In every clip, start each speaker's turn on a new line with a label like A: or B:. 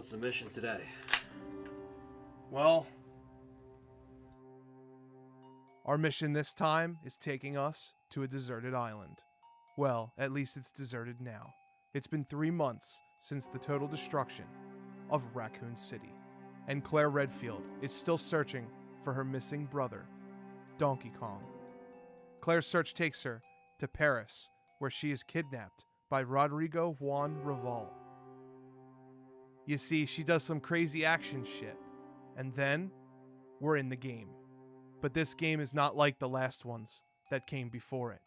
A: What's the mission today?
B: Well, our mission this time is taking us to a deserted island. Well, at least it's deserted now. It's been 3 months since the total destruction of Raccoon City, and Claire Redfield is still searching for her missing brother, Donkey Kong. Claire's search takes her to Paris, where she is kidnapped by Rodrigo Juan Raval. You see, she does some crazy action shit, and then we're in the game. But this game is not like the last ones that came before it.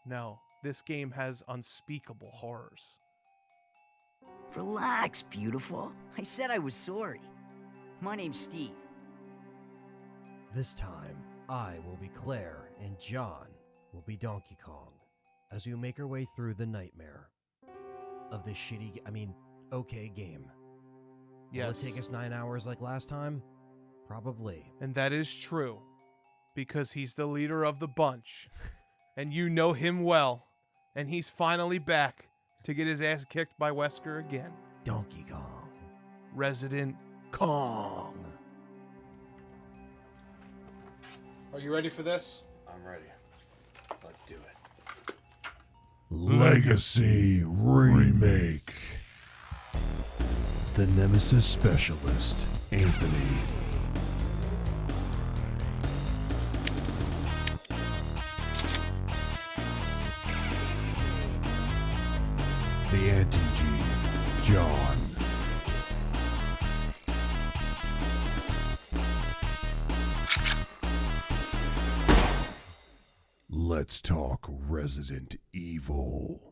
B: No, this game has unspeakable horrors.
C: Relax, beautiful. I said I was sorry. My name's Steve.
A: This time, I will be Claire and John will be Donkey Kong as we make our way through the nightmare of this okay game.
B: Yes.
A: Will it take us 9 hours like last time? Probably.
B: And that is true, because he's the leader of the bunch, and you know him well, and he's finally back to get his ass kicked by Wesker again.
A: Donkey Kong.
B: Resident Kong. Are you ready for this?
A: I'm ready. Let's do it.
D: Legacy Remake. The Nemesis Specialist, Anthony. The Anti-G, John. Let's talk Resident Evil.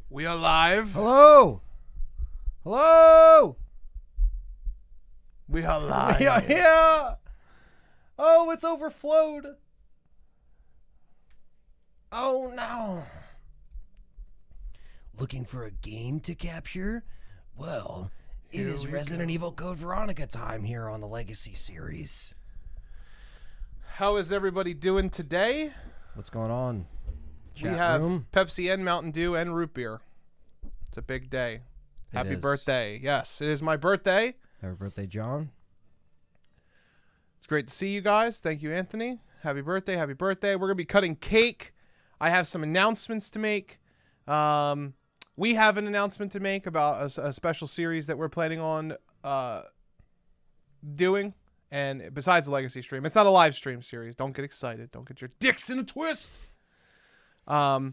B: We are live.
A: Hello! Hello!
B: We are live.
A: We are here! Oh, it's overflowed. Oh, no. Looking for a game to capture? Well, it
B: Here
A: is
B: we
A: Resident
B: go.
A: Evil Code Veronica time here on the Legacy series.
B: How is everybody doing today?
A: What's going on?
B: We have Pepsi and Mountain Dew and root beer. It's a big day. Happy
A: is.
B: birthday. Yes, it is my birthday.
A: Happy birthday, John.
B: It's great to see you guys. Thank you, Anthony. Happy birthday. Happy birthday. We're going to be cutting cake. I have some announcements to make. We have an announcement to make about a special series that we're planning on doing. And besides the Legacy stream, it's not a live stream series. Don't get excited. Don't get your dicks in a twist. Gonna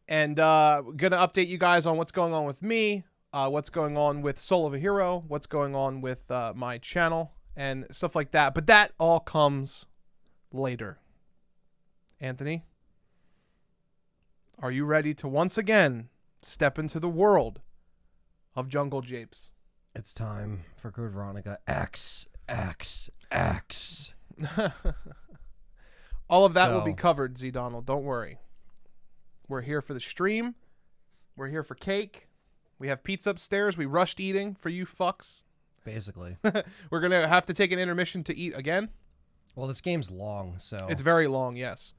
B: update you guys on what's going on with me, what's going on with Soul of a Hero, what's going on with my channel, and stuff like that. But that all comes later. Anthony, are you ready to once again step into the world of Jungle Japes?
A: It's time for Code Veronica X.
B: All of that will
A: So-
B: be covered, Z Donald. Don't worry. We're here for the stream. We're here for cake. We have pizza upstairs. We rushed eating for you fucks.
A: Basically.
B: We're going to have to take an intermission to eat again.
A: Well, this game's long, so...
B: It's very long, yes.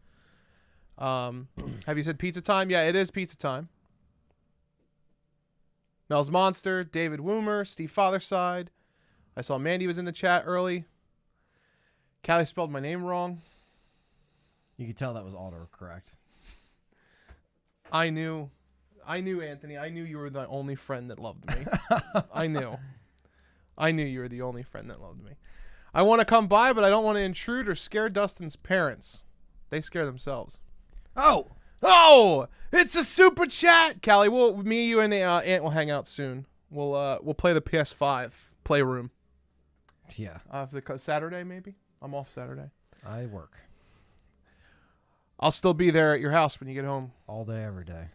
B: Have you said pizza time? Yeah, it is pizza time. Mel's Monster, David Woomer, Steve Fatherside. I saw Mandy was in the chat early. Callie spelled my name wrong.
A: You could tell that was autocorrect.
B: I knew, Anthony. I knew you were the only friend that loved me. I knew you were the only friend that loved me. I want to come by, but I don't want to intrude or scare Dustin's parents. They scare themselves.
A: Oh!
B: It's a super chat, Callie. Me, you, and Ant will hang out soon. We'll play the PS5 Playroom.
A: Yeah.
B: Saturday maybe. I'm off Saturday.
A: I work.
B: I'll still be there at your house when you get home.
A: All day, every day.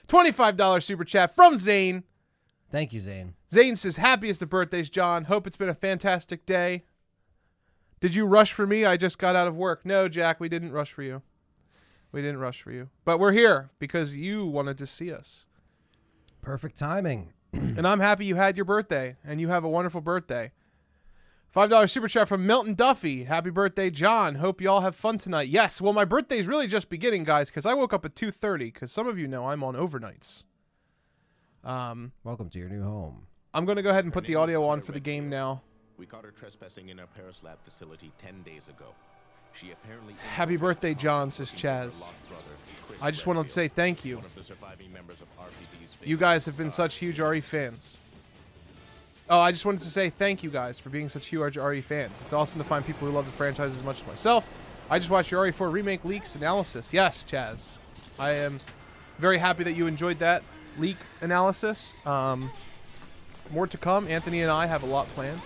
B: $25 super chat from Zane.
A: Thank you, Zane.
B: Zane says, happiest of birthdays, John. Hope it's been a fantastic day. Did you rush for me? I just got out of work. No, Jack, we didn't rush for you. But we're here because you wanted to see us.
A: Perfect timing.
B: And I'm happy you had your birthday, and you have a wonderful birthday. $5 super chat from Milton Duffy. Happy birthday, John. Hope you all have fun tonight. Yes, well, my birthday's really just beginning, guys, because I woke up at 2:30, because some of you know I'm on overnights.
A: Welcome to your new home.
B: I'm going to go ahead and put the audio on for the game now.
E: We caught her trespassing in our Paris lab facility 10 days ago. She apparently
B: Happy birthday, John, says Chaz. I just wanted to say thank you. You guys have been such huge RE fans. Oh, I just wanted to say thank you guys for being such huge RE fans. It's awesome to find people who love the franchise as much as myself. I just watched your RE4 Remake leaks analysis. Yes, Chaz. I am very happy that you enjoyed that leak analysis. More to come. Anthony and I have a lot planned.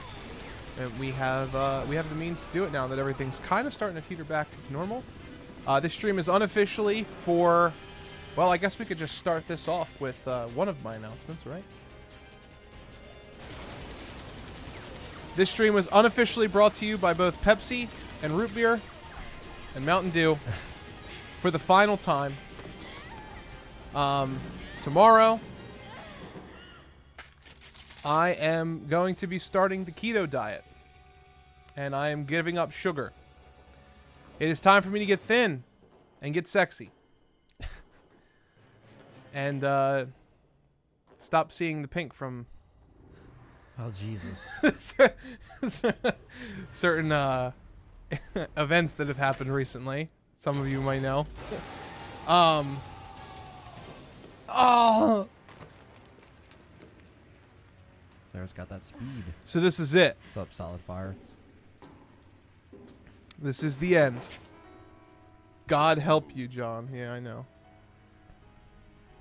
B: And we have the means to do it now that everything's kind of starting to teeter back to normal. This stream is unofficially for... Well, I guess we could just start this off with one of my announcements, right? This stream was unofficially brought to you by both Pepsi and Root Beer and Mountain Dew for the final time. Tomorrow, I am going to be starting the keto diet. And I am giving up sugar. It is time for me to get thin and get sexy. And stop seeing the pink from...
A: Oh, Jesus.
B: certain events that have happened recently. Some of you might know. Oh!
A: Claire's got that speed.
B: So this is it.
A: What's up, Solid Fire?
B: This is the end. God help you, John. Yeah, I know.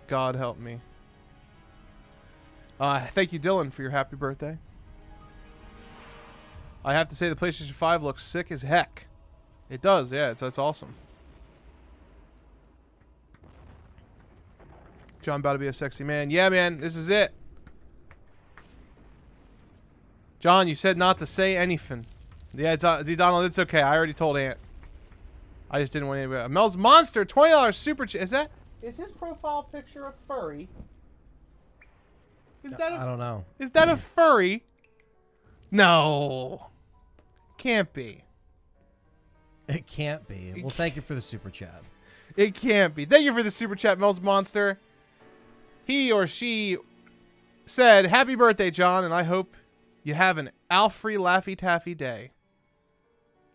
B: God help me. Thank you, Dylan, for your happy birthday. I have to say the PlayStation 5 looks sick as heck. It does, yeah. It's awesome. John about to be a sexy man. Yeah, man. This is it. John, you said not to say anything. Yeah, Z Donald, it's okay. I already told Ant. I just didn't want anybody. Mel's Monster, $20 super chat. Is his profile picture a furry? Is that
A: I don't know.
B: Is that a furry? No. Can't be.
A: It can't be. Well, thank you for the super chat.
B: It can't be. Thank you for the super chat, Mel's Monster. He or she said, "Happy birthday, John, and I hope you have an Alfrey Laffy Taffy day."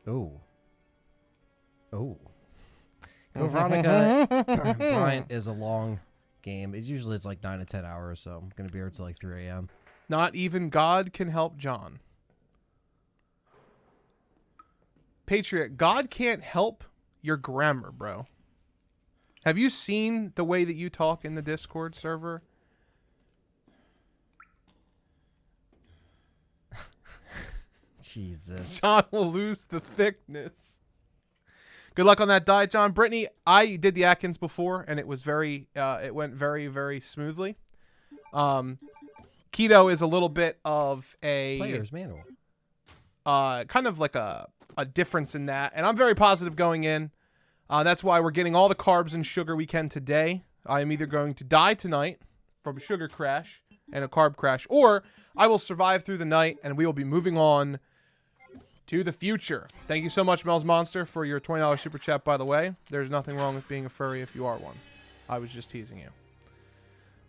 A: Oh. Oh. Veronica Bryant is a long game. It's like 9 to 10 hours, so I'm going to be here till like 3 a.m.
B: Not even God can help John. Patriot, God can't help your grammar, bro. Have you seen the way that you talk in the Discord server?
A: Jesus.
B: John will lose the thickness. Good luck on that diet, John. Brittany, I did the Atkins before, and it was it went very, very smoothly. Keto is a little bit of a...
A: Player's manual.
B: Kind of like a difference in that. And I'm very positive going in. That's why we're getting all the carbs and sugar we can today. I am either going to die tonight from a sugar crash and a carb crash, or I will survive through the night, and we will be moving on to the future. Thank you so much, Mel's Monster, for your $20 super chat, by the way. There's nothing wrong with being a furry if you are one. I was just teasing you.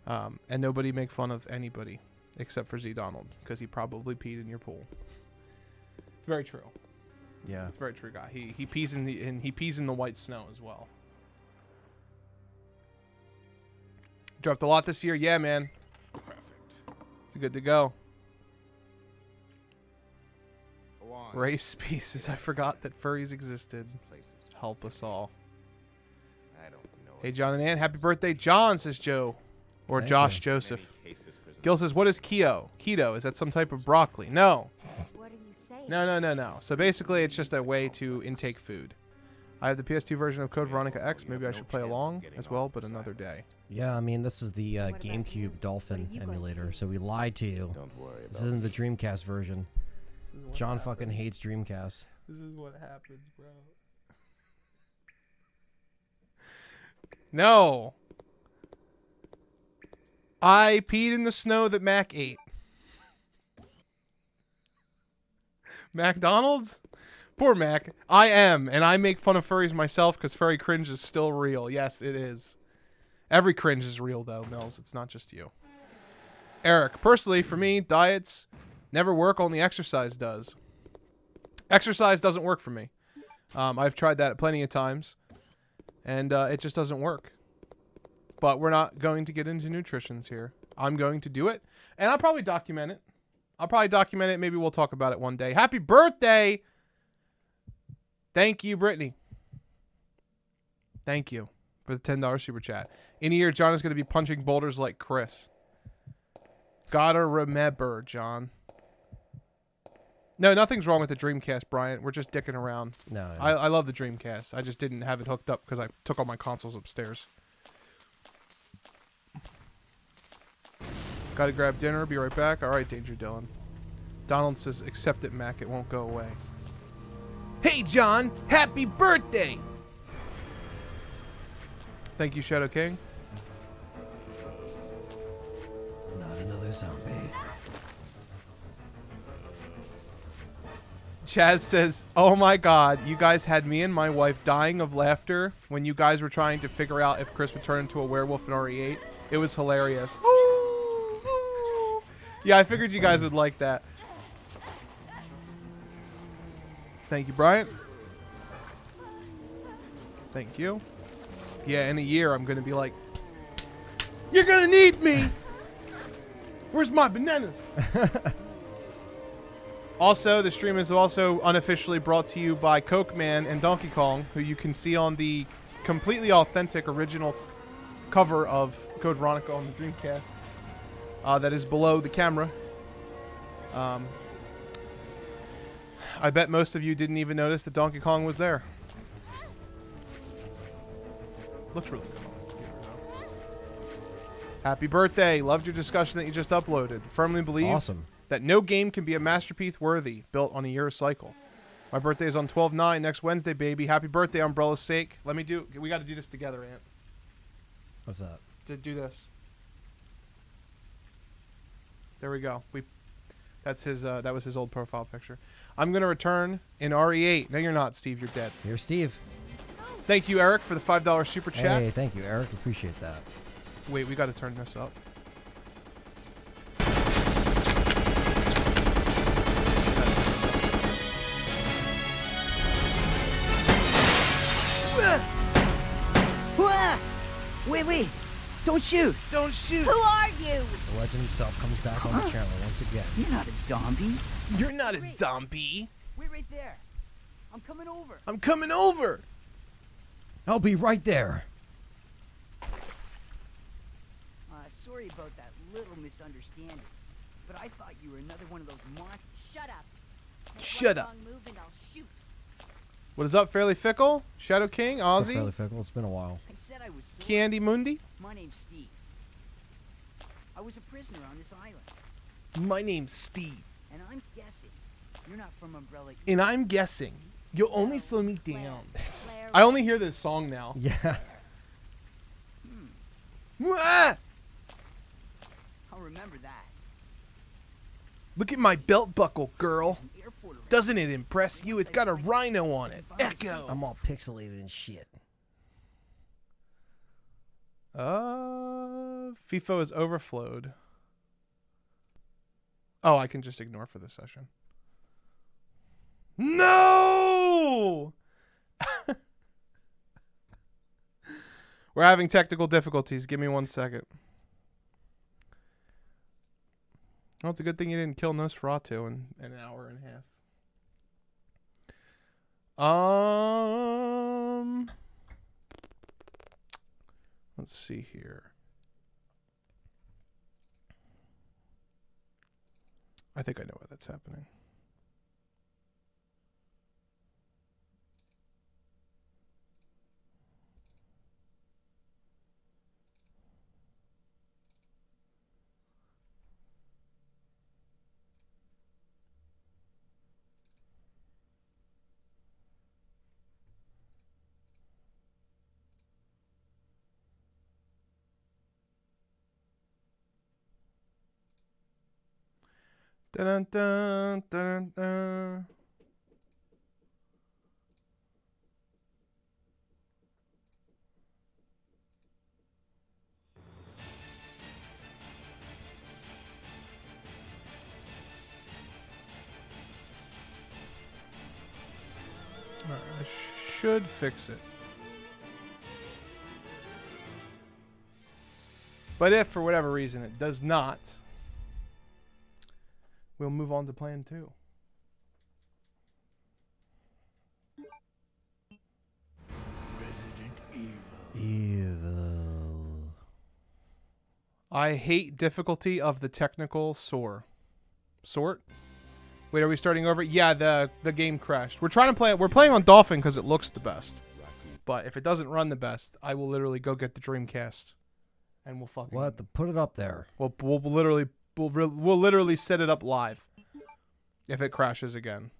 B: And nobody make fun of anybody except for Z Donald, because he probably peed in your pool. It's very true.
A: Yeah.
B: It's a very true guy. He pees in the white snow as well. Dropped a lot this year. Yeah, man.
E: Perfect.
B: It's good to go.
E: One.
B: Race pieces. I forgot that furries existed. Help us all.
E: I don't know.
B: Hey, John and Ann. Happy birthday, John, says Joe. Or
A: Thank
B: Josh
A: you.
B: Joseph. Gil says, what is keto? Keto, is that some type of broccoli? No.
F: What are you saying?
B: No. So basically, it's just a way to intake food. I have the PS2 version of Code Veronica X. Maybe I should play along as well, but another day.
A: Yeah, I mean, this is the
F: What about you?
A: GameCube Dolphin
F: What are you going to
A: emulator,
F: do?
A: so we lied to you.
E: Don't worry
A: This
E: about
A: isn't the Dreamcast version. John fucking hates Dreamcast.
B: This is what happens, bro. No. I peed in the snow that Mac ate. McDonald's? Poor Mac. I am, and I make fun of furries myself because furry cringe is still real. Yes, it is. Every cringe is real, though, Mills. It's not just you. Eric, personally, for me, diets never work, only exercise does. Exercise doesn't work for me. I've tried that plenty of times, and it just doesn't work. But we're not going to get into nutritions here. I'm going to do it, and I'll probably document it. Maybe we'll talk about it one day. Happy birthday! Thank you, Brittany. Thank you for the $10 super chat. In a year, John is going to be punching boulders like Chris. Gotta remember, John. No, nothing's wrong with the Dreamcast, Bryant. We're just dicking around.
A: No.
B: I love the Dreamcast. I just didn't have it hooked up because I took all my consoles upstairs. Gotta grab dinner. Be right back. All right, Danger Dylan. Donald says, accept it, Mac. It won't go away. Hey, John. Happy birthday. Thank you, Shadow King.
A: Not another zombie.
B: Chaz says, oh my god, you guys had me and my wife dying of laughter when you guys were trying to figure out if Chris would turn into a werewolf in RE8. It was hilarious. Ooh, ooh. Yeah, I figured you guys would like that. Thank you, Bryant. Thank you. Yeah, in a year, I'm going to be like, you're going to need me. Where's my bananas? Also, the stream is also unofficially brought to you by Coke Man and Donkey Kong, who you can see on the completely authentic original cover of Code Veronica on the Dreamcast. That is below the camera. I bet most of you didn't even notice that Donkey Kong was there. Looks really cool. Happy birthday. Loved your discussion that you just uploaded. Firmly believe that no game can be a masterpiece worthy built on a year cycle. My birthday is on 12/9 next Wednesday, baby. Happy birthday, Umbrella's sake. We got to do this together, Ant.
A: What's that?
B: To do this. There we go. That's his. That was his old profile picture. I'm gonna return in RE8. No, you're not, Steve. You're dead.
A: Here's Steve.
B: Thank you, Eric, for the $5 super chat.
A: Hey, thank you, Eric. Appreciate that.
B: Wait, we got to turn this up.
C: Wait. Don't shoot.
B: Don't shoot.
C: Who are you?
A: The legend himself comes back on the channel once again.
C: You're not a zombie.
B: You're not a zombie.
C: Wait right there. I'm coming over.
B: I'm coming over.
A: I'll be right there.
C: Sorry about that little misunderstanding. But I thought you were another one of those Shut up.
B: Shut up.
C: Move and I'll shoot.
B: What is up, Fairly Fickle? Shadow King,
A: What's
B: Ozzy,
A: up, Fairly Fickle? It's been a while.
C: I said I was sorry.
B: Candy Mundi.
C: My name's Steve. I was a prisoner on this island.
B: My name's Steve.
C: And I'm guessing you're not from Umbrella.
B: And I'm guessing you'll only slow me down.
C: Claire,
B: I only hear this song now.
A: Yeah.
B: Ah!
C: I'll remember that.
B: Look at my belt buckle, girl.
C: An airport around.
B: Doesn't it impress you? It's got a rhino on it. Echo.
A: I'm all pixelated and shit.
B: FIFO is overflowed. Oh, I can just ignore for this session. No! We're having technical difficulties. Give me 1 second. Well, it's a good thing you didn't kill Nosferatu in an hour and a half. Let's see here. I think I know why that's happening. Dun, dun, dun, dun. should fix it. But if, for whatever reason, it does not, we'll move on to plan 2.
A: Evil.
B: I hate difficulty of the technical sort. Wait, are we starting over? Yeah, the game crashed. We're trying to play it. We're playing on Dolphin because it looks the best. But if it doesn't run the best, I will literally go get the Dreamcast, and we'll fucking.
A: What? Put it up there.
B: We'll literally set it up live. If it crashes again.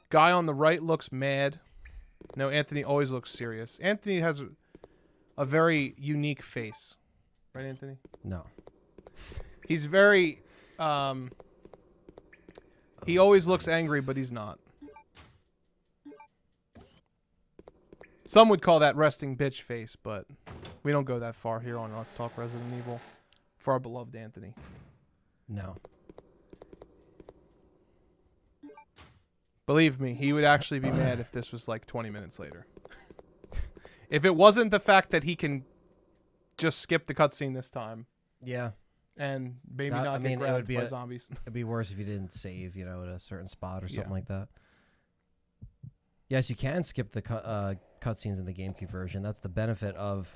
B: Guy on the right looks mad. No, Anthony always looks serious. Anthony has a very unique face. Right, Anthony?
A: No.
B: He's very, he always looks angry, but he's not. Some would call that resting bitch face, but we don't go that far here on Let's Talk Resident Evil for our beloved Anthony.
A: No.
B: Believe me, he would actually be mad if this was like 20 minutes later. If it wasn't the fact that he can just skip the cutscene this time.
A: Yeah.
B: And maybe not get grabbed by zombies.
A: It'd be worse if you didn't save, you know, at a certain spot or something like that. Yes, you can skip the cutscenes in the GameCube version. That's the benefit of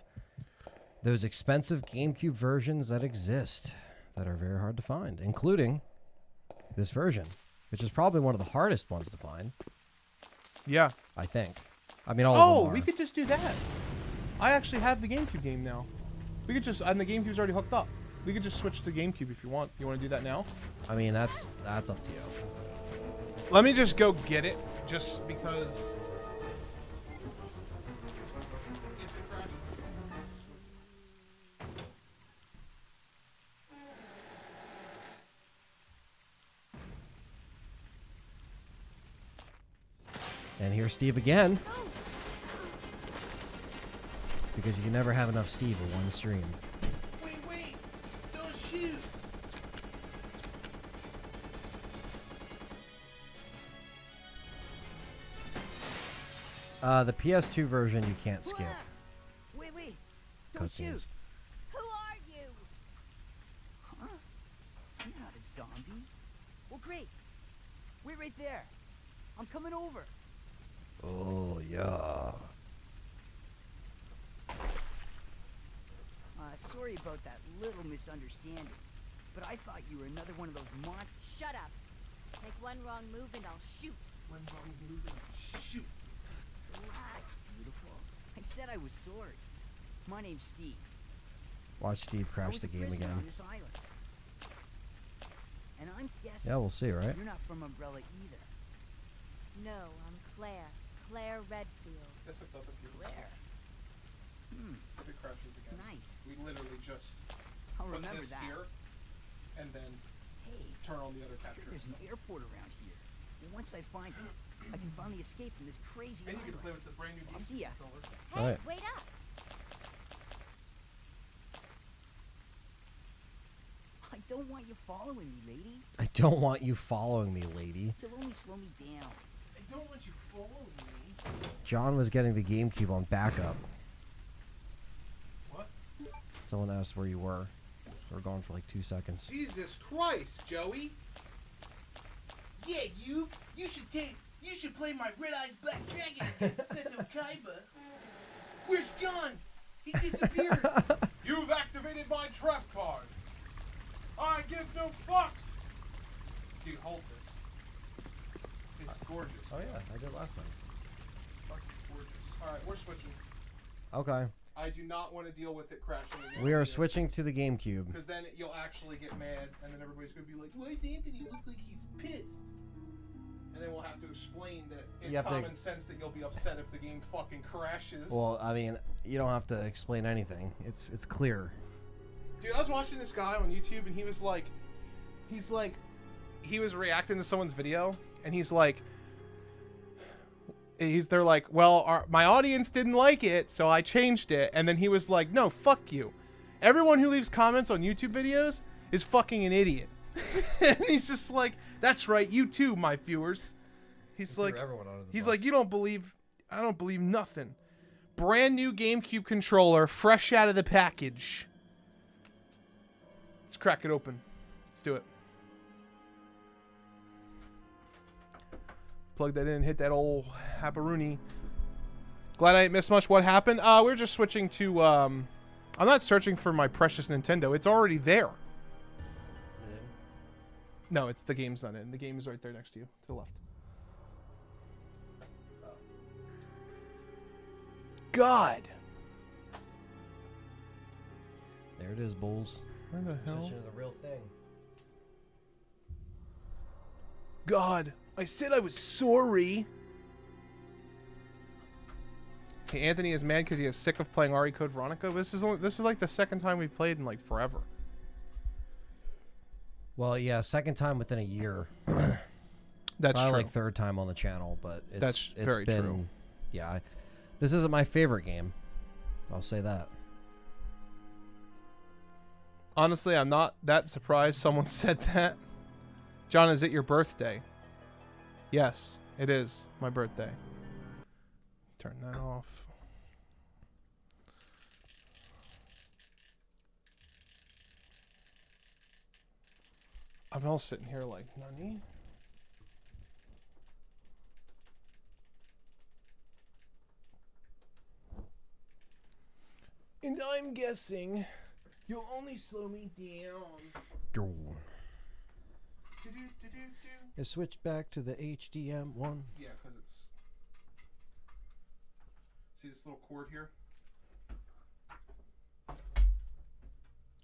A: those expensive GameCube versions that exist that are very hard to find, including this version, which is probably one of the hardest ones to find.
B: Yeah.
A: I think. I mean, all of them are.
B: We could just do that. I actually have the GameCube game now. We could just, and the GameCube's already hooked up. We could just switch to GameCube if you want. You want to do that now?
A: I mean, that's up to you.
B: Let me just go get it, just because.
A: And here's Steve again. Because you can never have enough Steve in one stream.
F: Wait, don't shoot.
A: The PS2 version you can't skip.
C: Wait, don't shoot.
A: Cutscenes.
G: Who are you?
C: Huh? You're not a zombie. Well, great. Wait right there. I'm coming over.
A: Oh, yeah.
C: Sorry about that little misunderstanding, but I thought you were another one of those
G: Shut up. Make one wrong move and I'll shoot.
F: One wrong move and I'll shoot.
C: Relax, beautiful. I said I was sorry. My name's Steve.
A: Watch Steve
C: I
A: crash
C: was
A: the
C: a
A: game
C: prisoner
A: again.
C: on this island. And I'm guessing
A: Yeah, we'll see, right?
C: you're not from Umbrella either.
G: No, I'm Claire. Claire Redfield.
B: That's a tough computer.
C: Claire.
B: If it crashes again.
C: Nice.
B: We literally just
C: I'll
B: put
C: remember
B: this
C: that.
B: here, and then
C: Hey,
B: turn on the other capture.
C: there's an airport around here. And once I find it, I can finally escape from this crazy
B: And you
C: island.
B: can play with the brand new
C: I'll
B: GameCube
C: see ya.
B: controller.
G: Hey,
A: Right.
G: wait up.
C: I don't want you following me, lady.
A: I don't want you following me, lady.
C: You'll only slow me down.
B: I don't want you following me.
A: John was getting the GameCube on backup.
B: What?
A: Someone asked where you were. We're gone for like 2 seconds.
B: Jesus Christ, Joey.
F: Yeah, you should play my Red Eyes Black Dragon against Seto Kaiba. Where's John? He disappeared.
B: You've activated my trap card. I give no fucks. Dude, hold this. It's gorgeous.
A: Oh yeah, I did last time.
B: Fucking gorgeous. Alright, we're switching.
A: Okay.
B: I do not want to deal with it crashing again.
A: We are switching to the GameCube.
B: Because then you'll actually get mad, and then everybody's going to be like, why does Anthony look like he's pissed? And then we'll have to explain that it's
A: You have to-
B: common sense that you'll be upset if the game fucking crashes.
A: Well, I mean, you don't have to explain anything. It's clear.
B: Dude, I was watching this guy on YouTube, and he was reacting to someone's video, and they're like, well, my audience didn't like it, so I changed it. And then he was like, no, fuck you. Everyone who leaves comments on YouTube videos is fucking an idiot. And he's just like, that's right, you too, my viewers. He's
A: He
B: like,
A: threw everyone under the
B: he's
A: bus.
B: like, I don't believe nothing. Brand new GameCube controller, fresh out of the package. Let's crack it open. Let's do it. Plug that in, hit that old happeroonie. Glad I didn't miss much. What happened? We're just switching to, I'm not searching for my precious Nintendo. It's already there.
A: Is it in?
B: No, the game's not in. The game is right there next to you, to the left. God.
A: There it is, Bulls.
B: Where the hell?
A: Switching to the real thing.
B: God. I said I was sorry. Hey, Anthony is mad because he is sick of playing RE Code Veronica. This is like the second time we've played in like forever.
A: Well, yeah, second time within a year.
B: That's
A: Probably
B: true.
A: like third time on the channel, but it's
B: very
A: been,
B: true.
A: Yeah, this isn't my favorite game. I'll say that.
B: Honestly, I'm not that surprised someone said that. John, is it your birthday? Yes, it is my birthday. Turn that off. I'm all sitting here like, nani? And I'm guessing you'll only slow me down.
A: It switched back to the HDM one.
B: Yeah, because it's... See this little cord here?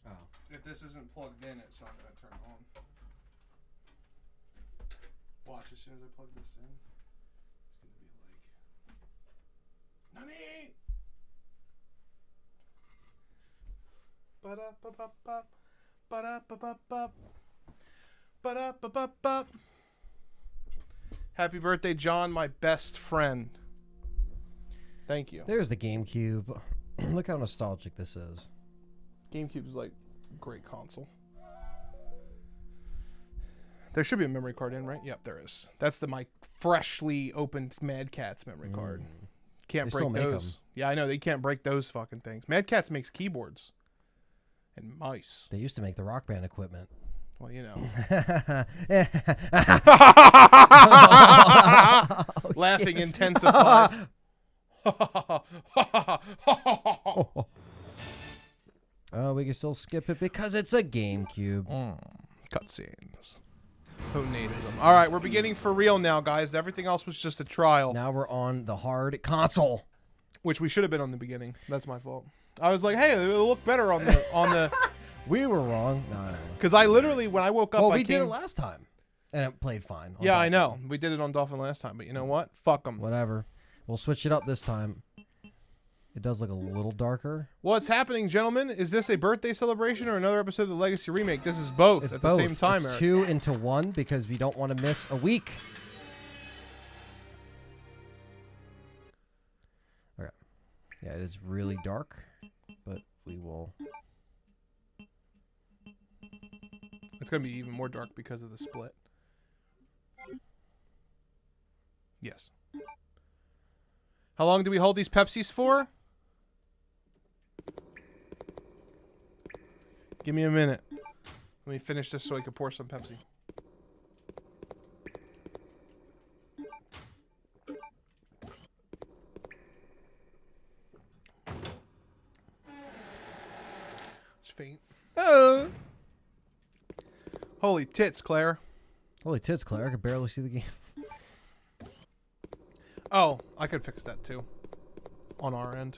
A: Oh.
B: If this isn't plugged in, it's not going to turn on. Watch, as soon as I plug this in, it's going to be like... Nani! Ba-da-ba-ba-bop. Ba-da-ba-ba-bop. Ba-da-ba-ba-bop. Happy birthday, John, my best friend. Thank you.
A: There's the GameCube. Look how nostalgic this is.
B: GameCube's like a great console. There should be a memory card in, right? Yep, there is. That's my freshly opened Mad Catz memory card. Can't
A: They
B: break
A: still make
B: those. Yeah, I know. They can't break those fucking things. Mad Catz makes keyboards and mice.
A: They used to make the Rock Band equipment.
B: Well, you know. Laughing intensifies.
A: Oh, we can still skip it because it's a GameCube.
B: Cutscenes. Honatism. All right, we're beginning for real now, guys. Everything else was just a trial.
A: Now we're on the hard console.
B: Which we should have been on the beginning. That's my fault. I was like, hey, it'll look better on the
A: We were wrong. No.
B: Because I literally, when I woke up,
A: Well,
B: I
A: we did
B: came...
A: it last time, and it played fine. on
B: Yeah, I
A: Dolphin.
B: know. We did it on Dolphin last time, but you know what? Fuck them.
A: Whatever. We'll switch it up this time. It does look a little darker.
B: What's happening, gentlemen? Is this a birthday celebration or another episode of the Legacy Remake? This is both
A: It's
B: at
A: both.
B: the same time,
A: It's
B: Eric.
A: 2 into 1 because we don't want to miss a week. Okay. Yeah, it is really dark, but we will...
B: It's going to be even more dark because of the split. Yes. How long do we hold these Pepsis for? Give me a minute. Let me finish this so I can pour some Pepsi. It's faint. Oh. Holy tits, Claire.
A: Holy tits, Claire. I could barely see the game.
B: Oh, I could fix that too. On our end.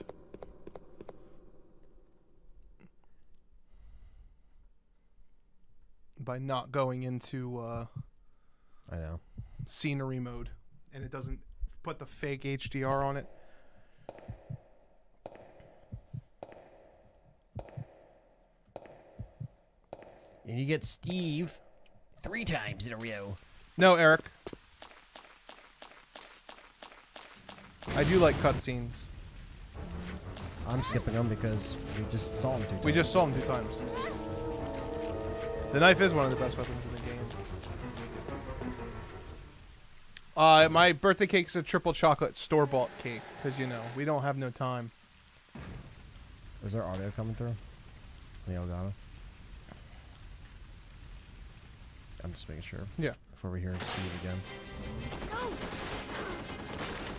B: By not going into
A: I know.
B: scenery mode. And it doesn't put the fake HDR on it.
A: And you get Steve 3 times in a row.
B: No, Eric. I do like cutscenes.
A: I'm skipping them because we just saw them 2 times.
B: We just saw them 2 times. The knife is one of the best weapons in the game. My birthday cake's a triple chocolate store-bought cake, because, you know, we don't have no time.
A: Is there audio coming through? The Elgato? I'm just making sure.
B: Yeah.
A: Before we hear Steve again.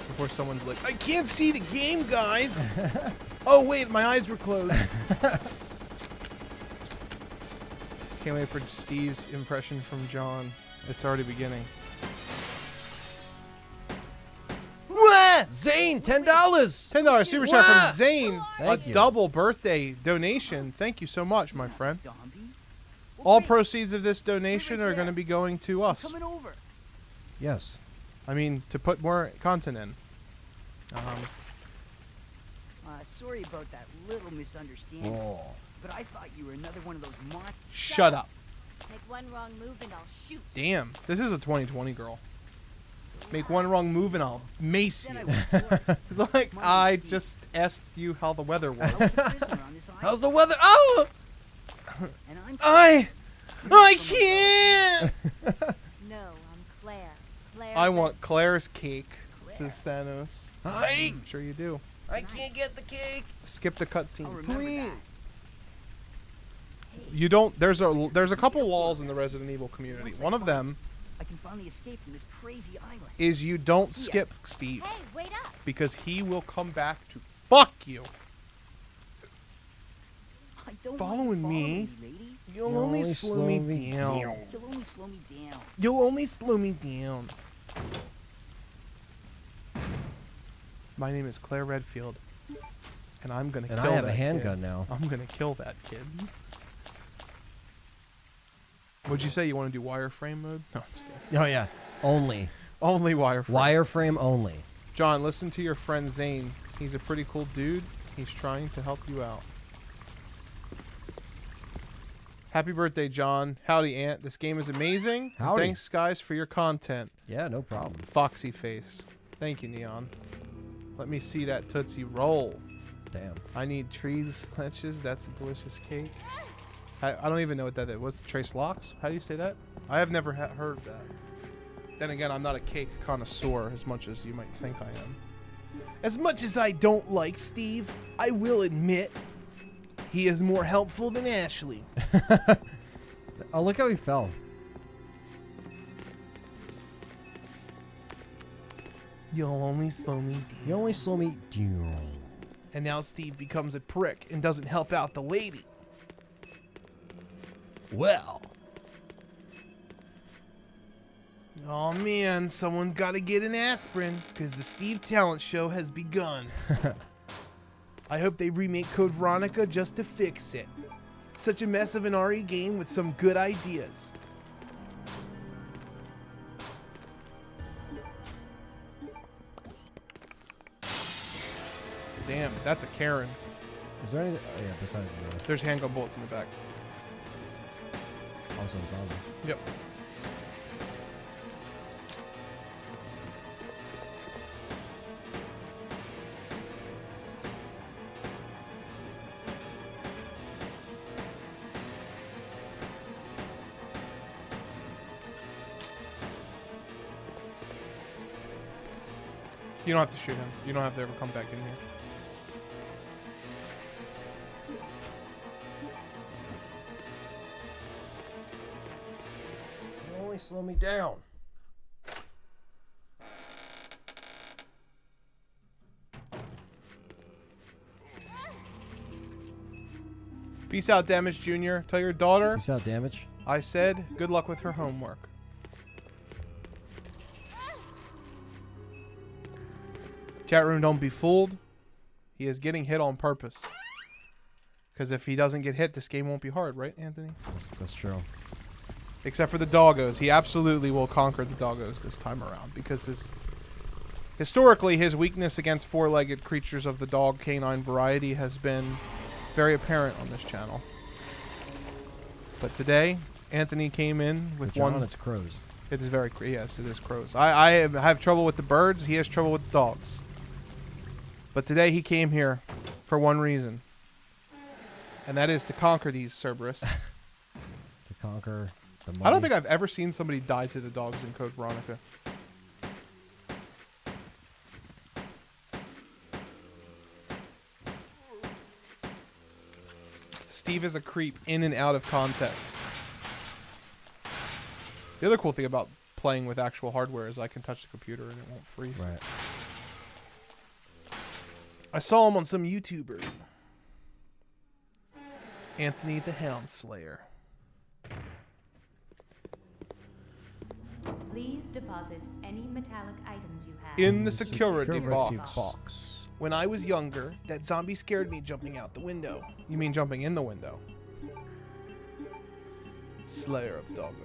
B: Before someone's like, I can't see the game, guys! Oh, wait, my eyes were closed. Can't wait for Steve's impression from John. It's already beginning.
A: Zane, $10!
B: $10 super chat from Zane.
A: Thank
B: a
A: you.
B: double birthday donation. Thank you so much, my friend.
C: Zombie? Well,
B: All
C: great.
B: proceeds of this donation are going to be going to us.
C: Coming over.
A: Yes.
B: I mean, to put more content in.
C: Sorry about that little misunderstanding.
A: Oh.
C: But I thought you were another one of those
B: Shut up.
G: Make one wrong move and I'll shoot.
B: Damn, this is a 2020 girl. Make one wrong move and I'll mace
C: Then I
B: you.
C: was sworn.
B: It's like,
C: My
B: I
C: name's Steve.
B: just asked you how the weather
C: I
B: was.
C: was a prisoner on this island.
A: How's the weather? Oh!
C: And I'm
B: I
C: from a
B: can't!
G: No, I'm Claire. Claire.
B: I want
G: Redfield.
B: Claire's cake,
C: Claire.
B: says Thanos.
A: I
B: I'm sure you do.
A: can't get the cake.
B: Skip the cutscene,
C: I'll remember
B: please.
C: that.
B: You don't. There's a couple laws in the Resident Evil community. One of them
C: I can finally escape from this crazy island.
B: is you don't
C: See ya.
B: skip Steve
G: Hey, wait up.
B: because he will come back to fuck you.
C: I don't
B: Following
C: want you
B: me.
C: lady.
B: You'll only slow me down.
C: You'll only slow me down.
B: You'll only slow me down. My name is Claire Redfield, and I'm gonna
A: And
B: kill
A: I have
B: that
A: a handgun
B: kid.
A: now.
B: I'm gonna kill that kid. What'd you say? You want to do wireframe mode? No, I'm just kidding.
A: Oh, yeah. Only.
B: Only wireframe.
A: Wireframe only.
B: John, listen to your friend Zane. He's a pretty cool dude. He's trying to help you out. Happy birthday, John. Howdy, Aunt. This game is amazing. And
A: Howdy.
B: thanks, guys, for your content.
A: Yeah, no problem.
B: Foxy face. Thank you, Neon. Let me see that Tootsie Roll.
A: Damn.
B: I need trees, leches. That's a delicious cake. I don't even know what that is. What's Trace Locks? How do you say that? I have never heard of that. Then again, I'm not a cake connoisseur as much as you might think I am. As much as I don't like Steve, I will admit he is more helpful than Ashley.
A: Oh, look how he fell.
B: You'll only slow me down.
A: You only slow me down.
B: And now Steve becomes a prick and doesn't help out the lady.
A: Well.
B: Oh man, someone gotta get an aspirin, because the Steve Talent Show has begun. I hope they remake Code Veronica just to fix it. Such a mess of an RE game with some good ideas. Damn, that's a Karen.
A: Is there anything? Oh, yeah, besides the.
B: There's handgun bullets in the back.
A: Also, a zombie.
B: Yep. You don't have to shoot him. You don't have to ever come back in here.
A: You only slow me down.
B: Peace out, Damage Jr. Tell your daughter
A: Peace out, damage.
B: I said good luck with her homework. Chat room, don't be fooled. He is getting hit on purpose. Because if he doesn't get hit, this game won't be hard, right, Anthony?
A: That's true.
B: Except for the doggos. He absolutely will conquer the doggos this time around. Because historically, his weakness against four-legged creatures of the dog canine variety has been very apparent on this channel. But today, Anthony came in with
A: John,
B: one...
A: it's crows.
B: It is very... Yes, it is crows. I have trouble with the birds. He has trouble with the dogs. But today he came here for one reason. And that is to conquer these Cerberus.
A: To conquer the
B: I don't
A: mighty-
B: think I've ever seen somebody die to the dogs in Code Veronica. Steve is a creep in and out of context. The other cool thing about playing with actual hardware is I can touch the computer and it won't freeze.
A: Right.
B: I saw him on some YouTuber. Anthony the Hound Slayer.
H: Please deposit any metallic items you have
B: In the security box.
A: box.
B: When I was younger, that zombie scared me jumping out the window. You mean jumping in the window? Slayer of Doggo.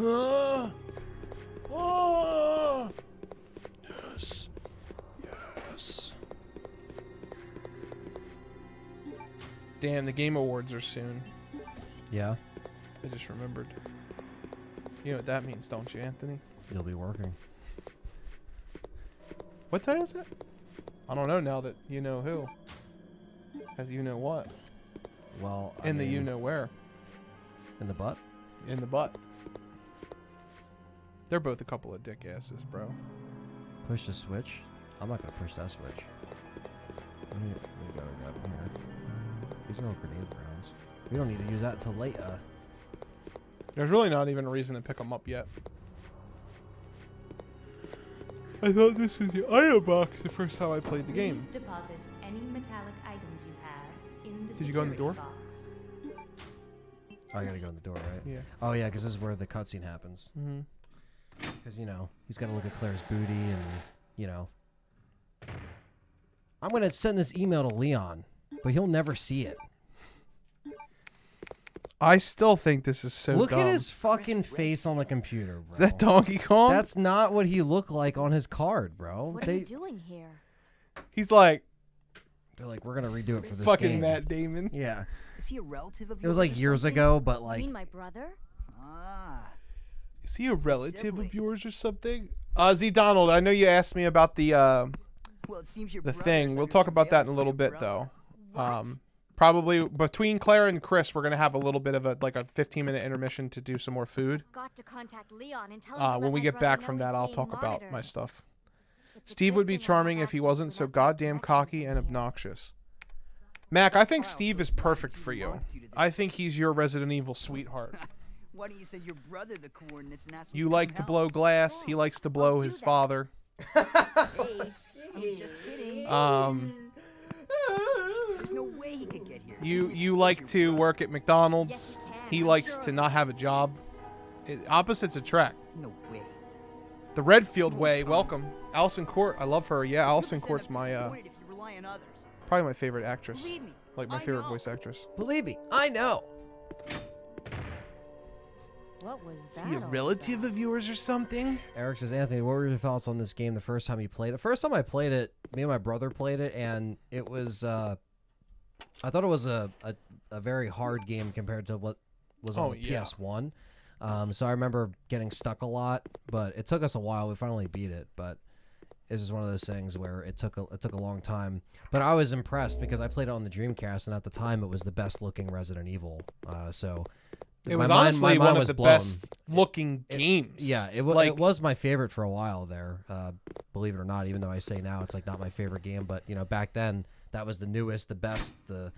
B: Ah! Ah! Yes. Yes. Damn, the Game Awards are soon.
A: Yeah,
B: I just remembered. You know what that means, don't you, Anthony?
A: you'll be working.
B: What day is it? I don't know now that you know who. As you know what.
A: Well,
B: In the you know where.
A: in the butt.
B: In the butt. They're both a couple of dick asses, bro.
A: Push the switch. I'm not gonna push that switch. Let me go up here. These are all grenade rounds. We don't need to use that until later.
B: There's really not even a reason to pick them up yet. I thought this was the item box the first time I played the game.
H: Please deposit any metallic items you have in the
B: Did you go in the
H: security
B: door?
H: box.
A: Oh, I gotta go in the door, right?
B: Yeah.
A: Oh yeah, because this is where the cutscene happens.
B: Mm-hmm.
A: Because, you know, he's got to look at Claire's booty and, you know. I'm going to send this email to Leon, but he'll never see it.
B: I still think this is so
A: Look
B: dumb.
A: at his fucking face on the computer, bro.
B: Is that Donkey Kong?
A: That's not what he looked like on his card, bro.
G: What are you doing here?
B: He's like
A: They're like, we're going to redo it for this
B: fucking
A: game.
B: Matt Damon.
A: Yeah.
C: Is he a relative of yours?
A: It was like
C: or
A: years
C: something?
A: ago, but
G: You
A: like...
G: mean my brother?
C: Ah.
B: Is he a relative of
C: Siblings.
B: yours or something? Z Donald, I know you asked me about the
C: Well, it seems your
B: the
C: brother's
B: thing. We'll
C: under
B: talk about that in a
C: surveillance
B: little
C: by your
B: bit
C: brother.
B: though. Probably between Claire and Chris, we're gonna have a little bit of a 15-minute intermission to do some more food.
G: Got to contact Leon and tell him to
B: When
G: let
B: we
G: my
B: get
G: brother
B: back
G: know
B: from
G: he's
B: that, I'll
G: being
B: talk about my
G: monitored.
B: stuff.
G: It's a
B: Steve
G: good
B: would be
G: thing I have
B: charming if he
G: access
B: wasn't
G: to
B: so
G: that
B: goddamn
G: connection
B: cocky
G: from
B: and
G: here.
B: obnoxious. Mac, I think
C: Wow,
B: Steve
C: so
B: is
C: it's
B: perfect
C: lying
B: for
C: to
B: you.
C: multitude of
B: I think he's your Resident Evil sweetheart.
C: Why don't you send your brother the coordinates and ask him
B: You
C: to
B: like
C: come
B: to
C: help?
B: blow glass. He likes to blow
G: do
B: his
G: that.
B: father.
C: Hey, I'm just kidding. There's no way he could get here. Even if he
B: You
C: was
B: like
C: your
B: to
C: brother.
B: work at McDonald's.
G: Yes, he can.
B: He
G: I'm
B: likes
G: sure
B: to
G: of
B: not
G: it.
B: have a job. Opposites attract.
C: No way.
B: The Redfield
C: Come on,
B: Way,
C: Tom.
B: welcome. Allison Court, I love her. Yeah, Allison
C: You'll
B: Court's
C: just end
B: my
C: up disappointed if you rely on others.
B: probably my favorite actress.
C: Believe me,
B: Like my
C: I
B: favorite
C: know.
B: voice actress.
A: Believe me, I know.
G: What was
B: Is
G: that?
B: he a
G: all
B: relative
G: about?
B: of yours or something?
A: Eric says, Anthony, what were your thoughts on this game the first time you played it? First time I played it, me and my brother played it, and it was, I thought it was a very hard game compared to what was on
B: Oh,
A: the
B: yeah.
A: PS1. So I remember getting stuck a lot, but it took us a while. We finally beat it, but it's just one of those things where it took a long time. But I was impressed because I played it on the Dreamcast, and at the time it was the best looking Resident Evil. So
B: It
A: my
B: was
A: mind-
B: honestly
A: my mind
B: one of
A: was
B: the
A: blown.
B: best looking games.
A: Yeah, it was my favorite for a while there. Believe it or not, even though I say now it's like not my favorite game, but you know back then that was the newest, the best, the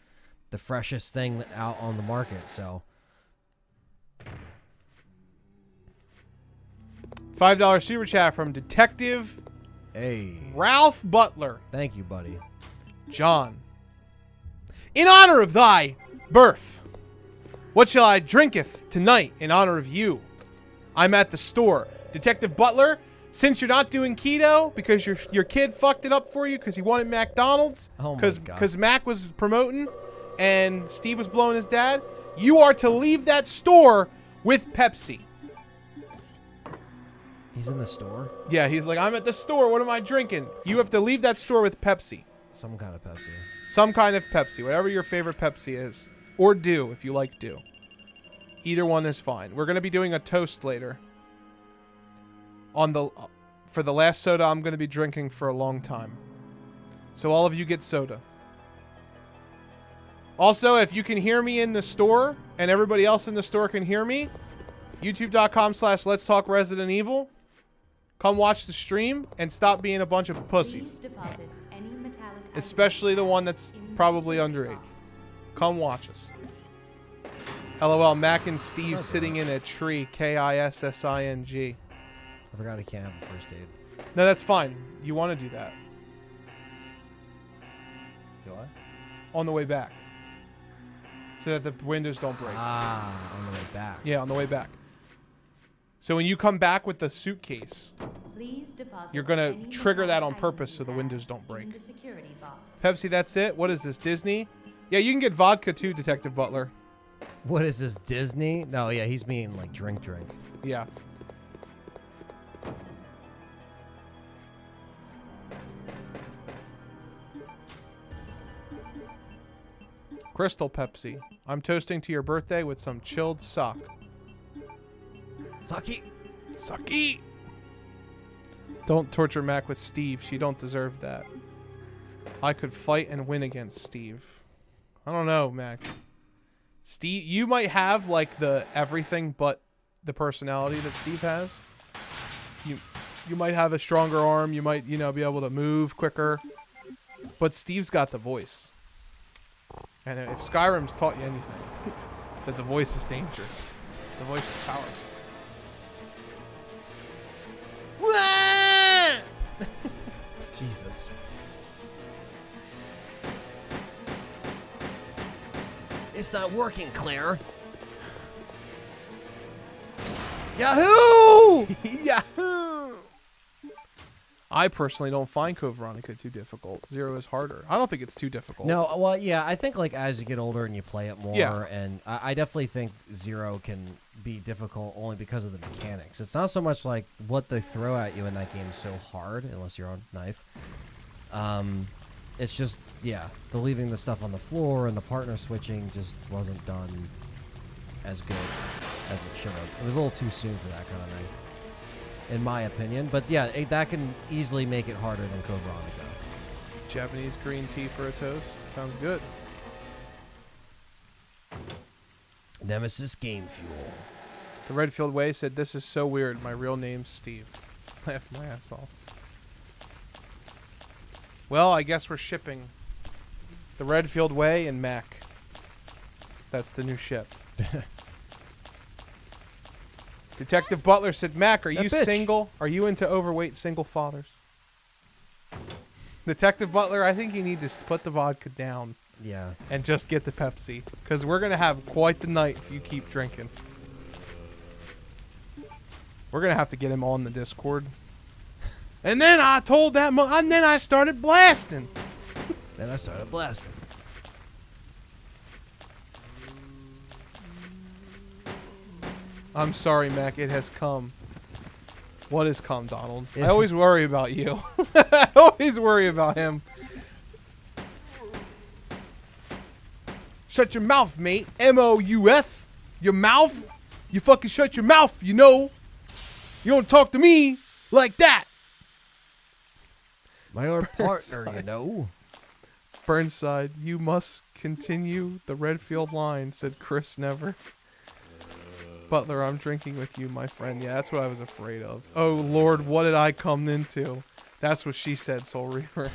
A: freshest thing out on the market. So
B: $5 super chat from Detective
A: hey,
B: Ralph Butler.
A: thank you, buddy.
B: John. In honor of thy birth, what shall I drinketh tonight in honor of you? I'm at the store. Detective Butler, since you're not doing keto because your kid fucked it up for you because he wanted McDonald's,
A: Oh my God.
B: because Mac was promoting and Steve was blowing his dad, you are to leave that store with Pepsi.
A: He's in the store.
B: Yeah, he's like, I'm at the store. What am I drinking? You have to leave that store with Pepsi.
A: Some kind of Pepsi.
B: Some kind of Pepsi, whatever your favorite Pepsi is. Or Dew, if you like Dew. Either one is fine. We're going to be doing a toast later. For the last soda I'm going to be drinking for a long time. So all of you get soda. Also, if you can hear me in the store, and everybody else in the store can hear me, youtube.com/Let's Talk Resident Evil. Come watch the stream and stop being a bunch of
H: Please
B: pussies.
H: deposit any metallic items
B: Especially
H: you
B: the
H: have
B: one that's
H: in
B: probably underage. Come watch us. LOL, Mac and Steve sitting in a tree. KISSING.
A: I forgot I can't have a first aid.
B: No, that's fine. You want to do that.
A: Do I?
B: On the way back. So that the windows don't break.
A: Ah, on the way back.
B: Yeah, on the way back. So when you come back with the suitcase,
H: Please deposit
B: you're going
H: any
B: to trigger that on
H: metallic
B: purpose
H: items
B: so the
H: you
B: windows
H: have
B: don't
H: in
B: break.
H: the security box.
B: Pepsi, that's it? What is this, Disney? Yeah, you can get vodka too, Detective Butler.
A: What is this, Disney? No, yeah, he's meaning like drink.
B: Yeah. Crystal Pepsi. I'm toasting to your birthday with some chilled sock.
A: Saki.
B: Sucky. Don't torture Mac with Steve. She don't deserve that. I could fight and win against Steve. I don't know, Mac. Steve, you might have like the everything but the personality that Steve has. You might have a stronger arm. You might, be able to move quicker. But Steve's got the voice. And if Skyrim's taught you anything, that the voice is dangerous. The voice is powerful.
A: Jesus. It's not working, Claire. Yahoo!
B: Yahoo! I personally don't find Code Veronica too difficult. Zero is harder. I don't think it's too difficult.
A: No, well, yeah, I think like as you get older and you play it more,
B: Yeah.
A: and I definitely think Zero can be difficult only because of the mechanics. It's not so much like what they throw at you in that game is so hard, unless you're on knife. It's just, yeah, the leaving the stuff on the floor and the partner switching just wasn't done as good as it should have. It was a little too soon for that kind of thing, in my opinion. But yeah, that can easily make it harder than Code Veronica.
B: Japanese green tea for a toast. Sounds good.
A: Nemesis Game Fuel.
B: The Redfield Way said, "This is so weird. My real name's Steve." Laughed my ass off. Well, I guess we're shipping the Redfield Way and Mac. That's the new ship. Detective Butler said, "Mac, are you
A: bitch.
B: single? Are you into overweight single fathers?" Detective Butler, I think you need to put the vodka down
A: Yeah.
B: and just get the Pepsi, because we're going to have quite the night if you keep drinking. We're going to have to get him on the Discord. And then I told that and then I started blasting.
A: Then I started blasting.
B: I'm sorry, Mac. It has come. What has come, Donald?
A: It-
B: I always worry about you. I always worry about him. Shut your mouth, mate. MOUF. Your mouth. You fucking shut your mouth, you know. You don't talk to me like that.
A: My old partner, you know.
B: Burnside, you must continue the Redfield line, said Chris Never. Butler, I'm drinking with you, my friend. Yeah, that's what I was afraid of. Oh, Lord, what did I come into? That's what she said, Soul Reaper.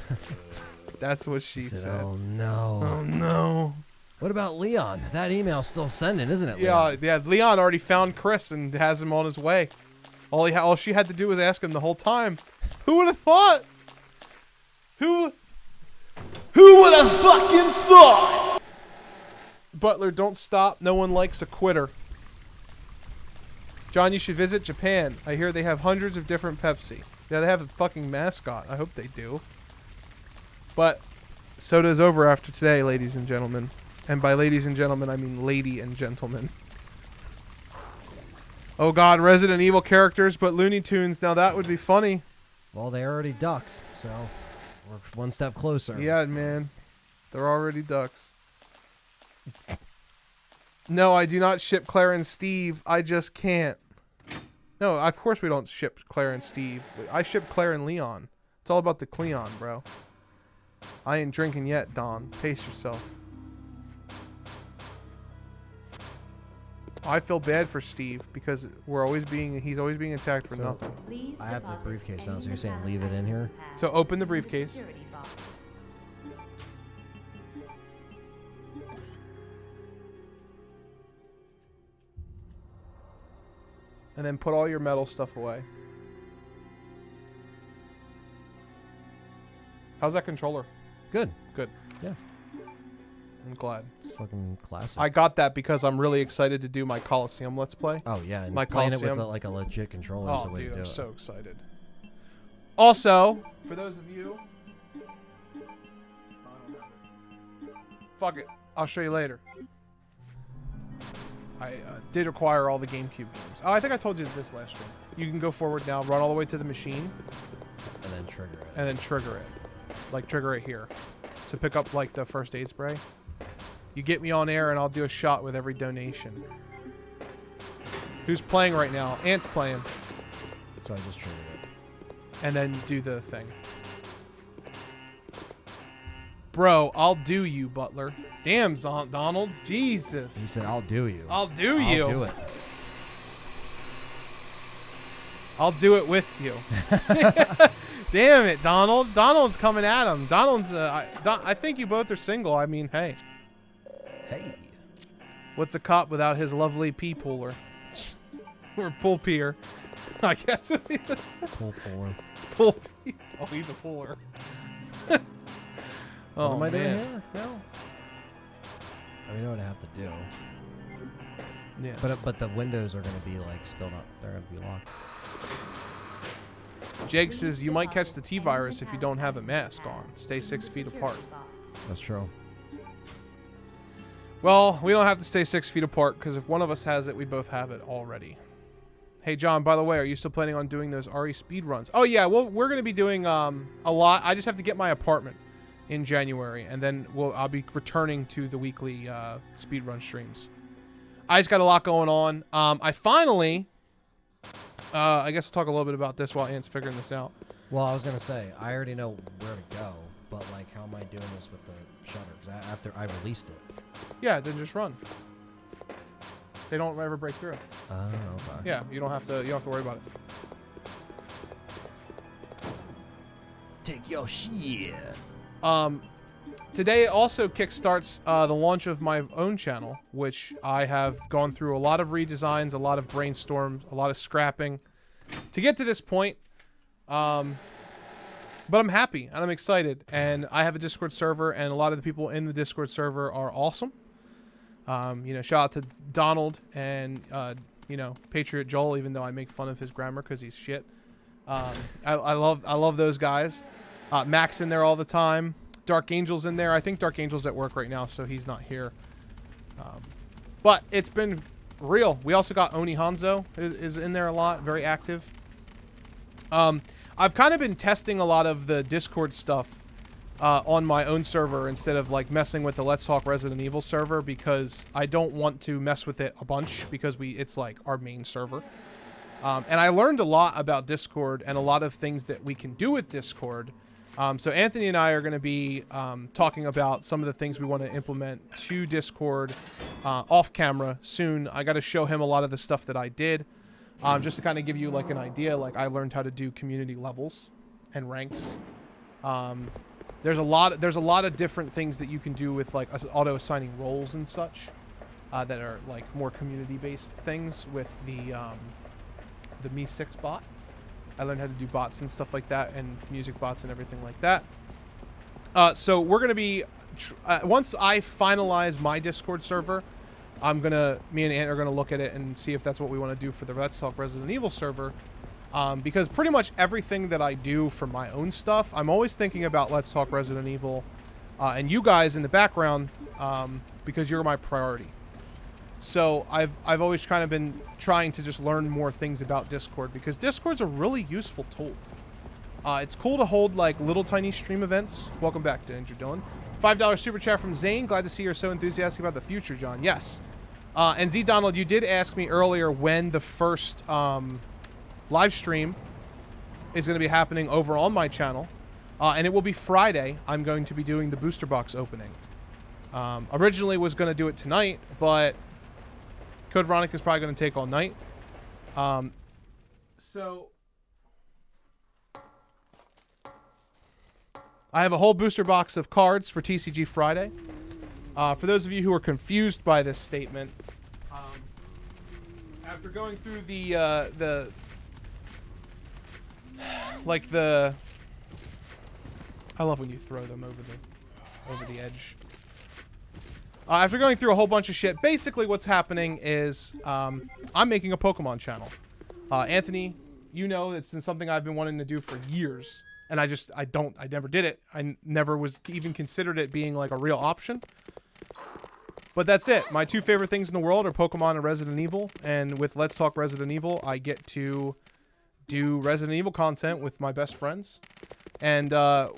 B: That's what she said.
A: Oh, no.
B: Oh, no.
A: What about Leon? That email's still sending, isn't it,
B: Yeah,
A: Leon?
B: yeah. Leon already found Chris and has him on his way. All she had to do was ask him the whole time. Who would have thought? Who would have fucking thought? Butler, don't stop. No one likes a quitter. John, you should visit Japan. I hear they have hundreds of different Pepsi. Yeah, they have a fucking mascot. I hope they do. But soda's over after today, ladies and gentlemen. And by ladies and gentlemen, I mean lady and gentlemen. Oh god, Resident Evil characters, but Looney Tunes. Now that would be funny.
A: Well, they're already ducks, so we're one step closer.
B: Yeah, man. They're already ducks. No, I do not ship Claire and Steve. I just can't. No, of course we don't ship Claire and Steve. I ship Claire and Leon. It's all about the Cleon, bro. I ain't drinking yet, Don. Pace yourself. I feel bad for Steve because he's always being attacked for
A: So-
B: nothing.
H: Please
A: I have the
H: deposit
A: briefcase now,
H: any
A: so you're saying
H: metallic
A: leave it in
H: items
A: here?
H: you have
B: So open the
H: in
B: briefcase.
H: security box.
B: and then put all your metal stuff away. How's that controller?
A: Good.
B: Good.
A: Yeah.
B: I'm glad.
A: It's fucking classic.
B: I got that because I'm really excited to do my Coliseum Let's Play.
A: Oh yeah, and
B: My
A: playing it with
B: Coliseum.
A: like a legit controller is
B: Oh,
A: the way
B: dude,
A: to do
B: I'm
A: it.
B: so excited. Also, for those of you... Fuck it. I'll show you later. I did acquire all the GameCube games. Oh, I think I told you this last stream. You can go forward now, run all the way to the machine.
A: And then trigger it.
B: And then trigger it. Like, trigger it here. To pick up, like, the first aid spray. You get me on air and I'll do a shot with every donation. Who's playing right now? Ant's playing.
A: So I just triggered it.
B: And then do the thing. Bro, I'll do you, Butler. Damn, Donald. Jesus.
A: He said, I'll do you.
B: I'll do you.
A: I'll do it.
B: I'll do it with you. Damn it, Donald. Donald's coming at him. Donald's, I think you both are single. I mean, hey.
A: Hey.
B: What's a cop without his lovely pee pooler? Or pool peer. I guess would be the
A: Pull puller.
B: pool pee. Oh, he's a pooler. Oh,
A: What am I doing
B: man.
A: here? No. I know what I have to do.
B: Yeah.
A: But the windows are gonna be like still not. They're gonna be locked.
B: Jake says you might catch the T-virus if you don't have a mask on. Stay 6 feet apart.
A: That's true.
B: Well, we don't have to stay 6 feet apart because if one of us has it, we both have it already. Hey, John, by the way, are you still planning on doing those RE speed runs? Oh, yeah, well, we're going to be doing a lot. I just have to get my apartment in January, and then I'll be returning to the weekly speed run streams. I just got a lot going on. I finally... I guess I'll talk a little bit about this while Ant's figuring this out.
A: Well, I was gonna say I already know where to go, but like, how am I doing this with the shutter? Because after I released it.
B: Yeah, then just run. They don't ever break through.
A: Oh, okay.
B: Yeah, you don't have to worry about it.
A: Take your shit.
B: Today also kickstarts the launch of my own channel, which I have gone through a lot of redesigns, a lot of brainstorms, a lot of scrapping to get to this point. But I'm happy and I'm excited, and I have a Discord server, and a lot of the people in the Discord server are awesome. You know, shout out to Donald and you know, Patriot Joel, even though I make fun of his grammar because he's shit. I love those guys. Mac's in there all the time. Dark Angel's in there. I think Dark Angel's at work right now, so he's not here. But it's been real. We also got Oni Hanzo is in there a lot, very active. I've kind of been testing a lot of the Discord stuff on my own server instead of like messing with the Let's Talk Resident Evil server, because I don't want to mess with it a bunch because it's like our main server. And I learned a lot about Discord and a lot of things that we can do with Discord. So Anthony and I are going to be talking about some of the things we want to implement to Discord off camera soon. I got to show him a lot of the stuff that I did, just to kind of give you like an idea. Like, I learned how to do community levels and ranks. There's a lot of different things that you can do with like auto assigning roles and such that are like more community based things with the Mi 6 bot. I learned how to do bots and stuff like that, and music bots and everything like that. So we're going to be, once I finalize my Discord server, me and Ant are going to look at it and see if that's what we want to do for the Let's Talk Resident Evil server. Because pretty much everything that I do for my own stuff, I'm always thinking about Let's Talk Resident Evil and you guys in the background, because you're my priority. So I've always kind of been trying to just learn more things about Discord, because Discord's a really useful tool. It's cool to hold like little tiny stream events. Welcome back to Andrew Dillon. $5 super chat from Zane. Glad to see you're so enthusiastic about the future, John. Yes. And Z Donald, you did ask me earlier when the first live stream is going to be happening over on my channel, and it will be Friday. I'm going to be doing the booster box opening. Originally was going to do it tonight, but Code Veronica is probably going to take all night. So I have a whole booster box of cards for TCG Friday. For those of you who are confused by this statement, After going through the I love when you throw them over the edge. After going through a whole bunch of shit, basically what's happening is I'm making a Pokemon channel. Anthony, you know, it's been something I've been wanting to do for years, and I never did it. I never was even considered it being like a real option. But that's it. My two favorite things in the world are Pokemon and Resident Evil, and with Let's Talk Resident Evil, I get to do Resident Evil content with my best friends. And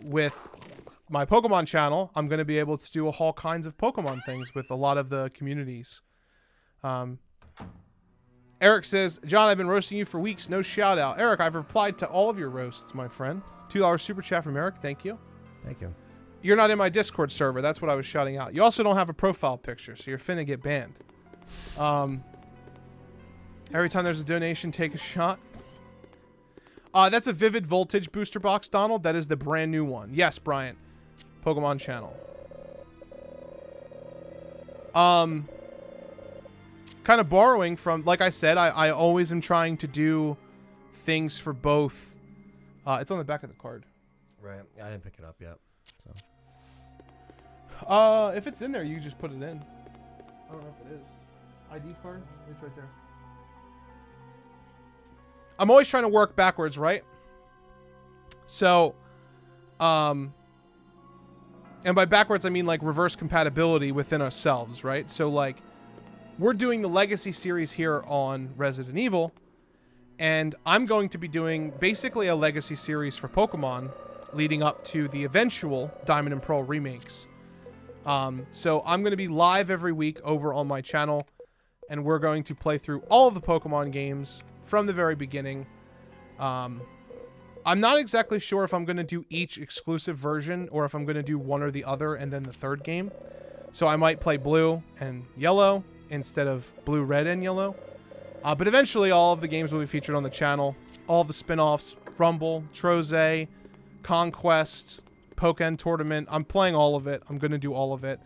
B: with my Pokemon channel, I'm going to be able to do all kinds of Pokemon things with a lot of the communities. Eric says, John, I've been roasting you for weeks. No shout out. Eric, I've replied to all of your roasts, my friend. $2 super chat from Eric. Thank you.
A: Thank you.
B: You're not in my Discord server. That's what I was shouting out. You also don't have a profile picture, so you're finna get banned. Every time there's a donation, take a shot. That's a Vivid Voltage booster box, Donald. That is the brand new one. Yes, Brian. Pokemon channel. Kind of borrowing from, like I said, I always am trying to do things for both. It's on the back of the card.
A: Right. I didn't pick it up yet. So.
B: If it's in there, you just put it in. I don't know if it is. ID card? It's right there. I'm always trying to work backwards, right? So, and by backwards, I mean like reverse compatibility within ourselves, right? So like, we're doing the Legacy series here on Resident Evil, and I'm going to be doing basically a Legacy series for Pokemon leading up to the eventual Diamond and Pearl remakes. So I'm going to be live every week over on my channel, and we're going to play through all of the Pokemon games from the very beginning. I'm not exactly sure if I'm going to do each exclusive version or if I'm going to do one or the other and then the third game. So I might play blue and yellow instead of blue, red, and yellow. But eventually all of the games will be featured on the channel. All the spin-offs, Rumble, Troze, Conquest, Pokken Tournament. I'm playing all of it. I'm going to do all of it.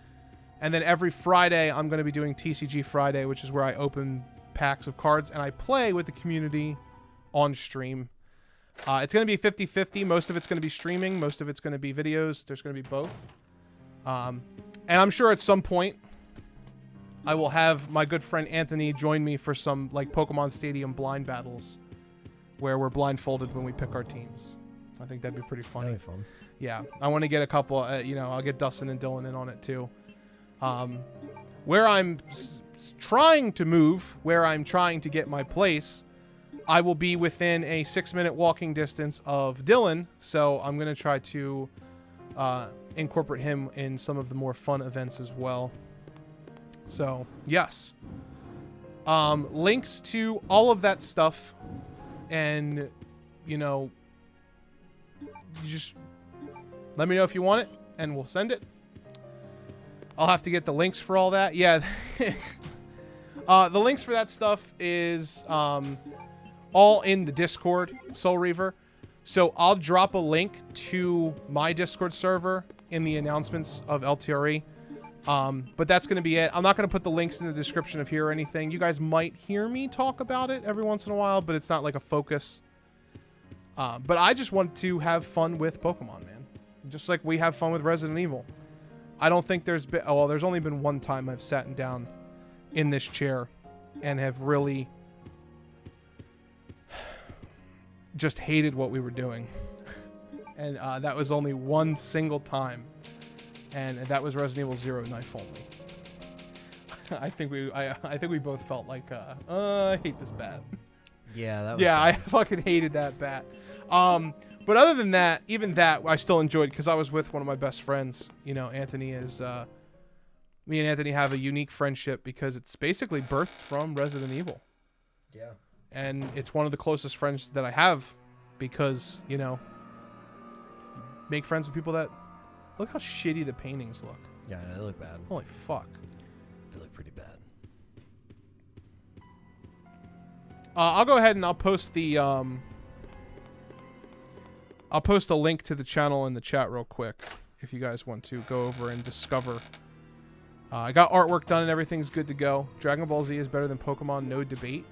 B: And then every Friday, I'm going to be doing TCG Friday, which is where I open packs of cards and I play with the community on stream. It's going to be 50-50. Most of it's going to be streaming. Most of it's going to be videos. There's going to be both. And I'm sure at some point I will have my good friend Anthony join me for some like Pokemon Stadium blind battles where we're blindfolded when we pick our teams. I think that'd be pretty funny.
A: That'd be fun.
B: Yeah, I want to get a couple, you know, I'll get Dustin and Dylan in on it too. Where I'm trying to move, where I'm trying to get my place, I will be within a 6-minute walking distance of Dylan, so I'm going to try to incorporate him in some of the more fun events as well. So, yes. Links to all of that stuff, and, you know, you just let me know if you want it, and we'll send it. I'll have to get the links for all that. Yeah. The links for that stuff is all in the Discord, Soul Reaver. So I'll drop a link to my Discord server in the announcements of LTRE. But that's going to be it. I'm not going to put the links in the description of here or anything. You guys might hear me talk about it every once in a while, but it's not like a focus. But I just want to have fun with Pokemon, man. Just like we have fun with Resident Evil. I don't think there's been... Oh, well, there's only been one time I've sat down in this chair and have really just hated what we were doing. And that was only one single time. And that was Resident Evil 0 Knife Only. I think we both felt like, I hate this bat.
A: Yeah, that was
B: Yeah,
A: fun.
B: I fucking hated that bat. But other than that, even that, I still enjoyed because I was with one of my best friends. You know, Anthony is, me and Anthony have a unique friendship because it's basically birthed from Resident Evil.
A: Yeah.
B: And it's one of the closest friends that I have because, you know, make friends with people that, look how shitty the paintings look.
A: Yeah, they look bad.
B: Holy fuck.
A: They look pretty bad.
B: I'll go ahead and I'll post the, I'll post a link to the channel in the chat real quick if you guys want to go over and discover. I got artwork done and everything's good to go. Dragon Ball Z is better than Pokemon, no debate.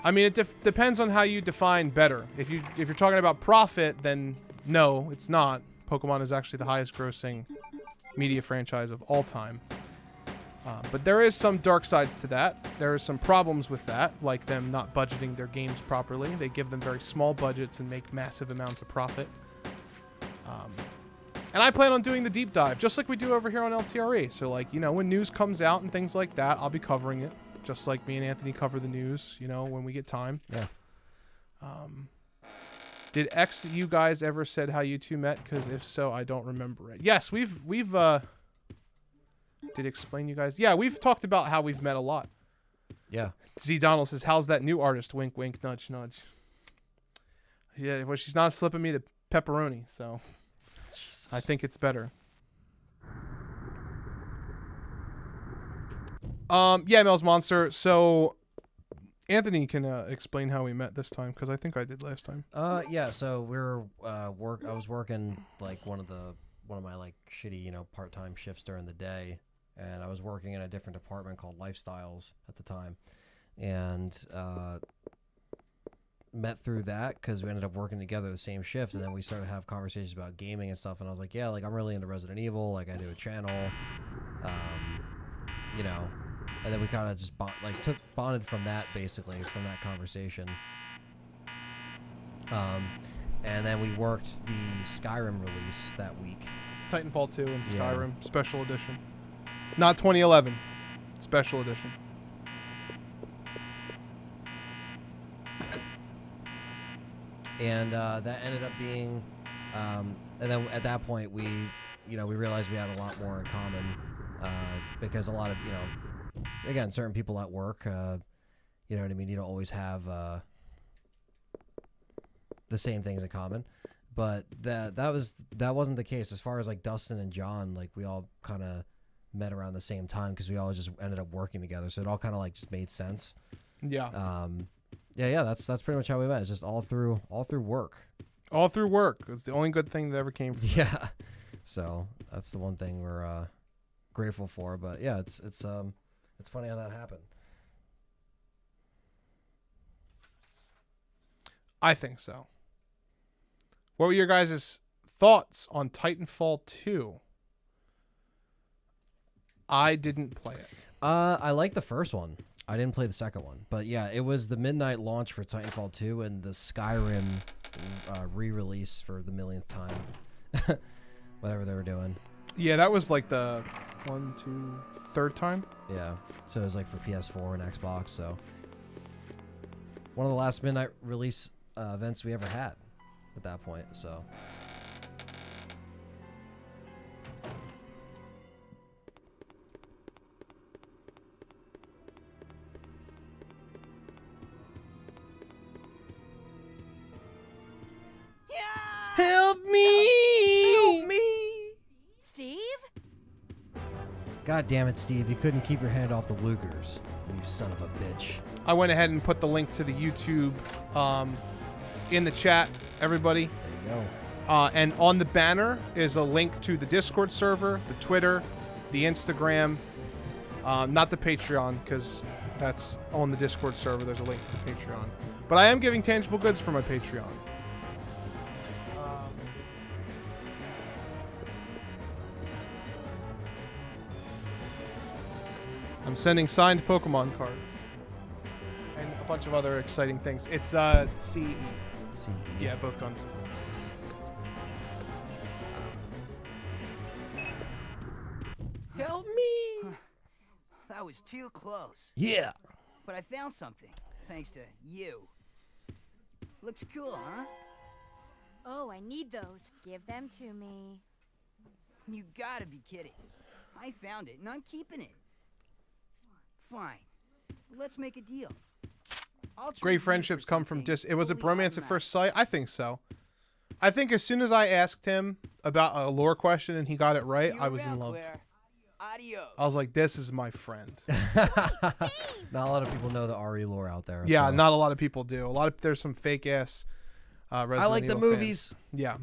B: I mean, it depends on how you define better. If you're talking about profit, then no, it's not. Pokemon is actually the highest grossing media franchise of all time. But there is some dark sides to that. There are some problems with that, like them not budgeting their games properly. They give them very small budgets and make massive amounts of profit. And I plan on doing the deep dive, just like we do over here on LTRE. So, like, you know, when news comes out and things like that, I'll be covering it. Just like me and Anthony cover the news, you know, when we get time.
A: Yeah.
B: Did you guys ever said how you two met? Because if so, I don't remember it. Yes, we've did explain you guys? Yeah, we've talked about how we've met a lot.
A: Yeah.
B: Z Donald says, "How's that new artist?" Wink, wink, nudge, nudge. Yeah, well, she's not slipping me the pepperoni, so Jesus. I think it's better. Yeah, Mel's Monster. So, Anthony can explain how we met this time, because I think I did last time.
A: Yeah. So I was working like one of my like shitty, you know, part-time shifts during the day, and I was working in a different department called Lifestyles at the time, and met through that because we ended up working together the same shift, and then we started to have conversations about gaming and stuff, and I was like, yeah, like I'm really into Resident Evil, like I do a channel, you know. And then we kind of just bonded from that, basically, from that conversation. And then we worked the Skyrim release that week.
B: Titanfall 2 and Skyrim Special Edition. Not 2011. Special Edition.
A: And that ended up being... and then at that point, we realized we had a lot more in common. Because a lot of, you know... Again, certain people at work, you know what I mean? You don't always have the same things in common. But that wasn't the case. As far as like Dustin and John, like we all kind of met around the same time because we all just ended up working together. So it all kind of like just made sense.
B: Yeah.
A: Yeah. That's pretty much how we met. It's just all through work. All through work.
B: It's the only good thing that ever came from it.
A: Yeah. So that's the one thing we're grateful for. But yeah, it's funny how that happened.
B: I think so. What were your guys' thoughts on Titanfall 2? I didn't play it.
A: I like the first one. I didn't play the second one. But yeah, it was the midnight launch for Titanfall 2 and the Skyrim re-release for the millionth time. Whatever they were doing.
B: Yeah, that was like the third time.
A: Yeah, so it was like for PS4 and Xbox. So one of the last midnight release events we ever had at that point. So help me!
C: Help me!
G: Steve?
A: God damn it, Steve! You couldn't keep your hand off the Lugers, you son of a bitch.
B: I went ahead and put the link to the YouTube in the chat, everybody.
A: There you go.
B: And on the banner is a link to the Discord server, the Twitter, the Instagram, not the Patreon, because that's on the Discord server. There's a link to the Patreon. But I am giving tangible goods for my Patreon. I'm sending signed Pokemon cards and a bunch of other exciting things. It's CE.
A: CE.
B: Yeah, both guns.
C: Help me! That was too close.
A: Yeah.
C: But I found something, thanks to you. Looks cool, huh?
G: Oh, I need those. Give them to me.
C: You gotta be kidding. I found it and I'm keeping it. Fine. Let's make a deal.
B: Great friendships come from it was a bromance at first sight? I think so. I think as soon as I asked him about a lore question and he got it right, I was in love.
C: Adios.
B: I was like, this is my friend.
A: Not a lot of people know the RE lore out there.
B: Yeah,
A: so.
B: not a lot of people do. There's some fake ass Resident
A: I like
B: Evil
A: the movies.
B: Fans. Yeah.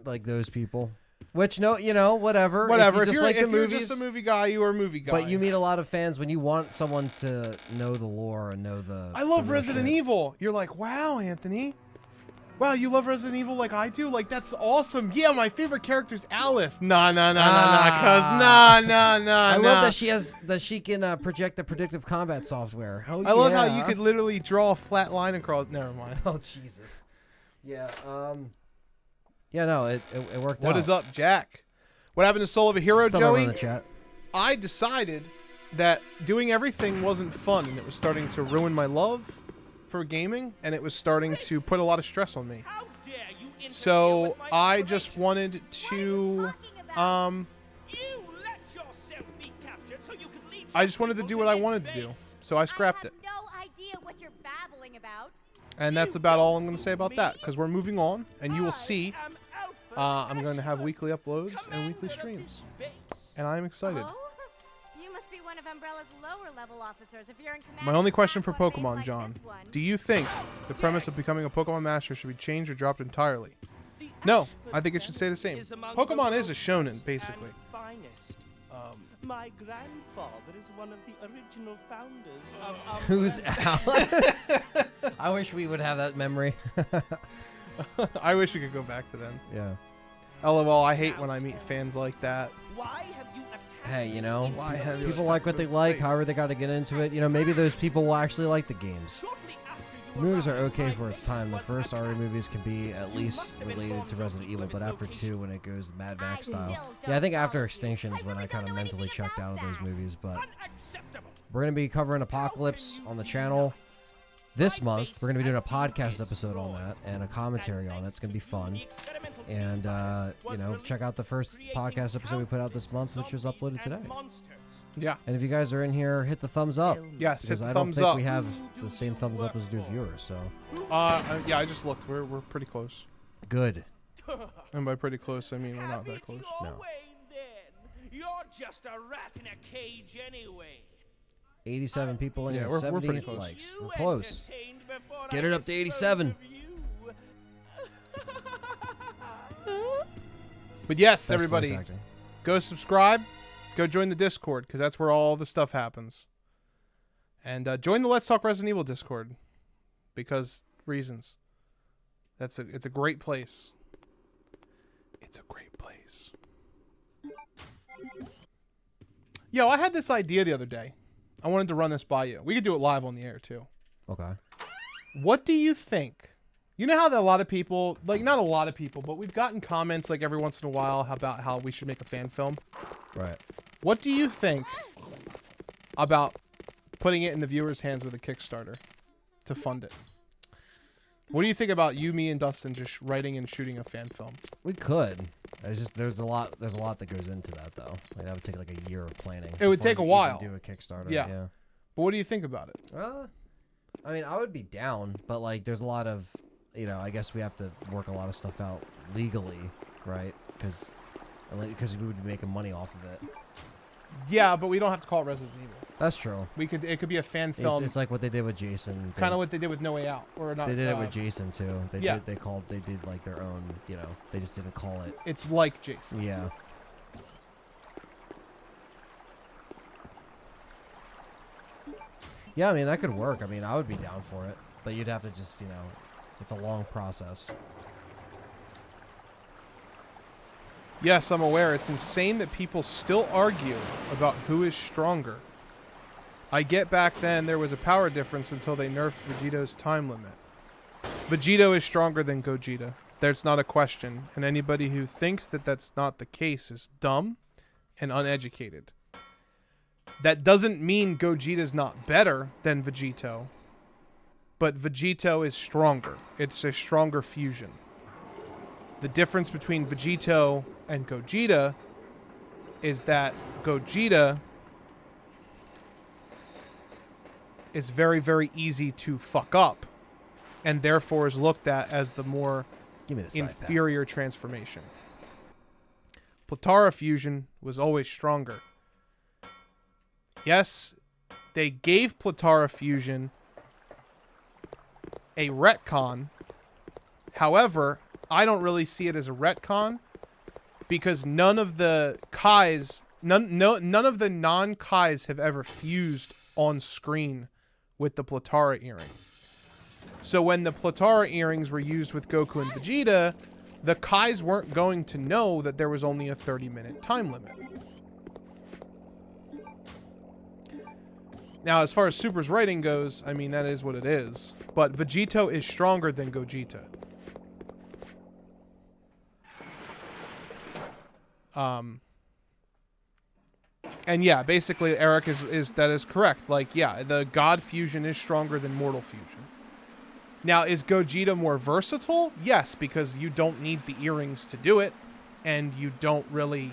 A: Like those people. Which whatever.
B: Whatever.
A: If you just like the
B: if you're
A: movies,
B: just a movie guy, you are a movie guy.
A: but you meet a lot of fans when you want someone to know the lore and know the.
B: I love
A: the real
B: Resident
A: shit.
B: Evil. You're like, wow, Anthony. Wow, you love Resident Evil like I do? Like, that's awesome. Yeah, my favorite character's Alice. Nah, cuz nah.
A: I love that she can project the predictive combat software. Oh,
B: I love how you could literally draw a flat line across. Never mind.
A: Oh Jesus. Yeah. Yeah. No. It worked out.
B: What is up, Jack? What happened to Soul of a Hero,
A: Someone
B: Joey?
A: in the chat.
B: I decided that doing everything wasn't fun, and it was starting to ruin my love for gaming, and it was starting to put a lot of stress on me. So I just wanted to, I just wanted to do what I wanted to do. So I scrapped it.
G: I have no idea what you're babbling about.
B: And that's about all I'm going to say about that, because we're moving on, and you will see I'm going to have weekly uploads and weekly streams. And I'm excited.
G: Oh? You must be one of Umbrella's lower level officers if you're in command.
B: My only question for
G: of one race
B: Pokemon,
G: like
B: John.
G: this one.
B: Do you think the premise of becoming a Pokemon Master should be changed or dropped entirely? No, I think it should stay the same. Pokemon is a shonen, basically.
I: My grandfather is one of the original founders of
A: Who's Alice? I wish we would have that memory.
B: I wish we could go back to then.
A: Yeah.
B: LOL, I hate when I meet fans like that.
I: Why have you attacked
A: Hey,
B: Why have you
A: people like what they like, however they got to get into it. Maybe those people will actually like the games. The movies are okay for its time. The first RE movies can be at least related to Resident Evil, but after 2, when it goes Mad Max style. Yeah, I think after Extinction is when I kind of mentally checked out of those movies, but we're going to be covering Apocalypse on the channel this month. We're going to be doing a podcast episode on that and a commentary on it. It's going to be fun. And, check out the first podcast episode we put out this month, which was uploaded today.
B: Yeah.
A: And if you guys are in here, hit the thumbs up.
B: Yes, hit
A: because
B: the
A: I don't
B: thumbs
A: think
B: up.
A: we have the same thumbs up as do viewers, so.
B: Yeah, I just looked. We're pretty close.
A: Good.
B: And by pretty close, I mean we're not that close.
A: No.
I: You're just a rat in a cage anyway.
A: 87 people in
B: Yeah,
A: here,
B: we're
A: 70
B: pretty close.
A: likes. We're close. Get it up to 87.
B: But yes,
A: Best
B: everybody,
A: voice acting.
B: go subscribe. Go join the Discord, because that's where all the stuff happens. And join the Let's Talk Resident Evil Discord, because reasons. It's a great place. It's a great place. Yo, I had this idea the other day. I wanted to run this by you. We could do it live on the air, too.
A: Okay.
B: What do you think? You know how that a lot of people, like not a lot of people, but we've gotten comments like every once in a while about how we should make a fan film.
A: Right.
B: What do you think about putting it in the viewers' hands with a Kickstarter to fund it? What do you think about you, me, and Dustin just writing and shooting a fan film?
A: We could. There's a lot that goes into that though. Like that would take like a year of planning.
B: It would
A: before
B: take a
A: you
B: while.
A: even do a Kickstarter.
B: Yeah.
A: Yeah.
B: But what do you think about it?
A: I mean, I would be down, but like, there's a lot of, I guess we have to work a lot of stuff out legally, right? Because we would be making money off of it.
B: Yeah, but we don't have to call it Resident Evil.
A: That's true.
B: It could be a fan film.
A: It's like what they did with Jason.
B: Kind of what they did with No Way Out, or not?
A: They did it with Jason too. They
B: yeah.
A: did like their own. They just didn't call it.
B: It's like Jason.
A: Yeah. Yeah, I mean that could work. I mean, I would be down for it, but you'd have to just, it's a long process.
B: Yes, I'm aware. It's insane that people still argue about who is stronger. I get back then there was a power difference until they nerfed Vegito's time limit. Vegito is stronger than Gogeta. There's not a question. And anybody who thinks that that's not the case is dumb and uneducated. That doesn't mean Gogeta's not better than Vegito. But Vegito is stronger. It's a stronger fusion. The difference between Vegito and Gogeta is that Gogeta is very, very easy to fuck up, and therefore is looked at as the more inferior transformation. Platara fusion was always stronger. Yes, they gave Platara fusion a retcon. However, I don't really see it as a retcon because none of the Kais, none of the non-Kais have ever fused on screen with the LTRE earring. So when the LTRE earrings were used with Goku and Vegeta, the Kais weren't going to know that there was only a 30-minute time limit. Now, as far as Super's writing goes, I mean, that is what it is. But Vegito is stronger than Gogeta. And yeah, basically, Eric that is correct. Like, yeah, the God fusion is stronger than Mortal fusion. Now, is Gogeta more versatile? Yes, because you don't need the earrings to do it, and you really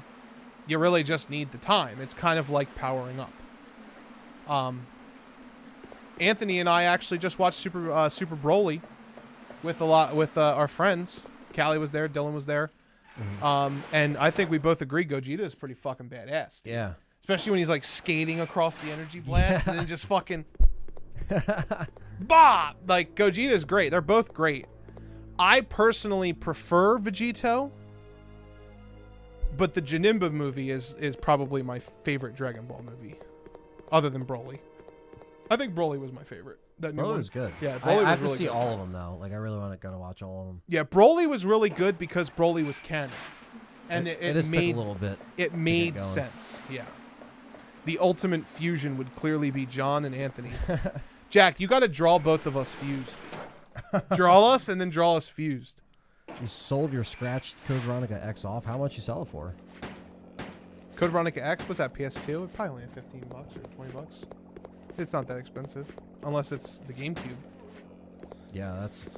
B: just need the time. It's kind of like powering up. Anthony and I actually just watched Super Broly with our friends. Callie was there, Dylan was there. Mm-hmm. And I think we both agree Gogeta is pretty fucking badass. Dude.
A: Yeah.
B: Especially when he's like skating across the energy blast and then just fucking bah! Like Gogeta is great. They're both great. I personally prefer Vegito, but the Janemba movie is probably my favorite Dragon Ball movie, other than Broly. I think Broly was my favorite. That new
A: Broly
B: one
A: was good.
B: Yeah, Broly was
A: I have
B: really
A: to see
B: good.
A: all of them though. Like I really want to watch all of them.
B: Yeah, Broly was really good because Broly was canon, and it
A: just
B: made
A: took a little bit.
B: It made sense. Yeah, the ultimate fusion would clearly be John and Anthony. Jack, you got to draw both of us fused. Draw us and then draw us fused.
A: You sold your scratched Code Veronica X off. How much you sell it for?
B: Code Veronica X, what's that, PS2? It probably only $15 or $20. It's not that expensive, unless it's the GameCube.
A: Yeah, that's...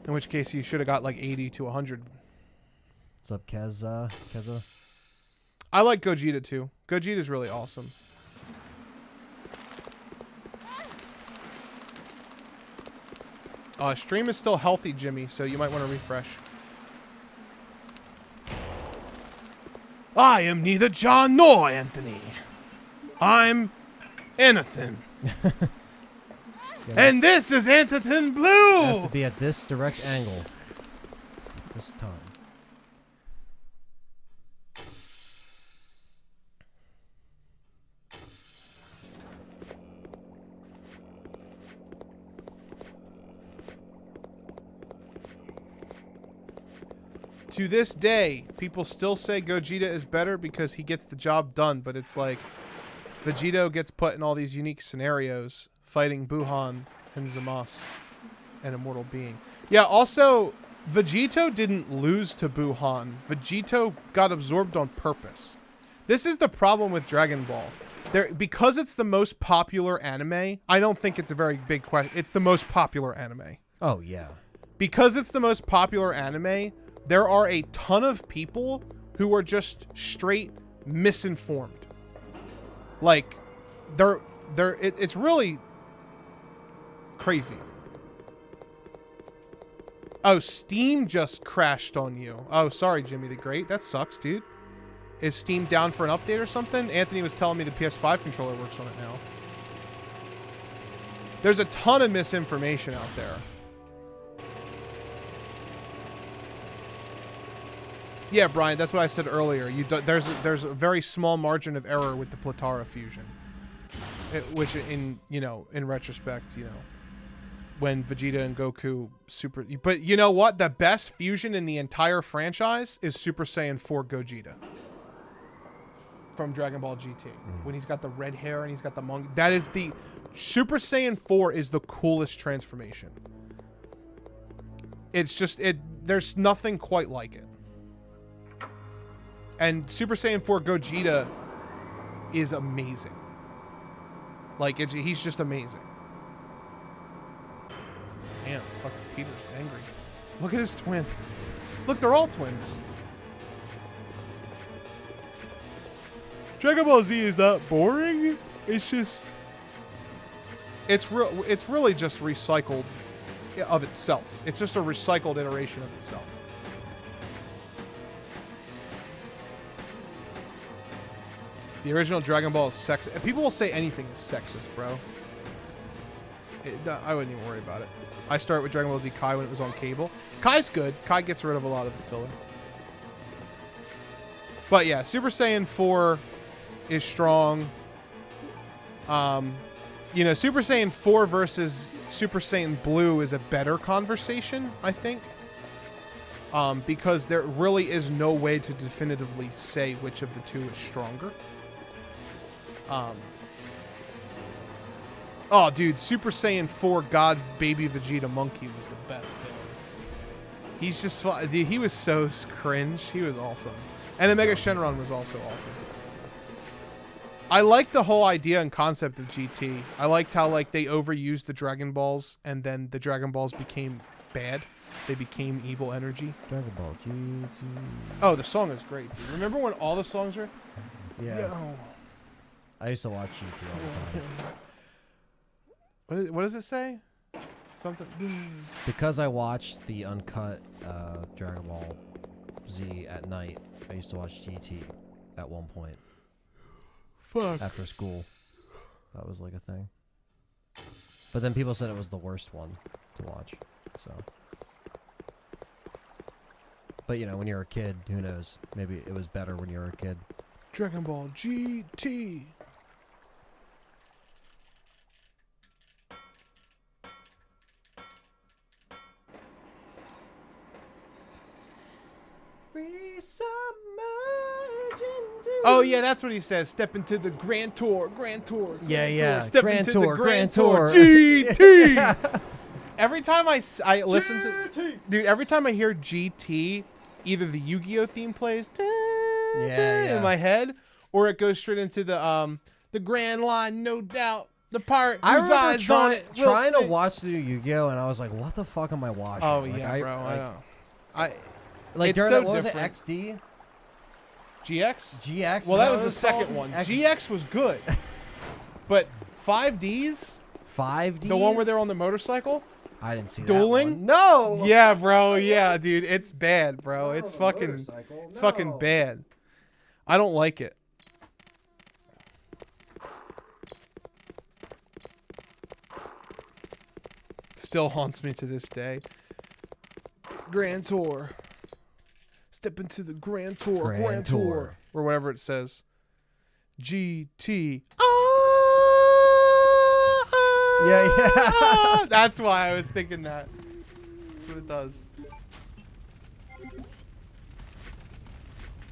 B: In which case, you should have got like 80 to 100.
A: What's up, Keza?
B: I like Gogeta too. Gogeta's really awesome. Stream is still healthy, Jimmy, so you might want to refresh. I am neither John nor Anthony. I'm anything. And this is Anthony Blue!
A: It has to be at this direct angle. At this time.
B: To this day, people still say Gogeta is better because he gets the job done, but it's like Vegito gets put in all these unique scenarios, fighting Buhan and Zamasu, an immortal being. Yeah, also, Vegito didn't lose to Buhan. Vegito got absorbed on purpose. This is the problem with Dragon Ball. Because it's the most popular anime, I don't think it's a very big question. It's the most popular anime.
A: Oh, yeah.
B: Because it's the most popular anime, there are a ton of people who are just straight misinformed. Like, it's really crazy. Oh, Steam just crashed on you. Oh, sorry, Jimmy the Great. That sucks, dude. Is Steam down for an update or something? Anthony was telling me the PS5 controller works on it now. There's a ton of misinformation out there. Yeah, Brian, that's what I said earlier. There's a very small margin of error with the LTRE fusion, which in retrospect, when Vegeta and Goku super. But you know what? The best fusion in the entire franchise is Super Saiyan 4 Gogeta from Dragon Ball GT. When he's got the red hair and he's got the monkey. That is the Super Saiyan 4 is the coolest transformation. It's just there's nothing quite like it. And Super Saiyan 4 Gogeta is amazing. Like, he's just amazing. Damn, fucking Peter's angry. Look at his twin. Look, they're all twins. Dragon Ball Z is not boring. It's just... It's really just recycled of itself. It's just a recycled iteration of itself. The original Dragon Ball is sexist. People will say anything is sexist, bro. I wouldn't even worry about it. I started with Dragon Ball Z Kai when it was on cable. Kai's good. Kai gets rid of a lot of the filler. But yeah, Super Saiyan 4 is strong. You know, Super Saiyan 4 versus Super Saiyan Blue is a better conversation, I think. Because there really is no way to definitively say which of the two is stronger. Oh, dude, Super Saiyan 4 God Baby Vegeta Monkey was the best villain. He's just fun. Dude, he was so cringe. He was awesome. And the Mega Shenron was also awesome. I liked the whole idea and concept of GT. I liked how like they overused the Dragon Balls and then the Dragon Balls became bad. They became evil energy.
A: Dragon Ball GT.
B: Oh, the song is great, dude. Remember when all the songs were?
A: Yeah.
B: Yo.
A: I used to watch GT all the time.
B: What does it say? Something.
A: Because I watched the uncut Dragon Ball Z at night, I used to watch GT at one point.
B: Fuck.
A: After school. That was like a thing. But then people said it was the worst one to watch. So. But you know, when you're a kid, who knows? Maybe it was better when you were a kid.
B: Dragon Ball GT. Oh yeah, that's what he says. Step into the Grand Tour, Grand Tour. Grand
A: Yeah.
B: Tour. Step
A: Grand
B: into
A: Tour,
B: the Grand
A: Grand
B: Tour.
A: Tour.
B: GT. Every time I listen to, dude, every time I hear GT, either the Yu-Gi-Oh theme plays in my head, or it goes straight into the Grand Line, no doubt. The part
A: I
B: whose
A: remember
B: eyes on it.
A: trying to watch the Yu-Gi-Oh, and I was like, "What the fuck am I watching?"
B: Oh
A: like,
B: yeah, bro. I know.
A: Like
B: it's
A: during
B: so
A: what
B: different.
A: was it? XD.
B: GX?
A: GX.
B: Well, that was the
A: it
B: second
A: called?
B: one. GX was good. But 5Ds?
A: 5Ds?
B: The one where they're on the motorcycle?
A: I didn't see
B: Dueling?
A: that one. No!
B: Yeah, bro. Yeah, dude. It's bad, bro. It's
A: the
B: fucking
A: motorcycle.
B: it's fucking bad. I don't like it. Still haunts me to this day. Grand Tour. Step into the Grand Tour. Grand Tour. Or whatever it says. GT.
A: Yeah.
B: That's why I was thinking that. That's what it does.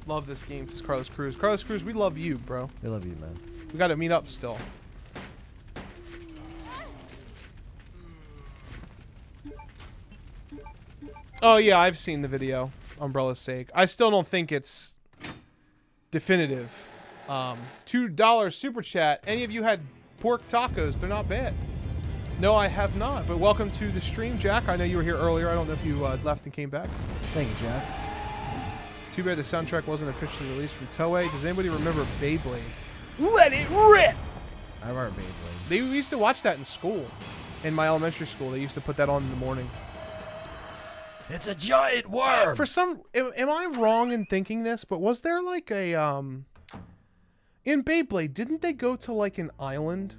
B: Love this game. Just Carlos Cruz. Carlos Cruz, we love you, bro.
A: We love you, man.
B: We gotta meet up still. Oh yeah, I've seen the video. Umbrella's sake. I still don't think it's definitive. $2 super chat. Any of you had pork tacos? They're not bad. No, I have not. But welcome to the stream, Jack. I know you were here earlier. I don't know if you left and came back.
A: Thank you, Jack.
B: Too bad the soundtrack wasn't officially released from Toei. Does anybody remember Beyblade? Let it rip!
A: I remember Beyblade.
B: They used to watch that in school. In my elementary school, they used to put that on in the morning.
A: It's a giant worm!
B: For some... Am I wrong in thinking this? But was there like a... In Beyblade, didn't they go to like an island?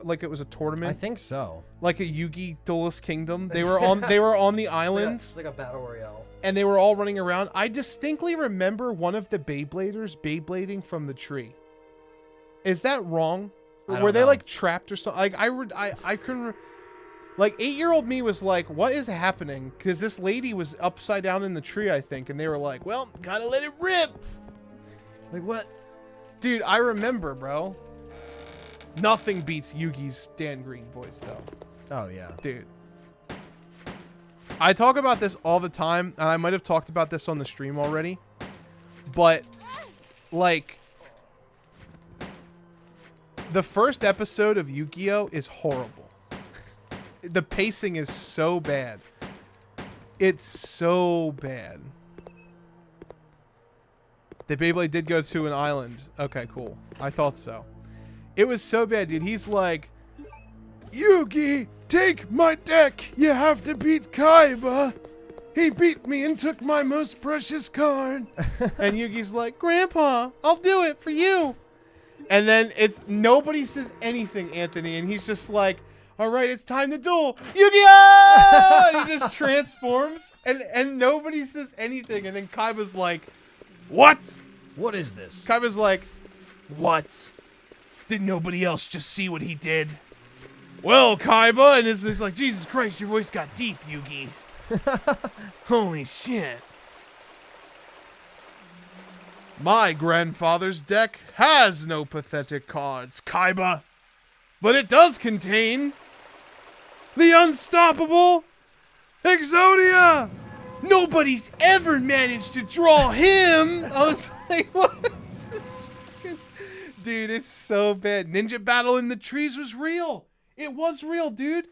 B: Like it was a tournament?
A: I think so.
B: Like a Yugi Duelist Kingdom? They were on the island.
A: It's like a battle royale.
B: And they were all running around. I distinctly remember one of the Beybladers Beyblading from the tree. Is that wrong? Were they like trapped or something? Like I couldn't... Like 8-year-old me was like, what is happening? Because this lady was upside down in the tree, I think. And they were like, well, gotta let it rip.
A: Like what?
B: Dude, I remember, bro. Nothing beats Yugi's Dan Green voice, though.
A: Oh, yeah.
B: Dude. I talk about this all the time, and I might have talked about this on the stream already. But, like, the first episode of Yu-Gi-Oh! Is horrible. The pacing is so bad. It's so bad. The Beyblade did go to an island. Okay, cool. I thought so. It was so bad, dude. He's like, Yugi, take my deck. You have to beat Kaiba. He beat me and took my most precious card. And Yugi's like, Grandpa, I'll do it for you. And then nobody says anything, Anthony. And he's just like, all right, it's time to duel. Yu-Gi-Oh! And he just transforms. And nobody says anything. And then Kaiba's like, what?
A: What is this?
B: Kaiba's like,
F: What? Did nobody else just see what he did? Well, Kaiba, and it's like, Jesus Christ, your voice got deep, Yugi. Holy shit.
B: my grandfather's deck has no pathetic cards, Kaiba. But it does contain the unstoppable Exodia.
F: Nobody's ever managed to draw him.
B: I was like, what? Dude, it's so bad. Ninja Battle in the Trees was real. It was real, dude.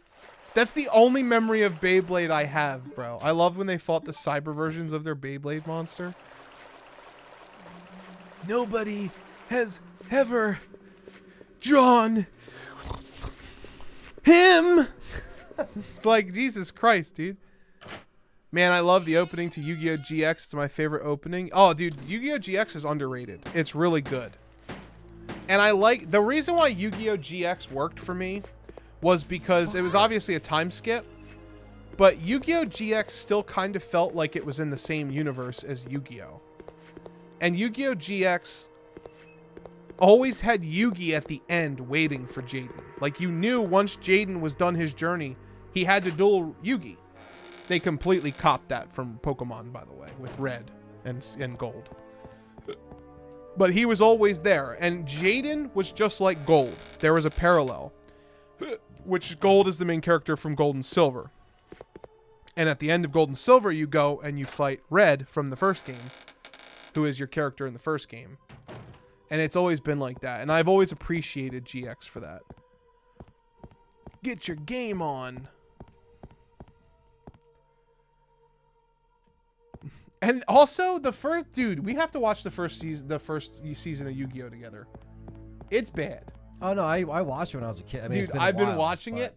B: That's the only memory of Beyblade I have, bro. I love when they fought the cyber versions of their Beyblade monster.
F: Nobody has ever drawn him.
B: It's like, Jesus Christ, dude. Man, I love the opening to Yu-Gi-Oh! GX. It's my favorite opening. Oh, dude, Yu-Gi-Oh! GX is underrated. It's really good. And I like... The reason why Yu-Gi-Oh! GX worked for me was because it was obviously a time skip, but Yu-Gi-Oh! GX still kind of felt like it was in the same universe as Yu-Gi-Oh! And Yu-Gi-Oh! GX always had Yugi at the end waiting for Jaden. Like, you knew once Jaden was done his journey, he had to duel Yugi. They completely copped that from Pokemon, by the way, with Red and Gold. But he was always there, and Jaden was just like Gold. There was a parallel, which Gold is the main character from Gold and Silver. And at the end of Gold and Silver, you go and you fight Red from the first game, who is your character in the first game. And it's always been like that, and I've always appreciated GX for that. Get your game on. And also the first, dude, we have to watch the first season of Yu-Gi-Oh! Together. It's bad.
A: Oh no, I watched it when I was a kid. I mean,
B: Dude,
A: it's been
B: I've
A: a while,
B: been watching it.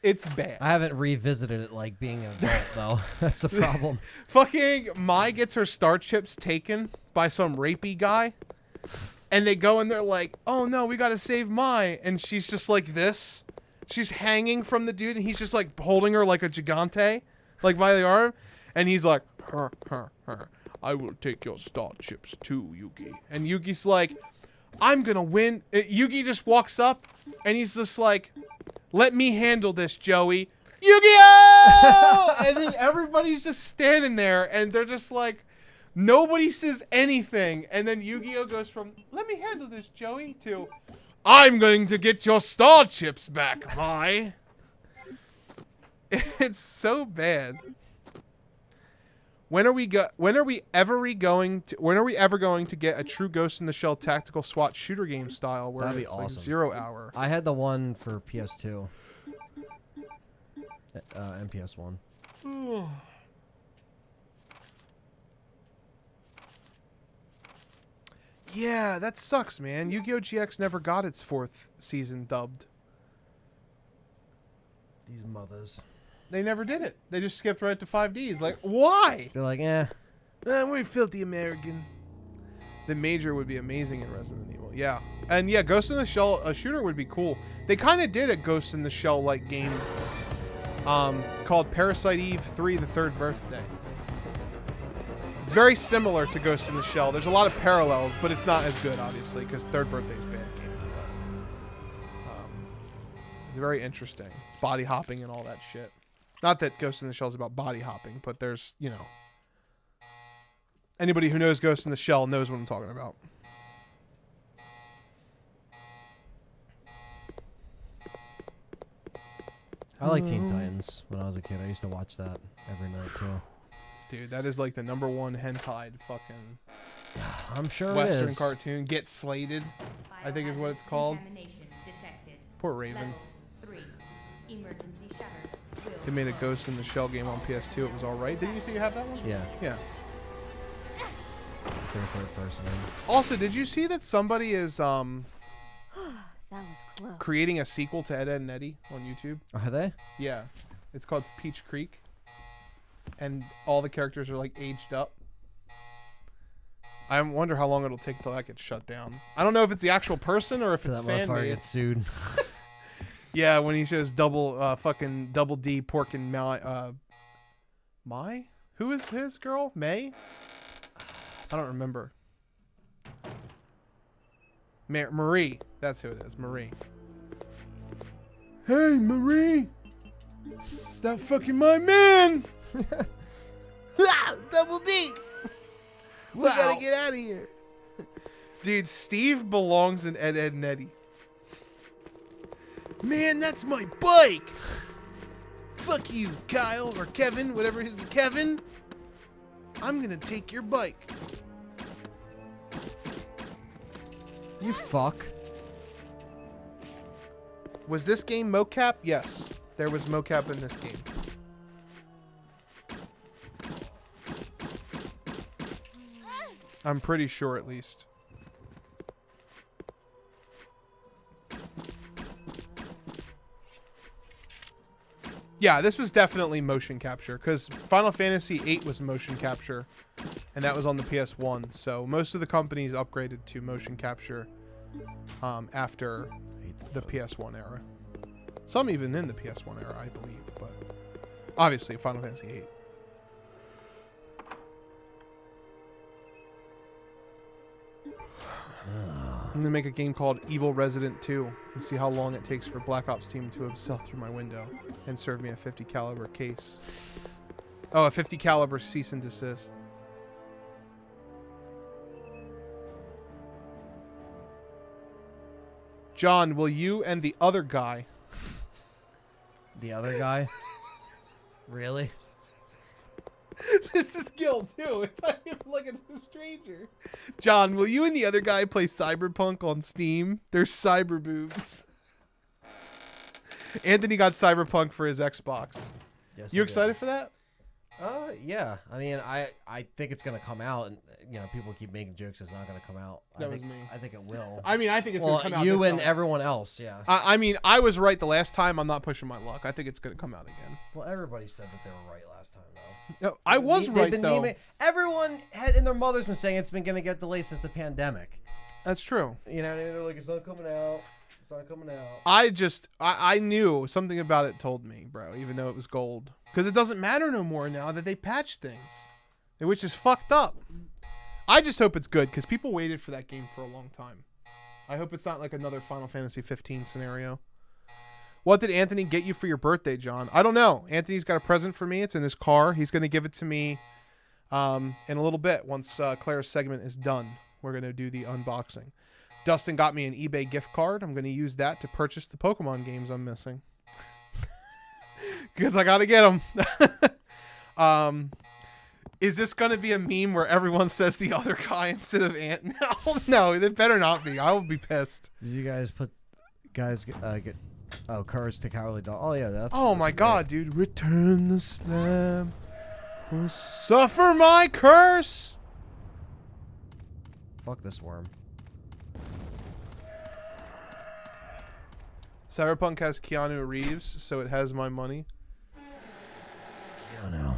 B: It's bad.
A: I haven't revisited it like being an adult though. That's the problem.
B: Fucking Mai gets her star chips taken by some rapey guy. And they go and they're like, oh no, we gotta save Mai. And she's just like this. She's hanging from the dude and he's just like holding her like a gigante, like by the arm. And he's like, I will take your star chips too, Yugi. And Yugi's like, I'm gonna win. Yugi just walks up and he's just like, let me handle this, Joey. Yu-Gi-Oh! And then everybody's just standing there and they're just like, nobody says anything. And then Yu-Gi-Oh goes from, let me handle this, Joey, to, I'm going to get your star chips back, Mai. It's so bad. When are we ever going to get a true Ghost in the Shell tactical SWAT shooter game style where
A: That'd be
B: it's
A: awesome.
B: like 0 hour?
A: I had the one for PS2. MPS1.
B: Yeah, that sucks, man. Yu-Gi-Oh! GX never got its 4th season dubbed.
A: These mothers.
B: They never did it. They just skipped right to 5Ds. Like, why?
A: They're like, eh.
B: We're filthy American. The Major would be amazing in Resident Evil. Yeah. And yeah, Ghost in the Shell, a shooter would be cool. They kind of did a Ghost in the Shell like game called Parasite Eve 3: The Third Birthday. It's very similar to Ghost in the Shell. There's a lot of parallels, but it's not as good, obviously, because Third Birthday is a bad game. But, it's very interesting. It's body hopping and all that shit. Not that Ghost in the Shell is about body hopping, but there's, you know, anybody who knows Ghost in the Shell knows what I'm talking about.
A: I like Teen Titans when I was a kid. I used to watch that every night too.
B: Dude, that is like the #1 hentai fucking
A: I'm sure
B: Western
A: it is.
B: cartoon. Get Slated, I think is what it's called.
H: Contamination detected.
B: Poor Raven.
H: Level 3. Emergency shutters will
B: They made a Ghost in the Shell game on PS2. It was alright. Didn't you say you have that one?
A: Yeah.
B: Yeah.
A: Third person.
B: Also, did you see that somebody is
C: That was close.
B: creating a sequel to Ed, Edd and Eddy on YouTube?
A: Are they?
B: Yeah. It's called Peach Creek. And all the characters are like aged up. I wonder how long it'll take until that gets shut down. I don't know if it's the actual person or if
A: So
B: it's
A: that
B: fan
A: motherfucker
B: made.
A: gets sued.
B: Yeah, when he shows fucking double D pork and Mai? Who is his girl? May? I don't remember. Marie. That's who it is. Marie. Hey, Marie. Stop fucking my man. Double D. We gotta get out of here. Dude, Steve belongs in Ed, Edd n Eddy. Man, that's my bike. Fuck you, Kyle or Kevin, whatever his Kevin. I'm gonna take your bike.
A: You fuck.
B: Was this game mocap? Yes, there was mocap in this game. I'm pretty sure, at least. Yeah, this was definitely motion capture, because Final Fantasy VIII was motion capture, and that was on the PS1. So most of the companies upgraded to motion capture after the PS1 era. Some even in the PS1 era, I believe, but obviously Final Fantasy VIII. I'm gonna make a game called Evil Resident 2 and see how long it takes for Black Ops team to stealth through my window and serve me a 50 caliber case. Oh, a 50 caliber cease and desist. John, will you and the other guy?
A: The other guy? Really?
B: This is Gil too. It's not even like it's a stranger. John, will you and the other guy play Cyberpunk on Steam? There's cyber boobs. Anthony got Cyberpunk for his Xbox.
A: Yes,
B: You excited for that?
A: Yeah. I mean, I think it's gonna come out, and people keep making jokes it's not gonna come out.
B: That was me.
A: I think it will.
B: I mean, I think it's gonna come out.
A: You
B: this
A: and
B: time.
A: everyone else, yeah.
B: I mean, I was right the last time. I'm not pushing my luck. I think it's gonna come out again.
A: Well, everybody said that they were right last time, though.
B: No, I was right though.
A: Everyone had, and their mother's been saying it's been gonna get delayed since the pandemic.
B: That's true.
A: They're like, it's not coming out. It's not coming out.
B: I knew something about it told me, bro, even though it was gold. Because it doesn't matter no more now that they patched things. Which is fucked up. I just hope it's good, because people waited for that game for a long time. I hope it's not like another Final Fantasy 15 scenario. What did Anthony get you for your birthday, John? I don't know. Anthony's got a present for me. It's in his car. He's going to give it to me in a little bit. Once Claire's segment is done, we're going to do the unboxing. Dustin got me an eBay gift card. I'm going to use that to purchase the Pokemon games I'm missing. Because I got to get them. Is this going to be a meme where everyone says the other guy instead of Ant? No, it better not be. I will be pissed.
A: Did you guys get Courage to Cowardly Dog? Oh, yeah, that's...
B: Oh, my God, dude. Return the slam. Will suffer my curse.
A: Fuck this worm.
B: Cyberpunk has Keanu Reeves, so it has my money.
A: I don't know.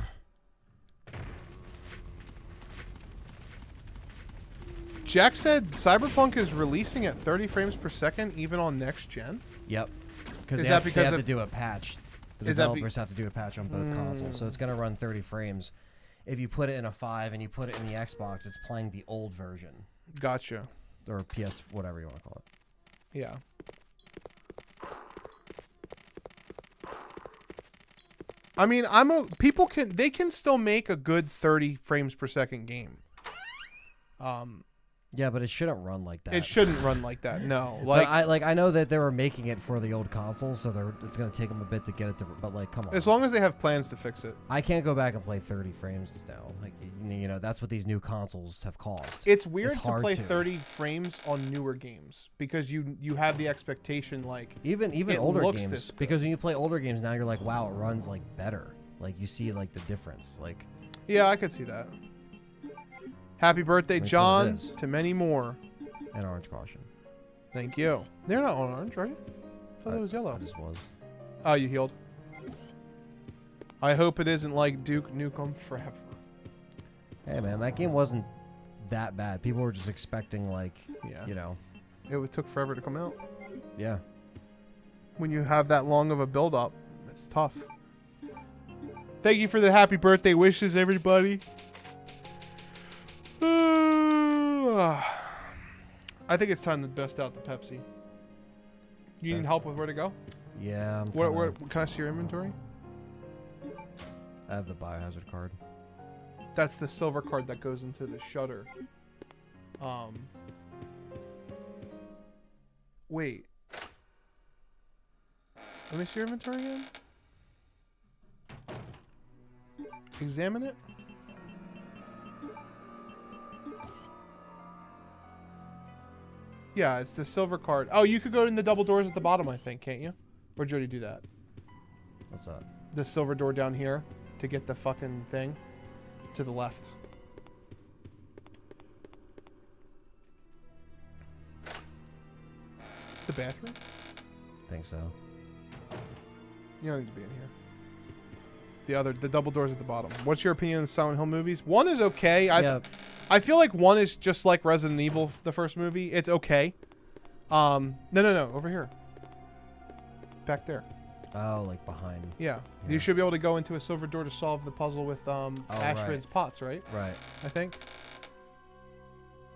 B: Jack said Cyberpunk is releasing at 30 frames per second, even on next gen.
A: Yep. Because
B: Is
A: they
B: that
A: have,
B: because
A: they have
B: of-
A: to do a patch. The
B: Is that be-
A: developers have to do a patch on both consoles, so it's going to run 30 frames. If you put it in a 5 and you put it in the Xbox, it's playing the old version.
B: Gotcha.
A: Or PS, whatever you want to call it.
B: Yeah. I mean, people can still make a good 30 frames per second game.
A: Yeah, but it shouldn't run like that.
B: It shouldn't run like that. No,
A: But I know that they were making it for the old consoles, so it's gonna take them a bit to get it to. But come on.
B: As long as they have plans to fix it.
A: I can't go back and play 30 frames now. That's what these new consoles have cost.
B: It's weird to
A: hard
B: play 30 frames on newer games because you have the expectation
A: even
B: it
A: older
B: looks
A: games,
B: this good.
A: because when you play older games now, you're like, wow, it runs better. You see the difference.
B: Yeah, I could see that. Happy birthday,
A: That's what it
B: John,
A: is.
B: to many more.
A: And orange caution.
B: Thank you. They're not on orange, right? I thought it was yellow.
A: I just was.
B: Oh, you healed. I hope it isn't like Duke Nukem Forever.
A: Hey man, that game wasn't that bad. People were just expecting
B: Yeah. It took forever to come out.
A: Yeah.
B: When you have that long of a build-up, it's tough. Thank you for the happy birthday wishes, everybody. I I think it's time to bust out the Pepsi. You need help with where to go?
A: Yeah.
B: Where can I see your inventory?
A: I have the biohazard card.
B: That's the silver card that goes into the shutter. Wait. Let me see your inventory again. Examine it. Yeah, it's the silver card. Oh, you could go in the double doors at the bottom, I think, can't you? Or did you already do that?
A: What's that?
B: The silver door down here to get the fucking thing to the left. It's the bathroom?
A: I think so.
B: You don't need to be in here. The double doors at the bottom. What's your opinion on the Silent Hill movies? One is okay. I feel like one is just like Resident Evil, the first movie. It's okay. No. Over here. Back there.
A: Oh, like behind.
B: Yeah. You should be able to go into a silver door to solve the puzzle with Astrid's pots, right?
A: Right.
B: I think.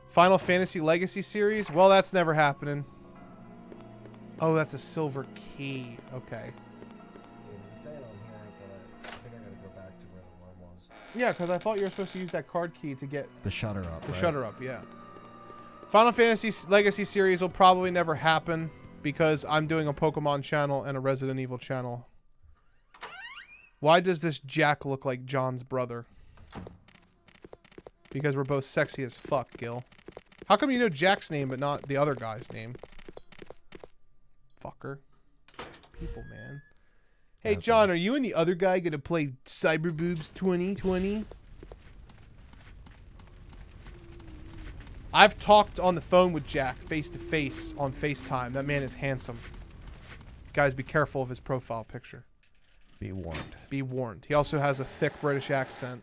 B: Final Fantasy Legacy series? Well, that's never happening. Oh, that's a silver key. Okay. Yeah, because I thought you were supposed to use that card key to get
A: the shutter up.
B: The shutter up, yeah. Final Fantasy Legacy series will probably never happen because I'm doing a Pokemon channel and a Resident Evil channel. Why does this Jack look like John's brother? Because we're both sexy as fuck, Gil. How come you know Jack's name but not the other guy's name? Fucker. People, man. Hey, John, are you and the other guy going to play Cyberboobs 2020? I've talked on the phone with Jack face-to-face on FaceTime. That man is handsome. Guys, be careful of his profile picture.
A: Be warned.
B: Be warned. He also has a thick British accent.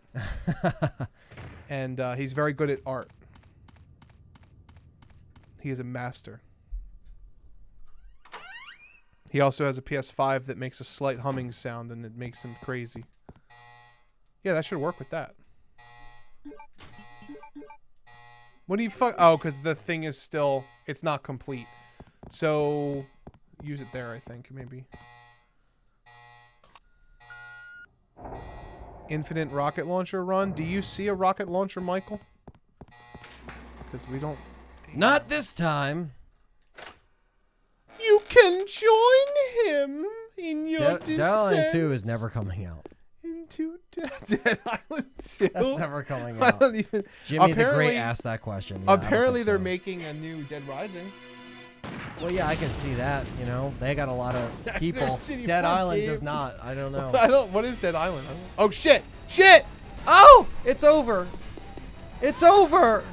B: And he's very good at art. He is a master. He also has a PS5 that makes a slight humming sound and it makes him crazy. Yeah, that should work with that. What do you fuck? Oh, because the thing is still, it's not complete. So, use it there, I think, maybe. Infinite rocket launcher run. Do you see a rocket launcher, Michael? Because we don't.
A: Not this time.
B: You can join him in your descent.
A: Dead Island 2 is never coming out.
B: Into Dead Island 2?
A: That's never coming
B: I
A: out.
B: don't even...
A: Jimmy the Great asked that question. Yeah,
B: apparently they're
A: so.
B: making a new Dead Rising.
A: Well, yeah, I can see that. You know, they got a lot of people. Dead Island does not. I don't know.
B: What is Dead Island? Oh, shit! Shit!
A: Oh! It's over! It's over!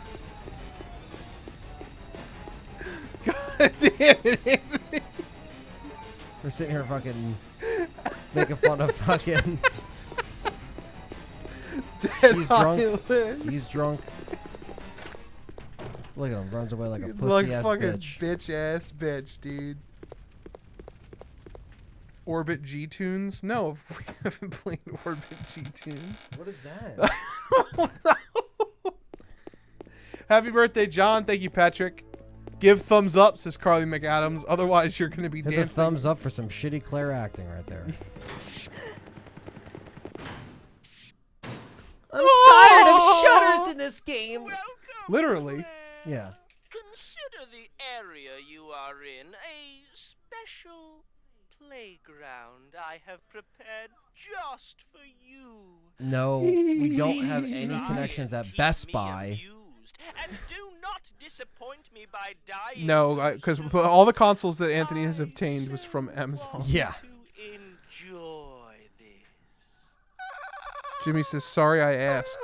B: God damn it, Anthony.
A: We're sitting here fucking making fun of fucking... He's drunk. He's drunk. Look at him. Runs away like a pussy-ass bitch.
B: Bitch-ass bitch, dude. Orbit G-Tunes? No, we haven't played Orbit G-Tunes.
A: What is that?
B: Happy birthday, John. Thank you, Patrick. Give thumbs up, says Carly McAdams. Otherwise, you're going to be
A: Hit
B: dancing.
A: the thumbs up for some shitty Claire acting right there. I'm tired of shutters in this game.
B: Literally.
A: Yeah.
I: Consider the area you are in a special playground I have prepared just for you.
A: No, we don't have any connections at Best Buy.
I: And do not disappoint me by dying.
B: No, because all the consoles that Anthony has obtained was from Amazon.
A: Yeah.
I: Enjoy this.
B: Jimmy says, sorry I asked.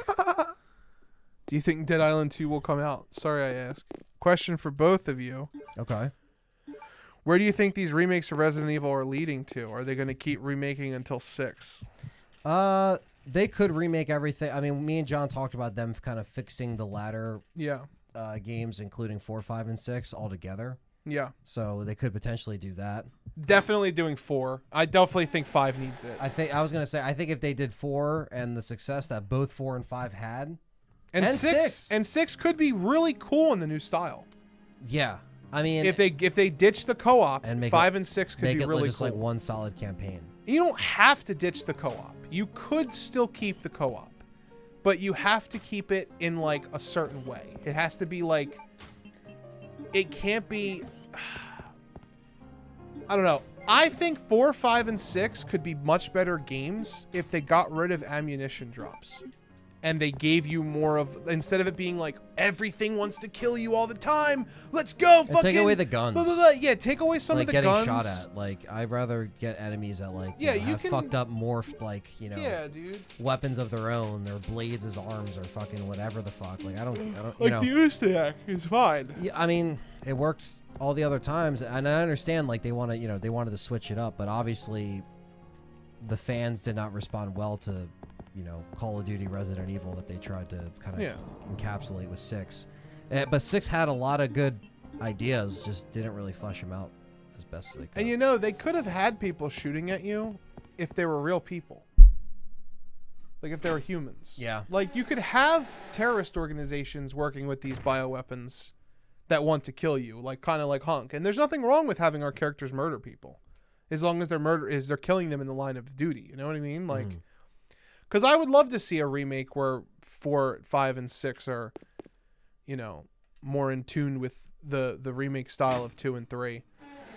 B: Do you think Dead Island 2 will come out? Sorry I asked. Question for both of you.
A: Okay.
B: Where do you think these remakes of Resident Evil are leading to? Are they going to keep remaking until 6?
A: They could remake everything. I mean, me and John talked about them kind of fixing the latter games, including 4, 5, and 6 all together.
B: Yeah.
A: So they could potentially do that.
B: Definitely doing 4. I definitely think 5 needs it.
A: I was gonna say, I think if they did 4 and the success that both 4 and 5 had,
B: and 6 could be really cool in the new style.
A: Yeah, I mean,
B: If they ditch the co-op,
A: and make
B: 5 and 6 could
A: make
B: be
A: it
B: really
A: just
B: cool.
A: like one solid campaign.
B: You don't have to ditch the co-op. You could still keep the co-op, but you have to keep it in like a certain way. It has to be like, it can't be, I don't know. I think 4, 5, and 6 could be much better games if they got rid of ammunition drops. And they gave you more of, instead of it being like, everything wants to kill you all the time. Let's go,
A: And
B: fucking.
A: take away the guns.
B: Blah, blah, blah. Yeah, take away some
A: Like
B: of the
A: getting
B: guns.
A: shot at. Like, I'd rather get enemies that like
B: Yeah,
A: you know,
B: you
A: have
B: can-
A: fucked up morphed like
B: Yeah, dude.
A: weapons of their own, their blades as arms or fucking whatever the fuck. Like I don't you
B: Like
A: know.
B: the Ustayak is fine.
A: Yeah, I mean, it worked all the other times, and I understand like they wanted to switch it up, but obviously the fans did not respond well to Call of Duty Resident Evil that they tried to kind of encapsulate with 6. But 6 had a lot of good ideas, just didn't really flesh them out as best as they could.
B: And they could have had people shooting at you if they were real people. Like if they were humans.
A: Yeah.
B: Like you could have terrorist organizations working with these bioweapons that want to kill you, like kind of like Hunk. And there's nothing wrong with having our characters murder people, as long as they're killing them in the line of duty. You know what I mean? Like, because I would love to see a remake where 4, 5, and 6 are, more in tune with the remake style of 2 and 3.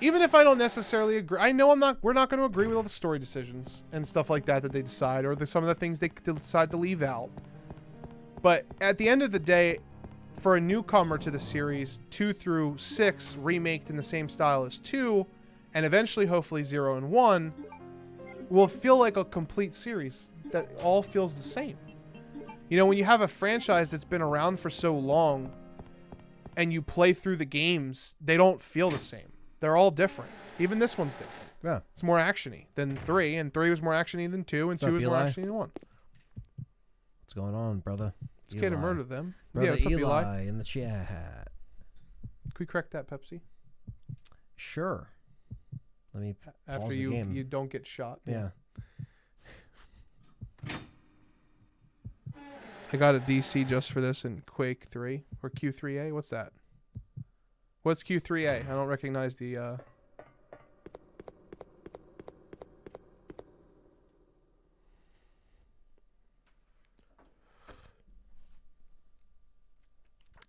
B: Even if I don't necessarily agree, I know we're not going to agree with all the story decisions and stuff like that they decide, or some of the things they decide to leave out. But at the end of the day, for a newcomer to the series, 2 through 6 remaked in the same style as 2, and eventually hopefully 0 and 1, will feel like a complete series that all feels the same. When you have a franchise that's been around for so long and you play through the games, they don't feel the same. They're all different. Even this one's different.
A: Yeah.
B: It's more actiony than 3, and 3 was more actiony than 2, and 2 was more actiony than 1.
A: What's going on, brother?
B: Let's get to murder them.
A: Brother
B: What's up,
A: Eli in the chat.
B: Can we crack that Pepsi?
A: Sure. Let me
B: After
A: pause the game.
B: you don't get shot.
A: Yeah.
B: I got a DC just for this in Quake 3 or Q3A. What's that? What's Q3A? I don't recognize the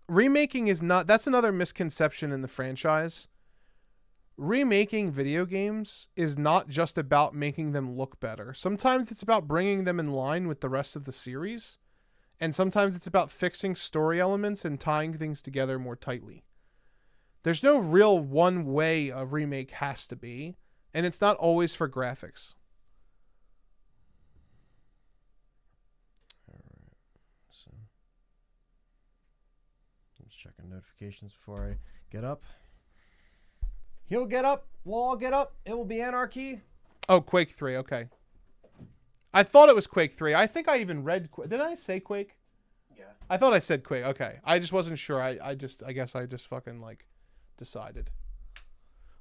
B: Remaking is not, that's another misconception in the franchise. Remaking video games is not just about making them look better. Sometimes it's about bringing them in line with the rest of the series. And sometimes it's about fixing story elements and tying things together more tightly. There's no real one way a remake has to be, and it's not always for graphics.
A: Alright, so just checking notifications before I get up. He'll get up, we'll all get up, it will be anarchy.
B: Oh, Quake 3, okay. I thought it was Quake 3. I think I even read... Did I say Quake?
A: Yeah.
B: I thought I said Quake. Okay. I just wasn't sure. I guess I just fucking, decided.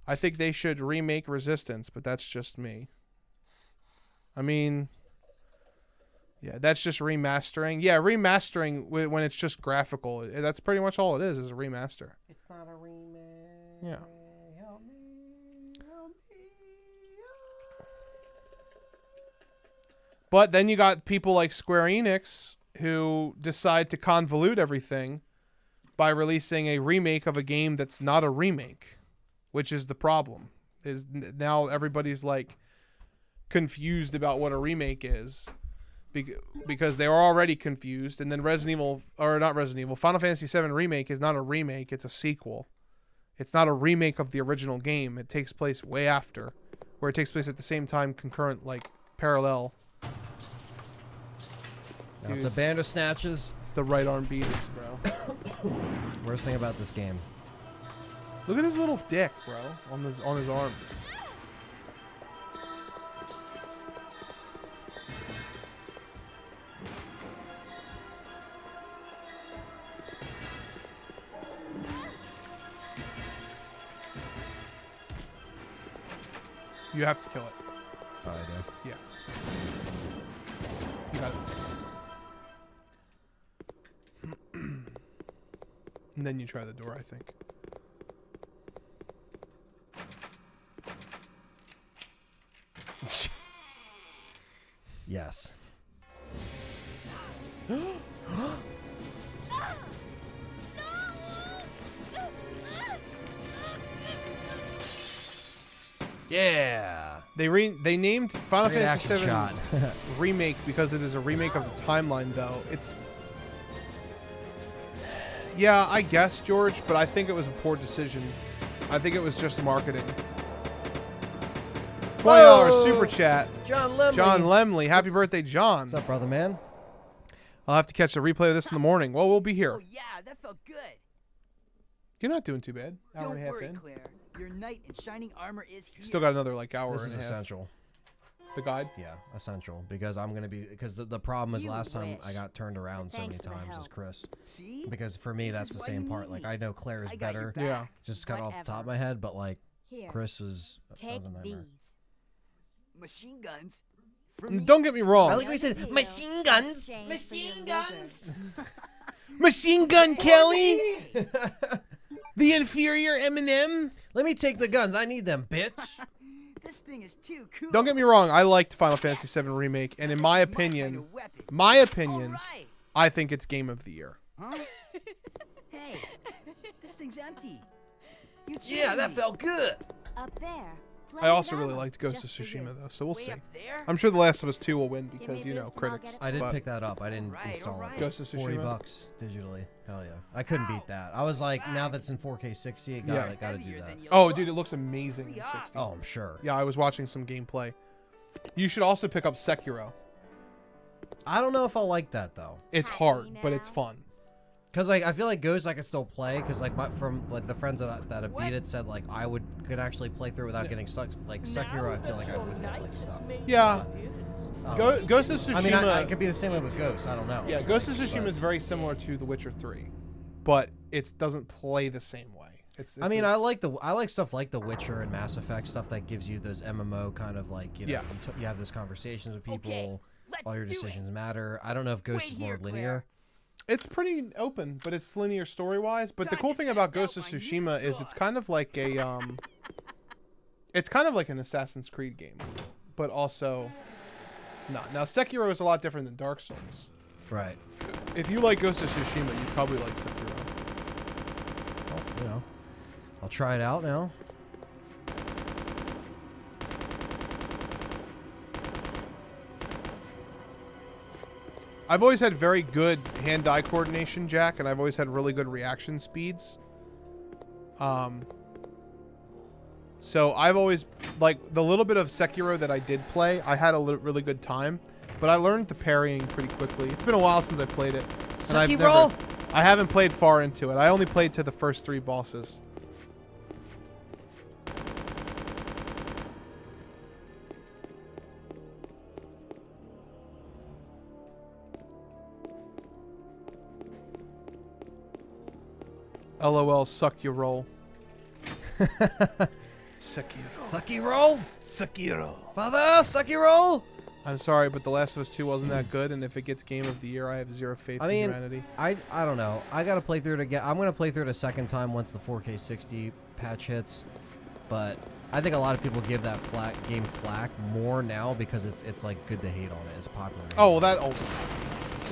B: I think they should remake Resistance, but that's just me. I mean... Yeah, that's just remastering. Yeah, remastering when it's just graphical. That's pretty much all it is a remaster.
A: It's not a remake.
B: Yeah.
A: Help me, help me.
B: But then you got people like Square Enix who decide to convolute everything by releasing a remake of a game that's not a remake, which is the problem. Is now everybody's confused about what a remake is because they were already confused. And then Final Fantasy VII Remake is not a remake, it's a sequel. It's not a remake of the original game. It takes place way after, where it takes place at the same time, concurrent, parallel.
A: Now, the Bandersnatches.
B: It's the right arm beaters, bro.
A: Worst thing about this game.
B: Look at his little dick, bro, on his arm. You have to kill it.
A: Oh, I do.
B: Yeah. You got it. And then you try the door, I think.
A: Yes. Yeah.
B: They named Final
A: Great
B: Fantasy
A: action
B: VII
A: shot.
B: Remake because it is a remake of the timeline, though. It's... Yeah, I guess, George, but I think it was a poor decision. I think it was just marketing. $20
A: Whoa!
B: super chat.
A: John Lemley.
B: John Lemley. Happy birthday, John.
A: What's up, brother man?
B: I'll have to catch the replay of this in the morning. Well, we'll be here.
C: Oh yeah, that felt good.
B: You're not doing too bad. Hour
C: Don't
B: and a half
C: worry,
B: in.
C: Claire. Your knight in shining armor is here.
B: Still got another like hour
A: This
B: and
A: is
B: a half.
A: essential.
B: The guide?
A: Yeah, essential. Because I'm going to be... Because the problem is
G: You
A: last time I
G: wish.
A: got turned around so many
G: Thanks for the
A: times is
G: help.
A: Chris.
C: See?
A: Because for me,
C: This
A: that's
C: is
A: the
C: why
A: same
C: you
A: part.
C: need
A: Like,
C: me.
A: I know Claire is
C: I got your
A: better.
C: back.
B: Yeah.
A: Just kind of off the top of
G: Whatever.
A: my head. But, like,
G: Here.
A: Chris was... that
G: Take
A: was a nightmare.
G: these.
C: Machine guns. For me.
B: Don't get me wrong.
A: I like we said,
G: Tail.
A: machine guns.
G: Exchange for your
A: Machine guns.
B: Machine Gun Kelly? The inferior Eminem?
A: Let me take the guns. I need them, bitch.
C: This thing is too cool.
B: Don't get me wrong. I liked Final Fantasy VII Remake, and in my
C: This is
B: opinion,
C: kind of weapon.
B: my opinion,
C: All right.
B: I think it's Game of the Year.
C: Huh? Hey, this thing's empty. You
A: Yeah,
C: cheated
A: that
C: me.
A: felt good.
G: Up there.
B: I also really
G: Plenty of
B: liked Ghost of
G: ammo, just for
B: Tsushima,
G: you.
B: though, so we'll
C: Way
B: see.
C: up there?
B: I'm sure The Last of Us 2 will win
G: Give me
B: because,
G: a
B: you know,
G: boost and I'll
B: critics.
G: get it.
A: I didn't
B: But
A: pick that up. I didn't
C: Alright,
A: install
C: alright.
A: it.
B: Ghost of
A: 40
B: Tsushima.
A: bucks digitally. Hell yeah. I couldn't beat that. I was like, now that's in 4K 60, it
B: Yeah.
A: gotta do
C: Heavier
A: that.
C: than you
B: Oh,
C: look.
B: dude, it looks amazing in 60.
A: Oh, I'm sure.
B: Yeah, I was watching some gameplay. You should also pick up Sekiro.
A: I don't know if I'll like that though,
B: It's
G: Happy
B: hard, but it's
G: now?
B: fun.
A: cause like I feel like Ghost I could still play, cause like from like the friends that have
C: What?
A: beat it said like I could actually play through without getting stuck. Like Sekiro, I feel like I wouldn't have like stuck.
B: Yeah.
A: I don't know.
B: Ghost of Tsushima.
A: I mean, I could be the same way with Ghost. I don't know.
B: Yeah, Ghost of
A: Like,
B: Tsushima is very similar to The Witcher 3, but it doesn't play the same way. It's
A: I mean, I like stuff like The Witcher and Mass Effect, stuff that gives you those MMO kind of like, you know,
B: Yeah.
A: you have those conversations with people.
C: Okay, let's
A: all your
C: do it.
A: decisions matter. I don't know if Ghost
C: Wait
A: is more
C: here,
A: linear.
C: Claire.
B: It's pretty open, but it's linear story-wise. But the
C: Time
B: cool
C: to
B: thing
C: test
B: about
C: out
B: Ghost of
C: my new
B: Tsushima is it's
C: toy.
B: kind of like a it's kind of like an Assassin's Creed game, but also not. Now Sekiro is a lot different than Dark Souls.
A: Right.
B: If you like Ghost of Tsushima, you probably like Sekiro.
A: Well, you know, I'll try it out now.
B: I've always had very good hand-eye coordination, Jack, and I've always had really good reaction speeds. So I've always, like, the little bit of Sekiro that I did play, I had a really good time, but I learned the parrying pretty quickly. It's been a while since I played it. And
A: Sekiro?
B: I haven't played far into it. I only played to the first 3 bosses. LOL, suck your roll. Sekiro.
A: Sucky roll,
B: Sekiro.
A: father. Sucky roll.
B: I'm sorry, but The Last of Us 2 wasn't that good, and if it gets Game of the Year, I have zero faith
A: I
B: in
A: mean,
B: humanity.
A: I don't know. I gotta play through it again. I'm gonna play through it a second time once the 4K 60 patch hits, but I think a lot of people give that game flack more now because it's like good to hate on it. It's popular. to hate
B: Oh, well,
A: on
B: that...
A: it.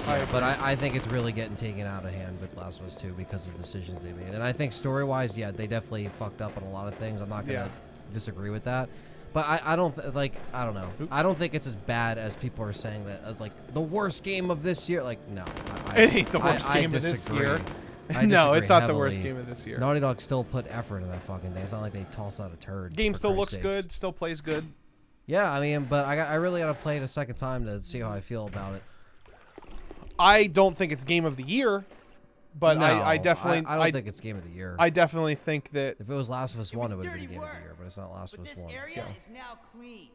B: Oh,
A: But I think it's really getting taken out of hand with Last of Us 2 because of the decisions they made. And I think story-wise, yeah, they definitely fucked up on a lot of things. I'm not going to disagree with that. But I don't know. I don't think it's as bad as people are saying that as like the worst game of this year. Like, no.
B: It ain't the worst
A: I
B: game of this
A: disagree.
B: year.
A: I
B: No,
A: disagree
B: it's not the worst
A: heavily.
B: game of this year.
A: Naughty Dog still put effort in that fucking thing. It's not like they tossed out a turd.
B: Game
A: for
B: still
A: Christ's
B: looks
A: sakes.
B: good, still plays good.
A: Yeah, I mean, but I really got to play it a second time to see how I feel about it.
B: I don't think it's Game of the Year, but
A: No,
B: I definitely...
A: I don't think it's Game of the Year.
B: I definitely think that...
A: If it was Last of Us 1, it would have been
C: dirty
A: Game of the
C: work,
A: Year, but it's not Last of
C: But
A: Us
C: this
A: 1.
C: area
A: so.
C: is now clean.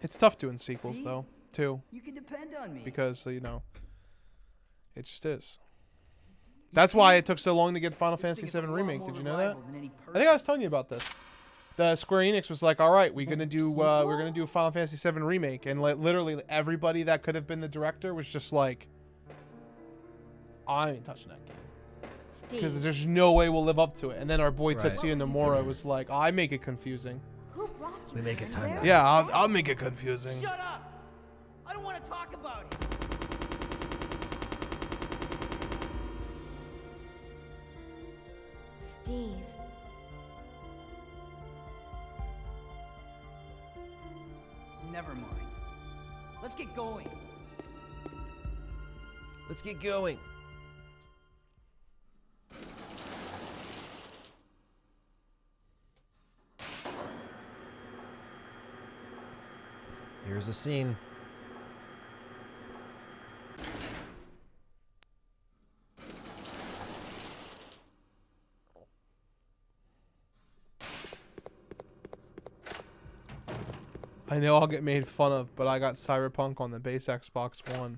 B: It's tough doing sequels,
C: See?
B: though, too,
C: You can depend on me.
B: because, you know, it just is. That's why it took so long to get Final
C: This thing
B: Fantasy
C: is a
B: VII
C: lot
B: Remake.
C: more
B: Did you know that?
C: reliable than any
B: I think I was telling you about this. The Square Enix was like, "All right, we're gonna do a Final Fantasy VII Remake," and literally everybody that could have been the director was just like, "I ain't touching that game because there's no way we'll live up to it." And then our boy
A: Right.
B: Tetsuya Nomura was like, "I make it confusing."
G: Who brought
A: We make it time.
F: Yeah, I'll make it confusing.
C: Shut up! I don't want to talk about it.
H: Steve.
C: Never mind. Let's get going.
A: Let's get going. Here's a scene.
B: I know I'll get made fun of, but I got Cyberpunk on the base Xbox One.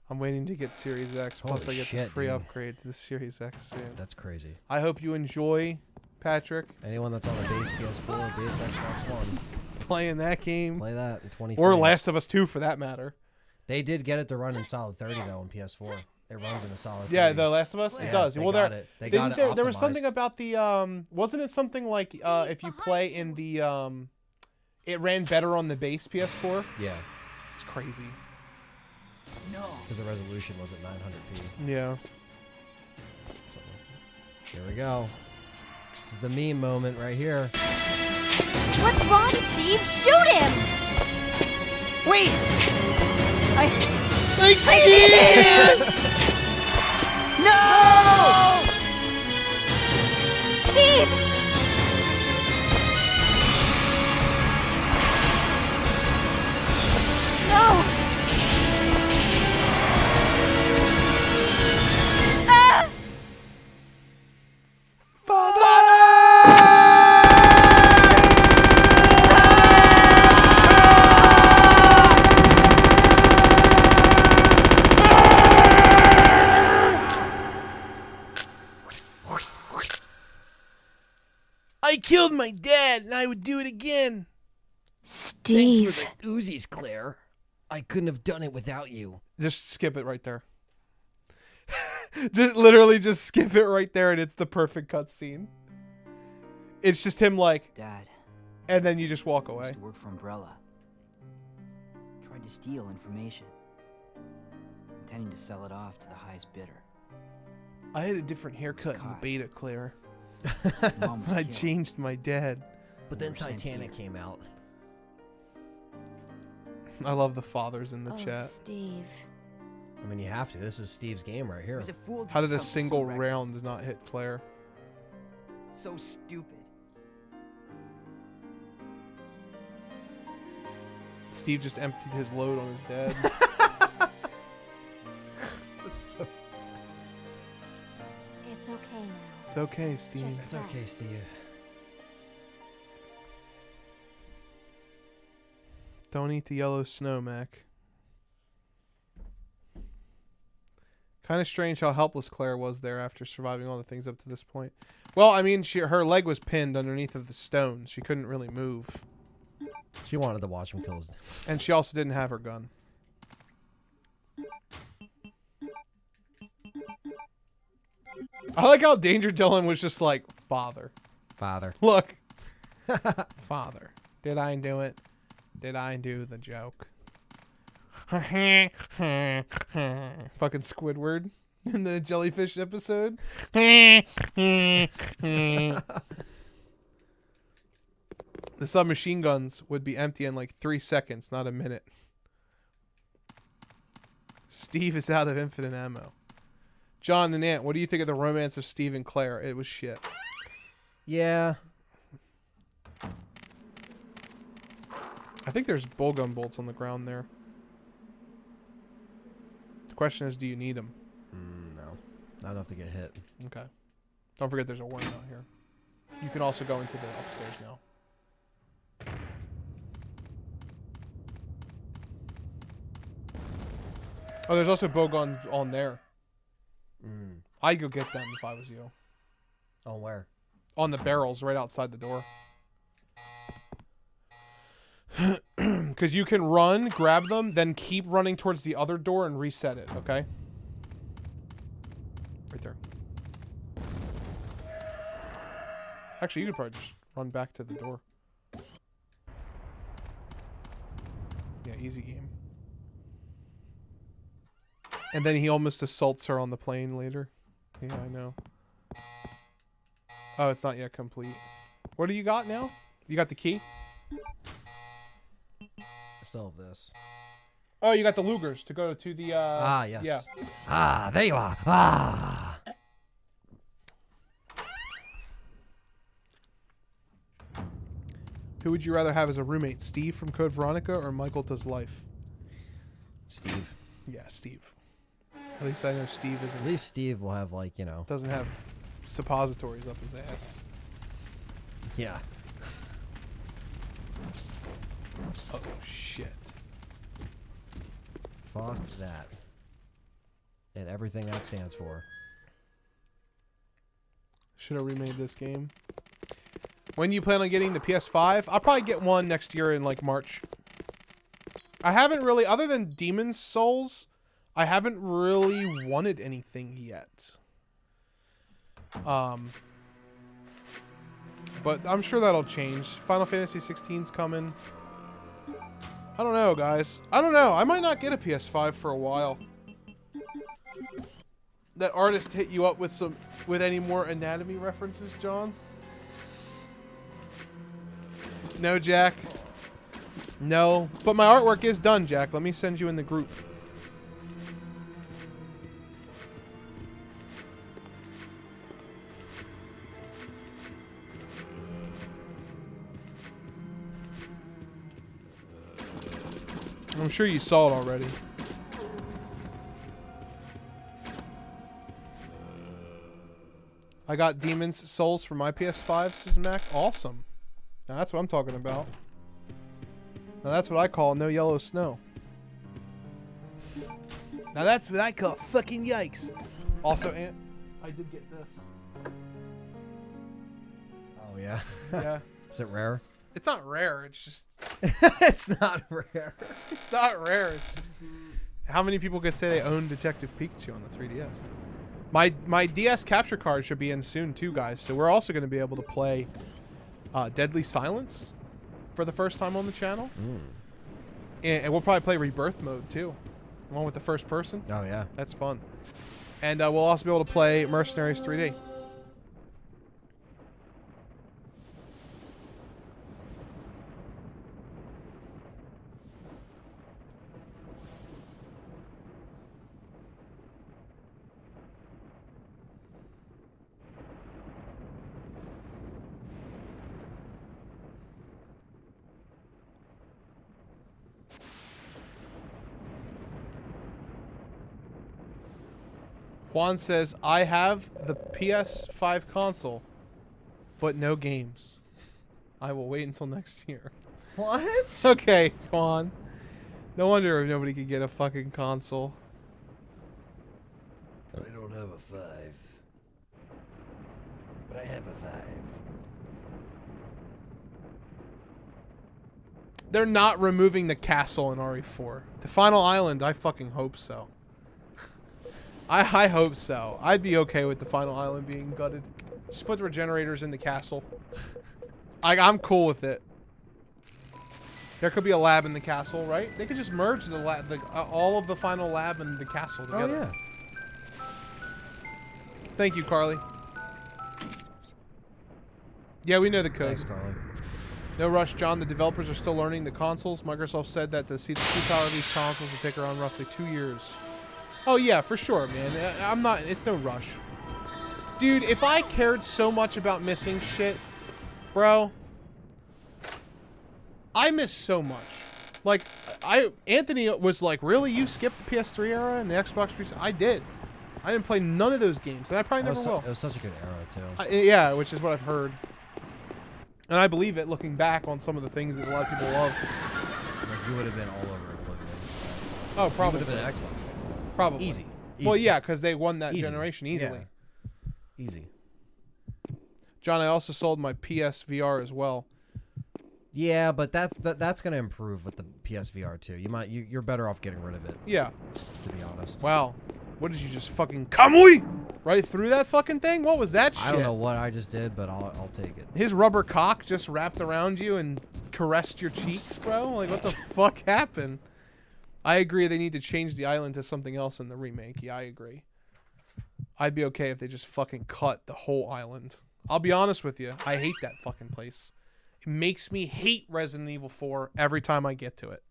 B: I'm waiting to get Series X, plus
A: Holy
B: I get the
A: shit,
B: free
A: dude.
B: upgrade to the Series X soon.
A: That's crazy.
B: I hope you enjoy, Patrick,
A: Anyone that's on a base PS4, base Xbox One,
B: playing that game.
A: play that in 20.
B: Or Last of Us 2 for that matter.
A: They did get it to run in solid 30 though on PS4. It runs in a solid 30.
B: Yeah, The Last of Us,
A: Yeah,
B: it does.
A: they
B: Well,
A: got
B: there,
A: it. They got it
B: there was something
A: optimized.
B: about the wasn't it something like if you play in the it ran better on the base PS4?
A: Yeah,
B: It's crazy.
C: No.
A: because the resolution was at 900p.
B: Yeah.
A: Here we go. This is the meme moment right here.
G: What's wrong, Steve? Shoot him!
C: Wait! I
G: can't! No! Steve! No! Ah!
F: I killed my dad, and I would do it again.
H: Steve.
A: Uzis, Claire. I couldn't have done it without you.
B: Just skip it right there. Literally just skip it right there, and it's the perfect cutscene. It's just him like,
C: Dad
B: and then you just walk away.
C: used to work for Umbrella. Tried to steal information, intending to sell it off to the highest bidder.
B: I had a different haircut in the
C: caught.
B: beta, Claire.
C: Mom was
B: I
C: killed.
B: changed my dad.
A: But then
C: We're sent
A: Titanic
C: here.
A: came out.
B: I love the fathers in the
H: Oh,
B: chat.
H: Steve.
A: I mean, you have to. This is Steve's game right
C: He
A: here.
C: was a fool to
B: How
C: do
B: did a
C: something so
B: single
C: reckless.
B: round not hit Claire?
C: So stupid.
B: Steve just emptied his load on his dad.
A: That's so...
H: It's okay now.
B: It's okay, Steve.
H: Just
A: It's okay,
H: rest.
A: Steve.
B: Don't eat the yellow snow, Mac. Kind of strange how helpless Claire was there after surviving all the things up to this point. Well, I mean, her leg was pinned underneath of the stone. She couldn't really move.
A: She wanted to watch him kill his...
B: And she also didn't have her gun. I like how Danger Dylan was just like, Father.
A: father.
B: Look. Father. Did I do it? Did I do the joke? Fucking Squidward in the jellyfish episode. The submachine guns would be empty in like 3 seconds, not a minute. Steve is out of infinite ammo. John and Ant, what do you think of the romance of Steve and Claire? It was shit.
A: Yeah.
B: I think there's bullgun bolts on the ground there. The question is, do you need them?
A: No. Not enough to get hit.
B: Okay. Don't forget there's a warning out here. You can also go into the upstairs now. Oh, there's also bowguns on there. I'd go get them if I was you.
A: On where?
B: On the barrels right outside the door. Because you can run, grab them, then keep running towards the other door and reset it, okay? Right there. Actually, you could probably just run back to the door. easy game. And then he almost assaults her on the plane later. Yeah, I know. Oh, it's not yet complete. What do you got now? You got the key?
A: I still have this.
B: Oh, you got the Lugers to go to the,
A: yes.
B: Yeah.
A: Ah, there you are. Ah.
B: Who would you rather have as a roommate, Steve from Code Veronica or Michael Does Life?
A: Steve.
B: Yeah, Steve. At least I know Steve isn't.
A: At least Steve will have, like, you know.
B: Doesn't have suppositories up his ass.
A: Yeah.
B: Oh, shit.
A: Fuck that. And everything that stands for.
B: Should have remade this game. When do you plan on getting the PS5? I'll probably get one next year in, like, March. I haven't really, other than Demon's Souls, I haven't really wanted anything yet. But I'm sure that'll change. Final Fantasy 16's coming. I don't know, guys. I don't know. I might not get a PS5 for a while. That artist hit you up with any more anatomy references, John? No, Jack. No. But my artwork is done, Jack. Let me send you in the group. I'm sure you saw it already. I got Demon's Souls for my PS5, says Mac. Awesome. Now that's what I'm talking about. Now that's what I call no yellow snow. Now that's what I call fucking yikes. Also, I did get this.
A: Oh, yeah?
B: Yeah.
A: Is it rare?
B: It's not rare. It's just...
A: It's not rare.
B: It's not rare. It's just... How many people could say they own Detective Pikachu on the 3DS? My DS capture card should be in soon too, guys. So we're also going to be able to play Deadly Silence for the first time on the channel. And we'll probably play Rebirth mode too. The one with the first person.
A: Oh, yeah.
B: That's fun. And we'll also be able to play Mercenaries 3D. Juan says, I have the PS5 console, but no games. I will wait until next year.
A: What?
B: Okay, Juan. No wonder nobody could get a fucking console.
A: I don't have a 5. But I have a 5.
B: They're not removing the castle in RE4. The final island, I fucking hope so. I hope so. I'd be okay with the final island being gutted. Just put the regenerators in the castle. I'm cool with it. There could be a lab in the castle, right? They could just merge the lab, all of the final lab and the castle together.
A: Oh, yeah.
B: Thank you, Carly. Yeah, we know the code.
A: Thanks, Carly.
B: No rush, John. The developers are still learning the consoles. Microsoft said that to see the true power of these consoles will take around roughly 2 years. Oh, yeah, for sure, man. I'm not... It's no rush. Dude, if I cared so much about missing shit, bro... I miss so much. Like, Anthony was like, really? You skipped the PS3 era and the Xbox 360? I did. I didn't play none of those games, and I probably never will.
A: It was such a good era, too.
B: Yeah, which is what I've heard. And I believe it, looking back on some of the things that a lot of people love.
A: Like, you would have been all over Oblivion.
B: Oh, probably.
A: You would have been an Xbox fan.
B: Probably.
A: Easy.
B: Well, yeah, because they won that generation easily.
A: Yeah. Easy.
B: John, I also sold my PSVR as well.
A: Yeah, but that's gonna improve with the PSVR too. You're better off getting rid of it.
B: Yeah.
A: To be honest.
B: Wow. What did you just fucking Kamui right through that fucking thing? What was that shit?
A: I don't know what I just did, but I'll take it.
B: His rubber cock just wrapped around you and caressed your cheeks, bro? Like, what the fuck happened? I agree they need to change the island to something else in the remake. Yeah, I agree. I'd be okay if they just fucking cut the whole island. I'll be honest with you. I hate that fucking place. It makes me hate Resident Evil 4 every time I get to it.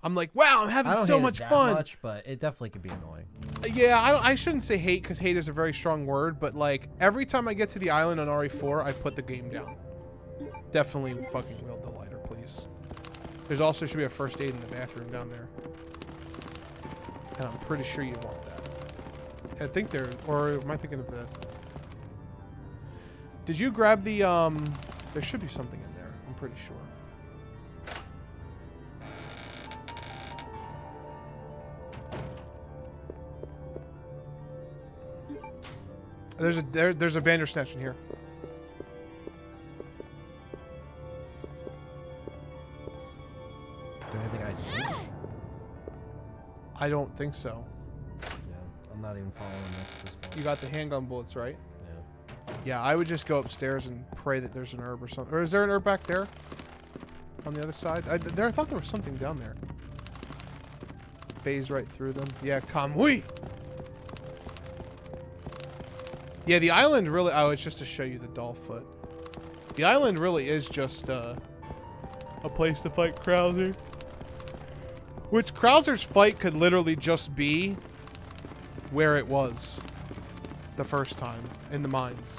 B: I'm like, wow, I'm having so much fun.
A: Much, but it definitely could be annoying.
B: Yeah, I shouldn't say hate because hate is a very strong word, but like every time I get to the island on RE4, I put the game down. Definitely fucking wield the lighter, please. There's also should be a first aid in the bathroom down there. And I'm pretty sure you want that. I think there, or am I thinking of that? Did you grab the, there should be something in there, I'm pretty sure. There's a Bandersnatch in here.
A: Do anything I do?
B: I don't think so.
A: Yeah, I'm not even following this at this point.
B: You got the handgun bullets, right?
A: Yeah.
B: Yeah, I would just go upstairs and pray that there's an herb or something. Or is there an herb back there? On the other side? I thought there was something down there. Phase right through them. Yeah, Kamui! Yeah, the island really... Oh, it's just to show you the doll foot. The island really is just a place to fight Krauser. Which Krauser's fight could literally just be where it was the first time in the mines,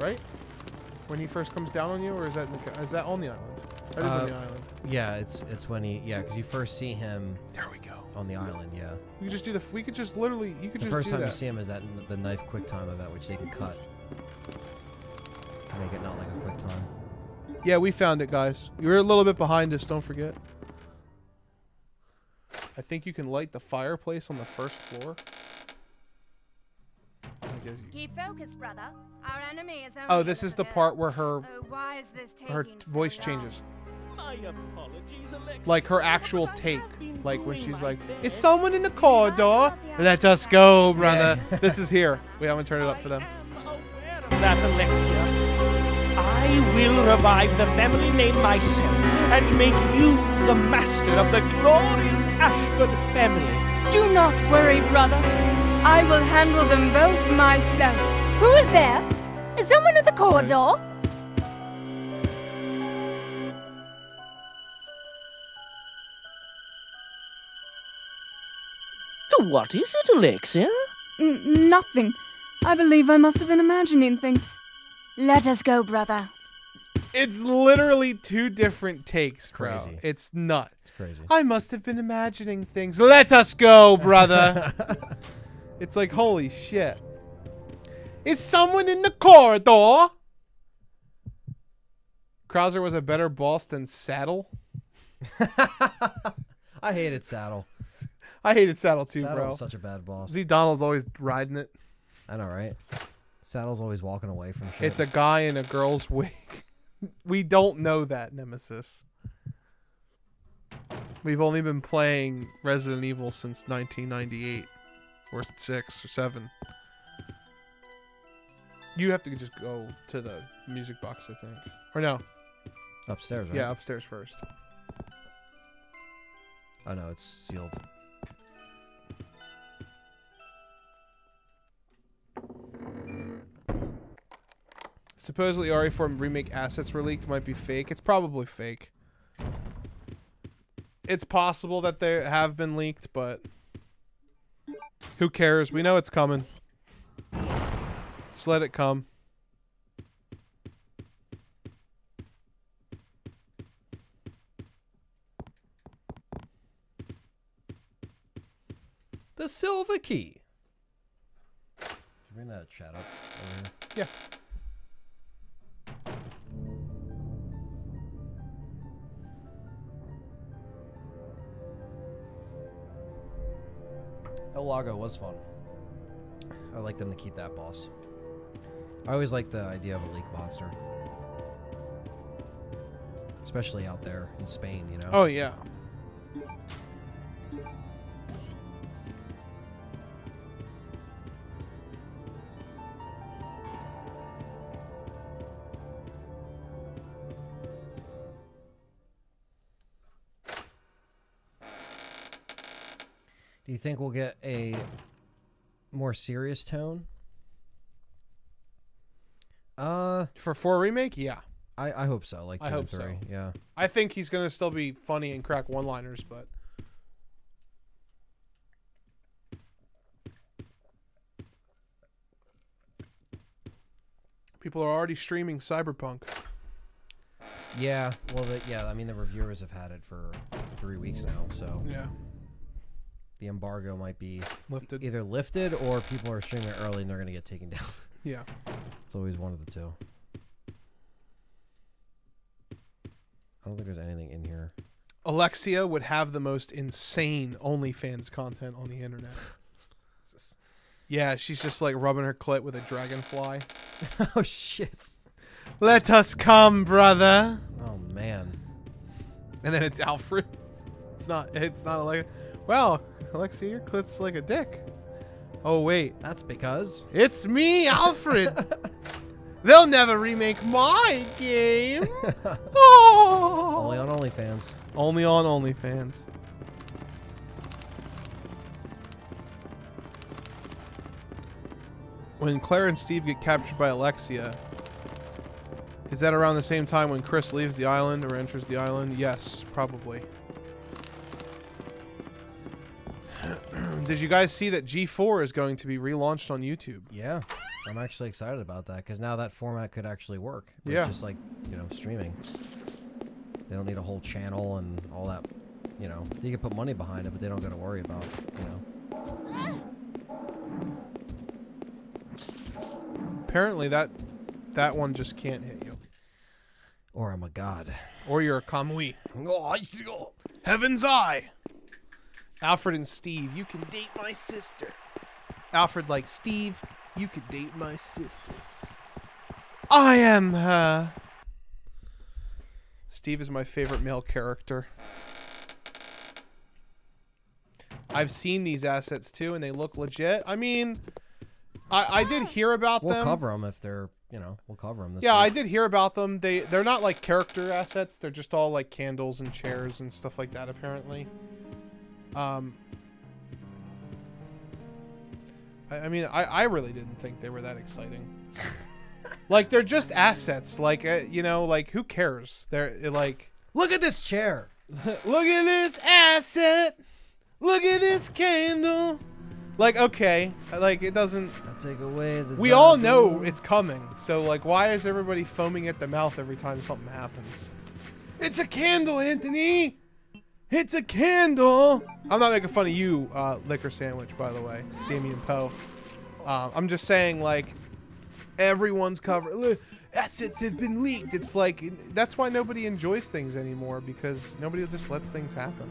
B: right? When he first comes down on you, or is that on the island? That is on the island.
A: Yeah, it's when he because you first see him.
B: There we go.
A: On the island, yeah.
B: We could just do the. We could just literally. You could
A: the
B: just.
A: First
B: do
A: time
B: that.
A: you see him is at the knife quick time event, which they can cut. Make it not like a quick time.
B: Yeah, we found it, guys. You were a little bit behind us. Don't forget. I think you can light the fireplace on the first floor. I guess you...
G: Keep focused, brother. Our enemy is only
B: Oh, this is the part where her
G: why is this
B: voice changes.
I: My apologies, Alexia.
B: Like her actual take.
I: been
B: Like when
I: doing
B: she's
I: my
B: like,
I: best.
B: "Is someone in the corridor? Let us go, brother." This is here. We haven't turned it up for them.
I: I am aware of that, Alexia. I will revive the family name myself and make you the master of the glorious Ashford family.
G: Do not worry, brother. I will handle them both myself. Who is there? Is someone at the corridor?
I: What is it, Alexia?
G: Nothing. I believe I must have been imagining things. Let us go, brother.
B: It's literally two different takes, bro.
A: Crazy.
B: It's nuts.
A: It's crazy.
B: I must have been imagining things. Let us go, brother. It's like, holy shit. Is someone in the corridor? Krauser was a better boss than Saddle.
A: I hated Saddle.
B: I hated Saddle too,
A: Saddle
B: bro.
A: was such a bad boss.
B: Z Donald's always riding it.
A: I know, right? Saddle's always walking away from shit.
B: It's a guy in a girl's wig. We don't know that, Nemesis. We've only been playing Resident Evil since 1998. Or 6 or 7. You have to just go to the music box, I think. Or no.
A: Upstairs, right?
B: Yeah, upstairs first.
A: Oh no, it's sealed.
B: Supposedly RE4 remake assets were leaked. Might be fake. It's probably fake. It's possible that they have been leaked, but who cares? We know it's coming. Just let it come.
A: The Silver Key. Did you bring that chat up over here?
B: Yeah.
A: El Lago was fun. I like them to keep that boss. I always like the idea of a leak monster. Especially out there in Spain, you know?
B: Oh, yeah.
A: Do you think we'll get a more serious tone?
B: For 4 Remake, yeah.
A: I hope so. Like 2
B: I hope
A: and 3.
B: so.
A: Yeah.
B: I think he's gonna still be funny and crack one-liners, but people are already streaming Cyberpunk.
A: Yeah. Well, I mean, the reviewers have had it for 3 weeks now, so
B: Yeah.
A: the embargo might be
B: Lifted.
A: either lifted or people are streaming it early and they're gonna get taken down.
B: Yeah.
A: It's always one of the two. I don't think there's anything in here.
B: Alexia would have the most insane OnlyFans content on the internet. Yeah, she's just like rubbing her clit with a dragonfly.
A: Oh shit!
B: Let us come, brother.
A: Oh man!
B: And then it's Alfred. It's not like, well, Alexia, your clit's like a dick. Oh wait,
A: That's because
B: it's me, Alfred. They'll never remake my game. Oh.
A: only on OnlyFans.
B: Only on OnlyFans. When Claire and Steve get captured by Alexia, is that around the same time when Chris leaves the island or enters the island? Yes, probably. Did you guys see that G4 is going to be relaunched on YouTube?
A: Yeah, I'm actually excited about that because now that format could actually work. With
B: Yeah.
A: Just like streaming. They don't need a whole channel and all that. You can put money behind it, but they don't got to worry about
B: Apparently that one just can't hit you.
A: Or I'm a god.
B: Or you're a Kamui. Heaven's Eye. Alfred and Steve, you can date my sister. Alfred like, Steve, you can date my sister. I am her. Steve is my favorite male character. I've seen these assets too, and they look legit. I mean, I did hear about them.
A: We'll cover them if they're, we'll cover them this
B: Yeah, I
A: week.
B: did hear about them. They're not like character assets. They're just all like candles and chairs and stuff like that, apparently. I mean, I really didn't think they were that exciting. Like, they're just assets. Like, like, who cares? They're like...
A: Look at this chair!
B: Look at this asset! Look at this candle! Like, okay. Like, it doesn't...
A: I'll take away the
B: We all
A: zombie.
B: know it's coming. So, like, why is everybody foaming at the mouth every time something happens? It's a candle, Anthony! It's a candle! I'm not making fun of you, Liquor Sandwich, by the way. Damien Poe. I'm just saying, like, everyone's covered. Assets have been leaked. It's like, that's why nobody enjoys things anymore, because nobody just lets things happen.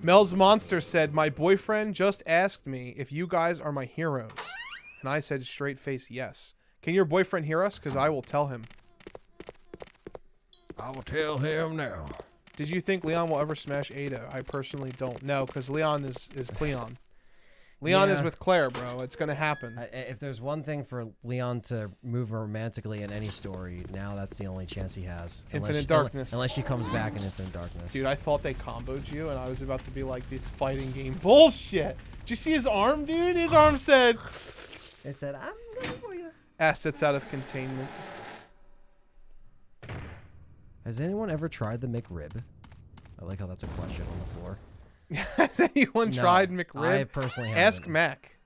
B: Mel's Monster said, my boyfriend just asked me if you guys are my heroes. And I said straight face yes. Can your boyfriend hear us? Because I will tell him.
A: I will tell him now.
B: Did you think Leon will ever smash Ada? I personally don't. No, because Leon is Cleon. Leon is with Claire, bro. It's going to happen.
A: If there's one thing for Leon to move romantically in any story, now that's the only chance he has.
B: Infinite Darkness.
A: Unless she comes back in Infinite Darkness.
B: Dude, I thought they comboed you, and I was about to be like, this fighting game bullshit. Did you see his arm, dude? His arm said...
A: It said, I'm going for you.
B: Assets out of containment.
A: Has anyone ever tried the McRib? I like how that's a question on the floor.
B: Has anyone tried McRib?
A: I personally haven't.
B: Ask Mac.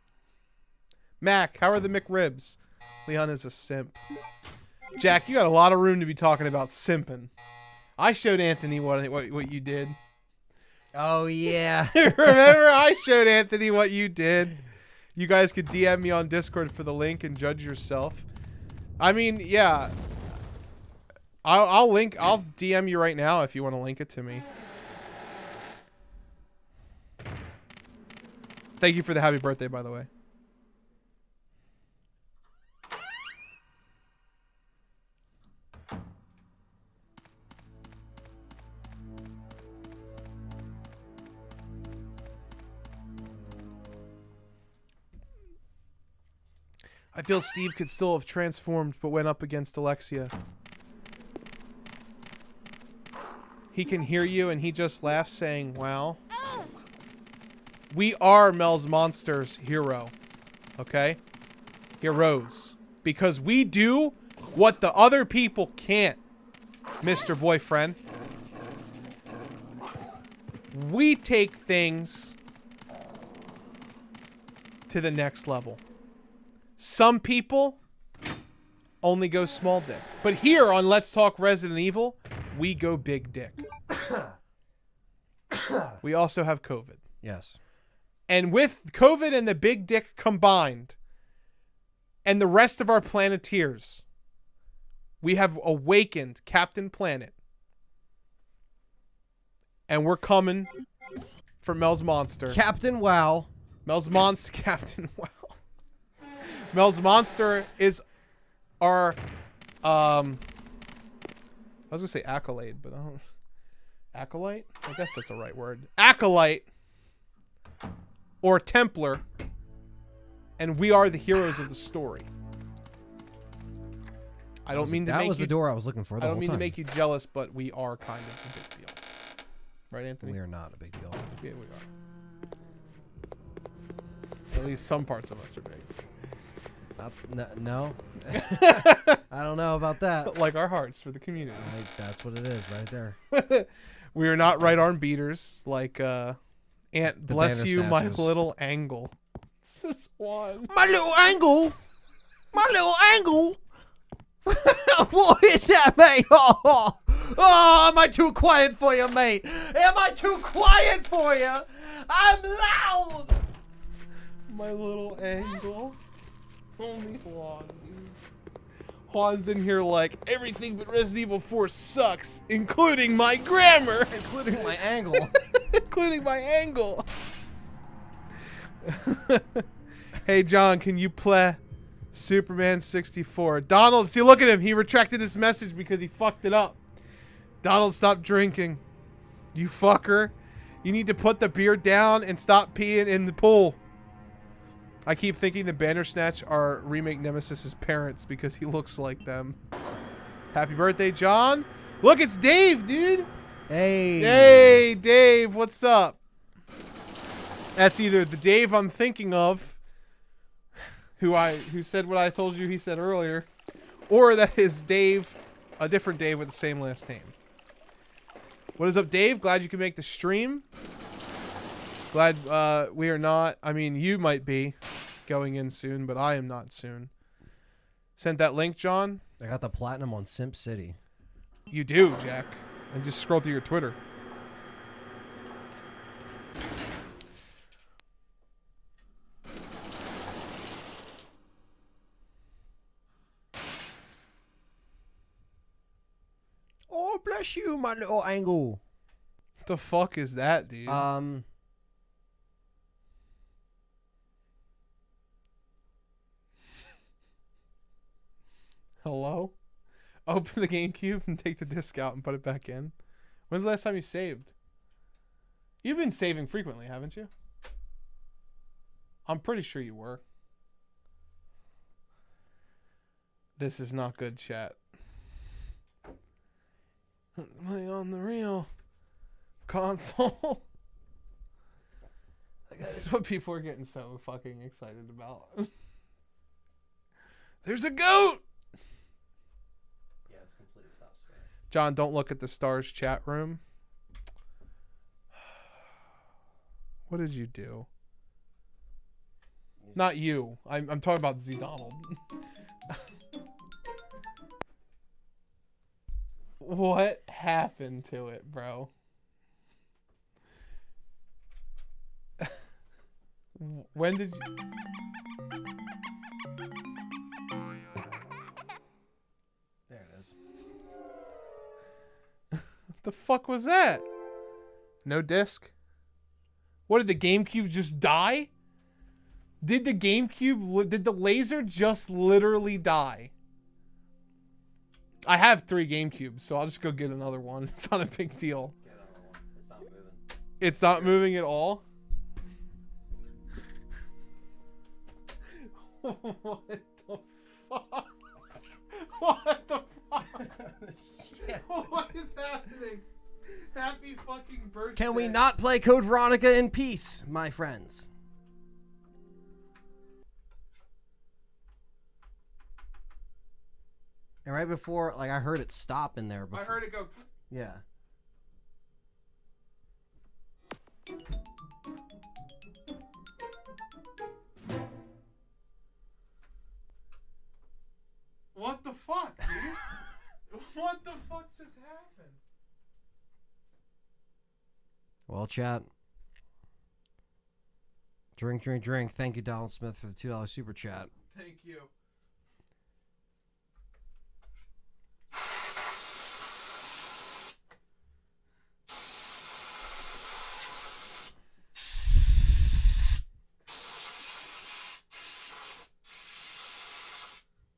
B: Mac, how are the McRibs? Leon is a simp. Jack, you got a lot of room to be talking about simping. I showed Anthony what you did.
A: Oh, yeah.
B: Remember, I showed Anthony what you did. You guys could DM me on Discord for the link and judge yourself. I mean, yeah. I'll DM you right now if you want to link it to me. Thank you for the happy birthday, by the way. I feel Steve could still have transformed, but went up against Alexia. he can hear you and he just laughs saying, well, we are Mel's Monster's hero. Okay? Heroes. Because we do what the other people can't, Mr. Boyfriend. We take things to the next level. Some people only go small dick. But here on Let's Talk Resident Evil, we go big dick. We also have COVID.
A: Yes.
B: And with COVID and the big dick combined, and the rest of our Planeteers, we have awakened Captain Planet. And we're coming for Mel's Monster.
A: Captain Wow.
B: Mel's Monster. Captain Wow. Mel's Monster is our, I was going to say accolade, but I don't. Acolyte? I guess that's the right word. Acolyte. Or Templar. And we are the heroes of the story. I don't mean to make you...
A: That was the door I was looking for the
B: I
A: whole
B: don't mean
A: time.
B: to make you jealous, but we are kind of a big deal. Right, Anthony?
A: We are not a big deal.
B: Yeah, we are. At least some parts of us are big.
A: No. I don't know about that.
B: Like our hearts for the community.
A: That's what it is right there.
B: We are not right arm beaters like Aunt Bless You, my little angle. This is one.
A: My little angle. My little angle. What is that, mate? Oh, am I too quiet for you, mate? Am I too quiet for you? I'm loud.
B: My little angle. Only Juan. Juan's in here like, everything but Resident Evil 4 sucks, including my grammar.
A: Including my angle.
B: Including my angle. Hey, John, can you play Superman 64? Donald, see, look at him. He retracted his message because he fucked it up. Donald, stop drinking. You fucker. You need to put the beer down and stop peeing in the pool. I keep thinking the Bandersnatch are Remake Nemesis's parents because he looks like them. Happy birthday, John. Look, it's Dave, dude.
A: Hey.
B: Hey, Dave, what's up? That's either the Dave I'm thinking of, who said what I told you he said earlier, or that is Dave, a different Dave with the same last name. What is up, Dave? Glad you can make the stream. Glad we are not. I mean, you might be going in soon, but I am not soon. Sent that link, John?
A: I got the platinum on Simp City.
B: You do, Jack. And just scroll through your Twitter.
A: Oh, bless you, my little angle.
B: What the fuck is that, dude? Hello? Open the GameCube and take the disc out and put it back in. When's the last time you saved? You've been saving frequently, haven't you? I'm pretty sure you were. This is not good, chat. Play on the real console. This is what people are getting so fucking excited about. There's a goat!
A: Yeah, it's completely stopped swearing.
B: John, don't look at the stars chat room. What did you do? Not you. I'm talking about Z Donald. What happened to it, bro? When did you...
A: There it is.
B: What the fuck was that? No disc? What, did the GameCube just die? Did the laser just literally die? I have 3 GameCubes, so I'll just go get another one. It's not a big deal.
A: Get another one. It's not moving.
B: It's not moving at all? What the fuck? What the fuck?
A: Shit.
B: What is happening? Happy fucking birthday.
A: Can we not play Code Veronica in peace, my friends? And right before, like, I heard it stop in there before.
B: I heard it go.
A: Yeah.
B: What the fuck, dude? What the fuck just happened?
A: Well, chat. Drink, drink, drink. Thank you, Donald Smith, for the $2 super chat.
B: Thank you.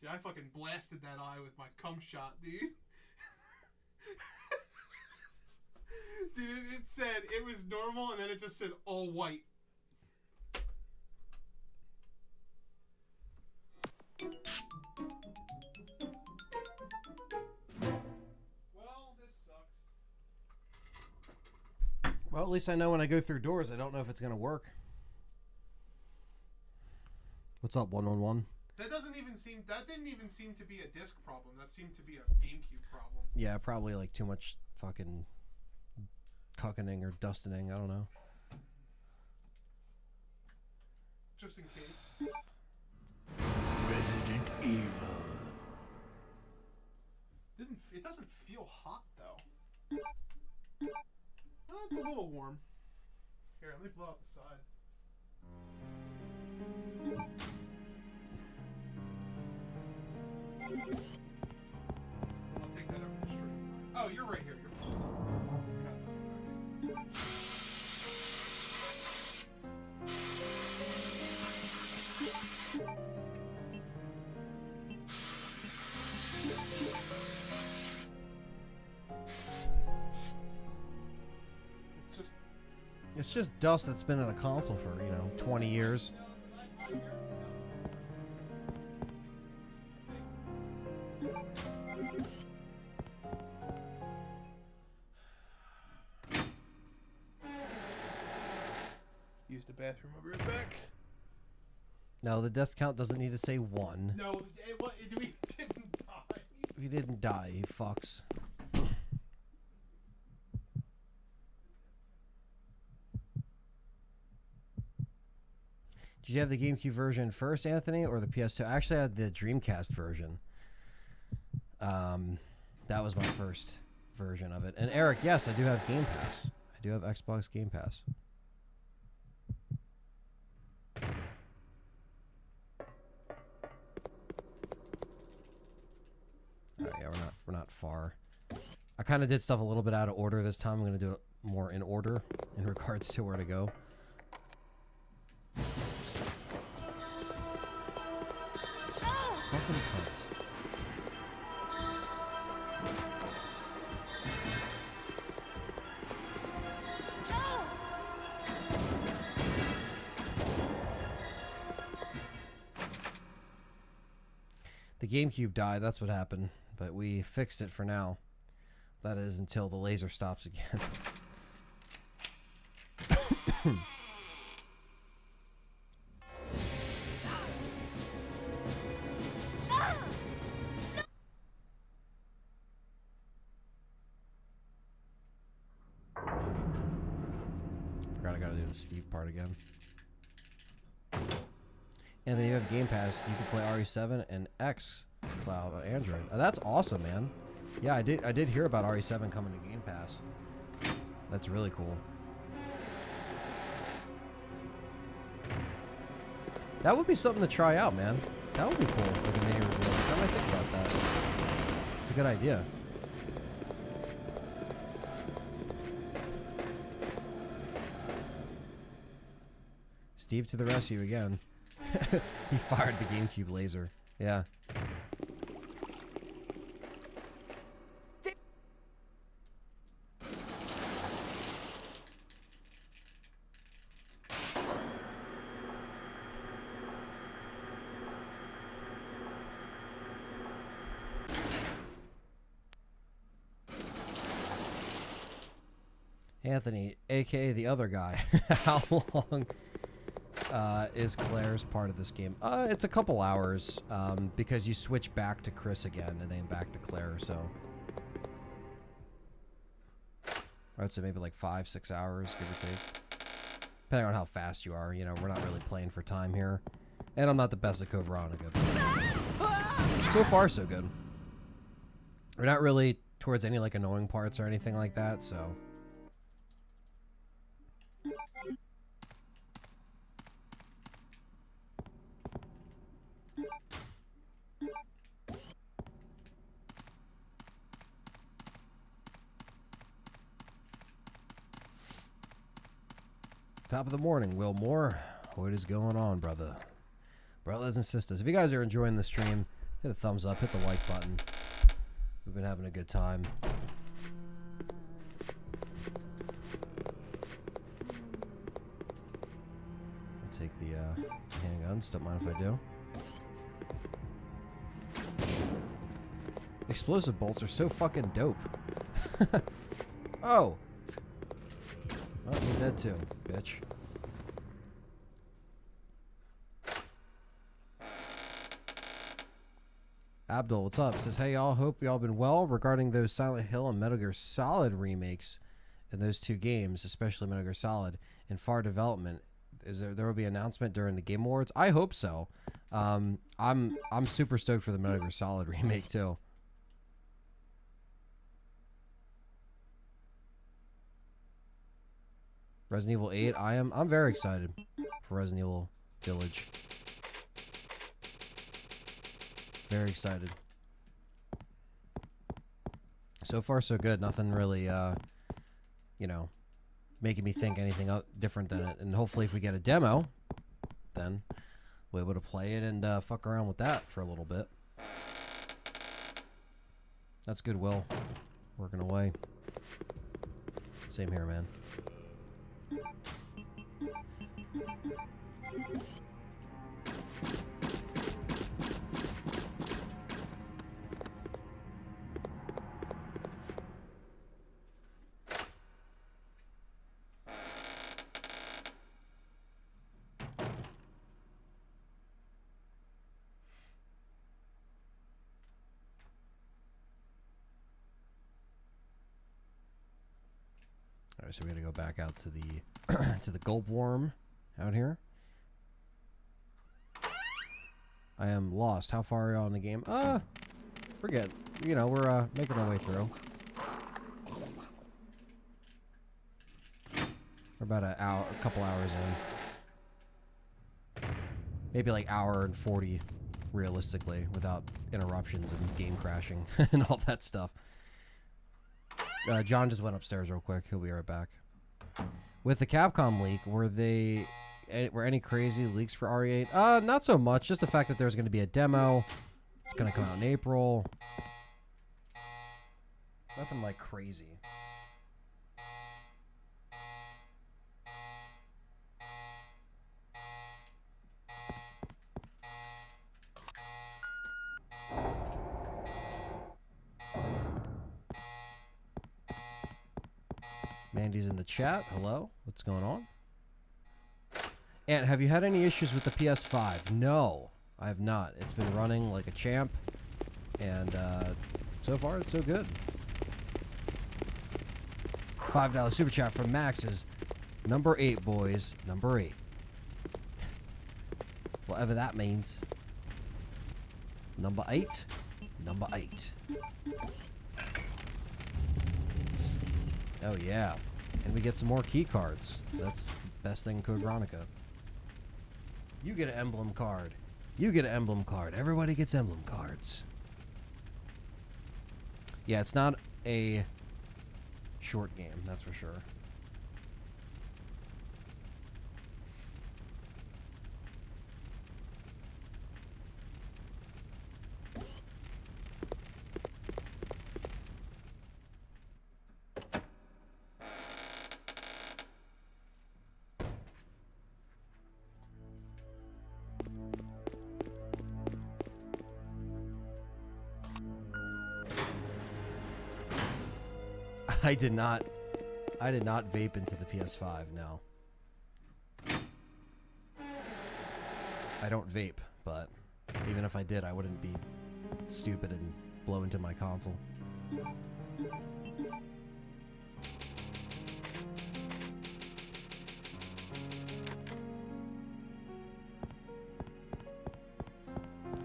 B: Dude, I fucking blasted that eye with my cum shot, dude. Dude, it said it was normal, and then it just said all white. Well, this sucks.
A: Well, at least I know when I go through doors, I don't know if it's going to work. What's up, 111?
B: That didn't even seem to be a disc problem. That seemed to be a GameCube problem.
A: Yeah, probably like too much fucking cuckening or dustining. I don't know.
B: Just in case.
C: Resident Evil.
B: It doesn't feel hot though. Oh, it's a little warm. Here, let me blow out the sides. I'll take that over the street. Oh, you're right here. You're fine. You're not left
A: It's just dust that's been in a console for, 20 years.
B: Use the bathroom. I'll be right back.
A: No, the death count doesn't need to say 1.
B: No, we didn't die.
A: If he didn't die, he fucks. Did you have the GameCube version first, Anthony, or the PS2? I actually had the Dreamcast version. That was my first version of it. And Eric, yes, I do have Game Pass. I do have Xbox Game Pass. Alright, yeah, we're not far. I kind of did stuff a little bit out of order this time. I'm going to do it more in order in regards to where to go. Fucking cunt. The GameCube died, that's what happened. But we fixed it for now. That is until the laser stops again. Forgot I gotta do the Steve part again. And then you have Game Pass. You can play RE7 and X Cloud on Android. Oh, that's awesome, man. Yeah, I did hear about RE7 coming to Game Pass. That's really cool. That would be something to try out, man. That would be cool. Like a mini review. I might think about that. It's a good idea. Steve to the rescue again. He fired the GameCube laser. Yeah. Anthony, aka the other guy. How long is Claire's part of this game? It's a couple hours, because you switch back to Chris again and then back to Claire, so I'd say maybe like 5-6 hours, give or take. Depending on how fast you are, you know, we're not really playing for time here. And I'm not the best at Code Veronica, but so far so good. We're not really towards any like annoying parts or anything like that, so. Top of the morning, Will Moore. What is going on, brother? Brothers and sisters, if you guys are enjoying the stream, hit a thumbs up, hit the like button. We've been having a good time. I'll take the handguns, don't mind if I do. Explosive bolts are so fucking dope. Oh! Oh, you're dead too, bitch. Abdul, what's up? Says, hey y'all, hope y'all been well. Regarding those Silent Hill and Metal Gear Solid remakes in those two games, especially Metal Gear Solid, in far development, there will be an announcement during the Game Awards? I hope so. I'm super stoked for the Metal Gear Solid remake too. Resident Evil 8, I'm very excited for Resident Evil Village. Very excited. So far so good. Nothing really you know, making me think anything different than it. And hopefully if we get a demo, then we'll be able to play it and fuck around with that for a little bit. That's good, Will. Working away. Same here, man. Alright, so we're gonna go back out to the to the gulp worm out here. I am lost. How far are y'all in the game? Forget. You know, we're making our way through. We're about a couple hours in. Maybe like hour and 40 realistically, without interruptions and game crashing and all that stuff. John just went upstairs real quick. He'll be right back. With the Capcom leak, were any crazy leaks for RE8? Not so much. Just the fact that there's going to be a demo. It's going to come out in April. Nothing like crazy. Mandy's in the chat. Hello. What's going on? And have you had any issues with the PS5? No, I have not. It's been running like a champ. And so far, it's so good. $5 super chat from Max is number 8, boys. Number 8. Whatever that means. Number 8. Number 8. Oh, yeah. And we get some more key cards. That's the best thing in Code Veronica. You get an emblem card. You get an emblem card. Everybody gets emblem cards. Yeah, it's not a short game, that's for sure. I did not I did not vape into the PS5, no. I don't vape, but even if I did, I wouldn't be stupid and blow into my console.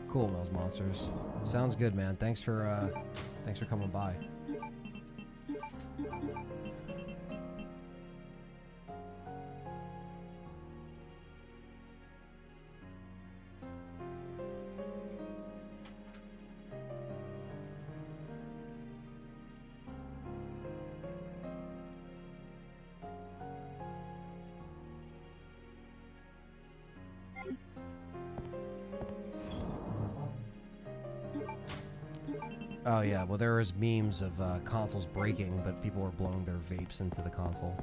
A: Cool, Mills Monsters. Sounds good, man. Thanks for coming by. Oh yeah, well there was memes of consoles breaking, but people were blowing their vapes into the console.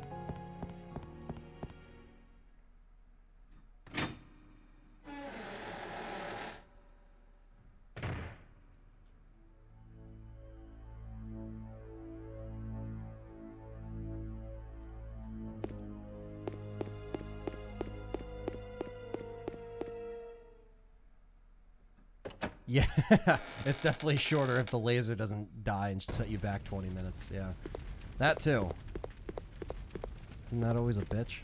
A: Yeah, it's definitely shorter if the laser doesn't die and set you back 20 minutes. Yeah, that too. Isn't that always a bitch?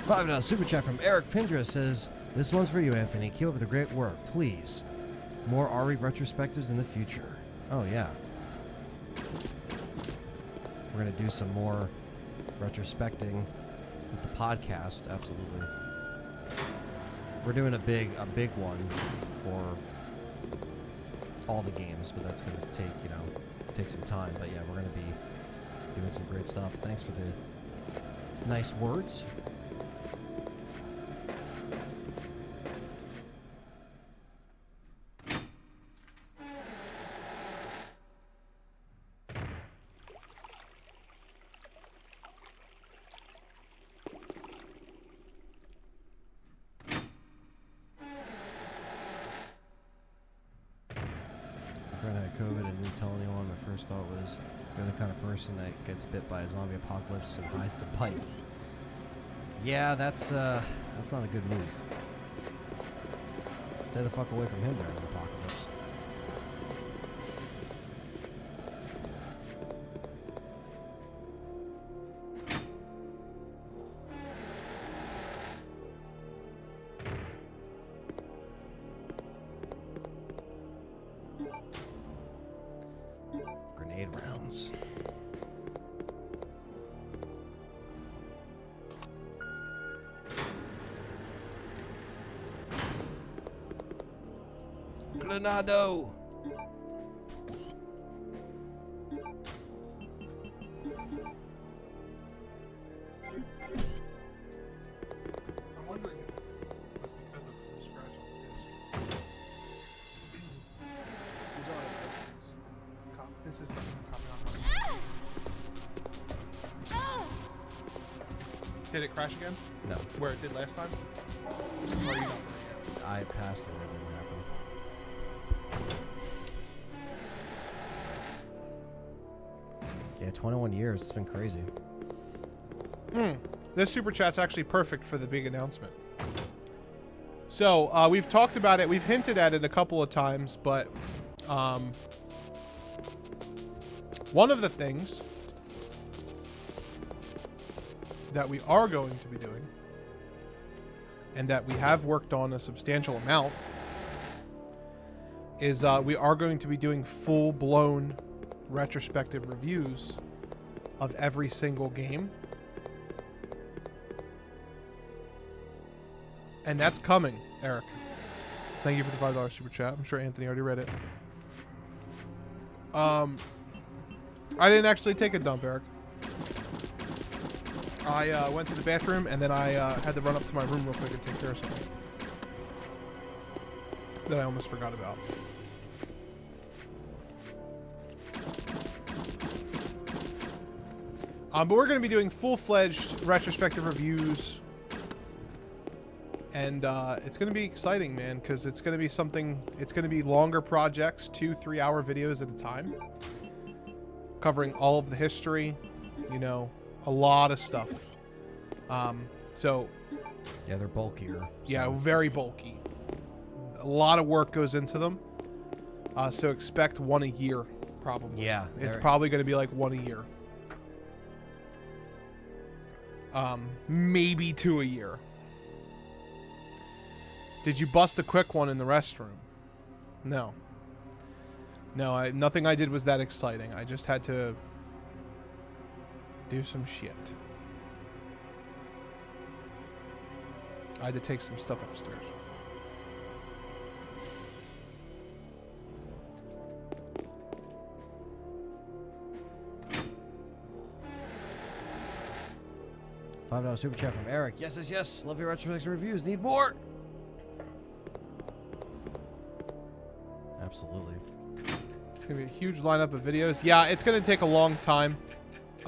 A: $5 super chat from Eric Pindra says, "This one's for you, Anthony. Keep up with the great work, please. More RE retrospectives in the future." Oh yeah, we're gonna do some more retrospecting with the podcast. Absolutely, we're doing a big one for all the games, but that's gonna take some time. But yeah, we're gonna be doing some great stuff. Thanks for the nice words. Gets bit by a zombie apocalypse and hides the pipe. Yeah, that's not a good move. Stay the fuck away from him during the apocalypse. Grenade rounds. Granado.
B: I'm wondering if it was because of the scratch on the disc. This is copy on. Did it crash again?
A: No.
B: Where it did last time? Or are you not there yet?
A: I passed it. It didn't happen. Yeah, 21 years. It's been crazy.
B: This super chat's actually perfect for the big announcement. So, we've talked about it. We've hinted at it a couple of times, but one of the things that we are going to be doing, and that we have worked on a substantial amount, is we are going to be doing full-blown retrospective reviews of every single game. And that's coming, Eric. Thank you for the $5 super chat. I'm sure Anthony already read it. I didn't actually take a dump, Eric. I went to the bathroom and then I had to run up to my room real quick and take care of something that I almost forgot about. But we're going to be doing full-fledged retrospective reviews, and it's going to be exciting, man, because it's going to be something. It's going to be longer projects, 2-3 hour videos at a time, covering all of the history. You know, a lot of stuff. So
A: yeah, they're bulkier.
B: Yeah,
A: so.
B: very bulky. A lot of work goes into them. So expect one a year, probably.
A: Yeah,
B: it's probably going to be like one a year. Maybe 2 a year. Did you bust a quick one in the restroom? No. No, nothing I did was that exciting. I just had to do some shit. I had to take some stuff upstairs.
A: $5 super chat from Eric. Yes, yes, yes. Love your retrospective reviews. Need more. Absolutely.
B: It's gonna be a huge lineup of videos. Yeah, it's gonna take a long time. It's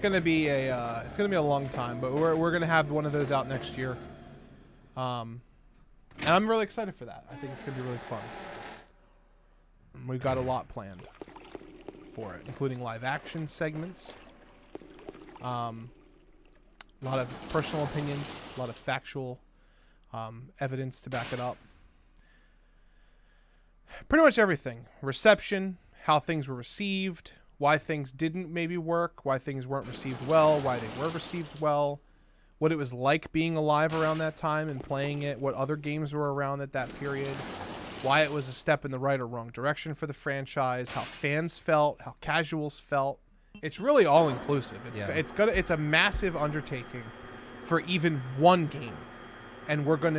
B: gonna be a long time, but we're gonna have one of those out next year. And I'm really excited for that. I think it's gonna be really fun. And we've got a lot planned for it, including live action segments, a lot of personal opinions, a lot of factual evidence to back it up. Pretty much everything. Reception, how things were received, why things didn't maybe work, why things weren't received well, why they were received well, what it was like being alive around that time and playing it, what other games were around at that period, why it was a step in the right or wrong direction for the franchise, how fans felt, how casuals felt. It's really all inclusive. It's a massive undertaking for even one game, and we're going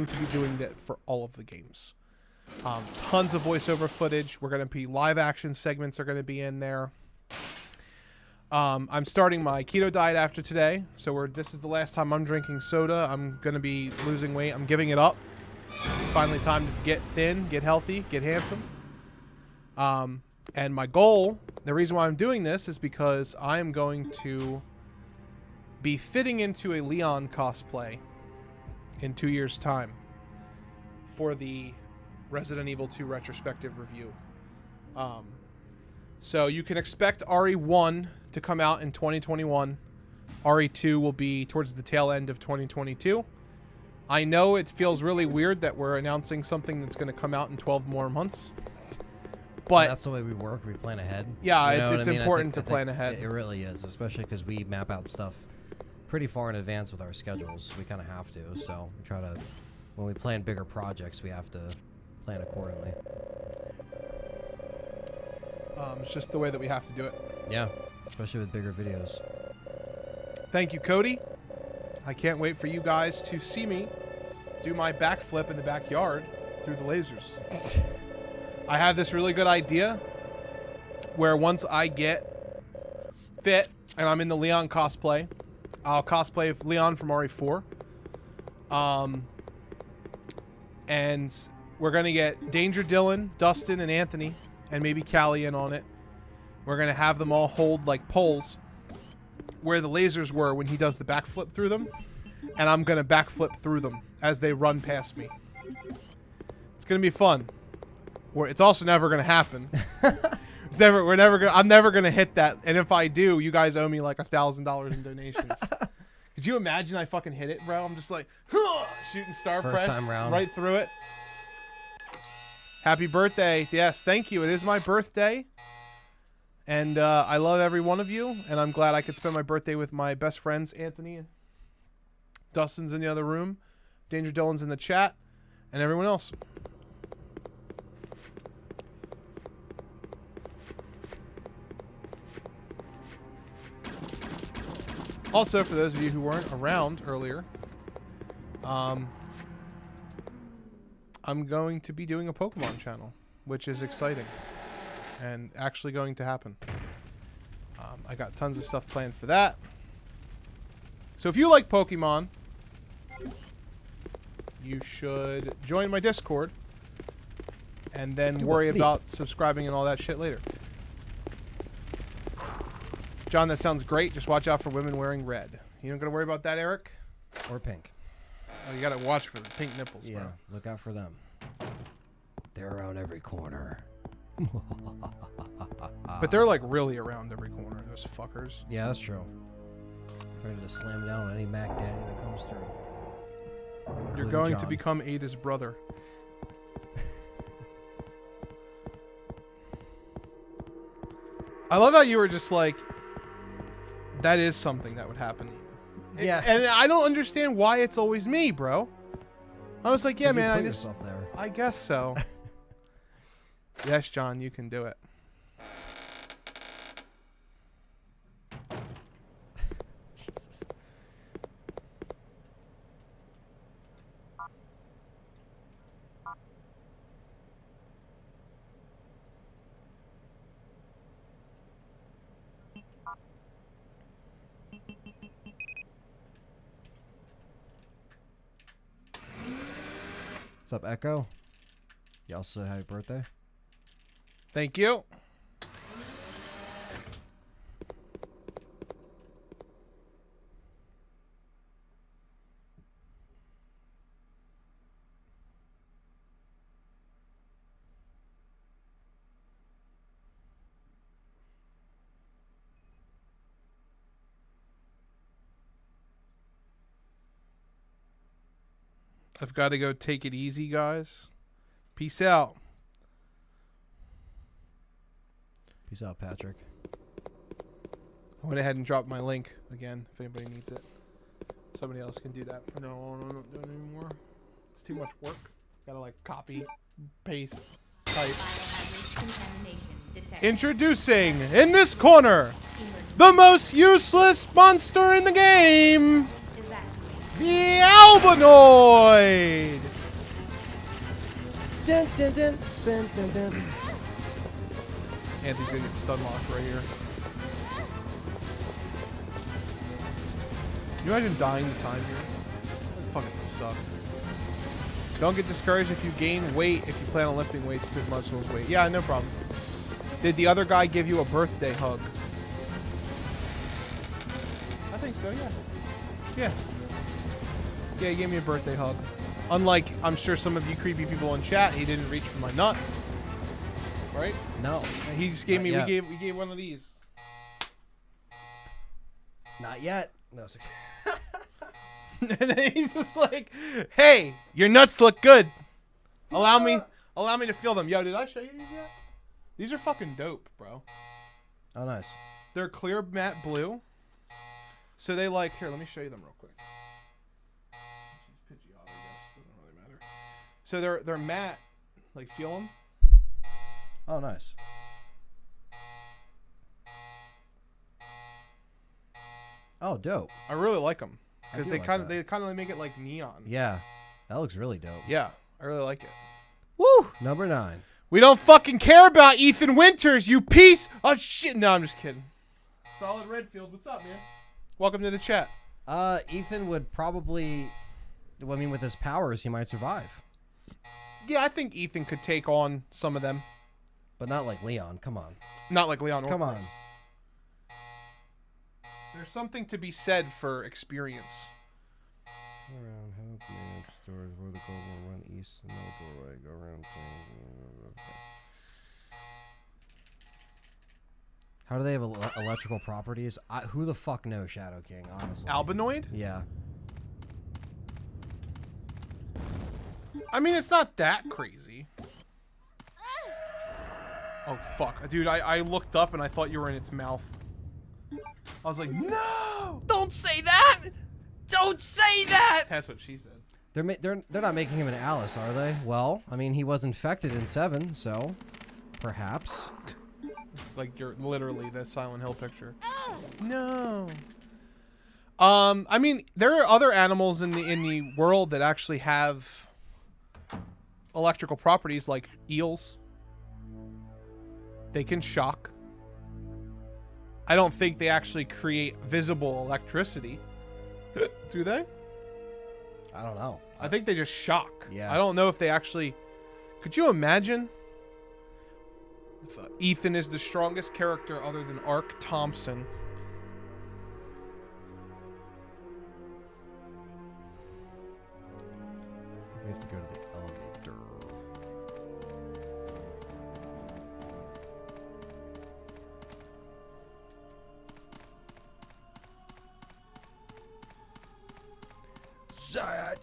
B: to be doing that for all of the games. Tons of voiceover footage. We're going to be live action segments are going to be in there. I'm starting my keto diet after today, so this is the last time I'm drinking soda. I'm going to be losing weight. I'm giving it up. It's finally time to get thin, get healthy, get handsome. And my goal, the reason why I'm doing this is because I am going to be fitting into a Leon cosplay in 2 years' time for the Resident Evil 2 retrospective review. So you can expect RE1 to come out in 2021. RE2 will be towards the tail end of 2022. I know it feels really weird that we're announcing something that's going to come out in 12 more months. But
A: that's the way we work. We plan ahead.
B: Yeah,
A: you know
B: it's important to plan ahead.
A: It really is, especially because we map out stuff pretty far in advance with our schedules. We kind of have to. So we try to, when we plan bigger projects, we have to plan accordingly.
B: It's just the way that we have to do it.
A: Yeah, especially with bigger videos.
B: Thank you, Cody. I can't wait for you guys to see me do my backflip in the backyard through the lasers. I have this really good idea where once I get fit and I'm in the Leon cosplay, I'll cosplay Leon from RE4. And we're going to get Danger Dylan, Dustin, and Anthony, and maybe Callie in on it. We're going to have them all hold like poles where the lasers were when he does the backflip through them. And I'm going to backflip through them as they run past me. It's going to be fun. It's also never going to happen. I'm never going to hit that. And if I do, you guys owe me like $1,000 in donations. Could you imagine I fucking hit it, bro? I'm just like, shooting star
A: First
B: press
A: time round.
B: right through it. Happy birthday. Yes, thank you. It is my birthday. And I love every one of you. And I'm glad I could spend my birthday with my best friends, Anthony. Dustin's in the other room. Danger Dylan's in the chat. And everyone else. Also, for those of you who weren't around earlier, I'm going to be doing a Pokemon channel, which is exciting. and actually going to happen. I got tons of stuff planned for that. So if you like Pokemon, you should join my Discord and then worry about subscribing and all that shit later. John, that sounds great. Just watch out for women wearing red. You don't got to worry about that, Eric?
A: Or pink.
B: Oh, you got to watch for the pink nipples,
A: Yeah,
B: bro.
A: look out for them. They're around every corner.
B: But they're like really around every corner, those fuckers.
A: Yeah, that's true. Ready to slam down on any Mac Daddy that comes through.
B: You're going to become Ada's brother. I love how you were just like, that is something that would happen to you.
A: Yeah.
B: And I don't understand why it's always me, bro. I was like, yeah,
A: You
B: man,
A: put yourself there.
B: I guess so. Yes, John, you can do it.
A: Jesus. What's up, Echo? Y'all said happy birthday.
B: Thank you. I've got to go take it easy, guys. Peace out.
A: Peace out, Patrick.
B: I went ahead and dropped my link again if anybody needs it. Somebody else can do that. No, I'm not doing it anymore. It's too much work. Gotta like copy, paste, type. Introducing in this corner, the most useless monster in the game, the Albinoid.
A: Dun, dun, dun, dun, dun, dun.
B: Anthony's gonna get stun locked right here. Can you imagine dying the time here? That fucking sucks. Don't get discouraged if you gain weight if you plan on lifting weights because much lose weight. Yeah, no problem. Did the other guy give you a birthday hug? I think so, yeah. Yeah. Yeah, he gave me a birthday hug. Unlike, I'm sure some of you creepy people in chat, he didn't reach for my nuts. Right?
A: No.
B: He just gave
A: Not
B: me,
A: yet.
B: we gave one of these.
A: Not yet. No.
B: And then he's just like, hey, your nuts look good. Allow me to feel them. Yo, did I show you these yet? These are fucking dope, bro.
A: Oh, nice.
B: They're clear matte blue. So they like, here, let me show you them real quick. It's Pidgeot, I guess. Doesn't really matter. So they're matte. Like, feel them?
A: Oh, nice. Oh, dope.
B: I really like them.
A: I
B: Because
A: do
B: they
A: like
B: kind of
A: that.
B: make it like neon.
A: Yeah. That looks really dope.
B: Yeah, I really like it.
A: Woo! Number 9.
B: We don't fucking care about Ethan Winters, you piece of shit. No, I'm just kidding. Solid Redfield, what's up, man? Welcome to the chat.
A: Ethan would probably... I mean, with his powers, he might survive.
B: Yeah, I think Ethan could take on some of them.
A: But not like Leon. Come on.
B: Not like Leon.
A: Come on.
B: There's something to be said for experience.
A: Around, help me, stores where the goal will run east and no doorway. Go around. How do they have electrical properties? Who the fuck knows, Shadow King, honestly.
B: Albinoid?
A: Yeah.
B: I mean, it's not that crazy. Oh, fuck. Dude, I looked up and I thought you were in its mouth. I was like, no!
I: Don't say that! Don't say that!
B: That's what she said.
A: They're not making him an Alice, are they? Well, I mean, he was infected in 7, so perhaps.
B: It's like you're literally the Silent Hill picture. No. I mean, there are other animals in the world that actually have electrical properties, like eels. They can shock. I don't think they actually create visible electricity. Do they?
A: I don't know.
B: I think they just shock.
A: Yeah.
B: I don't know if they actually... Could you imagine if Ethan is the strongest character other than Ark Thompson?
A: We have to go to the elevator.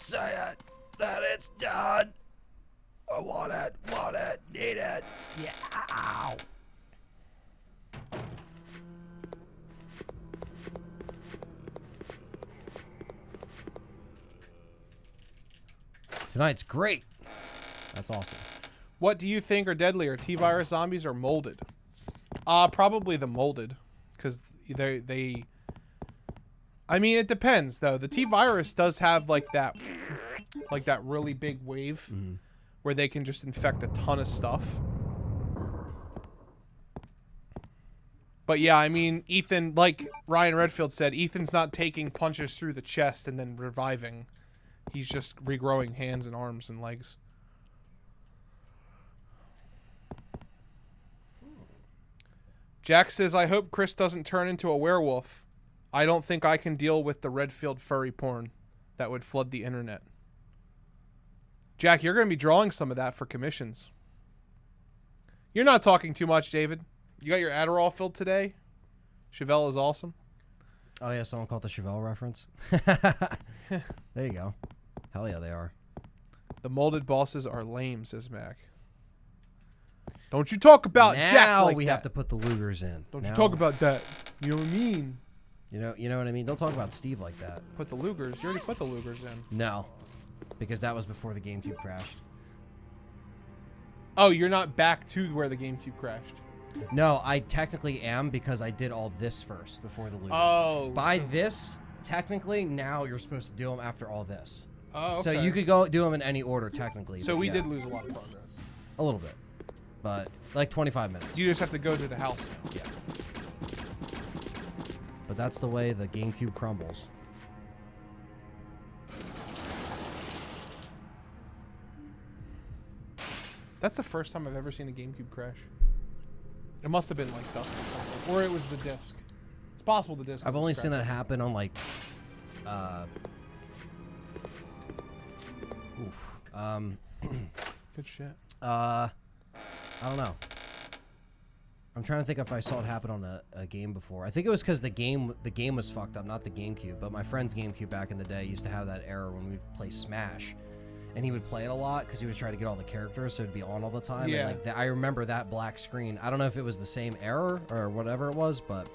A: Say it, that it's done. I want it, need it. Yeah. Ow. Tonight's great. That's awesome.
B: What do you think are deadlier, T-virus zombies or molded? Probably the molded, because they. I mean, it depends though. The T-virus does have like that really big wave where they can just infect a ton of stuff. But yeah, I mean, Ethan, like Ryan Redfield said, Ethan's not taking punches through the chest and then reviving. He's just regrowing hands and arms and legs. Jack says, I hope Chris doesn't turn into a werewolf. I don't think I can deal with the Redfield furry porn that would flood the internet. Jack, you're going to be drawing some of that for commissions. You're not talking too much, David. You got your Adderall filled today? Chevelle is awesome.
A: Oh, yeah, someone called the Chevelle reference. There you go. Hell yeah, they are.
B: The molded bosses are lame, says Mac. Don't you talk about
A: now
B: Jack like
A: we
B: that.
A: have to put the Lugers in.
B: Don't
A: now,
B: you talk about that. You know what I mean?
A: You know what I mean? Don't talk about Steve like that.
B: Put the Lugers. You already put the Lugers in.
A: No, because that was before the GameCube crashed.
B: Oh, you're not back to where the GameCube crashed.
A: No, I technically am because I did all this first before the Lugers.
B: Oh.
A: By this, technically, now you're supposed to do them after all this.
B: Oh, okay.
A: So you could go do them in any order, technically.
B: So
A: but
B: we
A: yeah,
B: did lose a lot of progress.
A: a little bit, but like 25 minutes.
B: You just have to go to the house now.
A: Yeah. But that's the way the GameCube crumbles.
B: That's the first time I've ever seen a GameCube crash. It must have been like dust or something. Or it was the disc. It's possible the disc.
A: I've only seen that happen on like
B: Good shit.
A: I don't know. I'm trying to think if I saw it happen on a game before. I think it was because the game was fucked up, not the GameCube. But my friend's GameCube back in the day used to have that error when we'd play Smash, and he would play it a lot because he was trying to get all the characters, so it'd be on all the time.
B: Yeah.
A: And like I remember that black screen. I don't know if it was the same error or whatever it was, but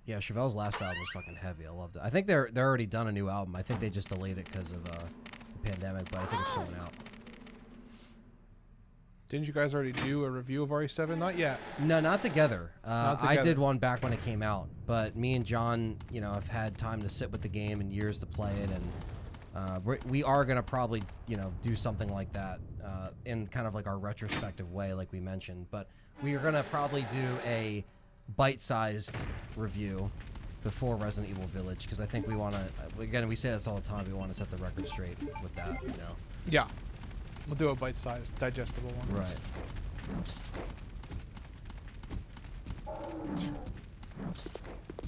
A: yeah, Chevelle's last album was fucking heavy. I loved it. I think they're already done a new album. I think they just delayed it because of the pandemic, but I think it's coming out.
B: Didn't you guys already do a review of RE7? Not yet.
A: No, not together.
B: Not
A: I
B: together.
A: did one back when it came out, but me and John, have had time to sit with the game and years to play it, and we are gonna probably, do something like that in kind of like our retrospective way, like we mentioned. But we are gonna probably do a bite-sized review before Resident Evil Village because I think we want to. Again, we say this all the time. We want to set the record straight with that.
B: Yeah. We'll do a bite-sized, digestible one.
A: Right.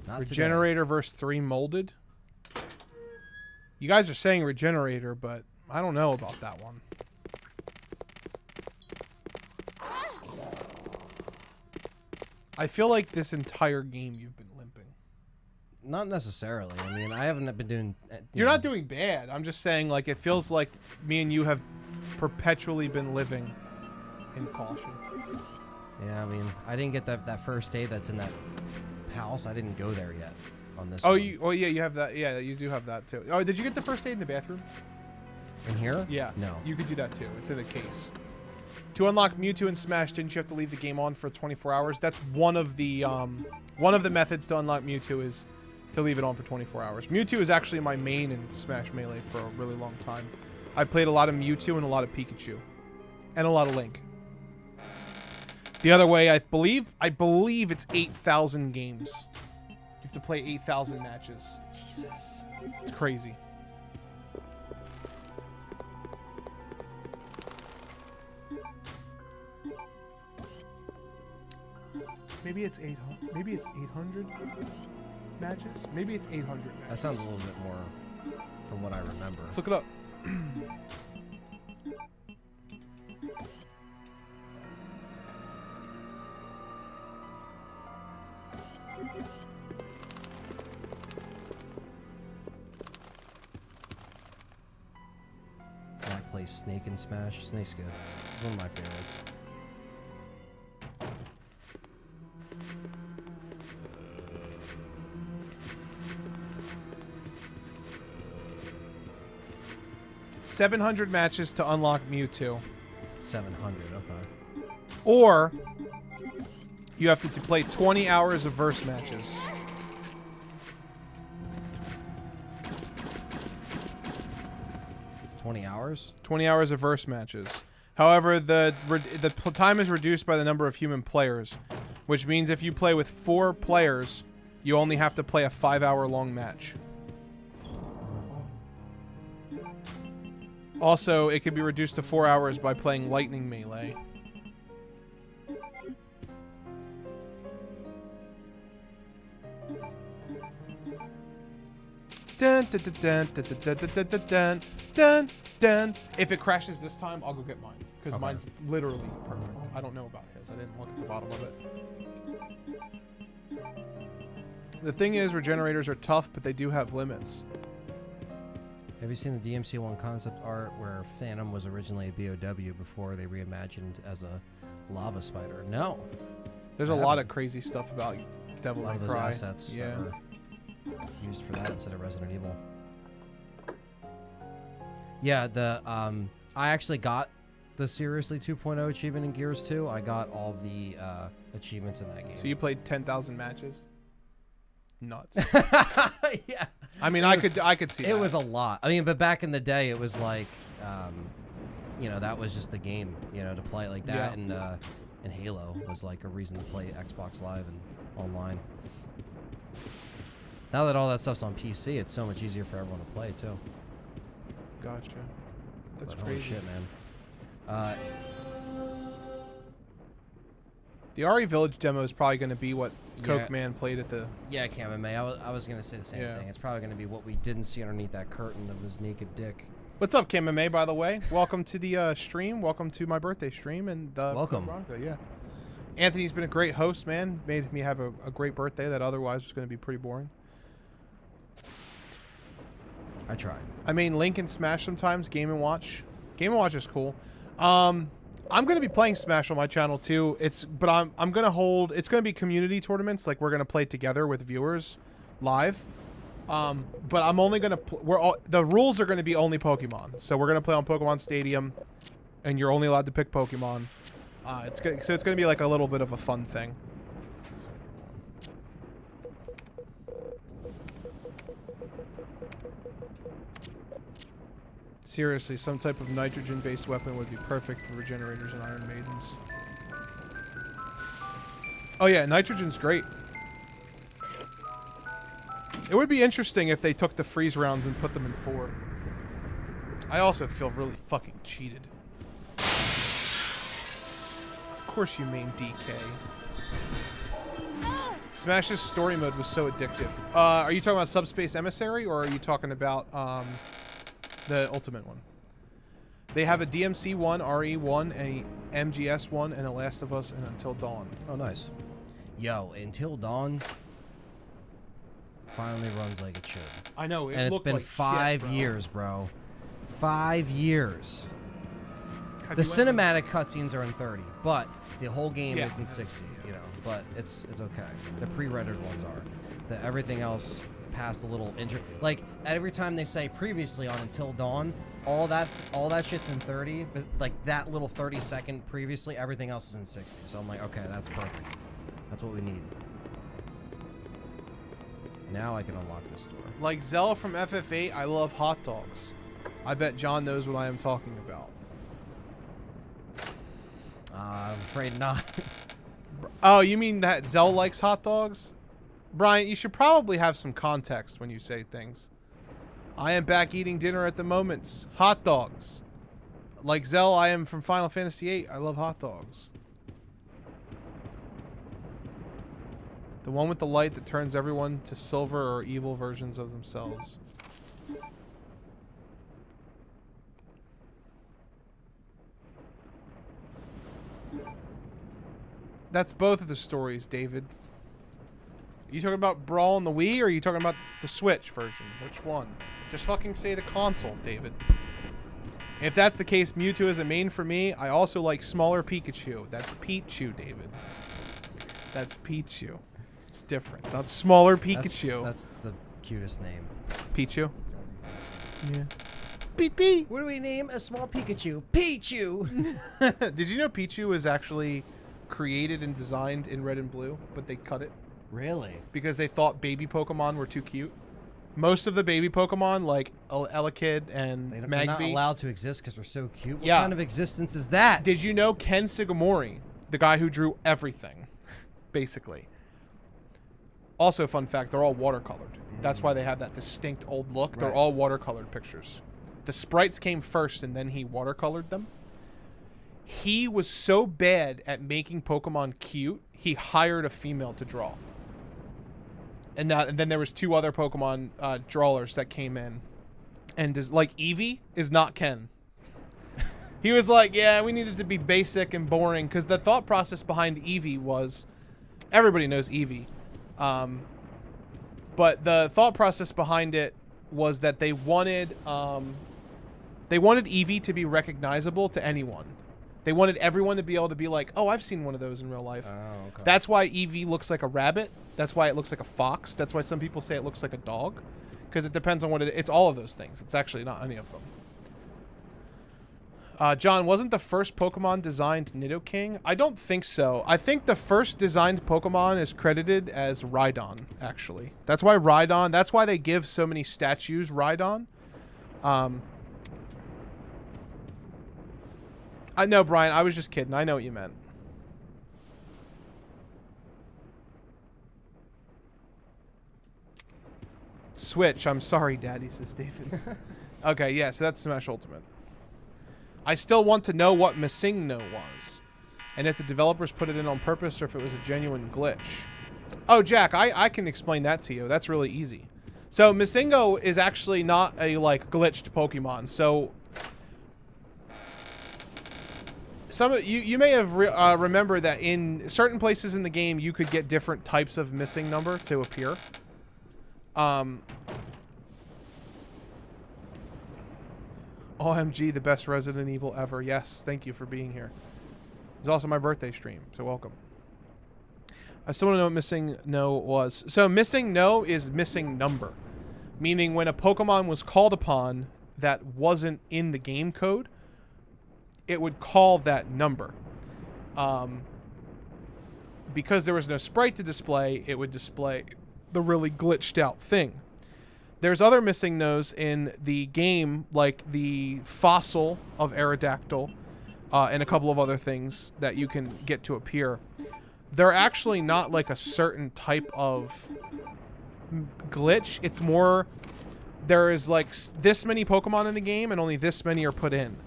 A: Not
B: Regenerator versus 3 molded. You guys are saying Regenerator, but I don't know about that one. I feel like this entire game you've been limping.
A: Not necessarily. I mean, I haven't been doing.
B: You're not doing bad. I'm just saying, like, it feels like me and you have perpetually been living in caution.
A: Yeah, I mean, I didn't get that first aid that's in that house. I didn't go there yet on this.
B: Oh,
A: one.
B: yeah, you have that. Yeah, you do have that too. Oh, did you get the first aid in the bathroom?
A: In here?
B: Yeah.
A: No.
B: You could do that too. It's in the case. To unlock Mewtwo in Smash, didn't you have to leave the game on for 24 hours? That's one of the methods to unlock Mewtwo is to leave it on for 24 hours. Mewtwo is actually my main in Smash Melee for a really long time. I played a lot of Mewtwo and a lot of Pikachu. and a lot of Link. The other way, I believe it's 8,000 games. You have to play 8,000 matches.
A: Jesus.
B: It's crazy. Maybe it's 800. Maybe it's 800 matches. Maybe it's 800 matches.
A: That sounds a little bit more from what I remember.
B: Let's look it up.
A: I play Snake and Smash. Snake's good. It's one of my favorites.
B: $700 matches to unlock Mewtwo.
A: 700, okay.
B: Or you have to play 20 hours of verse matches.
A: $20?
B: 20 hours of verse matches. However, the time is reduced by the number of human players, which means if you play with 4 players, you only have to play a 5-hour long match. Also, it can be reduced to 4 hours by playing Lightning Melee. Dun, dun, dun, dun, dun, dun, dun, dun, dun, dun, dun. If it crashes this time, I'll go get mine. Because
A: Okay.
B: mine's literally perfect. I don't know about his. I didn't look at the bottom of it. The thing is, regenerators are tough, but they do have limits.
A: Have you seen the DMC1 concept art where Phantom was originally a BOW before they reimagined as a lava spider? No.
B: There's a lot of crazy stuff about Devil
A: A lot
B: May
A: of those
B: Cry.
A: assets
B: Yeah.
A: that were used for that instead of Resident Evil. Yeah, the I actually got the Seriously 2.0 achievement in Gears 2. I got all the achievements in that game.
B: So you played 10,000 matches? Nuts.
A: Yeah.
B: I mean,
A: It
B: I
A: was-
B: could see
A: It
B: that.
A: was a lot. I mean, but back in the day, it was like, you know, that was just the game, you know, to play it like that.
B: Yeah.
A: And Halo was like a reason to play Xbox Live and online. Now that all that stuff's on PC, it's so much easier for everyone to play too.
B: Gotcha. That's
A: But holy
B: crazy.
A: shit, man.
B: The RE Village demo is probably going to be what Coke
A: Yeah.
B: Man played at the...
A: Yeah, Kamame, I was gonna say the same
B: Yeah.
A: thing. It's probably gonna be what we didn't see underneath that curtain of his naked dick.
B: What's up, KMMA, by the way? Welcome to the stream. Welcome to my birthday stream. And
A: Welcome.
B: Veronica, yeah. Anthony's been a great host, man. Made me have a great birthday that otherwise was going to be pretty boring.
A: I tried.
B: I mean, Link and Smash sometimes. Game & Watch. Game & Watch is cool. I'm going to be playing Smash on my channel too. But I'm going to hold... It's going to be community tournaments. Like, we're going to play together with viewers live. But I'm only going to... the rules are going to be only Pokemon. So we're going to play on Pokemon Stadium. And you're only allowed to pick Pokemon. So it's going to be like a little bit of a fun thing. Seriously, some type of nitrogen-based weapon would be perfect for regenerators and Iron Maidens. Oh yeah, nitrogen's great. It would be interesting if they took the freeze rounds and put them in 4. I also feel really fucking cheated. Of course you mean DK. Smash's story mode was so addictive. Are you talking about Subspace Emissary, or are you talking about the Ultimate one? They have a DMC 1, RE 1, a MGS 1, and a Last of Us and Until Dawn.
A: Oh, nice. Yo, Until Dawn finally runs like it should.
B: I know,
A: And it's been
B: like
A: 5
B: shit,
A: years, bro. 5 years.
B: Have
A: The
B: you went-
A: cinematic cutscenes are in 30, but the whole game
B: Yeah,
A: is in
B: that's-
A: 60, you know. But it's okay. The pre-rendered ones are. Everything else past a little intro. Like every time they say previously on Until Dawn, all that shit's in 30, but like that little 30-second previously, everything else is in 60. So I'm like, okay, that's perfect. That's what we need. Now I can unlock this door.
B: Like Zella from FF8, I love hot dogs. I bet John knows what I am talking about.
A: afraid not.
B: Oh, you mean that Zell likes hot dogs? Brian, you should probably have some context when you say things. I am back eating dinner at the moment. Hot dogs. Like Zell, I am from Final Fantasy VIII. I love hot dogs. The one with the light that turns everyone to silver or evil versions of themselves. That's both of the stories, David. Are you talking about Brawl on the Wii, or are you talking about the Switch version? Which one? Just fucking say the console, David. If that's the case, Mewtwo is a main for me. I also like smaller Pikachu. That's Pichu, David. That's Pichu. It's different. It's not smaller Pikachu.
A: That's the cutest name.
B: Pichu? Yeah. Beep beep.
A: What do we name a small Pikachu? Pichu!
B: Did you know Pichu was actually created and designed in Red and Blue, but they cut it?
A: Really?
B: Because they thought baby Pokemon were too cute. Most of the baby Pokemon, like Elekid and
A: They're
B: Magby,
A: not allowed to exist because they're so cute. What
B: Yeah.
A: kind of existence is that?
B: Did you know Ken Sugimori, the guy who drew everything, basically? Also, fun fact, they're all watercolored. That's why they have that distinct old look. They're
A: Right.
B: all watercolored pictures. The sprites came first, and then he watercolored them. He was so bad at making Pokemon cute, he hired a female to draw. And then there was two other Pokemon drawers that came in. And like Eevee is not Ken. He was like, yeah, we needed to be basic and boring, because the thought process behind Eevee was, everybody knows Eevee. But the thought process behind it was that they wanted Eevee to be recognizable to anyone. They wanted everyone to be able to be like, oh, I've seen one of those in real life.
A: Oh, okay.
B: That's why Eevee looks like a rabbit. That's why it looks like a fox. That's why some people say it looks like a dog. Because it depends on what it's all of those things. It's actually not any of them. John, wasn't the first Pokemon designed Nidoking? I don't think so. I think the first designed Pokemon is credited as Rhydon, actually. That's why they give so many statues Rhydon. I know, Brian, I was just kidding. I know what you meant. Switch, I'm sorry, Daddy, says David. Okay, yeah, so that's Smash Ultimate. I still want to know what Missingno was, and if the developers put it in on purpose or if it was a genuine glitch. Oh, Jack, I can explain that to you. That's really easy. So Missingo is actually not a like glitched Pokemon. So some of you may have remember that in certain places in the game you could get different types of missing number to appear. OMG, the best Resident Evil ever. Yes, thank you for being here. It's also my birthday stream, so welcome. I still want to know what missing no was. So missing no is missing number, meaning when a Pokemon was called upon that wasn't in the game code, it would call that number. Because there was no sprite to display, it would display the really glitched out thing. There's other missing no's in the game, like the fossil of Aerodactyl, and a couple of other things that you can get to appear. They're actually not like a certain type of glitch. It's more, there is like this many Pokemon in the game and only this many are put in.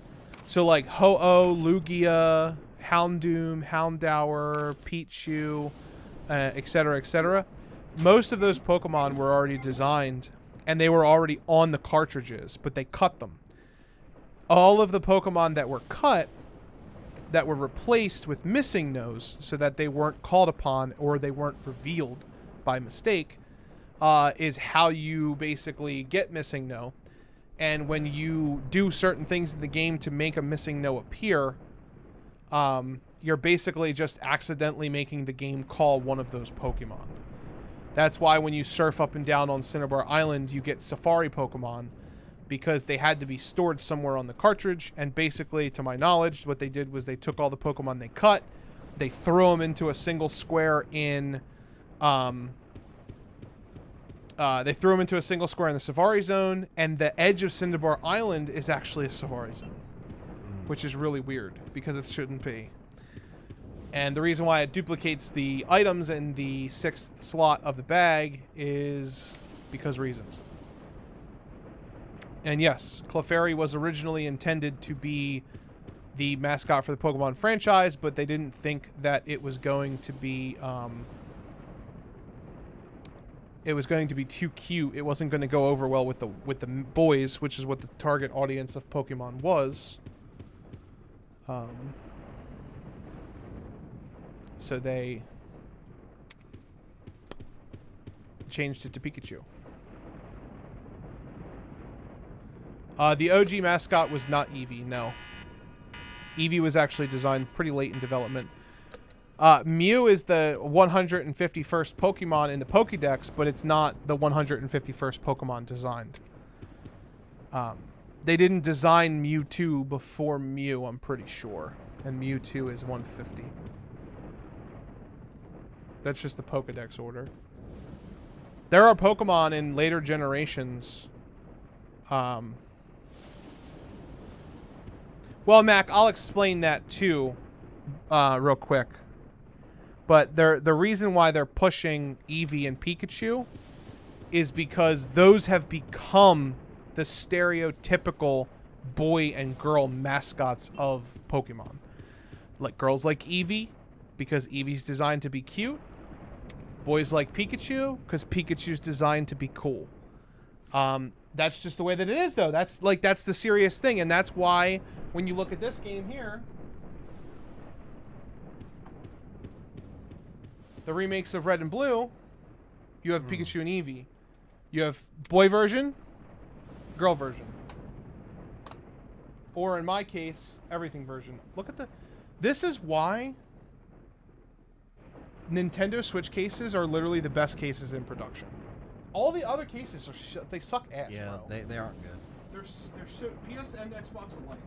B: So like Ho-Oh, Lugia, Houndoom, Houndour, Pichu, etc., etc. Most of those Pokemon were already designed and they were already on the cartridges, but they cut them. All of the Pokemon that were cut, that were replaced with missing no's so that they weren't called upon or they weren't revealed by mistake, is how you basically get missing no. And when you do certain things in the game to make a missing no appear, you're basically just accidentally making the game call one of those Pokemon. That's why when you surf up and down on Cinnabar Island, you get Safari Pokemon, because they had to be stored somewhere on the cartridge. And basically, to my knowledge, what they did was they took all the Pokemon they cut, they threw them into a single square in, the Safari Zone, and the edge of Cinnabar Island is actually a Safari Zone, which is really weird because it shouldn't be. And the reason why it duplicates the items in the 6th slot of the bag is because reasons. And yes, Clefairy was originally intended to be the mascot for the Pokemon franchise, but they didn't think that it was going to be too cute. It wasn't going to go over well with the boys, which is what the target audience of Pokemon was. So they changed it to Pikachu. The OG mascot was not Eevee, no. Eevee was actually designed pretty late in development. Mew is the 151st Pokemon in the Pokédex, but it's not the 151st Pokemon designed. They didn't design Mewtwo before Mew, I'm pretty sure. And Mewtwo is 150. That's just the Pokédex order. There are Pokemon in later generations. Well, Mac, I'll explain that too, real quick. But the reason why they're pushing Eevee and Pikachu is because those have become the stereotypical boy and girl mascots of Pokemon. Like girls like Eevee because Eevee's designed to be cute. Boys like Pikachu because Pikachu's designed to be cool. That's just the way that it is, though. That's the serious thing, and that's why when you look at this game here, the remakes of Red and Blue, you have Pikachu and Eevee. You have boy version, girl version. Or in my case, everything version. Look at this is why Nintendo Switch cases are literally the best cases in production. All the other cases are they suck ass,
A: Yeah,
B: bro.
A: they aren't good.
B: They're so PS and Xbox alike.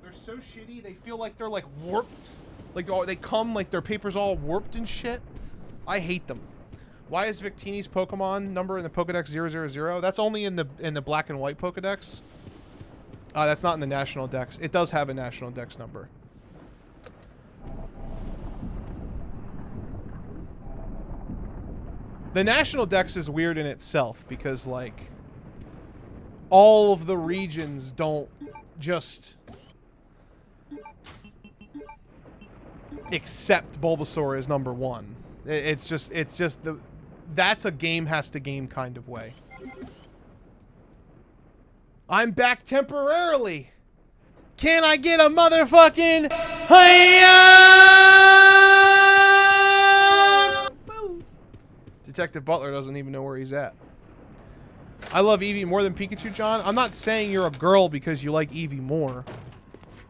B: They're so shitty. They feel like they're like warped. Like they come like their paper's all warped and shit. I hate them. Why is Victini's Pokemon number in the Pokedex 000? That's only in the black and white Pokedex. That's not in the National Dex. It does have a National Dex number. The National Dex is weird in itself because, like, all of the regions don't just accept Bulbasaur as number 1. It's just that's a game has to game kind of way. I'm back temporarily. Can I get a motherfucking hiya? Detective Butler doesn't even know where he's at. I love Eevee more than Pikachu, John. I'm not saying you're a girl because you like Eevee more.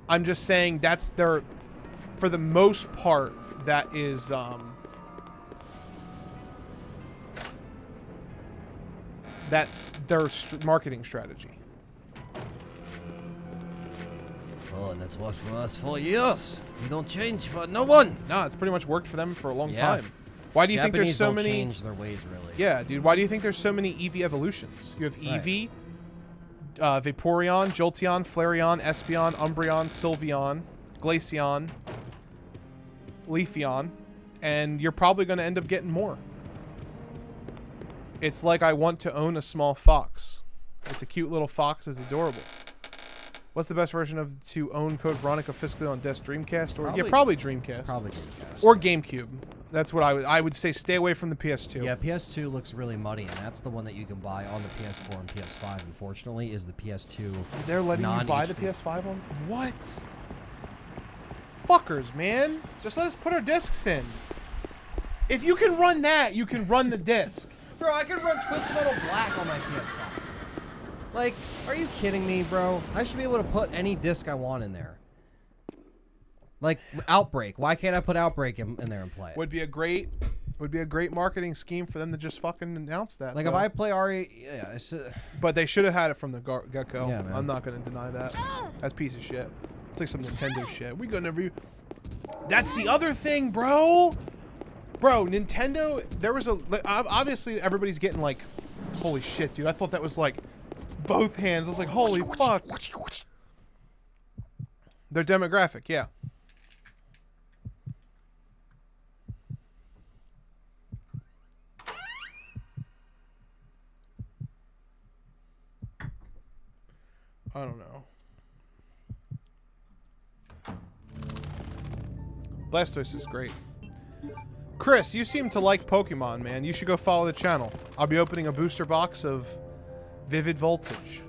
B: I'm just saying that's their, for the most part, that is, that's their marketing strategy.
A: Oh, and that's worked for us for years. We don't change for no one.
B: No, it's pretty much worked for them for a long time. Why do you think there's so
A: don't
B: many?
A: Change their ways, really.
B: Yeah, dude. Why do you think there's so many Eevee evolutions? You have Eevee, Vaporeon, Jolteon, Flareon, Espeon, Umbreon, Sylveon, Glaceon, Leafeon, and you're probably going to end up getting more. It's like I want to own a small fox. It's a cute little fox. It's adorable. What's the best version of to own Code Veronica physically on Desk Dreamcast? Or probably Dreamcast.
A: Probably Dreamcast.
B: Or GameCube. That's what I would say. Stay away from the PS2.
A: Yeah, PS2 looks really muddy, and that's the one that you can buy on the PS4 and PS5. Unfortunately, is the PS2.
B: They're letting you buy the PS5 one? What? Fuckers, man! Just let us put our discs in. If you can run that, you can run the disc.
A: Bro, I can run Twisted Metal Black on my PS5. Like, are you kidding me, bro? I should be able to put any disc I want in there. Like Outbreak. Why can't I put Outbreak in there and play it?
B: Would be a great marketing scheme for them to just fucking announce that.
A: Like
B: though.
A: if I play RE, yeah. It's,
B: but they should have had it from the get-go.
A: Yeah, man.
B: I'm not gonna deny that. That's a piece of shit. It's like some Nintendo shit. We gonna review. That's the other thing, bro. Bro, Nintendo. There was a obviously everybody's getting like, holy shit, dude. I thought that was like both hands. I was like, holy fuck. Their demographic, yeah. I don't know. Blastoise is great. Chris, you seem to like Pokemon, man. You should go follow the channel. I'll be opening a booster box of Vivid Voltage.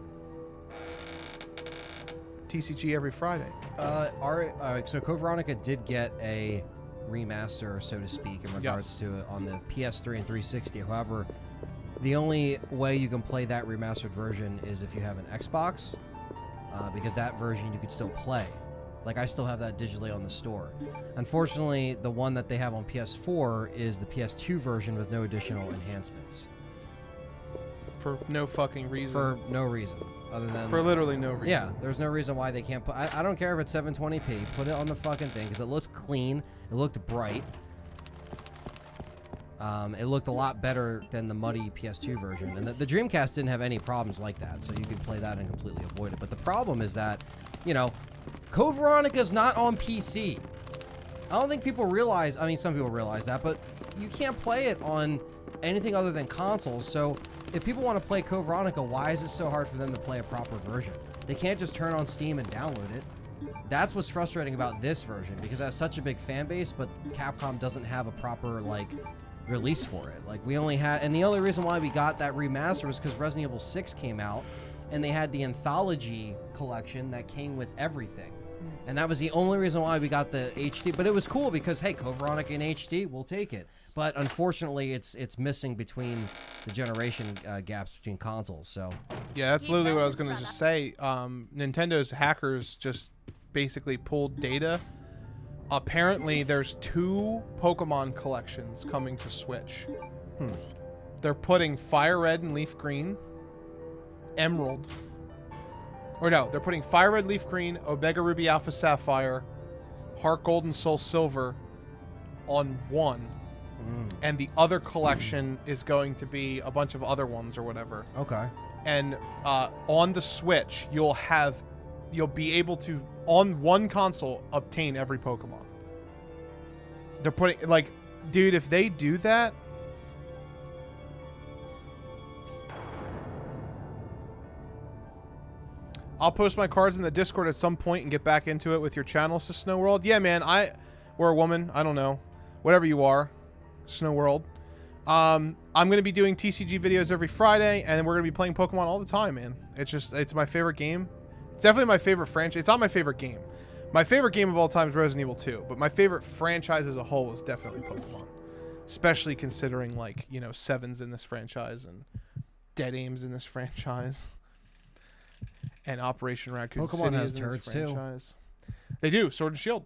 B: TCG every Friday.
A: So Code Veronica did get a remaster, so to speak, in regards to it on the PS3 and 360. However, the only way you can play that remastered version is if you have an Xbox, because that version you could still play. Like, I still have that digitally on the store. Unfortunately, the one that they have on PS4 is the PS2 version with no additional enhancements.
B: For no fucking reason.
A: For no reason. Other than...
B: For literally no reason.
A: Yeah, there's no reason why they can't put... I don't care if it's 720p. Put it on the fucking thing, because it looked clean. It looked bright. It looked a lot better than the muddy PS2 version. And the Dreamcast didn't have any problems like that, so you could play that and completely avoid it. But the problem is that, you know, Code Veronica's not on PC. I don't think people realize... I mean, some people realize that, but you can't play it on anything other than consoles, so... If people want to play Code Veronica, why is it so hard for them to play a proper version? They can't just turn on Steam and download it. That's what's frustrating about this version, because it has such a big fan base, but Capcom doesn't have a proper, like, release for it. Like, we only had... And the only reason why we got that remaster was because Resident Evil 6 came out, and they had the Anthology collection that came with everything. And that was the only reason why we got the HD. But it was cool because, hey, Code Veronica in HD, we'll take it. But unfortunately, it's missing between the generation gaps between consoles. So
B: yeah, that's literally what I was going to just say. Nintendo's hackers just basically pulled data. Apparently, there's 2 Pokemon collections coming to Switch. They're putting Fire Red and Leaf Green, Emerald. Or no, they're putting Fire Red, Leaf Green, Omega Ruby, Alpha Sapphire, Heart Gold, and Soul Silver on one. And the other collection is going to be a bunch of other ones or whatever.
A: Okay.
B: And on the Switch, you'll be able to, on one console, obtain every Pokemon. They're putting, like, dude, if they do that... I'll post my cards in the Discord at some point and get back into it with your channel, says Snow World. Yeah, man, or a woman, I don't know. Whatever you are. Snow World. I'm going to be doing TCG videos every Friday, and we're going to be playing Pokemon all the time, man. It's my favorite game. It's definitely my favorite franchise. It's not my favorite game. My favorite game of all time is Resident Evil 2, but my favorite franchise as a whole is definitely Pokemon. Especially considering, like, you know, Sevens in this franchise, and Dead Aims in this franchise, and Operation Raccoon
A: Pokemon
B: City
A: has
B: is in this
A: turds, too.
B: franchise. They do. Sword and Shield.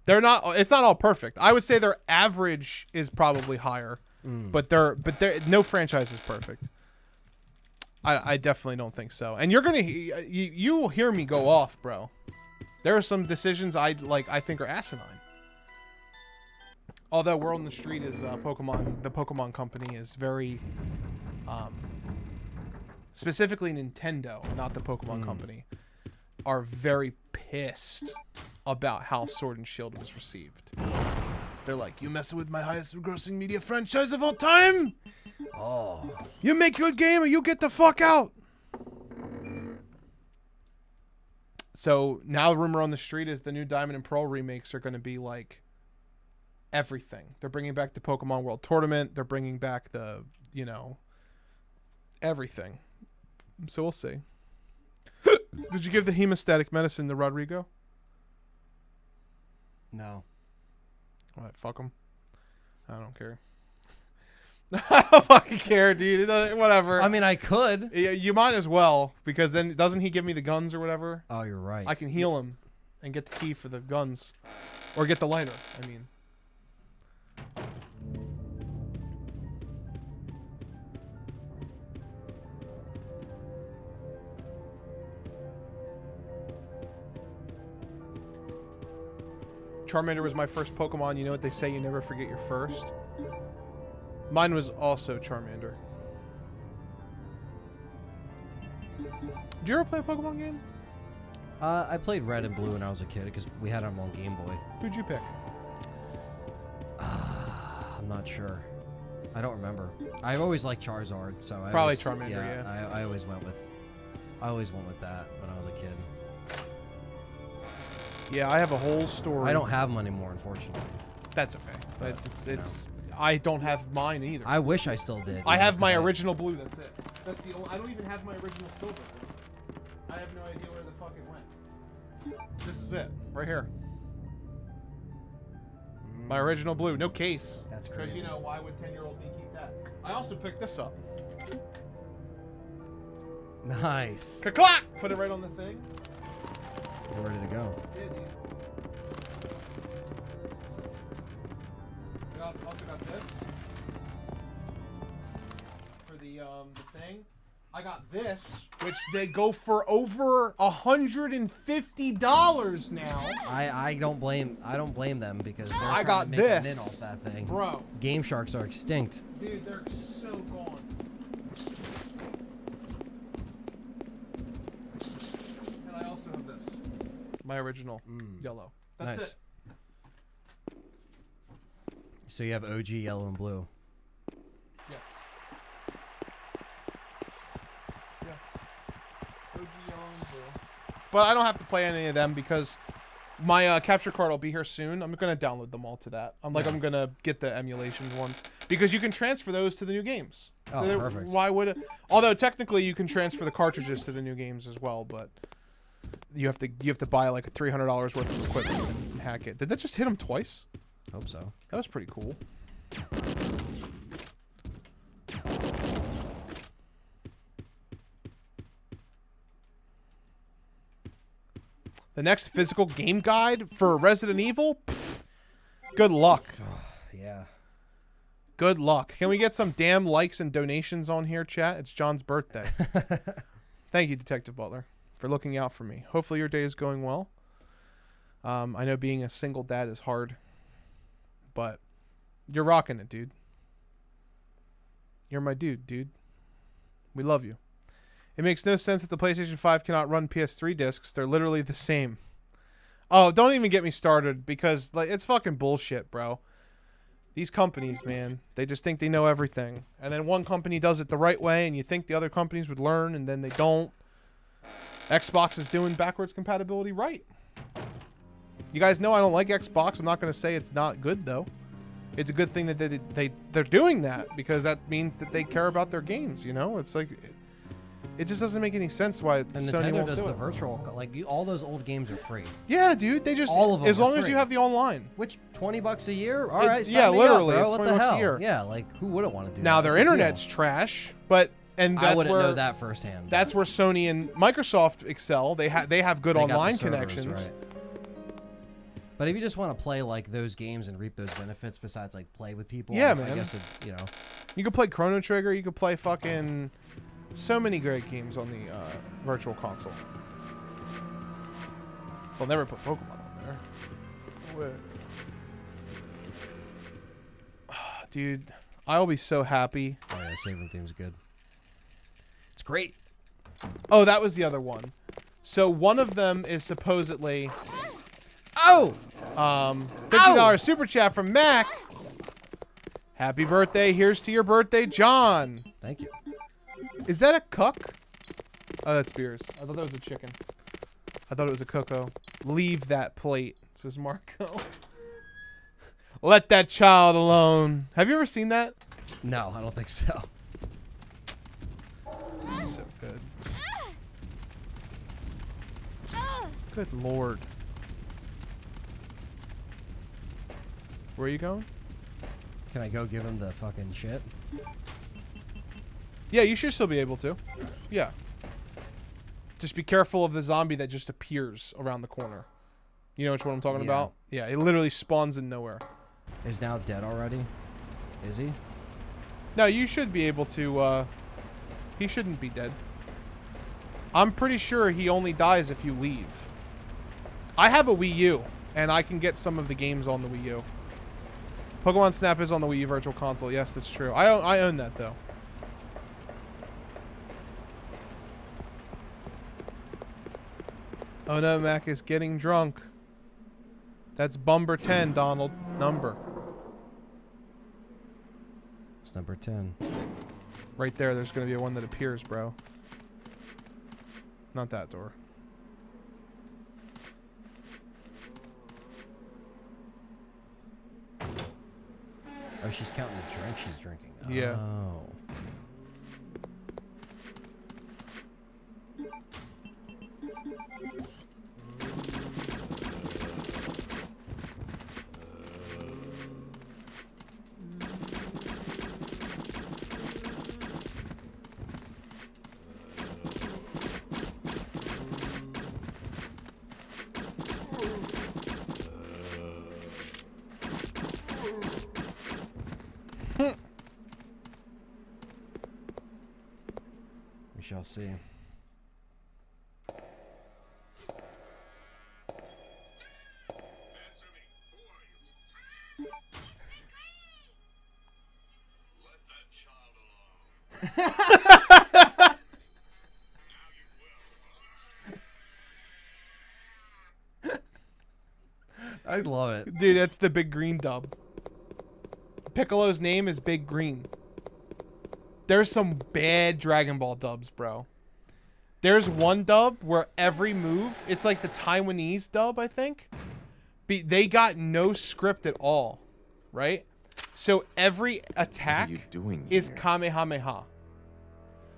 B: They're not. It's not all perfect. I would say their average is probably higher, but no franchise is perfect. I definitely don't think so. And you will hear me go off, bro. There are some decisions I think are asinine. Although World in the Street is Pokemon, the Pokemon Company is very, specifically Nintendo, not the Pokemon Company, are very pissed about how Sword and Shield was received. They're like, you messing with my highest grossing media franchise of all time?
A: Oh.
B: You make good game or you get the fuck out. So now the rumor on the street is the new Diamond and Pearl remakes are going to be like everything. They're bringing back the Pokemon World Tournament. They're bringing back the, you know, everything. So we'll see. Did you give the hemostatic medicine to Rodrigo?
A: No.
B: All right, fuck him. I don't care. I don't fucking care, dude. Whatever.
A: I mean, I could.
B: You might as well, because then doesn't he give me the guns or whatever?
A: Oh, you're right.
B: I can heal him and get the key for the guns. Or get the lighter, I mean. Charmander was my first Pokemon. You know what they say, you never forget your first? Mine was also Charmander. Did you ever play a Pokemon game?
A: I played Red and Blue when I was a kid because we had them on Game Boy.
B: Who'd you pick?
A: I'm not sure. I don't remember. I've always liked Charizard, so
B: Probably Charmander,
A: yeah. I always went with I always went with that when I was a kid.
B: Yeah, I have a whole story.
A: I don't have them anymore, unfortunately.
B: That's okay.
A: But,
B: It's. I don't have mine either.
A: I wish I still did.
B: I have my original blue. That's it. That's the only. I don't even have my original silver. I have no idea where the fuck it went. This is it, right here. My original blue, no case.
A: That's
B: Because
A: crazy.
B: you know why would 10-year-old me keep that? I also picked this up.
A: Nice.
B: Ka-clack! Put it right on the thing.
A: You're ready to go.
B: Yeah, dude. We also got this for the thing. I got this, which they go for over $150 now.
A: I don't blame them because they're
B: I
A: trying
B: got
A: to make a
B: this.
A: mint off that thing.
B: Bro.
A: Game Sharks are extinct.
B: Dude, they're so gone. And I also have this. My original yellow. That's
A: Nice.
B: it.
A: So you have OG yellow and blue.
B: Yes. Yes. OG yellow and blue. But I don't have to play any of them because my capture card will be here soon. I'm going to download them all to that. I'm going to get the emulation ones because you can transfer those to the new games.
A: Oh,
B: So
A: perfect.
B: Why would it? Although technically you can transfer the cartridges to the new games as well, but you have to buy like $300 worth of equipment and hack it. Did that just hit him twice?
A: Hope so.
B: That was pretty cool. The next physical game guide for Resident Evil? Pfft, good luck.
A: Yeah.
B: Good luck. Can we get some damn likes and donations on here, chat? It's John's birthday. Thank you, Detective Butler, for looking out for me. Hopefully your day is going well. I know being a single dad is hard, but you're rocking it, dude. You're my dude. We love you. It makes no sense that the PlayStation 5 cannot run PS3 discs. They're literally the same. Oh, don't even get me started because like it's fucking bullshit, bro. These companies, man, they just think they know everything. And then one company does it the right way and you think the other companies would learn and then they don't. Xbox is doing backwards compatibility right. You guys know I don't like Xbox. I'm not going to say it's not good though. It's a good thing that they're doing that because that means that they care about their games, you know? It's like it just doesn't make any sense why
A: And
B: Sony
A: Nintendo
B: won't
A: does
B: do
A: the
B: it.
A: virtual, all those old games are free.
B: Yeah, dude, they just
A: All of them
B: as
A: are
B: long as
A: free.
B: you have the online.
A: Which $20 a year? All right,
B: yeah,
A: sign me
B: literally,
A: up, bro.
B: it's
A: What
B: $20
A: the
B: a
A: hell?
B: year.
A: Yeah, like who wouldn't want to do
B: Now
A: that?
B: their
A: It's a
B: internet's
A: deal.
B: trash, but and
A: I
B: that's
A: wouldn't
B: where
A: know that firsthand.
B: that's where Sony and Microsoft excel. They have good
A: They got the
B: online
A: servers,
B: connections.
A: right. But if you just want to play like those games and reap those benefits, besides like play with people,
B: Yeah,
A: I
B: man.
A: guess you know.
B: You could play Chrono Trigger. You could play fucking so many great games on the virtual console. They'll never put Pokemon on there. Dude, I'll be so happy.
A: Oh yeah, saving theme's good. It's great.
B: Oh, that was the other one. So one of them is supposedly
A: Oh!
B: $50 super chat from Mac. Happy birthday. Here's to your birthday, John.
A: Thank you.
B: Is that a cuck? Oh, that's Spears. I thought that was a chicken. I thought it was a cocoa. Leave that plate, says Marco. Let that child alone. Have you ever seen that?
A: No, I don't think so.
B: It's so good. Good lord. Where are you going?
A: Can I go give him the fucking shit?
B: Yeah, you should still be able to. Yeah. Just be careful of the zombie that just appears around the corner. You know which one I'm talking
A: Yeah.
B: about? Yeah, it literally spawns in nowhere.
A: Is now dead already? Is he?
B: No, you should be able to, he shouldn't be dead. I'm pretty sure he only dies if you leave. I have a Wii U, and I can get some of the games on the Wii U. Pokemon Snap is on the Wii U Virtual Console. Yes, that's true. I own that, though. Oh no, Mac is getting drunk. That's Bumber 10, Donald. Number.
A: It's number 10.
B: Right there, there's going to be one that appears, bro. Not that door.
A: Oh, she's counting the drink she's drinking.
B: Yeah.
A: Oh. We shall see. I love it.
B: Dude, that's the Big Green dub. Piccolo's name is Big Green. There's some bad Dragon Ball dubs, bro. There's one dub where every move, it's like the Taiwanese dub, I think. They got no script at all, right? So every attack is Kamehameha.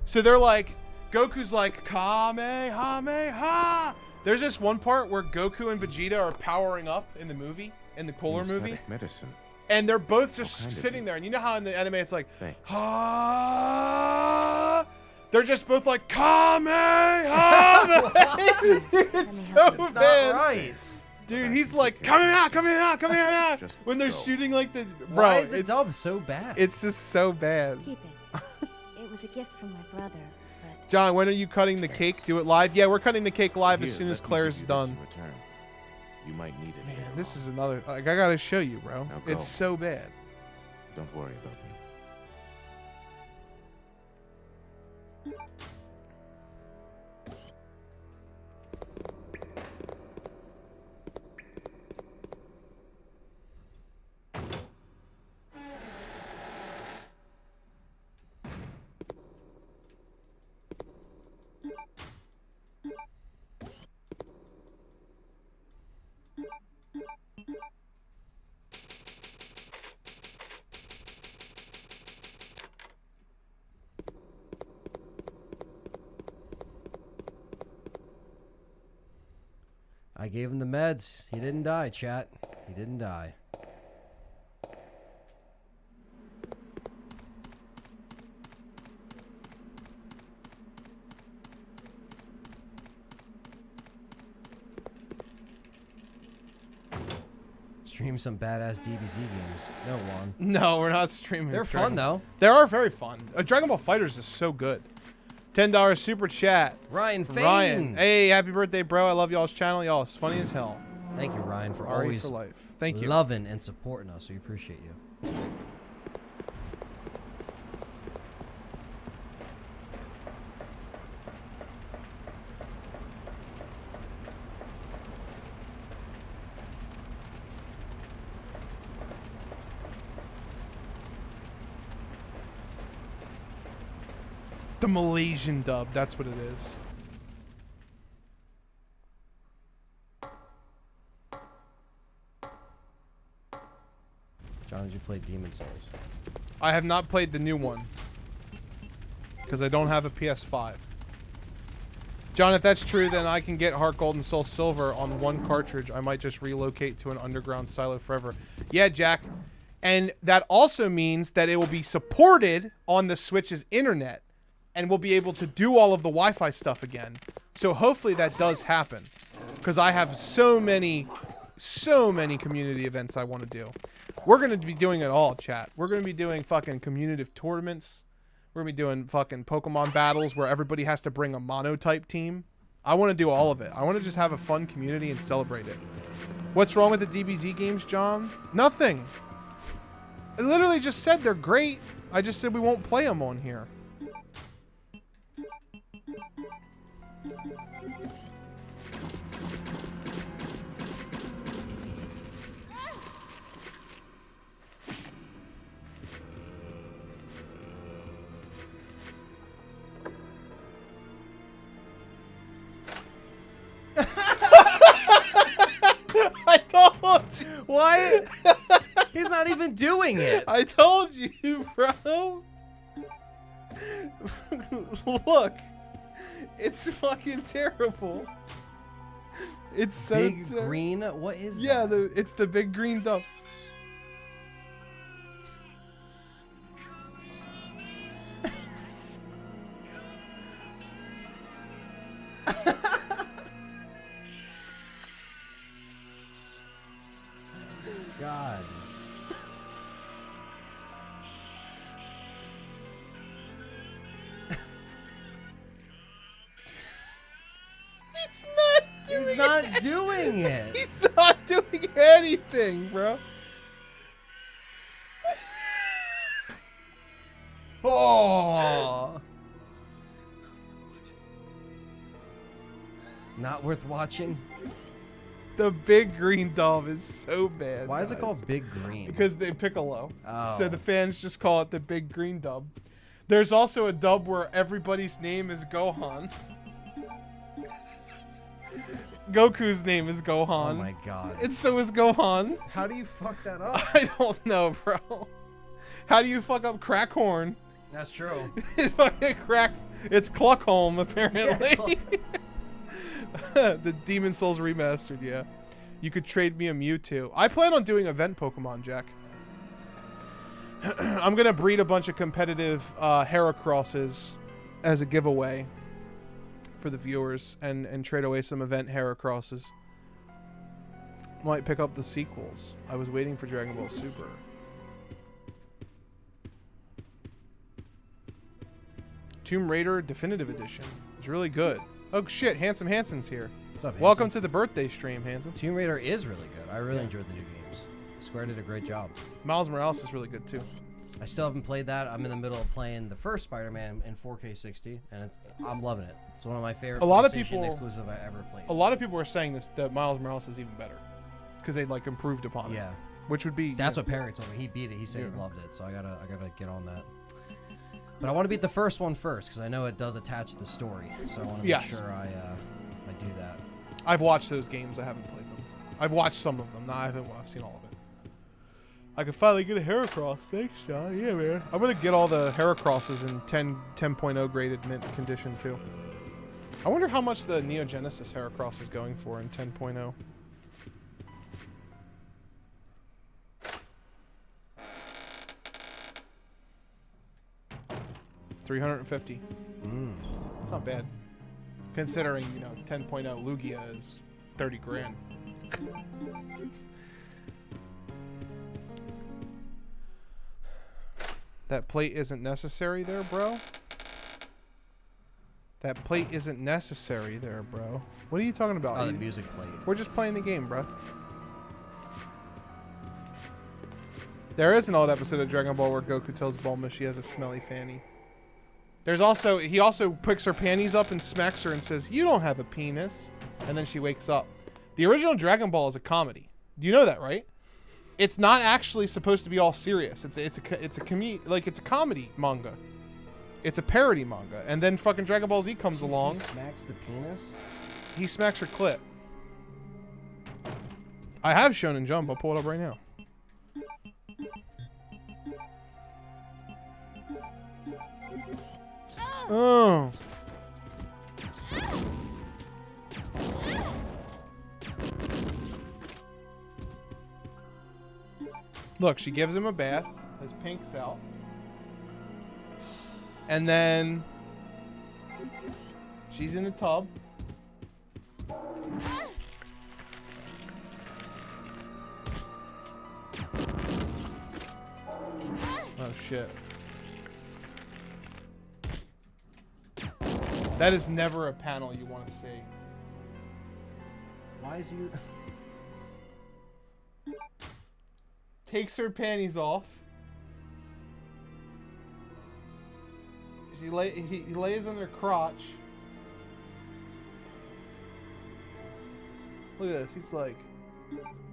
B: So they're like, Goku's like, Kamehameha. There's this one part where Goku and Vegeta are powering up in the movie, in the Cooler movie.
E: Medicine.
B: And they're both just sitting there. And you know how in the anime it's like, ah, they're just both like, Kamehameha. It's so bad.
A: Right.
B: Dude, he's like, Kamehameha. When they're shooting like the... Bro,
A: why is the dub so bad?
B: It's just so bad.
J: Keep it. It was a gift from my brother, but...
B: John, when are you cutting the cake? Do it live? Yeah, we're cutting the cake live as soon as Claire's done.
E: You might need it.
B: Man, this is another... Like, I gotta show you, bro.
E: Now go.
B: It's so bad.
E: Don't worry about me.
A: I gave him the meds. He didn't die, chat. He didn't die. Stream some badass DBZ games. No, Juan.
B: No, we're not streaming.
A: They're fun, though.
B: They are very fun. Dragon Ball FighterZ is so good. $10 super chat.
A: Ryan Fain.
B: Ryan. Hey, happy birthday, bro. I love y'all's channel. Y'all is funny as hell.
A: Thank you, Ryan, for
B: RE
A: always
B: for life. Thank you.
A: loving and supporting us. We appreciate you.
B: The Malaysian dub. That's what it is.
A: John, did you play Demon Souls?
B: I have not played the new one because I don't have a PS5. John, if that's true, then I can get Heart Gold and Soul Silver on one cartridge. I might just relocate to an underground silo forever. Yeah, Jack. And that also means that it will be supported on the Switch's internet and we'll be able to do all of the Wi-Fi stuff again. So hopefully that does happen because I have so many community events I want to do. We're going to be doing it all, chat. We're going to be doing fucking community tournaments. We're going to be doing fucking Pokemon battles where everybody has to bring a monotype team. I want to do all of it. I want to just have a fun community and celebrate it. What's wrong with the DBZ games, John? Nothing. I literally just said they're great. I just said we won't play them on here.
A: not even doing it.
B: I told you, bro. Look. It's fucking terrible. It's so
A: big green. What is
B: yeah,
A: that?
B: it's the big green dove.
A: God. He's not doing it.
B: He's not doing anything, bro.
A: Oh. Not worth watching.
B: The big green dove is so bad.
A: Why is it
B: guys.
A: called Big Green?
B: Because they Piccolo.
A: Oh.
B: So the fans just call it the big green dub. There's also a dub where everybody's name is Gohan. Goku's name is Gohan.
A: Oh my god.
B: And so is Gohan.
A: How do you fuck that up?
B: I don't know, bro. How do you fuck up Crackhorn?
A: That's true.
B: It's fucking crack. It's Cluckholm, apparently. The Demon Souls remastered, yeah. You could trade me a Mewtwo. I plan on doing event Pokemon, Jack. I'm gonna breed a bunch of competitive Heracrosses as a giveaway for the viewers and trade away some event Heracrosses. Might pick up the sequels. I was waiting for Dragon Ball Super. Tomb Raider Definitive Edition. It's really good. Oh shit, Handsome Hanson's here.
A: What's up,
B: Welcome
A: Hanson?
B: to the birthday stream, Hanson.
A: Tomb Raider is really good. I really enjoyed the new games. Square did a great job.
B: Miles Morales is really good too.
A: I still haven't played that. I'm in the middle of playing the first Spider-Man in 4K 60, and I'm loving it. It's one of my favorite PlayStation exclusive I ever played.
B: A lot of people are saying this that Miles Morales is even better because they like improved upon it.
A: Yeah,
B: which would be
A: that's what Perry told me. He beat it. He said he loved it. So I gotta get on that. But I want to beat the first one first because I know it does attach the story. So I want to make sure I do that.
B: I've watched those games. I haven't played them. I've watched some of them. No, I haven't seen all of it. I could finally get a Heracross. Thanks, John. Yeah, man. I'm gonna get all the Heracrosses in 10.0 graded mint condition too. I wonder how much the Neo Genesis Heracross is going for in 10.0. $350. It's not bad. Considering, 10.0 Lugia is 30 grand. That plate isn't necessary there, bro. That plate isn't necessary there, bro. What are you talking about?
A: Oh, the music plate.
B: We're just playing the game, bro. There is an old episode of Dragon Ball where Goku tells Bulma she has a smelly fanny. There's also, he also picks her panties up and smacks her and says, "You don't have a penis." And then she wakes up. The original Dragon Ball is a comedy. You know that, right? It's not actually supposed to be all serious. It's a comedy manga. It's a parody manga. And then fucking Dragon Ball Z comes along.
A: He smacks the penis?
B: He smacks her clit. I have Shonen Jump. I'll pull it up right now. Oh. Look, she gives him a bath. His pink's out. And then she's in the tub. Oh shit. That is never a panel you want to see.
A: Why is he...
B: Takes her panties off. He lays on her crotch. Look at this. He's like,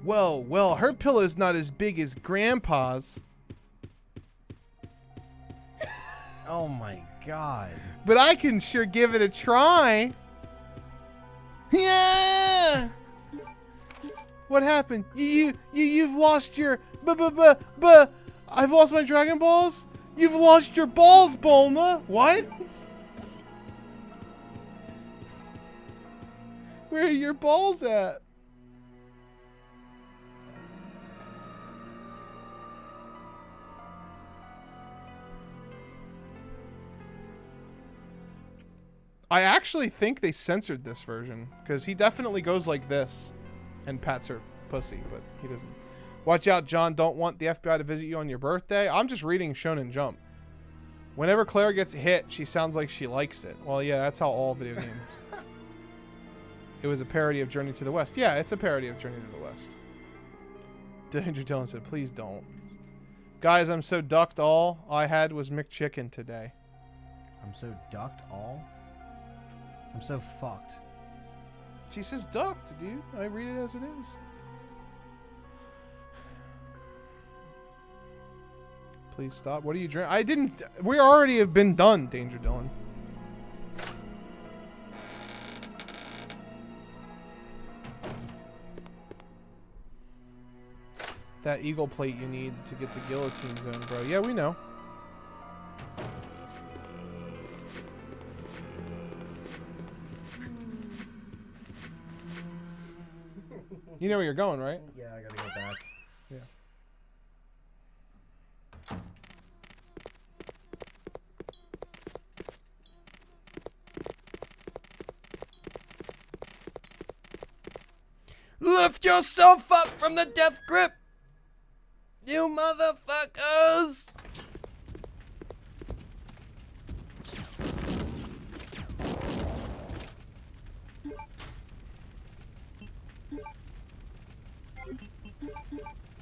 B: well, her pillow's not as big as Grandpa's.
A: Oh my god.
B: But I can sure give it a try. Yeah! What happened? You've lost your I've lost my Dragon Balls? You've lost your balls, Bulma! What? Where are your balls at? I actually think they censored this version, because he definitely goes like this and pats her pussy, but he doesn't. Watch out, John. Don't want the FBI to visit you on your birthday. I'm just reading Shonen Jump. Whenever Claire gets hit, she sounds like she likes it. Well, yeah, that's how all video games. It was a parody of Journey to the West. Yeah, it's a parody of Journey to the West. Danger Dylan said, please don't. Guys, I'm so ducked. All I had was McChicken today.
A: I'm so ducked all? I'm so fucked.
B: She says ducked, dude. I read it as it is. Please stop. What are you drinking? I didn't. We already have been done, Danger Dylan. That eagle plate you need to get the guillotine zone, bro. Yeah, we know. You know where you're going, right?
A: Yeah, I gotta go back.
B: Yeah.
A: Lift yourself up from the death grip, you motherfuckers!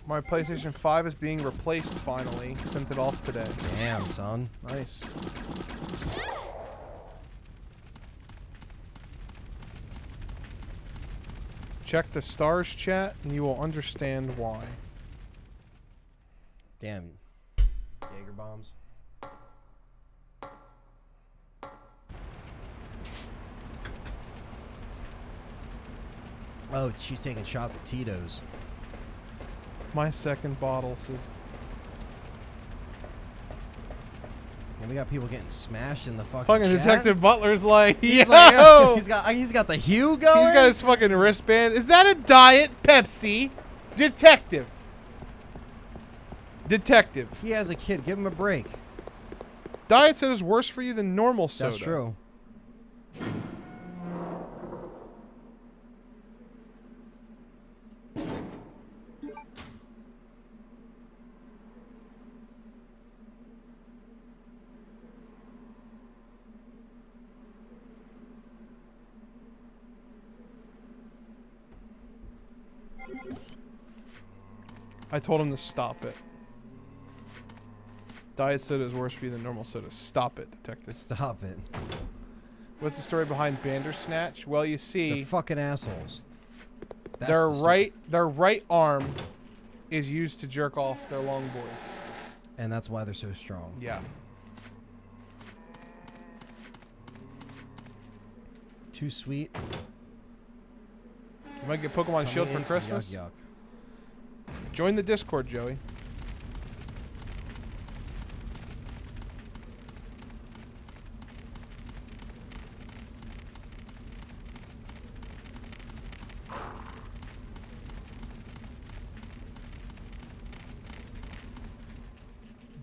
B: My PlayStation 5 is being replaced finally. Sent it off today.
A: Damn, son.
B: Nice. Check the stars chat and you will understand why.
A: Damn. Jaeger bombs. Oh, she's taking shots at Tito's.
B: My second bottle says...
A: And we got people getting smashed in the fucking
B: Fucking
A: chat.
B: Detective Butler's like,
A: He's
B: yo!
A: like, yo! He's got the hue going?
B: He's got his fucking wristband. Is that a Diet Pepsi? Detective. Detective.
A: He has a kid. Give him a break.
B: Diet soda's worse for you than normal soda.
A: That's true.
B: I told him to stop it. Diet soda is worse for you than normal soda. Stop it, detective.
A: Stop it.
B: What's the story behind Bandersnatch? Well, you see,
A: They're fucking assholes. That's
B: their
A: the story.
B: right arm is used to jerk off their long boys.
A: And that's why they're so strong.
B: Yeah.
A: Too sweet.
B: You might get Pokemon
A: Tummy
B: Shield for
A: aches,
B: Christmas.
A: Yuck, yuck.
B: Join the Discord, Joey.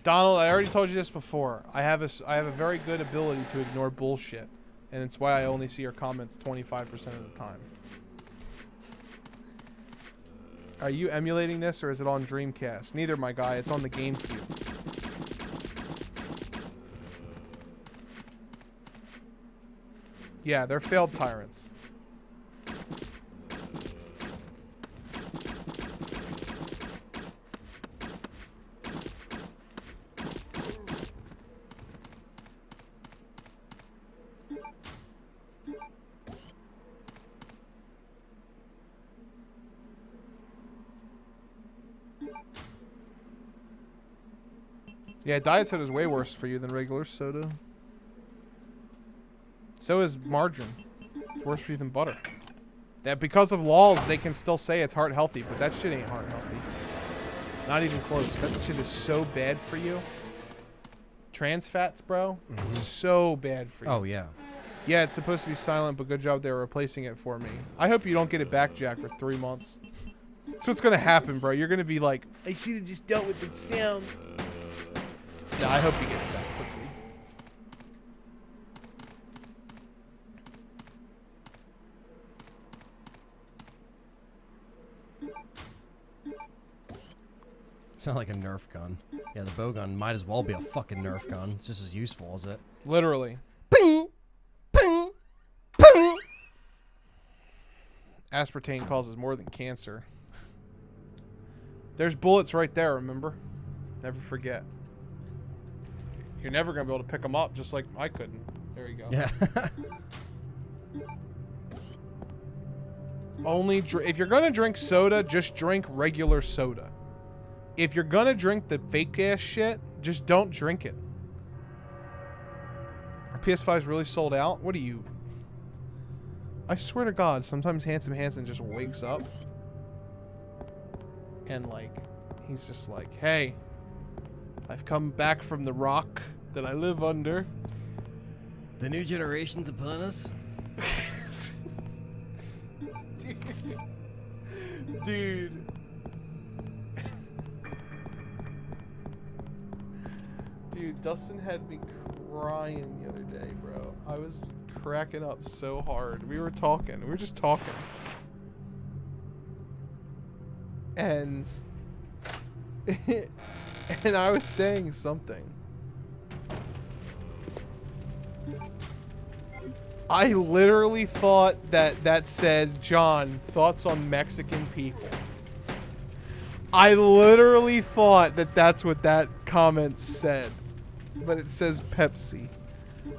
B: Donald, I already told you this before. I have a very good ability to ignore bullshit, and it's why I only see your comments 25% of the time. Are you emulating this, or is it on Dreamcast? Neither, my guy. It's on the GameCube. Yeah, they're failed tyrants. Yeah, diet soda is way worse for you than regular soda. So is margarine. It's worse for you than butter. That because of laws, they can still say it's heart healthy, but that shit ain't heart healthy. Not even close. That shit is so bad for you. Trans fats, bro. So bad for you.
A: Oh, yeah.
B: Yeah, it's supposed to be silent, but good job they're replacing it for me. I hope you don't get it back, Jack, for 3 months. That's what's gonna happen, bro. You're gonna be like, I should have just dealt with the sound. No, I hope you get it back quickly.
A: Sound like a Nerf gun. Yeah, the bow gun might as well be a fucking Nerf gun. It's just as useful as it.
B: Literally.
A: Ping! Ping! Ping!
B: Aspartame causes more than cancer. There's bullets right there, remember? Never forget. You're never going to be able to pick them up, just like I couldn't. There you go.
A: Yeah.
B: If you're going to drink soda, just drink regular soda. If you're going to drink the fake ass shit, just don't drink it. Our PS5 is really sold out? What are you? I swear to God, sometimes Handsome Hansen just wakes up. And like, he's just like, hey, I've come back from the rock that I live under.
A: The new generation's upon us.
B: Dude. Dude, Dustin had me crying the other day, bro. I was cracking up so hard. We were talking. We were just talking. And and I was saying something. I literally thought that said, John, thoughts on Mexican people. I literally thought that's what that comment said. But it says Pepsi.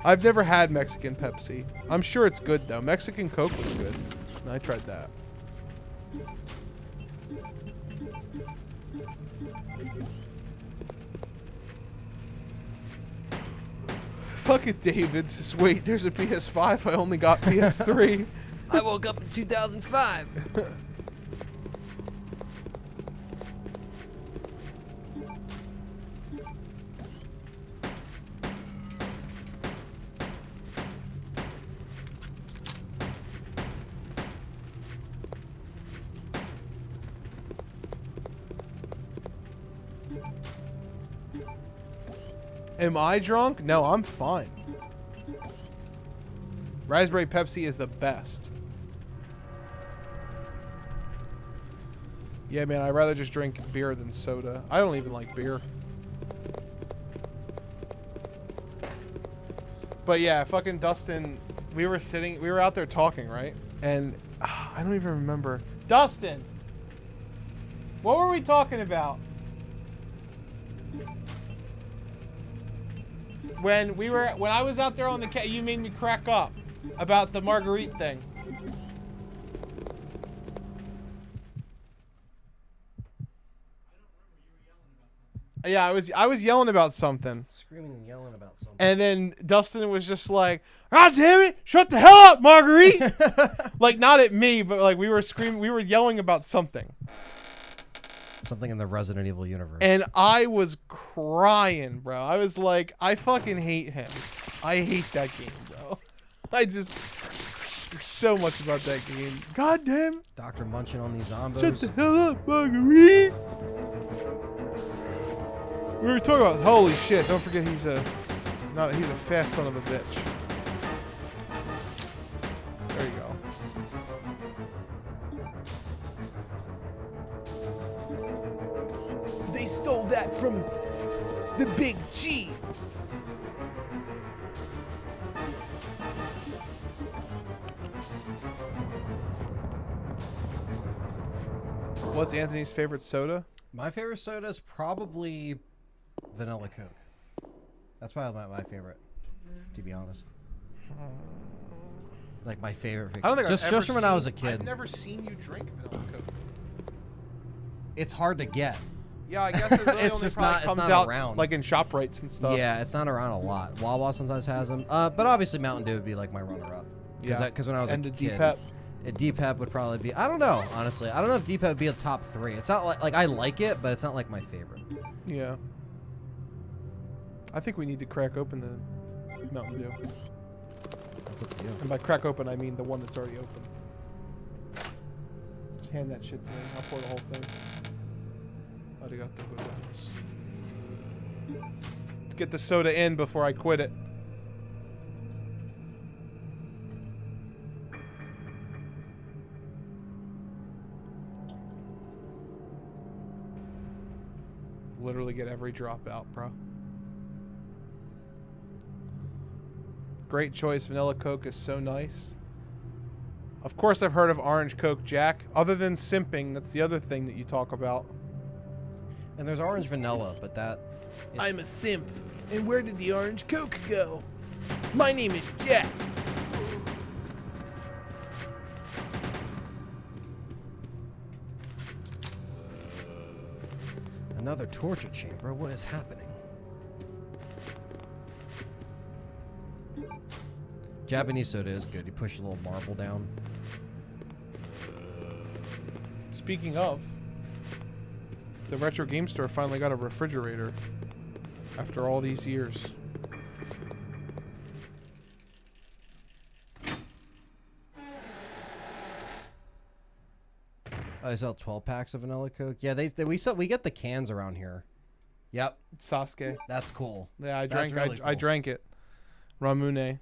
B: I've never had Mexican Pepsi. I'm sure it's good, though. Mexican Coke was good. I tried that. Fuck it, David. Just wait, there's a PS5. I only got PS3.
A: I woke up in 2005.
B: Am I drunk? No, I'm fine. Raspberry Pepsi is the best. Yeah, man, I'd rather just drink beer than soda. I don't even like beer. But yeah, fucking Dustin, we were out there talking, right? And I don't even remember. Dustin! What were we talking about? When I was out there on the you made me crack up about the Marguerite thing. Yeah, I was yelling about something.
A: Screaming and yelling about something.
B: And then Dustin was just like, "God damn it! Shut the hell up, Marguerite!" Like not at me, but like we were yelling about something.
A: Something in the Resident Evil universe.
B: And I was crying, bro. I was like, I fucking hate him. I hate that game, bro. There's so much about that game. God damn.
A: Dr. Munching on these zombos.
B: Shut the hell up, Marguerite. We were talking about, holy shit, don't forget he's a fast son of a bitch. There you go. They stole that from the Big G. What's Anthony's favorite soda?
A: My favorite soda is probably vanilla Coke. That's probably my favorite, to be honest. Like my favorite.
B: I don't think
A: just from when I was a kid.
B: I've never seen you drink vanilla Coke.
A: It's hard to get.
B: Yeah, I guess it really
A: It's
B: only
A: just
B: probably
A: not- it's
B: comes
A: not
B: out
A: around.
B: like in ShopRites and stuff.
A: Yeah, it's not around a lot. Wawa sometimes has them, but obviously Mountain Dew would be like my runner-up.
B: Yeah.
A: Because when I was
B: and
A: a
B: the
A: kid,
B: D-Pep.
A: A D-Pep would probably be. I don't know, honestly. I don't know if D-Pep would be a top 3. It's not like I like it, but it's not like my favorite.
B: Yeah. I think we need to crack open the Mountain Dew.
A: That's up to you.
B: And by crack open, I mean the one that's already open. Just hand that shit to me. I'll pour the whole thing. Arigato gozaimasu. Let's get the soda in before I quit it. Literally get every drop out, bro. Great choice. Vanilla Coke is so nice. Of course I've heard of Orange Coke, Jack. Other than simping, that's the other thing that you talk about.
A: And there's orange vanilla, but that...
F: I'm a simp. And where did the Orange Coke go? My name is Jack.
A: Another torture chamber? What is happening? Japanese soda is good. You push a little marble down.
B: Speaking of, the retro game store finally got a refrigerator after all these years.
A: They sell 12 packs of vanilla Coke. Yeah, we get the cans around here. Yep.
B: Sasuke.
A: That's cool.
B: Yeah, I
A: That's
B: drank.
A: really
B: I
A: cool.
B: drank it. Ramune.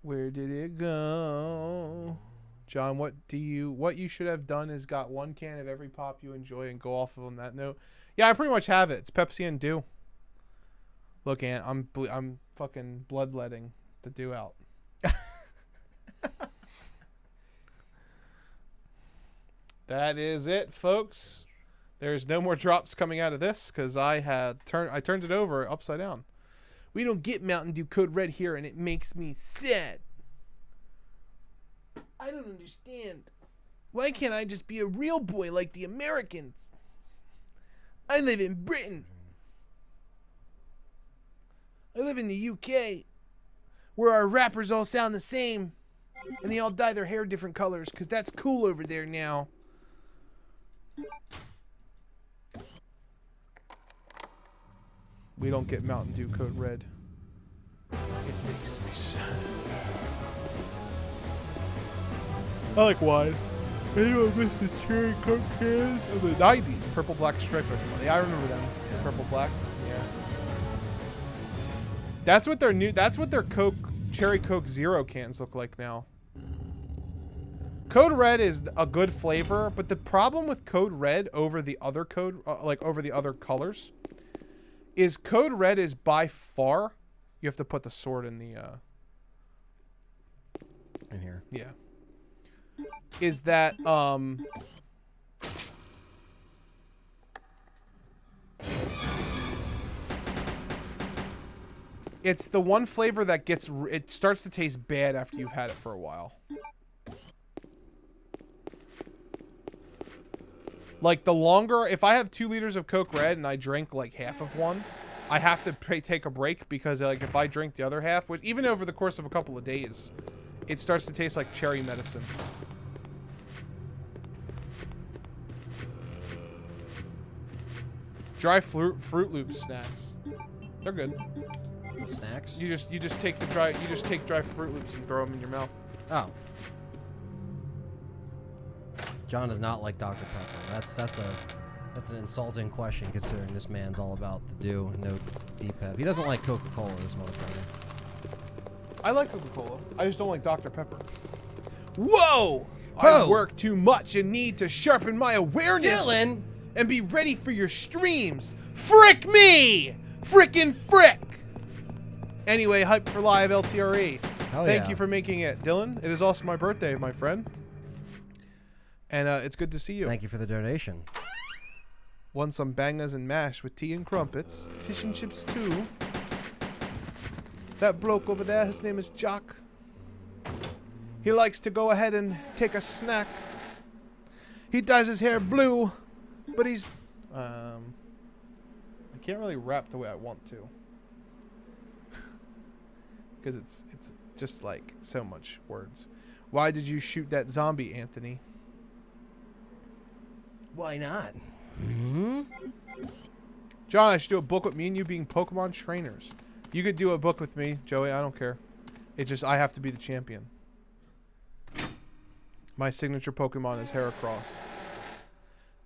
B: Where did it go? John, what you should have done is got one can of every pop you enjoy and go off of on that note. Yeah, I pretty much have it. It's Pepsi and Dew. Look, Ant, I'm fucking bloodletting the Dew out. That is it, folks. There's no more drops coming out of this because I turned it over upside down. We don't get Mountain Dew Code Red here, and it makes me sad. I don't understand. Why can't I just be a real boy like the Americans? I live in Britain. I live in the UK, where our rappers all sound the same, and they all dye their hair different colors, because that's cool over there now. We don't get Mountain Dew Code Red. It makes me sad. I like wine. Anyone miss the cherry Coke cans of the 90s? Purple Black Stripe. Yeah, I remember them. Yeah. Purple Black. Yeah. That's what their Coke Cherry Coke Zero cans look like now. Code Red is a good flavor, but the problem with Code Red over the other over the other colors is Code Red is by far, you have to put the sword in the
A: in here.
B: Yeah. Is that it's the one flavor that it starts to taste bad after you've had it for a while. Like, the longer, if I have 2 liters of Coke Red and I drink like half of one, I have to take a break because, like, if I drink the other half, which even over the course of a couple of days, it starts to taste like cherry medicine. Dry Fruit Loops snacks, they're good.
A: The snacks?
B: You just take dry Fruit Loops and throw them in your mouth.
A: Oh. John does not like Dr. Pepper. That's an insulting question considering this man's all about the Dew and no D-Pep. He doesn't like Coca-Cola, this motherfucker.
B: I like Coca-Cola. I just don't like Dr. Pepper. Whoa! I work too much and need to sharpen my awareness.
A: Dylan!
B: And be ready for your streams. Frick me! Frickin' frick! Anyway, hype for live LTRE. Thank you for making it, Dylan. It is also my birthday, my friend. And it's good to see you.
A: Thank you for the donation.
B: Want some bangers and mash with tea and crumpets. Fish and chips too. That bloke over there, his name is Jock. He likes to go ahead and take a snack. He dyes his hair blue, but he's... I can't really rap the way I want to. Because it's just like so much words. Why did you shoot that zombie, Anthony?
A: Why not?
B: John, I should do a book with me and you being Pokemon trainers. You could do a book with me, Joey. I don't care. It just, I have to be the champion. My signature Pokemon is Heracross.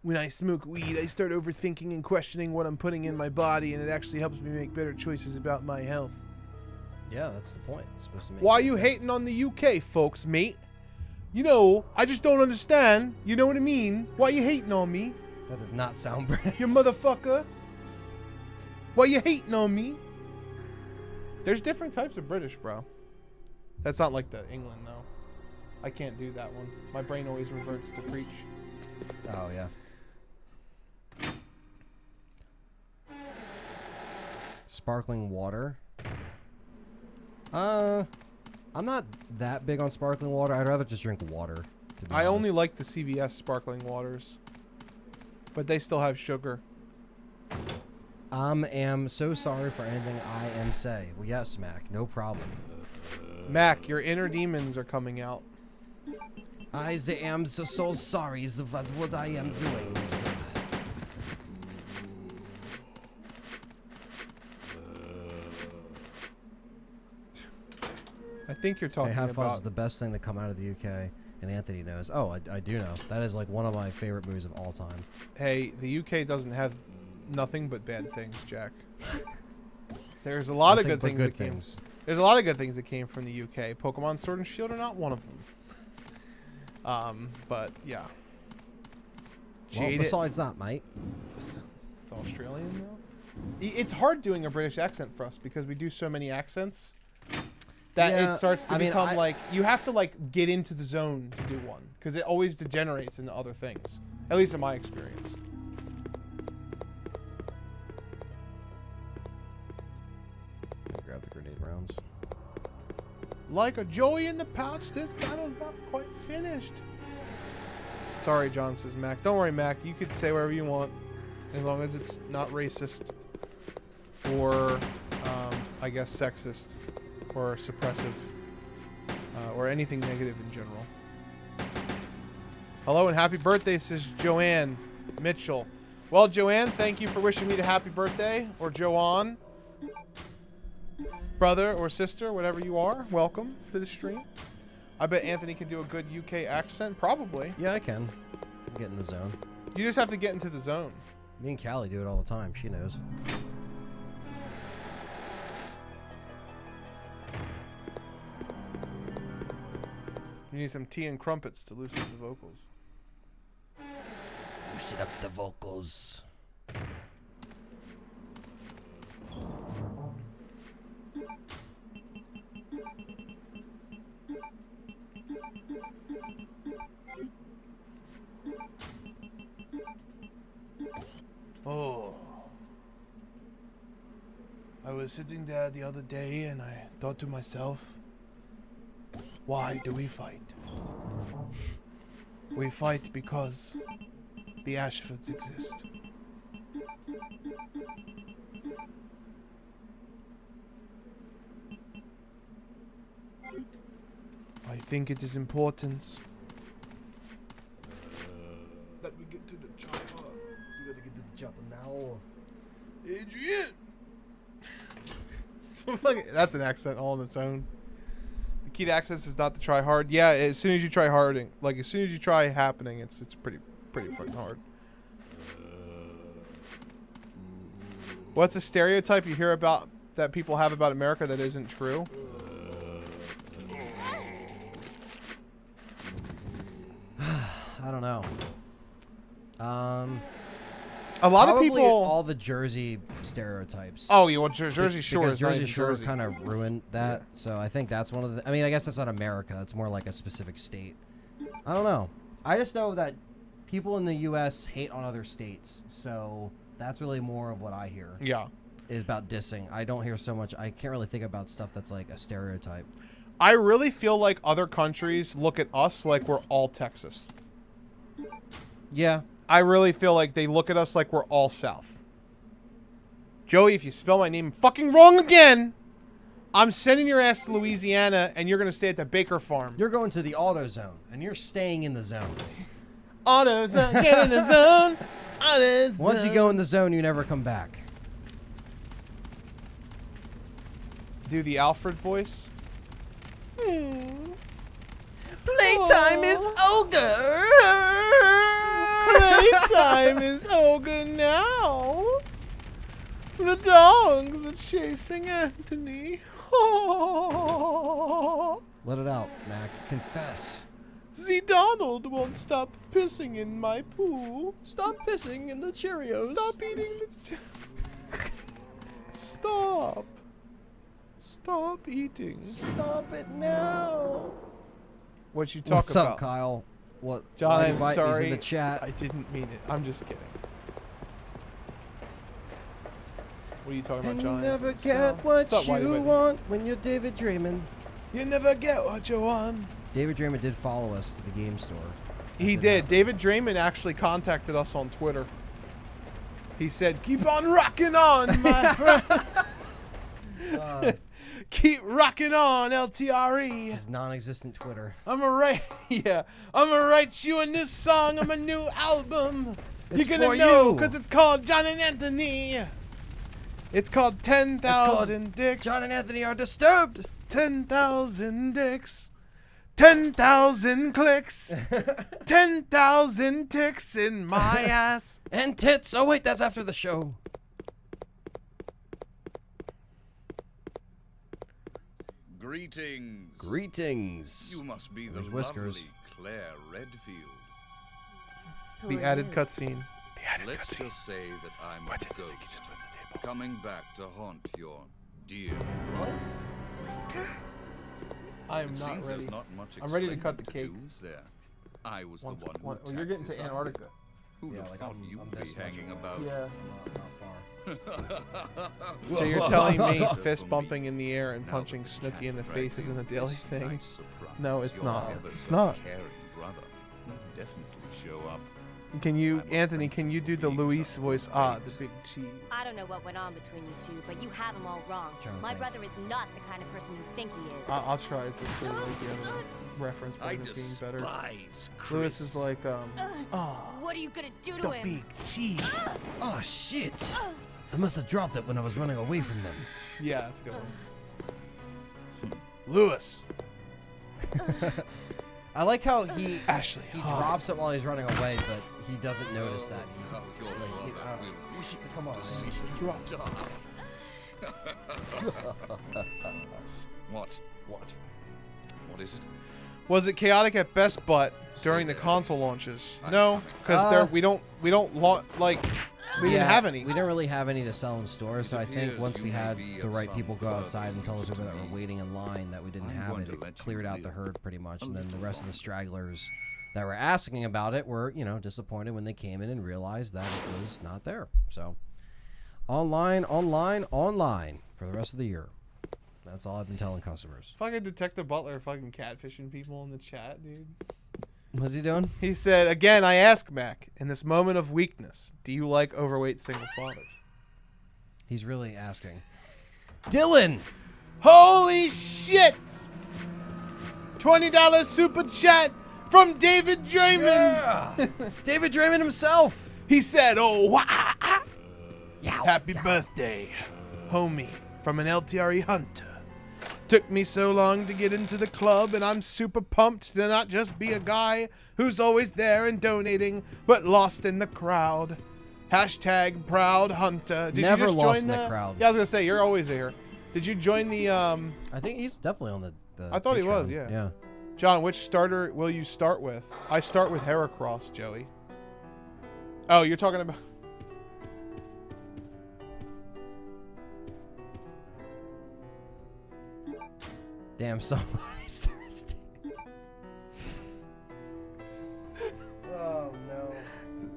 B: When I smoke weed, I start overthinking and questioning what I'm putting in my body, and it actually helps me make better choices about my health.
A: Yeah, that's the point. It's supposed to make.
B: Why you hating on the UK, folks, mate? You know, I just don't understand. You know what I mean? Why you hating on me?
A: That does not sound British.
B: You motherfucker. Why you hating on me? There's different types of British, bro. That's not like the England, though. I can't do that one. My brain always reverts to preach.
A: Oh, yeah. Sparkling water. I'm not that big on sparkling water. I'd rather just drink water. To be
B: I
A: honest.
B: only like the CVS sparkling waters. But they still have sugar.
A: Am so sorry for anything I am say. Well, yes, Mac. No problem.
B: Mac, your inner demons are coming out.
A: I am so sorry for what I am doing.
B: I think you're talking
A: Hey, Hot Fuzz
B: about...
A: is the best thing to come out of the UK, and Anthony knows. Oh, I do know. That is like one of my favorite movies of all time.
B: Hey, the UK doesn't have nothing but bad things, Jack. There's a lot of good things that came. There's a lot of good things that came from the UK. Pokemon Sword and Shield are not one of them. But yeah.
A: Well, besides that, mate.
B: It's Australian though. It's hard doing a British accent for us because we do so many accents that
A: Yeah,
B: it starts to become
A: I-
B: like you have to like get into the zone to do one because it always degenerates into other things. At least in my experience.
A: Grab the grenade rounds.
B: Like a joy in the pouch, this battle's not quite finished. Sorry, John, says Mac. Don't worry, Mac. You could say whatever you want, as long as it's not racist or, I guess, sexist or suppressive or anything negative in general. Hello and happy birthday, says Joanne Mitchell. Well, Joanne, thank you for wishing me the happy birthday, or Joanne. Brother or sister, whatever you are, welcome to the stream. I bet Anthony can do a good UK accent. Probably.
A: Yeah, I can. Get in the zone.
B: You just have to get into the zone.
A: Me and Callie do it all the time. She knows.
B: You need some tea and crumpets to loosen up the vocals.
A: Loosen up the vocals.
B: Oh. I was sitting there the other day and I thought to myself, why do we fight? We fight because the Ashfords exist. I think it is important that we get to the chopper.
A: We gotta get to the chopper now.
B: Adrian! Look, that's an accent all on its own. The key to accents is not to try hard. Yeah, as soon as you try harding, like as soon as you try happening, it's pretty fucking hard. What's a stereotype you hear about that people have about America that isn't true?
A: I don't know.
B: A lot of
A: Probably
B: people.
A: all the Jersey stereotypes.
B: Oh, you want Jersey Shore?
A: Because
B: Is not
A: Jersey
B: even
A: Shore
B: Jersey.
A: kind of ruined that. So I think that's one of the. I mean, I guess that's not America. It's more like a specific state. I don't know. I just know that people in the U.S. hate on other states. So that's really more of what I hear.
B: Yeah.
A: Is about dissing. I don't hear so much. I can't really think about stuff that's like a stereotype.
B: I really feel like other countries look at us like we're all Texas.
A: Yeah.
B: I really feel like they look at us like we're all South. Joey, if you spell my name fucking wrong again, I'm sending your ass to Louisiana, and you're gonna stay at the Baker farm.
A: You're going to the auto zone, and you're staying in the zone.
B: Auto zone, get in the zone. Auto zone.
A: Once you go in the zone, you never come back.
B: Do the Alfred voice.
A: Playtime is ogre.
B: Playtime is ogre now. The dogs are chasing Anthony.
A: Let it out, Mac. Confess.
B: The Donald won't stop pissing in my poo.
A: Stop pissing in the Cheerios.
B: Stop eating the Stop. Stop eating.
A: Stop it now.
B: What you talk
A: What's
B: about?
A: up, Kyle? What?
B: John,
A: why
B: I'm
A: invite
B: sorry.
A: me in the chat.
B: I didn't mean it. I'm just kidding. What are you talking about,
A: And
B: John?
A: you never
B: What's
A: get
B: up?
A: what
B: What's up,
A: you
B: Whitey?
A: want when you're David Draymond.
B: You never get what you want.
A: David Draymond did follow us to the game store.
B: He did. David Draymond actually contacted us on Twitter. He said, "Keep on rocking on, my friend. Keep rocking on, LTRE.
A: His non-existent Twitter.
B: I'm gonna write you a new song on my new album.
A: It's
B: You're gonna
A: for
B: know,
A: you.
B: because it's called John and Anthony. It's called 10,000 Dicks.
A: John and Anthony are disturbed.
B: 10,000 dicks. 10,000 clicks. 10,000 ticks in my ass.
A: And tits. Oh wait, that's after the show.
K: Greetings.
A: Greetings.
K: You must be the
A: There's whiskers.
K: lovely Claire Redfield.
B: The added cutscene.
K: Let's just say that I'm a ghost coming back to haunt your dear
J: Whisker?
B: I am
K: It
B: not
K: seems
B: ready.
K: there's not much
B: I'm ready to cut
K: explaining
B: the cake.
K: do, is there? I was
B: Once-
K: the one who
B: well, you're
K: tacked
B: getting to
K: this island.
B: Antarctica.
K: Who'd
A: Yeah,
K: have
A: like
K: thought
A: I'm
K: you'd
A: this
K: be
A: much
K: hanging
A: away.
K: about?
B: Yeah.
A: Not
B: So you're
A: far.
B: telling me
K: Just
B: fist
K: for
B: bumping
K: me.
B: in the air and
K: Now
B: punching
K: that
B: Snooki
K: cat
B: in the
K: dragged
B: face isn't a
K: me
B: daily
K: this
B: thing?
K: nice surprise.
B: No, it's
K: Your
B: not.
K: ever
B: It's
K: so
B: not.
K: caring brother will definitely show up.
B: Can you,
K: I must
B: Anthony,
K: think
B: can you do the
K: these
B: Luis
K: are
B: voice?
K: great.
B: Ah, the big cheese.
J: I don't know what went on between you two, but you have him all wrong.
A: Trying to
J: My
A: think.
J: brother is not the kind of person you think he is.
B: I'll try to sort of like give a reference
K: I
B: point of being better.
K: despise
B: Luis is like,
J: What are you gonna do to
B: the
J: him?
B: big cheese.
A: Oh shit! I must have dropped it when I was running away from them.
B: Yeah, that's a good one. Luis.
A: I like how he
B: Ashley.
A: he
B: Hogg.
A: drops it while he's running away, but he doesn't notice that.
K: Oh, your
A: Like,
K: brother will
A: Come on,
K: see
A: man.
K: you die. What? What is it?
B: Was it chaotic at best, but during the console launches? No, because we don't like we didn't have any.
A: We didn't really have any to sell in stores, so I think
K: appears
A: once
K: you
A: we
K: may
A: had
K: be
A: the
K: of
A: right
K: some
A: people go
K: further
A: outside and tell the
K: use
A: people
K: to
A: that were
K: me.
A: waiting in line that we didn't
K: I'm
A: have
K: going
A: it,
K: to
A: it
K: let you
A: cleared out the
K: live
A: herd pretty much,
K: a
A: and then the
K: little
A: rest of the stragglers that were asking about it were, disappointed when they came in and realized that it was not there. So, online for the rest of the year. That's all I've been telling customers.
B: Fucking Detective Butler fucking catfishing people in the chat, dude.
A: What's he doing?
B: He said, again, I ask Mac, in this moment of weakness, do you like overweight single fathers?
A: He's really asking. Dylan!
B: Holy shit! $20 super chat from David Draymond.
A: David Draymond himself!
B: He said, oh, wah, happy birthday, homie, from an LTRE hunter. Took me so long to get into the club, and I'm super pumped to not just be a guy who's always there and donating, but lost in the crowd. Hashtag proud hunter. Did
A: Never
B: you just
A: lost
B: join
A: in the crowd.
B: Yeah, I was gonna say you're always there. Did you join the?
A: I think he's definitely on the
B: I thought he was.
A: Patreon.
B: Yeah.
A: Yeah.
B: John, which starter will you start with? I start with Heracross, Joey. Oh, you're talking about.
A: Damn, somebody's thirsty. Oh no.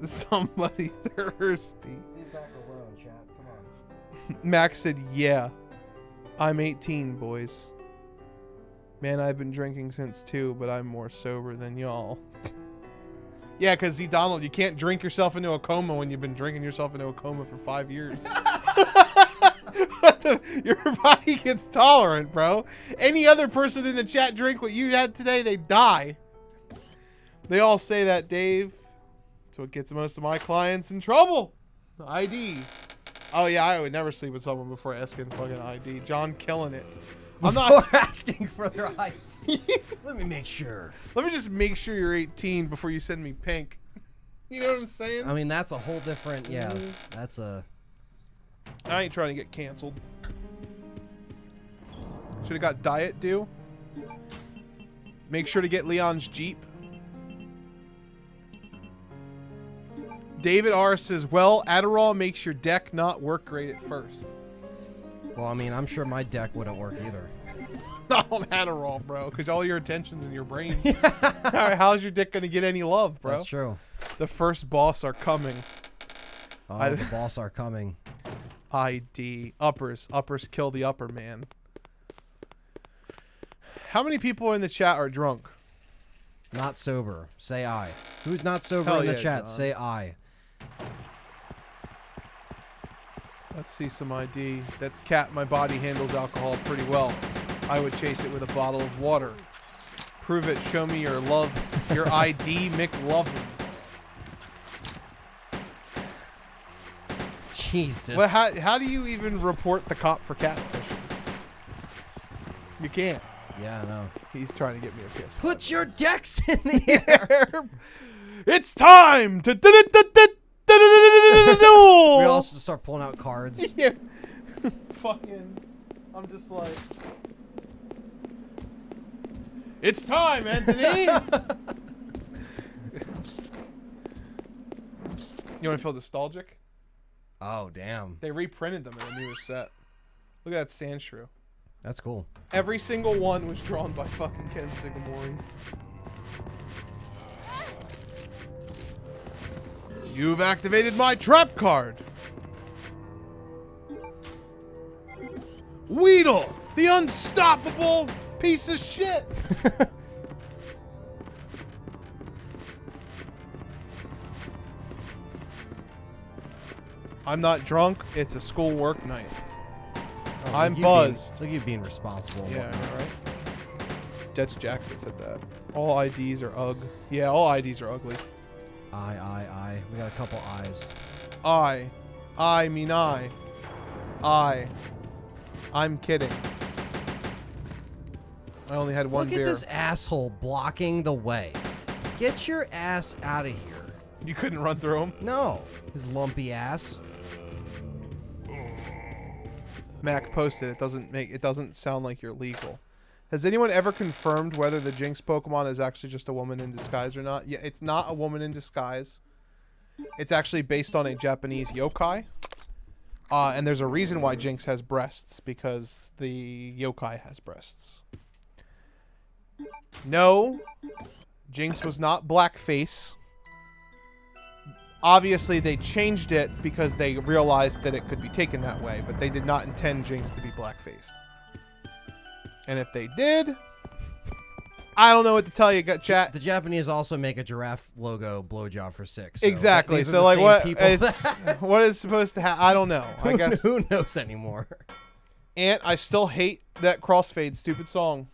B: Somebody thirsty.
A: Leave back alone, chat. Come on.
B: Max said, yeah. I'm 18, boys. Man, I've been drinking since 2, but I'm more sober than y'all. Yeah, because Donald, you can't drink yourself into a coma when you've been drinking yourself into a coma for 5 years. Your body gets tolerant, bro. Any other person in the chat drink what you had today, they die. They all say that, Dave. That's what gets most of my clients in trouble. ID. Oh yeah, I would never sleep with someone before asking fucking ID. John killing it. I'm not
A: asking for their ID. Let me make sure.
B: Let me just make sure you're 18 before you send me pink. You know what I'm saying?
A: I mean, that's a whole different. Yeah, that's a.
B: I ain't trying to get canceled. Should have got diet due. Make sure to get Leon's Jeep. David R says, well, Adderall makes your deck not work great at first.
A: Well, I mean, I'm sure my deck wouldn't work either.
B: Not on Adderall, bro, because all your attention's in your brain. All right, how's your dick going to get any love, bro?
A: That's true.
B: The first boss are coming.
A: Oh, the boss are coming.
B: ID. Uppers. Uppers kill the upper man. How many people in the chat are drunk?
A: Not sober. Say I. Who's not sober
B: Hell
A: in the
B: yeah,
A: chat?
B: John.
A: Say I.
B: Let's see some ID. That's cat. My body handles alcohol pretty well. I would chase it with a bottle of water. Prove it. Show me your love. Your ID, McLovin.
A: Jesus.
B: Well, how do you even report the cop for catfishing? You can't.
A: Yeah, I know.
B: He's trying to get me a PS5.
A: Put your decks in the air.
B: It's time to
A: We also start pulling out cards.
B: Yeah. Fucking. I'm just like. It's time, Anthony. You want to feel nostalgic?
A: Oh, damn.
B: They reprinted them in a newer set. Look at that sand shrew.
A: That's cool.
B: Every single one was drawn by fucking Ken Sugimori. You've activated my trap card. Weedle, the unstoppable piece of shit. I'm not drunk. It's a school work night.
A: Oh,
B: I'm buzzed.
A: Look at you being responsible.
B: Yeah, I know, right? That's Jack that said that. All IDs are ugly. Yeah, all IDs are ugly.
A: I. We got a couple eyes.
B: I mean I. I'm kidding. I only had one beer.
A: Look at this asshole blocking the way. Get your ass out of here.
B: You couldn't run through him?
A: No. His lumpy ass.
B: Mac posted it doesn't sound like you're legal. Has anyone ever confirmed whether the Jinx Pokemon is actually just a woman in disguise or not? Yeah, it's not a woman in disguise. It's actually based on a Japanese yokai. And there's a reason why Jinx has breasts, because the yokai has breasts. No, Jinx was not blackface. Obviously, they changed it because they realized that it could be taken that way, but they did not intend Jinx to be blackface. And if they did, I don't know what to tell you, chat.
A: The Japanese also make a giraffe logo blowjob for 6.
B: So exactly. So like, what is supposed to happen? I don't know. I guess
A: who knows anymore.
B: And I still hate that crossfade stupid song.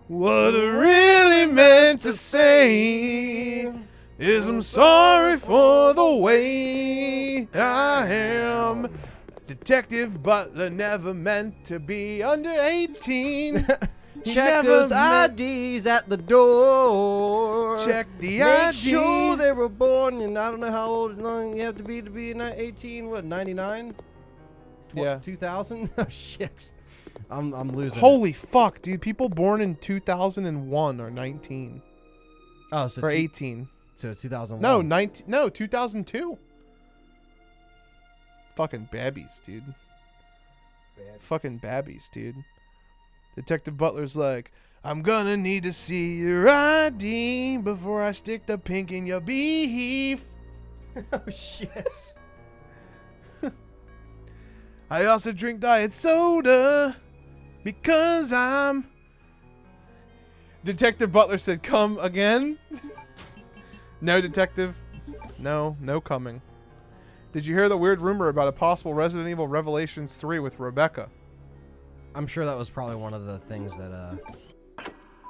B: What I really meant to say is I'm sorry for the way I am. Detective Butler never meant to be under 18.
A: Check those IDs at the door.
B: Check the
A: Make
B: ID.
A: sure they were born, and I don't know how old you have to be 18. What, 99?
B: Yeah.
A: 2000? Oh shit. I'm losing.
B: Holy fuck, dude! People born in 2001 are 19.
A: Oh, so
B: or 18.
A: So 2001.
B: No, 19. No, 2002. Fucking babbies, dude. Fucking babbies, dude. Detective Butler's like, I'm gonna need to see your ID before I stick the pink in your beef.
A: Oh shit.
B: I also drink diet soda because I'm... Detective Butler said, come again? No, detective. No coming. Did you hear the weird rumor about a possible Resident Evil Revelations 3 with Rebecca?
A: I'm sure that was probably one of the things that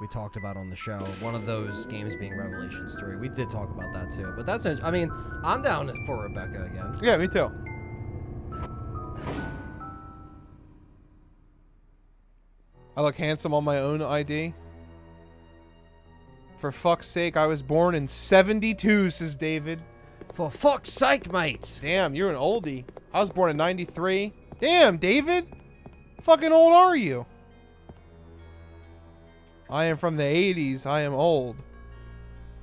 A: we talked about on the show. One of those games being Revelations 3. We did talk about that too. But that's, I mean, I'm down for Rebecca again.
B: Yeah, me too. I look handsome on my own ID. For fuck's sake, I was born in 72, says David.
A: For fuck's sake, mate.
B: Damn, you're an oldie. I was born in 93. Damn, David. Fucking old are you? I am from the 80s. I am old.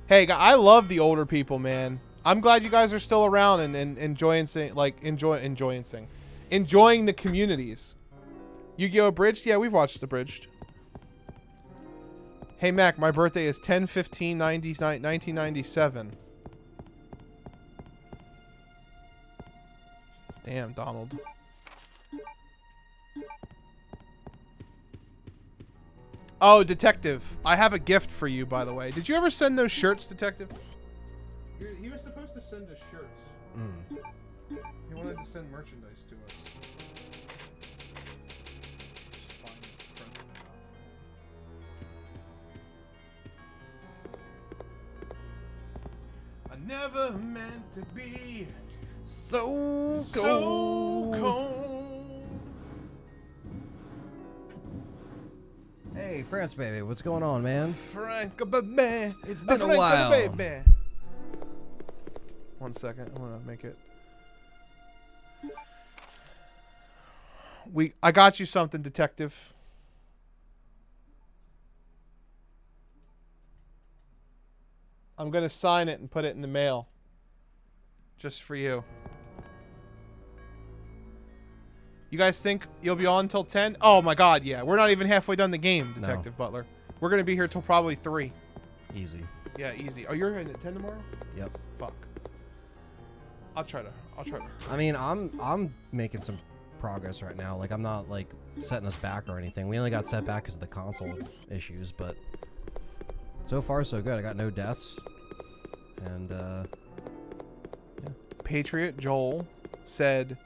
B: Hey, I love the older people, man. I'm glad you guys are still around and enjoying the communities. Yu-Gi-Oh! Abridged? Yeah, we've watched Abridged. Hey, Mac, my birthday is 10/15/1997. Damn, Donald. Oh, Detective. I have a gift for you, by the way. Did you ever send those shirts, Detective? He was supposed to send us shirts. He wanted to send merchandise to us. I never meant to be so cold.
A: Hey, France baby, what's going on, man?
B: Frank, baby.
A: It's been a while.
B: Baby. 1 second. I want to make it. I got you something, Detective. I'm going to sign it and put it in the mail. Just for you. You guys think you'll be on until 10? Oh my god, yeah. We're not even halfway done the game, Detective Butler. We're going to be here till probably 3.
A: Easy.
B: Yeah, easy. Oh, you're in at 10 tomorrow?
A: Yep.
B: Fuck. I'll try to.
A: I mean, I'm making some progress right now. Like, I'm not, like, setting us back or anything. We only got set back because of the console issues, but so far, so good. I got no deaths. And, yeah.
B: Patriot Joel said,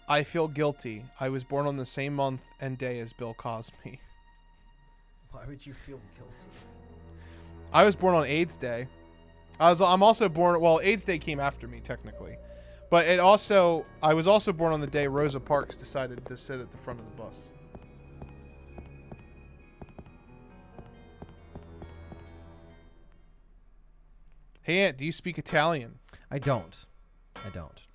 B: I feel guilty. I was born on the same month and day as Bill Cosby.
A: Why would you feel guilty?
B: I was born on AIDS Day. I'm also born, well, AIDS Day came after me, technically. But I was also born on the day Rosa Parks decided to sit at the front of the bus. Hey, Aunt, do you speak Italian?
A: I don't.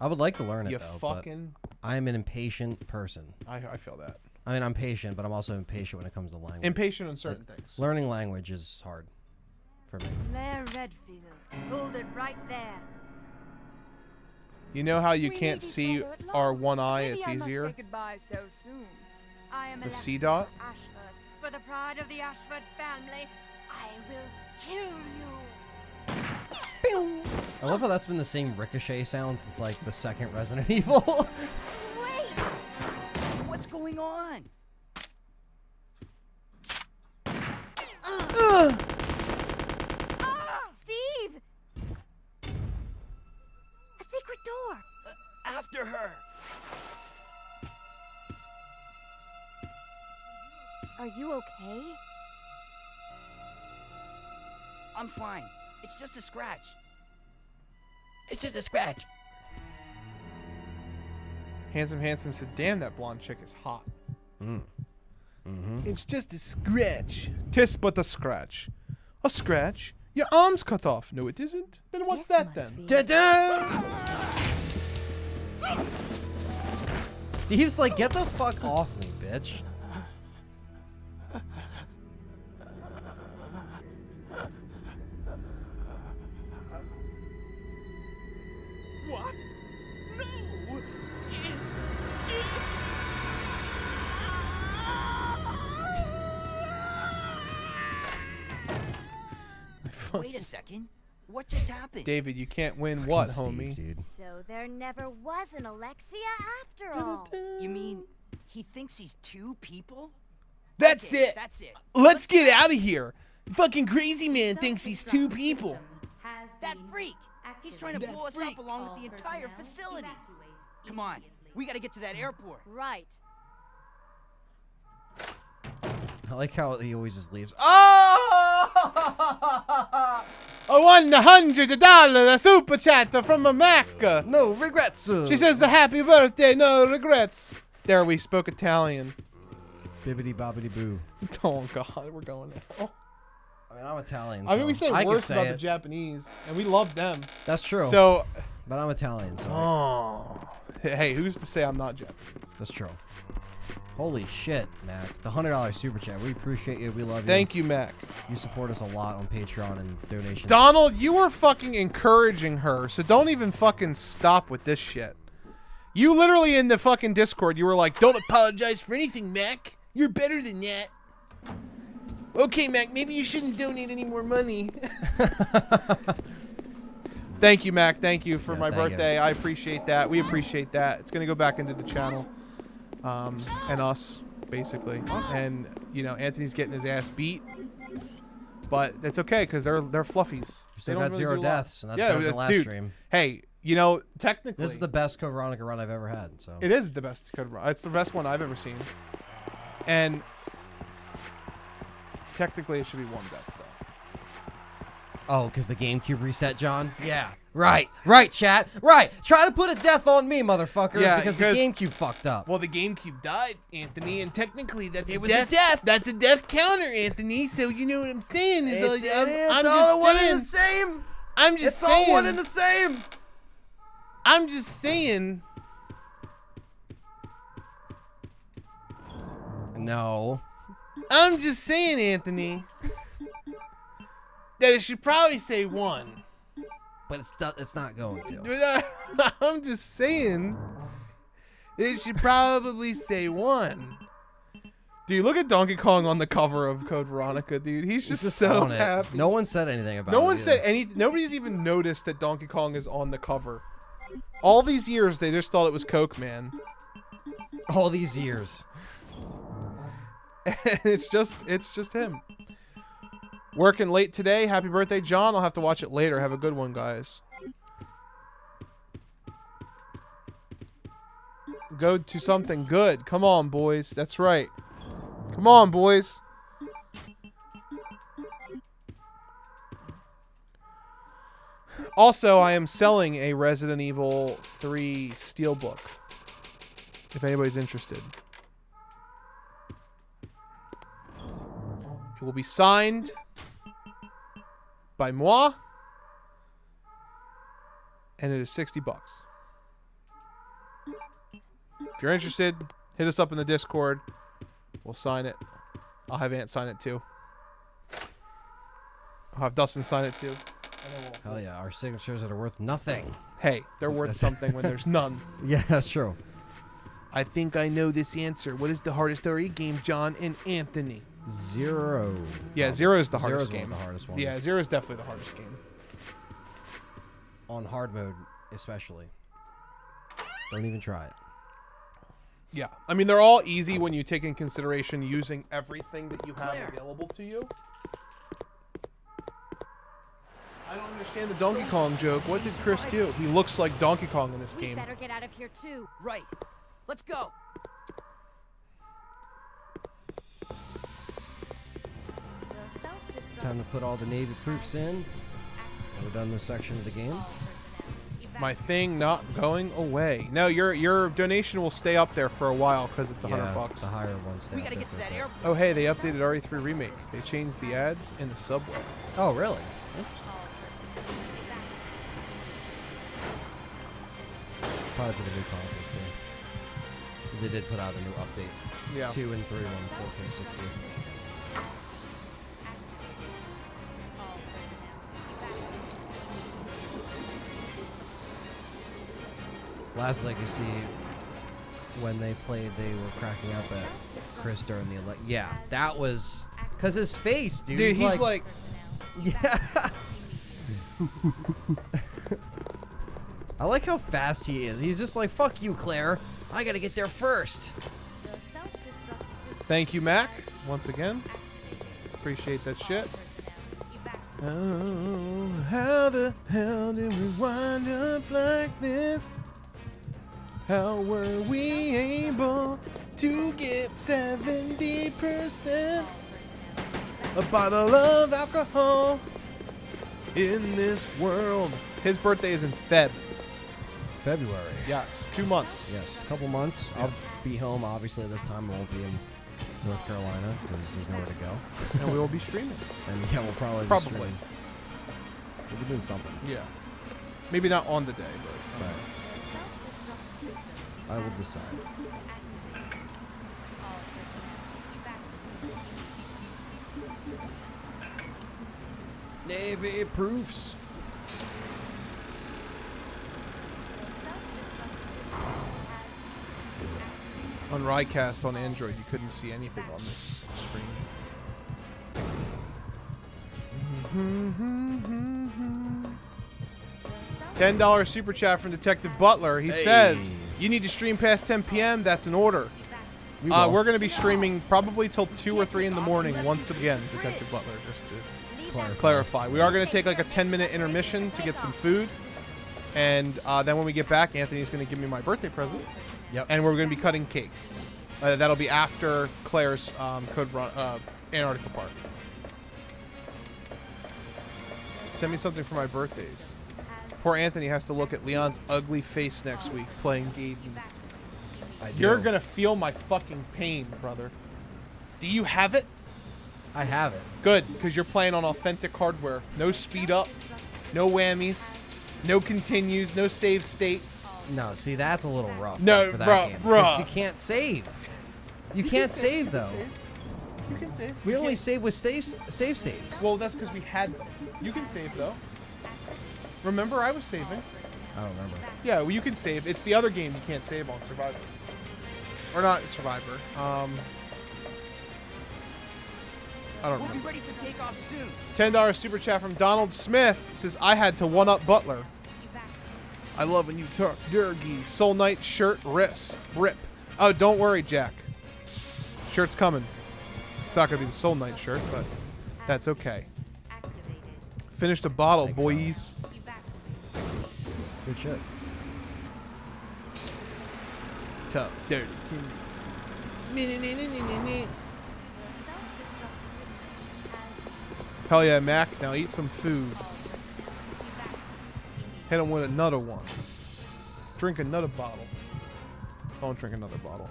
A: I would like to learn it,
B: You
A: though.
B: fucking...
A: But I am an impatient person.
B: I feel that.
A: I mean, I'm patient, but I'm also impatient when it comes to language.
B: Impatient on certain things.
A: Learning language is hard for me.
J: Claire Redfield, hold it right there.
B: You know how you can't see our one eye? It's easier. The C dot.
J: Ashford, for the pride of the Ashford family, I will kill you.
A: I love how that's been the same ricochet sound since, like, the second Resident Evil.
C: Wait! What's going on?
J: Steve! A secret door!
C: After her!
J: Are you okay?
C: I'm fine. It's just a scratch.
A: It's just a scratch.
B: Handsome Hansen said, damn, that blonde chick is hot.
A: Mm-hmm.
B: It's just a scratch. Tis but a scratch. A scratch? Your arm's cut off. No, it isn't. Then what's that then?
A: Ta-da! Steve's like, get the fuck off me, bitch.
F: What? No!
C: Wait a second. What just happened?
B: David, you can't win what,
A: Steve,
B: homie?
A: dude.
J: So there never was an Alexia after all.
C: You mean he thinks he's 2 people?
B: That's
C: Okay,
B: it.
C: That's it.
B: Let's get out of here. The fucking crazy man thinks he's 2 people.
C: That freak! He's trying to blow us up along with the entire facility. Come on, we gotta get to that airport.
J: Right.
A: I like how he always just leaves. Oh!
B: I won $100 super chat from a Mac.
A: No regrets.
B: She says a happy birthday, no regrets. There, we spoke Italian.
A: Bibbidi bobbidi boo.
B: Oh God, we're going now.
A: I mean, I'm Italian.
B: I mean, we
A: so
B: say
A: I
B: worse
A: could
B: about
A: say
B: the
A: it.
B: Japanese, and we love them.
A: That's true.
B: So,
A: but I'm Italian. So
B: oh, hey, who's to say I'm not Japanese?
A: that's true. Holy shit, Mac. The $100 super chat. We appreciate you. We love you.
B: Thank you, Mac.
A: You support us a lot on Patreon and donations.
B: Donald, you were fucking encouraging her, so don't even fucking stop with this shit. You literally in the fucking Discord, you were like, don't apologize for anything, Mac. You're better than that. Okay, Mac, maybe you shouldn't donate any more money. Thank you, Mac. Thank you for my birthday. I appreciate that. We appreciate that. It's going to go back into the channel. And us, basically. And, you know, Anthony's getting his ass beat. But it's okay, because they're fluffies.
A: You still got 0 deaths, and that's better than the last
B: dude,
A: stream.
B: Hey, you know, technically...
A: This is the best Code Veronica run I've ever had. So
B: it is the best Code Veronica. It's the best one I've ever seen. And... technically, it should be 1 death, though.
A: Oh, because the GameCube reset, John? Yeah. Right. Right, chat. Right. Try to put a death on me, motherfuckers,
B: Yeah,
A: because the GameCube fucked up.
B: Well, the GameCube died, Anthony, and technically that's
A: It was a death.
B: That's a death counter, Anthony. So you know what I'm saying?
A: It's all one and the same.
B: I'm just saying.
A: It's all one and the same.
B: I'm just saying.
A: No.
B: I'm just saying, Anthony, that it should probably say 1.
A: But it's not going to.
B: But I'm just saying it should probably say 1. Dude, look at Donkey Kong on the cover of Code Veronica, dude. He's just so happy.
A: No one said anything about it.
B: No one said anything. Nobody's even noticed that Donkey Kong is on the cover. All these years, they just thought it was Coke Man.
A: All these years.
B: And it's just him. Working late today. Happy birthday, John. I'll have to watch it later. Have a good one, guys. Go to something good. Come on, boys. That's right. Come on, boys. Also, I am selling a Resident Evil 3 Steelbook. If anybody's interested. It will be signed by moi. And it is $60. If you're interested, hit us up in the Discord. We'll sign it. I'll have Ant sign it too. I'll have Dustin sign it too.
A: Hell yeah, our signatures that are worth nothing.
B: Hey, they're worth something when there's none.
A: Yeah, that's true.
B: I think I know this answer. What is the hardest RE game, John and Anthony?
A: 0.
B: Yeah, 0 is the hardest
A: Zero's
B: game.
A: one of the hardest ones.
B: Yeah, 0 is definitely the hardest game.
A: On hard mode, especially. Don't even try it.
B: Yeah, I mean, they're all easy when you take in consideration using everything that you have available to you. I don't understand the Donkey Kong joke. What did Chris do? He looks like Donkey Kong in this game.
J: We better get out of here too.
C: Right. Let's go.
A: Time to put all the Navy proofs in. We're done this section of the game.
B: My thing not going away. No, your donation will stay up there for a while because it's $100.
A: The higher ones stay
C: We
A: up
C: gotta
A: there
C: get to
A: for
C: that
A: a bit.
C: airport.
B: Oh, hey, they updated RE3 Remake. They changed the ads in the subway.
A: Oh, really? Interesting. Probably for the new consoles too. They did put out a new update.
B: Yeah.
A: 2 and 3 on 4K 60. Last Legacy, when they played, they were cracking up at Chris during the yeah, that was because his face, dude.
B: Dude, he's like
A: yeah. I like how fast he is. He's just like, fuck you, Claire. I gotta get there first.
B: Thank you, Mac, once again. Appreciate that shit. Oh, how the hell did we wind up like this? How were we able to get 70% a bottle of alcohol in this world? His birthday is in
A: February.
B: Yes, 2 months.
A: Yes, a couple months.
B: Yeah.
A: I'll be home, obviously, this time. I won't be in North Carolina because there's nowhere to go.
B: And we will be streaming.
A: And yeah, we'll probably be streaming. We'll be doing something.
B: Yeah. Maybe not on the day, but.
A: Right. I will decide. Navy proofs.
B: On Rycast on Android, you couldn't see anything on this screen. $10 super chat from Detective Butler. He says, you need to stream past 10 p.m. That's an order. We're going to be streaming probably till 2 or 3 in the morning once again, Detective Butler, just to clarify. We are going to take like a 10-minute intermission to get some food. And then when we get back, Anthony's going to give me my birthday present.
A: Yep.
B: And we're going to be cutting cake. That'll be after Claire's Antarctica Park. Send me something for my birthdays. Poor Anthony has to look at Leon's ugly face next week playing Gaiden. You're going to feel my fucking pain, brother. Do you have it?
A: I have it.
B: Good, because you're playing on authentic hardware. No speed up, no whammies, no continues, no save states.
A: No, see, that's a little rough.
B: No,
A: for that game.
B: bruh.
A: You can't save. You can't save, though.
B: You can save.
A: We only save with save states.
B: Well, that's because we had them. You can save, though. Remember, I was saving.
A: I don't remember.
B: Yeah, well, you can save. It's the other game you can't save on, Survivor. Or not Survivor. I don't
C: We'll be
B: remember.
C: ready for takeoff soon.
B: $10 super chat from Donald Smith. Says, I had to one-up Butler. I love when you talk dirgy. Soul Knight shirt rip. Oh, don't worry, Jack. Shirt's coming. It's not going to be the Soul Knight shirt, but that's okay. Finished a bottle, boys.
A: Good shit.
B: Tough. Dirty. Hell yeah, Mac. Now eat some food. Hit him with another one. Drink another bottle. Don't drink another bottle.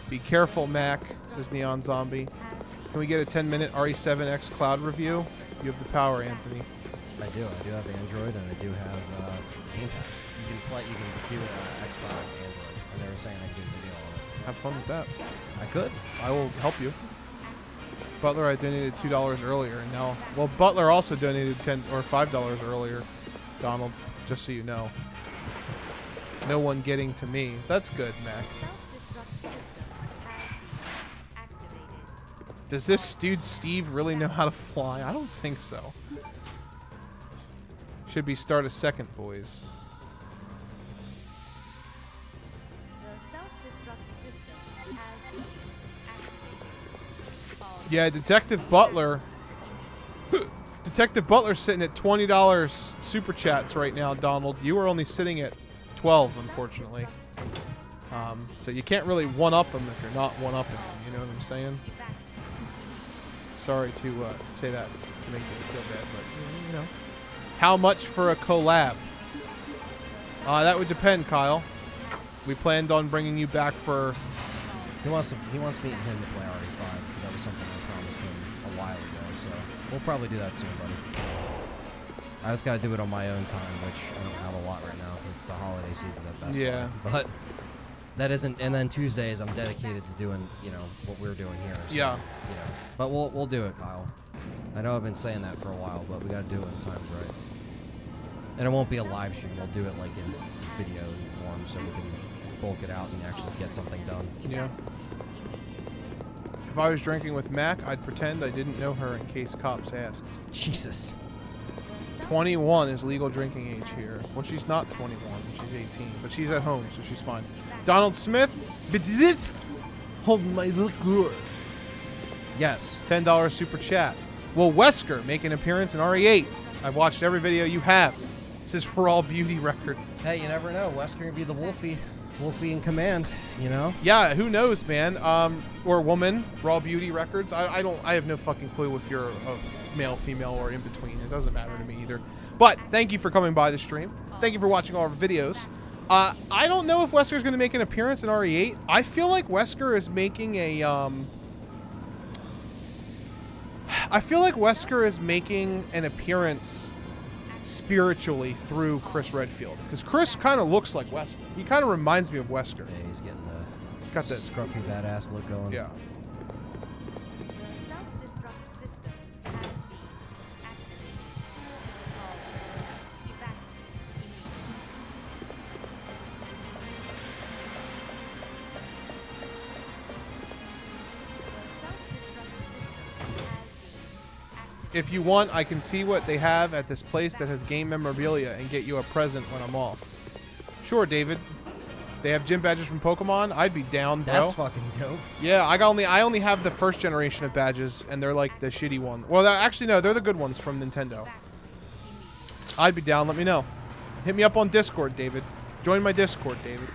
B: Be careful, Mac, says Neon Zombie. Can we get a 10-minute RE7X cloud review? You have the power, Anthony.
A: I do. I do have Android, and I do have Game Pass. You can do Xbox on Android, and they were saying I could do a video on it.
B: Have fun with that.
A: I could.
B: I will help you. Butler, I donated $2 earlier, and now... Well, Butler also donated $10 or $5 earlier, Donald, just so you know. No one getting to me. That's good, Max. Does this dude Steve really know how to fly? I don't think so. Should be start a second, boys.
H: The self-destruct system has been activated.
B: Yeah, Detective Butler. Detective Butler's sitting at $20 super chats right now, Donald. You are only sitting at 12, unfortunately. So you can't really one-up him if you're not one-upping him. You know what I'm saying? Sorry to say that to make you feel bad, but you know. How much for a collab? That would depend, Kyle. We planned on bringing you back for.
A: He wants me and him to play RE5. That was something I promised him a while ago, so we'll probably do that soon, buddy. I just got to do it on my own time, which I don't have a lot right now because it's the holiday season at Best
B: Yeah.
A: Buy. But that isn't. And then Tuesdays, I'm dedicated to doing, what we're doing here. So,
B: Yeah.
A: But we'll do it, Kyle. I know I've been saying that for a while, but we got to do it when the time's right. And it won't be a live stream. We'll do it like in video form, so we can bulk it out and actually get something done.
B: Yeah. If I was drinking with Mac, I'd pretend I didn't know her in case cops asked.
A: Jesus.
B: 21 is legal drinking age here. Well, she's not 21. She's 18. But she's at home, so she's fine. Donald Smith. Hold my liquor.
A: Yes.
B: $10 super chat. Will Wesker make an appearance in RE8? I've watched every video you have. This is for all beauty records.
A: Hey, you never know. Wesker could be the Wolfie in command, you know?
B: Yeah, who knows, man? Or woman, Raw Beauty Records. I have no fucking clue if you're a male, female, or in between. It doesn't matter to me either. But thank you for coming by the stream. Thank you for watching all our videos. I don't know if Wesker's going to make an appearance in RE8. I feel like Wesker is making a I feel like Wesker is making an appearance spiritually through Chris Redfield, because Chris kind of looks like Wesker. He kind of reminds me of Wesker.
A: Yeah, he's getting
B: he's got that
A: scruffy badass look going.
B: Yeah.
H: The self-destruct system has been activated. Evacuate immediately. The self-destruct system has been activated.
B: If you want, I can see what they have at this place that has game memorabilia and get you a present when I'm off. Sure, David. They have gym badges from Pokemon. I'd be down, bro.
A: That's fucking dope.
B: Yeah, I only have the first generation of badges, and they're like the shitty one. Well, actually, no, they're the good ones from Nintendo. I'd be down. Let me know. Hit me up on Discord, David. Join my Discord, David.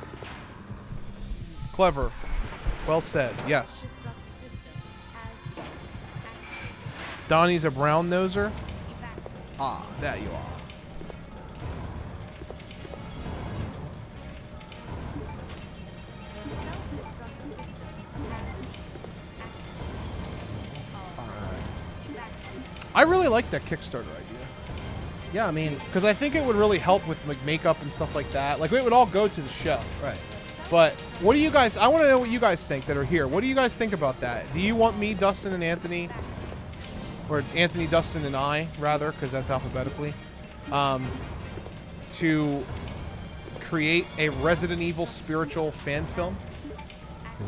B: Clever. Well said. Yes. Donnie's a brown noser. Ah, that you are. I really like that Kickstarter idea.
A: Yeah, I mean,
B: because I think it would really help with like makeup and stuff like that. Like it would all go to the show.
A: Right.
B: But what do you guys? I want to know what you guys think that are here. What do you guys think about that? Do you want me, Dustin, and Anthony, or Anthony, Dustin, and I, rather, because that's alphabetically, to create a Resident Evil spiritual fan film?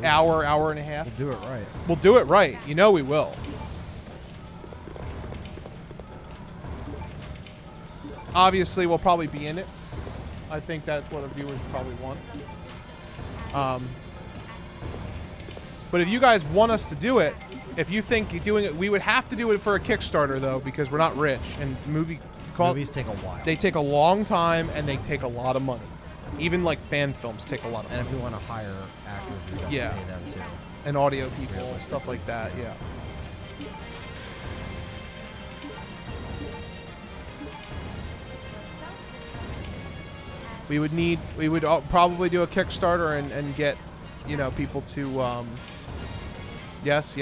B: Hour and a half.
A: We'll do it right.
B: We'll do it right. You know we will. Obviously, we'll probably be in it. I think that's what our viewers probably want. But if you guys want us to do it, if you think doing it, we would have to do it for a Kickstarter, though, because we're not rich. And movies
A: take a while.
B: They take a long time, and they take a lot of money. Even, like, fan films take a lot of money.
A: And if we want to hire actors, we have to pay them, too.
B: And audio people, and stuff like that, yeah. We would probably do a Kickstarter and get, you know, people to, yes.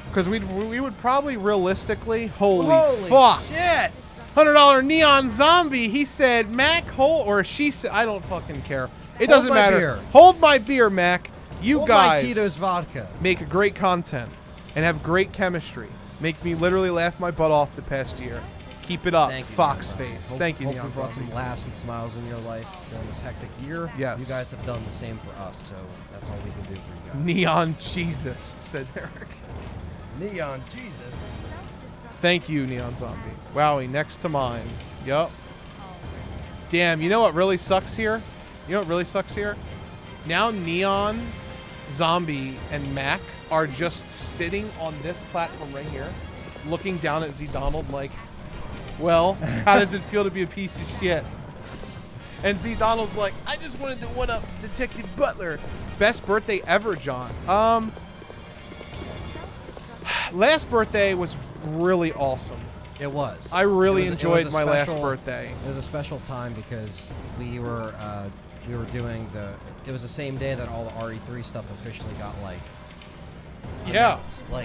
B: Because we would probably realistically, holy fuck.
A: Shit!
B: $100 neon zombie. He said, Mac, or she said, I don't fucking care. It doesn't matter.
A: Beer.
B: Hold my beer, Mac. You
A: Hold
B: guys
A: my Tito's vodka.
B: Make great content and have great chemistry. Make me literally laugh my butt off the past year. Keep it up, Foxface. Thank you,
A: Hope
B: Neon
A: we brought
B: Zombie.
A: some laughs and smiles in your life during this hectic year.
B: Yes.
A: You guys have done the same for us, so that's all we can do for you guys.
B: Neon Jesus, said Eric.
A: Neon Jesus.
B: Thank you, Neon Zombie. Wowie, next to mine. Yup. Damn, you know what really sucks here? Now Neon, Zombie, and Mac are just sitting on this platform right here, looking down at Z Donald like, well, how does it feel to be a piece of shit? And Z Donald's like, I just wanted to one-up Detective Butler. Best birthday ever, John. Last birthday was really awesome.
A: It was.
B: I really enjoyed my last birthday.
A: It was a special time because we were doing it was the same day that all the RE3 stuff officially got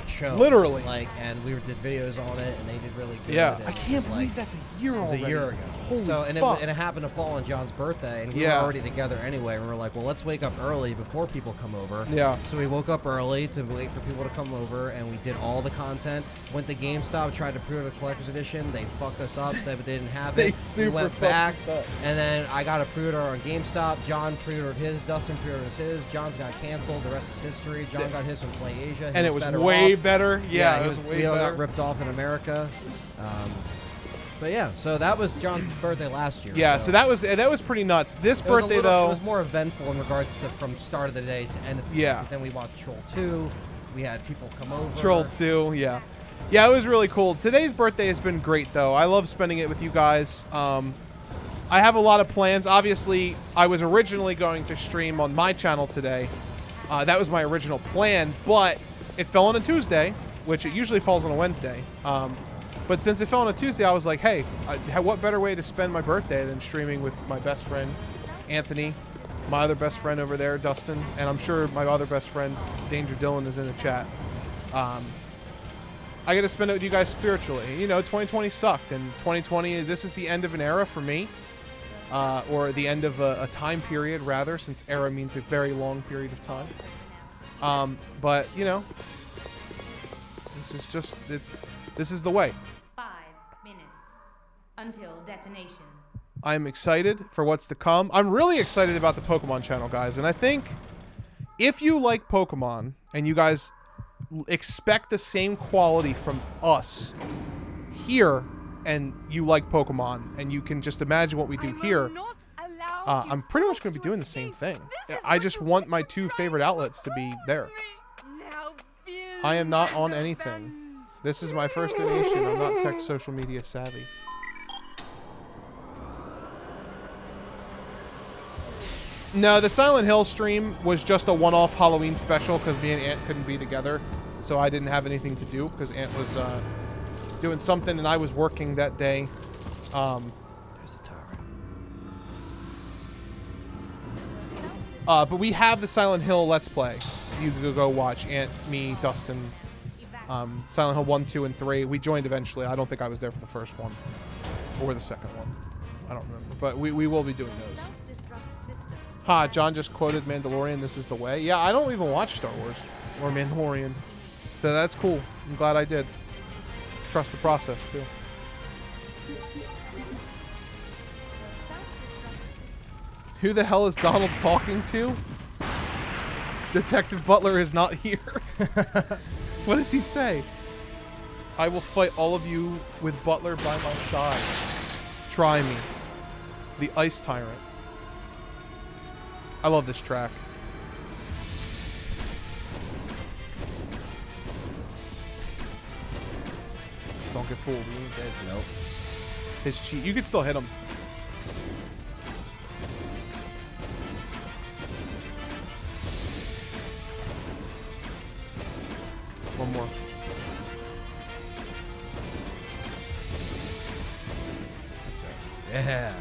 A: shown. Literally. And we did videos on it, and they did really good.
B: Yeah, I can't believe that's a year already.
A: It was a year ago.
B: Holy
A: fuck. It happened to fall on John's birthday, and we were already together anyway. And we were like, well, let's wake up early before people come over.
B: Yeah.
A: So we woke up early to wait for people to come over, and we did all the content. Went to GameStop, tried to pre-order the collector's edition. They fucked us up, said they didn't have it.
B: We
A: went back, and then I got a pre-order on GameStop. John pre-ordered his. Dustin pre-ordered his. John's got canceled. The rest is history. John got his from Play Asia.
B: And it was way better. Yeah, it was way better.
A: We all got ripped off in America. But yeah, so that was John's birthday last year.
B: Yeah, so that was pretty nuts. This birthday though,
A: it was more eventful in regards to from start of the day to end of the day. Because then we watched Troll 2. We had people come over.
B: Troll 2, yeah. Yeah, it was really cool. Today's birthday has been great, though. I love spending it with you guys. I have a lot of plans. Obviously, I was originally going to stream on my channel today. That was my original plan, but it fell on a Tuesday, which it usually falls on a Wednesday. But since it fell on a Tuesday, I was like, hey, what better way to spend my birthday than streaming with my best friend, Anthony, my other best friend over there, Dustin, and I'm sure my other best friend, Danger Dylan, is in the chat. I get to spend it with you guys spiritually. You know, 2020 sucked, and 2020, this is the end of an era for me. Or the end of a time period, rather, since era means a very long period of time. But, you know, this is just, this is the way.
H: 5 minutes until detonation.
B: I'm excited for what's to come. I'm really excited about the Pokemon channel, guys. And I think if you like Pokemon and you guys expect the same quality from us here, and you like Pokemon, and you can just imagine what we do here, I'm pretty much going to be doing the same thing. I just want my 2 favorite outlets to be there. I am not on anything. This is my first donation. I'm not tech social media savvy. No, the Silent Hill stream was just a one-off Halloween special because me and Ant couldn't be together. So I didn't have anything to do because Ant was doing something and I was working that day.
A: There's the tower.
B: But we have the Silent Hill Let's Play. You can go watch. Ant, me, Dustin. Silent Hill 1, 2, and 3. We joined eventually. I don't think I was there for the first one. Or the second one. I don't remember. But we will be doing those. Ha, John just quoted Mandalorian, this is the way. Yeah, I don't even watch Star Wars or Mandalorian. So that's cool. I'm glad I did. Trust the process, too. Who the hell is Donald talking to? Detective Butler is not here. What did he say? I will fight all of you with Butler by my side. Try me. The Ice Tyrant. I love this track. Don't get fooled. He ain't dead.
A: Nope.
B: His cheat. You can still hit him. One more. That's it.
A: Yeah.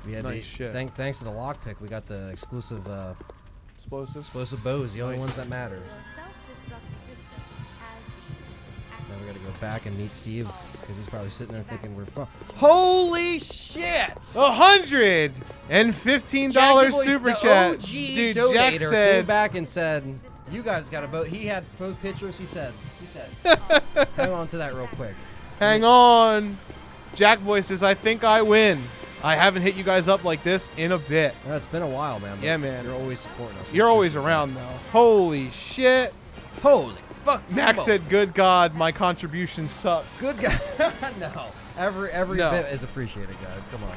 A: We had
B: Nice shit.
A: Thanks to the lockpick, we got the exclusive
B: explosive
A: bows, the only
B: Nice.
A: ones that matter. Now we gotta go back and meet Steve because he's probably sitting there thinking we're fun. Holy shit!
B: $115 super chat.
A: OG
B: Dude,
A: donator
B: Jack
A: came
B: said,
A: back and said, "You guys got a boat." He had both pictures. He said, "Hang on to that real quick."
B: hang on. Jack Boy says, I think I win. I haven't hit you guys up like this in a bit.
A: No, it's been a while, man.
B: Yeah, man.
A: You're always supporting us.
B: You're always around, though. Holy shit.
A: Holy fuck.
B: Max said, good God, my contributions suck.
A: Good God. No. Every
B: No.
A: bit is appreciated, guys. Come on.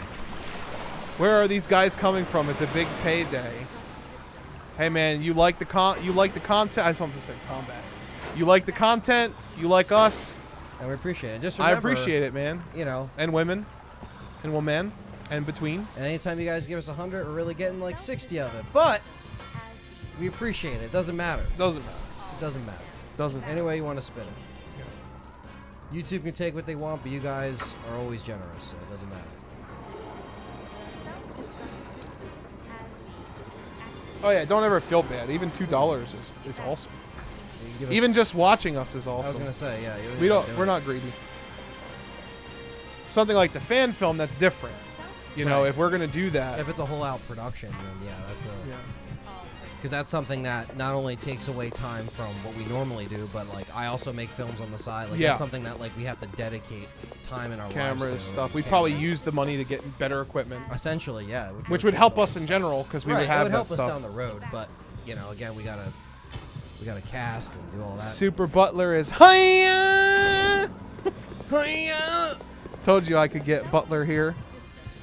B: Where are these guys coming from? It's a big payday. Hey, man, you like the content? I just want to say combat. You like the content? You like us?
A: And we appreciate it. Just remember,
B: I appreciate it, man.
A: You know.
B: And women. And women. And between.
A: And anytime you guys give us 100, we're really getting like 60 of it. But we appreciate it. It doesn't matter.
B: Doesn't matter.
A: It doesn't matter.
B: Doesn't.
A: Any way you want to spin it. YouTube can take what they want, but you guys are always generous, so it doesn't matter.
B: Oh yeah, don't ever feel bad. Even $2 is awesome. Even just watching us is awesome.
A: I was gonna say, yeah.
B: We're not greedy. Something like the fan film, that's different. You know, if we're gonna do that.
A: If it's a whole out production, then yeah, that's because that's something that not only takes away time from what we normally do, but like I also make films on the side. Like that's something that like we have to dedicate time in our
B: cameras
A: lives to.
B: Stuff. We'd probably use the money to get better equipment.
A: Essentially, yeah.
B: Which would help us in general because we would have
A: it would
B: that
A: help
B: stuff.
A: us down the road, but you know, again, we gotta cast and do all that.
B: Super Butler is hiya. Hiya. Told you I could get Butler here.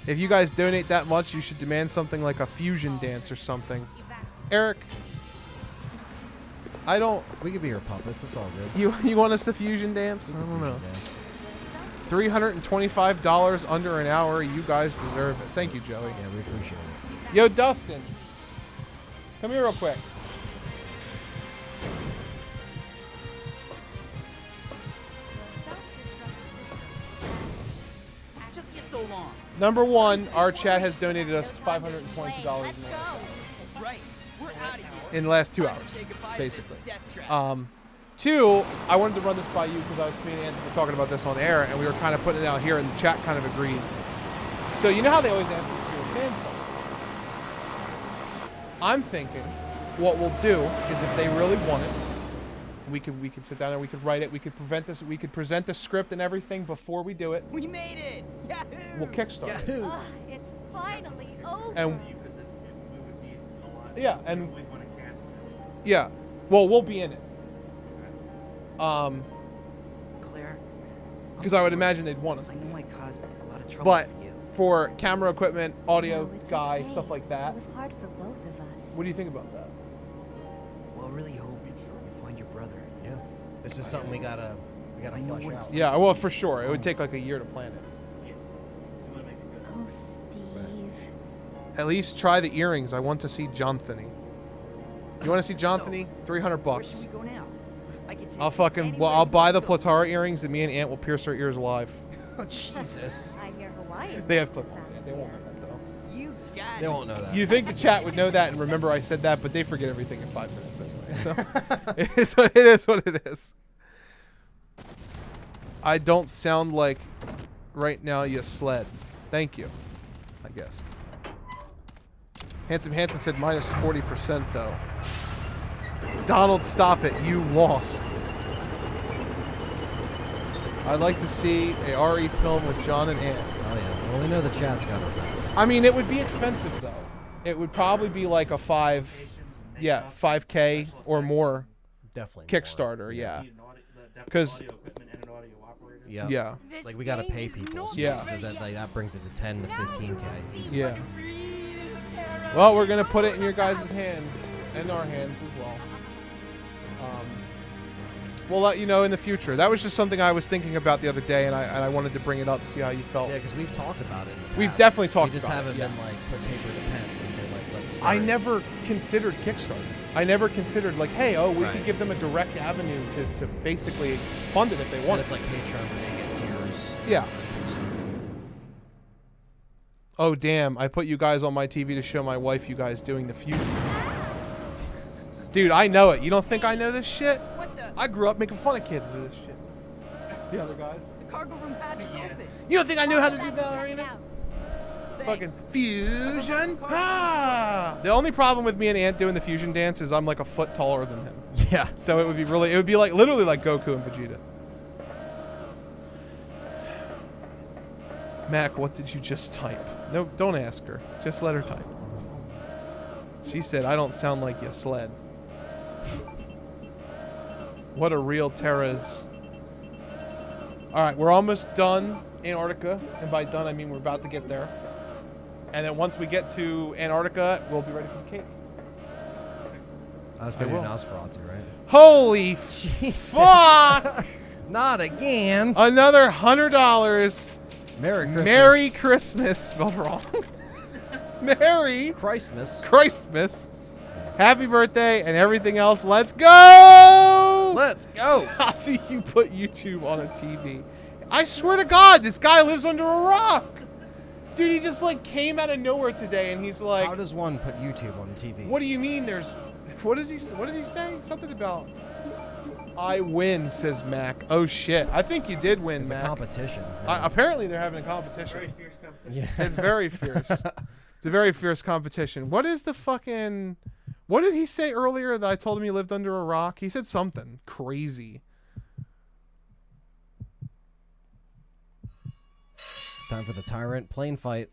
B: If you guys donate that much, you should demand something like a fusion dance or something. Eric, I don't.
A: We could be your puppets. It's all good.
B: You want us to fusion dance? I don't know. $325 under an hour. You guys deserve it. Thank you, Joey.
A: Yeah, we appreciate it.
B: Yo, Dustin. Come here real quick.
C: Took you so long.
B: Number one, our chat has donated us $522
C: Right. We're out of here.
B: in the last 2 hours, basically. Two, I wanted to run this by you because I was me and Anthony were talking about this on air, and we were kind of putting it out here, and the chat kind of agrees. So you know how they always ask us to do a fan club? I'm thinking what we'll do is if they really want it, we could sit down and we could write it. We could present the script and everything before we do it.
C: We made it! Yahoo!
B: We'll kickstart it.
H: Ugh, it's finally over.
B: And yeah, and yeah, well, we'll be in it.
C: Claire,
B: because I would imagine they'd want us.
C: I know I caused a lot of trouble
B: But
C: for you.
B: for camera equipment, audio
H: No, it's
B: guy,
H: okay.
B: stuff like that.
H: It was hard for both of us.
B: What do you think about that?
C: Well, I really hope you find your brother.
A: Yeah. It's just something we gotta
C: I know
A: flesh
C: what it's
A: out.
B: Yeah, well, for sure. It would take like a year to plan it.
H: Oh, Steve.
B: At least try the earrings. I want to see Jonthony. You want to see Jonthony? $300
C: Where should we go now? I can take
B: I'll
C: you
B: fucking.
C: anywhere
B: Well, I'll
C: you
B: buy the
C: wanna go.
B: Platara earrings, and me and Ant will pierce her ears live.
A: Oh, Jesus.
H: I hear Hawaii is
B: They have
H: this
B: Platara.
H: time of
B: They won't
H: year.
B: know that though.
C: You got
A: They
C: it.
A: won't know that.
B: You think the chat would know that and remember I said that, but they forget everything in 5 minutes anyway. So it is what it is. I don't sound like right now you sled. Thank you, I guess. Handsome Hanson said minus 40% though. Donald, stop it. You lost. I'd like to see a RE film with John and Ant.
A: Oh yeah. Well, we know the chat's got our backs.
B: I mean, it would be expensive though. It would probably be like a 5K or more
A: Definitely.
B: Kickstarter, yeah. Because
A: Yeah. Like we gotta pay people. So
B: Yeah.
A: that brings it to 10 to 15K.
B: Yeah. Well, we're gonna put it in your guys' hands and our hands as well. We'll let you know in the future. That was just something I was thinking about the other day, and I wanted to bring it up to see how you felt.
A: Yeah, because we've talked about it. In the past.
B: We've definitely talked
A: We just
B: about it.
A: haven't
B: Yeah.
A: been like put paper to pen. We've been like, let's.
B: I
A: start.
B: never considered Kickstarter. I never considered like, hey, oh, we
A: Right.
B: could give them a direct avenue to basically fund it if they
A: And
B: want.
A: it's like Patreon where they get tiers.
B: Yeah. Oh damn! I put you guys on my TV to show my wife you guys doing the fusion. Dude, I know it. You don't think I know this shit?
C: What the?
B: I grew up making fun of kids with this shit. The other guys.
C: The cargo room hatch is open.
B: You don't think I knew how to do
H: Check it
B: ballerina?
H: out.
B: Fucking fusion. Ah! The only problem with me and Ant doing the fusion dance is I'm like a foot taller than him.
A: Yeah.
B: So it would be like literally like Goku and Vegeta. Mac, what did you just type? No, don't ask her. Just let her type. She said, I don't sound like you sled. What a real Terra's. Alright, we're almost done Antarctica. And by done, I mean we're about to get there. And then once we get to Antarctica, we'll be ready for the cake.
A: I was
B: I
A: going to do
B: will.
A: Nosferatu, right?
B: Holy fuck!
A: Not again.
B: Another $100.
A: Merry Christmas.
B: Merry Christmas. Spelled wrong. Merry
A: Christmas.
B: Christmas. Happy birthday and everything else. Let's go!
A: Let's go.
B: How do you put YouTube on a TV? I swear to God, this guy lives under a rock. Dude, he just like came out of nowhere today and he's like,
A: How does one put YouTube on TV?
B: what do you mean there's, what did he say? Something about, I win, says Mac. Oh shit, I think you did win,
A: It's
B: Mac.
A: a competition.
B: Apparently they're having a competition.
F: Very fierce competition.
A: Yeah.
B: It's very fierce. It's a very fierce competition. What is the fucking... What did he say earlier that I told him he lived under a rock? He said something crazy.
A: It's time for the Tyrant plane fight.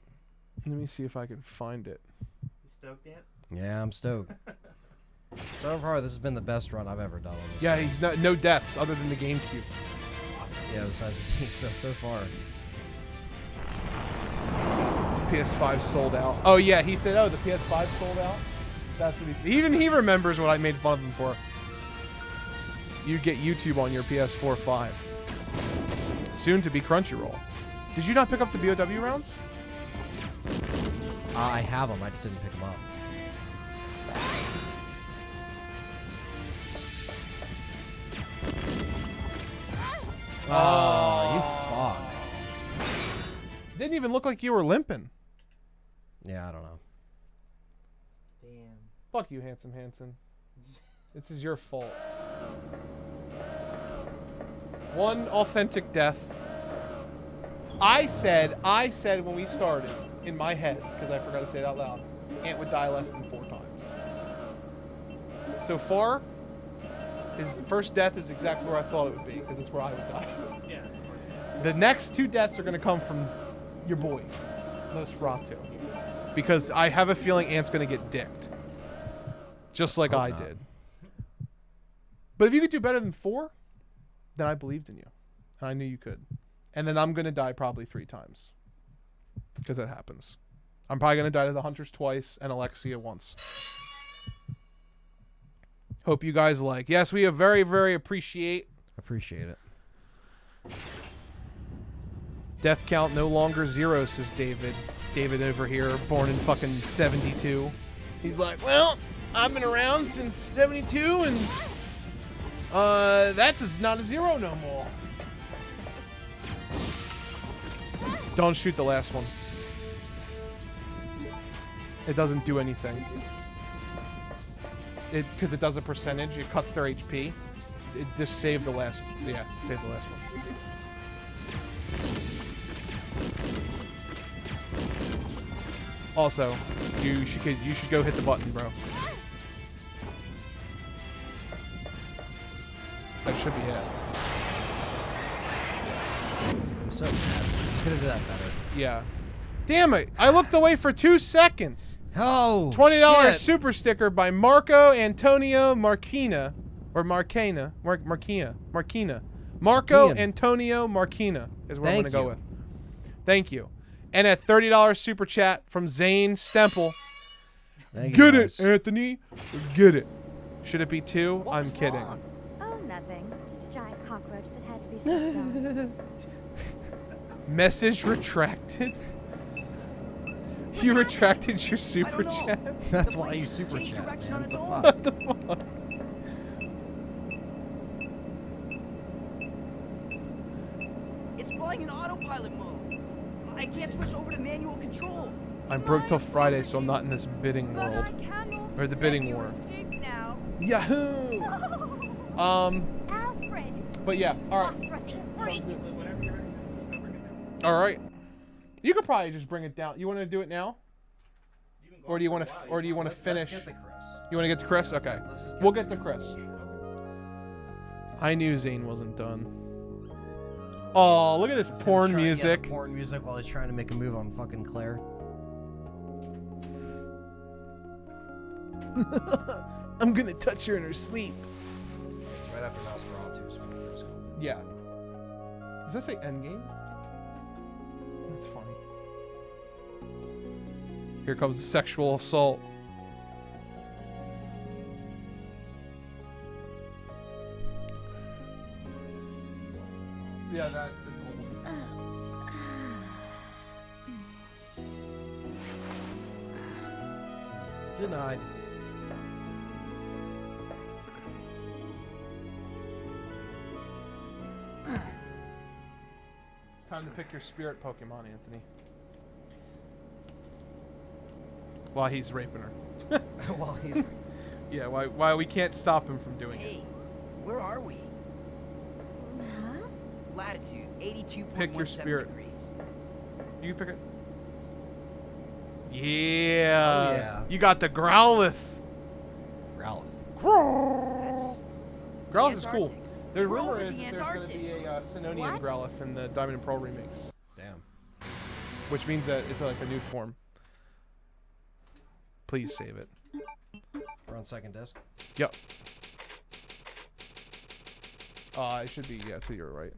B: Let me see if I can find it.
F: You stoked, Ant?
A: Yeah, I'm stoked. So far, this has been the best run I've ever done on this.
B: Yeah,
A: game.
B: he's no deaths other than the GameCube.
A: Yeah, besides so far.
B: PS5 sold out. Oh yeah, he said, oh, the PS5 sold out? That's what he said. Even he remembers what I made fun of him for. you get YouTube on your PS4 5. Soon to be Crunchyroll. Did you not pick up the BOW rounds?
A: I have them. I just didn't pick them up. Oh, you fuck.
B: Didn't even look like you were limping.
A: Yeah, I don't know.
C: Damn.
B: Fuck you, Handsome Hanson. This is your fault. One authentic death. I said when we started, in my head, because I forgot to say it out loud, Ant would die less than 4 times. So far, his first death is exactly where I thought it would be, because it's where I would die.
I: Yeah.
B: The next 2 deaths are going to come from your boy, Nosferatu. Because I have a feeling Ant's going to get dicked. Just like I did. But if you could do better than 4, then I believed in you. And I knew you could. And then I'm going to die probably 3 times. Because that happens. I'm probably going to die to the Hunters twice and Alexia once. Hope you guys like. Yes, we very, very appreciate.
A: Appreciate it.
B: Death count no longer 0, says David. David over here, born in fucking 72. He's like, well, I've been around since 72 and that's not a 0 no more. Don't shoot the last one. It doesn't do anything. Because it does a percentage. It cuts their HP. It just saved the last. Yeah, save the last one. Also, you should go hit the button, bro. That should be it.
A: I'm so mad. Could have done that better.
B: Yeah. Damn it! I looked away for 2 seconds.
A: Oh,
B: $20
A: shit.
B: super sticker by Marco Antonio Marquina. Or Marquina. Marquina. Marco
A: Ian.
B: Antonio Marquina is what I'm
A: Thank
B: going to go
A: you.
B: with. Thank you. And a $30 super chat from Zane Stemple.
A: Thank you,
B: Get
A: guys.
B: it, Anthony. Get it. Should it be 2?
C: What
B: I'm
C: was
B: kidding.
C: wrong?
J: Oh, nothing. Just a giant cockroach that had to be stepped on.
B: Message retracted. You retracted your super
C: know.
B: chat?
A: That's
C: The
A: why
C: plane
A: you
C: just
A: super
C: changed
A: chat.
C: direction
A: man.
C: on its own.
B: What the fuck?
C: It's flying in autopilot mode. I can't switch over to manual control.
B: I'm broke till Friday, so I'm not in this bidding world. Or the bidding war.
J: Now.
B: Yahoo!
J: Alfred,
B: But yeah, alright.
J: cross-dressing freak.
B: Alright. You could probably just bring it down. You want to do it now? Or do you want to finish?
A: Let's get to Chris.
B: You want to get to Chris? Okay. We'll get to Chris. I knew Zane wasn't done. Oh, look at this porn music.
A: Yeah, porn music while he's trying to make a move on fucking Claire.
B: I'm gonna touch her in her sleep.
A: It's right after Nosferatu. So Chris.
B: Yeah. Does that say endgame? That's funny. Here comes the sexual assault. Yeah, that's old.
A: Denied.
B: It's time to pick your spirit Pokemon, Anthony. While he's raping her.
A: While he's.
B: Yeah, why we can't stop him from doing it.
C: Hey, where are we?
J: Huh?
C: Latitude 82.17
B: Pick your spirit.
C: degrees.
B: You can pick it. Yeah.
A: Oh, yeah.
B: You got the Growlithe.
A: Ralph.
C: That's
B: Growlithe is cool.
C: Antarctic.
B: The
C: We're
B: rumor
C: over
B: is
C: the
B: that there's going to be a Sinonian
J: What?
B: Growlithe in the Diamond and Pearl remakes,
A: Damn.
B: which means that it's like a new form. Please save it.
A: We're on second disc.
B: Yep. It should be, yeah, to your right.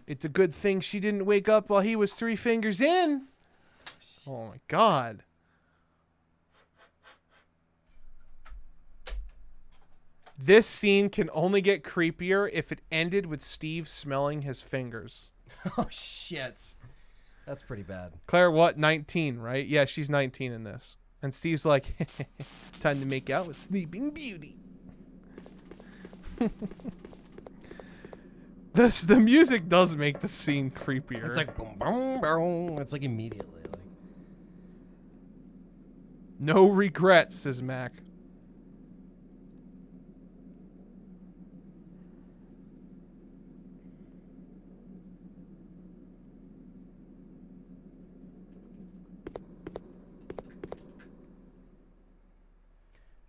B: It's a good thing she didn't wake up while he was 3 fingers in. Oh my god. This scene can only get creepier if it ended with Steve smelling his fingers.
A: Oh, shit. That's pretty bad.
B: Claire, what? 19, right? Yeah, she's 19 in this. And Steve's like, time to make out with Sleeping Beauty. The music does make the scene creepier.
A: It's like boom, boom, boom. It's like immediately. Like.
B: No regrets, says Mac.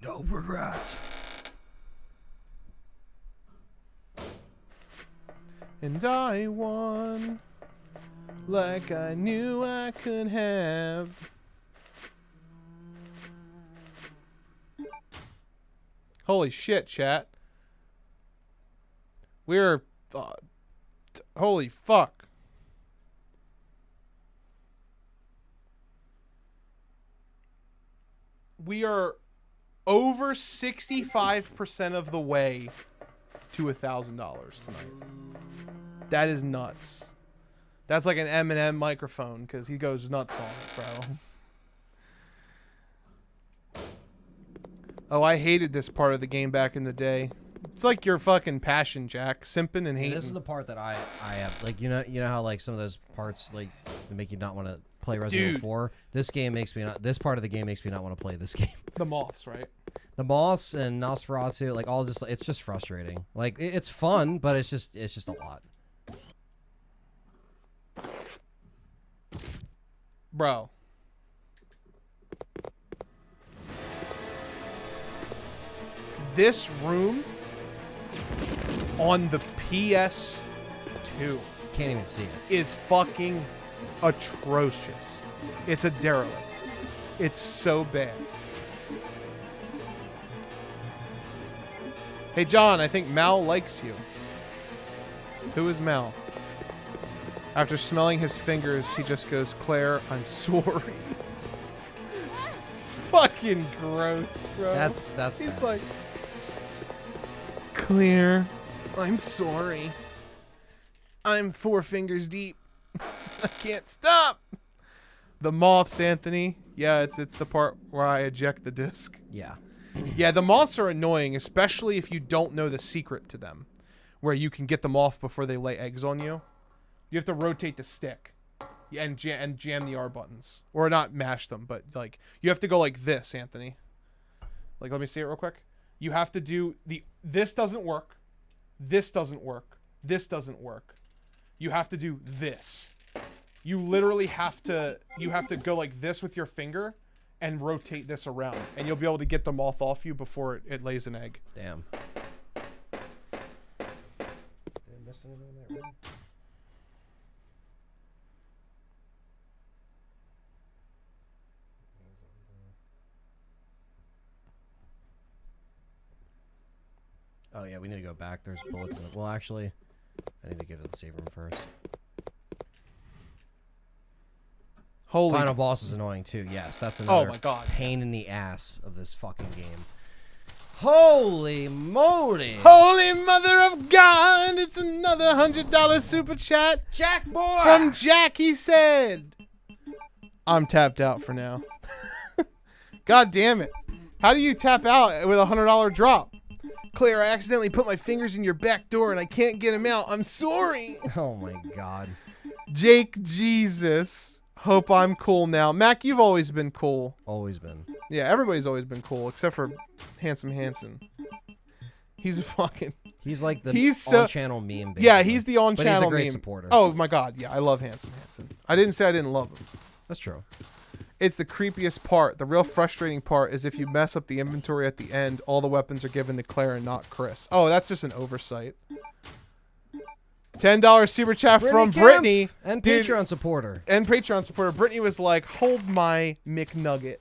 A: No regrets.
B: And I won like I knew I could have. Holy shit, chat. We're... holy fuck. We are over 65% of the way to $1,000 tonight. That is nuts. That's like an Eminem microphone because he goes nuts on it, bro. Oh, I hated this part of the game back in the day. It's like your fucking passion, Jack. Simping and hating.
A: This is the part that I have. Like, you know how like some of those parts like make you not want to play Resident Evil 4? This game makes me not. This part of the game makes me not want to play this game.
B: The moths, right?
A: The moths and Nosferatu, like all just, it's just frustrating. Like it's fun, but it's just a lot.
B: Bro. This room on the PS2
A: can't even see it.
B: Is fucking atrocious. It's a derelict. It's so bad. Hey John, I think Mal likes you. Who is Mal? After smelling his fingers, he just goes, Claire, I'm sorry. It's fucking gross, bro.
A: That's
B: He's
A: bad.
B: like, Claire, I'm sorry. I'm 4 fingers deep. I can't stop. The moths, Anthony. Yeah, it's the part where I eject the disc.
A: Yeah.
B: Yeah, the moths are annoying, especially if you don't know the secret to them, where you can get them off before they lay eggs on you. You have to rotate the stick and jam the R buttons. Or not mash them, but like you have to go like this, Anthony. Like, let me see it real quick. You have to do this doesn't work. This doesn't work. This doesn't work. You have to do this. You literally have to go like this with your finger and rotate this around, and you'll be able to get the moth off you before it lays an egg.
A: Damn. Did I miss anything in that room? Oh yeah, we need to go back. There's bullets in it. Well, actually, I need to get to the save room first.
B: Holy
A: Final boss is annoying too. Yes, that's another
B: oh my God.
A: pain in the ass of this fucking game. Holy moly!
B: Holy mother of God! It's another $100 super chat.
A: Jack boy!
B: From Jack, he said. I'm tapped out for now. God damn it. How do you tap out with a $100 drop? Claire, I accidentally put my fingers in your back door and I can't get them out. I'm sorry.
A: Oh my God.
B: Jake Jesus. Hope I'm cool now. Mac, you've always been cool.
A: Always been.
B: Yeah, everybody's always been cool, except for Handsome Hanson. He's a fucking...
A: He's like the
B: so,
A: on-channel meme.
B: Yeah, he's the on-channel meme.
A: But he's a great supporter.
B: Oh my God, yeah, I love Handsome Hanson. I didn't say I didn't love him.
A: That's true.
B: It's the creepiest part. The real frustrating part is if you mess up the inventory at the end, all the weapons are given to Claire and not Chris. Oh, that's just an oversight. $10 super chat from Brittany.
A: And Patreon supporter.
B: And Patreon supporter. Brittany was like, hold my McNugget.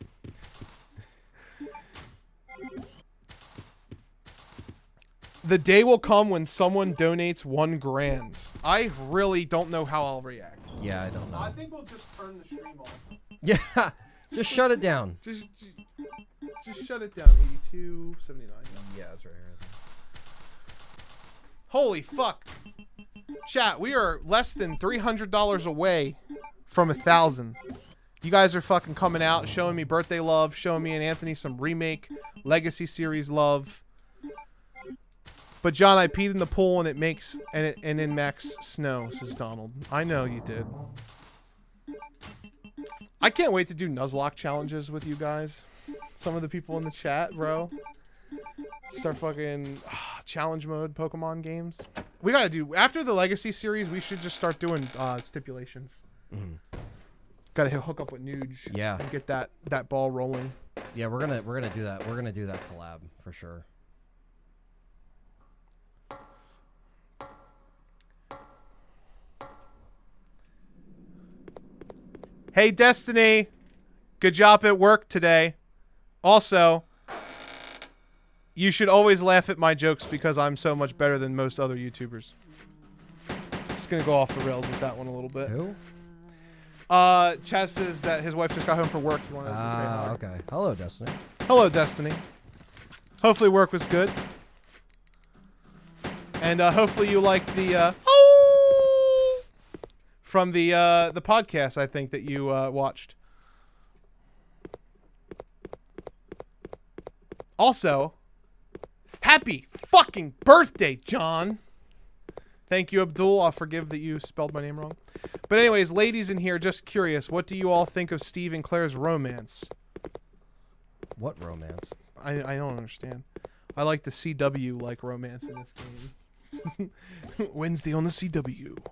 B: The day will come when someone donates $1 grand. I really don't know how I'll react.
A: Yeah, I don't know.
B: I think we'll just turn the stream off.
A: Yeah, just shut it down.
B: Just shut it down. 82.79.
A: Yeah, that's right here.
B: Holy fuck. Chat, we are less than $300 away from 1,000. You guys are fucking coming out, showing me birthday love, showing me and Anthony some Remake Legacy series love. But John, I peed in the pool and it makes and in Max snow, says Donald. I know you did. I can't wait to do Nuzlocke challenges with you guys. Some of the people in the chat, bro. Start fucking challenge mode Pokemon games. We gotta do after the Legacy series. We should just start doing stipulations. Gotta hook up with Nuge.
A: Yeah.
B: And get that ball rolling.
A: Yeah, we're gonna do that. We're gonna do that collab for sure.
B: Hey Destiny, good job at work today. Also, you should always laugh at my jokes because I'm so much better than most other YouTubers. Just gonna go off the rails with that one a little bit.
A: Who?
B: Chaz says that his wife just got home from work. He wanted us to say hi.
A: Okay. Hello, Destiny.
B: Hello, Destiny. Hopefully work was good. And hopefully you like the from the podcast I think that you watched. Also, happy fucking birthday, John. Thank you, Abdul. I'll forgive that you spelled my name wrong. But anyways, ladies in here, just curious, what do you all think of Steve and Claire's romance?
A: What romance?
B: I don't understand. I like the CW like romance in this game. Wednesday on the CW.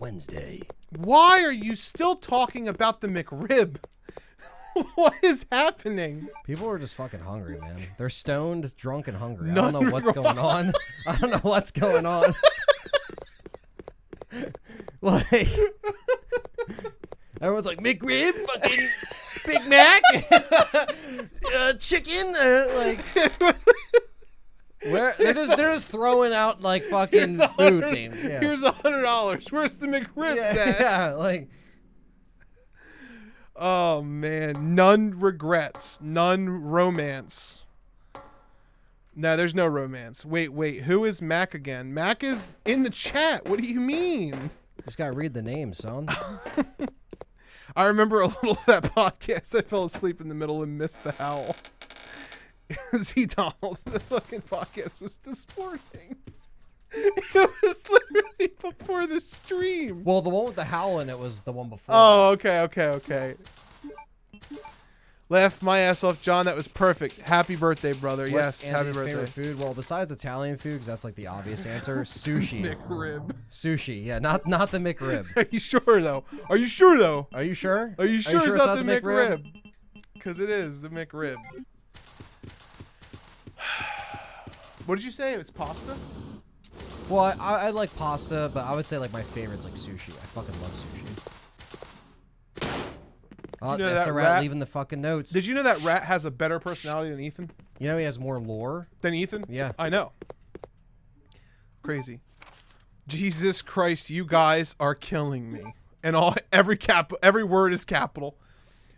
A: Wednesday.
B: Why are you still talking about the McRib? What is happening?
A: People are just fucking hungry, man. They're stoned, drunk, and hungry. I don't know what's going on. I don't know what's going on. Like, everyone's like, McRib, fucking Big Mac, chicken, like, where they're just throwing out like fucking food things. Yeah.
B: Here's $100. Where's the McRib at?
A: Yeah, like.
B: Oh man, none regrets, none romance. No, there's no romance. Wait, who is Mac again? Mac is in the chat. What do you mean?
A: Just gotta read the name, son.
B: I remember a little of that podcast. I fell asleep in the middle and missed the howl. See, Donald, the fucking podcast was this morning. It was literally before the stream.
A: Well, the one with the howl in it was the one before.
B: Oh, okay. Laughed my ass off, John. That was perfect. Happy birthday, brother.
A: What's
B: yes, happy birthday.
A: Favorite food? Well, besides Italian food, because that's like the obvious answer, sushi.
B: McRib.
A: Sushi, yeah, not the McRib.
B: Are you sure though? Are you sure
A: Are you sure
B: it's not the McRib? Because it is the McRib. What did you say? It's pasta?
A: Well, I like pasta, but I would say like my favorite's like sushi. I fucking love sushi. Oh,
B: you know
A: that's
B: that
A: the rat leaving the fucking notes.
B: Did you know that Rat has a better personality than Ethan?
A: You know he has more lore
B: than Ethan?
A: Yeah.
B: I know. Crazy. Jesus Christ, you guys are killing me. And every word is capital.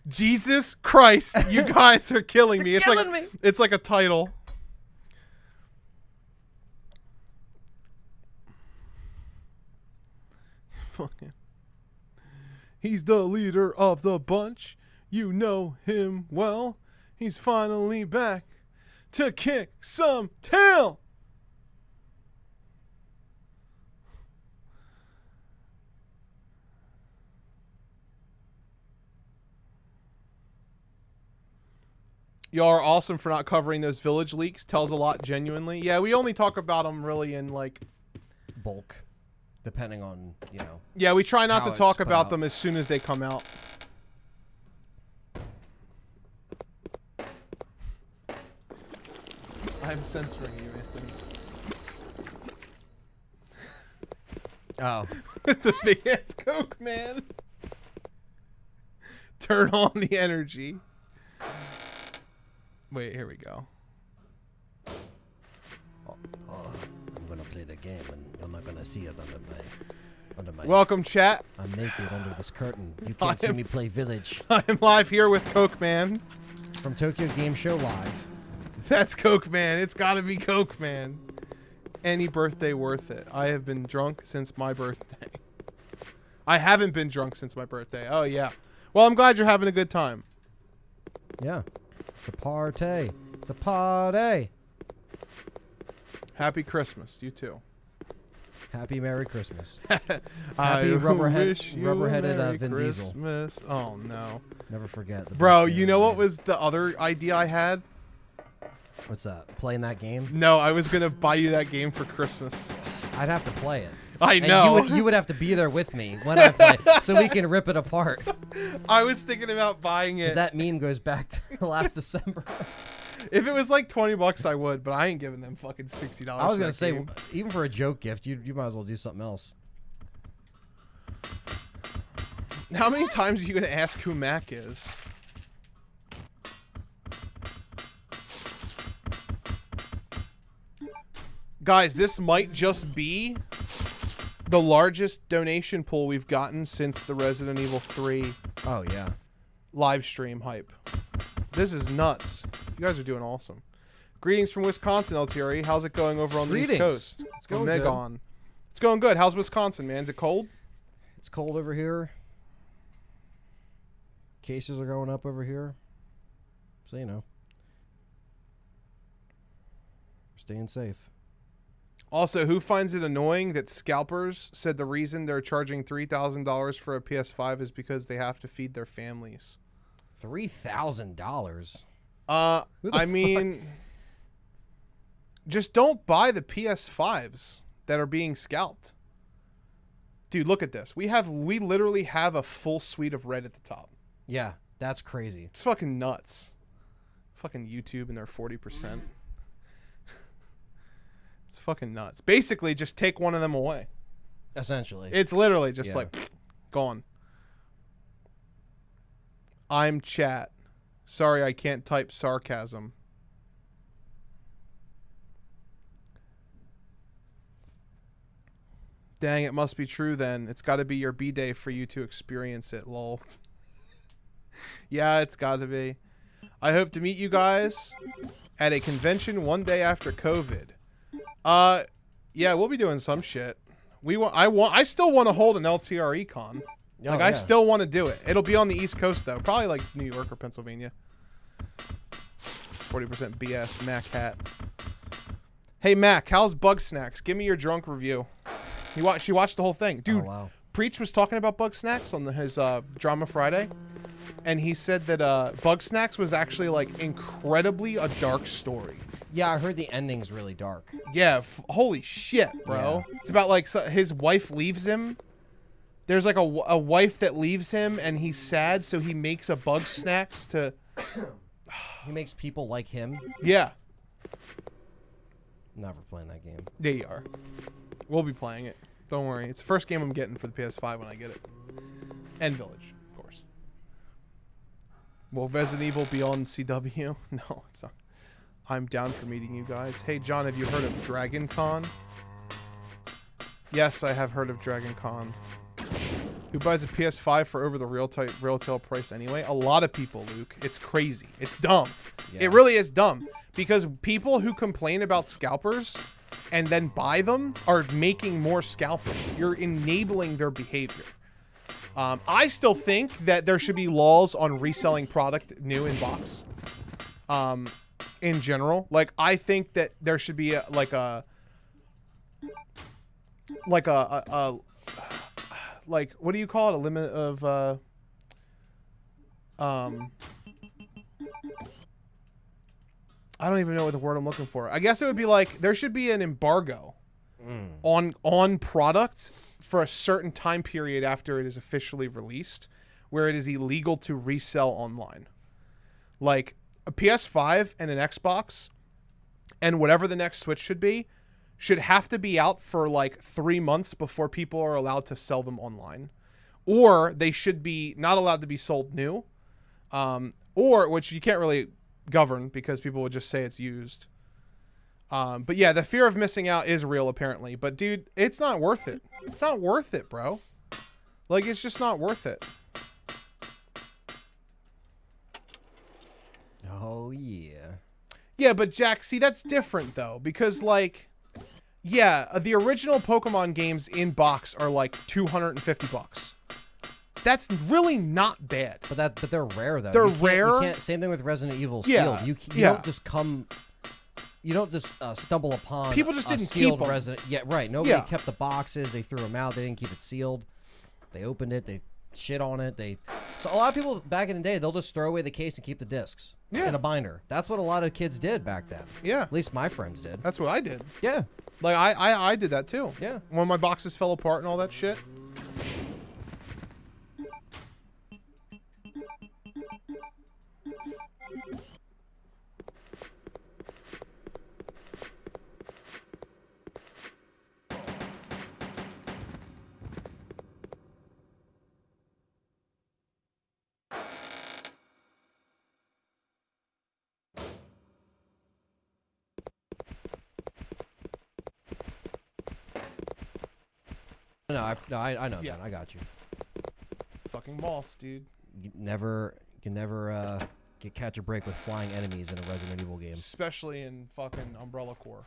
B: Jesus Christ, you guys are killing me. It's like a title. Fucking. He's the leader of the bunch. You know him well. He's finally back to kick some tail. Y'all are awesome for not covering those village leaks. Tells a lot genuinely. Yeah, we only talk about them really in like
A: bulk. Depending on, you know.
B: Yeah, we try not to talk about them as soon as they come out. I'm censoring you, Anthony.
A: Oh.
B: With the big ass Coke, man. Turn on the energy. Wait, here we go.
A: I'm gonna play the game, and you're not gonna see it under my.
B: Welcome, chat.
A: I'm naked under this curtain. You can't see me play Village.
B: I'm live here with Coke Man
A: from Tokyo Game Show Live.
B: That's Coke Man. It's gotta be Coke Man. any birthday worth it. I have been drunk since my birthday. I haven't been drunk since my birthday. Oh, yeah. Well, I'm glad you're having a good time.
A: Yeah. It's a party. It's a party.
B: Happy Christmas. You too.
A: Happy Merry Christmas.
B: I
A: Happy
B: wish you
A: rubberheaded
B: Merry
A: Vin Diesel.
B: Christmas. Oh, no.
A: Never forget.
B: Bro, you know what was the other idea I had?
A: What's that? Playing that game?
B: No, I was going to buy you that game for Christmas.
A: I'd have to play it.
B: I know.
A: You would have to be there with me when I play so we can rip it apart.
B: I was thinking about buying it.
A: That meme goes back to last December.
B: If it was like $20, I would, but I ain't giving them fucking $60.
A: I was going to say, even for a joke gift, you might as well do something else.
B: How many times are you going to ask who Mac is? Guys, this might just be the largest donation pool we've gotten since the Resident Evil 3 live stream hype. This is nuts. You guys are doing awesome. Greetings from Wisconsin, LTRE. How's it going over on the East Coast?
A: It's going good.
B: Megon. It's going good. How's Wisconsin, man? Is it cold?
A: It's cold over here. Cases are going up over here. So, you know. We're staying safe.
B: Also, who finds it annoying that scalpers said the reason they're charging $3,000 for a PS5 is because they have to feed their families?
A: $3,000?
B: I mean, just don't buy the PS5s that are being scalped. Dude, look at this. We literally have a full suite of red at the top.
A: Yeah, that's crazy.
B: It's fucking nuts. Fucking YouTube and their 40%. It's fucking nuts. Basically, just take one of them away.
A: Essentially.
B: It's literally just like, gone. I'm chat. Sorry, I can't type sarcasm. Dang, it must be true then. It's got to be your B-day for you to experience it, lol. Yeah, it's got to be. I hope to meet you guys at a convention one day after COVID. Yeah, we'll be doing some shit. I still want to hold an LTRE con. I still want to do it. It'll be on the East Coast though, probably like New York or Pennsylvania. 40% BS Mac hat. Hey Mac, how's Bug Snacks? Give me your drunk review. She watched the whole thing, dude. Oh, wow. Preach was talking about Bug Snacks on his Drama Friday, and he said that Bug Snacks was actually like incredibly a dark story.
A: Yeah, I heard the ending's really dark.
B: Yeah, holy shit, bro. Yeah. It's about like his wife leaves him. There's like a wife that leaves him, and he's sad, so he makes a Bug Snacks to.
A: He makes people like him.
B: Yeah.
A: Never playing that game.
B: There you are. We'll be playing it. Don't worry. It's the first game I'm getting for the PS5 when I get it. And Village, of course. Will Resident Evil be on CW? No, it's not. I'm down for meeting you guys. Hey, John, have you heard of Dragon Con? Yes, I have heard of Dragon Con. Who buys a PS5 for over the retail price anyway? A lot of people, Luke. It's crazy. It's dumb. Yeah. It really is dumb. Because people who complain about scalpers and then buy them are making more scalpers. You're enabling their behavior. I still think that there should be laws on reselling product new in box. In general, like I think that there should be like what do you call it? A limit of I don't even know what the word I'm looking for. I guess it would be like there should be an embargo on products for a certain time period after it is officially released, where it is illegal to resell online. Like a PS5 and an Xbox and whatever the next Switch should have to be out for like 3 months before people are allowed to sell them online. Or they should be not allowed to be sold new. Or, which you can't really govern because people would just say it's used. But yeah, the fear of missing out is real apparently. But dude, it's not worth it. It's not worth it, bro. Like, it's just not worth it.
A: Oh, yeah.
B: Yeah, but Jack, see, that's different, though. Because, like, Yeah, the original Pokemon games in box are like $250. That's really not bad.
A: But they're rare though.
B: They're
A: You
B: rare.
A: can't, same thing with Resident Evil
B: Yeah,
A: sealed. You
B: yeah.
A: don't just come. You don't just stumble upon
B: People just
A: a
B: didn't
A: sealed
B: keep 'em.
A: Resident. Yeah, right. Nobody
B: Yeah.
A: kept the boxes. They threw them out. They didn't keep it sealed. They opened it. They shit on it. So a lot of people back in the day, they'll just throw away the case and keep the discs in a binder. That's what a lot of kids did back then.
B: Yeah.
A: At least my friends did.
B: That's what I did.
A: Yeah.
B: Like I did that too.
A: Yeah.
B: When my boxes fell apart and all that shit.
A: No, I know that. I got you.
B: Fucking moss, dude.
A: You can never catch a break with flying enemies in a Resident Evil game.
B: Especially in fucking Umbrella Corps.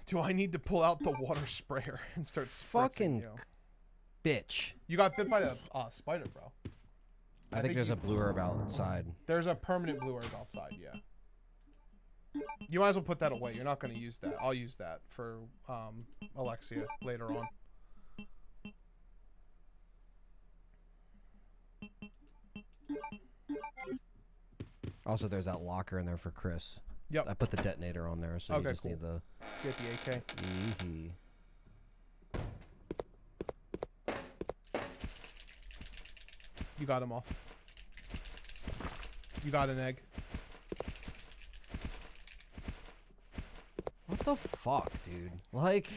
B: Do I need to pull out the water sprayer and start spritzing
A: Fucking
B: you?
A: bitch.
B: You got bit by a spider, bro.
A: I think there's a blue herb outside.
B: There's a permanent blue herb outside, yeah. You might as well put that away. You're not going to use that. I'll use that for Alexia later on.
A: Also, there's that locker in there for Chris.
B: Yep.
A: I put the detonator on there, so you just need the...
B: Let's get the AK.
A: Eehee.
B: You got him off. You got an egg.
A: What the fuck, dude? Like...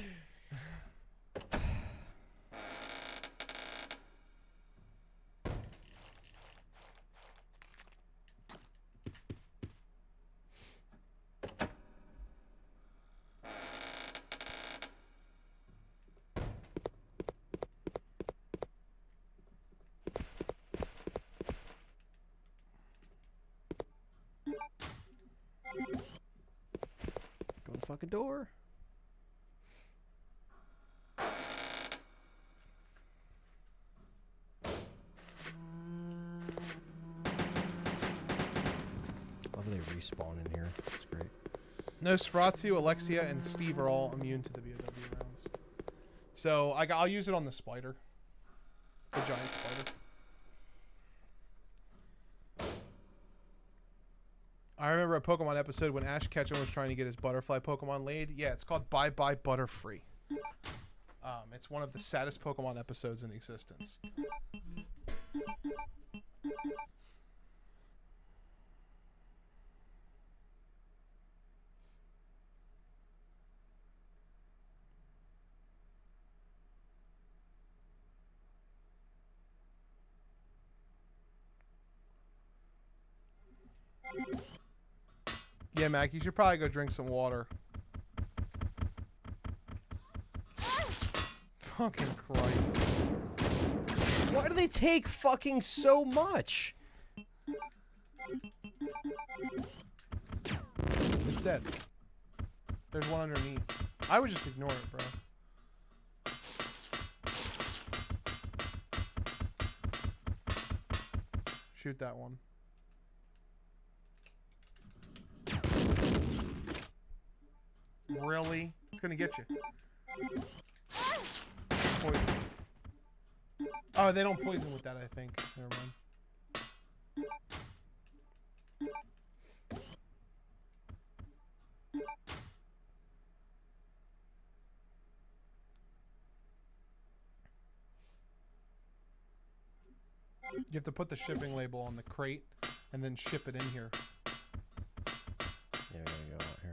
A: Go to the fucking door. Love they respawn in here. It's great.
B: Nosferatu, Alexia, and Steve are all immune to the BOW rounds. So I'll use it on the spider. The giant spider. I remember a Pokemon episode when Ash Ketchum was trying to get his butterfly Pokemon laid. Yeah, it's called Bye Bye Butterfree. It's one of the saddest Pokemon episodes in existence. Yeah, Mac, you should probably go drink some water. Fucking Christ.
A: Why do they take fucking so much?
B: It's dead. There's one underneath. I would just ignore it, bro. Shoot that one. Really? It's gonna get you. Poison. Oh, they don't poison with that, I think. Never mind. You have to put the shipping label on the crate and then ship it in here.
A: Yeah, we gotta go out here.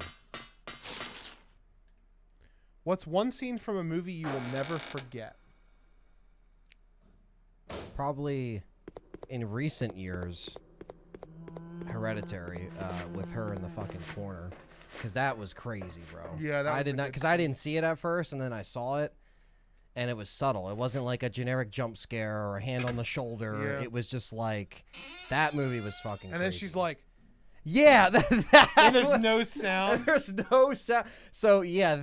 B: What's one scene from a movie you will never forget?
A: Probably in recent years, Hereditary, with her in the fucking corner, because that was crazy, bro.
B: Yeah, that
A: I
B: was
A: did
B: a
A: not,
B: good
A: because I didn't see it at first, and then I saw it, and it was subtle. It wasn't like a generic jump scare or a hand on the shoulder.
B: Yeah.
A: It was just like that movie was fucking.
B: And then
A: crazy.
B: she's like,
A: Yeah,
B: and there's no sound.
A: There's no sound. So yeah,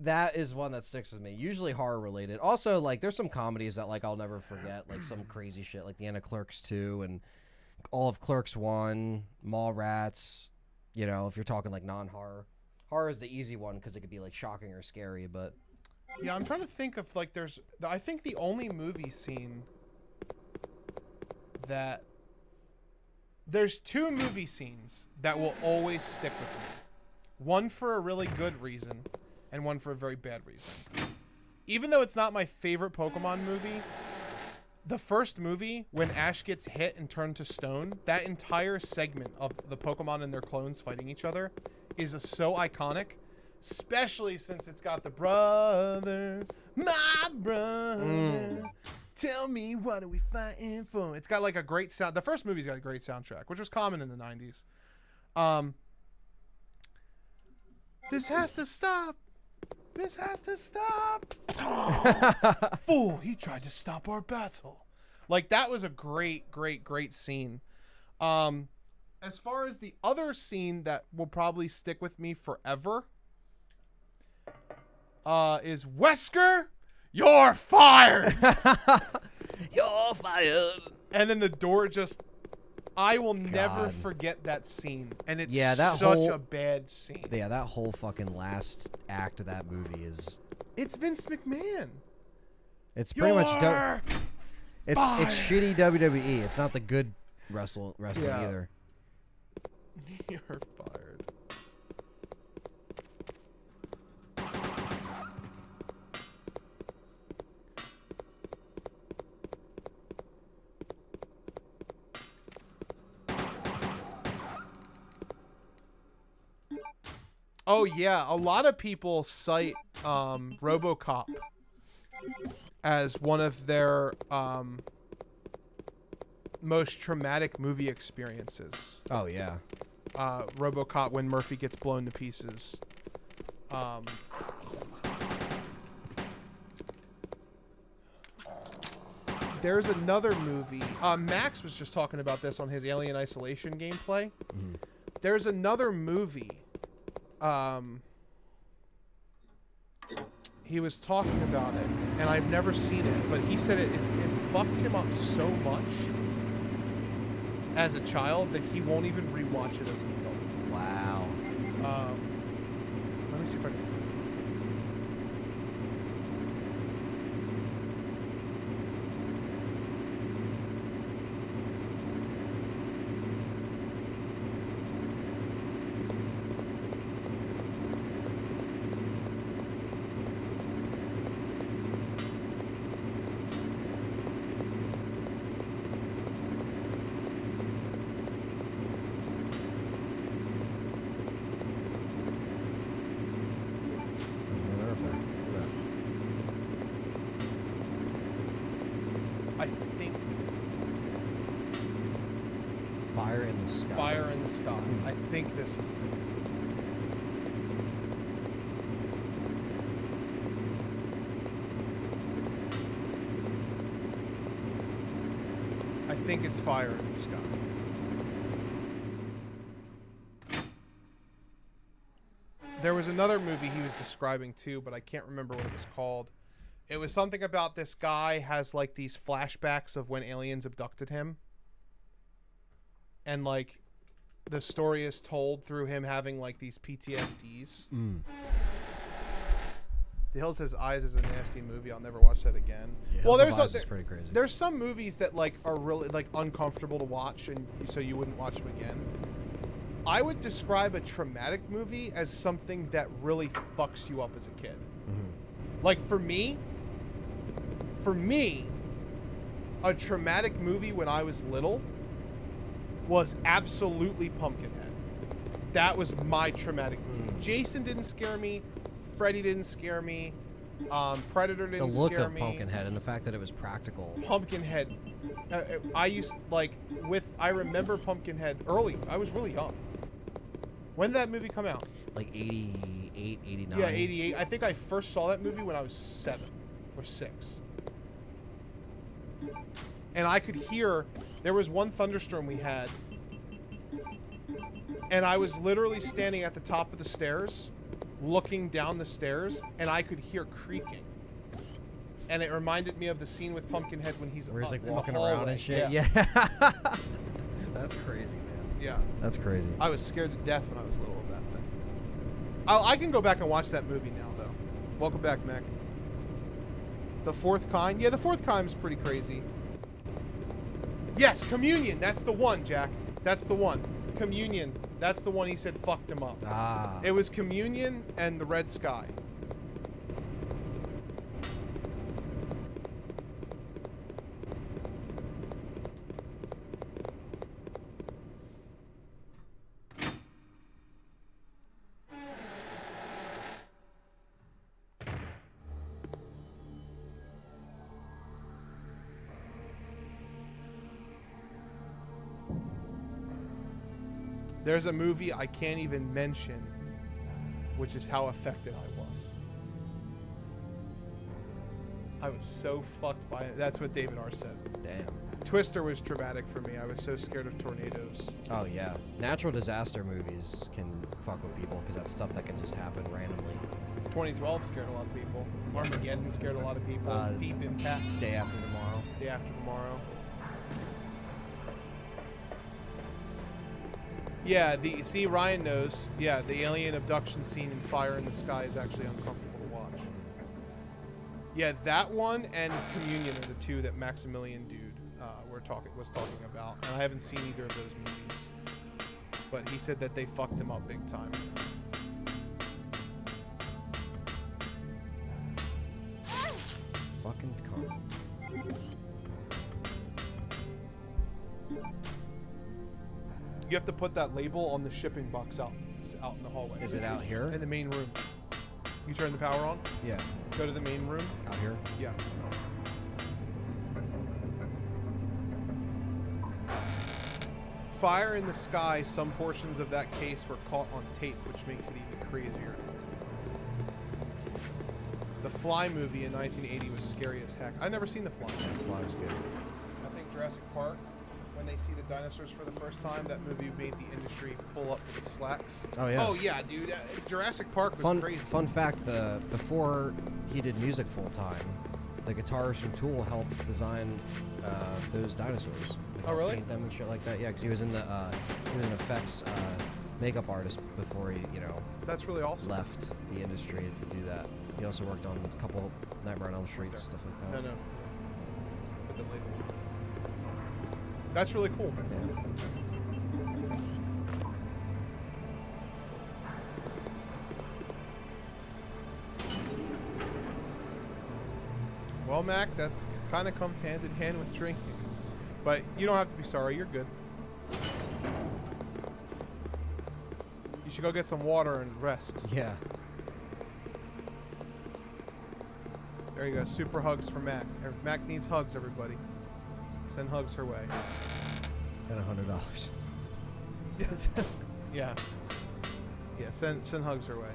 A: that is one that sticks with me. Usually horror related. Also, like there's some comedies that like I'll never forget, like some crazy shit, like the end of Clerks 2 and all of Clerks 1, Mallrats. You know, if you're talking like non-horror, horror is the easy one because it could be like shocking or scary. But
B: yeah, I'm trying to think of like I think the only movie scene that. There's 2 movie scenes that will always stick with me. One for a really good reason, and one for a very bad reason. Even though it's not my favorite Pokemon movie, the first movie, when Ash gets hit and turned to stone, that entire segment of the Pokemon and their clones fighting each other is so iconic, especially since it's got the brother, my brother. Tell me, what are we fighting for? It's got like a great sound. The first movie's got a great soundtrack, which was common in the 90s. This has to stop. This has to stop. Fool, he tried to stop our battle. Like, that was a great scene. As far as the other scene that will probably stick with me forever, is Wesker. You're fired!
A: You're fired!
B: And then the door just... I will never forget that scene. And it's such a bad scene.
A: Yeah, that whole fucking last act of that movie is...
B: It's Vince McMahon.
A: It's pretty much... It's shitty WWE. It's not the good wrestling either.
B: You're fired. Oh yeah, a lot of people cite RoboCop as one of their most traumatic movie experiences.
A: Oh yeah.
B: RoboCop, when Murphy gets blown to pieces. There's another movie. Max was just talking about this on his Alien Isolation gameplay.
A: Mm.
B: There's another movie. He was talking about it, and I've never seen it, but he said it fucked him up so much as a child that he won't even rewatch it as an adult.
A: Wow.
B: Let me see if I can.
A: Fire in the Sky.
B: Fire in the Sky. I think this is it. I think it's Fire in the Sky. There was another movie he was describing too, but I can't remember what it was called. It was something about this guy has like these flashbacks of when aliens abducted him. And like the story is told through him having like these PTSDs.
A: Mm.
B: The Hills Has Eyes is a nasty movie. I'll never watch that again.
A: Yeah,
B: well,
A: there's pretty crazy.
B: There's some movies that like are really like uncomfortable to watch, and so you wouldn't watch them again. I would describe a traumatic movie as something that really fucks you up as a kid.
A: Mm-hmm.
B: Like for me, a traumatic movie when I was little was absolutely Pumpkinhead. That was my traumatic movie. Jason didn't scare me. Freddy didn't scare me. Predator didn't scare me.
A: The look of Pumpkinhead and the fact that it was practical.
B: Pumpkinhead. I remember Pumpkinhead early. I was really young. When did that movie come out?
A: Like 88, 89.
B: Yeah, 88. I think I first saw that movie when I was 7 or 6. And I could hear, there was one thunderstorm we had, And I was literally standing at the top of the stairs, looking down the stairs, and I could hear creaking. And it reminded me of the scene with Pumpkinhead when he's
A: Where he's like
B: in
A: walking
B: the
A: around and shit.
B: Yeah.
A: That's crazy, man.
B: Yeah.
A: That's crazy.
B: I was scared to death when I was little of that thing. I can go back and watch that movie now, though. Welcome back, Mac. The Fourth Kind? Yeah, the Fourth Kind is pretty crazy. Yes, Communion. That's the one, Jack. That's the one. Communion. That's the one he said fucked him up.
A: Ah.
B: It was Communion and the Red Sky. There's a movie I can't even mention, which is how affected I was. I was so fucked by it. That's what David R. said.
A: Damn.
B: Twister was traumatic for me. I was so scared of tornadoes.
A: Oh, yeah. Natural disaster movies can fuck with people because that's stuff that can just happen randomly.
B: 2012 scared a lot of people. Armageddon scared a lot of people. Deep Impact.
A: Day After Tomorrow.
B: Day After Tomorrow. Yeah, see, Ryan knows. Yeah, the alien abduction scene in Fire in the Sky is actually uncomfortable to watch. Yeah, that one and Communion are the two that Maximilian dude was talking about, and I haven't seen either of those movies. But he said that they fucked him up big time.
A: Fucking cunt.
B: You have to put that label on the shipping box out in the hallway.
A: Is it out here?
B: In the main room. You turn the power on?
A: Yeah.
B: Go to the main room.
A: Out here?
B: Yeah. Fire in the Sky, some portions of that case were caught on tape, which makes it even crazier. The Fly movie in 1980 was scary as heck. I've never seen The Fly.
A: Yeah, The Fly was good.
B: I think Jurassic Park, when they see the dinosaurs for the first time, that movie made the industry pull up its slacks.
A: Oh, yeah.
B: Oh, yeah, dude. Jurassic Park was crazy.
A: Fun fact, before he did music full time, the guitarist from Tool helped design those dinosaurs.
B: Oh, really?
A: Paint them and shit like that. Yeah, because he was in the effects makeup artist before he,
B: That's really awesome.
A: left the industry to do that. He also worked on a couple Nightmare on Elm Street stuff like that.
B: No. Put the label. That's really cool.
A: Yeah.
B: Well, Mac, that's kind of comes hand in hand with drinking. But you don't have to be sorry. You're good. You should go get some water and rest.
A: Yeah.
B: There you go. Super hugs for Mac. Mac needs hugs, everybody. Send hugs her way.
A: And $100.
B: Yes. Yeah. Yeah, send hugs her way.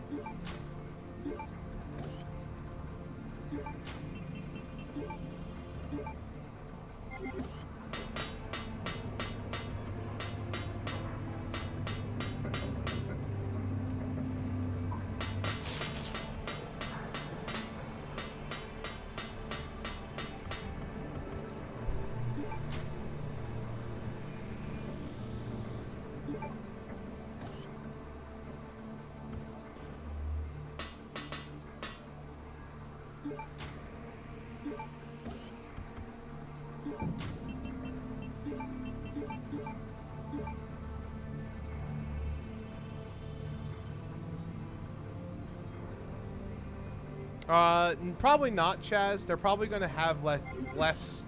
B: Probably not, Chaz. They're probably going to have less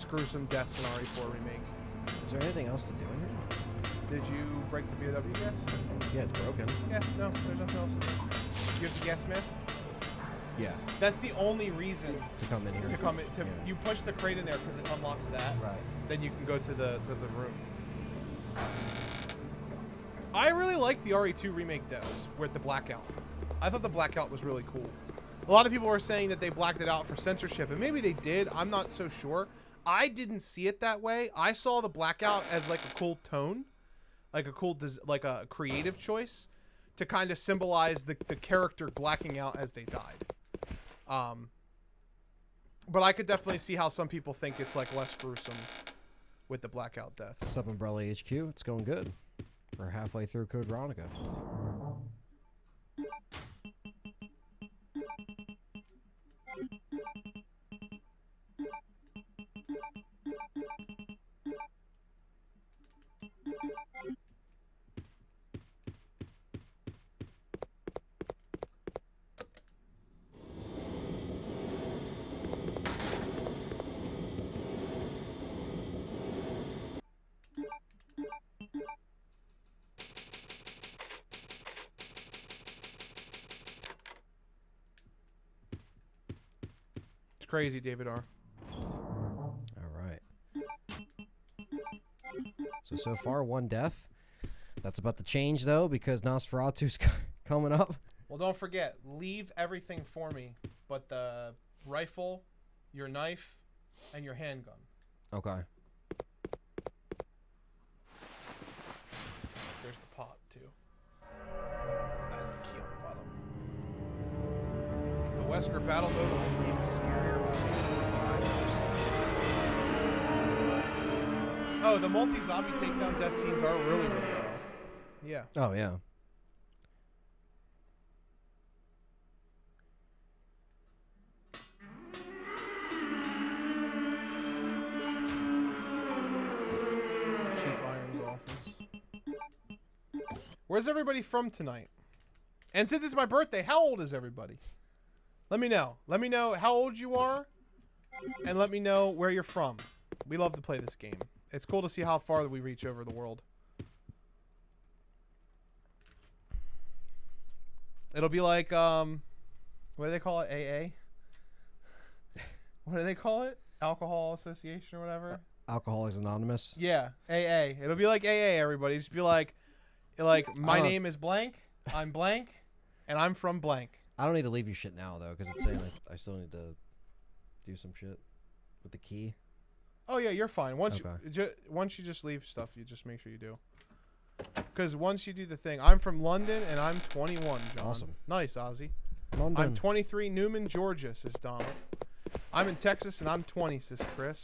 B: gruesome deaths in RE4 Remake.
A: Is there anything else to do in here?
B: Did you break the BOW gas?
A: Yeah, it's broken.
B: Yeah, no, there's nothing else to do. You have the gas mask?
A: Yeah.
B: That's the only reason
A: To come in here. Yeah.
B: You push the crate in there because it unlocks that.
A: Right.
B: Then you can go to the room. I really like the RE2 remake deaths with the blackout. I thought the blackout was really cool. A lot of people were saying that they blacked it out for censorship, and maybe they did. I'm not so sure. I didn't see it that way. I saw the blackout as like a cool tone, like a cool, like a creative choice to kind of symbolize the character blacking out as they died. But I could definitely see how some people think it's like less gruesome with the blackout deaths.
A: What's up, Umbrella HQ? It's going good. We're halfway through Code Veronica.
B: Crazy, David R.
A: All right. So far, 1 death. That's about to change, though, because Nosferatu's coming up.
B: Well, don't forget, leave everything for me, but the rifle, your knife, and your handgun.
A: Okay.
B: There's the pot, too. That's the key on the bottom. The Wesker battle mode in this game is scarier. Oh, the multi-zombie takedown death scenes are really, really well. Yeah.
A: Oh, yeah.
B: Chief Iron's office. Where's everybody from tonight? And since it's my birthday, how old is everybody? Let me know. Let me know how old you are, and let me know where you're from. We love to play this game. It's cool to see how far we reach over the world. It'll be like, what do they call it? AA? What do they call it? Alcohol Association or whatever?
A: Alcoholics Anonymous?
B: Yeah, AA. It'll be like AA, everybody. Just be like my name is blank, I'm blank, and I'm from blank.
A: I don't need to leave you shit now, though, because it's saying I still need to do some shit with the key.
B: Oh, yeah, you're fine. Once you just leave stuff, you just make sure you do. Because once you do the thing, I'm from London, and I'm 21, John.
A: Awesome.
B: Nice, Ozzy.
A: London.
B: I'm 23, Newman, Georgia, says Donald. I'm in Texas, and I'm 20, says Chris.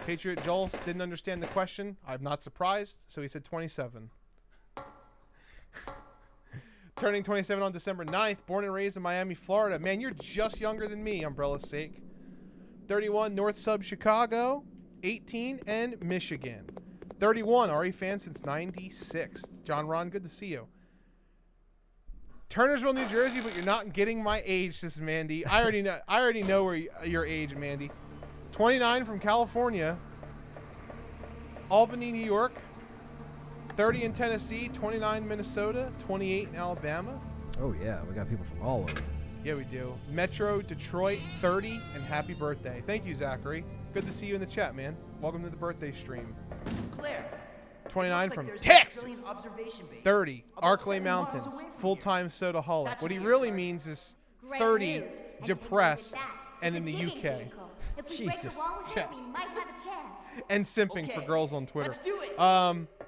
B: Patriot Joel didn't understand the question. I'm not surprised, so he said 27. Turning 27 on December 9th, born and raised in Miami, Florida. Man, you're just younger than me, Umbrella's sake. 31, North Sub, Chicago. 18, and Michigan. 31, RE fan since 96. John Ron, good to see you. Turnersville, New Jersey, but you're not getting my age, says Mandy. I already know where your age, Mandy. 29 from California. Albany, New York. 30 in Tennessee, 29 Minnesota, 28 in Alabama.
A: Oh, yeah. We got people from all over.
B: Yeah, we do. Metro, Detroit, 30, and happy birthday. Thank you, Zachary. Good to see you in the chat, man. Welcome to the birthday stream.
C: Claire.
B: 29 from Texas. 30, Arklay Mountains, full-time soda-holic. What he really means is 30, depressed, and in the UK.
A: Jesus.
B: Yeah. And simping for girls on Twitter.
C: Let's do it.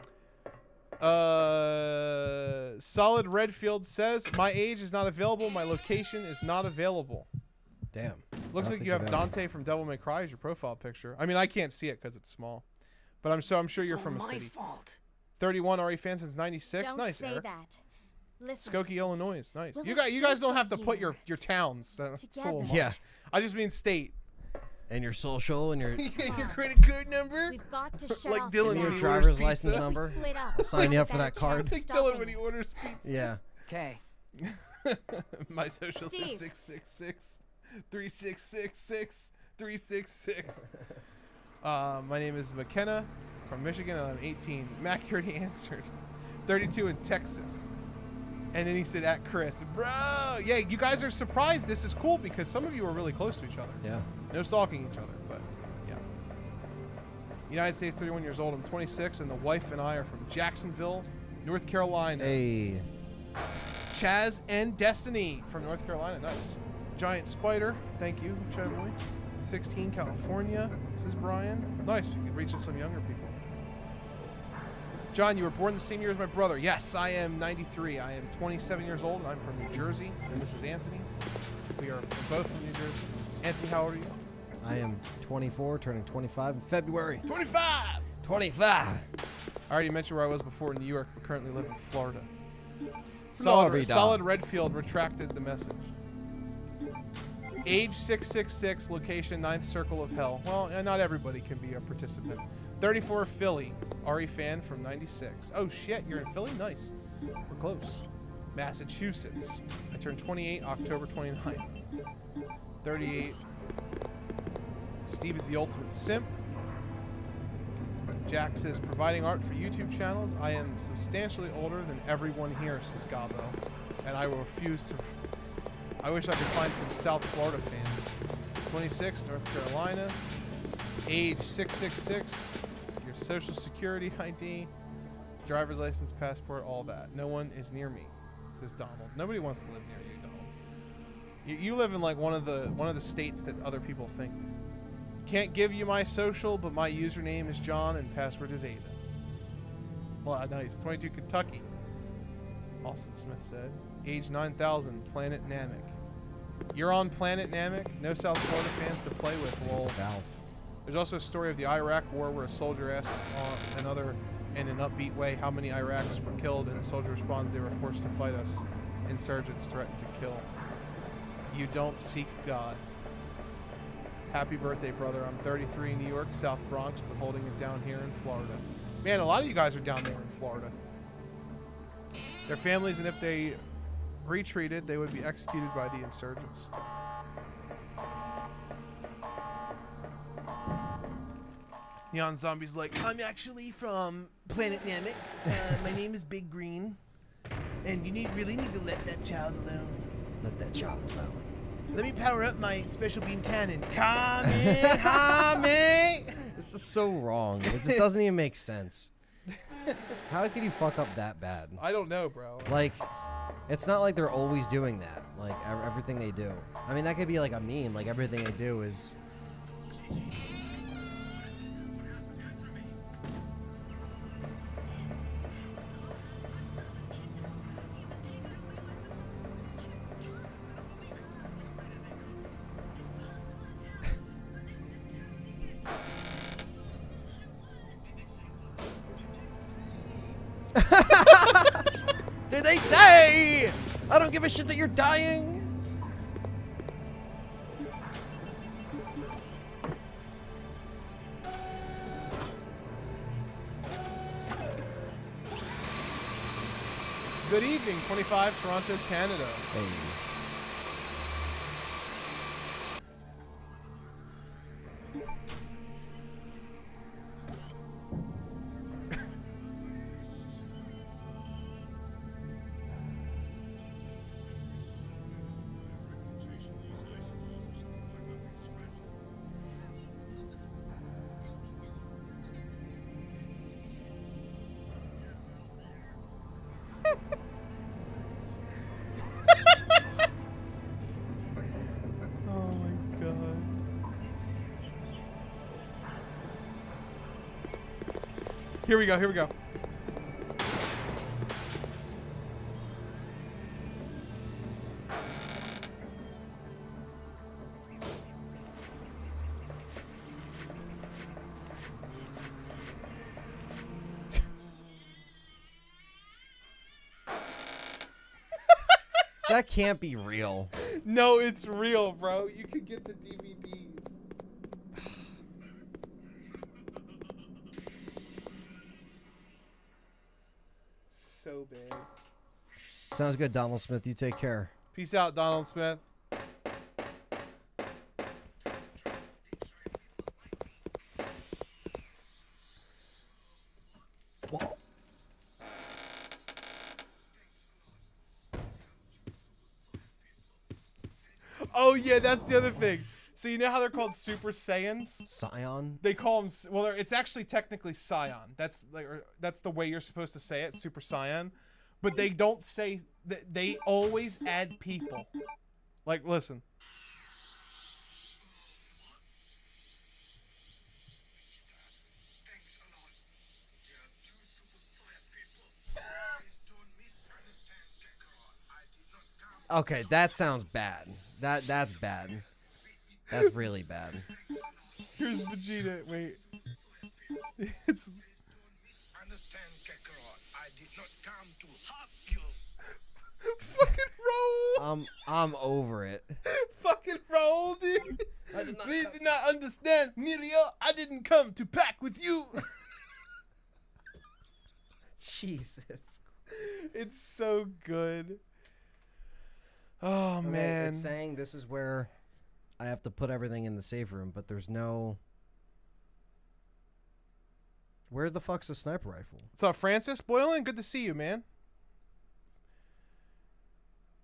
B: Solid Redfield says, my age is not available. My location is not available.
A: Damn.
B: Looks like you have Dante from Devil May Cry as your profile picture. I mean, I can't see it because it's small. But I'm sure you're from a city.
C: Fault.
B: 31 RE fan since 96.
H: Don't
B: Nice,
H: say
B: Eric.
H: that. Listen
B: Skokie, Illinois. Nice.
H: We'll
B: You guys don't have to put your towns. That's a little much.
A: Yeah.
B: I just mean state.
A: And your social and your
B: your credit card number.
H: We've got to shut
B: Like
H: off
B: Dylan
A: and
B: when
A: your
B: he
A: driver's
B: orders
A: license
B: pizza.
A: number.
H: Split up.
A: I'll sign you up for
H: Better
A: that card.
H: chance
B: Like
H: of
B: Dylan
H: stopping
B: when he
H: it.
B: orders pizza.
A: Yeah.
C: Okay.
B: My social
H: Steve.
B: is 666 3666 366. My name is McKenna from Michigan, and I'm 18. Mac already answered. 32 in Texas. And then he said at Chris. Bro, yeah, you guys are surprised. This is cool because some of you are really close to each other.
A: Yeah.
B: No stalking each other, but yeah. United States, 31 years old. I'm 26, and the wife and I are from Jacksonville, North Carolina.
A: Hey.
B: Chaz and Destiny from North Carolina. Nice. Giant Spider. Thank you, Shadow Boy. 16, California, says Brian. Nice, we can reach some younger people. John, you were born the same year as my brother. Yes, I am 93. I am 27 years old, and I'm from New Jersey. And this is Anthony. We are both from New Jersey. Anthony, how old are you?
A: I am 24, turning 25 in February.
B: 25!
A: 25!
B: I already mentioned where I was before in New York, but currently live in Florida.
A: Florida.
B: Solid Redfield retracted the message. Age 666, location 9th Circle of Hell. Well, not everybody can be a participant. 34, Philly. RE fan from 96. Oh shit, you're in Philly? Nice. We're close. Massachusetts. I turned 28 October 29th. 38. Steve is the ultimate simp. Jack says, providing art for YouTube channels. I am substantially older than everyone here, says Gabo. And I will refuse to... I wish I could find some South Florida fans. 26, North Carolina. Age 666. Your social security ID. Driver's license, passport, all that. No one is near me, says Donald. Nobody wants to live near you, Donald. You live in like one of the states that other people think. Can't give you my social, but my username is John and password is Ada. Well, nice. 22 Kentucky. Austin Smith said. Age 9000, Planet Namek. You're on Planet Namek. No South Florida fans to play with. Lol.
A: Valve.
B: There's also a story of the Iraq War where a soldier asks another in an upbeat way how many Iraqis were killed, and the soldier responds they were forced to fight us. Insurgents threatened to kill. You don't seek God. Happy birthday, brother. I'm 33 in New York, South Bronx, but holding it down here in Florida. Man, a lot of you guys are down there in Florida. Their families, and if they retreated, they would be executed by the insurgents. Neon Zombie's like, I'm actually from Planet Namek. My name is Big Green. And you really need to let that child alone.
A: Let that child alone.
B: Let me power up my special beam cannon. Kame!
A: It's just so wrong. It just doesn't even make sense. How could you fuck up that bad?
B: I don't know, bro.
A: Like, it's not like they're always doing that. Like, everything they do. I mean, that could be like a meme. Like, everything they do is... Did they say? I don't give a shit that you're dying.
B: Good evening, 25, Toronto, Canada.
A: Hey.
B: Here we go, here we go.
A: That can't be real.
B: No, it's real, bro. You could get the DVDs. So bad.
A: Sounds good, Donald Smith. You take care.
B: Peace out, Donald Smith.
A: Whoa.
B: Oh yeah, that's the other thing. So you know how they're called Super Saiyans?
A: Scion?
B: They call them, well, it's actually technically Scion. That's like, that's the way you're supposed to say it, Super Saiyan. But they don't say that. They always add people. Like, listen.
A: Okay, that sounds bad. That's bad. That's really bad.
B: Here's Vegeta. Wait. It's.
L: Understand, Kakarot. I did not come to hurt you.
B: Fucking roll.
A: I'm over it.
B: Fucking roll, dude. Please do not understand, Melio. I didn't come to pack with you.
A: Jesus.
B: It's so good. Oh,
A: Okay,
B: man.
A: It's saying this is where I have to put everything in the safe room, but there's no... Where the fuck's the sniper rifle?
B: What's up, Francis Boylan? Good to see you, man.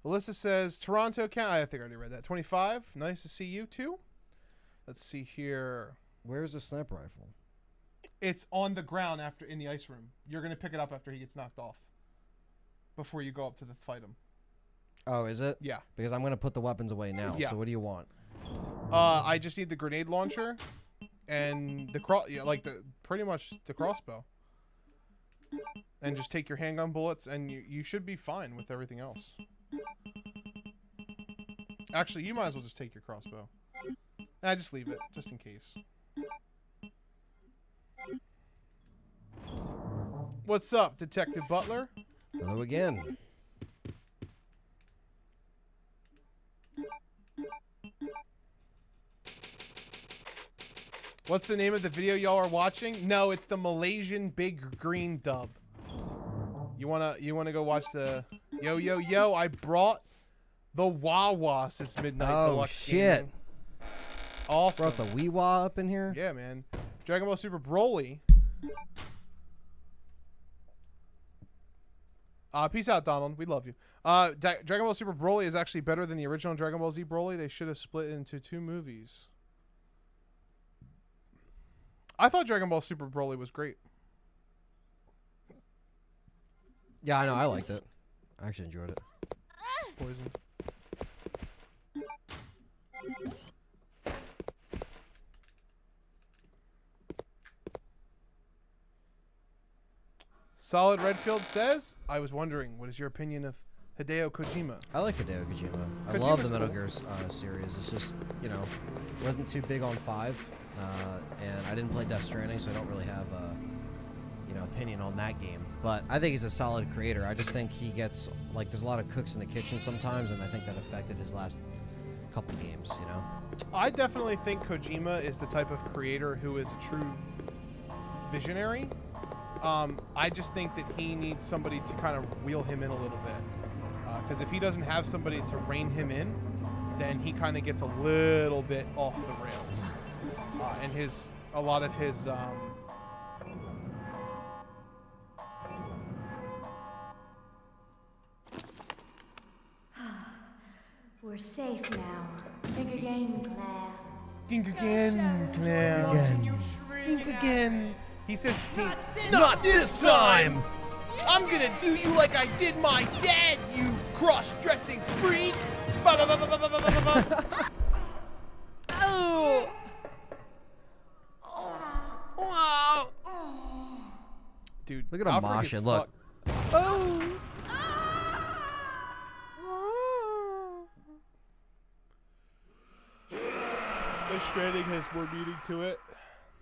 B: Alyssa says, Toronto County. I think I already read that. 25. Nice to see you, too. Let's see here.
A: Where's the sniper rifle?
B: It's on the ground after in the ice room. You're going to pick it up after he gets knocked off. Before you go up to fight him.
A: Oh, is it?
B: Yeah.
A: Because I'm going to put the weapons away now.
B: Yeah.
A: So what do you want?
B: I just need the grenade launcher and the pretty much the crossbow. And just take your handgun bullets and you should be fine with everything else. Actually, you might as well just take your crossbow. And I just leave it just in case. What's up, Detective Butler?
A: Hello again.
B: What's the name of the video y'all are watching? No, it's the Malaysian Big Green dub. You wanna go watch the yo? I brought the Wawa this midnight.
A: Oh
B: Deluxe
A: shit!
B: Gaming. Awesome.
A: Brought the Weewa up in here.
B: Yeah, man. Dragon Ball Super Broly. Peace out, Donald. We love you. Dragon Ball Super Broly is actually better than the original Dragon Ball Z Broly. They should have split it into 2 movies. I thought Dragon Ball Super Broly was great.
A: Yeah, I know. I liked it. I actually enjoyed it.
B: Poison. Solid Redfield says, I was wondering, what is your opinion of Hideo Kojima?
A: I like Hideo Kojima. I love the Metal Gear series. It's just, you know, wasn't too big on 5. And I didn't play Death Stranding, so I don't really have a, opinion on that game. But I think he's a solid creator. I just think he gets, like, there's a lot of cooks in the kitchen sometimes, and I think that affected his last couple games, you know?
B: I definitely think Kojima is the type of creator who is a true visionary. I just think that he needs somebody to kind of wheel him in a little bit. Because if he doesn't have somebody to rein him in, then he kind of gets a little bit off the rails. And a lot of his
J: We're safe now. Think again, Claire.
B: Think again, Claire. Think again. He says, not this time! I'm gonna do you like I did my dad, you cross-dressing freak!
J: Oh!
B: Dude,
A: look at him mosh it. Look.
B: Oh! Death Stranding has more meaning to it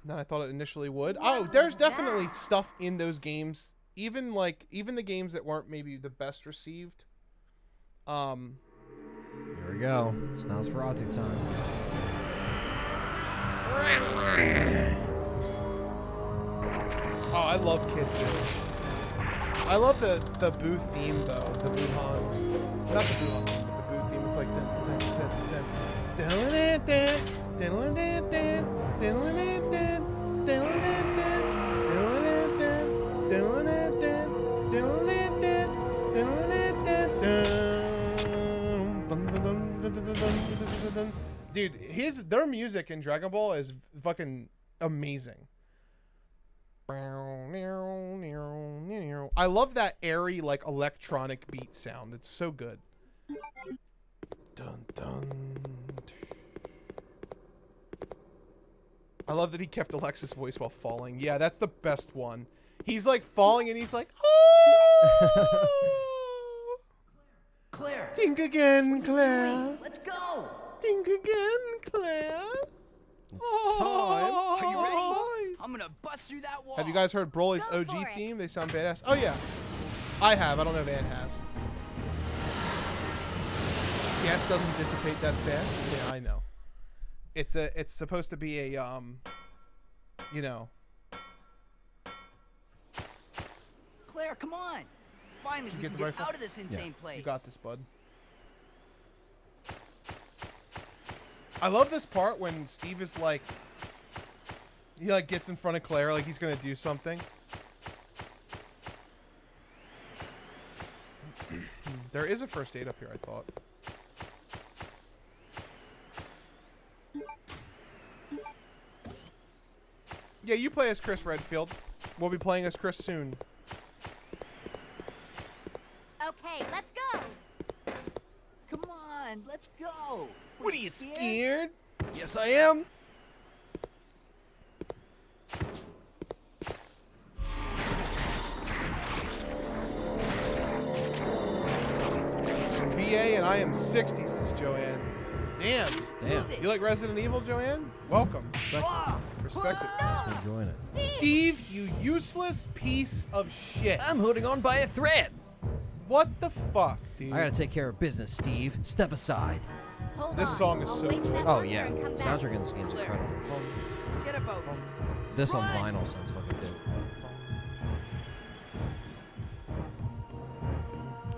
B: than I thought it initially would. Oh, there's definitely stuff in those games, even the games that weren't maybe the best received.
A: Here we go. It's Nosferatu time.
B: Oh, I love Kid Buu. I love the Buu theme though. The Buuhan. Not the Buuhan theme, but the Buu theme. It's like dun dun dun dun dun dun dun dun dun dun dun. Dude, their music in Dragon Ball is fucking amazing. I love that airy, like, electronic beat sound. It's so good. Dun dun. I love that he kept Alexa's voice while falling. Yeah, that's the best one. He's like falling and he's like, oh!
C: Claire.
B: Think again, Claire.
C: Let's go.
B: Think again, Claire.
A: It's time.
C: Are you ready? I'm gonna bust through that wall.
B: Have you guys heard Broly's
C: Go
B: OG
C: for it.
B: theme? They sound badass. Oh yeah, I have. I don't know if Ann has. Gas doesn't dissipate that fast. Yeah, I know. It's supposed to be a you know.
C: Claire, come on. Finally,
B: Did
C: we
B: you
C: can
B: get the
C: get
B: rifle?
C: out of this insane place.
B: You got this, bud. I love this part when Steve is like, he like gets in front of Claire like he's gonna do something. There is a first aid up here, I thought. Yeah, you play as Chris Redfield. We'll be playing as Chris soon.
J: Okay, let's go.
C: Come on, let's go.
B: What are you scared?
A: Yes, I am.
B: I'm VA and I am 60, says Joanne. Damn.
A: Damn.
B: You like Resident Evil, Joanne? Welcome.
A: Respect it.
B: Respect it.
A: Thanks for joining it.
B: Steve, you useless piece of shit.
A: I'm holding on by a thread.
B: What the fuck, dude?
A: I gotta take care of business, Steve. Step aside.
J: Hold
B: This
J: on.
B: song is
J: I'll
B: so
J: wait for
B: good.
J: that
A: Oh
J: monster
A: yeah,
J: and come back.
A: soundtrack in this game is incredible.
C: Forget about me.
A: This on vinyl sounds fucking dope.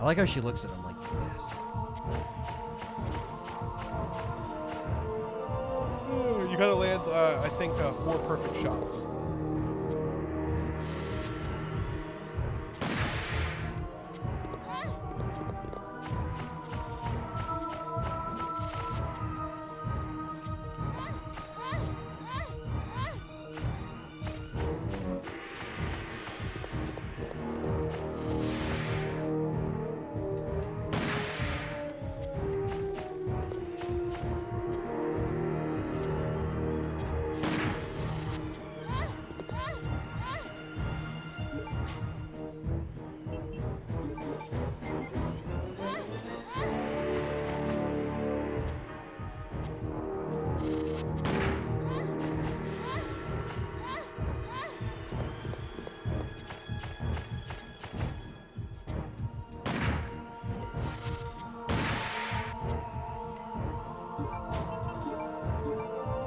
A: I like how she looks at him like, you bastard.
B: You gotta land, I think, 4 perfect shots.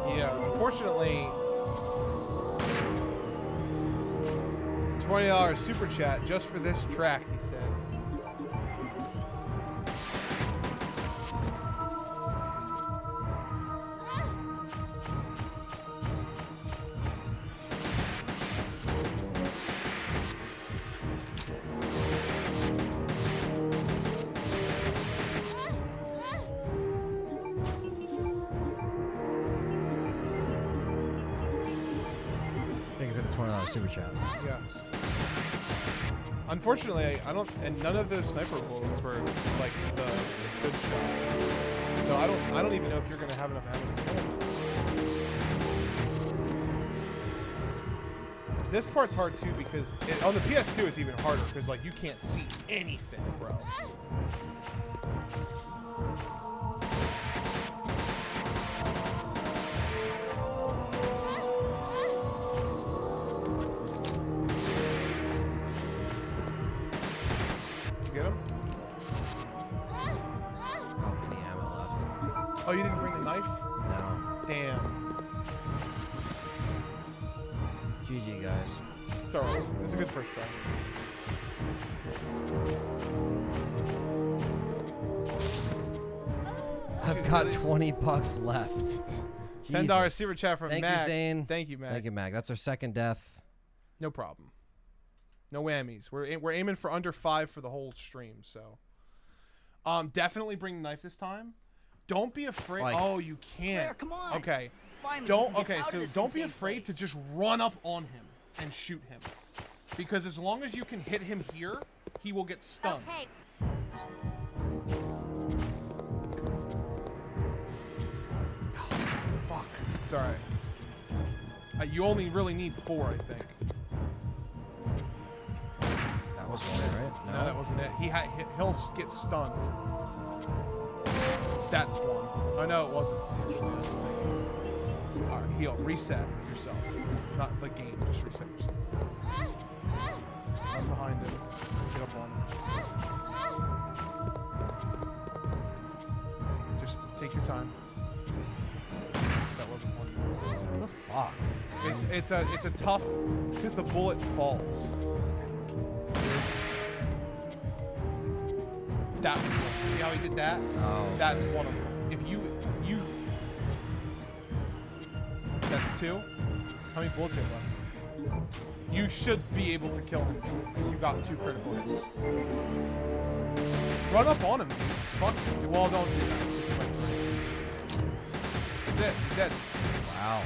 B: Yeah, unfortunately, $20 super chat just for this track, he said.
A: Thank you for the $20 super chat.
B: Yes. Unfortunately, I don't, and none of those sniper bullets were like the good shot. So I don't even know if you're gonna have enough ammo to kill him. This part's hard too because on the PS2 it's even harder because like you can't see anything, bro. You get him?
A: Oh, any ammo left?
B: Oh, you didn't bring the knife?
A: No.
B: Damn.
A: GG, guys.
B: It's alright. It's a good first try.
A: I've got $20 left.
B: $10
A: Jesus.
B: super chat from
A: Thank
B: Mag.
A: you, Zane.
B: Thank you, Mag.
A: Thank you, Mag. That's our second death.
B: No problem. No whammies. We're aiming for under 5 for the whole stream. So, definitely bring the knife this time. Don't be afraid.
A: Like-
B: Oh, you can't.
C: Claire, come on.
B: Okay.
C: Finally,
B: Don't.
C: we can get
B: Okay.
C: out of
B: So
C: this
B: don't be
C: insane
B: afraid to
C: place.
B: just run up on him and shoot him, because as long as you can hit him here, he will get stunned.
J: Okay.
B: Fuck. It's alright. You only really need 4, I think.
A: That was was one, right?
B: No, that wasn't it. He'll get stunned. That's one. Oh no, it wasn't. Actually, that's the thing. All right, heal. Reset yourself. Not the game. Just reset yourself. I'm behind him. Get up on him. Just take your time. That wasn't one.
A: What the fuck?
B: It's a tough because the bullet falls. That was one. See how he did that?
A: Oh.
B: That's one of them. If you that's two. How many bullets do you have left? You should be able to kill him. You got 2 critical hits. Run up on him, dude. Fuck. Well, don't do that. That's it. He's dead.
A: Wow.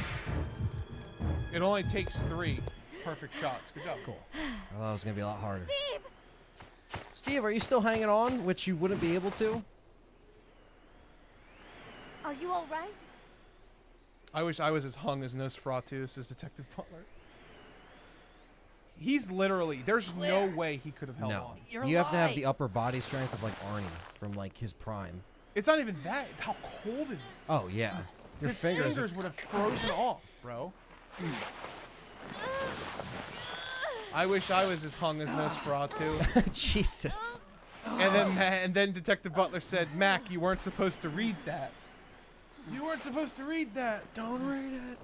B: It only takes 3 perfect shots. Good job.
A: Cool. I thought it was gonna be a lot harder.
J: Steve!
A: Steve, are you still hanging on? Which you wouldn't be able to.
J: Are you all right?
B: I wish I was as hung as Nosferatu as Detective Butler. He's literally, there's no way he could have held on.
A: You have to have the upper body strength of like Arnie from like his prime.
B: It's not even that. How cold it is.
A: Oh yeah. Your
B: His
A: fingers
B: would have frozen off, bro. I wish I was as hung as Nosferatu.
A: Jesus.
B: And then Detective Butler said, "Mac, you weren't supposed to read that. You weren't supposed to read that. Don't read it."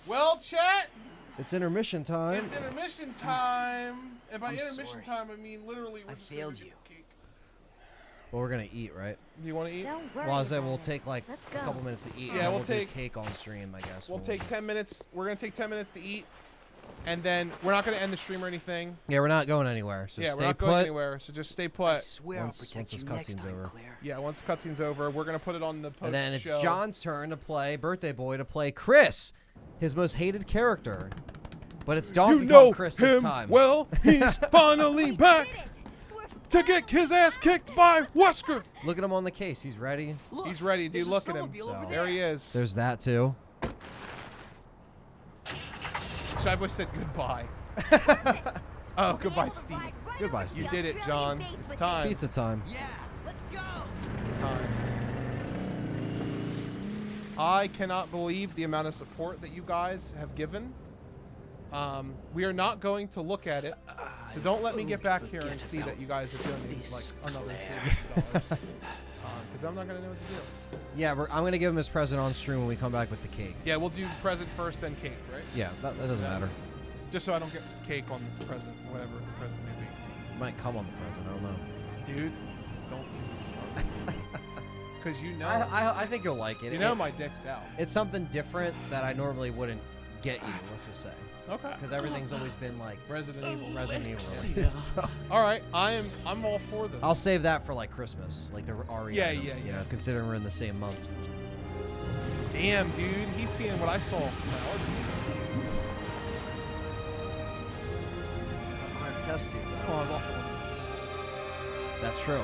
B: Well, chat.
A: It's intermission time.
B: It's intermission time. And by
C: I'm
B: intermission
C: sorry.
B: time, I mean literally we're
C: I
B: just
C: failed
B: gonna
C: you.
B: get the cake.
A: Well, we're gonna eat, right?
B: Do you want to eat?
J: Don't worry.
A: Well, I said
J: about
A: we'll
J: it.
A: take like
J: Let's
A: a
J: go.
A: couple minutes to eat.
B: Yeah,
A: and then
B: we'll
A: do
B: take-
A: cake on stream, I guess.
B: We'll
A: when
B: take 10 minutes. We're gonna take 10 minutes to eat, and then we're not gonna end the stream or anything.
A: Yeah, we're not going anywhere. So
B: Yeah,
A: stay
B: we're not
A: put.
B: going anywhere. So just stay
C: I
B: put.
C: swear
A: Once-
C: I'll protect
A: once
C: you
A: this
C: next
A: cutscene's
C: time,
A: over.
C: Claire.
B: Yeah, once the cutscene's over, we're gonna put it on the post
A: And then it's
B: show.
A: John's turn to play birthday boy to play Chris, his most hated character. But it's Donkey Kong Chris this time.
B: well. He's finally back to get his ass kicked by Wesker.
A: Look at him on the case. He's ready.
C: Look,
B: He's ready, dude.
C: there's a
B: Look at him.
C: snowmobile over
B: There he is.
A: There's that too.
B: Shy Boy said goodbye. Oh, goodbye, Steve.
A: Goodbye, Steve.
B: You did it, John. It's time.
A: Pizza time.
C: Yeah, let's go.
B: It's time. I cannot believe the amount of support that you guys have given. We are not going to look at it, so don't let me get back here and see that you guys are doing like another $200. Because I'm not going to know what to do.
A: Yeah, I'm gonna give him his present on stream when we come back with the cake.
B: Yeah, we'll do present first, then cake, right?
A: Yeah, that doesn't matter.
B: Just so I don't get cake on the present, whatever the present may be.
A: It might come on the present. I don't know.
B: Dude, don't even start. Because you know,
A: I think you'll like it.
B: you know my dick's out.
A: It's something different that I normally wouldn't get you. Let's just say.
B: Okay.
A: Because everything's always been like
B: Resident Evil.
A: Resident Evil. So,
B: All right, I'm all for this.
A: I'll save that for like Christmas, like the RE.
B: Yeah,
A: item,
B: yeah,
A: You
B: yeah.
A: know, considering we're in the same month.
B: Damn, dude, he's seeing what I saw from my artist.
A: I have tested.
B: Oh, I was also
A: That's true.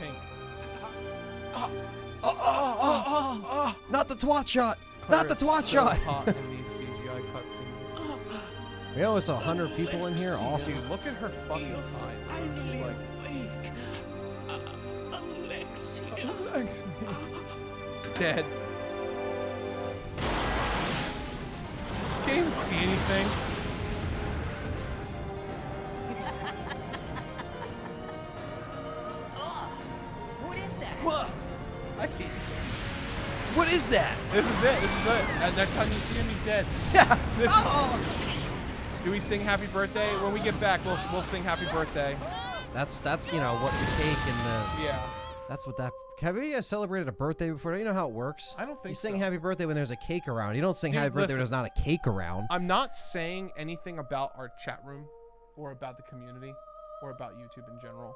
B: pink.
A: Not the twat shot. Not the twat
B: so
A: shot.
B: hot in these CGI cutscenes.
A: We almost 100 people in here. Awesome.
B: Dude, look at her fucking eyes. She's like,
I: Alexia.
B: dead. Can't even see anything.
C: What is that?
A: What?
B: I can't.
A: What is that?
B: This is it. This is it. And next time you see him, he's dead.
A: Yeah.
B: This is, do we sing happy birthday? When we get back, we'll sing happy birthday.
A: That's you know what the cake and the
B: Yeah.
A: that's what that. Have you guys celebrated a birthday before? Do you know how it works?
B: I don't think
A: You sing
B: so.
A: happy birthday when there's a cake around. You don't sing
B: Dude,
A: happy birthday when
B: listen.
A: there's not a cake around.
B: I'm not saying anything about our chat room or about the community or about YouTube in general.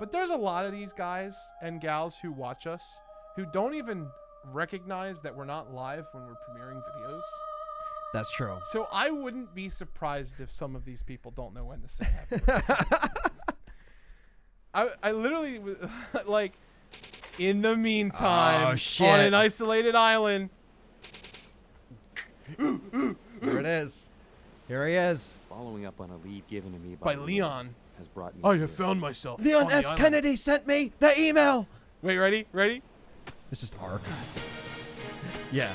B: But there's a lot of these guys and gals who watch us who don't even recognize that we're not live when we're premiering videos.
A: That's true.
B: So I wouldn't be surprised if some of these people don't know when to sing happy birthday. I literally was like, in the meantime,
A: Oh, shit.
B: on an isolated island.
A: There it is. Here he is.
M: Following up on a lead given to me
B: By Leon.
M: has brought me
B: I
M: here.
B: have found myself.
A: Leon
B: on the
A: S.
B: island.
A: Kennedy sent me the email.
B: Wait, ready? Ready?
A: It's just arc. Yeah.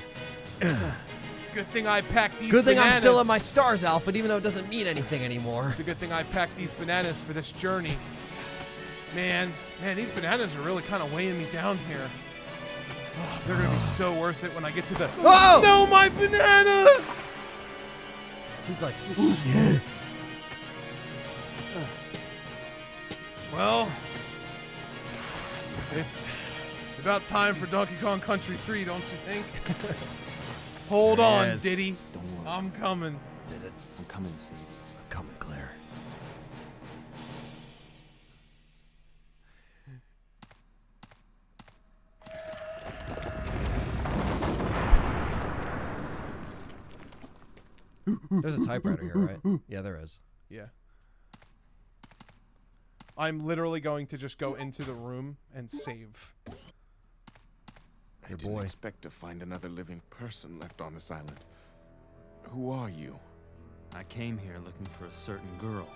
B: It's a good thing I packed these
A: Good thing
B: bananas.
A: I'm still in my stars outfit, even though it doesn't mean anything anymore.
B: It's a good thing I packed these bananas for this journey. Man, these bananas are really kind of weighing me down here. Oh, they're gonna be so worth it when I get to the.
A: Whoa!
B: No, my bananas!
A: He's like,
B: Well, it's about time for Donkey Kong Country 3, don't you think? Hold on,
A: Yes.
B: Diddy.
M: Don't worry.
B: I'm coming.
A: did it.
M: I'm coming to save you.
A: I'm coming, Claire. There's a typewriter here, right? Yeah, there is.
B: Yeah. I'm literally going to just go into the room and save.
E: I
A: Your
E: didn't
A: boy.
E: expect to find another living person left on this island. Who are you?
M: I came here looking for a certain girl.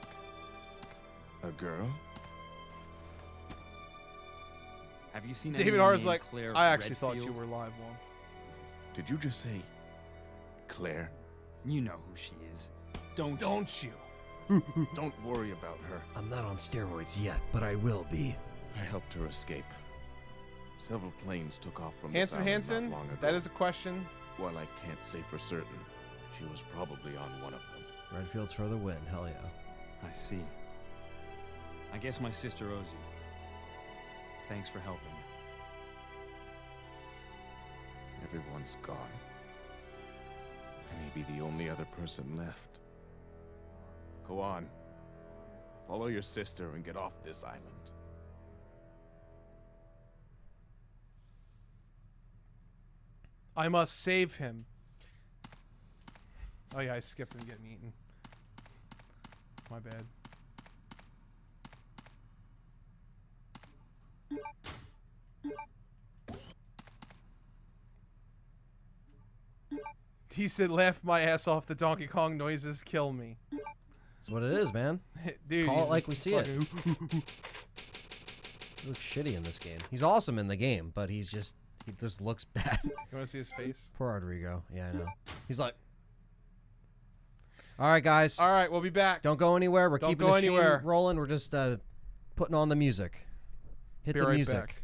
E: A girl?
M: Have you seen
B: David
M: anyone
B: Har's
M: named
B: like,
M: Claire
B: I actually thought
M: Redfield?
B: you were live once.
E: Did you just say Claire?
M: You know who she is. Don't you?
E: Don't worry about her.
A: I'm not on steroids yet, but I will be.
E: I helped her escape. Several planes took off from
B: Hanson
E: this island
B: Hanson,
E: not long ago.
B: that is a question.
E: While I can't say for certain, she was probably on one of them.
A: Redfield's for the win. Hell yeah.
M: I see. I guess my sister owes you. Thanks for helping me.
E: Everyone's gone. I may be the only other person left. Go on. Follow your sister and get off this island.
B: I must save him. Oh yeah, I skipped him getting eaten. My bad. He said, laugh my ass off, the Donkey Kong noises kill me.
A: That's what it is, man.
B: Dude,
A: Call it
B: he's
A: like we see it.
B: fucking-
A: He looks shitty in this game. He's awesome in the game, but he just looks bad.
B: You want to see his face?
A: Poor Rodrigo. Yeah, I know. He's like, all right, guys.
B: All right, we'll be back.
A: Don't go anywhere. We're
B: Don't
A: keeping
B: go
A: the machine
B: anywhere.
A: rolling. We're just putting on the music. Hit
B: Be
A: the
B: right
A: music.
B: back.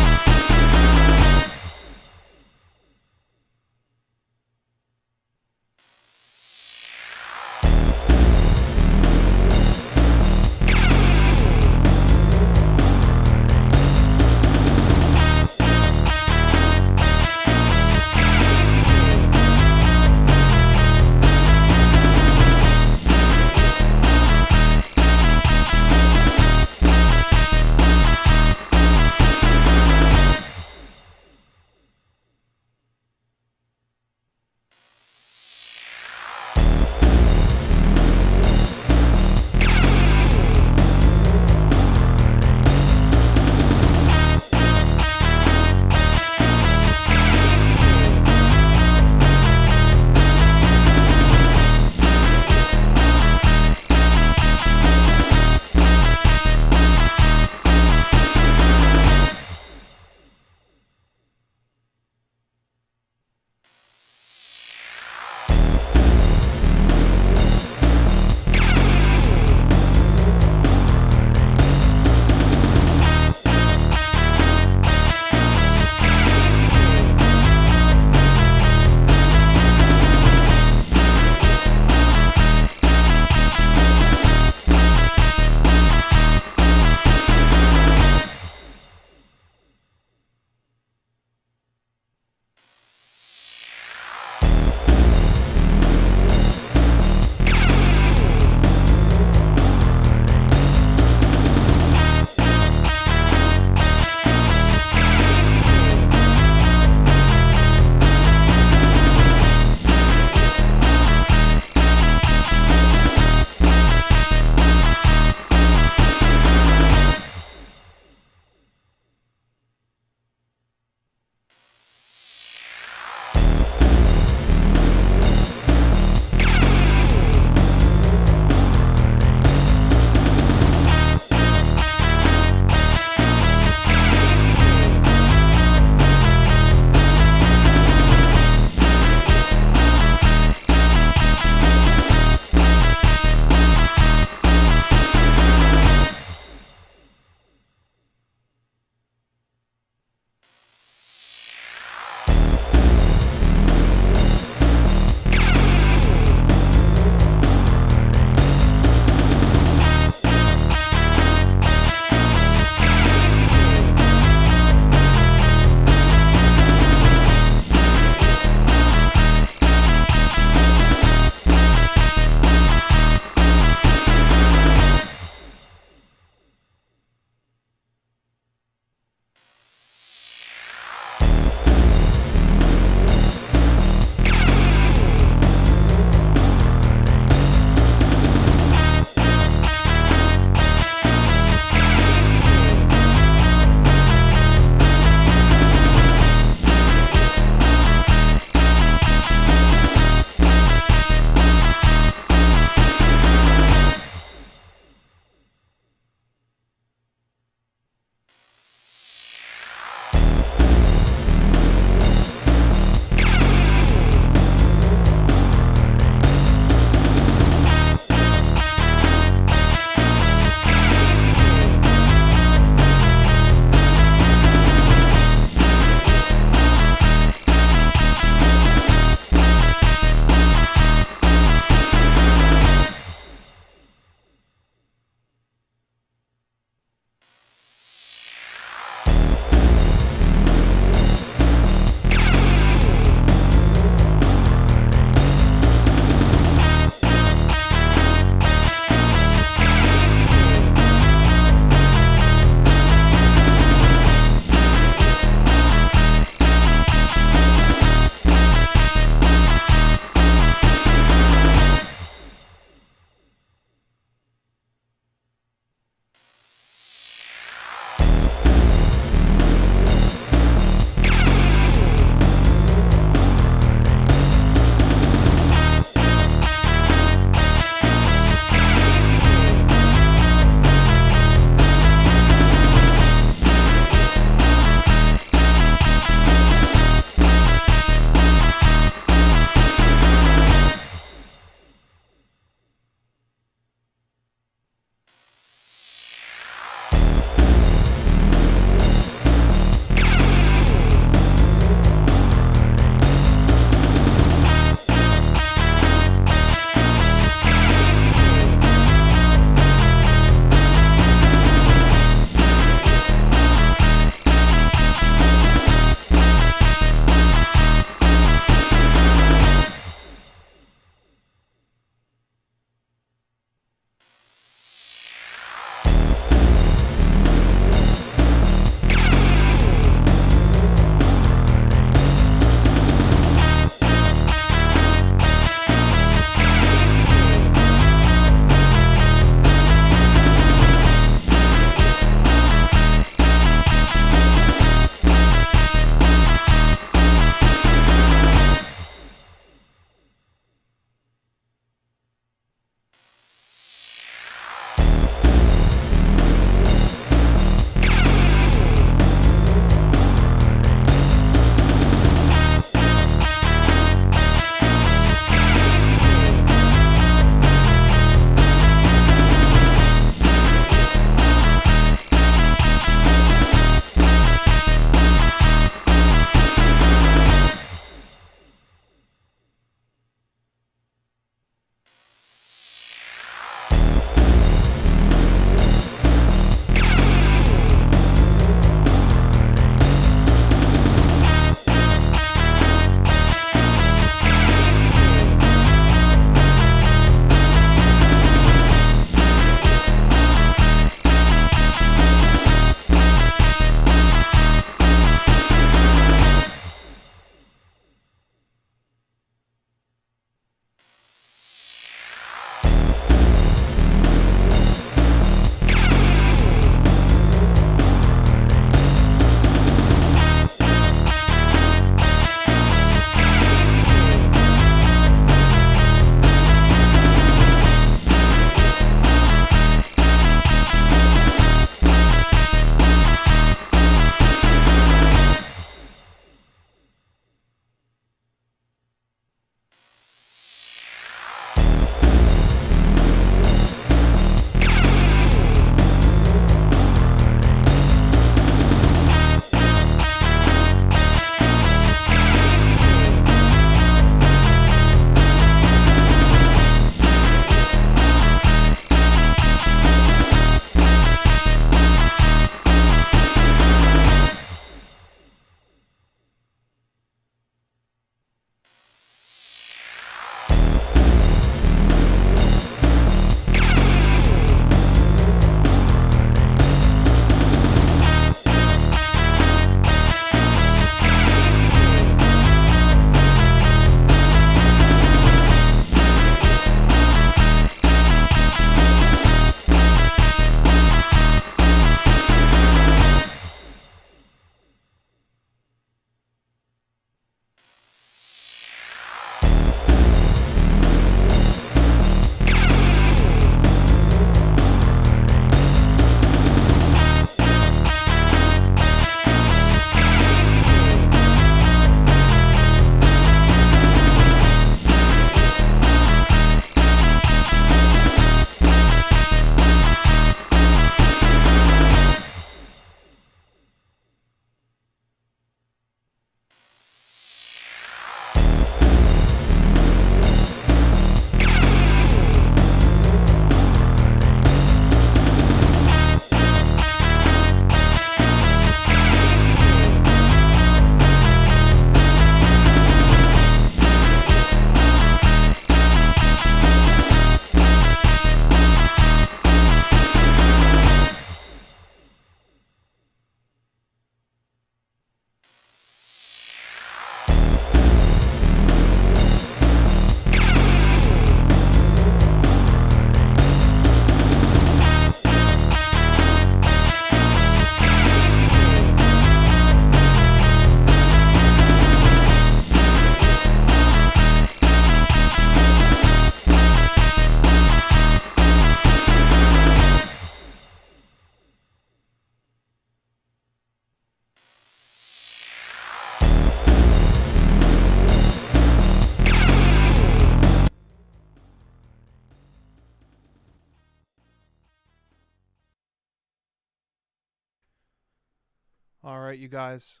B: All right, you guys.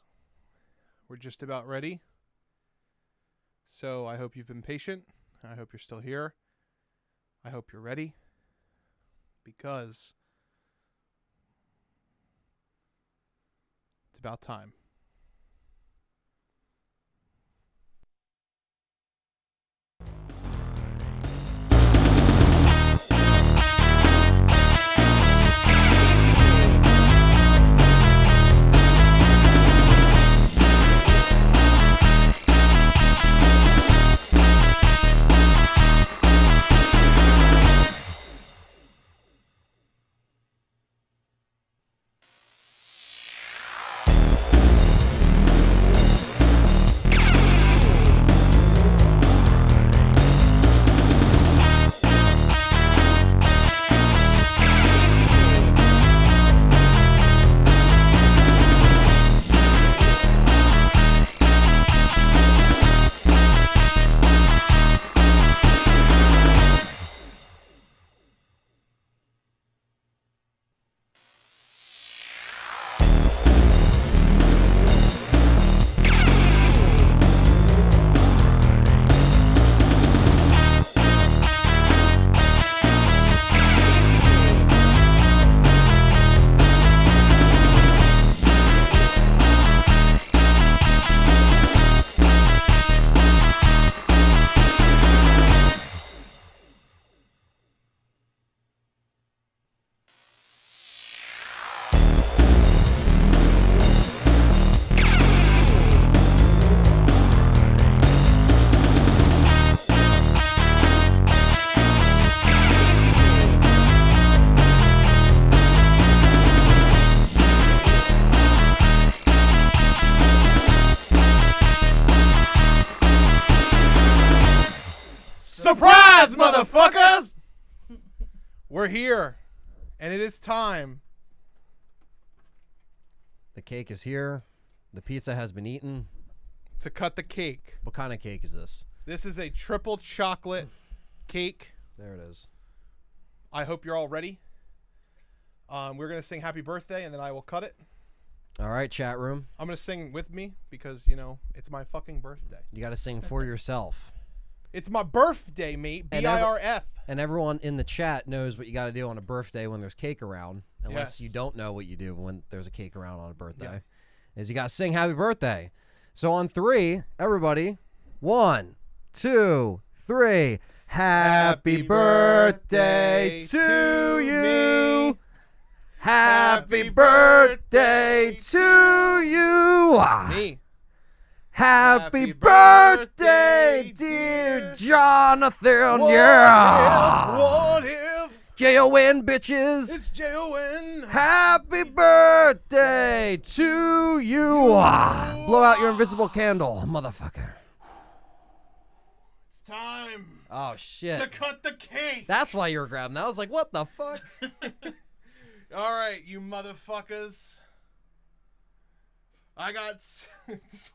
B: We're just about ready. So I hope you've been patient. I hope you're still here. I hope you're ready. Because it's about time. Surprise, motherfuckers! We're here, and it is time.
A: The cake is here. The pizza has been eaten.
B: To cut the cake.
A: What kind of cake is this?
B: This is a triple chocolate cake.
A: There it is.
B: I hope you're all ready. We're going to sing happy birthday, and then I will cut it.
A: All right, chat room.
B: I'm going to sing with me because, you know, it's my fucking birthday.
A: You got to sing for yourself.
B: It's my birthday, mate. BIRF.
A: And everyone in the chat knows what you got to do on a birthday when there's cake around. Unless
B: Yes.
A: you don't know what you do when there's a cake around on a birthday. Is you got to sing happy birthday. So on 3, everybody. 1, 2, 3. Happy birthday to you. Happy birthday to you.
B: Me.
A: Happy birthday, dear Jonathan. Yeah.
B: What if?
A: J-O-N, bitches.
B: It's J-O-N.
A: Happy birthday to you. Blow out your invisible candle, motherfucker.
B: It's time.
A: Oh, shit.
B: To cut the cake.
A: That's why you were grabbing that. I was like, what the fuck?
B: All right, you motherfuckers. I got just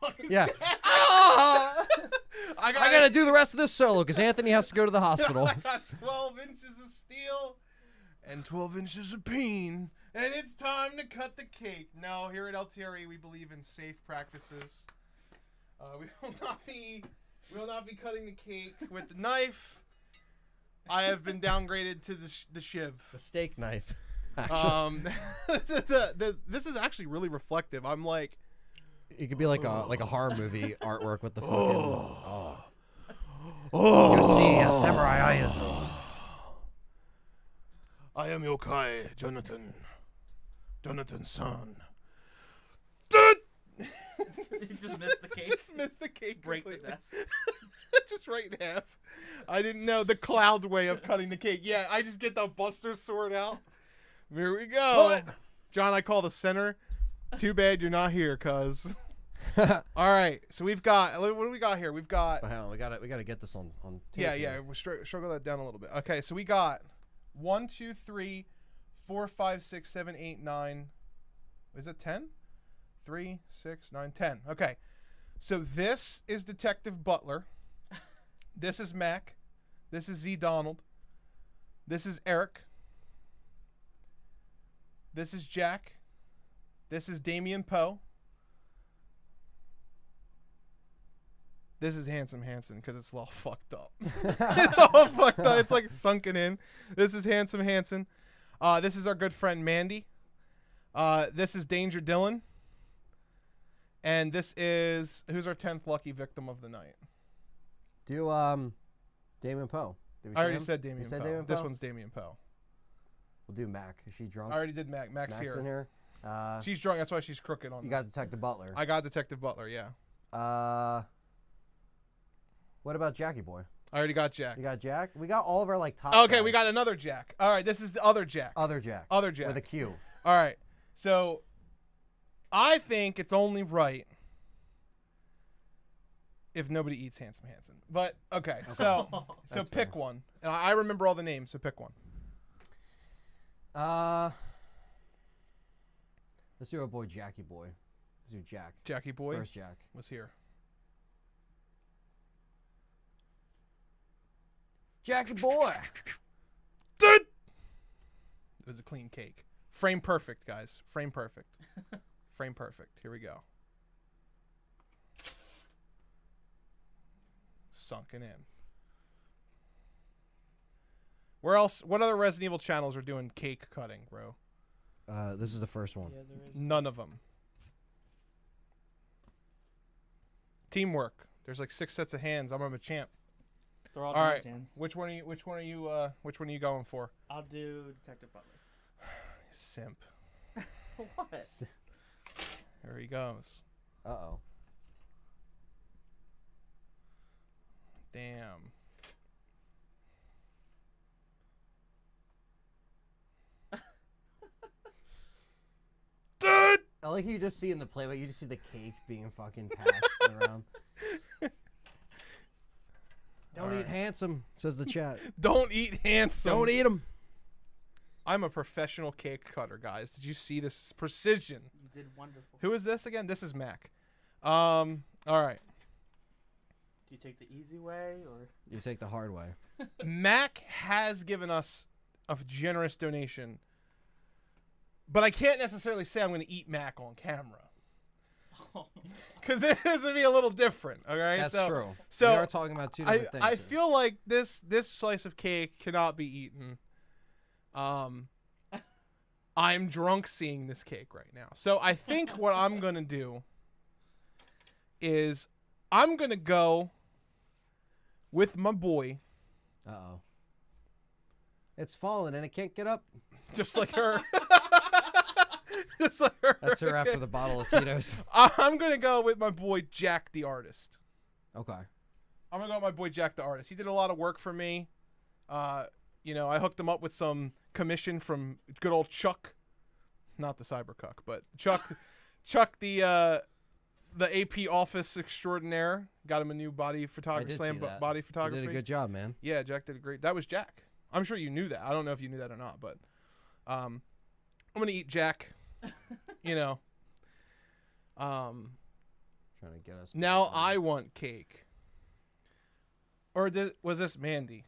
B: fucking
A: Yeah.
B: I
A: gotta do the rest of this solo because Anthony has to go to the hospital.
B: I got 12 inches of steel and 12 inches of peen, and it's time to cut the cake. Now, here at LTRE, we believe in safe practices. We will not be cutting the cake with the knife. I have been downgraded to the shiv.
A: The steak knife.
B: This is actually really reflective. I'm like,
A: it could be like a horror movie artwork with the fucking. You see, samurai eyes.
B: I am yokai, Jonathan. Jonathan's son.
N: Just missed the cake.
B: Just missed the cake.
N: Break the
B: completely.
N: desk.
B: Just right in half. I didn't know the cloud way of cutting the cake. Yeah, I just get the Buster sword out. Here we go.
A: What?
B: John, I call the center. Too bad you're not here, cuz. All right, so we've got, what do we got here? We've got.
A: Hang on, we gotta get this on tape.
B: Yeah. We'll struggle that down a little bit. Okay, so we got 1, 2, 3, 4, 5, 6, 7, 8, 9. Is it 10? 3, 6, 9, 10. Okay, so this is Detective Butler. This is Mac. This is Z Donald. This is Eric. This is Jack. This is Damien Poe. This is Handsome Hansen because it's all fucked up. It's all fucked up. It's like sunken in. This is Handsome Hansen. This is our good friend Mandy. This is Danger Dylan. And this is who's our 10th lucky victim of the night.
A: Do Damien Poe.
B: I already said Damien Poe. This one's Damien Poe.
A: We'll do Mac. Is she drunk?
B: I already did Mac. Mac's
A: Mac's
B: here.
A: in here.
B: She's drunk. That's why she's crooked on.
A: You got Detective Butler.
B: I got Detective Butler. Yeah.
A: What about Jackie Boy?
B: I already got Jack.
A: You got Jack? We got all of our like top.
B: Okay,
A: guys.
B: we got another Jack. All right, this is the other Jack.
A: Other Jack.
B: Other Jack.
A: With a Q.
B: All right. So I think it's only right if nobody eats Handsome Hansen. But okay. So pick one. And I remember all the names, so pick one.
A: Let's do our boy Jackie Boy. Let's do Jack.
B: Jackie Boy.
A: First Jack
B: was here.
A: Jackie Boy.
B: Dude! It was a clean cake. Frame perfect, guys. Frame perfect. Frame perfect. Here we go. Sunken in. Where else? What other Resident Evil channels are doing cake cutting, bro?
A: This is the first one.
N: Yeah, there is.
B: None of them. Teamwork. There's like 6 sets of hands. I'm a champ.
N: They're all
B: right.
N: hands.
B: Which one are you going for?
N: I'll do Detective Butler.
B: Simp.
N: What?
B: There he goes.
A: Uh-oh.
B: Damn. Dude!
A: I like you just see in the playback, you just see the cake being fucking passed around. Don't eat Handsome, says the chat.
B: Don't eat Handsome.
A: Don't eat him.
B: I'm a professional cake cutter, guys. Did you see this precision?
N: You did wonderful.
B: Who is this again? This is Mac. All right.
N: Do you take the easy way or?
A: You take the hard way.
B: Mac has given us a generous donation, but I can't necessarily say I'm going to eat Mac on camera. Because this would be a little different, all right?
A: That's true.
B: So
A: we are talking about two different things.
B: I feel like this slice of cake cannot be eaten. I'm drunk seeing this cake right now. So I think what I'm going to do is I'm going to go with my boy.
A: Uh-oh. It's fallen and it can't get up.
B: Just like her. Just like her.
A: That's her after the bottle of Tito's.
B: I'm going to go with my boy Jack the artist.
A: Okay.
B: I'm going to go with my boy Jack the artist. He did a lot of work for me. You know, I hooked him up with some commission from good old Chuck. Not the Cybercuck, but Chuck the AP office extraordinaire. Got him a new body photography, body photography.
A: You did a good job, man.
B: Yeah, Jack did a great. That was Jack. I'm sure you knew that. I don't know if you knew that or not, but I'm gonna eat Jack. You know.
A: Trying to get us.
B: Now I want cake. Or was this Mandy?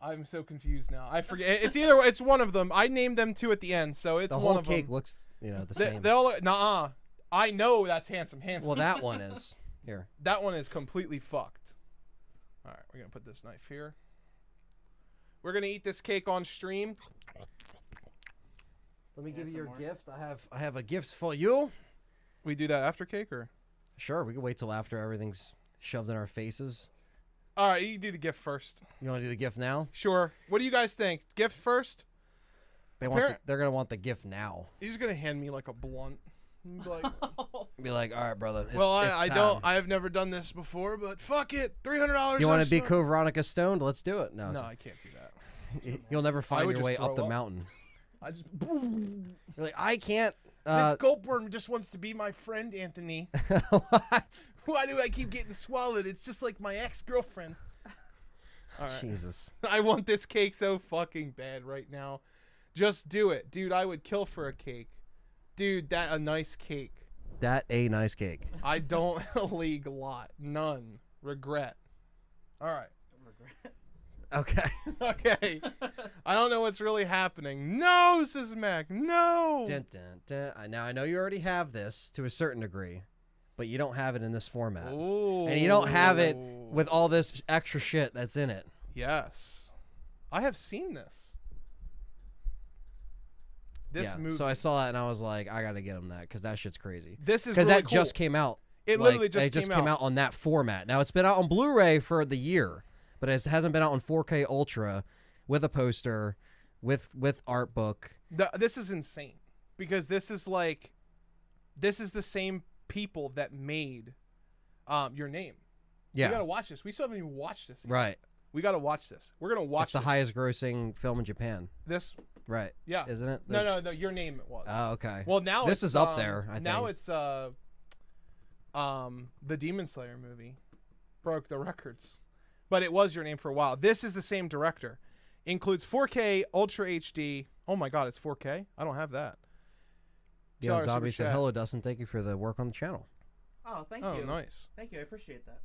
B: I'm so confused now. I forget. It's one of them. I named them 2 at the end, so it's
A: the
B: one
A: whole
B: of them.
A: cake looks, the same.
B: They all look, nuh-uh. I know that's Handsome Hansen.
A: Well, that one is here.
B: That one is completely fucked. All right, we're gonna put this knife here. We're gonna eat this cake on stream.
A: Let me give you your gift. I have a gift for you.
B: We do that after cake, or?
A: Sure, we can wait till after everything's shoved in our faces.
B: All right, you do the gift first.
A: You want to do the gift now?
B: Sure. What do you guys think? Gift first?
A: They're gonna want the gift now.
B: He's gonna hand me like a blunt.
A: Be like, all right, brother.
B: I have never done this before, but fuck it, $300.
A: You want to be Veronica stoned? Let's do it. No,
B: I can't do that.
A: You'll never find your way up the mountain.
B: I just.
A: You're like, I can't.
B: This Goldworm just wants to be my friend, Anthony.
A: What?
B: Why do I keep getting swallowed? It's just like my ex-girlfriend. All right.
A: Jesus.
B: I want this cake so fucking bad right now. Just do it. Dude, I would kill for a cake. Dude, a nice cake.
A: That a nice cake.
B: I don't league a lot. None. Regret. All right.
N: Regret.
A: Okay.
B: Okay. I don't know what's really happening. No, says Mac. No.
A: Dun, dun, dun. Now, I know you already have this to a certain degree, but you don't have it in this format.
B: Ooh.
A: And you don't have it with all this extra shit that's in it.
B: Yes. I have seen this. This movie.
A: So I saw that and I was like, I got to get him that because that shit's crazy.
B: This is
A: because
B: really
A: that
B: cool.
A: just came out.
B: It
A: like,
B: literally just
A: came out on that format. Now, it's been out on Blu-ray for the year, but it hasn't been out on 4K Ultra with a poster, with art book.
B: This is insane because this is the same people that made Your Name.
A: Yeah.
B: We got to watch this. We still haven't even watched this yet.
A: Right.
B: We got to watch this. We're going to watch
A: It's the highest grossing film in Japan.
B: This?
A: Right.
B: Yeah.
A: Isn't it?
B: No, Your Name it was.
A: Oh, okay.
B: Well, now
A: this is up there, I think.
B: Now it's the Demon Slayer movie broke the records. But it was Your Name for a while. This is the same director. Includes 4K Ultra HD. Oh my god, it's 4K? I don't have that.
A: Yeah, Zombie said, hello, Dustin. Thank you for the work on the channel.
N: Oh, thank you.
B: Oh, nice.
N: Thank you. I appreciate that.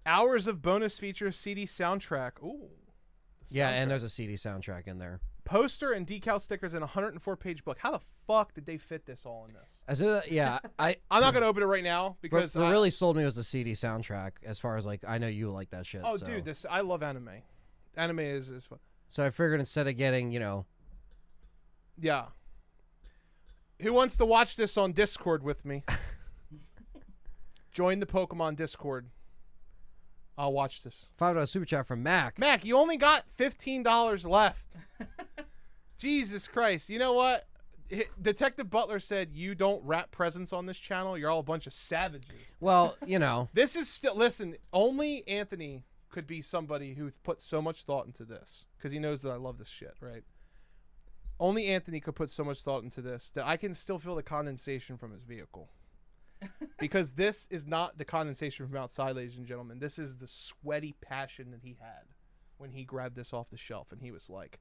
B: Hours of bonus features, CD soundtrack. Ooh.
A: Yeah, and there's a CD soundtrack in there.
B: Poster and decal stickers in a 104-page book. How the fuck did they fit this all in this?
A: Yeah,
B: I'm not gonna open it right now because
A: what really sold me was the CD soundtrack. As far as like, I know you like that shit.
B: Oh,
A: so.
B: dude, I love anime. Anime is fun.
A: So I figured instead of getting,
B: Yeah. Who wants to watch this on Discord with me? Join the Pokemon Discord. I'll watch this.
A: $5 super chat from Mac.
B: Mac, you only got $15 left. Jesus Christ. You know what? Detective Butler said you don't wrap presents on this channel. You're all a bunch of savages.
A: Well,
B: This is still... Listen, only Anthony could be somebody who put so much thought into this because he knows that I love this shit, right? Only Anthony could put so much thought into this that I can still feel the condensation from his vehicle. Because this is not the condensation from outside, ladies and gentlemen. This is the sweaty passion that he had when he grabbed this off the shelf and he was like...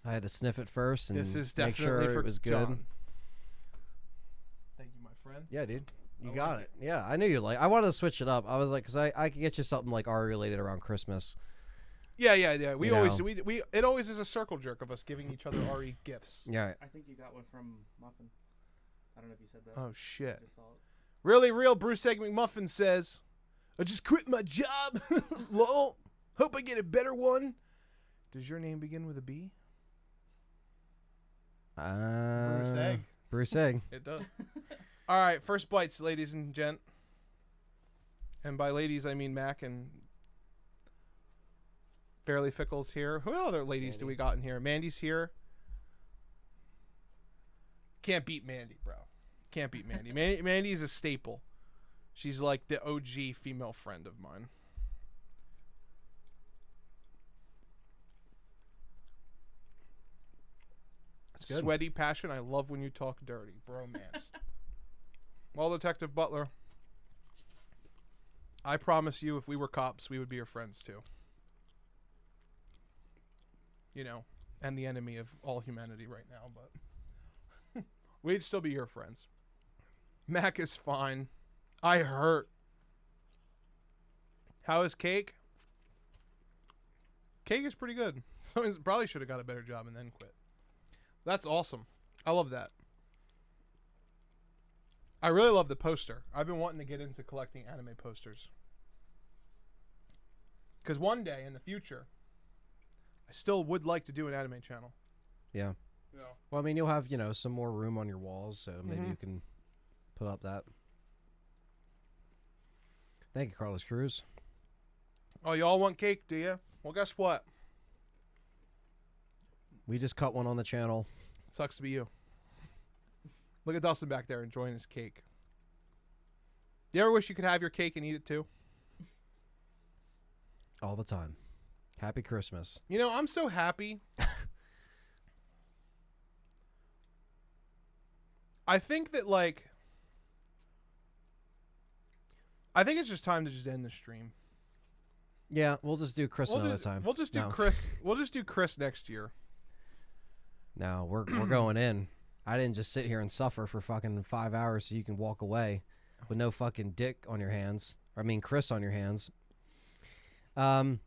A: I had to sniff it first and
B: this is
A: make
B: definitely
A: sure
B: for
A: it was good.
B: John. Thank you, my friend.
A: Yeah, dude. You got it. Yeah, I knew you I wanted to switch it up. I was like, because I could get you something like R-related around Christmas.
B: Yeah. We it always is a circle jerk of us giving each other RE gifts.
A: Yeah.
N: I think you got one from Muffin. I don't know if you said that.
B: Oh shit.
N: I saw it.
B: Really real Bruce Egg McMuffin says, I just quit my job. Lol. Hope I get a better one. Does your name begin with a B? Bruce Egg.
A: Bruce Egg.
B: It does. All right, first bites, ladies and gent. And by ladies, I mean Mac and Fairly Fickle's here. Who other ladies do we got in here? Mandy's here. Can't beat Mandy, bro. Can't beat Mandy. Mandy's a staple. She's like the OG female friend of mine. Sweaty passion. I love when you talk dirty. Bromance. Well, Detective Butler, I promise you if we were cops, we would be your friends too. And the enemy of all humanity right now, but we'd still be your friends. Mac is fine. I hurt. How is Cake? Cake is pretty good. So probably should have got a better job and then quit. That's awesome. I love that. I really love the poster. I've been wanting to get into collecting anime posters. Because one day in the future, I still would like to do an anime channel.
A: Yeah.
B: Yeah.
A: Well, I mean, you'll have, some more room on your walls, so maybe you can put up that. Thank you, Carlos Cruz.
B: Oh, y'all want cake, do you? Well, guess what?
A: We just cut one on the channel.
B: Sucks to be you. Look at Dustin back there enjoying his cake. You ever wish you could have your cake and eat it too?
A: All the time. Happy Christmas.
B: I'm so happy. I think that, I think it's just time to just end the stream.
A: Yeah, we'll just do Chris another time.
B: We'll just do Chris. We'll just do Chris next year.
A: No, we're going in. I didn't just sit here and suffer for fucking 5 hours so you can walk away with no fucking dick on your hands. I mean, Chris on your hands. Ozzy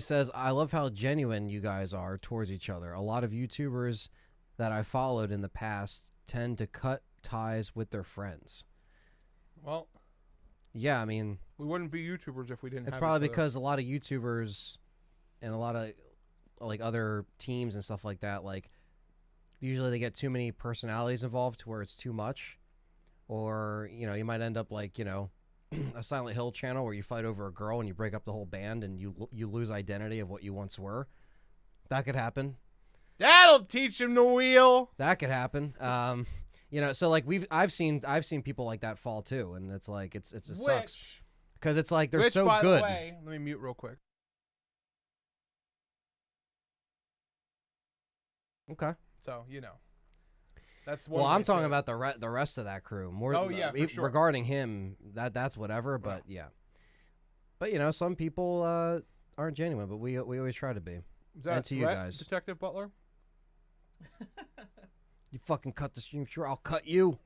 A: says, I love how genuine you guys are towards each other. A lot of YouTubers that I followed in the past tend to cut ties with their friends.
B: Well,
A: yeah, I mean,
B: we wouldn't be YouTubers if we didn't
A: it's
B: have
A: probably
B: each other.
A: because a lot of YouTubers and a lot of like other teams and stuff like that, like usually they get too many personalities involved to where it's too much. Or, you know, you might end up like, you know, a Silent Hill channel where you fight over a girl and you break up the whole band and you lose identity of what you once were. That could happen.
B: That'll teach him to wheel.
A: That could happen. You know, so like I've seen people like that fall too, and it's like it sucks because it's like they're so
B: by
A: good.
B: The way, let me mute real quick.
A: Okay.
B: So you know, that's one.
A: Well, I'm
B: way
A: talking
B: to-
A: about the rest of that crew more.
B: Oh, yeah, for sure.
A: Regarding him, that's whatever. But yeah, but you know, some people aren't genuine, but we always try to be.
B: Is that
A: and to
B: a
A: you
B: threat,
A: guys,
B: Detective Butler?
A: you fucking cut the stream, sure I'll cut you.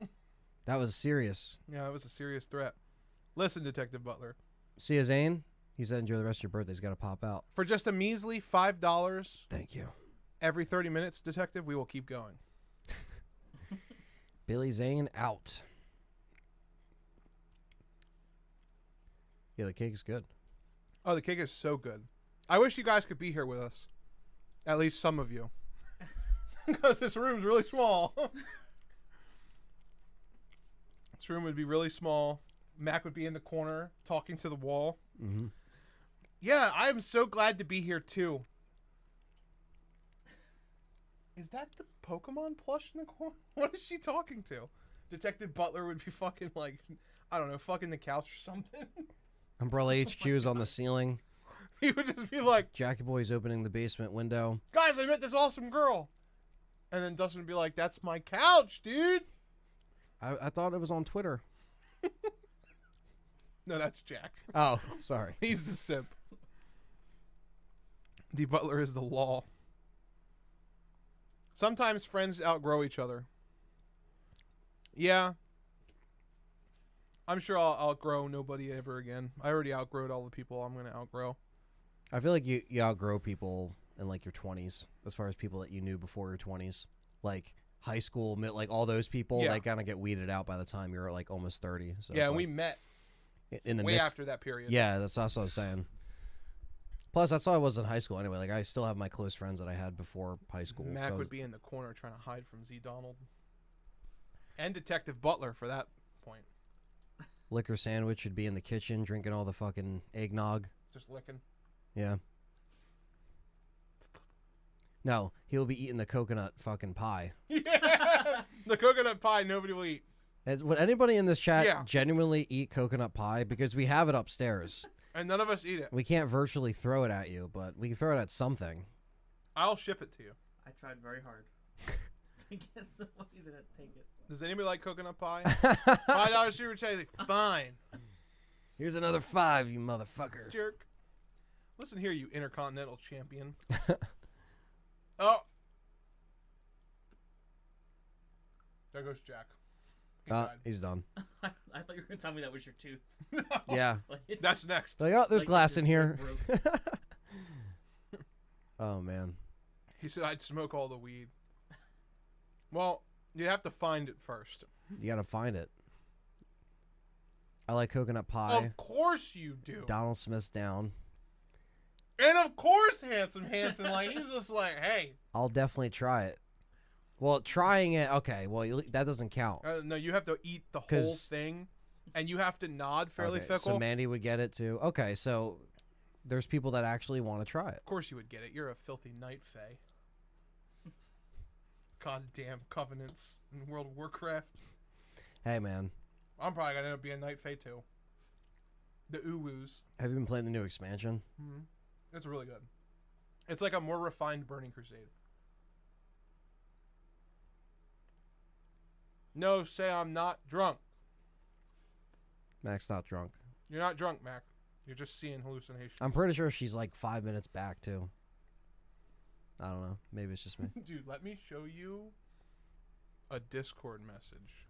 A: That was serious.
B: Yeah, it was a serious threat. Listen, Detective Butler.
A: See you, Zane. He said, enjoy the rest of your birthday. He's got to pop out.
B: For just a measly $5.
A: Thank you.
B: Every 30 minutes, Detective, we will keep going.
A: Billy Zane out. Yeah, the cake's good.
B: Oh, the cake is so good. I wish you guys could be here with us. At least some of you. Because this room's really small. This room would be really small. Mac would be in the corner talking to the wall.
A: Mm-hmm.
B: Yeah, I'm so glad to be here too. Is that the Pokemon plush in the corner? What is she talking to? Detective Butler would be fucking like, I don't know, fucking the couch or something.
A: Umbrella HQ is on the ceiling.
B: He would just be like,
A: Jackie Boy's opening the basement window.
B: guys, I met this awesome girl. And then Dustin would be like, that's my couch, dude.
A: I thought it was on Twitter.
B: No, that's Jack.
A: Oh, sorry.
B: He's the simp. D. Butler is the law. Sometimes friends outgrow each other. Yeah. I'm sure I'll outgrow nobody ever again. I already outgrowed all the people I'm going to outgrow.
A: I feel like you outgrow people in like your 20s, as far as people that you knew before your 20s. Like high school, like all those people,
B: Yeah.
A: they kind of get weeded out by the time you're like almost 30. So
B: Yeah,
A: it's
B: and we
A: like,
B: met
A: in the
B: way
A: midst,
B: after that period.
A: Yeah, that's what I was saying. Plus, that's how I was in high school anyway. Like, I still have my close friends that I had before high school.
B: Mac
A: so
B: would be in the corner trying to hide from Z. Donald. And Detective Butler for that point.
A: Liquor Sandwich would be in the kitchen drinking all the fucking eggnog.
B: Just licking.
A: Yeah. No, he'll be eating the coconut fucking pie.
B: Yeah! The coconut pie nobody will eat.
A: Would anybody in this chat
B: Yeah.
A: genuinely eat coconut pie? Because we have it upstairs.
B: And none of us eat it.
A: We can't virtually throw it at you, but we can throw it at something.
B: I'll ship it to you.
N: I tried very hard to get somebody to take it.
B: Does anybody like coconut pie? $5 super chat. Fine.
A: Here's another 5, you motherfucker.
B: Jerk. Listen here, you intercontinental champion. Oh. There goes Jack.
A: He's done.
N: I thought you were going to tell me that was your tooth.
A: Yeah.
B: That's next.
A: Like, oh, there's
N: Like,
A: glass
N: your
A: in here.
N: leg broke.
A: Oh, man.
B: He said I'd smoke all the weed. Well, you have to find it first.
A: You gotta find it. I like coconut pie.
B: Of course you do.
A: Donald Smith's down.
B: And of course Handsome Hanson, like, he's just like, hey.
A: I'll definitely try it. Well, trying it, okay. Well, that doesn't count.
B: No, you have to eat the whole
A: 'Cause-
B: thing, and you have to nod fairly
A: Okay,
B: fickle.
A: so Mandy would get it too. Okay, so there's people that actually want to try it.
B: Of course you would get it. You're a filthy night fae. Goddamn covenants in World of Warcraft.
A: Hey, man.
B: I'm probably gonna end up being a night fae too. The Uwus.
A: Have you been playing the new expansion?
B: Mm-hmm. It's really good. It's like a more refined Burning Crusade. No, say I'm not drunk.
A: Mac's not drunk.
B: You're not drunk, Mac. You're just seeing hallucinations.
A: I'm pretty sure she's like 5 minutes back too. I don't know. Maybe it's just me.
B: Dude, let me show you a Discord message.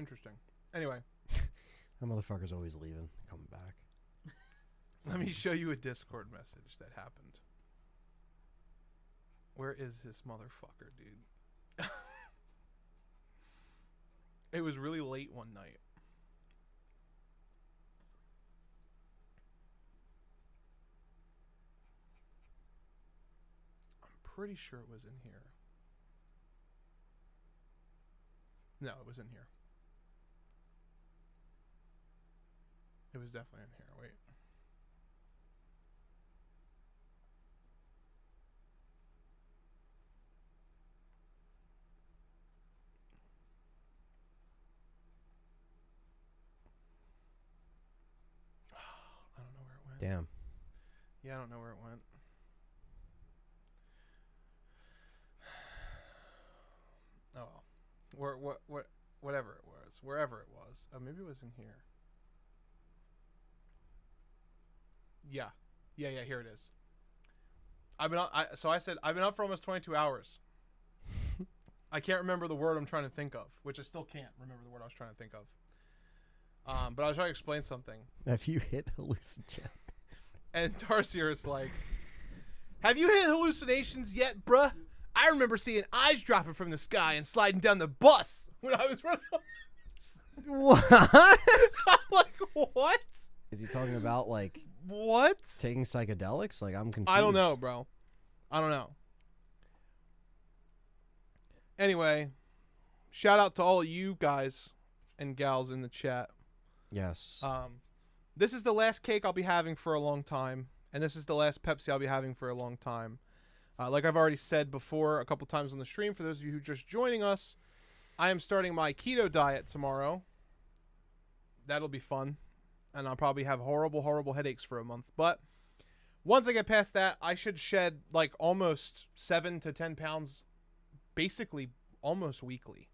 B: Interesting. Anyway.
A: That motherfucker's always leaving, coming back.
B: Let me show you a Discord message that happened. Where is this motherfucker, dude? It was really late one night. I'm pretty sure it was in here. No, it was in here. It was definitely in here. Wait. I don't know where it went.
A: Damn.
B: Yeah, I don't know where it went. Oh well. Whatever it was. Wherever it was. Oh, maybe it was in here. Yeah. Yeah, here it is. I've been I said I've been up for almost 22 hours. I can't remember the word I'm trying to think of, which I still can't remember the word I was trying to think of. But I was trying to explain something.
A: Have you hit hallucinogen?
B: And Tarsier is like, have you hit hallucinations yet, bruh? I remember seeing eyes dropping from the sky and sliding down the bus when I was running.
A: What?
B: I'm like, what?
A: Is he talking about, like,
B: what?
A: Taking psychedelics? Like, I'm confused.
B: I don't know, bro. I don't know. Anyway, shout out to all you guys and gals in the chat.
A: Yes.
B: This is the last cake I'll be having for a long time, and this is the last Pepsi I'll be having for a long time. Like I've already said before a couple times on the stream, for those of you who are just joining us, I am starting my keto diet tomorrow. That'll be fun. And I'll probably have horrible, horrible headaches for a month. But once I get past that, I should shed like almost 7 to 10 pounds, basically almost weekly.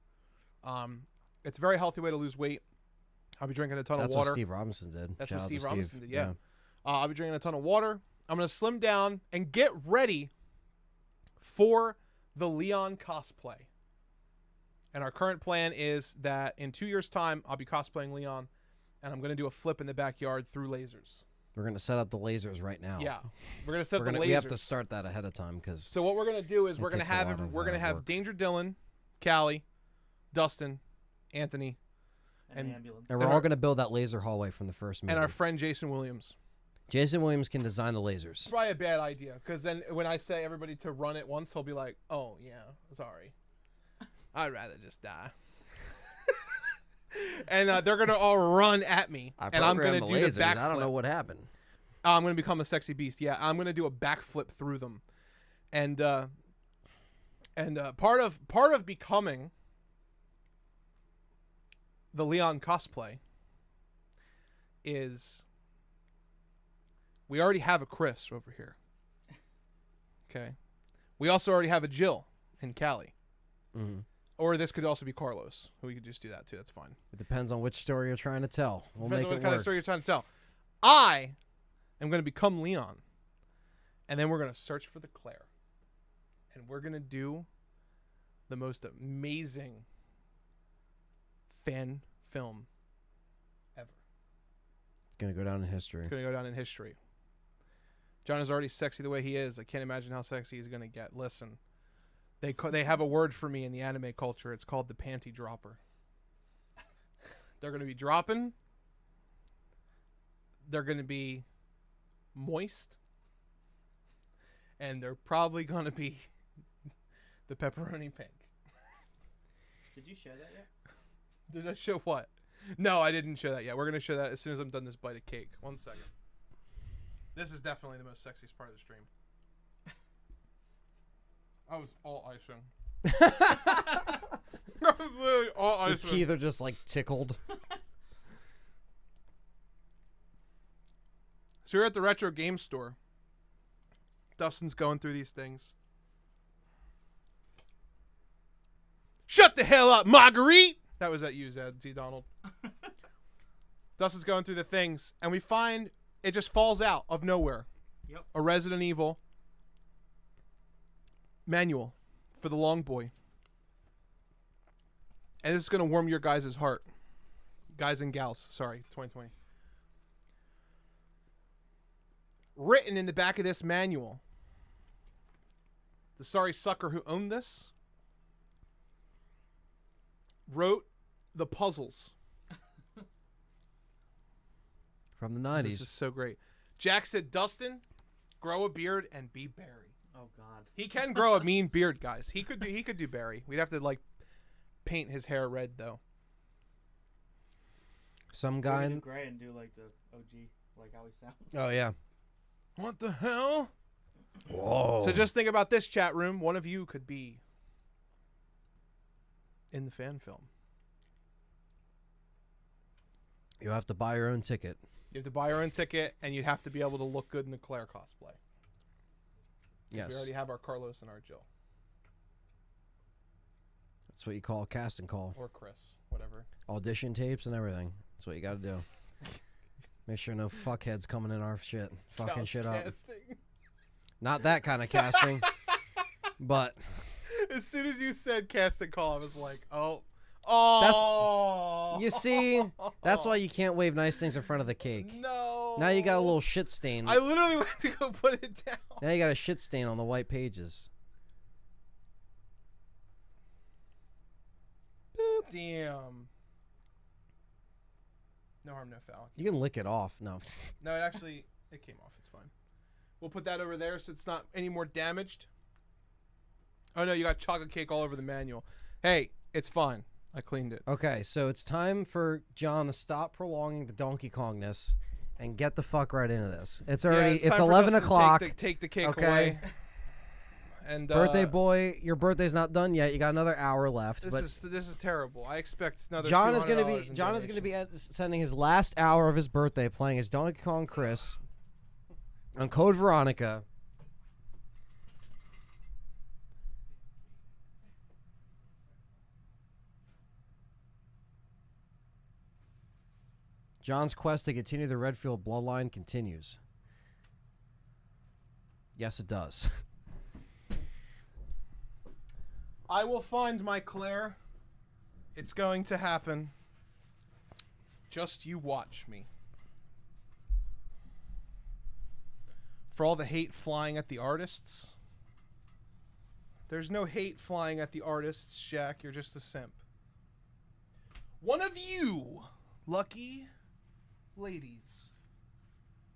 B: It's a very healthy way to lose weight. I'll be drinking a ton of water.
A: That's what Steve Robinson did.
B: That's
A: Shout
B: what
A: out to
B: Steve Robinson did,
A: yeah.
B: I'll be drinking a ton of water. I'm going to slim down and get ready for the Leon cosplay. And our current plan is that in 2 years' time, I'll be cosplaying Leon, and I'm going to do a flip in the backyard through lasers.
A: We're going to set up the lasers right now.
B: Yeah. We're going to set up the lasers.
A: We have to start that ahead of time because.
B: So what we're going to do is we're going to have Danger Dylan, Callie, Dustin, Anthony,
N: and
A: we're all going to build that laser hallway from the first movie.
B: And our friend Jason Williams.
A: Jason Williams can design the lasers.
B: It's probably a bad idea because then when I say everybody to run it once, he'll be like, "Oh yeah, sorry, I'd rather just die." And they're gonna all run at me, and I'm gonna do the backflip.
A: I don't know what happened.
B: I'm gonna become a sexy beast. Yeah, I'm gonna do a backflip through them, and part of becoming the Leon cosplay is we already have a Chris over here. Okay, we also already have a Jill and Callie.
A: Mm-hmm.
B: Or this could also be Carlos. We could just do that too. That's fine.
A: It depends on which story you're trying to tell. We'll
B: Depends
A: make
B: on
A: it
B: what kind of
A: work.
B: story you're trying to tell. I am going to become Leon, and then we're going to search for the Claire, and we're going to do the most amazing fan film ever.
A: It's going to go down in history.
B: It's going to go down in history. John is already sexy the way he is. I can't imagine how sexy he's going to get. Listen. They have a word for me in the anime culture. It's called the panty dropper. They're going to be dropping. They're going to be moist. And they're probably going to be the pepperoni pink.
N: Did you show that yet?
B: Did I show what? No, I didn't show that yet. We're going to show that as soon as I'm done this bite of cake. 1 second. This is definitely the most sexiest part of the stream. I was all icing. I was literally all icing.
A: Your teeth are just like tickled.
B: So you're at the retro game store. Dustin's going through these things. Shut the hell up, Marguerite! That was at you, Zed Z. Donald. Dustin's going through the things, and we find it just falls out of nowhere.
N: Yep.
B: A Resident Evil manual for the Long Boy. And this is going to warm your guys' heart. Guys and gals. Sorry, 2020. Written in the back of this manual. The sorry sucker who owned this wrote the puzzles.
A: From the 90s.
B: This is so great. Jack said, Dustin, grow a beard and be Barry.
N: Oh God.
B: He can grow a mean beard, guys. He could do Barry. We'd have to like paint his hair red though.
A: Some guy
N: do gray and do like the OG, like how he sounds.
A: Oh yeah.
B: What the hell?
A: Whoa.
B: So just think about this, chat room. One of you could be in the fan film.
A: You have to buy your own ticket.
B: You have to buy your own ticket, and you'd have to be able to look good in the Claire cosplay.
A: Yes.
B: We already have our Carlos and our Jill.
A: That's what you call a casting call.
B: Or Chris, whatever.
A: Audition tapes and everything. That's what you got to do. Make sure no fuckheads coming in our shit. Fucking shit up.
B: Casting.
A: Not that kind of casting. But.
B: As soon as you said casting call, I was like, oh.
A: You see, that's why you can't wave nice things in front of the cake.
B: No.
A: Now you got a little shit stain.
B: I literally went to go put it down.
A: Now you got a shit stain on the white pages.
B: Boop. Damn. No harm, no foul.
A: You can lick it off. No.
B: No, it came off. It's fine. We'll put that over there so it's not any more damaged. Oh, no, you got chocolate cake all over the manual. Hey, it's fine. I cleaned it.
A: Okay, so it's time for John to stop prolonging the Donkey Kongness and get the fuck right into this. It's already it's 11 o'clock.
B: Take the cake
A: okay.
B: away. And
A: birthday boy, your birthday's not done yet. You got another hour left.
B: This is terrible. I expect another.
A: John is gonna be sending his last hour of his birthday playing as Donkey Kong Chris on Code Veronica. John's quest to continue the Redfield bloodline continues. Yes, it does.
B: I will find my Claire. It's going to happen. Just you watch me. For all the hate flying at the artists. There's no hate flying at the artists, Shaq. You're just a simp. One of you, lucky ladies,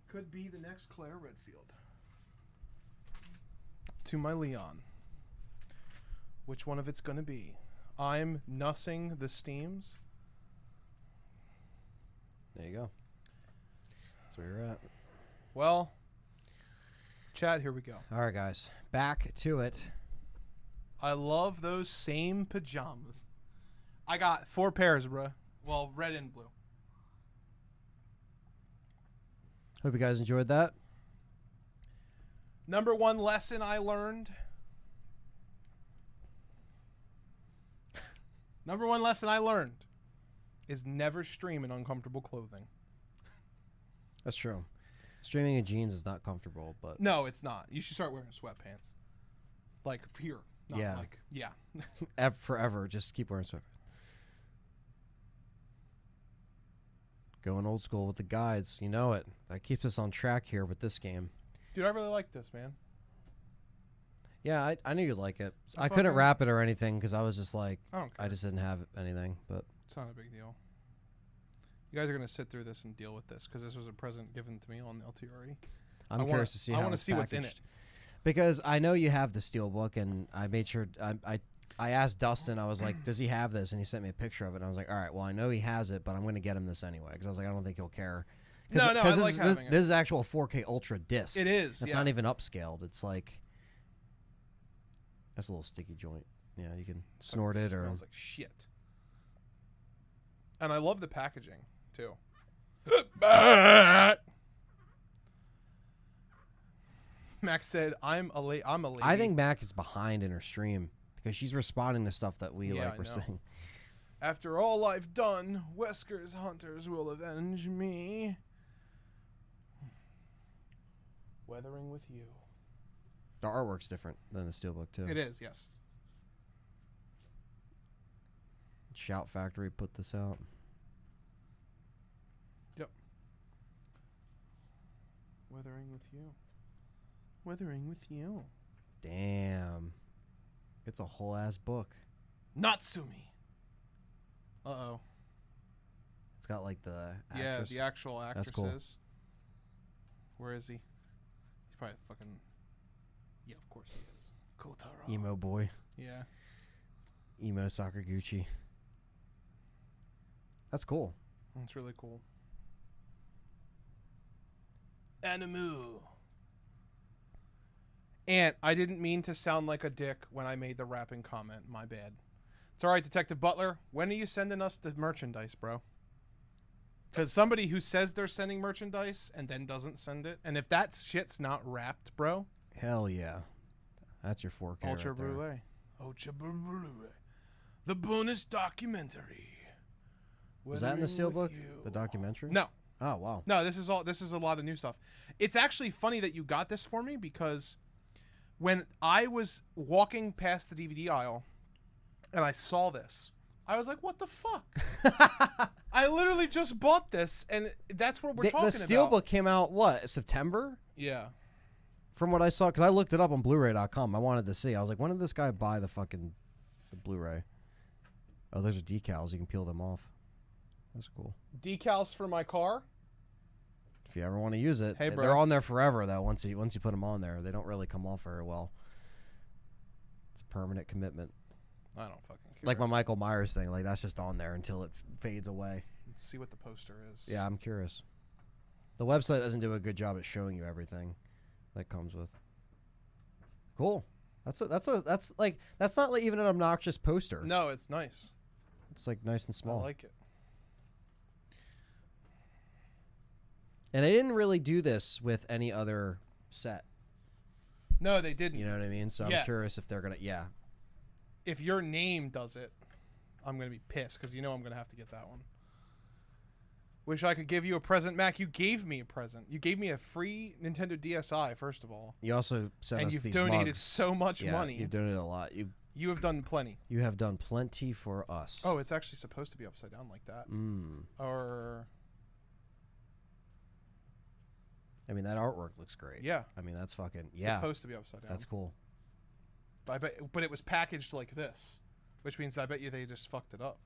B: could be the next Claire Redfield. To my Leon. Which one of it's gonna be? I'm nussing the steams.
A: There you go. That's where you're at.
B: Well, chat, here we go.
A: All right, guys. Back to it.
B: I love those same pajamas. I got 4 pairs, bruh. Well, red and blue.
A: Hope you guys enjoyed that.
B: Number 1 lesson I learned. Number 1 lesson I learned is never stream in uncomfortable clothing.
A: That's true. Streaming in jeans is not comfortable, but
B: no, it's not. You should start wearing sweatpants. Like here. Not
A: yeah.
B: Like, yeah.
A: Forever. Just keep wearing sweatpants. Going old school with the guides. You know it. That keeps us on track here with this game.
B: Dude, I really like this, man.
A: Yeah, I knew you'd like it. I couldn't wrap it or anything because I was just like,
B: I don't care.
A: I just didn't have anything. But
B: it's not a big deal. You guys are gonna sit through this and deal with this because this was a present given to me on LTRE.
A: I'm curious to see how
B: I want to
A: it's
B: see what's in it.
A: packaged. Because I know you have the steelbook, and I made sure I asked Dustin. I was like, "Does he have this?" And he sent me a picture of it. And I was like, "All right, well, I know he has it, but I'm going to get him this anyway." Because I was like, "I don't think he'll care."
B: No, I like having it.
A: This is actual 4K Ultra disc.
B: It is.
A: It's not even upscaled. It's like that's a little sticky joint. Yeah, you can snort it or.
B: Smells like shit. And I love the packaging too. Max said, I'm a lady.
A: I think Mac is behind in her stream because she's responding to stuff that we we're saying.
B: After all I've done, Wesker's hunters will avenge me. Weathering with you.
A: The artwork's different than the steelbook too.
B: It is, yes.
A: Shout Factory put this out.
B: Weathering with you. Weathering with you.
A: Damn. It's a whole ass book.
B: Natsumi. Uh-oh.
A: It's got like the actress.
B: Yeah, the actual actress
A: That's cool.
B: is. Where is he? He's probably fucking... Yeah, of course he is. Kotaro.
A: Emo boy.
B: Yeah.
A: Emo Sakaguchi. That's cool.
B: That's really cool. Animu. And I didn't mean to sound like a dick when I made the rapping comment. My bad. It's all right, Detective Butler. When are you sending us the merchandise, bro? Because somebody who says they're sending merchandise and then doesn't send it, and if that shit's not wrapped, bro.
A: Hell yeah. That's your 4K
B: Ultra
A: right there.
B: Brûlée. Ultra Brûlée. The bonus documentary.
A: Was that in the
B: Weathering
A: steelbook?
B: with you.
A: The documentary?
B: No.
A: Oh, wow.
B: No, this is a lot of new stuff. It's actually funny that you got this for me because when I was walking past the DVD aisle and I saw this, I was like, what the fuck? I literally just bought this, and that's what we're talking
A: The
B: about.
A: steelbook came out, what, September?
B: Yeah.
A: From what I saw, because I looked it up on Blu-ray.com. I wanted to see. I was like, when did this guy buy the Blu-ray? Oh, those are decals. You can peel them off. That's cool.
B: Decals for my car.
A: If you ever want to use it.
B: Hey, bro.
A: They're on there forever, though, once you put them on there. They don't really come off very well. It's a permanent commitment.
B: I don't fucking care.
A: Like my Michael Myers thing. Like, that's just on there until it fades away.
B: Let's see what the poster is.
A: Yeah, I'm curious. The website doesn't do a good job at showing you everything that comes with. Cool. That's not like even an obnoxious poster.
B: No, it's nice.
A: It's like nice and small.
B: I like it.
A: And they didn't really do this with any other set.
B: No, they didn't.
A: You know what I mean? So I'm curious if they're gonna. Yeah.
B: If your name does it, I'm gonna be pissed because you know I'm gonna have to get that one. Wish I could give you a present, Mac. You gave me a present. You gave me a free Nintendo DSi, first of all.
A: You also sent us these
B: And you've donated
A: mugs.
B: so much money.
A: You've donated a lot.
B: You have done plenty.
A: You have done plenty for us.
B: Oh, it's actually supposed to be upside down like that. Or...
A: I mean, that artwork looks great.
B: Yeah.
A: I mean, that's fucking...
B: It's
A: yeah.
B: supposed to be upside down.
A: That's cool.
B: But it was packaged like this, which means I bet you they just fucked it up.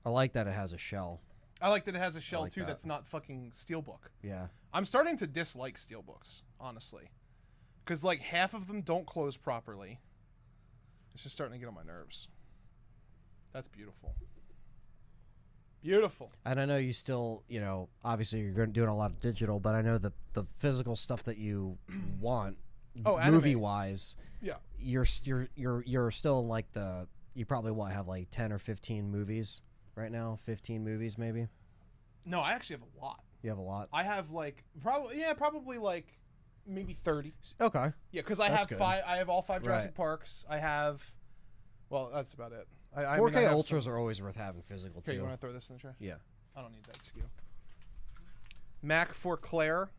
A: I like that it has a shell.
B: I like that it has a shell,
A: like
B: too,
A: that.
B: that's not fucking steelbook.
A: Yeah.
B: I'm starting to dislike steelbooks, honestly. Because, like, half of them don't close properly. It's just starting to get on my nerves. That's beautiful. Beautiful.
A: And I know you still, you know, obviously you're doing a lot of digital, but I know the physical stuff that you want, movie-wise,
B: yeah,
A: you're still in like you probably have like 10 or 15 movies right now, 15 movies maybe.
B: No, I actually have a lot.
A: You have a lot.
B: I have like probably like maybe 30.
A: Okay.
B: Yeah, because I have I have all 5 Jurassic Parks. I have, well, that's about it.
A: 4K Ultras are always worth having physical too.
B: Okay, you want to throw this in the trash?
A: Yeah.
B: I don't need that skew. Mac for Claire.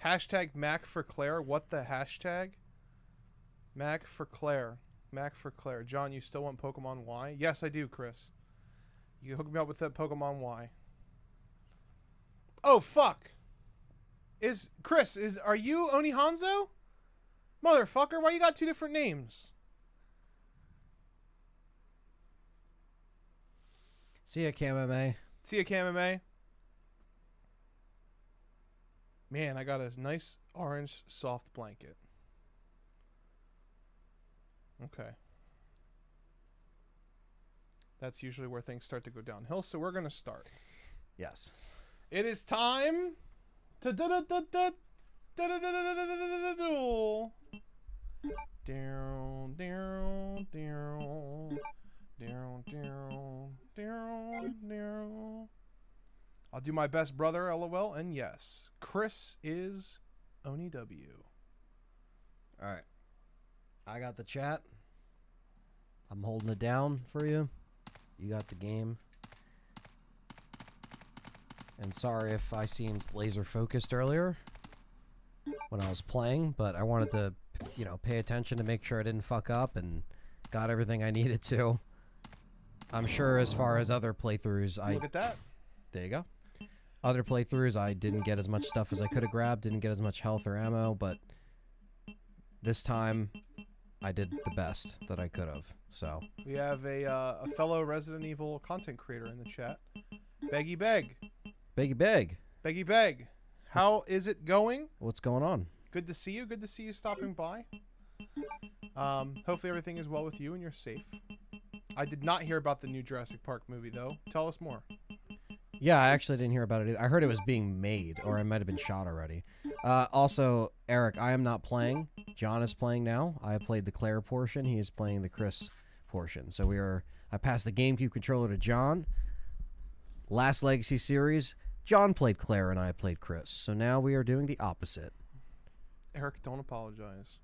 B: Hashtag Mac for Claire. What the hashtag? Mac for Claire. Mac for Claire. John, you still want Pokemon Y? Yes, I do, Chris. You can hook me up with that Pokemon Y. Oh, fuck. Are you Oni Hanzo? Motherfucker, why you got 2 different names?
A: See ya, KMMA.
B: See ya, KMMA. Man, I got a nice orange soft blanket. Okay. That's usually where things start to go downhill, so we're going to start.
A: Yes.
B: It is time to I'll do my best, brother, LOL, and yes, Chris is Oni W.
A: All right. I got the chat. I'm holding it down for you. You got the game. And sorry if I seemed laser focused earlier when I was playing, but I wanted to, you know, pay attention to make sure I didn't fuck up and got everything I needed to. I'm sure as far as other playthroughs,
B: Look at that.
A: There you go. other playthroughs, I didn't get as much stuff as I could have grabbed, didn't get as much health or ammo, but this time I did the best that I could have. So
B: We have a fellow Resident Evil content creator in the chat. Beggy Beg.
A: Beggy Beg.
B: Beggy Beg. How is it going?
A: What's going on?
B: Good to see you. Good to see you stopping by. Hopefully everything is well with you and you're safe. I did not hear about the new Jurassic Park movie, though. Tell us more.
A: Yeah, I actually didn't hear about it either. I heard it was being made, or it might have been shot already. Also, Eric, I am not playing. John is playing now. I played the Claire portion. He is playing the Chris portion. So I passed the GameCube controller to John. Last Legacy series, John played Claire and I played Chris. So now we are doing the opposite.
B: Eric, don't apologize.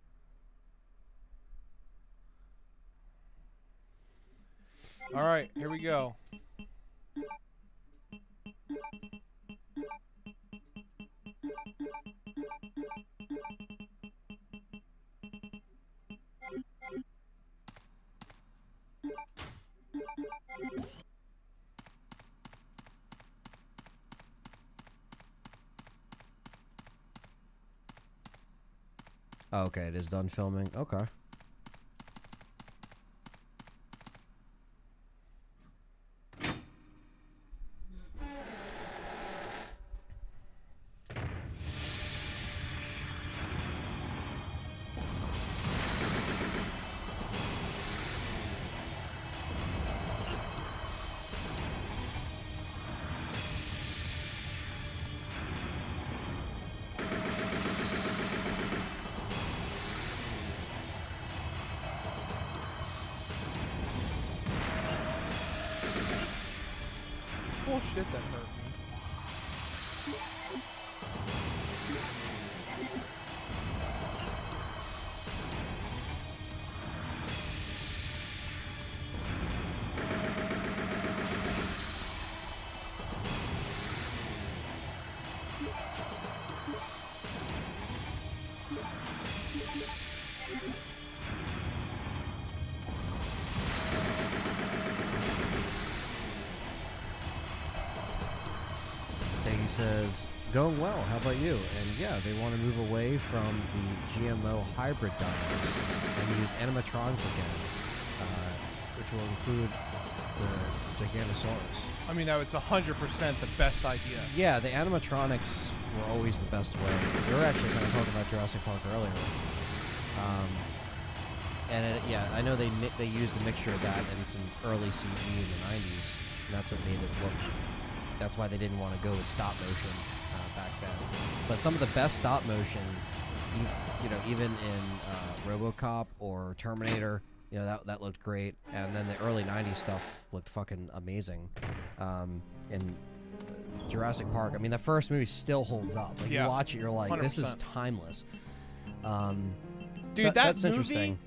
B: All right, here we go.
A: Oh, okay, it is done filming. Okay.
B: Bullshit, that hurt me.
A: Peggy says, going well, how about you? And yeah, they want to move away from the GMO hybrid dinos and use animatronics again, which will include the Giganosaurus.
B: I mean, it's 100% the best idea.
A: Yeah, the animatronics were always the best way. We were actually kind of talking about Jurassic Park earlier. Yeah, I know they used a mixture of that and some early CG in the 90s, and that's what made it look. That's why they didn't want to go with stop motion back then. But some of the best stop motion, even in RoboCop or Terminator, that looked great. And then the early 90s stuff looked fucking amazing. And Jurassic Park, I mean, the first movie still holds up. Like,
B: yeah,
A: you watch it, you're like,
B: 100%.
A: This is timeless.
B: Dude,
A: that's
B: movie,
A: interesting.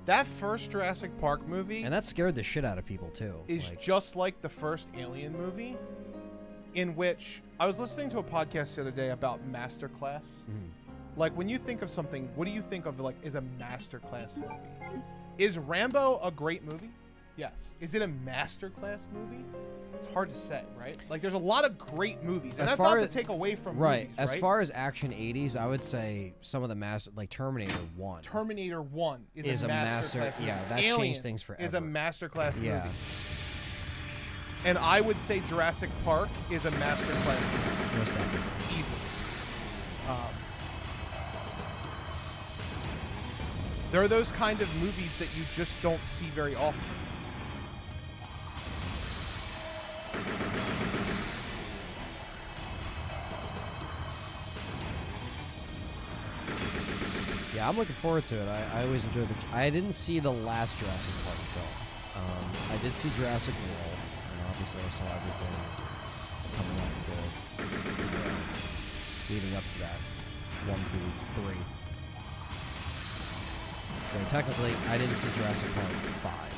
B: That first Jurassic Park movie...
A: And that scared the shit out of people, too.
B: ...is just like the first Alien movie, in which... I was listening to a podcast the other day about masterclass. Like, when you think of something, what do you think of, like, is a masterclass movie? Is Rambo a great movie? Yes. Is it a masterclass movie? It's hard to say, right? Like, there's a lot of great movies, and that's not to take away from movies, right?
A: As far as action 80s, I would say some of the like Terminator 1.
B: Terminator 1 is a masterclass movie.
A: Yeah, that
B: Alien
A: changed things forever.
B: is a masterclass
A: yeah.
B: movie. And I would say Jurassic Park is a masterclass movie.
A: Most definitely.
B: Easily. There are those kind of movies that you just don't see very often.
A: Yeah, I'm looking forward to it. I always enjoy I didn't see the last Jurassic Park film. I did see Jurassic World, and obviously I saw everything coming up to, leading up to that, 1 through 3. So technically, I didn't see Jurassic Park 5.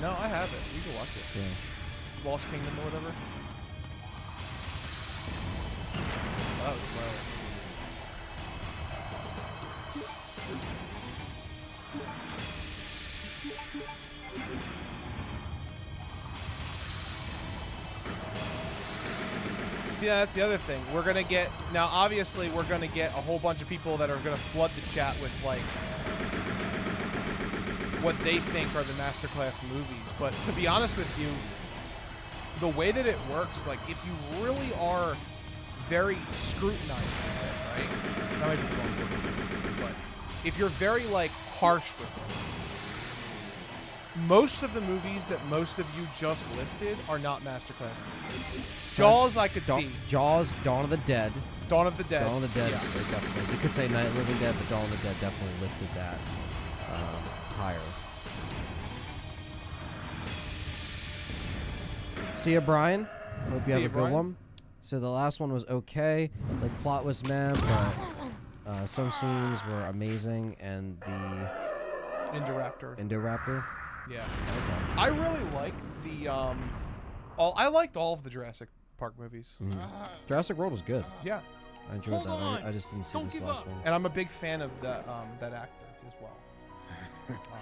B: No, I have it. You can watch it.
A: Yeah.
B: Lost Kingdom or whatever. That was low. See, that's the other thing. We're gonna get now. Obviously, we're gonna get a whole bunch of people that are gonna flood the chat with like what they think are the masterclass movies. But to be honest with you, the way that it works, like if you really are very scrutinized with it, right? That might be the wrong word, but if you're very like harsh with it, most of the movies that most of you just listed are not masterclass movies. Jaws, I could see.
A: Jaws, Dawn of the Dead.
B: Dawn of the Dead.
A: Dawn of the Dead.
B: Yeah.
A: It definitely is. You could say Night of the Living Dead, but Dawn of the Dead definitely lifted that higher. See ya, Brian. Hope you have a good one. So the last one was okay. Like plot was meh, but some scenes were amazing, and the Indoraptor.
B: Yeah. Okay. I really liked the I liked all of the Jurassic Park movies.
A: Jurassic World was good.
B: Yeah.
A: I enjoyed that. I just didn't see this last one.
B: And I'm a big fan of that actor as well.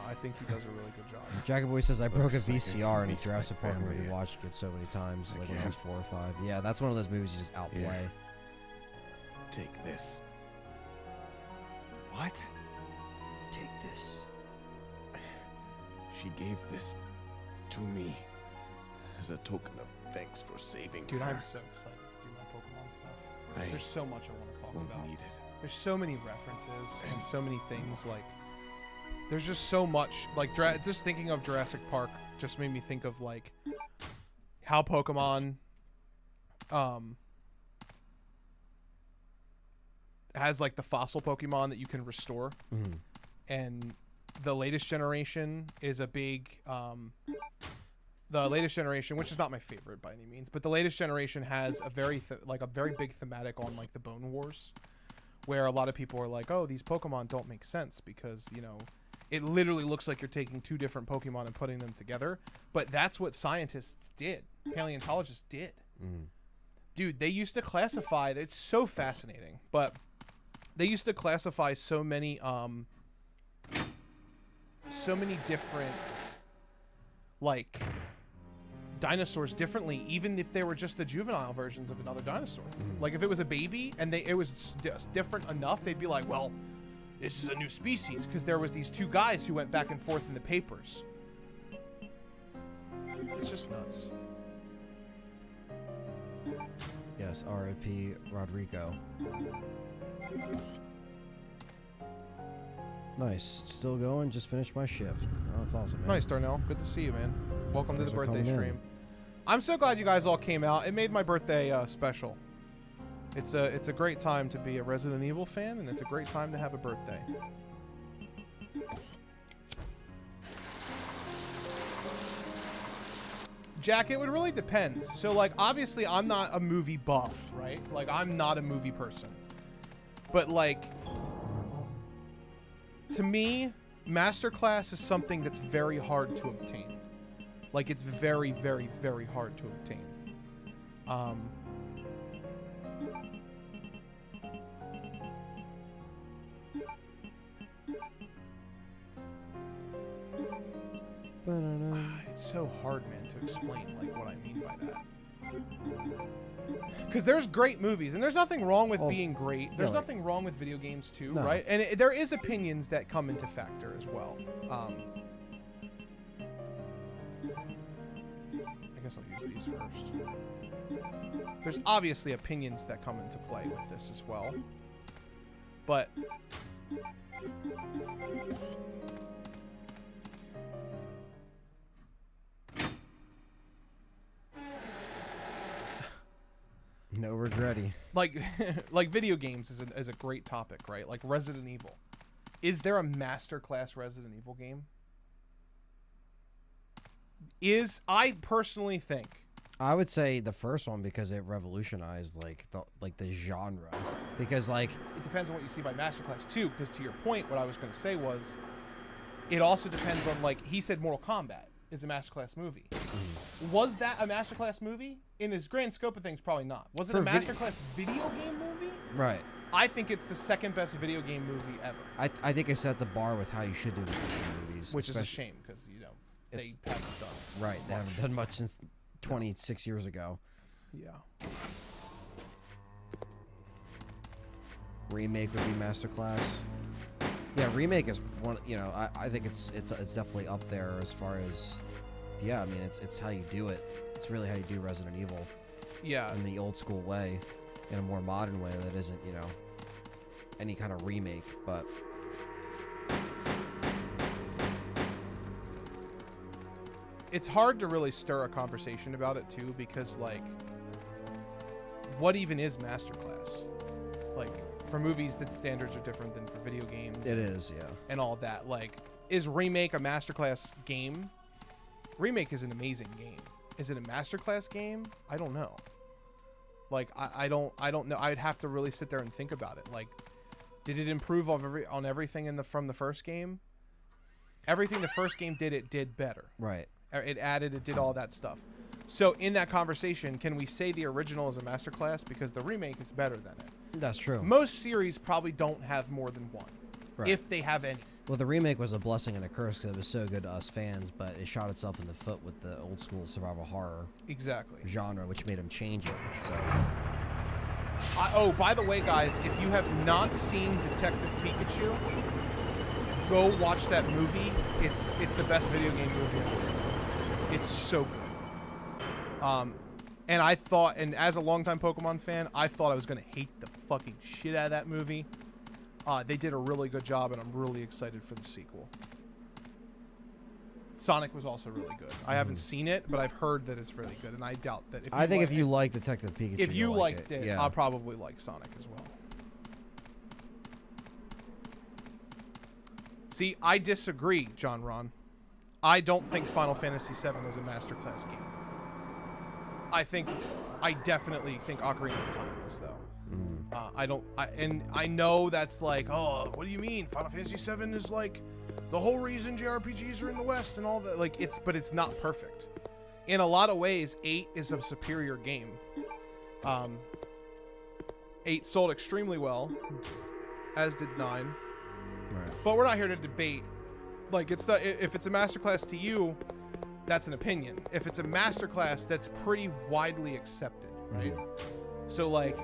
B: I think he does a really good job.
A: Jacket Boy says I broke a VCR in a Jurassic Park movie. Watched it so many times, like when I was 4 or 5. Yeah, that's one of those movies you just outplay.
E: Here. Take this.
M: What?
A: Take this.
E: She gave this to me as a token of thanks for saving
B: Dude,
E: her.
B: I'm so excited to do my Pokemon stuff. There's so much I want to talk about.
E: Need it.
B: There's so many references and so many things. Like, there's just so much. Like, just thinking of Jurassic Park just made me think of like how Pokemon has like the fossil Pokemon that you can restore, and the latest generation is a big the latest generation, which is not my favorite by any means, but the latest generation has a very big thematic on like the Bone Wars, where a lot of people are like, oh, these Pokemon don't make sense because, you know, it literally looks like you're taking two different Pokemon and putting them together. But that's what scientists did, paleontologists did. Dude, they used to classify, it's so fascinating, but they used to classify so many different like dinosaurs differently, even if they were just the juvenile versions of another dinosaur. Like if it was a baby and it was different enough, they'd be like, well, this is a new species, because there was these two guys who went back and forth in the papers. It's just nuts.
A: Yes, R.I.P. Rodrigo. Nice. Still going. Just finished my shift. Oh, that's awesome, man.
B: Nice, Darnell. Good to see you, man. Welcome to the birthday
A: coming in.
B: stream. I'm so glad you guys all came out. It made my birthday special. It's a great time to be a Resident Evil fan, and it's a great time to have a birthday. Jack, it would really depend. So, like, obviously, I'm not a movie buff, right? Like, I'm not a movie person. But, like, to me, Masterclass is something that's very hard to obtain. Like, it's very, very, very hard to obtain. It's so hard, man, to explain, like, what I mean by that. Because there's great movies, and there's nothing wrong with being great. There's nothing wrong with video games, too, right? And there is opinions that come into factor as well. I guess I'll use these first. There's obviously opinions that come into play with this as well. But
A: no regretty.
B: Like, like video games is a great topic, right? Like Resident Evil. Is there a masterclass Resident Evil game? I personally think.
A: I would say the first one, because it revolutionized the genre. Because like
B: it depends on what you see by masterclass too. Because to your point, what I was going to say was, it also depends on, like, he said Mortal Kombat is a masterclass movie. Was that a masterclass movie? In his grand scope of things, probably not. Was it a masterclass video game movie?
A: Right.
B: I think it's the second best video game movie ever.
A: I think I set the bar with how you should do video game movies.
B: Which is a shame, because, you know, they haven't done
A: right. They haven't done much since 26 years ago.
B: Yeah.
A: Remake would be Masterclass. Yeah, Remake is one. You know, I think it's definitely up there as far as. Yeah, I mean it's how you do it. It's really how you do Resident Evil.
B: Yeah.
A: In the old school way, in a more modern way that isn't, you know, any kind of remake, but.
B: It's hard to really stir a conversation about it too, because like, what even is Masterclass? Like, for movies, the standards are different than for video games.
A: It is, yeah.
B: And all that. Like, is Remake a Masterclass game? Remake is an amazing game. Is it a Masterclass game? I don't know. Like, I don't know. I'd have to really sit there and think about it. Like, did it improve on everything from the first game? Everything the first game did, it did better.
A: Right.
B: It did all that stuff. So in that conversation, can we say the original is a Masterclass because the remake is better than it?
A: That's true.
B: Most series probably don't have more than one,
A: right.
B: if they have any.
A: Well, the remake was a blessing and a curse because it was so good to us fans, but it shot itself in the foot with the old school survival horror genre, which made them change it. So.
B: Oh, by the way, guys, if you have not seen Detective Pikachu, go watch that movie. It's the best video game movie ever. It's so good. And I thought, and as a longtime Pokemon fan, I thought I was going to hate the fucking shit out of that movie. They did a really good job, and I'm really excited for the sequel. Sonic was also really good. I haven't seen it, but I've heard that it's really good, and I doubt that.
A: If you like Detective Pikachu,
B: if you liked it,
A: yeah.
B: I'll probably like Sonic as well. See, I disagree, John Ron. I don't think Final Fantasy VII is a Masterclass game. I definitely think Ocarina of Time is, though. I know that's like, oh, what do you mean? Final Fantasy VII is like the whole reason JRPGs are in the West and all that. Like, but it's not perfect. In a lot of ways, 8 is a superior game. 8 sold extremely well, as did 9.
A: Right.
B: But we're not here to debate. Like, if it's a Masterclass to you, that's an opinion. If it's a Masterclass, that's pretty widely accepted, right? So, like,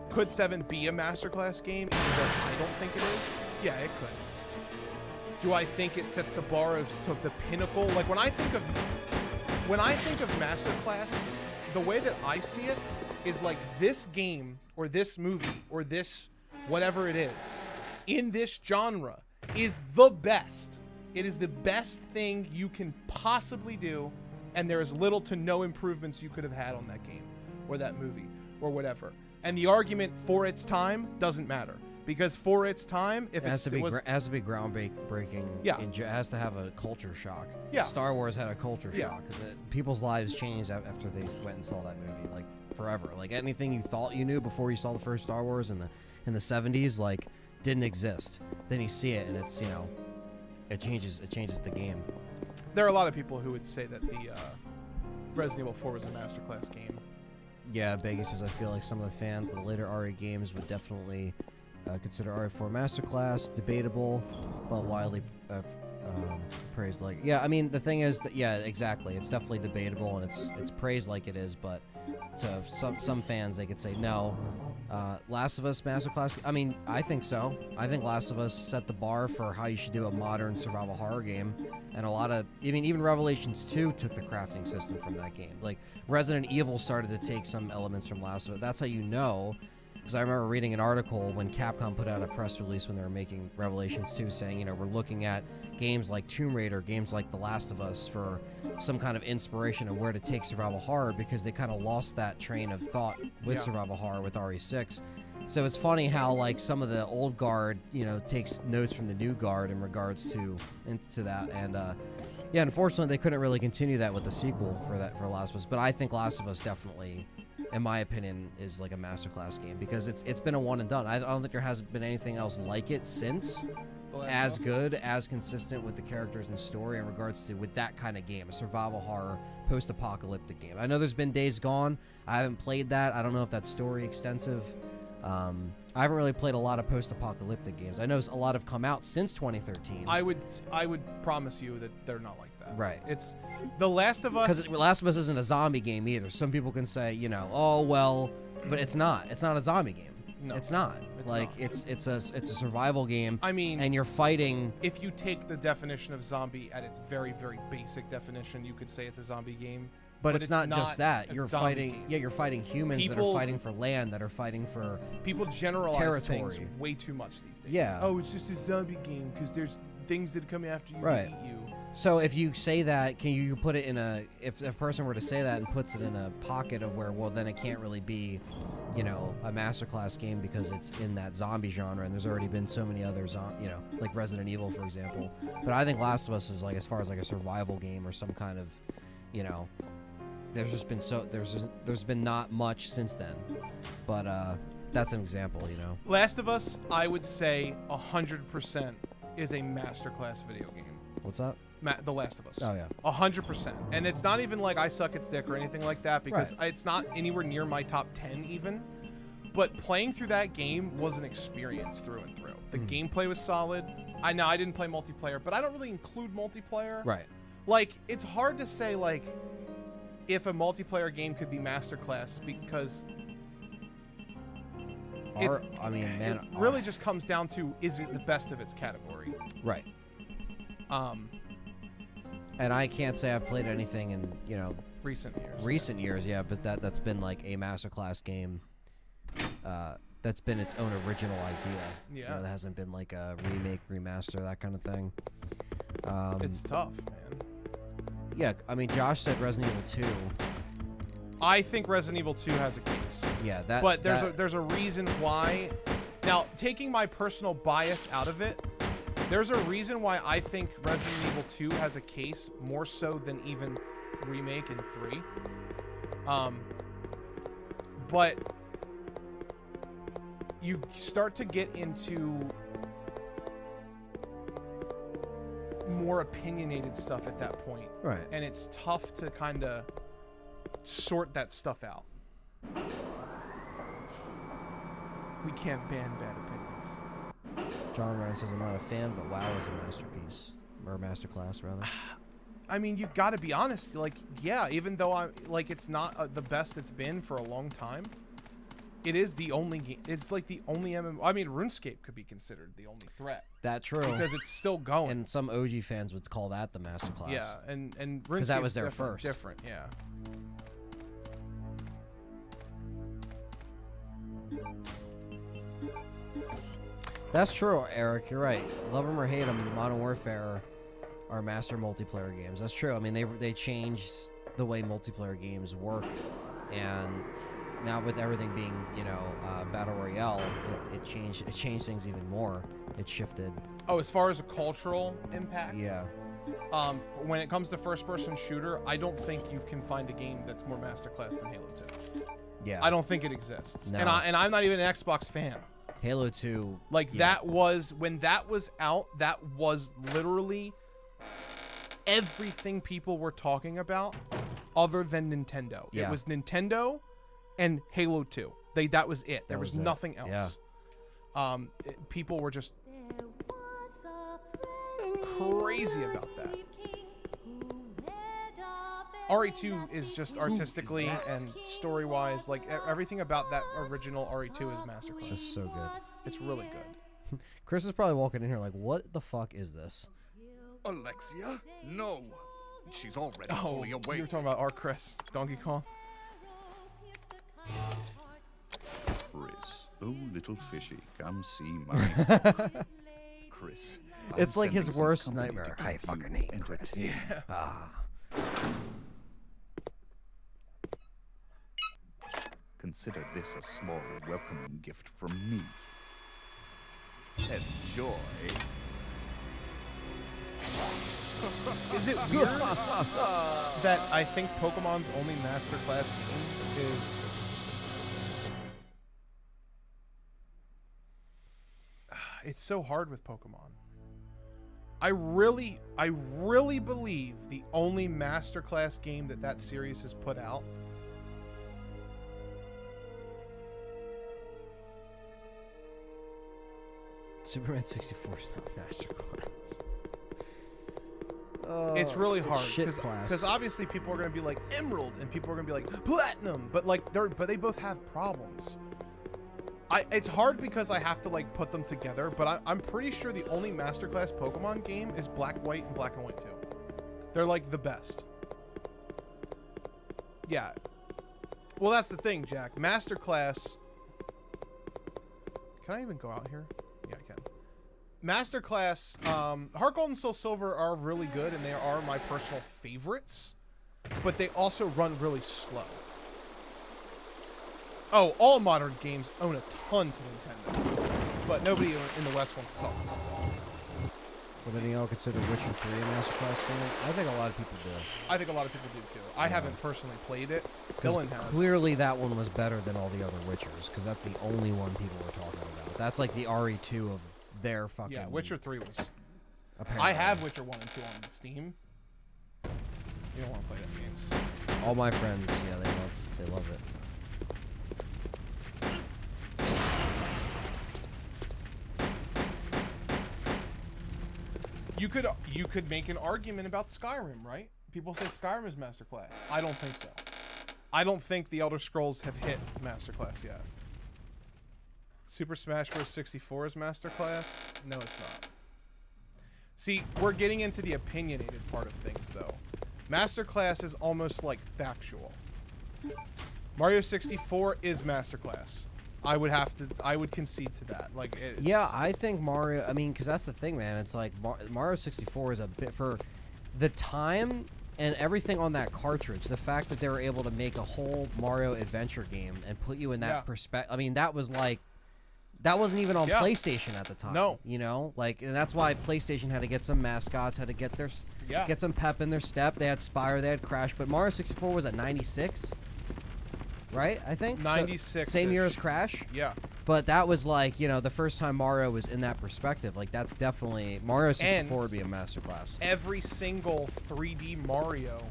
B: could 7 be a Masterclass game? Even though I don't think it is. Yeah, it could. Do I think it sets the bar of the pinnacle? Like, when I think of Masterclass, the way that I see it is like this game or this movie or this whatever it is in this genre is the best. It is the best thing you can possibly do, and there is little to no improvements you could have had on that game or that movie or whatever. And the argument for its time doesn't matter, because for its time, if
A: it has to be groundbreaking,
B: yeah,
A: it has to have a culture shock.
B: Yeah,
A: Star Wars had a culture shock. People's lives changed after they went and saw that movie, like forever. Like anything you thought you knew before you saw the first Star Wars in the 70s, like didn't exist. Then you see it, and it's it changes the game.
B: There are a lot of people who would say that the Resident Evil 4 was a Masterclass game.
A: Yeah, Beggy says, I feel like some of the fans of the later RE games would definitely consider RE4 Masterclass. Debatable, but widely praised like... Yeah, I mean, the thing is that, yeah, exactly. It's definitely debatable, and it's praised like it is, but to some fans, they could say, no. Last of Us Masterclass, I mean, I think so. I think Last of Us set the bar for how you should do a modern survival horror game. And a lot of, even Revelations 2 took the crafting system from that game. Like, Resident Evil started to take some elements from Last of Us. That's how you know, because I remember reading an article when Capcom put out a press release when they were making Revelations 2 saying, we're looking at games like Tomb Raider, games like The Last of Us for some kind of inspiration of where to take survival horror, because they kind of lost that train of thought with survival horror with RE6. So it's funny how, like, some of the old guard, takes notes from the new guard in regards to that. And, yeah, unfortunately, they couldn't really continue that with the sequel for Last of Us. But I think Last of Us definitely, in my opinion, is like a Masterclass game, because it's been a one and done. I don't think there has been anything else like it since, as good, as consistent with the characters and story in regards to with that kind of game, a survival horror, post-apocalyptic game. I know there's been Days Gone. I haven't played that. I don't know if that's story extensive. I haven't really played a lot of post-apocalyptic games. I know a lot have come out since 2013.
B: I would promise you that they're not like that.
A: Right.
B: It's The Last of Us.
A: Because Last of Us isn't a zombie game either. Some people can say, oh well, but it's not. It's not a zombie game.
B: No,
A: it's not.
B: not.
A: It's a survival game.
B: I mean,
A: and you're fighting.
B: If you take the definition of zombie at its very, very basic definition, you could say it's a zombie game.
A: But it's not just that. You're fighting.
B: Game.
A: Yeah, you're fighting humans that are fighting for land, that are fighting for
B: people generalize
A: territory.
B: things way too much these days.
A: Yeah.
B: Oh, it's just a zombie game because there's things that come after you
A: right.
B: and eat you.
A: So if you say that, can you put it in a? If a person were to say that and puts it in a pocket of where, well, then it can't really be, you know, a masterclass game because it's in that zombie genre, and there's already been so many other like Resident Evil, for example. But I think Last of Us is like, as far as like a survival game or some kind of, you know. There's just been there's been not much since then, but that's an example, you know.
B: Last of Us, I would say 100% is a masterclass video game.
A: What's up?
B: The Last of Us.
A: Oh yeah.
B: 100%, and it's not even like I suck its dick or anything like that because it's not anywhere near my top 10 even. But playing through that game was an experience through and through. The gameplay was solid. I didn't play multiplayer, but I don't really include multiplayer.
A: Right.
B: Like it's hard to say like. If a multiplayer game could be masterclass, because it really just comes down to, is it the best of its category?
A: Right. And I can't say I've played anything in, you know, recent years, yeah, but that's been like a masterclass game. That's been its own original idea.
B: Yeah.
A: You know, that hasn't been like a remake, remaster, that kind of thing.
B: It's tough, man.
A: Yeah, I mean, Josh said Resident Evil 2.
B: I think Resident Evil 2 has a case.
A: Yeah,
B: but there's a reason why. Now, taking my personal bias out of it, there's a reason why I think Resident Evil 2 has a case more so than even Remake and 3. But you start to get into more opinionated stuff at that point.
A: Right.
B: And it's tough to kind of sort that stuff out. We can't ban bad opinions.
A: John Ryan says, I'm not a fan, but WoW is a masterpiece. Or a masterclass, rather.
B: I mean, you got to be honest. Like, yeah, even though it's not the best it's been for a long time, it is the only game. It's like the only MMO. I mean, RuneScape could be considered the only threat.
A: That's true.
B: Because it's still going.
A: And some OG fans would call that the masterclass.
B: Yeah, and RuneScape
A: because that was their first.
B: Different, yeah.
A: That's true, Eric. You're right. Love them or hate them, Modern Warfare are master multiplayer games. That's true. I mean, they changed the way multiplayer games work, and now with everything being, you know, battle royale, it changed things even more. It shifted.
B: Oh, as far as a cultural impact?
A: Yeah.
B: When it comes to first-person shooter, I don't think you can find a game that's more masterclass than Halo 2.
A: Yeah.
B: I don't think it exists.
A: No.
B: And I'm not even an Xbox fan.
A: Halo 2.
B: Like, that was, when that was out, that was literally everything people were talking about other than Nintendo.
A: Yeah.
B: It was Nintendo and Halo 2. That was it. There was nothing else.
A: Yeah.
B: People were just crazy about that. RE2 is just artistically and story-wise, like everything about that original RE2 is masterclass.
A: Just so good.
B: It's really good.
A: Chris is probably walking in here like, what the fuck is this?
K: Alexia? No. She's already
B: Oh,
K: fully awake.
B: you were talking about our Chris, Donkey Kong.
K: Chris, oh little fishy, come see my Chris.
A: It's like his
K: sending some
A: worst
K: company to
A: nightmare.
K: keep
A: I fucking hate
K: you
A: Chris.
K: entertained. Consider this a small welcoming gift from me. Enjoy.
B: Is it weird that I think Pokemon's only masterclass game is it's so hard with Pokemon. I really believe the only masterclass game that series has put out
A: Superman 64 is not masterclass.
B: It's really hard
A: class.
B: because obviously people are going to be like Emerald and people are going to be like Platinum, but like they both have problems. It's hard because I have to like put them together, but I'm pretty sure the only Masterclass Pokemon game is Black, White, and Black and White 2. They're like the best. Yeah. Well, that's the thing, Jack. Masterclass. Can I even go out here? Yeah, I can. Masterclass, Heart Gold and Soul Silver are really good, and they are my personal favorites, but they also run really slow. Oh, all modern games own a ton to Nintendo, but nobody in the West wants to talk about that.
A: Would any of y'all consider Witcher 3 a Masterclass game? I think a lot of people do.
B: I think a lot of people do too. I haven't personally played it. Dylan has.
A: Clearly that one was better than all the other Witchers, because that's the only one people were talking about. That's like the RE2 of their fucking...
B: Yeah, Witcher 3 was...
A: Apparently.
B: I have Witcher 1 and 2 on Steam. You don't want to play them games.
A: All my friends, yeah, they love it.
B: You could make an argument about Skyrim, right? People say Skyrim is Masterclass. I don't think so. I don't think the Elder Scrolls have hit Masterclass yet. Super Smash Bros. 64 is Masterclass? No, it's not. See, we're getting into the opinionated part of things, though. Masterclass is almost like factual. Mario 64 is Masterclass. I would concede to that. Like,
A: yeah, I think Mario. I mean, because that's the thing, man. It's like Mario 64 is a bit for the time and everything on that cartridge. The fact that they were able to make a whole Mario adventure game and put you in that perspective. I mean, that was like that wasn't even on PlayStation at the time.
B: No,
A: you know, like, and that's why PlayStation had to get some mascots, had to get their get some pep in their step. They had Spyro, they had Crash, but Mario 64 was at 96. Right, I think
B: 96.
A: So, same year as Crash.
B: Yeah.
A: But that was like, you know, the first time Mario was in that perspective. Like, that's definitely Mario 64 would be a masterclass.
B: Every single 3D Mario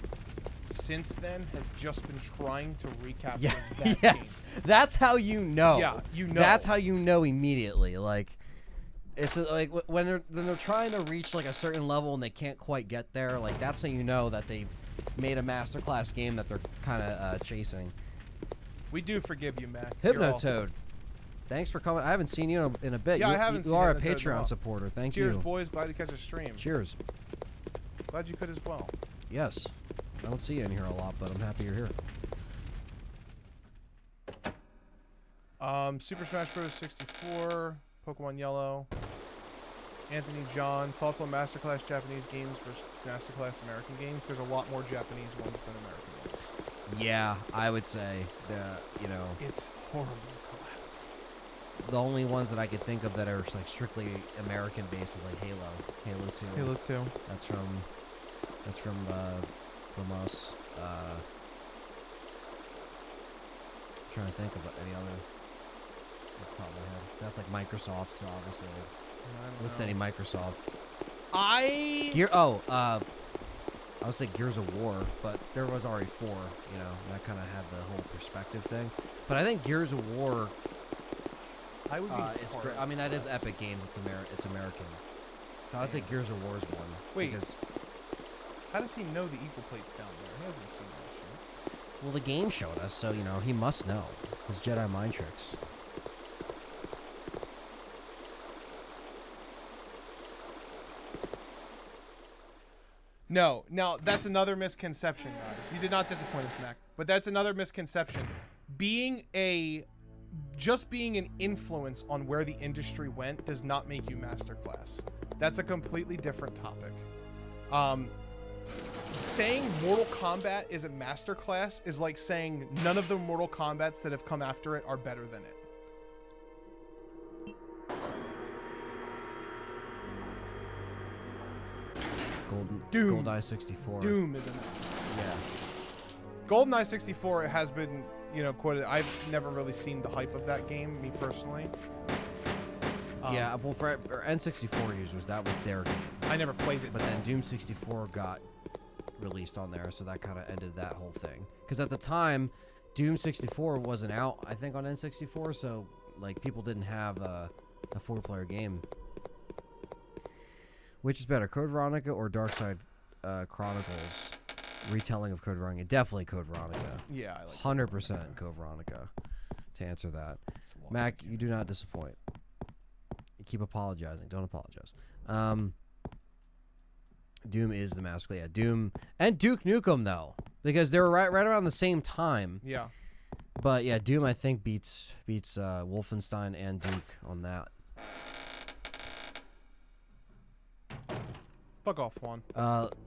B: since then has just been trying to recapture that game.
A: That's how you know.
B: Yeah, you know.
A: That's how you know immediately. Like, it's like when they're trying to reach like a certain level and they can't quite get there. Like, that's how you know that they made a masterclass game that they're kind of chasing.
B: We do forgive you, Mac.
A: Hypnotoad. Thanks for coming. I haven't seen you in a bit.
B: Yeah, I haven't seen
A: you are a
B: Hypnotoad
A: Patreon supporter. Thank you.
B: Cheers, boys. Glad to catch a stream.
A: Cheers.
B: Glad you could as well.
A: Yes. I don't see you in here a lot, but I'm happy you're here.
B: Super Smash Bros. 64, Pokemon Yellow. Anthony John, thoughts on Masterclass Japanese games versus Masterclass American games? There's a lot more Japanese ones than American ones.
A: Yeah, I would say that, you know,
B: it's horribly collapsed.
A: The only ones that I could think of that are like strictly American based is like Halo 2.
B: Halo 2.
A: That's from us. I'm trying to think of any other off the top of my head. That's like Microsoft, so obviously list any Microsoft. I would say Gears of War, but there was already 4, you know, and that kind of had the whole perspective thing. But I think Gears of War,
B: I
A: mean, that is Epic Games. It's American. So I'd say Gears of War is one.
B: Wait,
A: because
B: how does he know the equal plate's down there? He hasn't seen that shit.
A: Well, the game showed us, so, you know, he must know. His Jedi mind tricks.
B: No, that's another misconception, guys. You did not disappoint us, Mac. But that's another misconception. Just being an influence on where the industry went does not make you masterclass. That's a completely different topic. Saying Mortal Kombat is a masterclass is like saying none of the Mortal Kombats that have come after it are better than it.
A: GoldenEye 64.
B: Doom is a masterclass.
A: Yeah.
B: GoldenEye 64 has been, you know, quoted. I've never really seen the hype of that game, me personally.
A: Yeah, well, for N64 users, that was their game.
B: I never played it.
A: But then Doom 64 got released on there, so that kind of ended that whole thing. Because at the time, Doom 64 wasn't out, I think, on N64, so, like, people didn't have a 4-player game. Which is better, Code Veronica or Darkside Chronicles retelling of Code Veronica? Definitely Code Veronica.
B: Yeah, I like
A: 100% Code Veronica. to answer that. Mac, you do not disappoint. You keep apologizing. Don't apologize. Doom is the master. Yeah, Doom and Duke Nukem though, because they were right around the same time.
B: Yeah.
A: But yeah, Doom I think beats Wolfenstein and Duke on that.
B: Fuck off, Juan.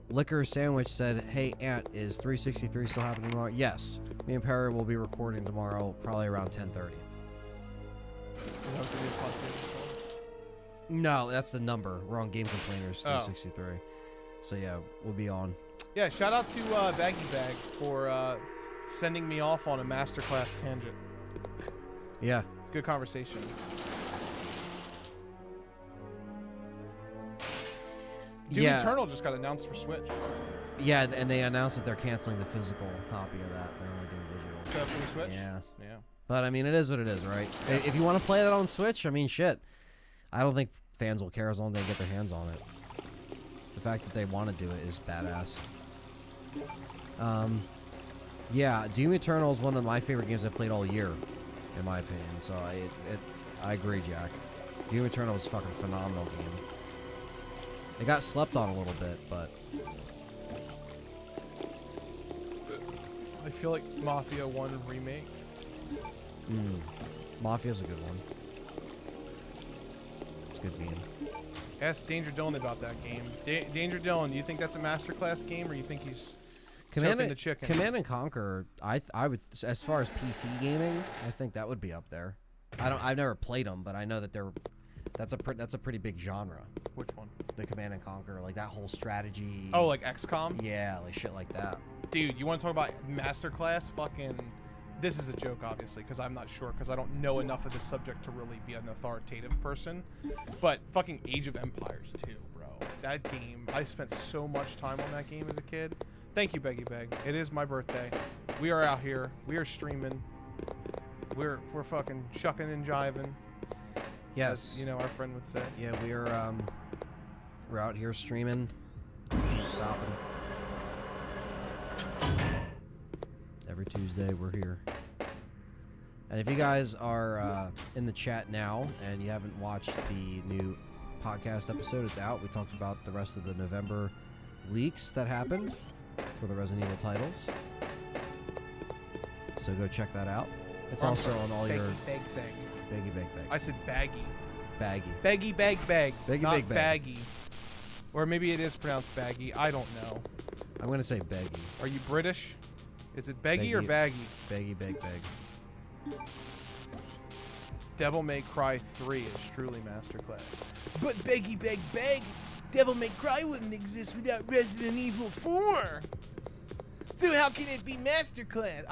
A: Liquor Sandwich said, "Hey Aunt, is 363 still happening tomorrow?" Yes, me and Perry will be recording tomorrow, probably around 10:30. No, that's the number. We're on Game Complainers 363. So yeah, we'll be on.
B: Yeah, shout out to Baggy Bag for sending me off on a masterclass tangent.
A: Yeah,
B: it's a good conversation. Doom Eternal just got announced for Switch.
A: Yeah, and they announced that they're canceling the physical copy of that. They're only doing digital.
B: For the Switch?
A: Yeah.
B: Yeah.
A: But I mean, it is what it is, right? Yeah. If you want to play that on Switch, I mean, shit. I don't think fans will care as long as they get their hands on it. The fact that they want to do it is badass. Yeah, Doom Eternal is one of my favorite games I've played all year, in my opinion. So I agree, Jack. Doom Eternal was a fucking phenomenal game. It got slept on a little bit, but
B: I feel like Mafia 1 Remake.
A: Mafia's a good one. It's a good game.
B: Ask Danger Dylan about that game. Danger Dylan, do you think that's a masterclass game, or you think he's choking the chicken?
A: Command and Conquer, I would, as far as PC gaming, I think that would be up there. I've never played them, but I know that that's a pretty big genre.
B: Which one?
A: The Command and Conquer, like that whole strategy.
B: Oh, like XCOM?
A: Yeah, like shit like that.
B: Dude, you want to talk about masterclass? Fucking, this is a joke, obviously, because I'm not sure, because I don't know enough of this subject to really be an authoritative person. But fucking Age of Empires 2, bro. That game, I spent so much time on that game as a kid. Thank you, Beggy Beg. It is my birthday. We are out here. We are streaming. We're fucking shucking and jiving.
A: Yes.
B: As, you know, our friend would say.
A: Yeah, we're out here streaming. Can't stop it. Every Tuesday we're here. And if you guys are in the chat now and you haven't watched the new podcast episode, it's out. We talked about the rest of the November leaks that happened for the Resident Evil titles. So go check that out. It's also on all your... Baggy Bag.
B: I said baggy.
A: Baggy.
B: Baggy bag.
A: Baggy
B: not
A: bag.
B: Baggy. Or maybe it is pronounced baggy. I don't know.
A: I'm going to say baggy.
B: Are you British? Is it baggy or baggy?
A: Baggy bag.
B: Devil May Cry 3 is truly masterclass. But baggy bag. Devil May Cry wouldn't exist without Resident Evil 4. So how can it be masterclass?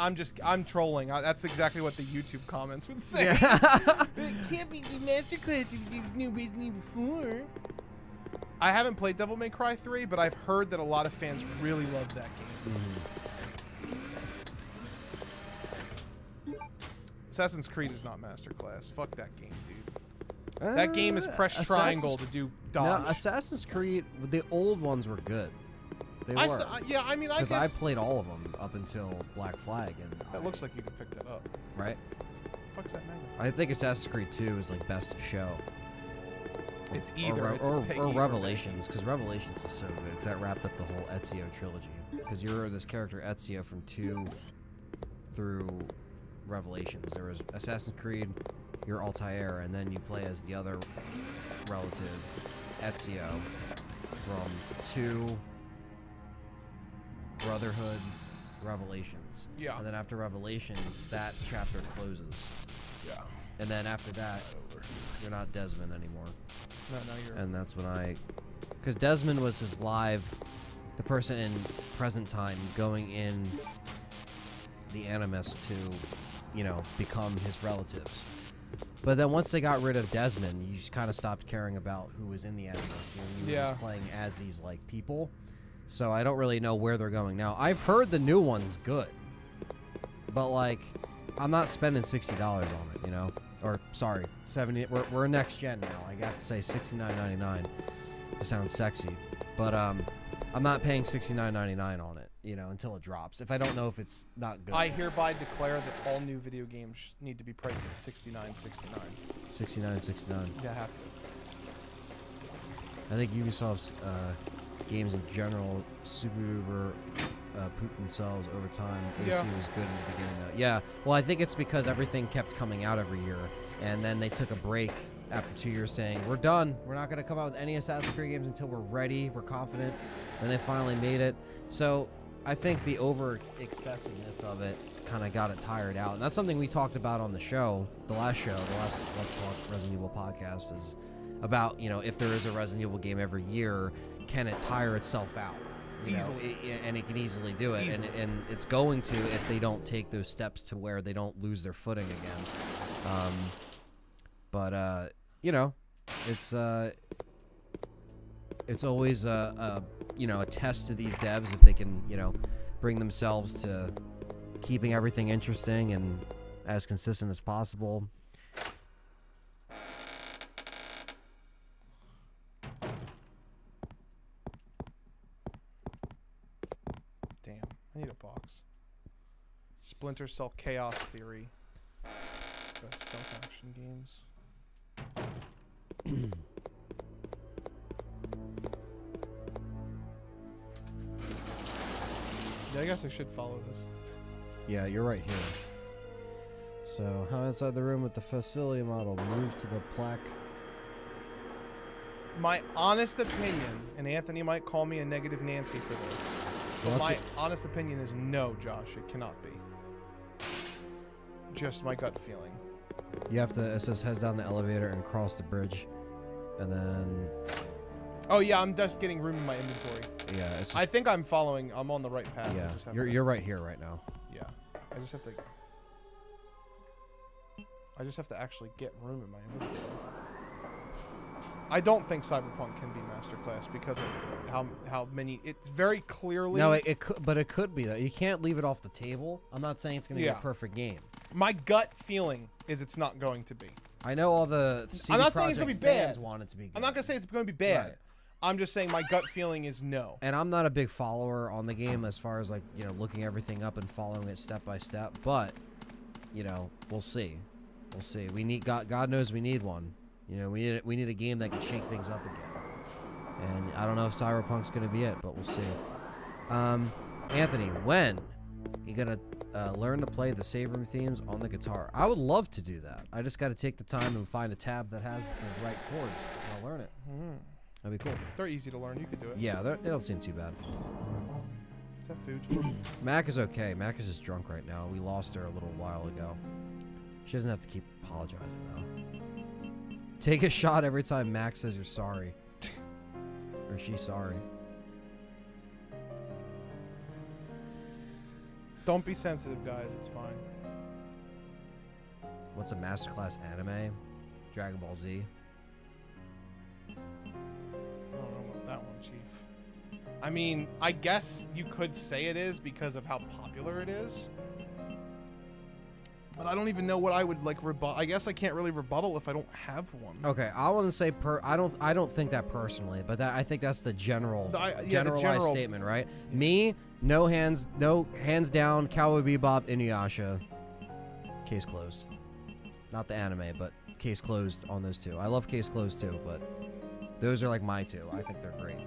B: I'm trolling. That's exactly what the YouTube comments would say. Yeah. It can't be the masterclass if there's no Resident Evil 4. I haven't played Devil May Cry 3, but I've heard that a lot of fans really love that game. Assassin's Creed is not masterclass. Fuck that game, dude. That game is press triangle to do dodge.
A: No, Assassin's Creed, the old ones were good. They were.
B: Yeah, I mean, I guess...
A: Because I played all of them up until Black Flag. And
B: that looks like you could pick that up.
A: Right?
B: Fuck's that magnified?
A: I think Assassin's Creed 2 is like best of show.
B: It's either.
A: Or Revelations, because Revelations was so good. Because that wrapped up the whole Ezio trilogy. Because you're this character Ezio from 2 through Revelations. There was Assassin's Creed, you're Altair, and then you play as the other relative, Ezio, from 2... Brotherhood, Revelations.
B: Yeah.
A: And then after Revelations, that chapter closes.
B: Yeah.
A: And then after that, you're not Desmond anymore.
B: No, you're...
A: And that's when because Desmond was his the person in present time going in the Animus to, become his relatives. But then once they got rid of Desmond, you kind of stopped caring about who was in the Animus. You were just playing as these, people. So I don't really know where they're going now. I've heard the new one's good. But, I'm not spending $60 on it, Or, sorry, 70. We're next gen now. I got to say $69.99 to sound sexy. But, I'm not paying $69.99 on it. you know, until it drops. If I don't know if it's not good.
B: I hereby declare that all new video games need to be priced at $69.69.
A: $69.69.
B: Yeah, have to.
A: I think Ubisoft's games in general super duper pooped themselves over time. AC was good in the beginning though. Yeah, well I think it's because everything kept coming out every year, and then they took a break after 2 years saying, we're done. We're not going to come out with any Assassin's Creed games until we're ready, we're confident, and they finally made it. So I think the over-excessiveness of it kind of got it tired out. And that's something we talked about on the show, the last Let's Talk Resident Evil podcast, is about, you know, if there is a Resident Evil game every year, can it tire itself out? Easily. And it can easily do it. And it's going to if they don't take those steps to where they don't lose their footing again. But you know, it's always you know, a test to these devs if they can, you know, bring themselves to keeping everything interesting and as consistent as possible.
B: Damn, I need a box. Splinter Cell Chaos Theory. It's best stealth action games. Yeah, I guess I should follow this.
A: Yeah, you're right here. So, how inside the room with the facility model? Move to the plaque.
B: My honest opinion, and Anthony might call me a negative Nancy for this, but my honest opinion is no, Josh, it cannot be. Just my gut feeling.
A: You have to, it says head down the elevator and cross the bridge, and then...
B: Oh yeah, I'm just getting room in my inventory.
A: Yeah, it's just...
B: I think I'm on the right path.
A: Yeah, you're right here right now.
B: Yeah, I just have to actually get room in my inventory. I don't think Cyberpunk can be Masterclass because of how many. It's very clearly.
A: No, it could, but it could be though. You can't leave it off the table. I'm not saying it's going to be a perfect game.
B: My gut feeling is it's not going to be.
A: I know all the
B: I'm not saying it's going to be bad.
A: Want it to be good.
B: I'm not going to say it's going to be bad.
A: Right.
B: I'm just saying my gut feeling is no.
A: And I'm not a big follower on the game as far as like, you know, looking everything up and following it step by step. But, you know, we'll see. We'll see. We need God knows we need one. You know, we need a game that can shake things up again. And I don't know if Cyberpunk's going to be it, but we'll see. Anthony, when you gonna learn to play the save room themes on the guitar? I would love to do that. I just got to take the time and find a tab that has the right chords. And I'll learn it. That'd be cool.
B: They're easy to learn. You could do it.
A: Yeah, they don't seem too bad.
B: Is that Fuji?
A: Mac is okay. Mac is just drunk right now. We lost her a little while ago. She doesn't have to keep apologizing though. Take a shot every time Mac says you're sorry. Or she's sorry.
B: Don't be sensitive, guys. It's fine.
A: What's a Masterclass anime? Dragon Ball Z.
B: I don't know about that one, Chief. I mean, I guess you could say it is because of how popular it is. But I don't even know what I would like rebut. I guess I can't really rebuttal if I don't have one.
A: Okay, I want to say I don't think that personally, but I think that's the generalized statement, right? Me, no hands down, Cowboy Bebop, Inuyasha. Case closed. Not the anime, but case closed on those two. I love Case Closed too, but those are like my two. I think they're great.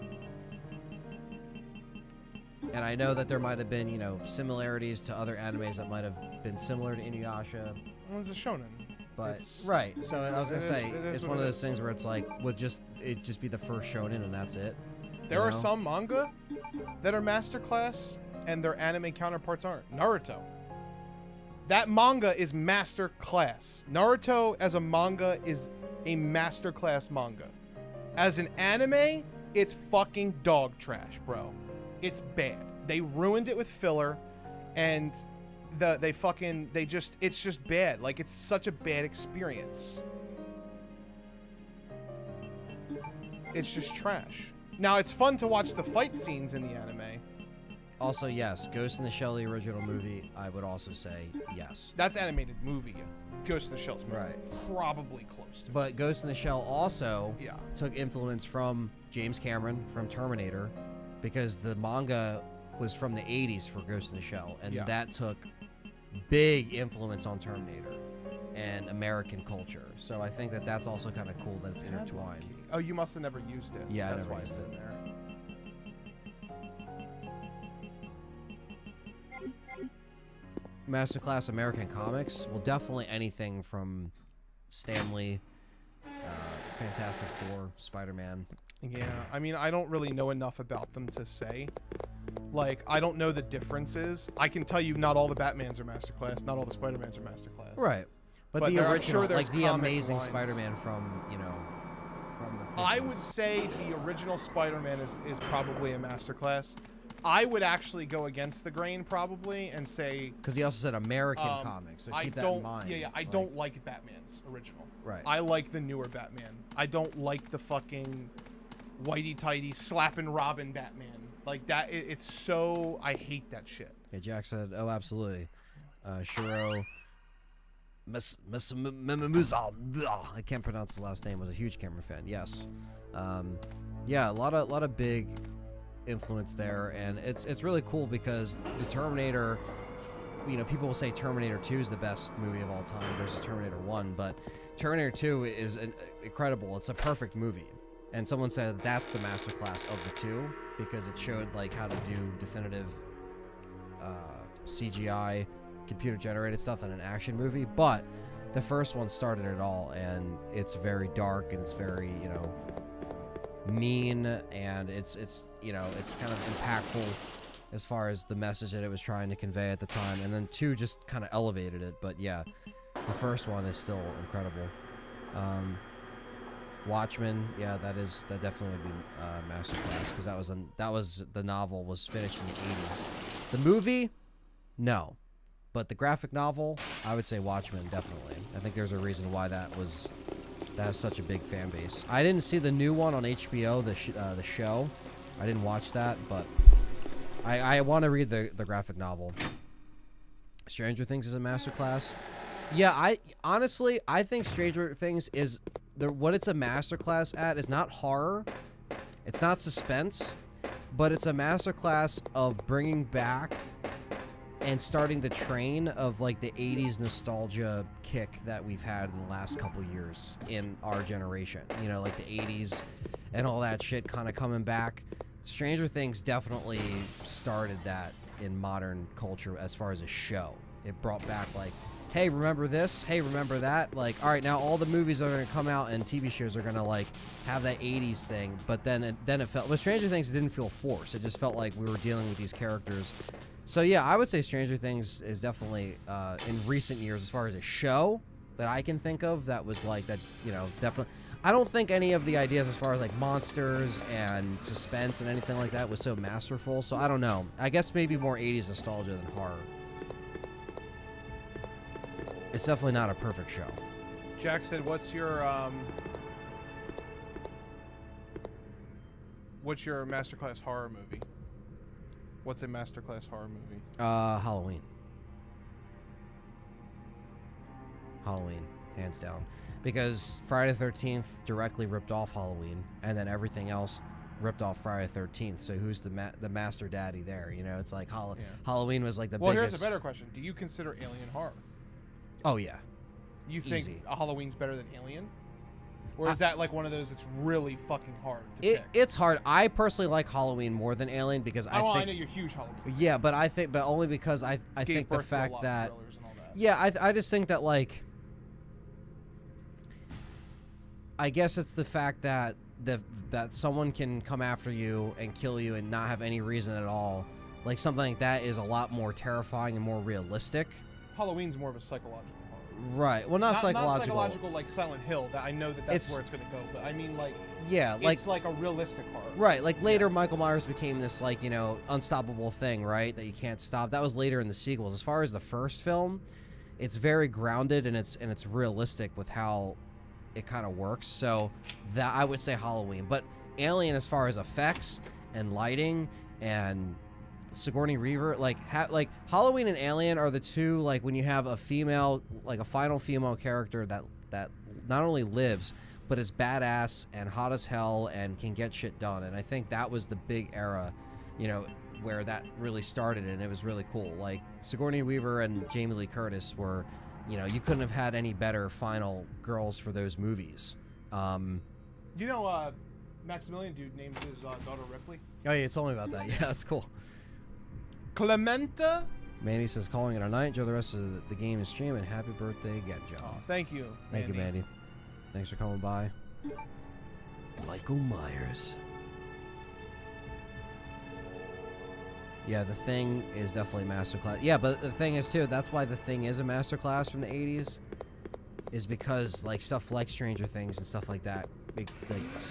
A: And I know that there might have been, you know, similarities to other animes that might have been similar to Inuyasha.
B: Well, it's a shonen.
A: But right, so I was gonna say it's one of those things where it's like, would it just be the first shonen and that's it?
B: There are some manga that are masterclass and their anime counterparts aren't. Naruto. That manga is masterclass. Naruto as a manga is a masterclass manga. As an anime, it's fucking dog trash, bro. It's bad. They ruined it with filler, and it's just bad. Like, it's such a bad experience. It's just trash. Now, it's fun to watch the fight scenes in the anime.
A: Also, yes, Ghost in the Shell, the original movie, I would also say yes.
B: That's animated movie. Ghost in the Shell's probably close to.
A: But Ghost in the Shell also took influence from James Cameron, from Terminator, because the manga was from the 80s for Ghost in the Shell, and
B: Yeah.
A: that took big influence on Terminator and American culture. So I think that that's also kind of cool that it's intertwined.
B: Oh, you must have never used it.
A: Yeah, I
B: that's
A: never
B: why it's
A: used
B: in there.
A: Masterclass American Comics. Well, definitely anything from Stan Lee, Fantastic Four, Spider-Man.
B: Yeah, I mean, I don't really know enough about them to say. Like, I don't know the differences. I can tell you not all the Batmans are Masterclass, not all the Spider-Mans are Masterclass.
A: Right. But the
B: I'm
A: original,
B: sure there's
A: like the
B: comic
A: Amazing
B: lines.
A: Spider-Man from the 50s.
B: I would say the original Spider-Man is probably a Masterclass. I would actually go against the grain probably and say...
A: Because he also said American comics, so keep that in mind.
B: Yeah, I don't like Batman's original.
A: Right.
B: I like the newer Batman. I don't like the fucking whitey-tighty slapping Robin Batman. Like, that, it's so... I hate that shit.
A: Yeah, Jack said, oh, absolutely. Shiro... I can't pronounce his last name. Was a huge Cameron fan. Yes, yeah, a lot of big influence there, and it's really cool because the Terminator. You know, people will say Terminator 2 is the best movie of all time versus Terminator 1, but Terminator 2 is incredible. It's a perfect movie, and someone said that's the masterclass of the two because it showed like how to do definitive CGI. Computer generated stuff in an action movie, but the first one started it all, and it's very dark and it's very mean, and it's kind of impactful as far as the message that it was trying to convey at the time, and then 2 just kind of elevated it. But yeah, the first one is still incredible. Watchmen, yeah, that definitely would be masterclass because that was the novel was finished in the 80s. The movie, no. But the graphic novel, I would say Watchmen, definitely. I think there's a reason why that has such a big fan base. I didn't see the new one on HBO, the show. I didn't watch that, but I want to read the graphic novel. Stranger Things is a masterclass. Yeah, I think Stranger Things is what it's a masterclass at is not horror, it's not suspense, but it's a masterclass of bringing back and starting the train of like the 80s nostalgia kick that we've had in the last couple years in our generation. You know, like the 80s and all that shit kind of coming back. Stranger Things definitely started that in modern culture as far as a show. It brought back like, hey, remember this? Hey, remember that? Like, all right, now all the movies are going to come out and TV shows are going to like have that 80s thing. But then it felt, with Stranger Things, it didn't feel forced. It just felt like we were dealing with these characters. So yeah, I would say Stranger Things is definitely in recent years, as far as a show that I can think of, that was like that. Definitely. I don't think any of the ideas as far as like monsters and suspense and anything like that was so masterful. So I don't know. I guess maybe more 80s nostalgia than horror. It's definitely not a perfect show.
B: Jack said, "What's your masterclass horror movie? What's a masterclass horror movie?"
A: Halloween. Halloween, hands down, because Friday the 13th directly ripped off Halloween, and then everything else ripped off Friday the 13th. So who's the master daddy there? You know, it's like Halloween was like the biggest.
B: Well, here's a better question: do you consider Alien horror?
A: Oh yeah.
B: You think
A: Easy.
B: Halloween's better than Alien? Or is that like one of those that's really fucking hard to pick?
A: It's hard. I personally like Halloween more than Alien because I
B: know you're a huge Halloween.
A: Yeah, but only because I think the fact that yeah, I just think that like I guess it's the fact that that someone can come after you and kill you and not have any reason at all. Like something like that is a lot more terrifying and more realistic.
B: Halloween's more of a psychological horror.
A: Right. Well, not psychological.
B: Not psychological like Silent Hill. That I know that's where it's going to go. But I mean, like,
A: yeah,
B: it's like a realistic horror.
A: Right. Like later, Michael Myers became this like unstoppable thing, right? That you can't stop. That was later in the sequels. As far as the first film, it's very grounded and it's realistic with how it kind of works. So that I would say Halloween. But Alien, as far as effects and lighting and Sigourney Weaver, like Halloween and Alien are the two, like when you have a female, like a final female character that not only lives but is badass and hot as hell and can get shit done. And I think that was the big era, where that really started, and it was really cool. Like Sigourney Weaver and Jamie Lee Curtis were, you know, you couldn't have had any better final girls for those movies.
B: You know, Maximilian dude named his daughter Ripley.
A: Oh yeah, you told me about that. Yeah, that's cool.
B: Clementa.
A: Mandy says calling it a night. Enjoy the rest of the game and stream, and happy birthday again, John.
B: Oh, thank you.
A: Thank you, Mandy. Thanks for coming by. Michael Myers. Yeah, The Thing is definitely masterclass. Yeah, but the thing is too, that's why The Thing is a masterclass from the 80s, is because like stuff like Stranger Things and stuff like that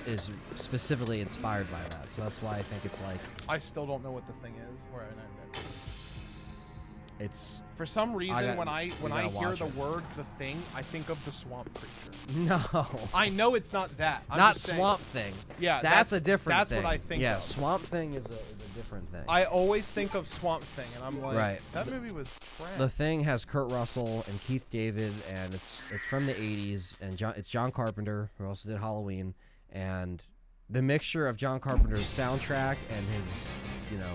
A: is specifically inspired by that. So that's why I think it's like.
B: I still don't know what The Thing is.
A: It's
B: for some reason when I hear the word The Thing, I think of the swamp creature.
A: No,
B: I know it's not that. I'm
A: not
B: just saying,
A: Swamp Thing.
B: Yeah,
A: that's a different.
B: That's
A: thing.
B: what I think.
A: Yeah,
B: of.
A: Swamp Thing is a different thing.
B: I always think of Swamp Thing, and I'm like,
A: right.
B: That movie was trash.
A: The Thing has Kurt Russell and Keith David, and it's from the 80s, and it's John Carpenter, who also did Halloween, and the mixture of John Carpenter's soundtrack and his, you know,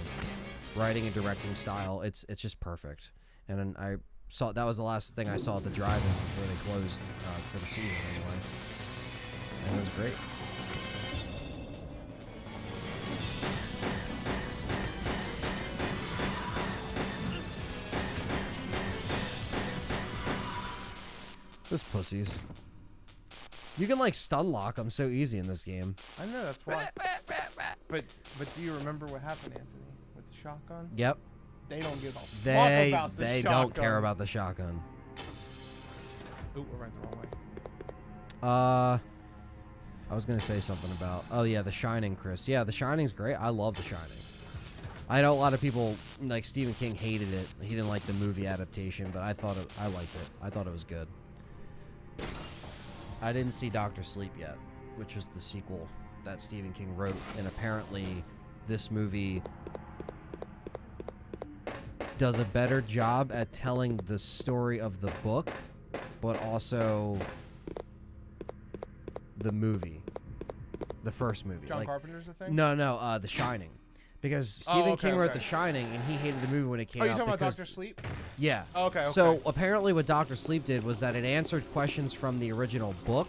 A: writing and directing style, it's just perfect. And then I saw that was the last thing I saw at the drive-in before they closed for the season anyway, and it was great. Those pussies. You can like stun lock them so easy in this game.
B: I know, that's why. But do you remember what happened, Anthony, with the shotgun?
A: Yep.
B: They don't give a fuck about the
A: They
B: shotgun.
A: don't care about the shotgun.
B: Ooh, we're running the wrong way.
A: I was gonna say something about. Oh yeah, The Shining, Chris. Yeah, The Shining's great. I love The Shining. I know a lot of people like Stephen King hated it. He didn't like the movie adaptation, but I liked it. I thought it was good. I didn't see Dr. Sleep yet, which was the sequel that Stephen King wrote, and apparently this movie does a better job at telling the story of the book, but also the movie, the first movie.
B: John Carpenter's The Thing?
A: No, The Shining. Because Stephen King wrote The Shining, and he hated the movie when it came out.
B: Oh, you talking about Dr. Sleep?
A: Yeah.
B: Okay.
A: So apparently what Dr. Sleep did was that it answered questions from the original book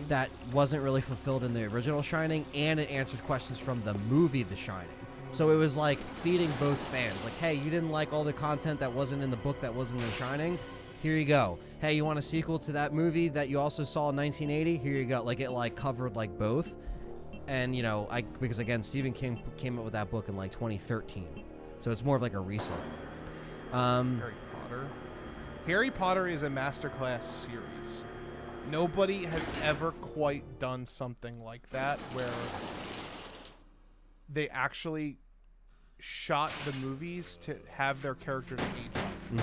A: that wasn't really fulfilled in the original Shining, and it answered questions from the movie The Shining. So it was like feeding both fans. Like, hey, you didn't like all the content that wasn't in the book that wasn't in The Shining? Here you go. Hey, you want a sequel to that movie that you also saw in 1980? Here you go. Like, it like covered like both. And, you know, because again, Stephen King came up with that book in like 2013. So it's more of like a reset.
B: Harry Potter is a masterclass series. Nobody has ever quite done something like that where they actually shot the movies to have their characters age up.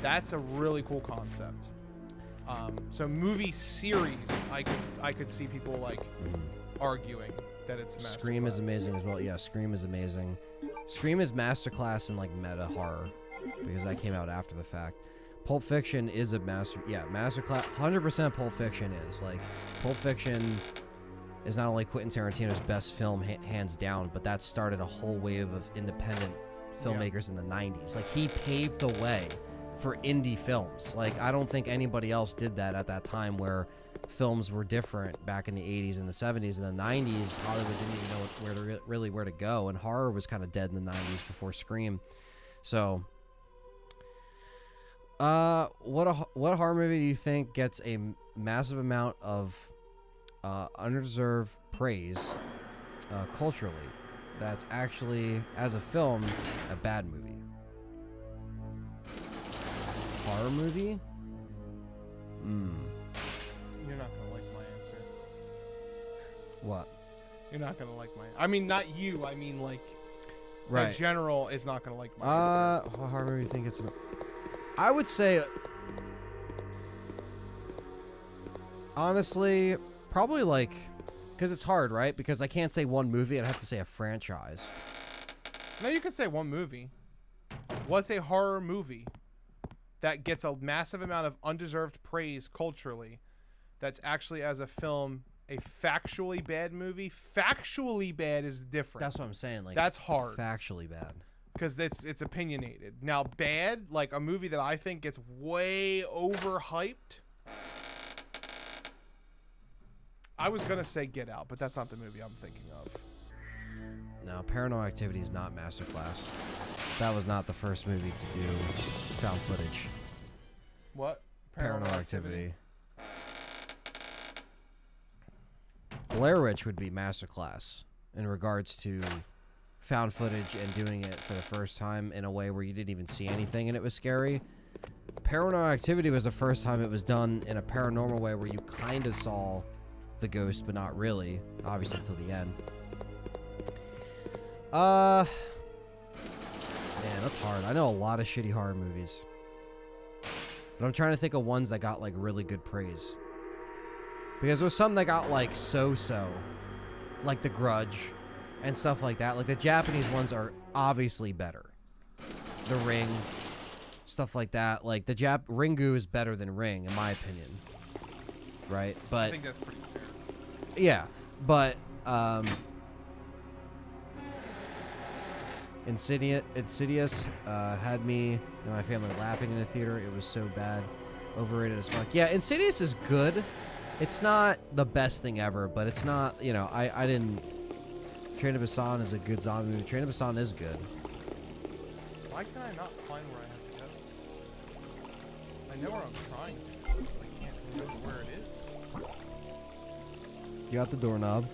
B: That's a really cool concept. So movie series, I could see people like arguing that it's masterclass.
A: Scream is amazing as well. Yeah, Scream is amazing. Scream is masterclass in like meta horror because that came out after the fact. Pulp Fiction is a masterclass. 100% Pulp Fiction is like Pulp Fiction is not only Quentin Tarantino's best film hands down, but that started a whole wave of independent filmmakers in the 90s. Like, he paved the way for indie films. Like, I don't think anybody else did that at that time where films were different back in the 80s and the 70s. In the 90s, Hollywood didn't even know where to go, and horror was kind of dead in the 90s before Scream. So, what horror movie do you think gets a massive amount of undeserved praise culturally that's actually, as a film, a bad movie? Horror movie?
B: You're not gonna like my answer.
A: What?
B: You're not gonna like my. I mean, not you. I mean, like,
A: right.
B: in general, is not gonna like my answer.
A: What horror movie do you think it's? I would say, honestly, probably like, because it's hard, right? Because I can't say one movie. I'd have to say a franchise.
B: No, you could say one movie. What's a horror movie that gets a massive amount of undeserved praise culturally that's actually, as a film, a factually bad movie? Factually bad is different.
A: That's what I'm saying. Like,
B: that's hard.
A: Factually bad.
B: because it's opinionated. Now, bad, like a movie that I think gets way overhyped. I was gonna say Get Out, but that's not the movie I'm thinking of.
A: No, Paranormal Activity is not Masterclass. That was not the first movie to do found footage.
B: What?
A: Paranormal Activity. Blair Witch would be Masterclass in regards to found footage and doing it for the first time in a way where you didn't even see anything and it was scary. Paranormal Activity was the first time it was done in a paranormal way where you kind of saw the ghost, but not really. Obviously, until the end. Man, that's hard. I know a lot of shitty horror movies. But I'm trying to think of ones that got, like, really good praise. Because there's some that got, like, so-so. Like The Grudge and stuff like that. Like, the Japanese ones are obviously better. The Ring. Stuff like that. Like, the Ringu is better than Ring, in my opinion. Right? But...
B: I think that's pretty fair.
A: Yeah. But, Insidious had me and my family laughing in the theater. It was so bad. Overrated as fuck. Yeah, Insidious is good. It's not the best thing ever, but it's not, you know, I didn't... Train to Busan is a good zombie movie. Train to Busan is good.
B: Why can I not find where I have to go? I know where I'm trying to, but I can't remember where it is.
A: You got the doorknob.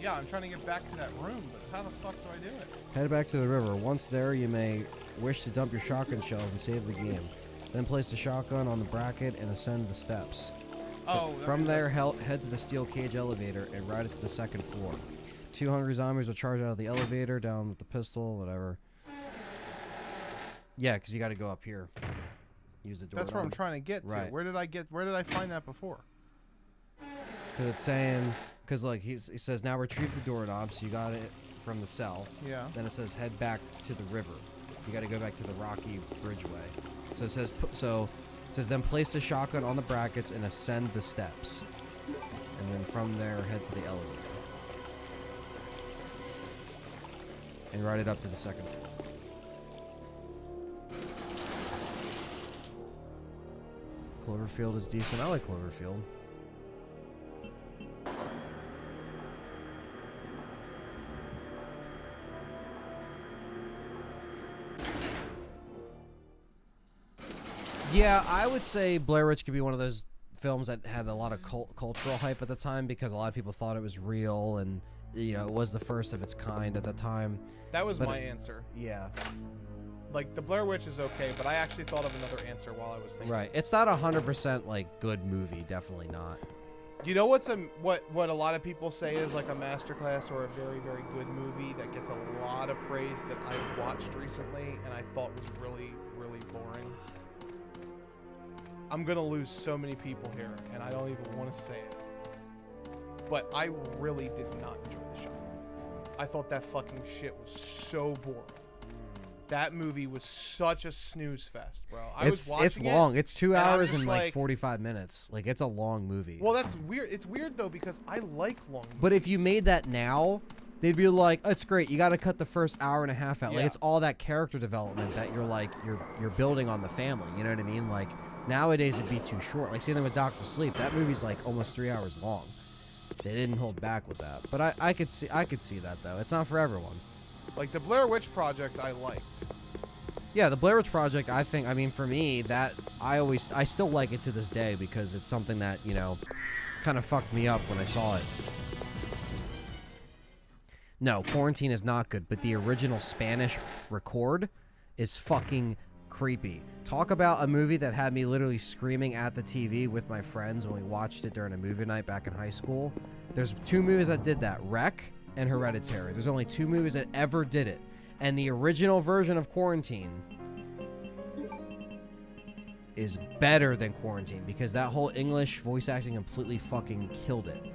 B: Yeah, I'm trying to get back to that room, but how the fuck do I do it?
A: Head back to the river. Once there, you may wish to dump your shotgun shells and save the game. Then place the shotgun on the bracket and ascend the steps.
B: Oh,
A: From there, head to the steel cage elevator and ride it to the second floor. 2 hungry zombies will charge out of the elevator, down with the pistol, whatever. Yeah, because you got to go up here. Use the door.
B: That's where I'm trying to get to.
A: Right.
B: Where did I find that before?
A: Because it's saying, because like he says now retrieve the doorknob, so you got it from the cell.
B: Yeah.
A: Then it says head back to the river. You got to go back to the rocky bridgeway. So it says then place the shotgun on the brackets and ascend the steps. And then from there head to the elevator. And ride it up to the second floor. Cloverfield is decent. I like Cloverfield. Yeah, I would say Blair Witch could be one of those films that had a lot of cultural hype at the time because a lot of people thought it was real and, you know, it was the first of its kind at the time.
B: That was my answer.
A: Yeah.
B: Like, the Blair Witch is okay, but I actually thought of another answer while I was thinking.
A: Right. It's not 100% like good movie. Definitely not.
B: You know what a lot of people say is like a masterclass or a very, very good movie that gets a lot of praise that I've watched recently and I thought was really, really boring? I'm going to lose so many people here, and I don't even want to say it. But I really did not enjoy The Shining. I thought that fucking shit was so boring. That movie was such a snooze fest, bro.
A: It's long. It's 2 hours and like 45 minutes. Like, it's a long movie.
B: Well, that's weird. It's weird though because I like long movies.
A: But if you made that now, they'd be like, oh, "It's great. You got to cut the first hour and a half out."
B: Yeah.
A: Like, it's all that character development that you're like you're building on the family. You know what I mean? Like, nowadays it'd be too short. Like, same thing with Dr. Sleep. That movie's like almost 3 hours long. They didn't hold back with that. But I could see that though. It's not for everyone.
B: Like the Blair Witch Project, I liked.
A: Yeah, the Blair Witch Project, I think, I mean, for me, that, I still like it to this day because it's something that, you know, kind of fucked me up when I saw it. No, Quarantine is not good, but the original Spanish record is fucking creepy. Talk about a movie that had me literally screaming at the TV with my friends when we watched it during a movie night back in high school. There's 2 movies that did that, Wreck and Hereditary. There's only 2 movies that ever did it. And the original version of Quarantine is better than Quarantine because that whole English voice acting completely fucking killed it.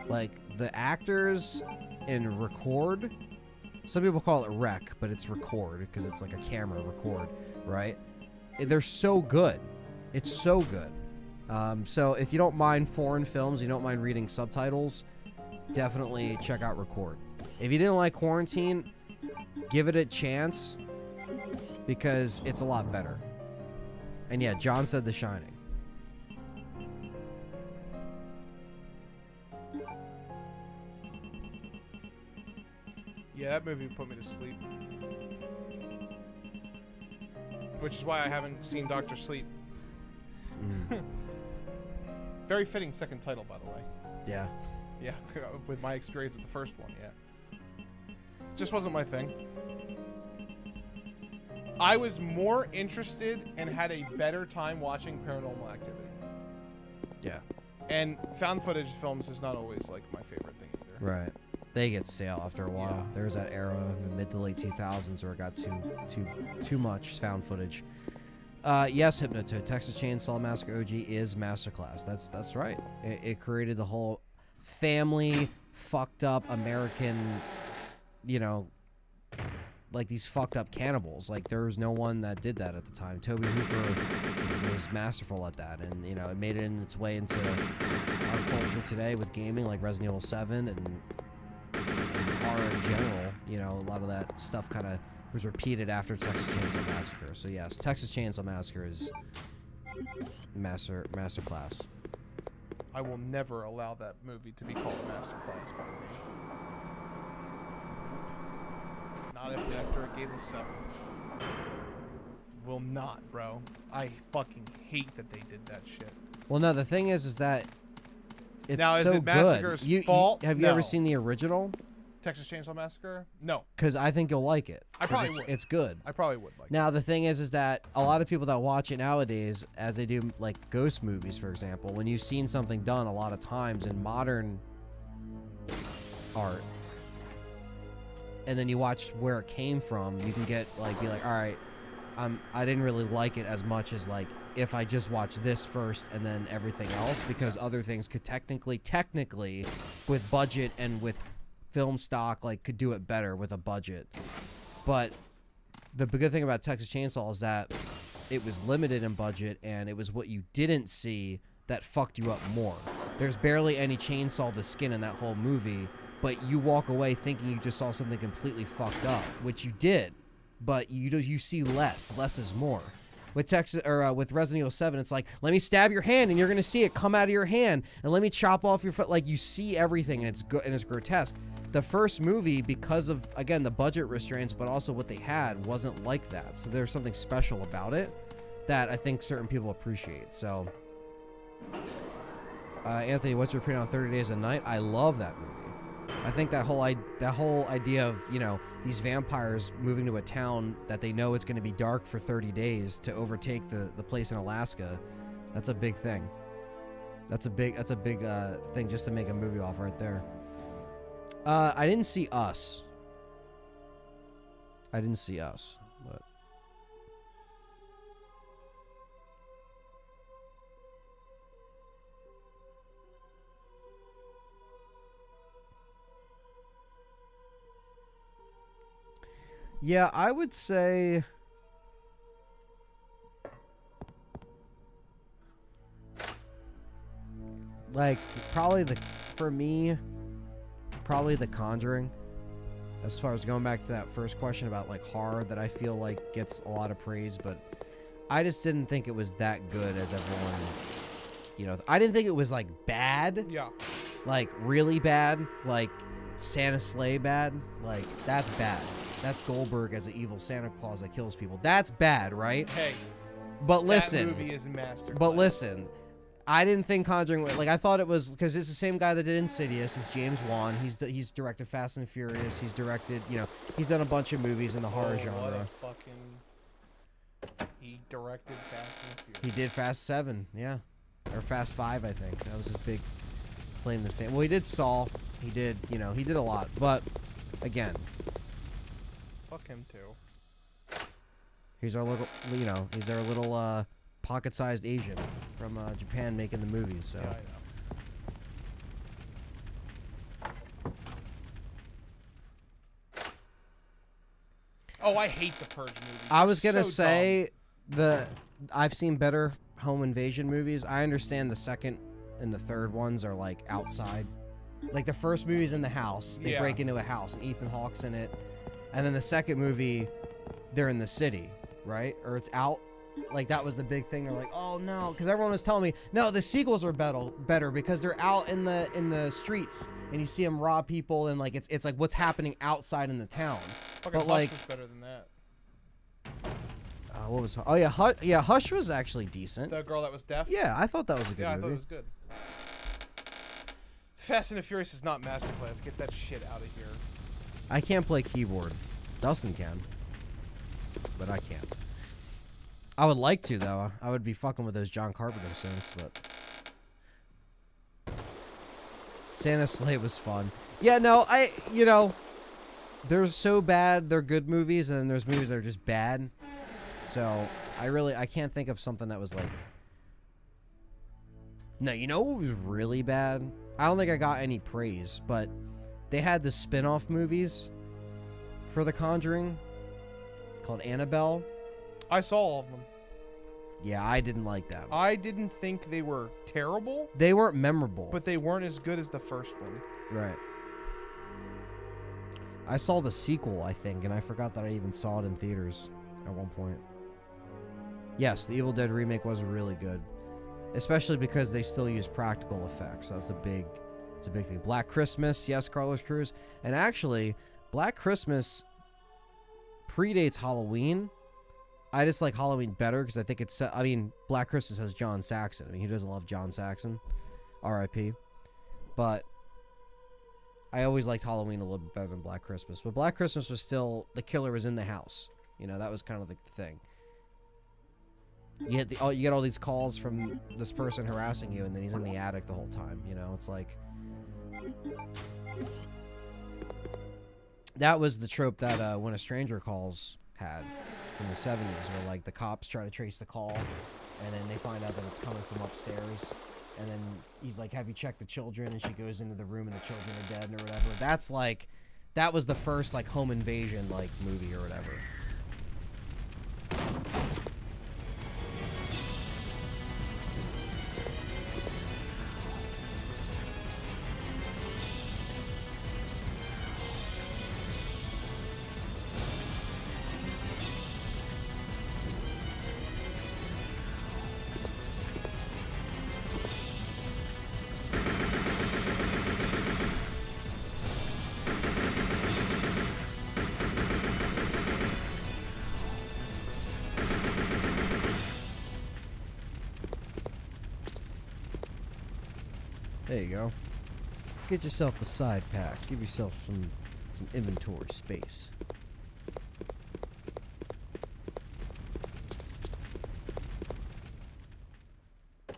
A: Like, the actors in Record, some people call it Rec, but it's Record because it's like a camera record, right? They're so good. It's so good. So if you don't mind foreign films, you don't mind reading subtitles, definitely check out Record. If you didn't like Quarantine, give it a chance. because it's a lot better. And yeah, John said The Shining.
B: Yeah, that movie put me to sleep. Which is why I haven't seen Dr. Sleep. Very fitting second title, by the way.
A: Yeah.
B: Yeah, with my experience with the first one, yeah. Just wasn't my thing. I was more interested and had a better time watching Paranormal Activity.
A: Yeah.
B: And found footage films is not always like my favorite thing either.
A: Right. They get stale after a while. Yeah. There was that era in the mid to late 2000s where it got too much found footage. Yes, Hypnotoad, Texas Chainsaw Massacre OG is masterclass. That's right. It created the whole family fucked up American, you know, like these fucked up cannibals. Like there was no one that did that at the time. Tobe Hooper was masterful at that, and you know it made it in its way into our culture today with gaming, like Resident Evil 7 and horror in general. You know, a lot of that stuff kind of was repeated after Texas Chainsaw Massacre. So yes, Texas Chainsaw Massacre is masterclass.
B: I will never allow that movie to be called a masterclass by me. Not if after it gave a 7. Will not, bro. I fucking hate that they did that shit.
A: Well, no, the thing is that it's
B: now, is
A: so
B: it Massacre's fault?
A: Have you ever seen the original?
B: Texas Chainsaw Massacre? No.
A: Because I think you'll like it.
B: I probably would.
A: It's good.
B: I probably would like it.
A: Now, the thing is that a lot of people that watch it nowadays, as they do, like, ghost movies, for example, when you've seen something done a lot of times in modern art, and then you watch where it came from, you can get, like, be like, all right, I didn't really like it as much as, like, if I just watch this first and then everything else, because other things could technically, with budget and with film stock, like, could do it better with a budget. But the good thing about Texas Chainsaw is that it was limited in budget, and it was what you didn't see that fucked you up more. There's barely any chainsaw to skin in that whole movie, but you walk away thinking you just saw something completely fucked up, which you did, but you see less. Less is more. With with Resident Evil 7, it's like, let me stab your hand and you're gonna see it come out of your hand, and let me chop off your foot. Like, you see everything, and it's good and it's grotesque. The first movie, because of, again, the budget restraints, but also what they had, wasn't like that. So there's something special about it that I think certain people appreciate. So, Anthony, what's your opinion on 30 Days a Night? I love that movie. I think that whole idea of, you know, these vampires moving to a town that they know it's going to be dark for 30 days to overtake the place in Alaska, that's a big thing. That's a big thing just to make a movie off right there. I didn't see Us. But yeah, I would say like probably The Conjuring, as far as going back to that first question about like horror that I feel like gets a lot of praise, but I just didn't think it was that good as everyone, you know, I didn't think it was like bad.
B: Yeah.
A: Like really bad, like Santa's sleigh bad. Like that's bad. That's Goldberg as an evil Santa Claus that kills people. That's bad, right?
B: Hey.
A: But listen.
B: That movie is a masterclass.
A: But listen. I didn't think Conjuring, like, I thought it was, because it's the same guy that did Insidious. It's James Wan. He's directed Fast and Furious. He's directed, you know, he's done a bunch of movies in the horror genre.
B: He directed Fast and Furious.
A: He did Fast 7, yeah. Or Fast 5, I think. That was his big claim to fame. Well, he did Saw. He did, you know, he did a lot. But, again.
B: Fuck him, too.
A: He's our little, you know, he's our little, pocket-sized Asian from Japan making the movies, so.
B: Yeah, I know. Oh, I hate the Purge movies.
A: I was gonna say I've seen better home invasion movies. I understand the second and the third ones are like outside. Like the first movie's in the house. They break into a house and Ethan Hawke's in it. And then the second movie they're in the city, right? Or it's out. Like, that was the big thing. They're like, oh no, because everyone was telling me, no, the sequels are better because they're out in the streets and you see them rob people and like it's like what's happening outside in the town.
B: Fucking
A: But
B: Hush
A: like,
B: was better than that.
A: what was? Oh yeah, Hush was actually decent.
B: The girl that was deaf.
A: Yeah, I thought that was a good movie.
B: Yeah, I thought it was good. Fast and the Furious is not masterclass. Get that shit out of here.
A: I can't play keyboard. Dustin can, but I can't. I would like to, though. I would be fucking with those John Carpenter synths, but Santa's Sleigh was fun. Yeah, no, they're so bad they're good movies, and then there's movies that are just bad. So I can't think of something that was like. No, you know what was really bad? I don't think I got any praise, but they had the spin-off movies for The Conjuring called Annabelle.
B: I saw all of them.
A: Yeah, I didn't like them.
B: I didn't think they were terrible.
A: They weren't memorable.
B: But they weren't as good as the first one.
A: Right. I saw the sequel, I think, and I forgot that I even saw it in theaters at one point. Yes, the Evil Dead remake was really good. Especially because they still use practical effects. That's a big thing. Black Christmas, yes, Carlos Cruz. And actually, Black Christmas predates Halloween. I just like Halloween better because I think it's... I mean, Black Christmas has John Saxon. I mean, who doesn't love John Saxon? R.I.P. But I always liked Halloween a little bit better than Black Christmas. But Black Christmas was still... The killer was in the house. You know, that was kind of the thing. You get all these calls from this person harassing you, and then he's in the attic the whole time. You know, it's like... That was the trope that When a Stranger Calls had in the 70s, where like the cops try to trace the call, and then they find out that it's coming from upstairs, and then he's like, have you checked the children? And she goes into the room and the children are dead or whatever. That's like, that was the first like home invasion like movie or whatever. There you go. Get yourself the side pack. Give yourself some inventory space.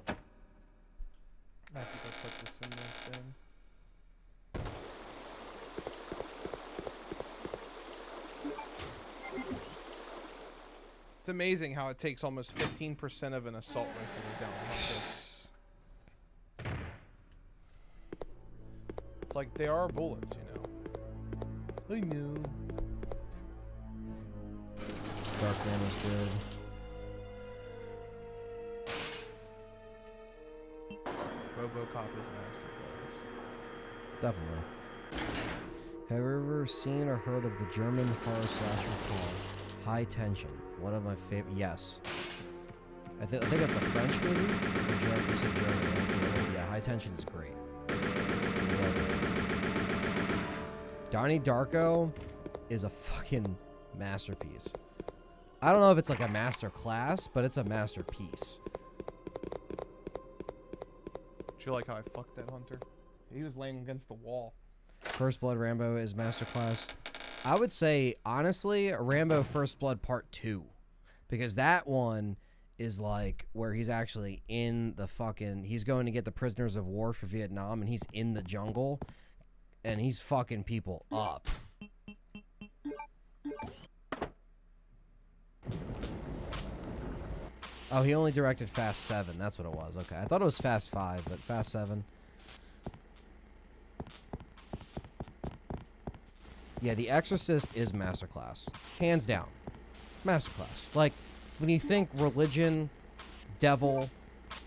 B: I have to go put this in the thing. It's amazing how it takes almost 15% of an assault rifle to down a hunter. It's like they are bullets, you know. I know.
A: Darkman was good.
B: RoboCop is masterclass.
A: Definitely. Have you ever seen or heard of the German horror slasher called High Tension? One of my favorite. Yes. I think it's a French movie. Or German, you said German, right? Yeah, High Tension is great. Donnie Darko is a fucking masterpiece. I don't know if it's like a master class, but it's a masterpiece.
B: Do you like how I fucked that hunter? He was laying against the wall.
A: First Blood Rambo is masterclass. I would say, honestly, Rambo First Blood Part 2. Because that one is like where he's actually in the fucking... He's going to get the prisoners of war for Vietnam, and he's in the jungle. And he's fucking people up. Oh, he only directed Fast 7. That's what it was. Okay. I thought it was Fast 5, but Fast 7. Yeah, The Exorcist is masterclass. Hands down. Masterclass. Like, when you think religion, devil,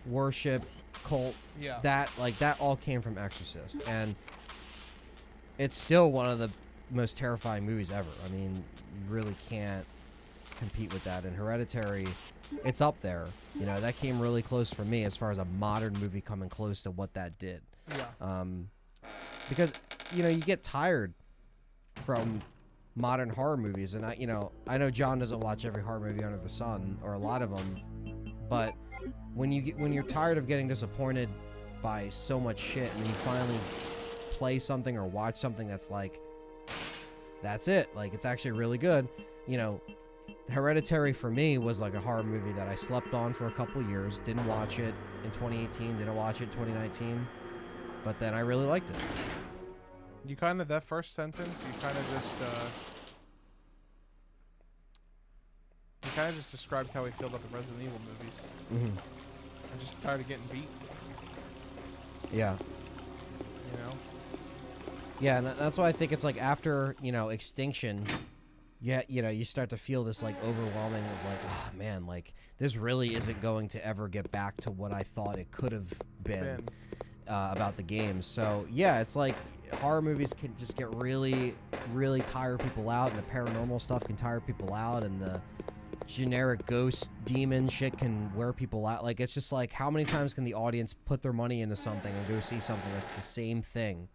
A: worship, cult,
B: yeah,
A: that all came from Exorcist. And it's still one of the most terrifying movies ever. I mean, you really can't compete with that. And Hereditary, it's up there. You know, that came really close for me as far as a modern movie coming close to what that did.
B: Yeah.
A: Because, you know, you get tired from modern horror movies, and I know John doesn't watch every horror movie under the sun, or a lot of them, but when you're tired of getting disappointed by so much shit, and then you finally play something or watch something that's like, that's it, like, it's actually really good. You know, Hereditary for me was like a horror movie that I slept on for a couple years, didn't watch it in 2018, didn't watch it in 2019, but then I really liked it.
B: You kind of, that first sentence, you kind of just described how we feel about the Resident Evil movies.
A: Mm-hmm.
B: I'm just tired of getting beat.
A: Yeah.
B: You know?
A: Yeah, and that's why I think it's like after, you know, Extinction, yeah, you know, you start to feel this like overwhelming of like, oh man, like this really isn't going to ever get back to what I thought it could have been about the games. So yeah, it's like horror movies can just get really, really tire people out, and the paranormal stuff can tire people out, and the generic ghost demon shit can wear people out. Like, it's just like, how many times can the audience put their money into something and go see something that's the same thing,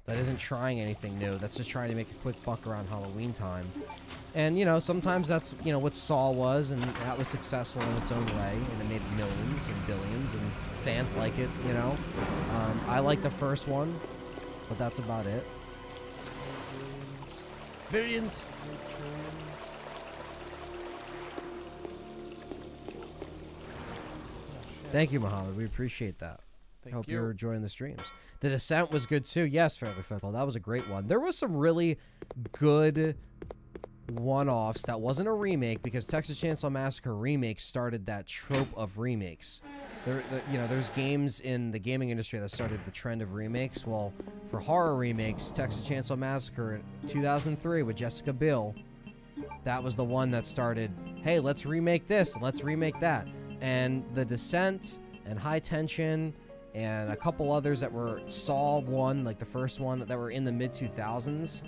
A: that isn't trying anything new, that's just trying to make a quick buck around Halloween time? And, you know, sometimes that's, you know, what Saw was, and that was successful in its own way, and it made millions and billions, and fans like it, you know. I like the first one, but that's about it. Billions. Thank you, Muhammad. We appreciate that. Hope you're enjoying the streams. The Descent was good too. Yes, Fairly Fickle. That was a great one. There was some really good one-offs that wasn't a remake, because Texas Chainsaw Massacre Remake started that trope of remakes. There's games in the gaming industry that started the trend of remakes. Well, for horror remakes, Texas Chainsaw Massacre in 2003 with Jessica Biel, that was the one that started, hey, let's remake this, let's remake that. And The Descent and High Tension and a couple others that were Saw 1, like the first one, that were in the mid-2000s,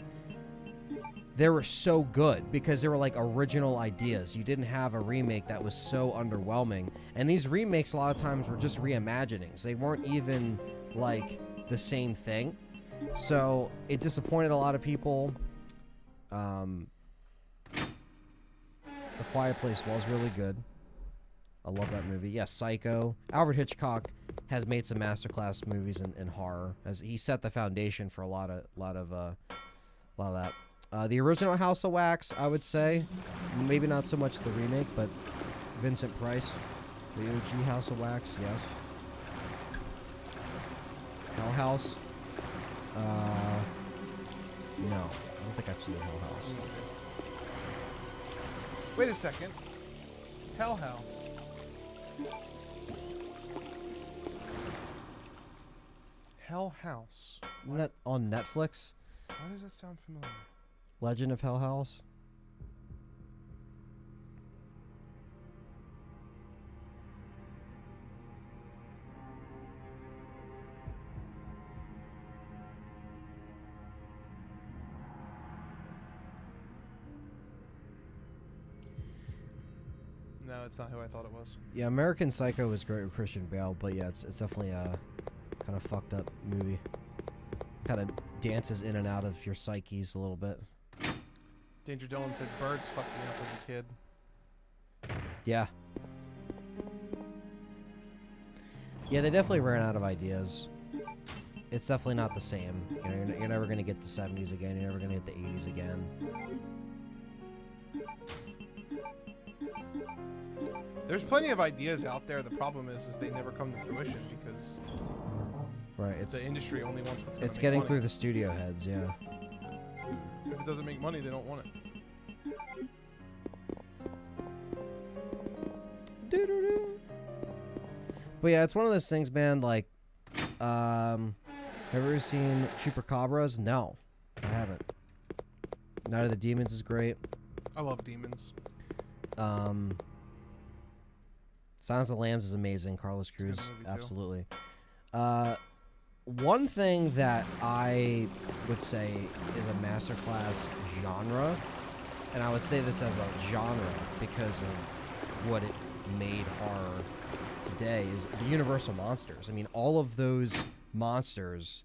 A: they were so good because they were like original ideas. You didn't have a remake that was so underwhelming. And these remakes a lot of times were just reimaginings. They weren't even like the same thing. So it disappointed a lot of people. The Quiet Place was really good. I love that movie. Yes, Psycho. Alfred Hitchcock has made some masterclass movies in horror. As he set the foundation for a lot of that. The original House of Wax, I would say, maybe not so much the remake, but Vincent Price, the OG House of Wax, yes. Hell House. No, I don't think I've seen Hell House.
B: Wait a second. Hell House. Hell House.
A: On Netflix?
B: Why does that sound familiar?
A: Legend of Hell House?
B: No, it's not who I thought it was.
A: Yeah, American Psycho was great with Christian Bale, but yeah, it's definitely a kind of fucked up movie. Kind of dances in and out of your psyches a little bit.
B: Danger Dylan said birds fucked me up as a kid.
A: Yeah. Yeah, they definitely ran out of ideas. It's definitely not the same. You know, you're never going to get the 70s again. You're never going to get the 80s again.
B: There's plenty of ideas out there. The problem is they never come to fruition because the industry only wants what's going to make money.
A: It's getting through the studio heads, yeah.
B: If it doesn't make money, they don't want it.
A: But yeah, it's one of those things, man, like, have you ever seen Chupacabras? No, I haven't. Night of the Demons is great.
B: I love demons.
A: Silence of the Lambs is amazing. Carlos Cruz, absolutely. One thing that I would say is a masterclass genre and I would say this as a genre because of what it made horror today, is the universal monsters. I mean, all of those monsters,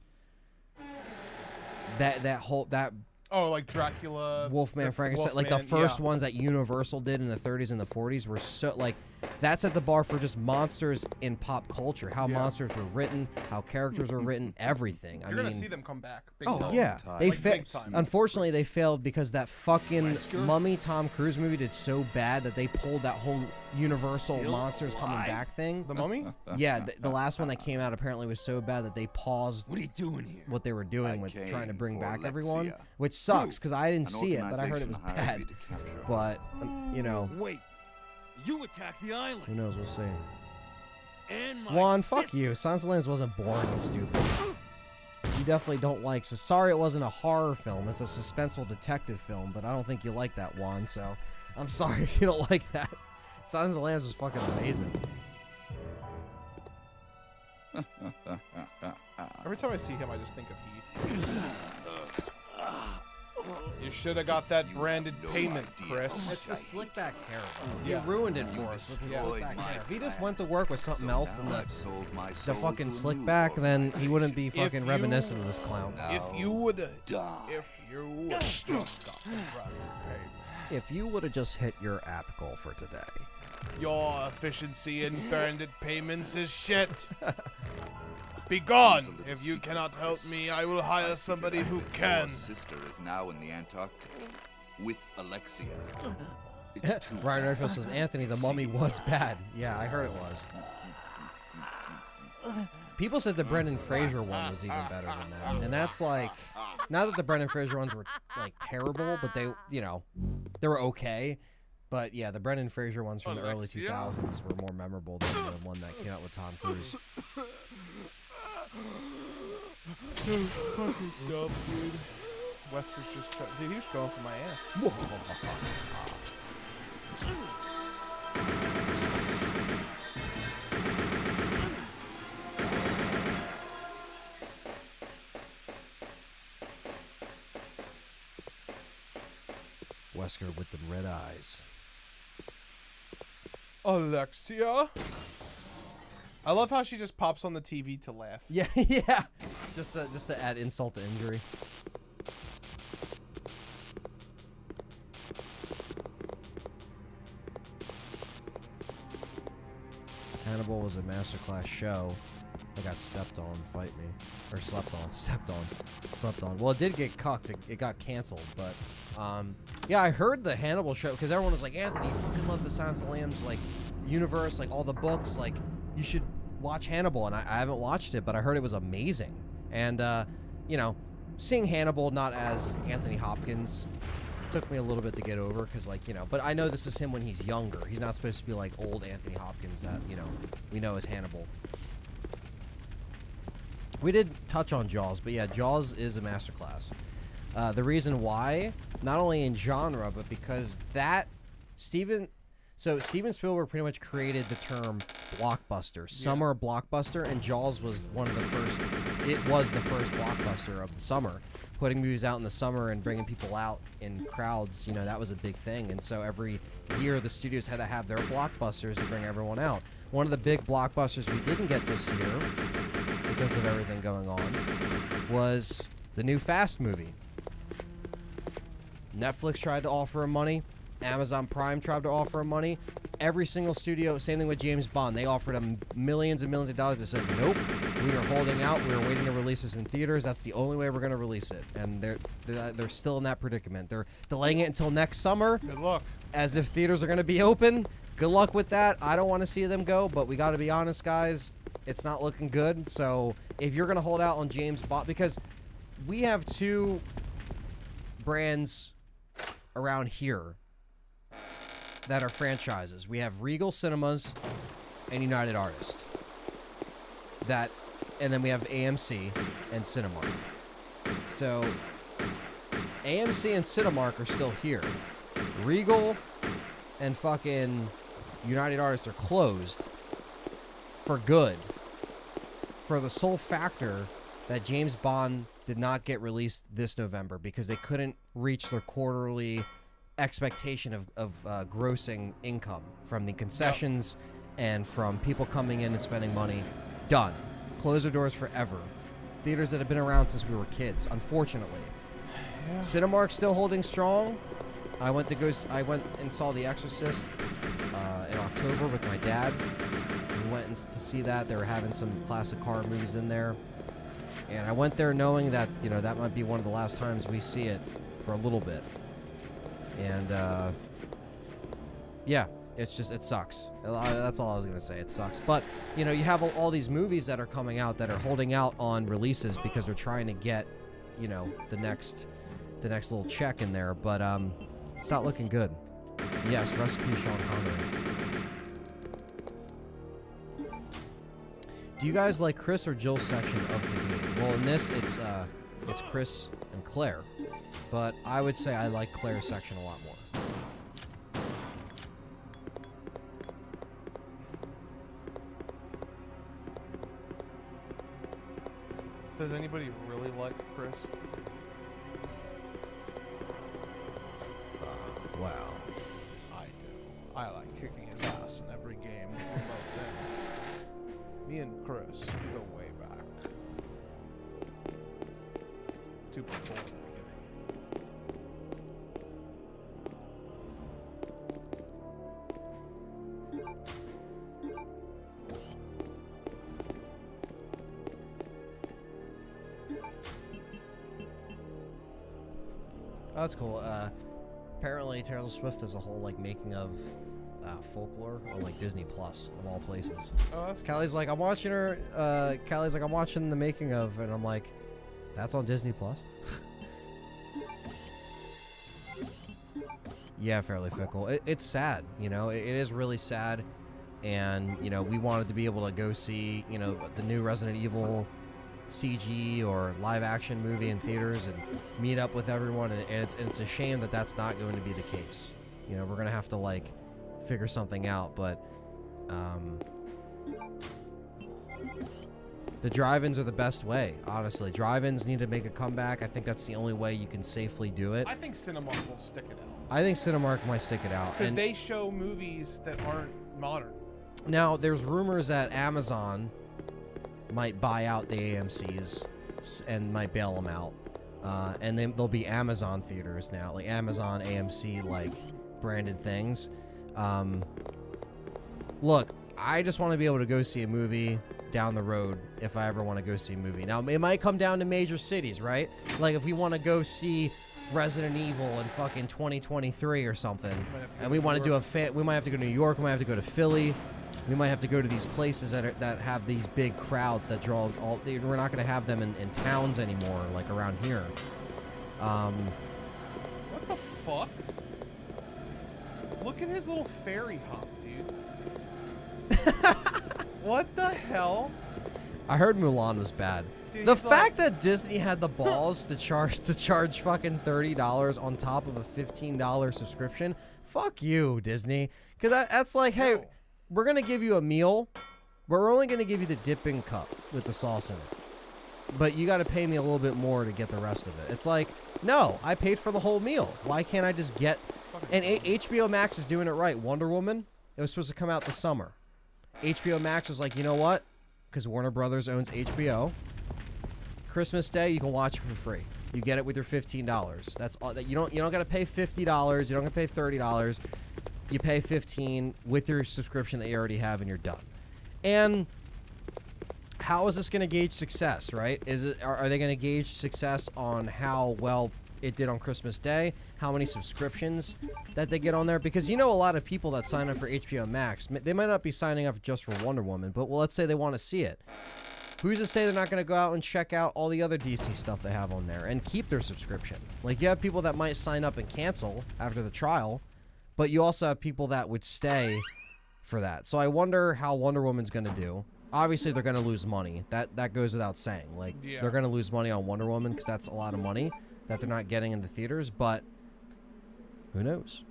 A: that
B: Oh, like Dracula,
A: Wolfman, Frankenstein, like the first ones that Universal did in the 30s and the 40s were so, like, that set the bar for just monsters in pop culture. How monsters were written, how characters were written, everything.
B: You're gonna see them come back. Big
A: Oh
B: time.
A: yeah, they
B: big time.
A: Unfortunately, they failed because that fucking Mummy Tom Cruise movie did so bad that they pulled that whole Universal monsters coming back thing.
B: The Mummy?
A: Yeah, the last one that came out apparently was so bad that they paused.
C: What are you doing here?
A: What they were doing with trying to bring back
K: Alexia.
A: everyone, which sucks because I didn't see it, but I heard it was bad. But you know,
M: Wait, you attacked the island.
A: who knows? We'll see.
M: And my
A: Juan, fuck you. Silence of the Lambs wasn't boring and stupid. You definitely don't like. So sorry, it wasn't a horror film. It's a suspenseful detective film, but I don't think you like that, Juan. So I'm sorry if you don't like that. Silence of the Lambs was fucking amazing.
B: Every time I see him, I just think of Heath. You should have got that branded payment, Chris.
A: It's the slick back hair, bro.
B: Yeah.
A: You ruined it for us with the slick back hair. If he just went to work with something else than the fucking slick back, then he wouldn't be fucking reminiscent of this clown.
B: If you would just got the branded payment.
A: If you would have just hit your app goal for today.
B: Your efficiency in branded payments is shit. Be gone! If you cannot help me, I will hire somebody who can.
K: Your sister is now in the Antarctic with Alexia. It's too
A: Ryan Redfield says, Anthony, the Mummy was bad. Yeah, I heard it was. People said the Brendan Fraser one was even better than that. And that's like, not that the Brendan Fraser ones were like terrible, but they, you know, they were okay. But yeah, the Brendan Fraser ones from the early 2000s were more memorable than the one that came out with Tom Cruise.
B: Fucking dumb, dude. Wesker's just dude, he was going for my ass.
A: Wesker with the red eyes.
B: Alexia? I love how she just pops on the TV to laugh.
A: Yeah, yeah. Just to add insult to injury. Hannibal was a masterclass show. I got stepped on, fight me. Or slept on. Well, it did get cucked. It got canceled, but yeah, I heard the Hannibal show because everyone was like, Anthony, you fucking love the Silence of the Lambs like universe, like all the books, like you should watch Hannibal. And I haven't watched it, but I heard it was amazing. And you know, seeing Hannibal not as Anthony Hopkins took me a little bit to get over because, like, you know, but I know this is him when he's younger. He's not supposed to be like old Anthony Hopkins that, you know, we know as Hannibal. We did touch on Jaws, but yeah, Jaws is a masterclass. The reason why, not only in genre, but because that Steven Spielberg pretty much created the term blockbuster, summer blockbuster, and Jaws was one of the first. It was the first blockbuster of the summer, putting movies out in the summer and bringing people out in crowds. You know, that was a big thing, and so every year the studios had to have their blockbusters to bring everyone out. One of the big blockbusters we didn't get this year, because of everything going on, was the new Fast movie. Netflix tried to offer him money. Amazon Prime tried to offer him money. Every single studio, same thing with James Bond. They offered him millions and millions of dollars. They said, nope, we are holding out. We are waiting to release this in theaters. That's the only way we're going to release it. And they're still in that predicament. They're delaying it until next summer.
B: Good luck.
A: As if theaters are going to be open. Good luck with that. I don't want to see them go, but we got to be honest, guys. It's not looking good. So if you're going to hold out on James Bond, because we have two brands around here that are franchises. We have Regal Cinemas and United Artists. And then we have AMC and Cinemark. So AMC and Cinemark are still here. Regal and fucking United Artists are closed for good, for the sole factor that James Bond did not get released this November because they couldn't reach their quarterly expectation of grossing income from the concessions and from people coming in and spending money. Done. Close their doors forever. Theaters that have been around since we were kids, unfortunately.
B: Yeah.
A: Cinemark's still holding strong. I went and saw The Exorcist in October with my dad. We went to see that. They were having some classic horror movies in there. And I went there knowing that, that might be one of the last times we see it for a little bit. And, yeah, it sucks. That's all I was going to say. It sucks. But, you have all these movies that are coming out that are holding out on releases because they're trying to get, the next little check in there. But, it's not looking good. Yes, recipe Sean Connery. Do you guys like Chris or Jill's section of the game? Well, in this, it's Chris and Claire. But I would say I like Claire's section a lot more.
B: Does anybody really like Chris?
A: Wow.
B: I do. I like kicking his ass in every game. What about them? Me and Chris, we go way back. To before the beginning.
A: Oh, that's cool. Apparently Taylor Swift does a whole making of folklore on Disney Plus of all places.
B: Oh, that's
A: Callie's like, I'm watching her. Callie's like, I'm watching the making of, and I'm like, that's on Disney Plus. Yeah, Fairly Fickle. It's sad, it is really sad, and we wanted to be able to go see the new Resident Evil CG or live action movie in theaters and meet up with everyone, and it's a shame that that's not going to be the case. We're gonna have to figure something out, but the drive-ins are the best way, honestly. Drive-ins need to make a comeback. I think that's the only way you can safely do it.
B: I think Cinemark will stick it out.
A: I think Cinemark might stick it out
B: because they show movies that aren't modern.
A: Now there's rumors that Amazon might buy out the AMC's and might bail them out, and then there'll be Amazon theaters now, like Amazon AMC branded things. Look, I just want to be able to go see a movie down the road if I ever want to go see a movie. Now it might come down to major cities, right? Like if we want to go see Resident Evil in fucking 2023 or something, and we want to do we might have to go to New York, we might have to go to Philly. We might have to go to these places that have these big crowds that draw all. We're not going to have them in towns anymore, like around here.
B: What the fuck? Look at his little fairy hop, dude. What the hell?
A: I heard Mulan was bad. Dude, the fact that Disney had the balls to charge fucking $30 on top of a $15 subscription, fuck you, Disney. Because that's like, hey. We're going to give you a meal, but we're only going to give you the dipping cup with the sauce in it. But you got to pay me a little bit more to get the rest of it. It's like, no, I paid for the whole meal. Why can't I just get... And HBO Max is doing it right. Wonder Woman, it was supposed to come out this summer. HBO Max was like, you know what? Because Warner Brothers owns HBO. Christmas Day, you can watch it for free. You get it with your $15. That's all. You don't got to pay $50. You don't got to pay $30. You pay $15 with your subscription that you already have, and you're done. And how is this going to gauge success, right? Are they going to gauge success on how well it did on Christmas Day? How many subscriptions that they get on there? Because a lot of people that sign up for HBO Max, they might not be signing up just for Wonder Woman, but let's say they want to see it. Who's to say they're not going to go out and check out all the other DC stuff they have on there and keep their subscription? Like, you have people that might sign up and cancel after the trial, but you also have people that would stay for that. So I wonder how Wonder Woman's going to do. Obviously, they're going to lose money. That goes without saying. Like, they're going to lose money on Wonder Woman because that's a lot of money that they're not getting in the theaters. But who knows?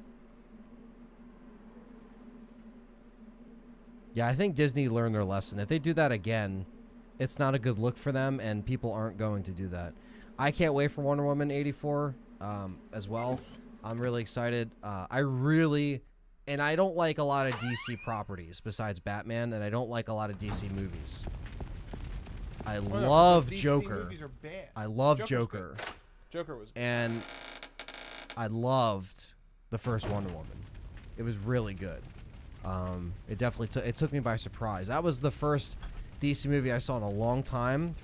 A: Yeah, I think Disney learned their lesson. If they do that again, it's not a good look for them, and people aren't going to do that. I can't wait for Wonder Woman 84 as well. I'm really excited. And I don't like a lot of DC properties besides Batman, and I don't like a lot of DC movies. I love
B: DC
A: Joker.
B: movies are bad.
A: I love
B: Joker's
A: Joker.
B: good. Joker was good.
A: And I loved the first Wonder Woman. It was really good. It definitely it took me by surprise. That was the first DC movie I saw in a long time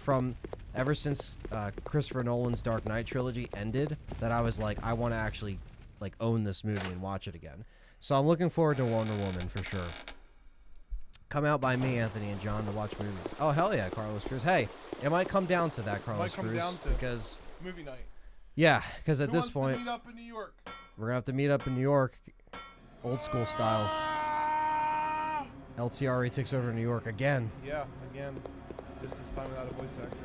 A: ever since Christopher Nolan's Dark Knight trilogy ended, that I was like, I want to actually like own this movie and watch it again. So I'm looking forward to Wonder Woman for sure. Come out by me, Anthony and John, to watch movies. Oh hell yeah, Carlos Cruz. Hey, it might come down to that, Carlos Cruz, because
B: movie night.
A: Yeah, because at
B: Who
A: this
B: wants
A: point
B: to meet up in New York?
A: we're gonna have to meet up in New York, old school style. LTRE takes over New York again.
B: Yeah, again. Just this time without a voice actor.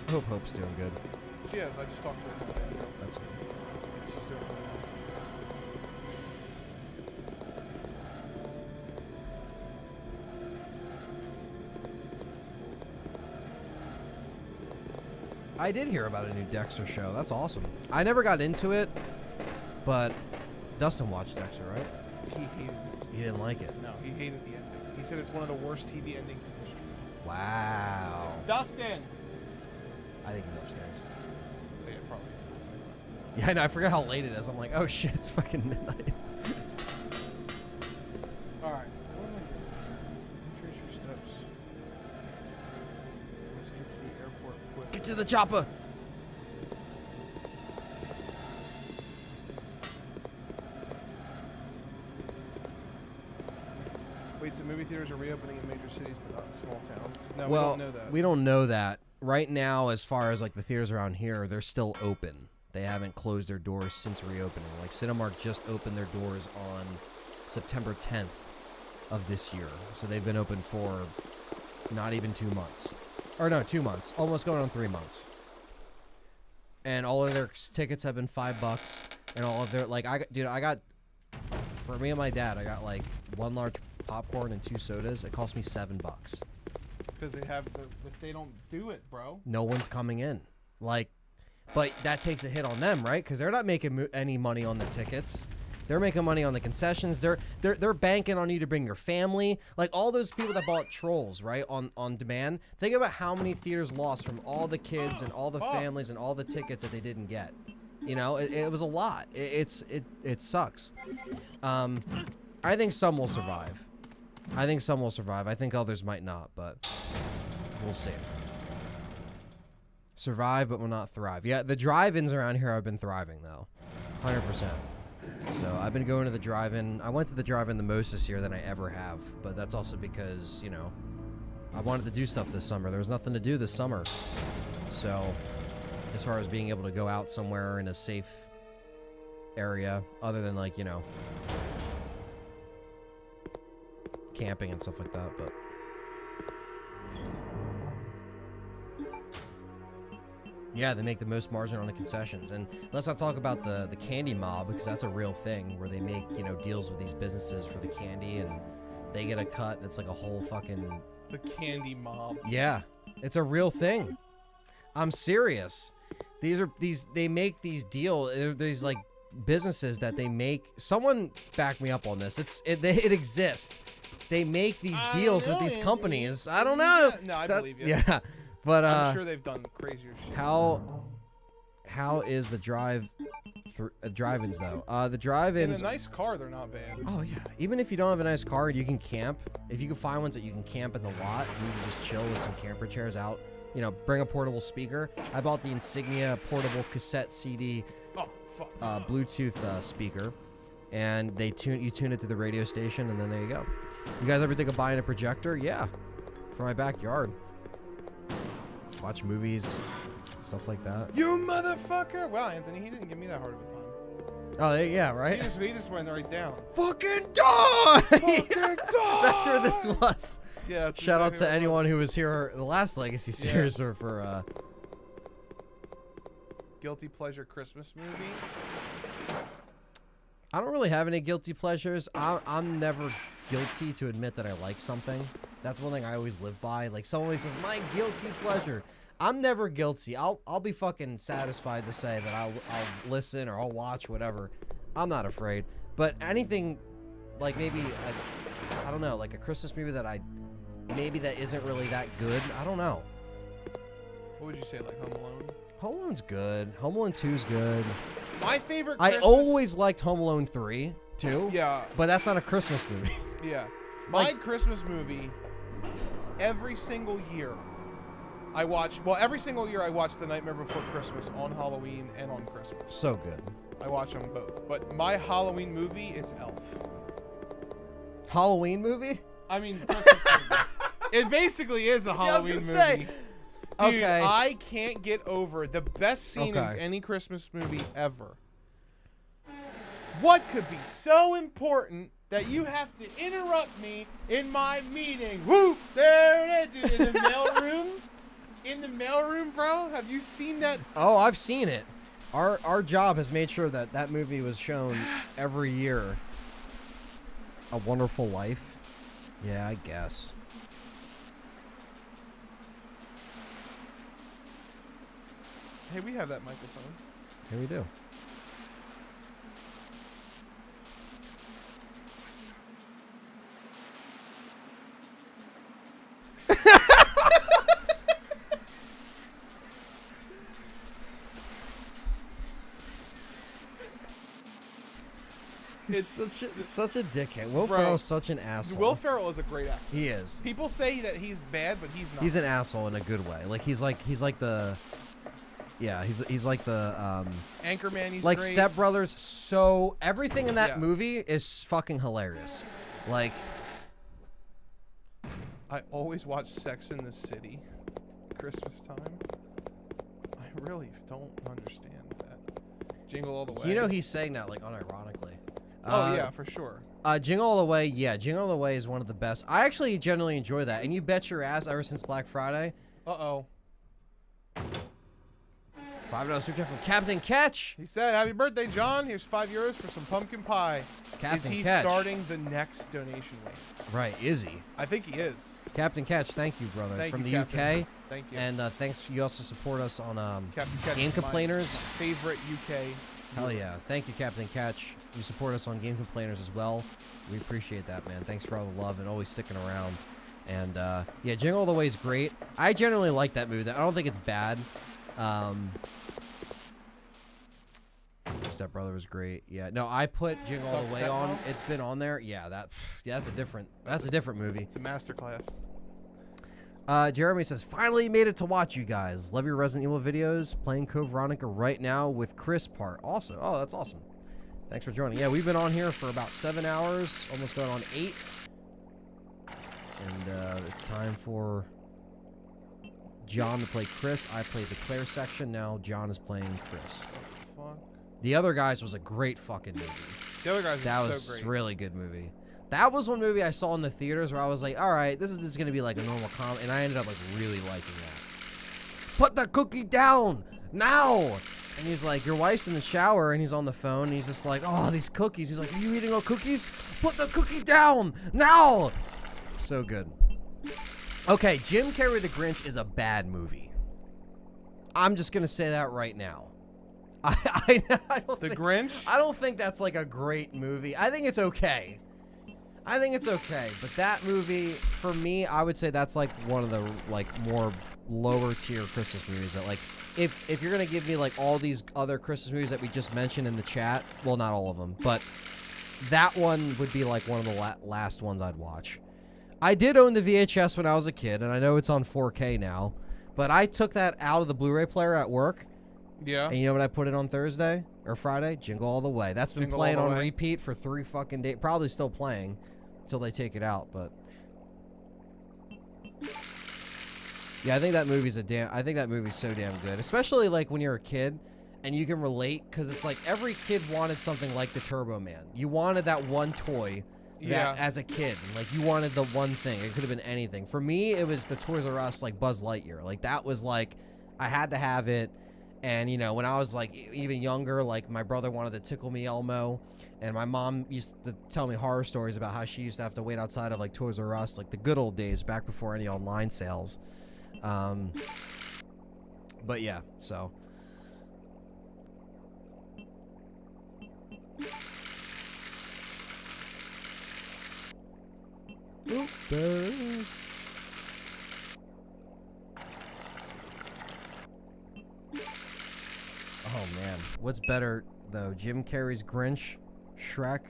A: I hope Hope's doing good.
B: She is. I just talked to her a couple days ago.
A: That's good.
B: She's doing really well.
A: I did hear about a new Dexter show. That's awesome. I never got into it, but Dustin watched Dexter, right?
B: He hated it.
A: He didn't like it.
B: No, he hated the ending. He said it's one of the worst TV endings in history.
A: Wow.
B: Dustin!
A: I think he's upstairs.
B: Yeah, probably.
A: Yeah, I know. I forgot how late it is. I'm like, oh shit, it's fucking midnight.
B: Alright. Retrace your steps. Let's get to the airport quick.
A: Get to the chopper!
B: Wait, so movie theaters are reopening in major cities but not in small towns? No,
A: Well,
B: we don't know that.
A: we don't know that. Right now, as far as like the theaters around here, they're still open. They haven't closed their doors since reopening. Like Cinemark just opened their doors on September 10th of this year. So they've been open for not even 2 months. Or no, 2 months. Almost going on 3 months. And all of their tickets have been $5. And all of their, like, I got, for me and my dad, I got like 1 large popcorn and 2 sodas. It cost me $7.
B: Because they have if they don't do it, bro.
A: No one's coming in. Like, but that takes a hit on them, right? Because they're not making any money on the tickets. They're making money on the concessions. They're banking on you to bring your family. Like all those people that bought Trolls, right, on demand. Think about how many theaters lost from all the kids and all the families and all the tickets that they didn't get. You know, it was a lot. It sucks. I think some will survive. I think others might not, but we'll see. Survive, but will not thrive. Yeah, the drive-ins around here have been thriving, though. 100%. So I've been going to the drive-in. I went to the drive-in the most this year than I ever have, but that's also because, you know, I wanted to do stuff this summer. There was nothing to do this summer. So as far as being able to go out somewhere in a safe area, other than, like, you know, camping and stuff like that, but yeah, they make the most margin on the concessions. And let's not talk about the candy mob, because that's a real thing where they make, you know, deals with these businesses for the candy and they get a cut and it's like a whole fucking
B: the candy mob.
A: Yeah, it's a real thing. I'm serious. They make these deals, these like businesses that they make. Someone back me up on this. It exists. They make these deals with these companies. I don't know.
B: No, I believe you.
A: Yeah, but
B: I'm sure they've done crazier shit.
A: How is the drive-ins though? The drive-ins
B: in a nice car, they're not bad.
A: Oh yeah. Even if you don't have a nice car, you can camp. If you can find ones that you can camp in the lot, and you can just chill with some camper chairs out. You know, bring a portable speaker. I bought the Insignia portable cassette CD Bluetooth speaker, and you tune it to the radio station, and then there you go. You guys ever think of buying a projector? Yeah, for my backyard. Watch movies, stuff like that.
B: You motherfucker! Wow, Anthony, he didn't give me that hard of a time.
A: Oh, yeah, right?
B: He just went right down.
A: Fucking die!
B: Fucking die!
A: That's where this was.
B: Yeah, that's
A: Shout out
B: exactly
A: to anyone who was here the last Legacy series or for
B: Guilty pleasure Christmas movie.
A: I don't really have any guilty pleasures. I'm never guilty to admit that I like something. That's one thing I always live by. Like, someone always says, my guilty pleasure. I'm never guilty. I'll be fucking satisfied to say that I'll listen or I'll watch whatever. I'm not afraid. But anything like maybe I don't know, like a Christmas movie that maybe that isn't really that good. I don't know.
B: What would you say, like Home Alone?
A: Home Alone's good. Home Alone 2's good.
B: My favorite
A: I
B: Christmas...
A: always liked Home Alone 3 too.
B: Yeah.
A: But that's not a Christmas movie.
B: Yeah. My Christmas movie, every single year I watch, every single year I watch The Nightmare Before Christmas on Halloween and on Christmas.
A: So good.
B: I watch them both. But my Halloween movie is Elf.
A: Halloween movie?
B: I mean, Christmas movie. It basically is a Halloween movie.
A: Say.
B: Dude,
A: Okay.
B: I can't get over the best scene in any Christmas movie ever. What could be so important that you have to interrupt me in my meeting? Whoop! There it is, dude. In the mailroom? In the mailroom, bro? Have you seen that?
A: Oh, I've seen it. Our job has made sure that that movie was shown every year. A Wonderful Life. Yeah, I guess.
B: Hey, we have that microphone.
A: Here we do. He's such a dickhead. Will Ferrell's such an asshole.
B: Will Ferrell is a great actor.
A: He is.
B: People say that he's bad, but he's not.
A: He's an asshole in a good way. Like he's like the he's like the
B: Anchorman. He's
A: like
B: great.
A: Step Brothers. So everything in that movie is fucking hilarious. Like
B: I always watch Sex in the City Christmas time. I really don't understand that. Jingle All the Way.
A: You know he's saying that like unironically.
B: Oh yeah, for sure.
A: Jingle All the Way, yeah, Jingle All the Way is one of the best. I actually generally enjoy that, and you bet your ass ever since Black Friday.
B: $5
A: super chat from Captain Catch.
B: He said, "Happy birthday, John. Here's €5 for some pumpkin pie."
A: Captain
B: Is he
A: Catch.
B: starting the next donation wave?
A: Right, is he?
B: I think he is.
A: Captain Catch, thank you, brother,
B: Thank
A: from
B: you,
A: the
B: Captain.
A: UK.
B: Thank you.
A: And thanks, you also support us on
B: Captain Catch
A: Game
B: is my
A: Complainers.
B: favorite UK.
A: Hell yeah. Thank you, Captain Catch. You support us on Game Complainers as well. We appreciate that, man. Thanks for all the love and always sticking around. And, yeah, Jingle All the Way is great. I generally like that movie. I don't think it's bad. Step Brother was great. Yeah. No, I put Jingle All the Way on. It's been on there. Yeah, that's a different movie.
B: It's a masterclass.
A: Jeremy says, finally made it to watch you guys. Love your Resident Evil videos. Playing Code Veronica right now with Chris part. Also, oh, that's awesome. Thanks for joining. Yeah, we've been on here for about 7 hours, almost going on 8. And it's time for John to play Chris. I played the Claire section. Now John is playing Chris.
B: Fuck.
A: The Other Guys was a great fucking movie.
B: The Other Guys
A: that
B: was so great.
A: Really good movie. That was one movie I saw in the theaters where I was like, all right, this is just going to be like a normal comedy. And I ended up like really liking that. Put the cookie down now. And he's like, your wife's in the shower, and he's on the phone. And he's just like, oh, these cookies. He's like, are you eating all cookies? Put the cookie down now. So good. Okay, Jim Carrey the Grinch is a bad movie. I'm just going to say that right now. I don't
B: The
A: think,
B: Grinch?
A: I don't think that's like a great movie. I think it's okay. But that movie, for me, I would say that's like one of the like more lower tier Christmas movies. That like, if you're gonna give me like all these other Christmas movies that we just mentioned in the chat, well, not all of them, but that one would be like one of the last ones I'd watch. I did own the VHS when I was a kid, and I know it's on 4K now, but I took that out of the Blu-ray player at work.
B: Yeah.
A: And you know what I put it on Thursday or Friday? Jingle All the Way. That's been
B: Jingle
A: playing
B: All the
A: on
B: Way.
A: repeat for 3 fucking days. Probably still playing until they take it out, but yeah, I think that movie's so damn good, especially like when you're a kid and you can relate, because it's like every kid wanted something like the Turbo Man. You wanted that one toy that as a kid, like you wanted the one thing. It could have been anything. For me, it was the Toys R Us like Buzz Lightyear. Like that was like I had to have it. And you know, when I was like even younger, like my brother wanted to Tickle Me Elmo, and my mom used to tell me horror stories about how she used to have to wait outside of like Toys R Us, like the good old days back before any online sales. But yeah, so. Oop, there it is. Oh man, what's better though? Jim Carrey's Grinch, Shrek,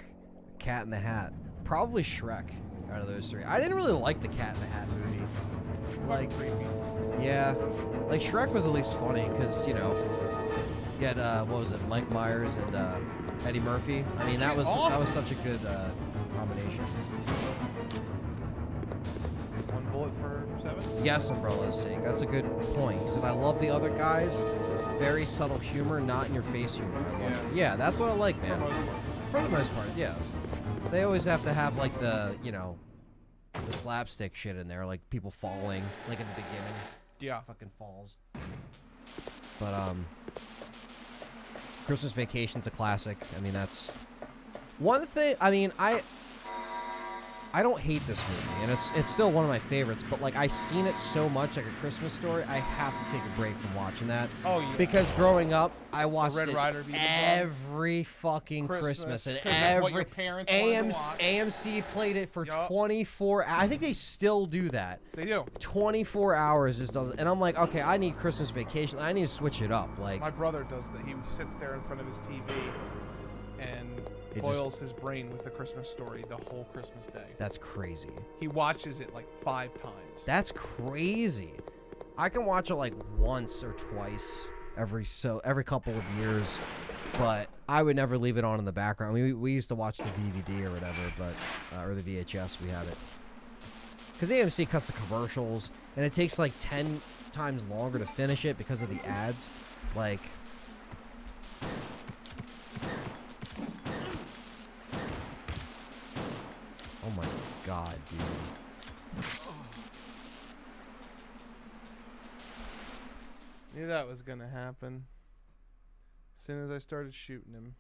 A: Cat in the Hat. Probably Shrek out of those three. I didn't really like the Cat in the Hat movie. Like, yeah, like Shrek was at least funny because you know, you had what was it, Mike Myers and Eddie Murphy. I mean, that was such a good combination.
B: One bullet for 7?
A: Yes, Umbrella's sake. That's a good point. He says, I love the other guys. Very subtle humor, not in your face humor. Yeah, that's what I like, man. For the most part, yes. They always have to have like the, you know, the slapstick shit in there, like people falling, like in the beginning.
B: Yeah.
A: Fucking falls. But Christmas Vacation's a classic. I mean, that's one thing. I mean, I don't hate this movie, and it's still one of my favorites, but like I've seen it so much like A Christmas Story, I have to take a break from watching that.
B: Oh yeah.
A: Because growing up, I watched
B: Red
A: it
B: Ryder
A: every fucking Christmas and every
B: what your parents wanted to watch.
A: AMC played it for 24 hours. I think they still do that.
B: They do.
A: 24 hours just does, and I'm like, okay, I need Christmas Vacation. I need to switch it up. Like
B: my brother does that. He sits there in front of his TV and boils his brain with A Christmas Story the whole Christmas day.
A: That's crazy.
B: He watches it like 5 times.
A: That's crazy. I can watch it like once or twice every couple of years, but I would never leave it on in the background. We used to watch the DVD or whatever, but or the VHS. We had it because AMC cuts the commercials, and it takes like 10 times longer to finish it because of the ads. Like. Oh my god, dude.
B: Knew that was gonna happen. As soon as I started shooting him.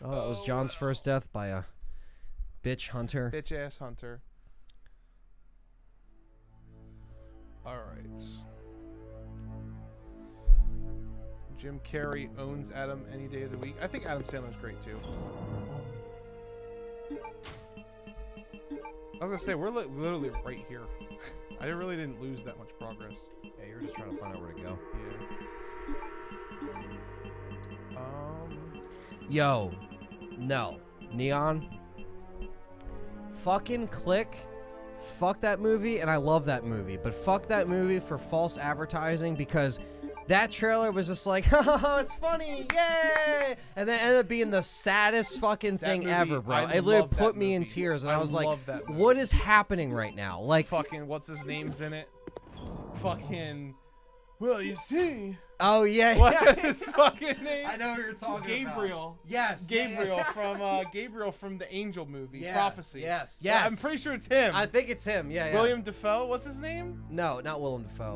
A: Oh, that was John's first death by a bitch hunter.
B: Bitch ass hunter. Alright. Jim Carrey owns Adam any day of the week. I think Adam Sandler's great too. I was gonna say, we're literally right here. I really didn't lose that much progress.
A: Yeah, you were just trying to find out where to go.
B: Yeah.
A: Yo, no. Neon. Fucking Click. Fuck that movie, and I love that movie. But fuck that movie for false advertising because that trailer was just like, oh, it's funny, yay! And then it ended up being the saddest fucking thing ever, bro. It literally put me in tears, and I was like, what is happening right now? Like,
B: fucking, what's his name's in it? Fucking, well, you see.
A: Oh, yeah.
B: What's his fucking name?
A: I know who you're talking about.
B: Gabriel.
A: Yes.
B: Gabriel from the Angel movie, Prophecy.
A: Yes.
B: Yeah, I'm pretty sure it's him.
A: I think it's him, yeah.
B: William Dafoe, what's his name?
A: No, not Willem Dafoe.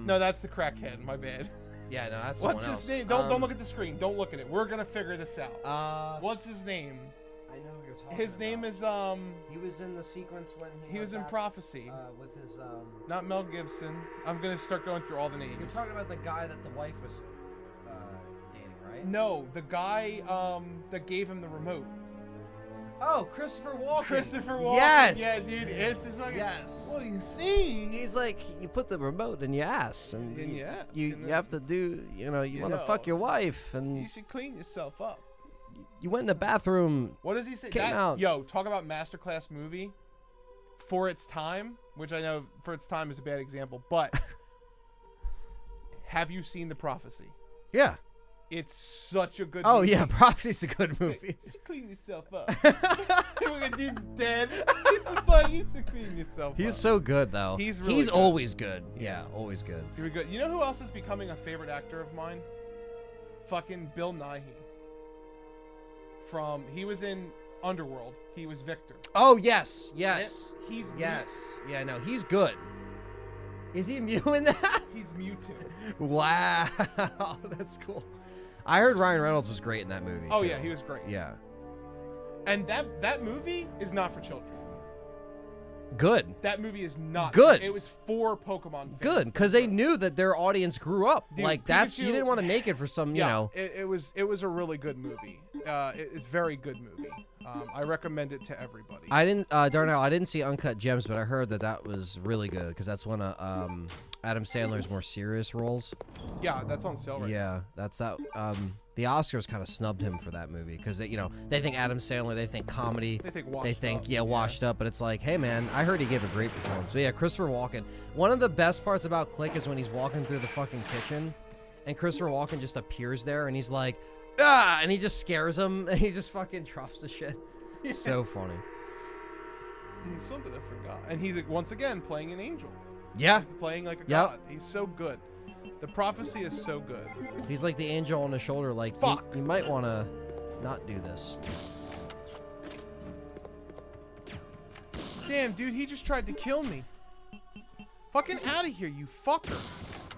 B: No, that's the crackhead, my bad.
A: Yeah, no, that's
B: What's
A: someone
B: his
A: else.
B: name? Don't look at the screen. Don't look at it. We're gonna figure this out. What's his name?
A: I know who you're talking
B: His name is
A: He was in the sequence when
B: he was in Prophecy.
A: With his
B: Not Mel Gibson. I'm gonna start going through all the names.
A: You're talking about the guy that the wife was dating, right?
B: No, the guy that gave him the remote.
A: Oh, Christopher Walken.
B: Christopher Walken.
A: Yes.
B: Yeah, dude. It's just fucking.
A: Yes.
B: What do you see?
A: He's like, you put the remote in your ass, and you have to do, you want to fuck your wife, and
B: you should clean yourself up.
A: You went in the bathroom.
B: What does he say?
A: Came out.
B: Yo, talk about masterclass movie for its time, which I know for its time is a bad example, but have you seen The Prophecy?
A: Yeah.
B: It's such a good
A: movie. Oh,
B: movie.
A: yeah, Prophecy's a good movie.
B: You should clean yourself up. Look at dude's dead. It's just like, you should clean yourself up.
A: He's so good, though.
B: He's really
A: He's
B: good.
A: always good. Yeah, always good.
B: You're good. You know who else is becoming a favorite actor of mine? Fucking Bill Nighy. He was in Underworld. He was Victor.
A: Oh, yes. Yes.
B: He's
A: Yes. Yeah, no, he's good. Is he Mew in that?
B: He's Mewtwo.
A: Wow. That's cool. I heard Ryan Reynolds was great in that movie.
B: Oh,
A: too.
B: yeah, he was great.
A: Yeah.
B: And that movie is not for children.
A: Good.
B: That movie is not
A: Good.
B: It was for Pokemon fans.
A: Good, because they knew that their audience grew up.
B: Dude,
A: like that's you
B: Pikachu-
A: didn't want to make it for some, you know.
B: It was a really good movie. It's a very good movie. I recommend it to everybody.
A: I didn't, Darnell. I didn't see Uncut Gems, but I heard that was really good because that's one of Adam Sandler's more serious roles.
B: Yeah, that's on sale right now.
A: Yeah, that's that. The Oscars kind of snubbed him for that movie because they think Adam Sandler, they think comedy,
B: They think
A: washed up, but it's like, hey man, I heard he gave a great performance. But yeah, Christopher Walken. One of the best parts about Click is when he's walking through the fucking kitchen, and Christopher Walken just appears there, and he's like, ah, and he just scares him, and he just fucking drops the shit.
B: Yeah.
A: So funny.
B: Something I forgot. And he's once again playing an angel.
A: Yeah.
B: Playing like a
A: Yep.
B: god. He's so good. The prophecy is so good.
A: He's like the angel on the shoulder, like,
B: Fuck.
A: You might want to not do this.
B: Damn, dude, he just tried to kill me. Fucking out of here, you fucker.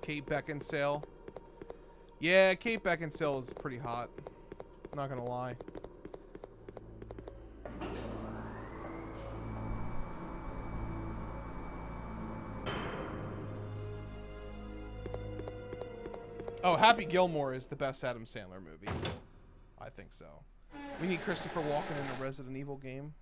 B: Kate Beckinsale. Yeah, Kate Beckinsale is pretty hot. Not gonna lie. Oh, Happy Gilmore is the best Adam Sandler movie. I think so. We need Christopher Walken in the Resident Evil game.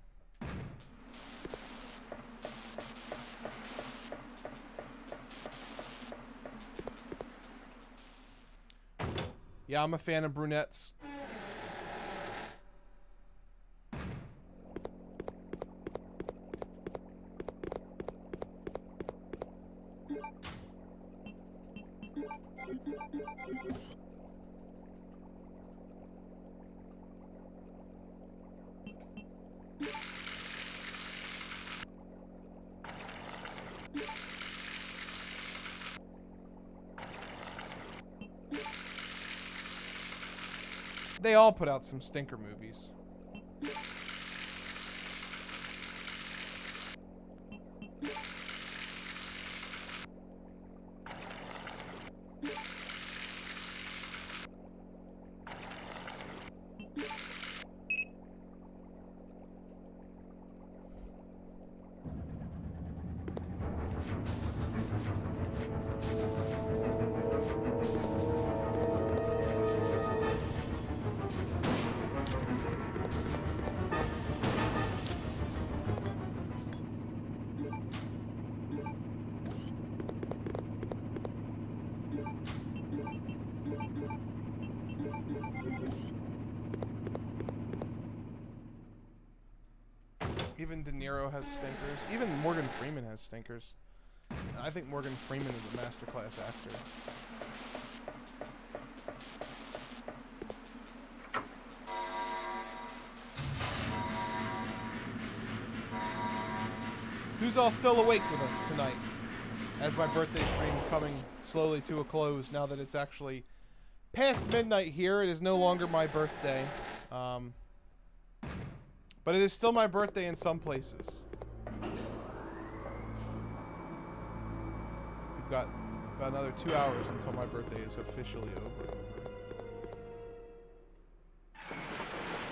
B: Yeah, I'm a fan of brunettes. They all put out some stinker movies. Even De Niro has stinkers. Even Morgan Freeman has stinkers. And I think Morgan Freeman is a masterclass actor. Who's all still awake with us tonight? As my birthday stream coming slowly to a close now that it's actually past midnight here. It is no longer my birthday. But it is still my birthday in some places. We've got about another 2 hours until my birthday is officially over.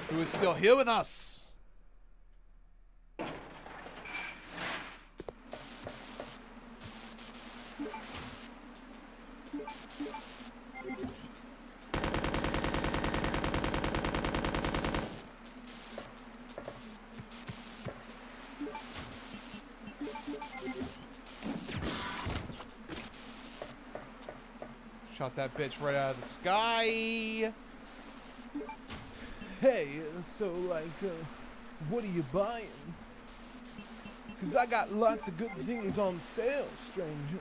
B: Who is still here with us? Shot that bitch right out of the sky. Hey, so like, what are you buying? Cause I got lots of good things on sale, stranger.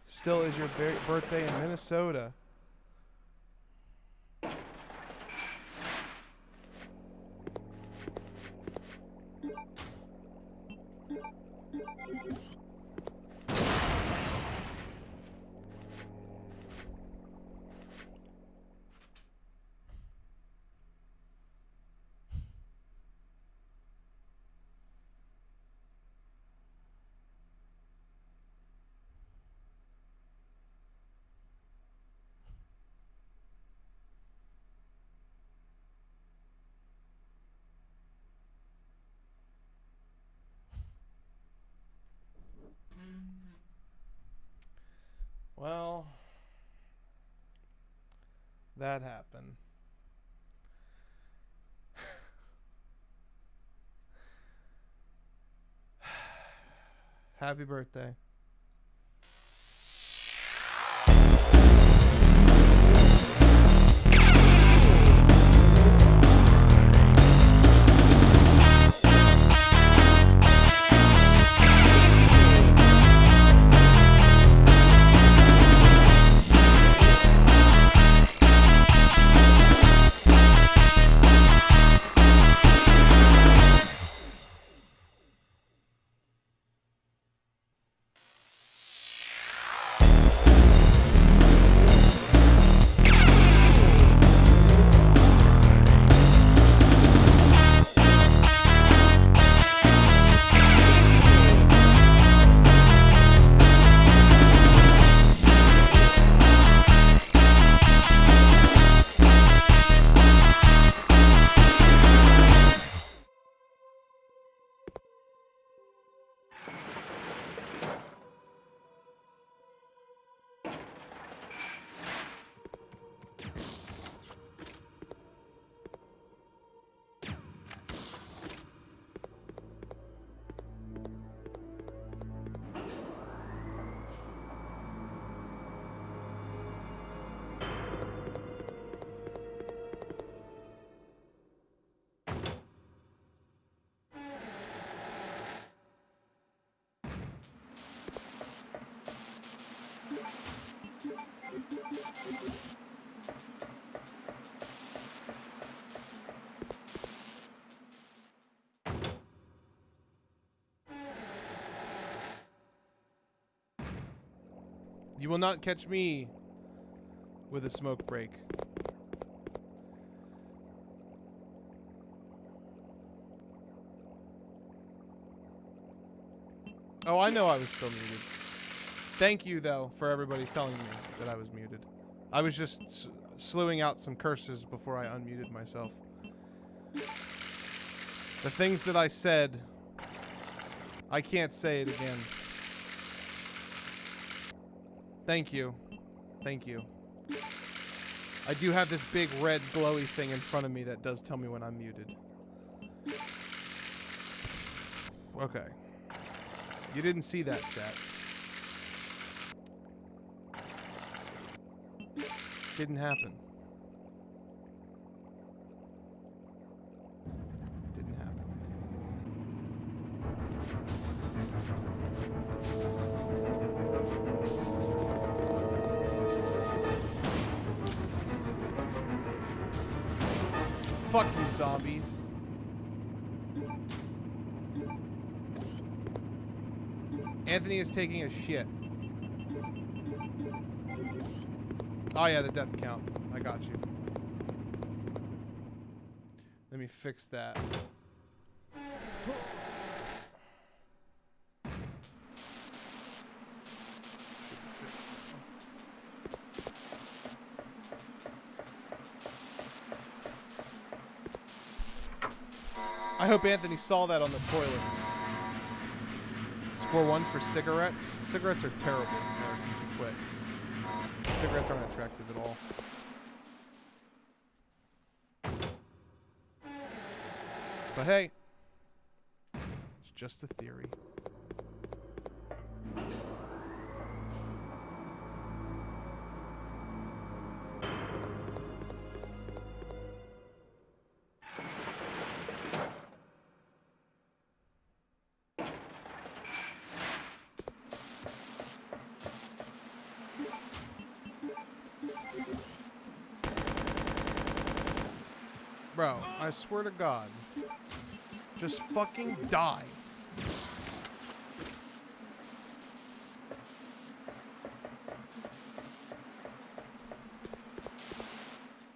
B: Still is your birthday in Minnesota. that happen. Happy birthday. You will not catch me with a smoke break. Oh, I know I was still muted. Thank you, though, for everybody telling me that I was muted. I was just slewing out some curses before I unmuted myself. The things that I said, I can't say it again. Thank you. Thank you. I do have this big red glowy thing in front of me that does tell me when I'm muted. Okay. You didn't see that, chat. Didn't happen. Didn't happen. Fuck you, zombies. Anthony is taking a shit. Oh yeah, the death count. I got you. Let me fix that. I hope Anthony saw that on the toilet. Score 1 for cigarettes. Cigarettes are terrible. You should quit. Cigarettes aren't attractive at all. But hey, it's just a theory. Bro, I swear to God. Just fucking die.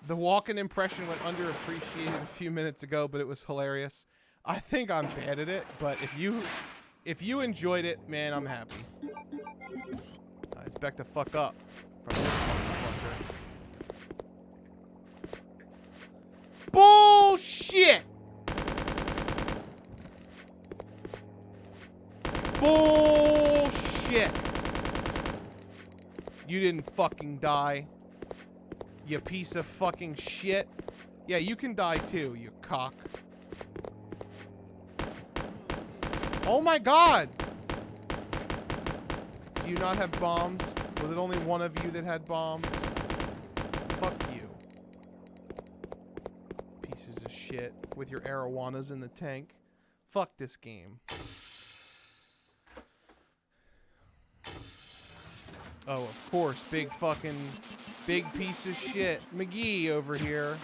B: The walk-in impression went underappreciated a few minutes ago, but it was hilarious. I think I'm bad at it, but if you enjoyed it, man, I'm happy. It's back to fuck up from this motherfucker. Bullshit! Bullshit! You didn't fucking die. You piece of fucking shit. Yeah, you can die too, you cock. Oh my god! Do you not have bombs? Was it only one of you that had bombs? Fuck you. Pieces of shit with your arowanas in the tank. Fuck this game. Oh, of course, big piece of shit. McGee over here.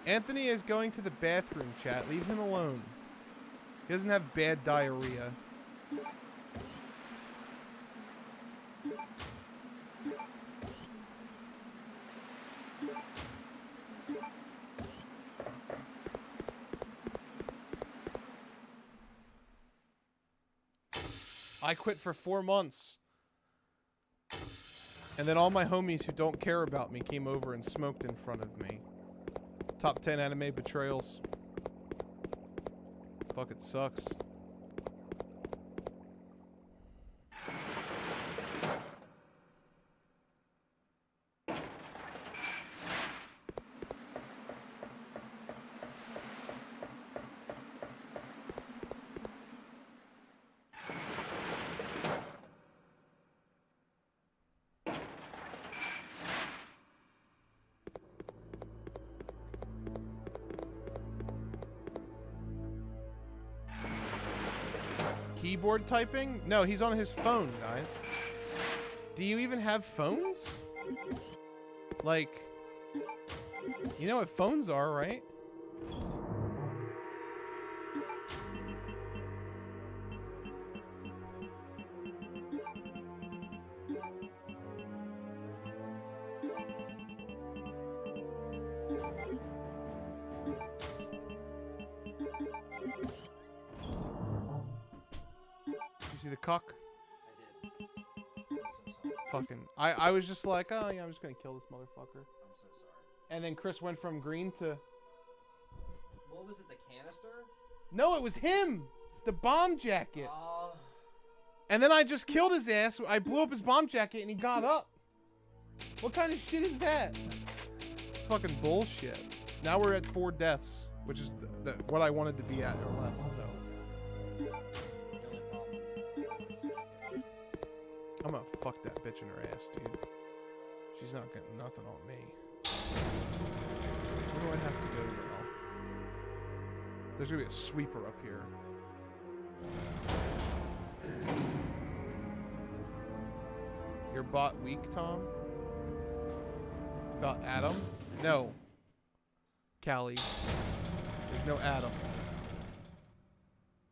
B: Anthony is going to the bathroom, chat. Leave him alone. He doesn't have bad diarrhea. I quit for 4 months. And then all my homies who don't care about me came over and smoked in front of me. Top 10 anime betrayals. Fuck, it sucks. Keyboard typing? No, he's on his phone, guys. Do you even have phones? Like, you know what phones are, right? Cuck.
N: I did. I'm so sorry.
B: Fucking. I was just like, oh yeah, I'm just gonna kill this motherfucker.
N: I'm so sorry.
B: And then Chris went from green to.
N: What was it? The canister?
B: No, it was him. The bomb jacket. And then I just killed his ass. I blew up his bomb jacket and he got up. What kind of shit is that? It's fucking bullshit. Now we're at 4 deaths, which is what I wanted to be at or less. So. I'm gonna fuck that bitch in her ass, dude. She's not getting nothing on me. Where do I have to go now? There's gonna be a sweeper up here. Your bot weak, Tom? About Adam? No. Callie. There's no Adam.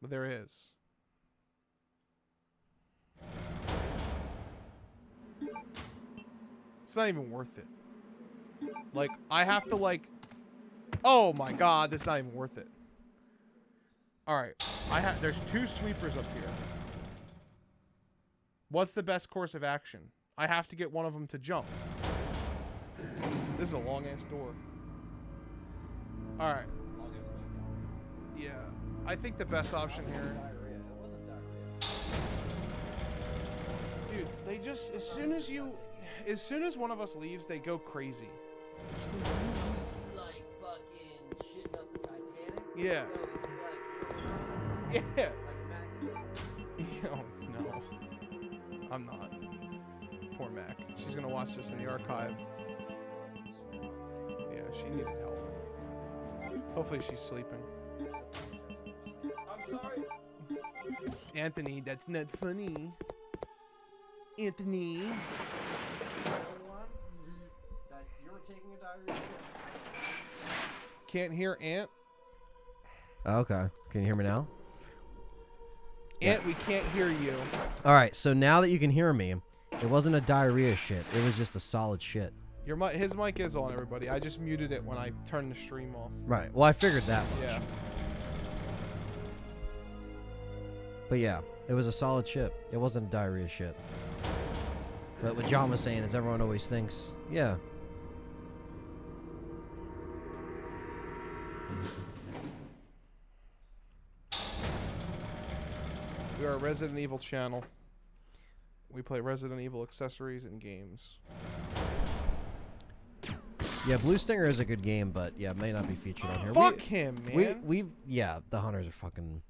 B: But there is. It's not even worth it. Like, I have to, like... Oh my god, that's not even worth it. Alright. There's 2 sweepers up here. What's the best course of action? I have to get one of them to jump. This is a long-ass door. Alright. Yeah. I think the best option here... Dude, they just... As soon as one of us leaves, they go crazy.
N: Like fucking shitting up the Titanic?
B: Yeah.
N: Like,
B: yeah.
N: Mac
B: Oh, no. I'm not. Poor Mac. She's gonna watch this in the archive. Yeah, she needed help. Hopefully she's sleeping.
N: I'm sorry.
B: Anthony, that's not funny. Anthony.
N: You were taking a diary.
B: Can't hear Ant.
A: Oh, okay. Can you hear me now?
B: Ant, we can't hear you.
A: All right. So now that you can hear me, it wasn't a diarrhea shit. It was just a solid shit.
B: His mic is on, everybody. I just muted it when I turned the stream off.
A: Right. Well, I figured that much.
B: Yeah.
A: But yeah, it was a solid shit. It wasn't a diarrhea shit. But what John was saying is everyone always thinks, yeah.
B: We are a Resident Evil channel. We play Resident Evil accessories and games.
A: Yeah, Blue Stinger is a good game, but yeah, it may not be featured on here.
B: Fuck him, man.
A: Yeah, the hunters are fucking.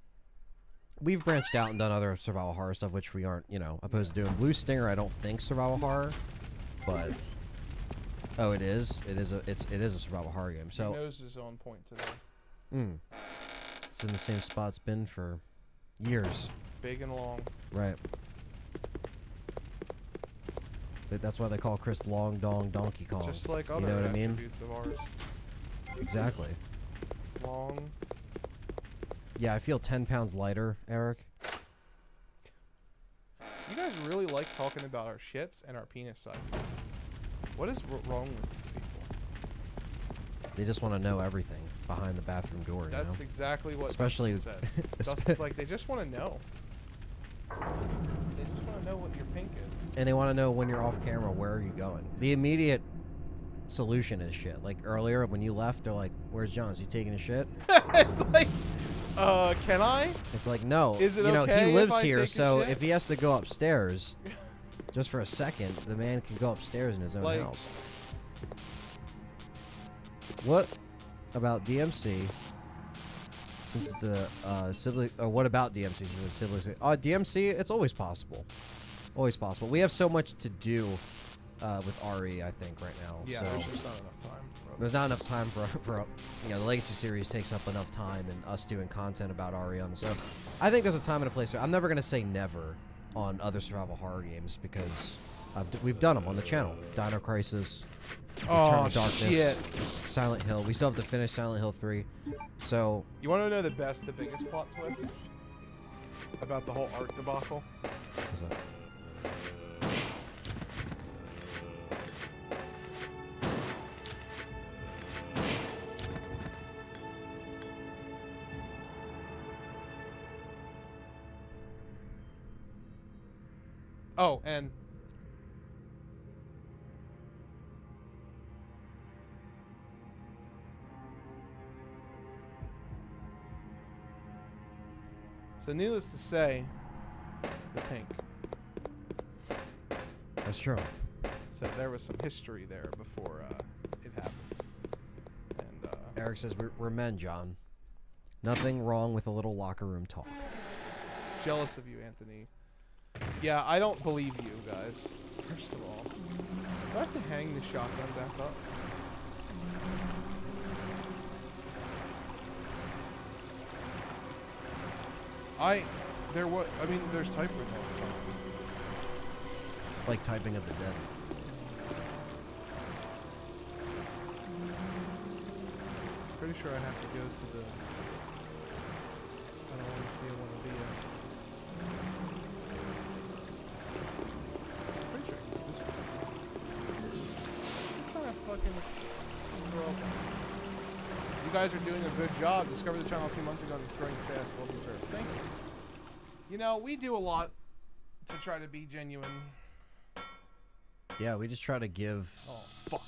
A: We've branched out and done other survival horror stuff, which we aren't, opposed to doing. Blue Stinger, I don't think survival horror, but it is. It is a survival horror game. So
B: he knows his own point today.
A: It's in the same spot it's been for years.
B: Big and long.
A: Right. That's why they call Chris Long Dong Donkey Kong.
B: Just like other
A: you know what
B: attributes of ours.
A: Exactly.
B: Long.
A: Yeah, I feel 10 pounds lighter, Eric.
B: You guys really like talking about our shits and our penis sizes. What is wrong with these people?
A: They just want to know everything behind the bathroom door.
B: That's exactly what
A: Especially
B: Dustin said. Dustin's like, they just want to know. They just want to know what your pink is.
A: And they want to know when you're off camera, where are you going? The immediate solution is shit. Like earlier when you left, they're like, where's John? Is he taking a shit?
B: It's like, can I?
A: It's like, no.
B: Is it okay
A: he lives
B: if I
A: here,
B: take a
A: so
B: shit?
A: if he has to go upstairs just for a second, the man can go upstairs in his own house. What about DMC? Since it's a sibling, or what about DMC since it's a sibling? DMC, it's always possible. Always possible. We have so much to do with RE, I think, right now.
B: Yeah,
A: so
B: there's just not enough time.
A: there's not enough time for the Legacy series takes up enough time, and us doing content about RE on the show. I think there's a time and a place. I'm never gonna say never on other survival horror games because we've done them on the channel. Dino Crisis, Return to Darkness,
B: shit.
A: Silent Hill. We still have to finish Silent Hill 3. So
B: You want to know the biggest plot twist about the whole art debacle?
A: what's that?
B: Oh, and so needless to say, the pink.
A: That's true.
B: So there was some history there before it happened. And
A: Eric says we're men, John. Nothing wrong with a little locker room talk.
B: jealous of you, Anthony. Yeah, I don't believe you guys. First of all, do I have to hang the shotgun back up? There's typing all the time.
A: Like typing of the dead.
B: Pretty sure I have to go to the... I don't want to see one of the... Pretty sure I can use this one. I'm trying to fucking throw up. You guys are doing a good job. Discovered the channel a few months ago. It's growing fast. Well deserved. Thank you. You know, we do a lot to try to be genuine.
A: Yeah, we just try to give...
B: Oh, fuck.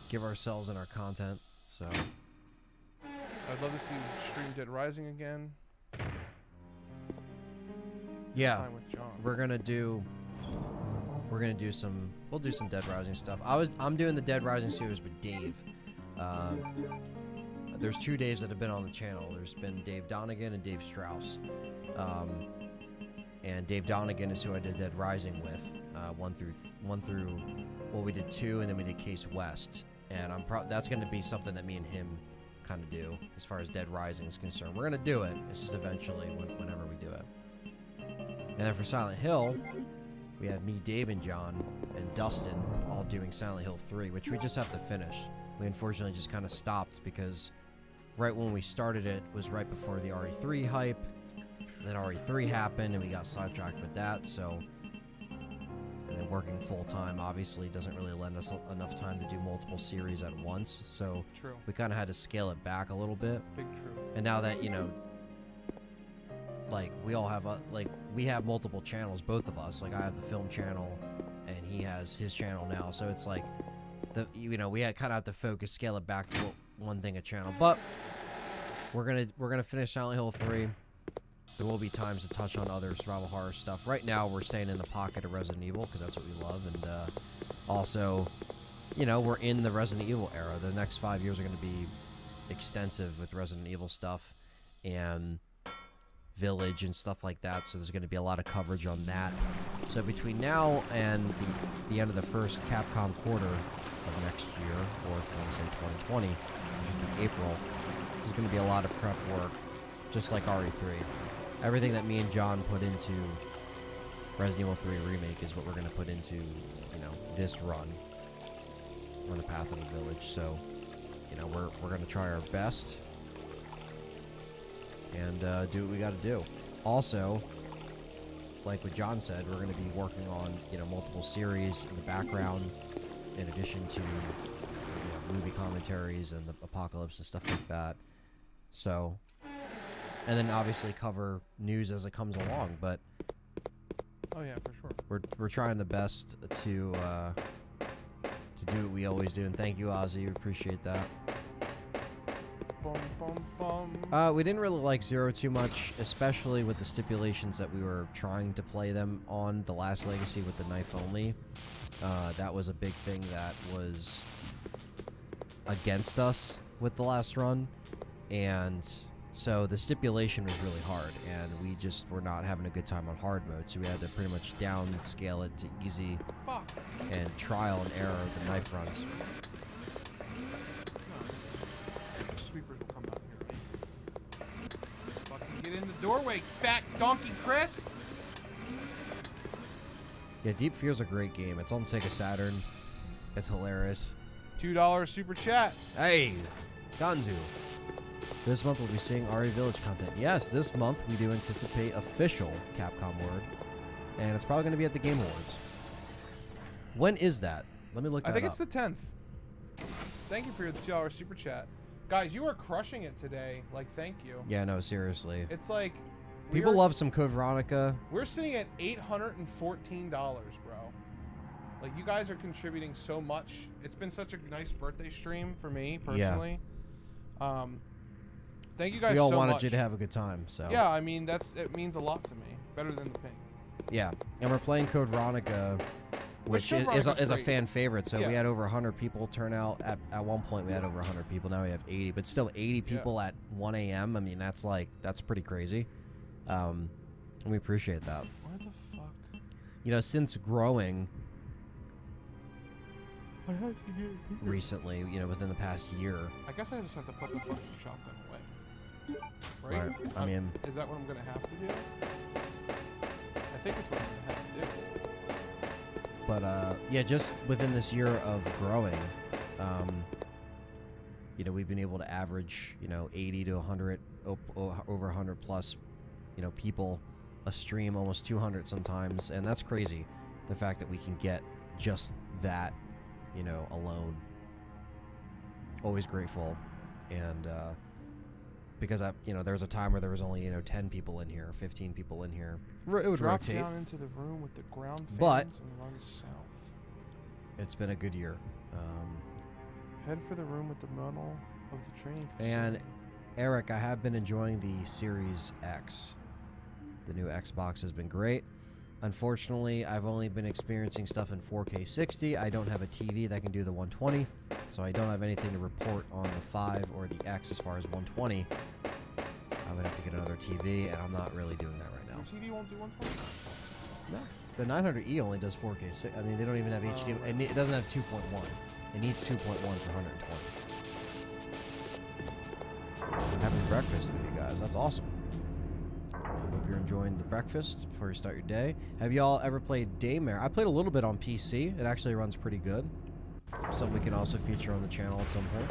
A: Give ourselves and our content, so...
B: I'd love to see stream Dead Rising again.
A: Yeah,
B: Time with John.
A: we're gonna do some... We'll do some Dead Rising stuff. I'm doing the Dead Rising series with Dave. There's two Daves that have been on the channel. There's been Dave Donegan and Dave Strauss. And Dave Donegan is who I did Dead Rising with, one through, well, we did 2, and then we did Case West. And that's going to be something that me and him kind of do as far as Dead Rising is concerned. We're going to do it. It's just eventually whenever we do it. And then for Silent Hill, we have me, Dave, and John, and Dustin all doing Silent Hill 3, which we just have to finish. We unfortunately just kind of stopped because right when we started it was right before the RE3 hype. And then RE3 happened, and we got sidetracked with that, so... And then working full-time obviously doesn't really lend us enough time to do multiple series at once, so...
B: True.
A: We kind of had to scale it back a little bit.
B: Big true.
A: And now that, you know... Like, we all have, we have multiple channels, both of us. Like, I have the film channel, and he has his channel now, so it's like... we kind of have to focus, scale it back to one thing a channel. But... we're gonna finish Silent Hill 3. There will be times to touch on other survival horror stuff. Right now, we're staying in the pocket of Resident Evil because that's what we love, and also, you know, we're in the Resident Evil era. The next 5 years are going to be extensive with Resident Evil stuff and Village and stuff like that, so there's going to be a lot of coverage on that. So between now and the end of the first Capcom quarter of next year, or if you want to say 2020, which would be April, there's going to be a lot of prep work, just like RE3. Everything that me and John put into Resident Evil 3 Remake is what we're going to put into, you know, this run on the Path of the Village. So, you know, we're going to try our best and do what we got to do. Also, like what John said, we're going to be working on, you know, multiple series in the background, in addition to, you know, movie commentaries and the apocalypse and stuff like that. So, and then obviously cover news as it comes along. But
B: oh yeah, for sure.
A: We're trying the best to do what we always do. And thank you, Ozzy. We appreciate that. We didn't really like Zero too much, especially with the stipulations that we were trying to play them on the last Legacy with the knife only. That was a big thing that was against us with the last run, and so the stipulation was really hard, and we just were not having a good time on hard mode, so we had to pretty much downscale it to easy and trial and error the knife runs.
B: Sweepers will come out here. Fucking get in the doorway, fat donkey Chris!
A: Yeah, Deep Fear's a great game. It's on Sega Saturn. It's hilarious.
B: $2 super chat.
A: Hey, Ganzu. This month we'll be seeing RE Village content. Yes, this month we do anticipate official Capcom word, and it's probably going to be at the Game Awards. When is that? Let me look that up.
B: I think it's the 10th. Thank you for your $2 super chat. Guys, you are crushing it today. Like, thank you.
A: Yeah, no, seriously.
B: It's like...
A: People love some Code Veronica.
B: We're sitting at $814, bro. Like, you guys are contributing so much. It's been such a nice birthday stream for me, personally. Yeah. Thank you guys so much.
A: We all wanted you to have a good time, so...
B: Yeah, I mean, it means a lot to me. Better than the ping.
A: Yeah, and we're playing Code Veronica, which is a fan favorite. So we had over 100 people turn out. At one point, we had over 100 people. Now we have 80. But still, 80 people at 1 a.m. I mean, that's pretty crazy. And we appreciate that.
B: Where the fuck?
A: You know, since growing recently, you know, within the past year.
B: I guess I just have to put the fucking shotgun away.
A: Right? I mean...
B: Is that what I'm going to have to do? I think it's what I'm going to have to do.
A: But, yeah, just within this year of growing, you know, we've been able to average, you know, 80 to 100, over 100 plus, you know, people a stream, almost 200 sometimes, and that's crazy. The fact that we can get just that, you know, alone. Always grateful, and because you know, there was a time where there was only, you know, 10 people in here, 15 people in here. It would
B: Drop
A: rotate.
B: down into the room with the ground fans
A: But
B: and run south.
A: It's been a good year.
B: Head for the room with the metal of the training facility.
A: And Eric, I have been enjoying the Series X. The new Xbox has been great. Unfortunately, I've only been experiencing stuff in 4K 60. I don't have a TV that can do the 120, so I don't have anything to report on the 5 or the X as far as 120. I would have to get another TV, and I'm not really doing that right now.
B: Your TV won't do 120?
A: No. The 900E only does 4K 60. I mean, they don't even have HDMI. It doesn't have 2.1. It needs 2.1 for 120. I'm having breakfast with you guys. That's awesome. Hope you're enjoying the breakfast before you start your day. Have y'all ever played Daymare? I played a little bit on PC. It actually runs pretty good. Something we can also feature on the channel at some point.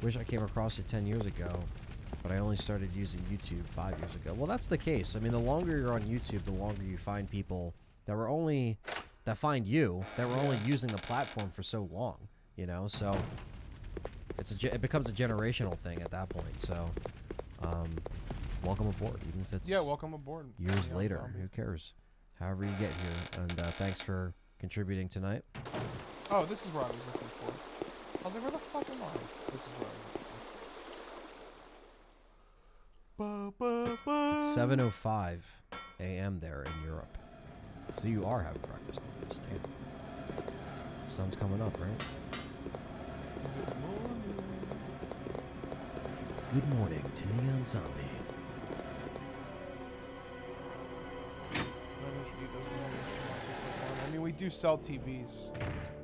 A: Wish I came across it 10 years ago, but I only started using YouTube 5 years ago. Well, that's the case. I mean, the longer you're on YouTube, the longer you find people that find you, that were only using the platform for so long, you know? So it becomes a generational thing at that point. So welcome aboard, even if it's
B: welcome aboard.
A: Years later. Who cares? However you get here. And thanks for contributing tonight.
B: Oh, this is what I was looking for. I was like, where the fuck am I? This is what I was looking for.
A: It's 7:05 a.m. there in Europe. So you are having breakfast. Damn. Sun's coming up, right? Good morning to Neon Zombie.
B: I mean, we do sell TVs.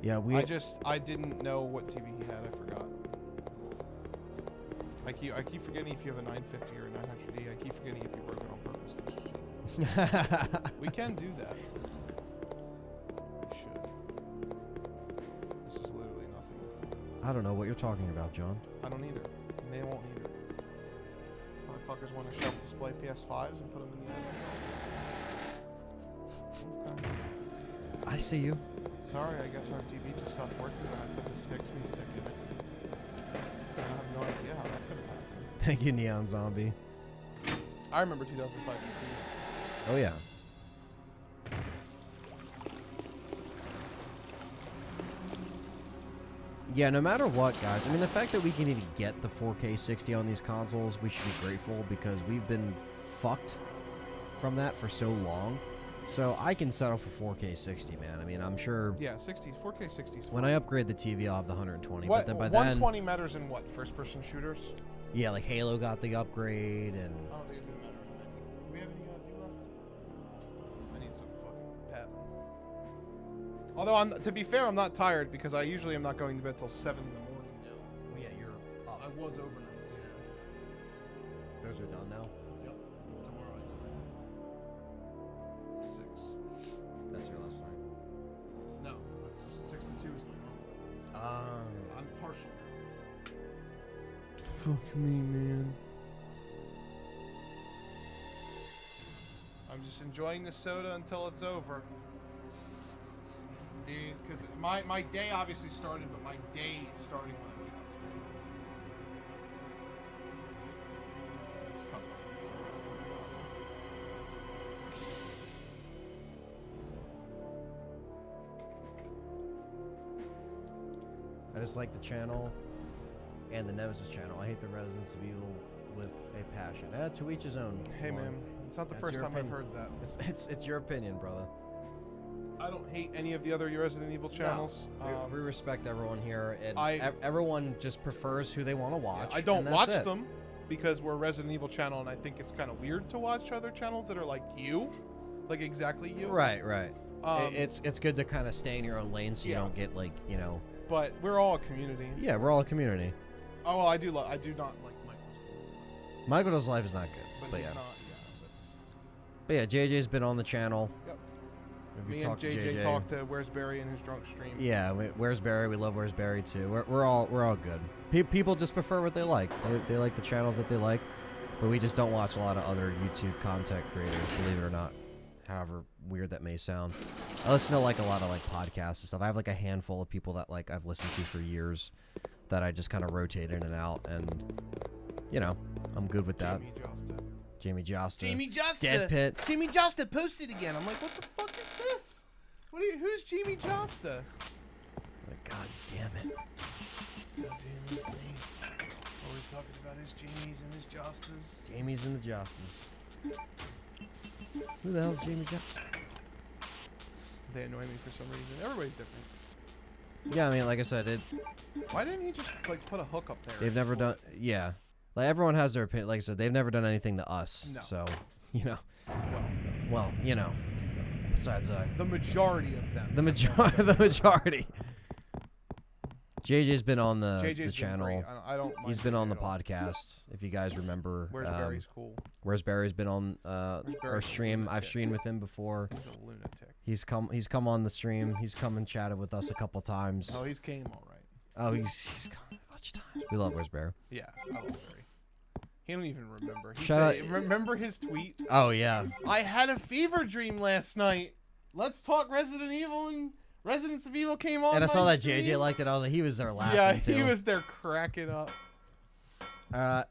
A: Yeah,
B: I didn't know what TV he had. I forgot. I keep forgetting if you have a 950 or a 900E. I keep forgetting if you broke it on purpose. We can do that. We should. This is literally nothing.
A: I don't know what you're talking about, John.
B: I don't either. And they won't either. Motherfuckers want to shelf display PS5s and put them in the oven. Okay.
A: I see you.
B: Sorry, I guess our TV just stopped working when I put this Fix Me stick in it. I have no idea how that could have happened.
A: Thank you, Neon Zombie.
B: I remember 2005 TV.
A: Oh, yeah. Yeah, no matter what, guys. I mean, the fact that we can even get the 4K 60 on these consoles, we should be grateful because we've been fucked from that for so long. So I can settle for 4K 60, man. I mean, I'm sure.
B: Yeah, 60s, 4K 60s.
A: When I upgrade the TV, I'll have the 120.
B: What,
A: but then by
B: 120 matters in what? First-person shooters?
A: Yeah, like Halo got the upgrade, and
B: I don't think it's gonna matter. Do we have any do left? I need some fucking pep. Although, to be fair, I'm not tired because I usually am not going to bed till 7 in the morning now.
A: Well, yeah, you're up.
B: I was overnights, yeah.
A: Those are done now?
B: Yep. Tomorrow I go 6.
A: That's your last night?
B: No, that's just 6 to 2 is my normal. I'm partial. Fuck me, man. I'm just enjoying the soda until it's over. Dude, because my day obviously started, but my day is starting when I wake up. It's coming.
A: I just like the channel and the Nemesis channel. I hate the Residents of Evil with a passion. To each his own.
B: Hey, man, it's not the
A: That's
B: first
A: your
B: time I've
A: opinion.
B: heard that.
A: It's your opinion, brother.
B: I don't hate any of the other Resident Evil channels.
A: No, we respect everyone here, and everyone just prefers who they want to watch.
B: Yeah, I don't
A: and that's
B: watch
A: it.
B: them because we're a Resident Evil channel, and I think it's kind of weird to watch other channels that are like you, like exactly you.
A: Right, right. It's good to kind of stay in your own lane so you don't get like, you know.
B: But we're all a community.
A: Yeah, we're all a community.
B: Oh well, I do not like
A: Michael Does Life is not good, but yeah. But yeah, JJ's been on the channel.
B: Yep.
A: We
B: Me and
A: talked to
B: JJ talked to Where's Barry in his drunk stream.
A: Yeah, Where's Barry? We love Where's Barry too. We're all good. People just prefer what they like. They like the channels that they like, but we just don't watch a lot of other YouTube content creators, believe it or not. However weird that may sound. I listen to like a lot of like podcasts and stuff. I have like a handful of people that like I've listened to for years that I just kind of rotate in and out, and you know, I'm good with that. Jamie Josta. Dead Pit.
B: Jamie Josta posted again. I'm like, what the fuck is this? Who's Jamie Josta?
A: Like, God damn it.
B: God damn it. Always talking about his Jamies and his Jostas.
A: Jamies and the Jostas. Who the hell's Jamie Josta?
B: They annoy me for some reason. Everybody's different.
A: Yeah, I mean, like I said,
B: Why didn't he just like put a hook up there?
A: they've never done. Yeah, like everyone has their opinion. Like I said, they've never done anything to us.
B: No.
A: So, you know. Well, you know. Besides,
B: the majority of them.
A: The majority. JJ's been on the channel.
B: I don't.
A: He's been on the podcast. If you guys remember.
B: Where's Barry's cool.
A: Where's Barry's been on our stream. I've streamed with him before.
B: He's a lunatic.
A: He's come on the stream. He's come and chatted with us a couple times.
B: Oh, he's came all right.
A: Oh, he's come a bunch of times. We love Where's Barry.
B: Yeah, I love Barry. He don't even remember. Remember his tweet?
A: Oh yeah.
B: I had a fever dream last night. Let's talk Resident Evil, and Residents of Evil came on.
A: And I saw that
B: stream.
A: JJ liked it. I was like, he was there laughing
B: yeah,
A: too.
B: he was there cracking up.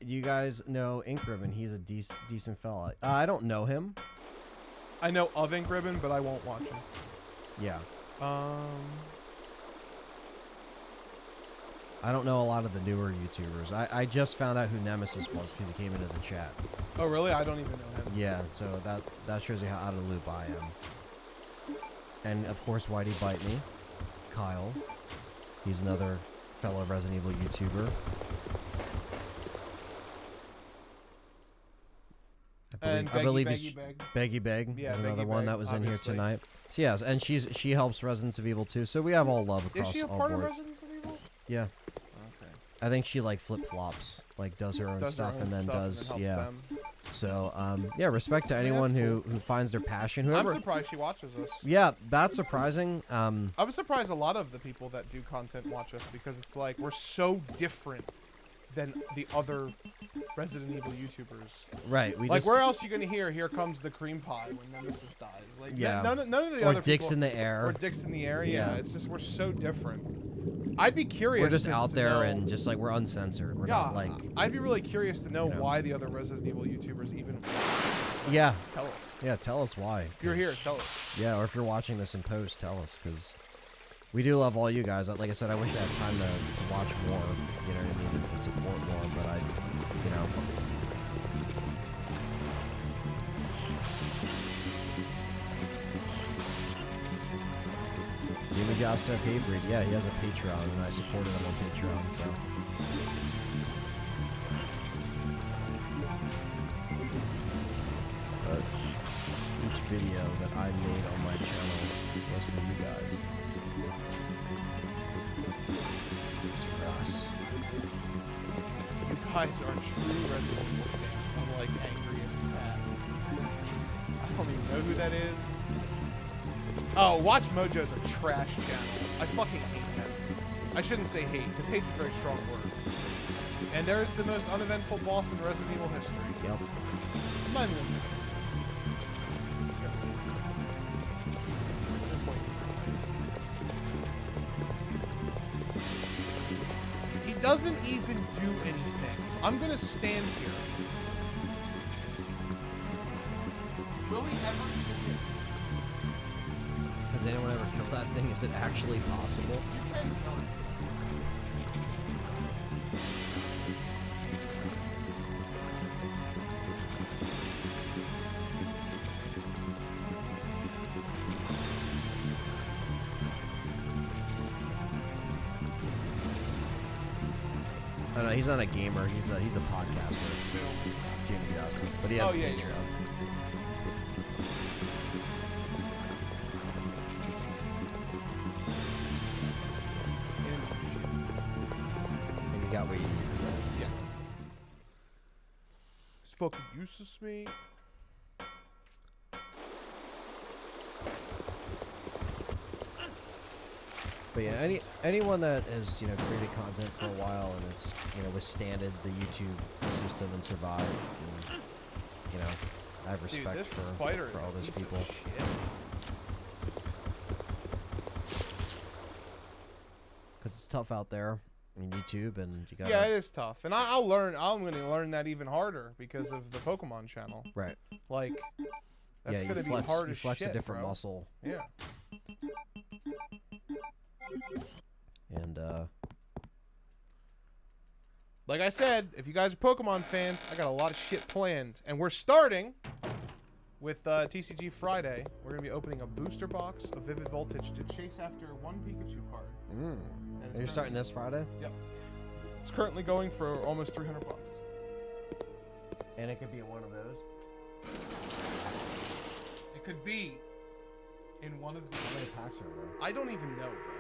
A: You guys know Ink Ribbon. He's a decent fella. I don't know him.
B: I know of Ink Ribbon, but I won't watch him.
A: I don't know a lot of the newer YouTubers. I just found out who Nemesis was because he came into the chat.
B: Oh, really? I don't even know him.
A: Yeah, so that shows you how out of the loop I am. And, of course, Whitey Bite Me. Kyle. He's another fellow Resident Evil YouTuber. I believe he's Beggy Beg.
B: Yeah,
A: is another
B: Beggy
A: one
B: Beg,
A: that was
B: obviously.
A: in here tonight. So yes, and she helps Residents of Evil too. So we have all love across
B: Is she a
A: all
B: part of
A: boards.
B: Resident Evil?
A: Yeah.
B: Okay.
A: I think she like flip flops, like does her own stuff and then does
B: helps them.
A: So yeah, respect to
B: See,
A: anyone
B: that's
A: who finds their passion. Whoever.
B: I'm surprised she watches us.
A: Yeah, that's surprising.
B: I was surprised a lot of the people that do content watch us because it's like we're so different than the other Resident Evil YouTubers.
A: Right.
B: Like where else you gonna hear "Here comes the cream pie" when Nemesis dies? Like
A: yeah.
B: none of the
A: or
B: other
A: Dicks
B: people,
A: in the air.
B: Or Dicks in the air. Yeah. It's just we're so different. I'd be curious.
A: We're just out there
B: know,
A: and just like we're uncensored. We're not like.
B: I'd be really curious to know why the other Resident Evil YouTubers even.
A: Yeah.
B: Tell us.
A: Yeah, tell us why.
B: If you're here, tell us.
A: Yeah, or if you're watching this in post, tell us, because we do love all you guys. Like I said, I wish I had time to watch more, you know what I mean, and support more, but I, you know. Jimmy Joseph Hatebreed, yeah, he has a Patreon, and I supported him on Patreon, so. But each video that I made on my channel was for you guys. It's for us.
B: You guys are true Resident Evil fans, unlike Angriest Cat. I don't even know who that is. Oh, Watch Mojo's a trash channel. I fucking hate him. I shouldn't say hate, because hate's a very strong word. And there's the most uneventful boss in Resident Evil history.
A: Yep.
B: I'm not even He doesn't even do anything. I'm gonna stand here. Will he ever even hit?
A: Has anyone ever killed that thing? Is it actually possible?
B: You can kill it.
A: I don't know, he's not a gamer, he's a podcaster. Jimmy Johnson. But he has a Patreon. And you got what you need.
B: Yeah. It's fucking useless, me.
A: But yeah, anyone that has, you know, created content for a while and it's, you know, withstanded the YouTube system and survived, and, you know, I have respect for all those people. Because it's tough out there in YouTube, and you gotta...
B: Yeah, it is tough, and I'm gonna learn that even harder because of the Pokemon channel.
A: Right.
B: Like, that's
A: yeah,
B: gonna be hard as shit,
A: flex a different
B: bro.
A: muscle.
B: Yeah.
A: And
B: like I said, if you guys are Pokemon fans, I got a lot of shit planned, and we're starting with TCG Friday. We're gonna be opening a booster box of Vivid Voltage to chase after one Pikachu card.
A: And you're starting this Friday?
B: Yep. It's currently going for almost $300.
A: And it could be one of those.
B: It could be in one of these.
A: How many packs are there?
B: I don't even know, bro.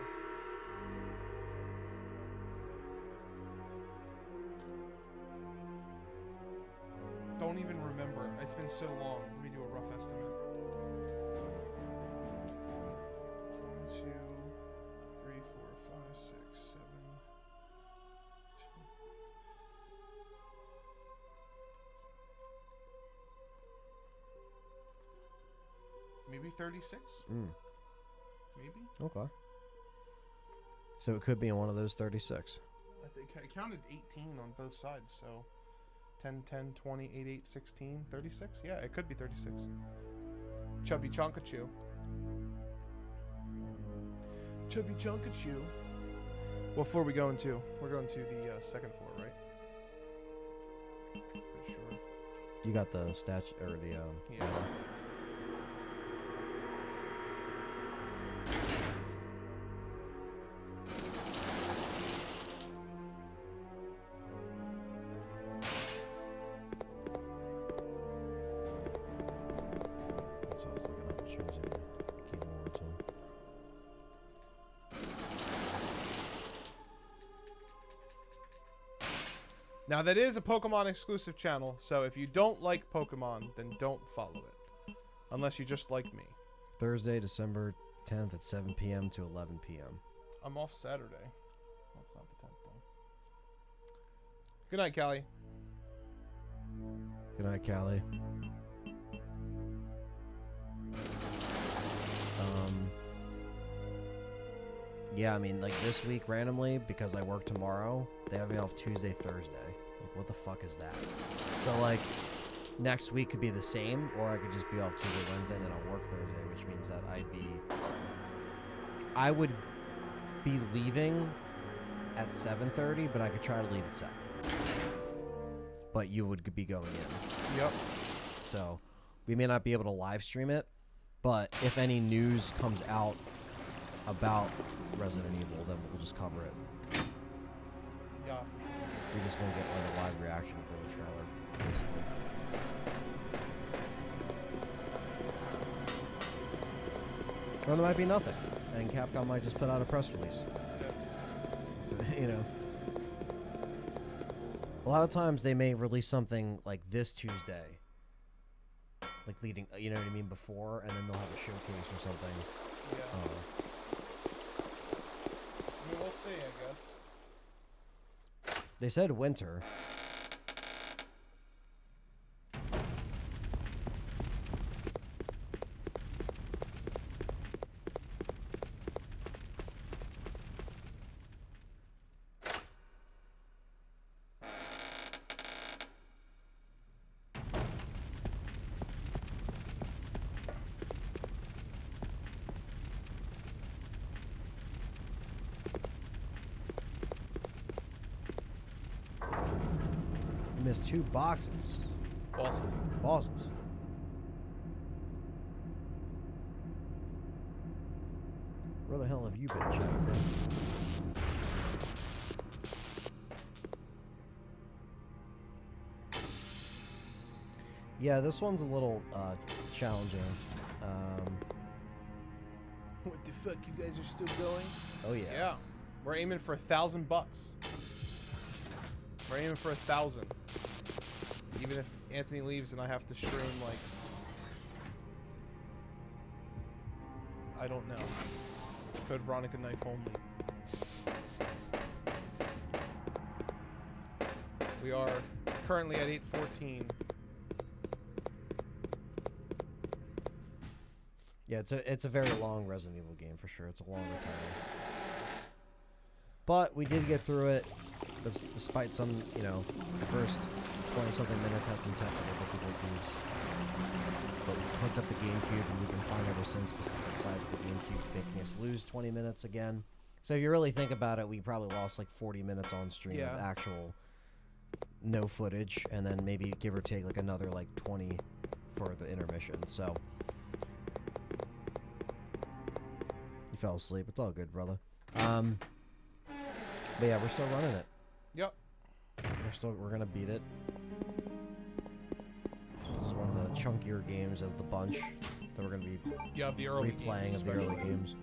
B: Don't even remember. It's been so long. Let me do a rough estimate. 1, 2, 3, 4, 5, 6, 7, 2. Maybe 36? Maybe?
A: Okay. So it could be in one of those 36.
B: I think I counted 18 on both sides, so 10, 10, 20, 8, 8, 16, 36? Yeah, it could be 36. Chubby Chonkachu. Chubby Chonkachu. What floor are we going to? We're going to the second floor, right? Pretty sure.
A: You got the statue or the
B: Yeah.
A: That's what I was looking up. As soon as I came over to him.
B: Now that is a Pokemon exclusive channel, so if you don't like Pokemon, then don't follow it. Unless you just like me.
A: Thursday, December 10th at 7 p.m. to 11 p.m.
B: I'm off Saturday. That's not the 10th though. Good night, Callie.
A: Good night, Callie. Yeah, I mean, like this week randomly, because I work tomorrow, they have me off Tuesday, Thursday. Like, what the fuck is that? So, like, next week could be the same, or I could just be off Tuesday, Wednesday, and then I'll work Thursday, which means that I would be leaving at 7:30, but I could try to leave at 7. But you would be going in.
B: Yep.
A: So, we may not be able to live stream it, but if any news comes out about Resident Evil, then we'll just cover it.
B: Yeah, for sure.
A: We just won't get like a live reaction for the trailer, basically. Or there might be nothing, and Capcom might just put out a press release. So, you know. A lot of times they may release something like this Tuesday, like leading, you know what I mean, before, and then they'll have a showcase or something.
B: Yeah. I mean, we'll see, I guess.
A: They said winter. Missed 2 boxes. Bosses. Where the hell have you been, Chad? Yeah, this one's a little challenging.
B: What the fuck? You guys are still going?
A: Oh yeah.
B: Yeah. We're aiming for $1,000. We're aiming for 1,000. Even if Anthony leaves and I have to stream like, I don't know. Code Veronica knife only. We are currently at 8:14.
A: Yeah, it's a very long Resident Evil game for sure. It's a longer title. But we did get through it, despite some, you know, the first 20-something minutes had some technical difficulties. But we hooked up the GameCube, and we've been fine ever since, besides the GameCube making us lose 20 minutes again. So if you really think about it, we probably lost like 40 minutes on stream of actual no footage, and then maybe give or take like another like 20 for the intermission. So you fell asleep. It's all good, brother. But yeah, we're still running it.
B: Yep.
A: We're gonna beat it. This is one of the chunkier games of the bunch that we're gonna be
B: the early
A: replaying
B: games,
A: of the early
B: especially.
A: games.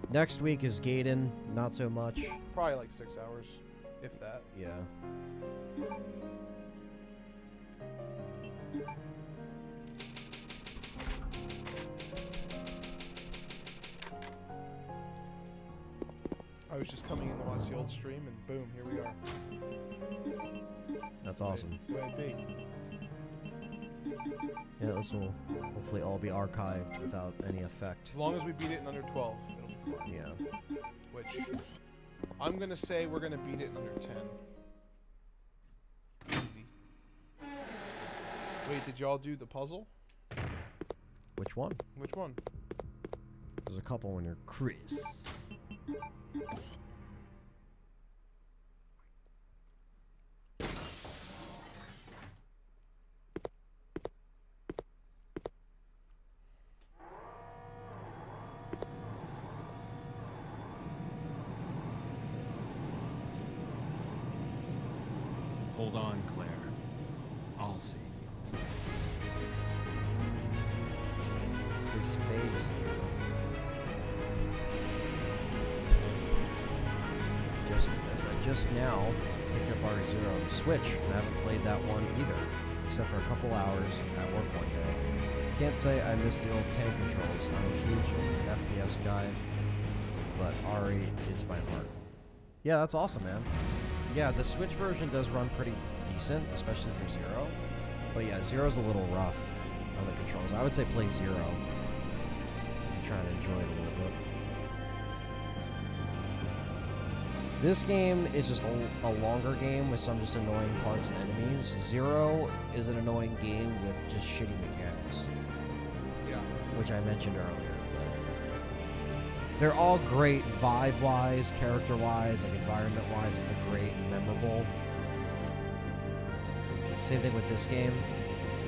A: Next week is Gaiden, not so much.
B: Probably like 6 hours, if that.
A: Yeah.
B: I was just coming in to watch the old stream, and boom, here we are.
A: That's awesome.
B: It's the way it be.
A: Yeah, this will hopefully all be archived without any effect.
B: As long as we beat it in under 12, it'll be fine.
A: Yeah.
B: Which, I'm gonna say we're gonna beat it in under 10. Easy. Wait, did y'all do the puzzle?
A: Which one?
B: Which one?
A: There's a couple when you're Chris.
M: Hold on, Claire. I'll save you.
A: His face. I just now picked up RE0 on the Switch, and I haven't played that one either, except for a couple hours at work one day. Can't say I miss the old tank controls. I'm a huge FPS guy, but RE is my heart. Yeah, that's awesome, man. Yeah, the Switch version does run pretty decent, especially for Zero. But yeah, Zero's a little rough on the controls. I would say play Zero if you're trying to enjoy it a little bit. This game is just a longer game with some just annoying parts and enemies. Zero is an annoying game with just shitty mechanics.
B: Yeah.
A: Which I mentioned earlier. But they're all great vibe-wise, character-wise, like environment-wise. Like they're great and memorable. Same thing with this game.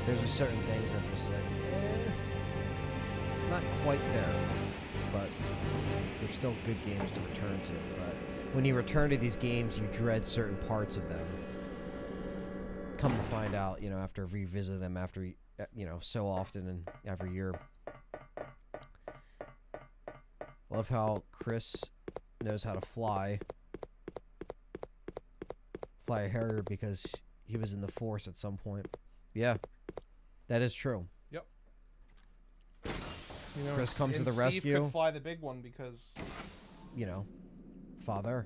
A: There's just certain things that are just like, it's not quite there. But they're still good games to return to. But when you return to these games, you dread certain parts of them. Come to find out, you know, after revisit them after, you know, so often and every year. Love how Chris knows how to fly a Harrier because he was in the Force at some point. Yeah, that is true.
B: Yep. You know,
A: Chris comes to the
B: Steve
A: rescue.
B: Could fly the big one because,
A: you know, father.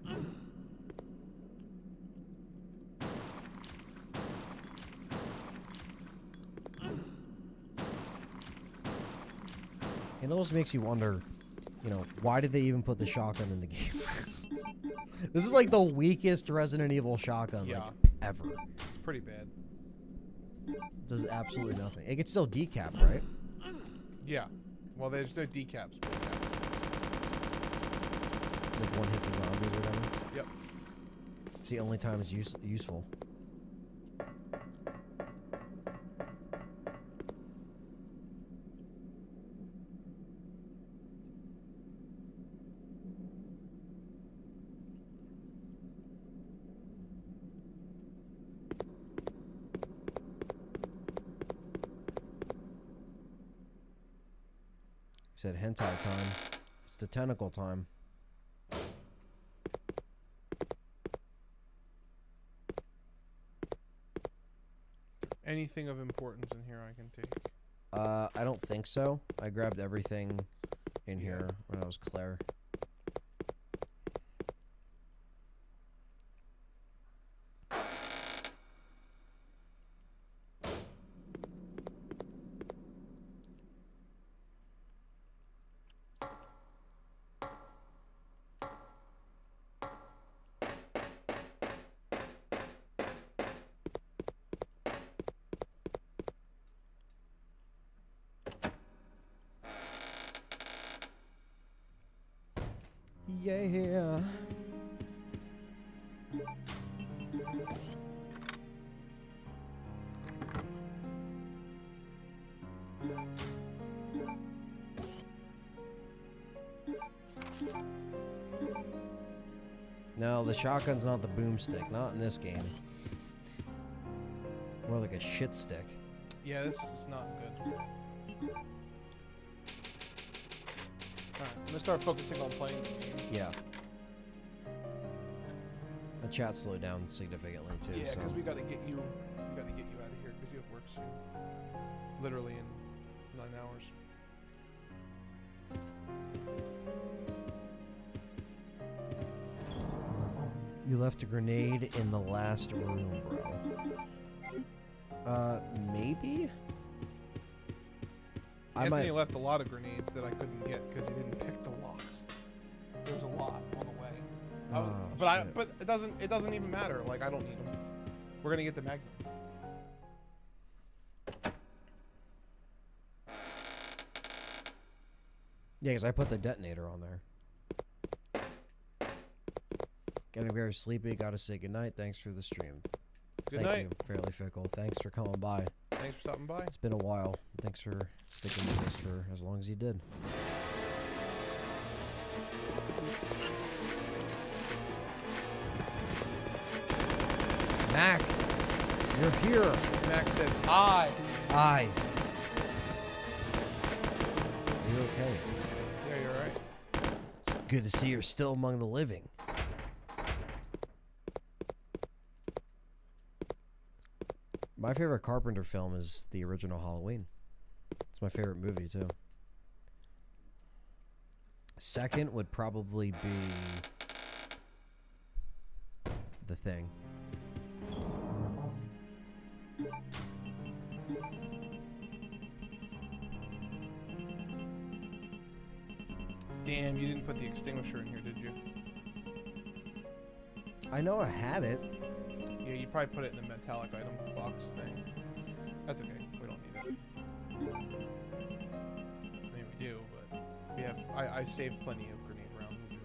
A: It almost makes you wonder, you know, why did they even put the shotgun in the game? This is like the weakest Resident Evil shotgun like, ever.
B: It's pretty bad.
A: Does absolutely nothing. It can still decap, right?
B: Yeah. Well, there's no decaps.
A: Like one hit the zombies or whatever?
B: Yep.
A: It's the only time it's useful. Said hentai time. It's the tentacle time.
B: Anything of importance in here I can take?
A: I don't think so. I grabbed everything in here when I was Claire. Yeah. No, the shotgun's not the boomstick. Not in this game. More like a shit stick.
B: Yeah, this is not good. Alright, I'm gonna start focusing on playing the game.
A: Yeah. The chat slowed down significantly too.
B: Yeah, because
A: so.
B: we gotta get you out of here because you have work soon. Literally in 9 hours.
A: You left a grenade in the last room, bro. Maybe?
B: Anthony left a lot of grenades that I couldn't get because he didn't pick the locks. There was a lot on the way. But it doesn't even matter. Like, I don't need them. We're gonna get the Magnum.
A: Yeah, because I put the detonator on there. Getting very sleepy. Gotta say goodnight. Thanks for the stream.
B: Good
A: Thank
B: night.
A: you, Fairly Fickle. Thanks for coming by.
B: Thanks for stopping by.
A: It's been a while. Thanks for sticking with us for as long as you did. Mac. You're here.
B: Max said, "I."
A: Are you okay?
B: Yeah, you're right.
A: It's good to see you're still among the living. My favorite Carpenter film is the original Halloween. It's my favorite movie, too. Second would probably be The Thing.
B: Damn, you didn't put the extinguisher in here, did you?
A: I know I had it.
B: Yeah, you probably put it in the metallic item box thing. That's okay. We don't need it. I mean, we do, but we have. I saved plenty of grenade rounds. We'll be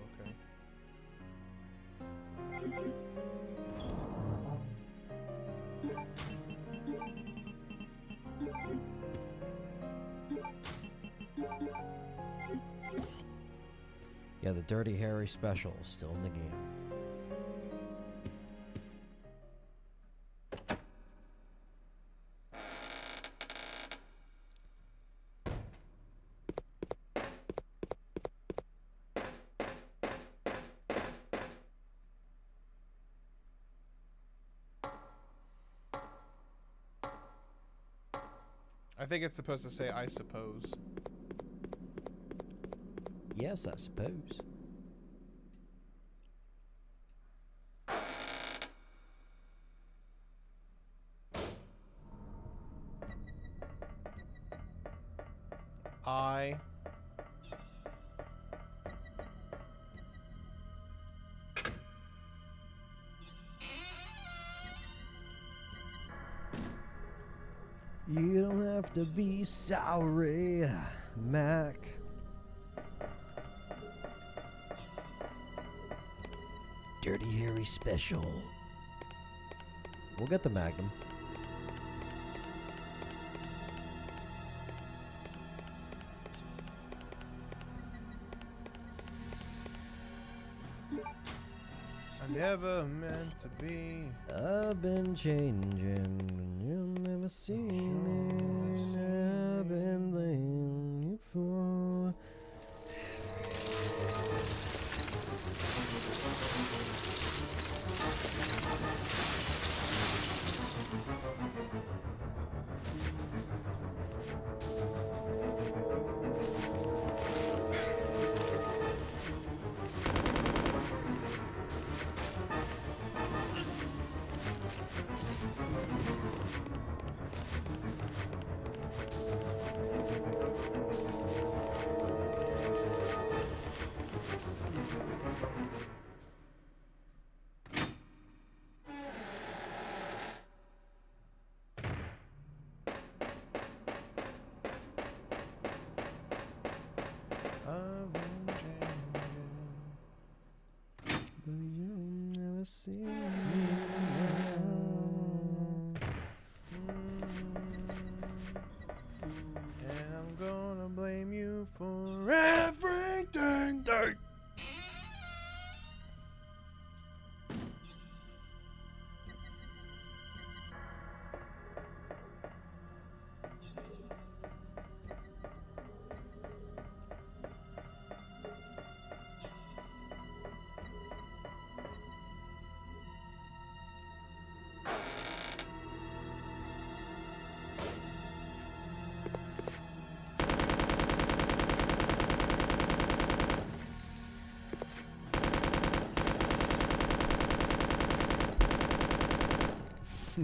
B: okay.
A: Yeah, the Dirty Harry special is still in the game.
B: I think it's supposed to say, "I suppose."
A: Yes, I suppose. You don't have to be sorry, Mac. Dirty Harry special. We'll get the Magnum.
B: I never meant to be.
A: I've been changing. You'll never see me. I've been blaming you for. See me
B: and I'm gonna blame you for everything.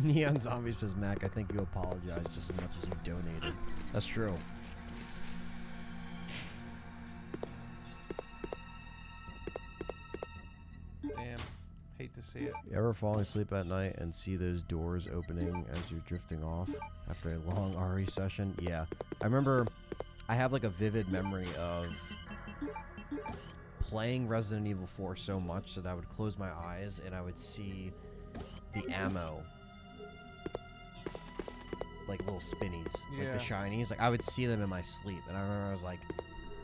A: Neon Zombie says, Mac, I think you apologize just as much as you donated. That's true.
B: Damn. Hate to see it.
A: You ever falling asleep at night and see those doors opening as you're drifting off after a long RE session? Yeah. I remember I have like a vivid memory of playing Resident Evil 4 so much that I would close my eyes and I would see the ammo, like little spinnies, like the shinies. Like I would see them in my sleep, and I remember I was like,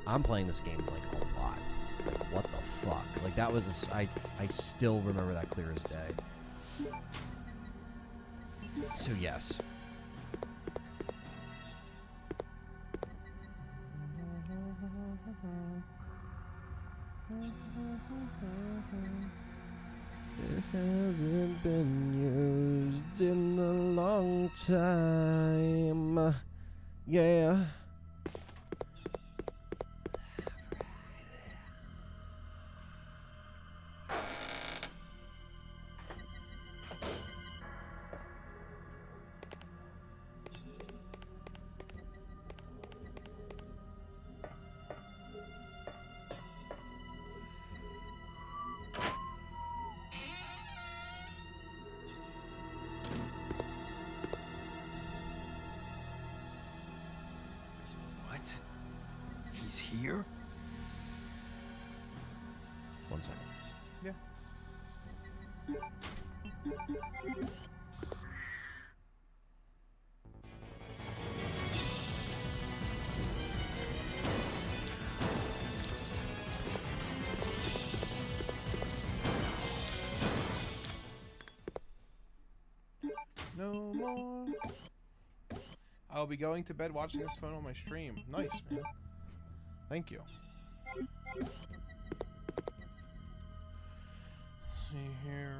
A: I'm playing this game like a lot. Like what the fuck? Like that was I still remember that clear as day. So yes. It hasn't been used in a long time. Yeah.
M: What? He's here?
A: One second.
B: Yeah. No more. I'll be going to bed watching this phone on my stream. Nice, man. Thank you. Let's see here.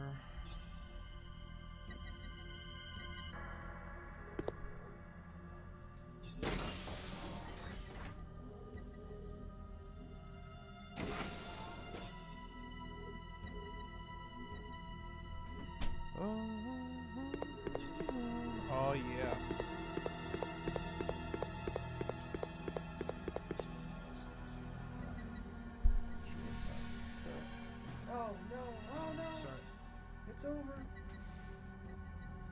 B: Oh yeah. Oh no, oh no. It's over.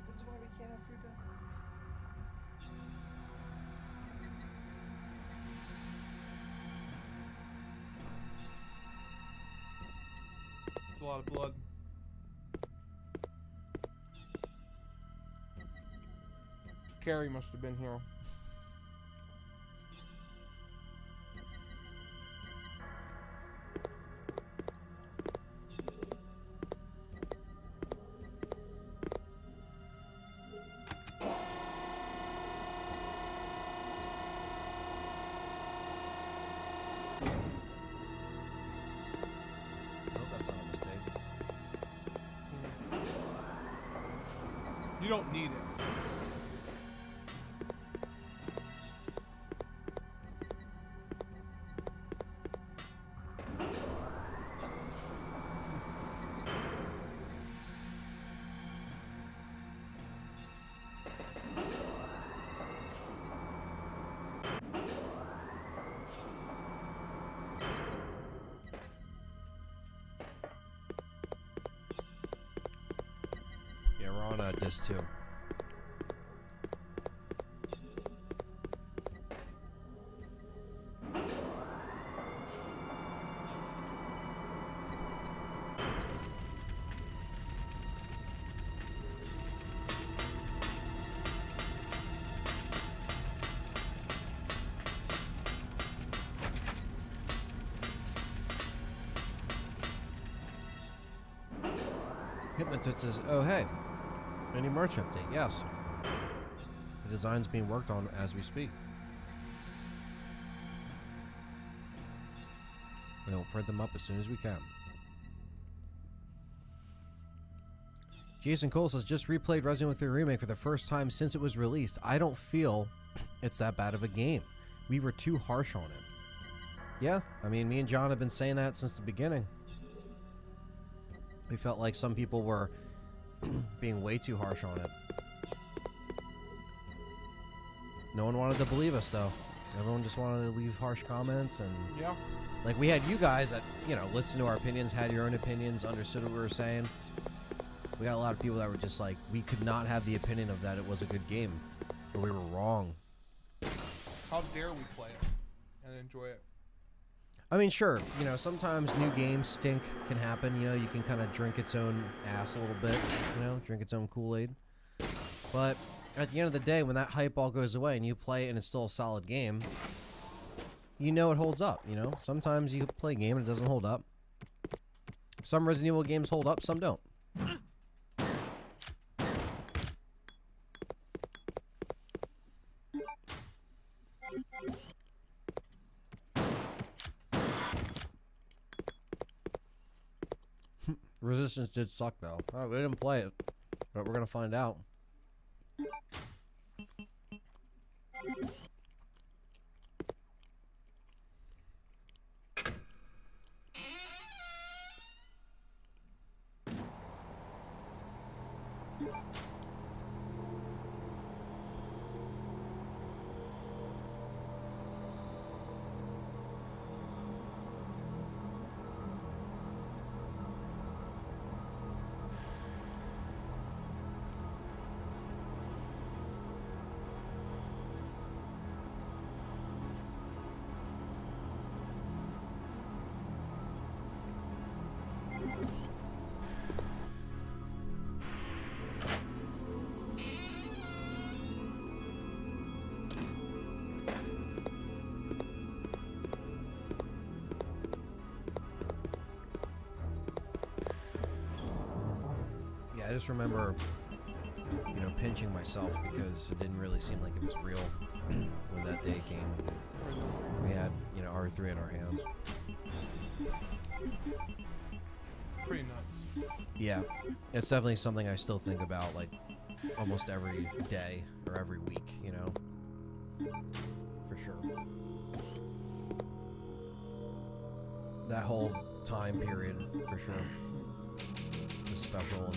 B: This is why we can't have fruit. It's a lot of blood. Carrie must have been here. You don't need it.
A: Yeah, we're on disc 2. Hypnotist says, oh hey, any merch update? Yes. The design's being worked on as we speak. And we'll print them up as soon as we can. Jason Cole says, just replayed Resident Evil 3 Remake for the first time since it was released. I don't feel it's that bad of a game. We were too harsh on it. Yeah, I mean, me and John have been saying that since the beginning. We felt like some people were being way too harsh on it. No one wanted to believe us, though. Everyone just wanted to leave harsh comments, and
B: yeah,
A: like we had you guys that, you know, listened to our opinions, had your own opinions, understood what we were saying. We got a lot of people that were just like, we could not have the opinion of that it was a good game, or we were wrong.
B: How dare we play it and enjoy it?
A: I mean, sure, you know, sometimes new games stink, can happen. You know, you can kind of drink its own ass a little bit, you know, drink its own Kool-Aid. But at the end of the day, when that hype all goes away and you play it and it's still a solid game, you know it holds up, you know? Sometimes you play a game and it doesn't hold up. Some Resident Evil games hold up, some don't. Resistance did suck, though. Oh, we didn't play it, but we're gonna find out. I just remember, you know, pinching myself because it didn't really seem like it was real when that day came. We had, you know, R3 in our hands.
B: It's pretty nuts.
A: Yeah, it's definitely something I still think about, like, almost every day or every week, you know? For sure. That whole time period, for sure, was special, and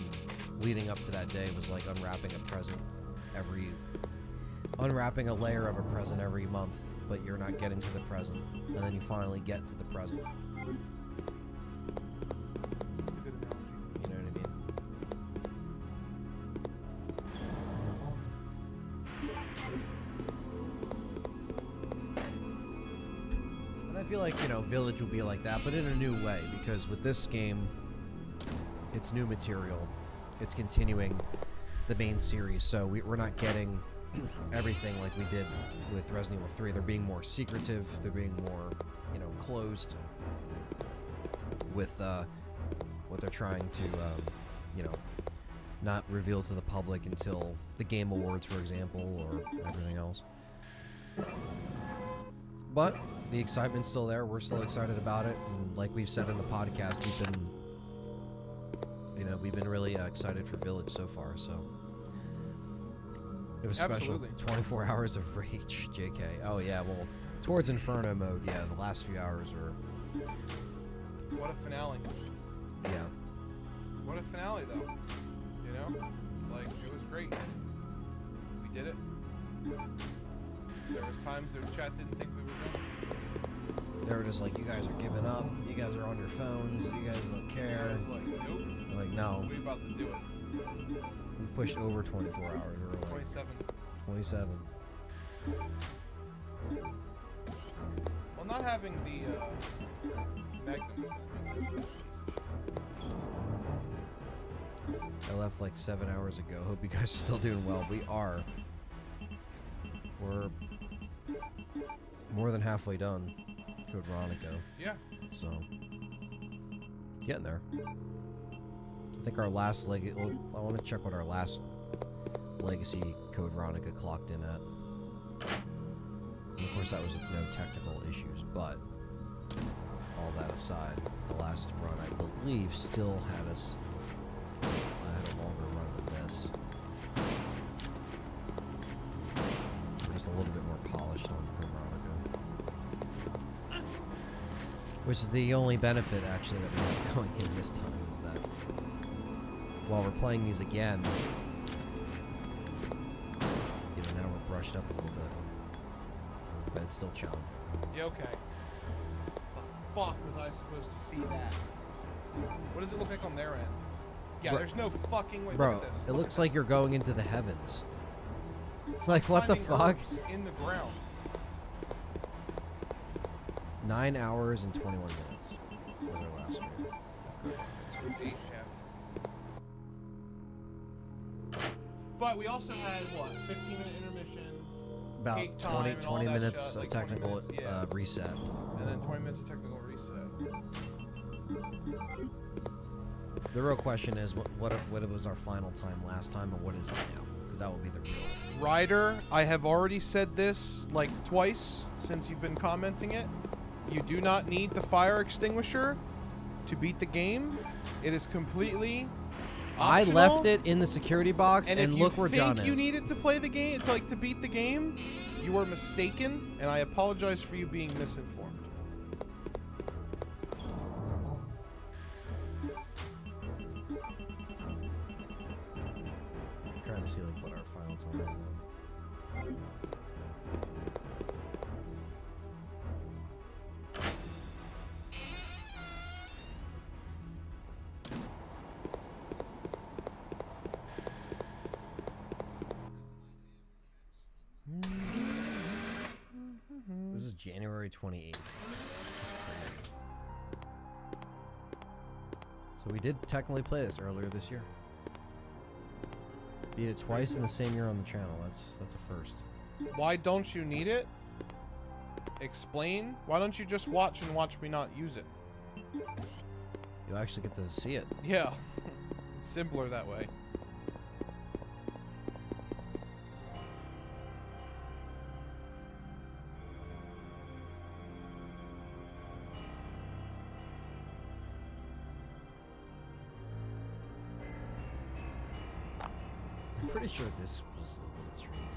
A: leading up to that day was like unwrapping a layer of a present every month, but you're not getting to the present, and then you finally get to the present.
B: That's a good analogy.
A: You know what I mean? And I feel like, you know, Village will be like that, but in a new way, because with this game, it's new material. It's continuing the main series, so we're not getting everything like we did with Resident Evil 3. They're being more secretive. They're being more, you know, closed with what they're trying to, you know, not reveal to the public until the Game Awards, for example, or everything else. But the excitement's still there. We're still excited about it, and like we've said in the podcast, we've been really excited for Village so far. So it was
B: Absolutely.
A: special. 24 hours of rage, JK. Oh yeah, well, towards Inferno mode, yeah, the last few hours were.
B: What a finale.
A: Yeah.
B: What a finale, though. You know, like it was great. We did it. There was times that chat didn't think we were going.
A: They were just like, you guys are giving up. You guys are on your phones. You guys don't care.
B: I was like, nope.
A: I'm like, no.
B: We about to do it.
A: We pushed over 24 hours. We were like
B: 27.
A: 27.
B: Well, not having the Magnum is going to make this
A: I left like 7 hours ago. Hope you guys are still doing well. We are. We're more than halfway done to Veronica.
B: Yeah.
A: So, getting there. I think our last leg. Well, I want to check what our last legacy Code Veronica clocked in at. And of course, that was with no technical issues. But all that aside, the last run I believe still had us. I had a longer run than this. We're just a little bit more polished on Code Veronica. Which is the only benefit, actually, that we have going in this time, is that while we're playing these again, you know, now we're brushed up a little bit. But it's still challenging.
B: Yeah, okay. The fuck was I supposed to see that? What does it look like on their end? Yeah, there's no fucking way.
A: Bro,
B: Look at this.
A: it
B: Look
A: looks
B: at
A: like
B: this.
A: you're going into the heavens. Like, what the
B: Finding
A: fuck?
B: herbs in the ground.
A: 9 hours and 21 minutes was our last stream.
B: This was 8.5. But we also had, what, 15-minute intermission,
A: About
B: cake time,
A: 20
B: and all that
A: minutes
B: shit,
A: of
B: like 20
A: technical
B: minutes, yeah.
A: reset.
B: And then 20 minutes of technical reset.
A: The real question is, what was our final time last time, and what is it now? Because that will be the real.
B: Ryder, I have already said this like twice since you've been commenting it. You do not need the fire extinguisher. to beat the game. It is completely
A: I
B: optional,
A: left it in the security box, and
B: if
A: look where John
B: you
A: is.
B: need it to play the game, to beat the game, you are mistaken, and I apologize for you being misinformed.
A: I'm trying to see like what our final time is. This is January 28th. So we did technically play this earlier this year. Beat it twice in the same year on the channel. That's a first.
B: Why don't you need it? Explain. Why don't you just watch and watch me not use it?
A: You'll actually get to see it.
B: Yeah. It's simpler that way.
A: I'm pretty sure this was the lead stream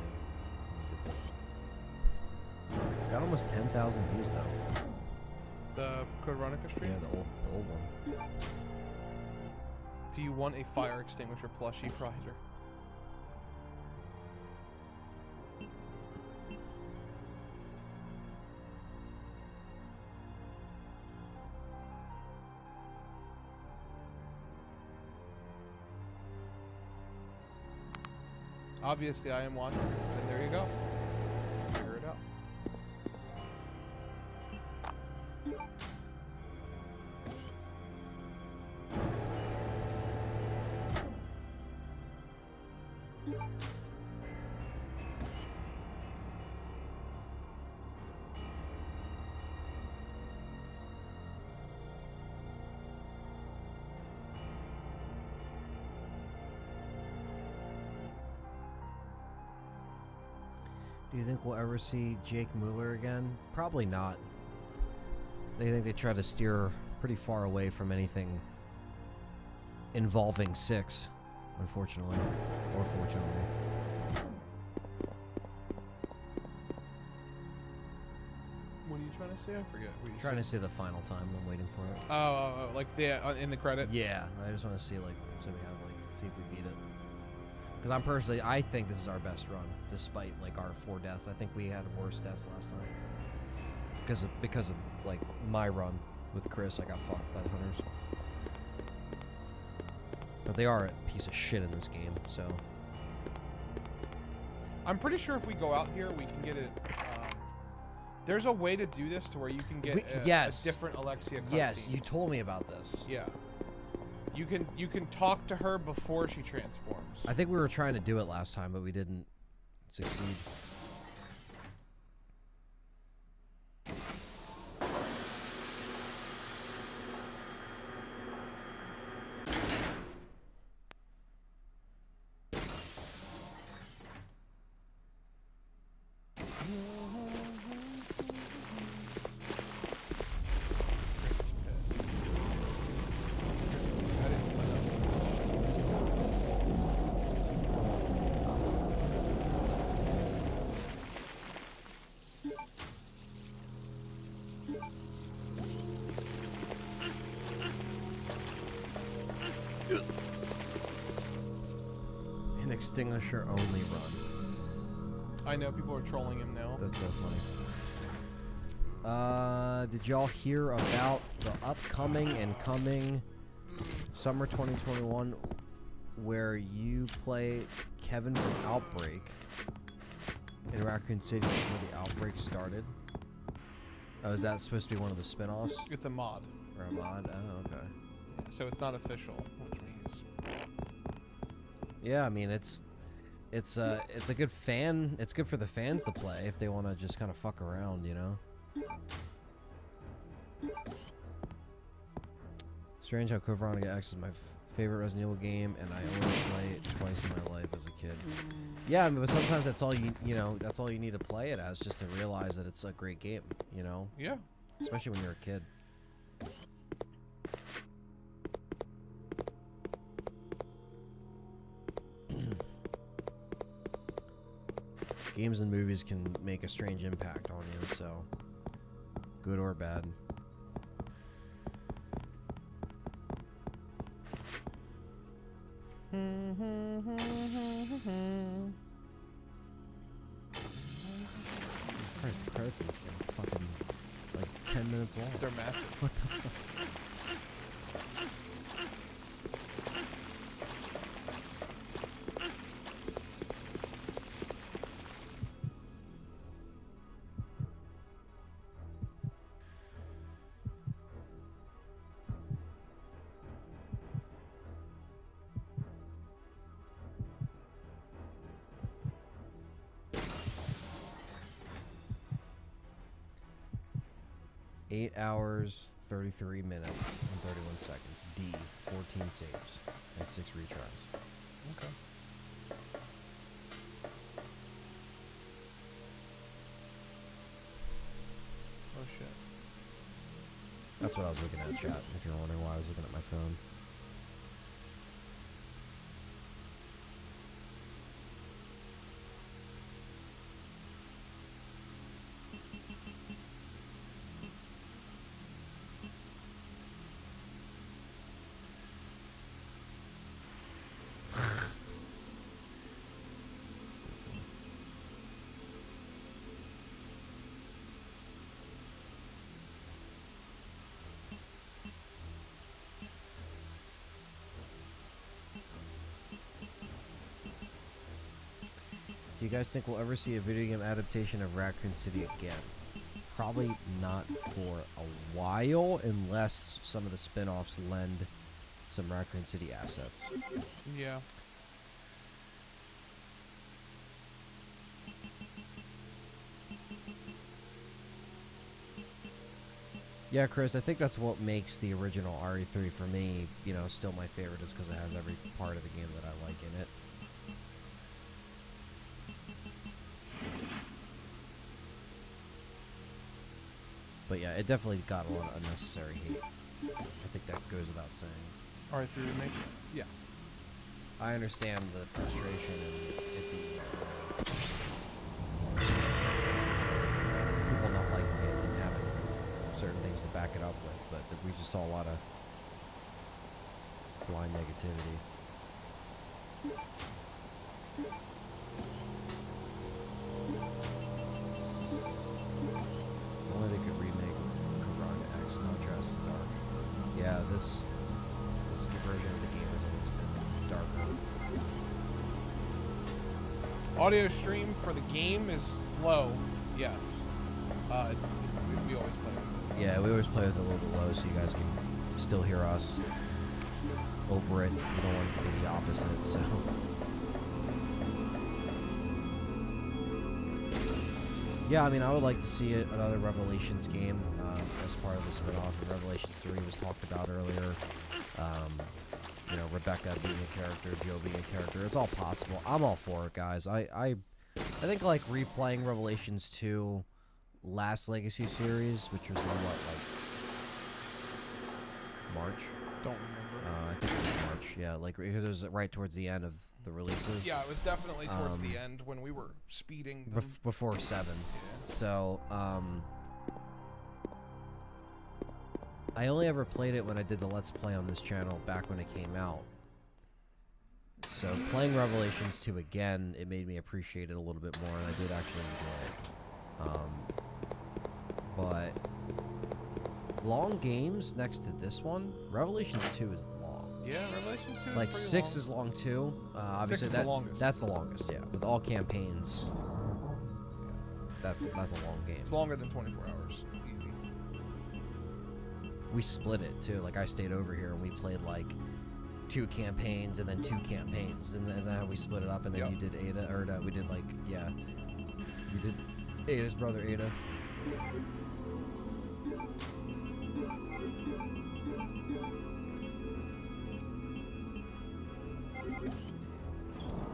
A: too. It's got almost 10,000 views though.
B: The Code Veronica stream?
A: Yeah, the old one.
B: Do you want a fire extinguisher plushie, Ryder? Obviously, I am watching, and there you go. Figure it out.
A: Do you think we'll ever see Jake Mueller again? Probably not. They think they try to steer pretty far away from anything involving 6, unfortunately. Or fortunately.
B: What are you trying to say? I forget what you
A: Trying
B: said.
A: to say the final time. I'm waiting for it.
B: Oh, like in the credits?
A: Yeah, I just want to see, like, so we have, like, see if we beat it. Because I think this is our best run, despite, like, our 4 deaths. I think we had worse deaths last time. Because of, like, my run with Chris, I got fucked by the hunters. But they are a piece of shit in this game, so...
B: I'm pretty sure if we go out here, we can get it... there's a way to do this to where you can get a different Alexia cutscene.
A: Yes, you told me about this.
B: Yeah. You can talk to her before she transforms.
A: I think we were trying to do it last time, but we didn't succeed. An extinguisher only run.
B: I know people are trolling him now.
A: That's so funny. Did y'all hear about the upcoming and coming summer 2021 where you play Kevin from Outbreak in Raccoon City before the outbreak started? Oh, is that supposed to be one of the spin-offs?
B: It's a mod.
A: Or a mod? Oh, okay.
B: So it's not official, which means...
A: Yeah, I mean, it's a good fan. It's good for the fans to play if they want to just kind of fuck around, you know. Strange how Code Veronica X is my favorite Resident Evil game, and I only play it twice in my life as a kid. Yeah, I mean, but sometimes that's all that's all you need to play it as, just to realize that it's a great game, you know.
B: Yeah.
A: Especially when you're a kid. Games and movies can make a strange impact on you, so good or bad. Christ, the credits in this game are fucking like 10 minutes long.
B: They're massive.
A: What the fuck? Eight hours, 33 minutes, and 31 seconds. D, 14 saves, and 6 retries.
B: Okay. Oh shit.
A: That's what I was looking at, chat, if you're wondering why I was looking at my phone. Do you guys think we'll ever see a video game adaptation of Raccoon City again? Probably not for a while, unless some of the spin-offs lend some Raccoon City assets.
B: Yeah.
A: Yeah, Chris, I think that's what makes the original RE3 for me, you know, still my favorite, is because it has every part of the game that I like in it. But yeah, it definitely got a lot of unnecessary hate. I think that goes without saying.
B: R3 Remake? Yeah.
A: I understand the frustration and it being people not liking it and having certain things to back it up with, but we just saw a lot of blind negativity. Only they could remake Veronica X Contrast is dark. Yeah, this version of the game has always been darker.
B: Audio stream for the game is low. Yes. We always play with it.
A: Yeah, we always play with it a little bit low so you guys can still hear us over it. We don't want it to be the opposite, so. Yeah, I mean, I would like to see another Revelations game as part of the spin-off. And Revelations 3 was talked about earlier. You know, Rebecca being a character, Joe being a character. It's all possible. I'm all for it, guys. I think, like, replaying Revelations 2 last Legacy series, which was in, what, like, March?
B: Don't remember.
A: I think it was March, yeah. Like, because it was right towards the end of the releases.
B: Yeah, it was definitely towards the end when we were speeding them.
A: Before 7.
B: Yeah.
A: So, I only ever played it when I did the Let's Play on this channel back when it came out. So, playing Revelations 2 again, it made me appreciate it a little bit more, and I did actually enjoy it. But long games next to this one, Revelations 2 is long.
B: Yeah, Revelations 2 is
A: like
B: pretty
A: 6
B: long.
A: is long too. Obviously
B: 6 is the longest.
A: That's the longest, yeah. With all campaigns, that's a long game.
B: It's longer than 24 hours. Easy.
A: We split it too. Like, I stayed over here and we played like 2 campaigns and then 2 campaigns. And is that how we split it up? And then you did Ada, or no, we did like, yeah, you did Ada's brother Ada.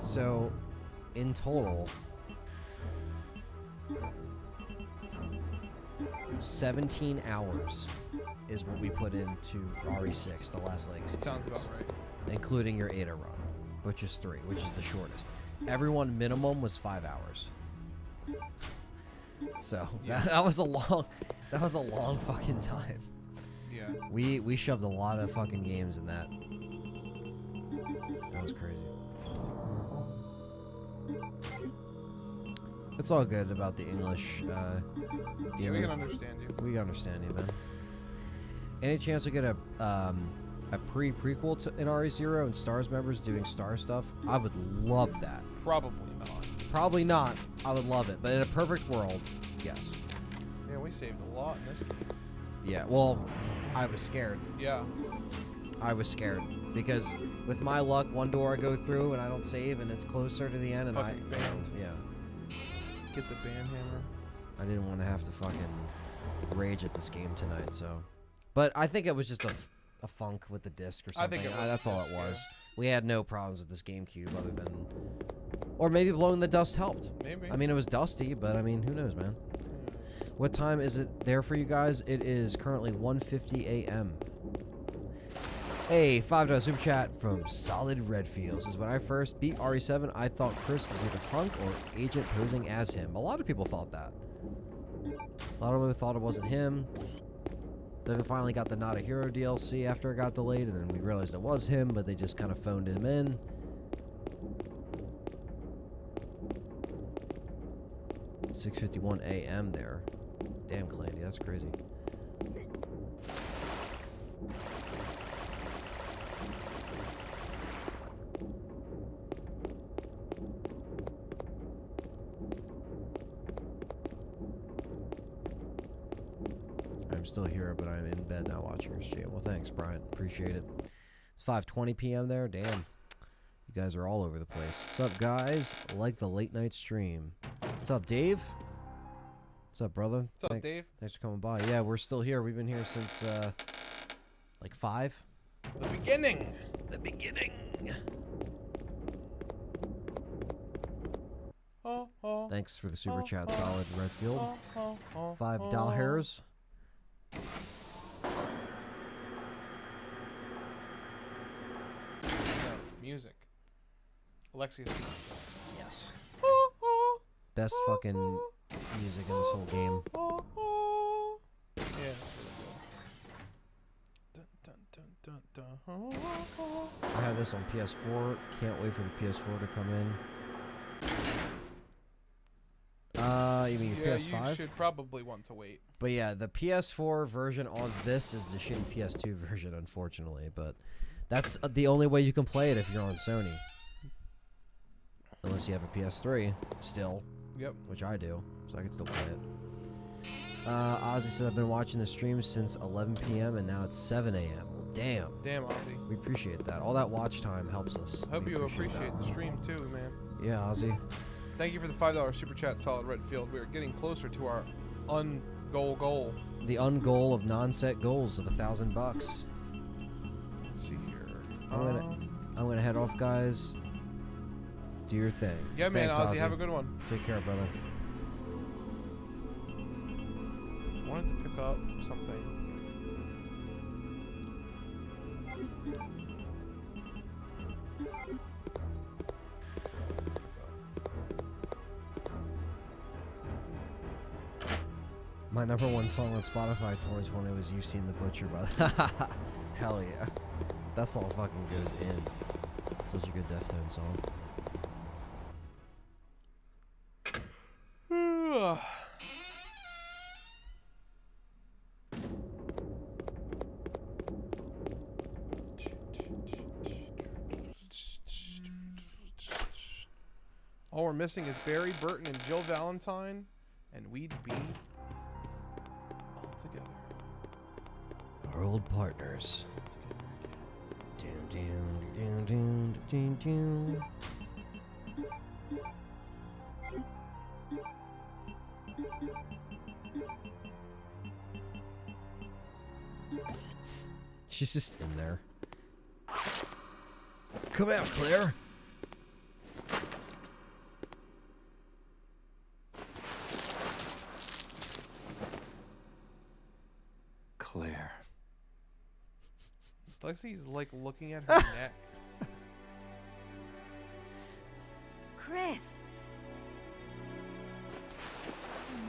A: So, in total, 17 hours is what we put into RE6, the last Legacy
B: Sounds
A: series,
B: about right.
A: including your Ada run, which is 3, which is the shortest. Everyone minimum was 5 hours. So
B: Yeah.
A: that was a long fucking time.
B: Yeah.
A: We shoved a lot of fucking games in that. That was crazy. It's all good about the English.
B: Yeah, we
A: demon.
B: can understand you.
A: We understand you, man. Any chance we get a prequel to in RE0 and Stars members doing Star stuff? I would love that.
B: Probably not.
A: Probably not. I would love it, but in a perfect world, yes.
B: Yeah, we saved a lot in this game.
A: Yeah. Well, I was scared.
B: Yeah.
A: I was scared because with my luck, one door I go through and I don't save, and it's closer to the end, and
B: Fucking banned.
A: yeah.
B: Get the band hammer.
A: I didn't want to have to fucking rage at this game tonight, so. But I think it was just a funk with the disc or
B: I
A: something.
B: think it was
A: That's
B: the
A: all
B: disc,
A: it was.
B: yeah.
A: We had no problems with this GameCube other than, or maybe blowing the dust helped.
B: Maybe.
A: I mean, it was dusty, but I mean, who knows, man. What time is it there for you guys? It is currently 1:50 a.m. Hey, $5 super chat from Solid Redfield says, when I first beat RE7, I thought Chris was either Punk or Agent posing as him. A lot of people thought that. A lot of people thought it wasn't him. Then we finally got the Not a Hero DLC after it got delayed, and then we realized it was him, but they just kind of phoned him in. It's 6:51 a.m. there. Damn, Clandy, that's crazy. I'm still here, but I'm in bed now watching your stream. Well, thanks, Brian. Appreciate it. It's 5:20 p.m. there. Damn. You guys are all over the place. What's up, guys? Like the late night stream. What's up, Dave? What's up, brother?
B: What's up, Dave?
A: Thanks for coming by. Yeah, we're still here. We've been here since, like 5.
B: The beginning.
A: The beginning. Thanks for the super chat, Solid Redfield. $5.
B: Music. Alexia's.
A: Yes. Best fucking music in this whole game.
B: Yeah, that's really good.
A: I have this on PS4. Can't wait for the PS4 to come in. You mean
B: Yeah,
A: PS5?
B: you should probably want to wait.
A: But yeah, the PS4 version on this is the shitty PS2 version, unfortunately. But that's the only way you can play it if you're on Sony. Unless you have a PS3 still.
B: Yep.
A: Which I do, so I can still play it. Ozzy said, I've been watching the stream since 11 p.m. and now it's 7 a.m. Well, damn.
B: Damn, Ozzy.
A: We appreciate that. All that watch time helps us.
B: Hope
A: We
B: you appreciate
A: that.
B: the stream too, man.
A: Yeah, Ozzy.
B: Thank you for the $5 super chat, Solid Redfield. We are getting closer to our goal.
A: The ungoal of non-set goals of $1,000.
B: Let's see here.
A: I'm gonna head off, guys. Do your thing.
B: Yeah, man,
A: Thanks,
B: Ozzy, have a good one.
A: Take care, brother.
B: Wanted to pick up something.
A: My #1 song on Spotify 2020 was "You've Seen the Butcher" by Hell yeah. That song fucking goes in. Such a good Deftones song.
B: All we're missing is Barry Burton and Jill Valentine, and we'd be all together.
A: Our old partners. Doom, doom, doom, doom, doom. She's just in there. Come out, Claire.
E: Claire.
B: Lexi's like looking at her neck.
J: Chris.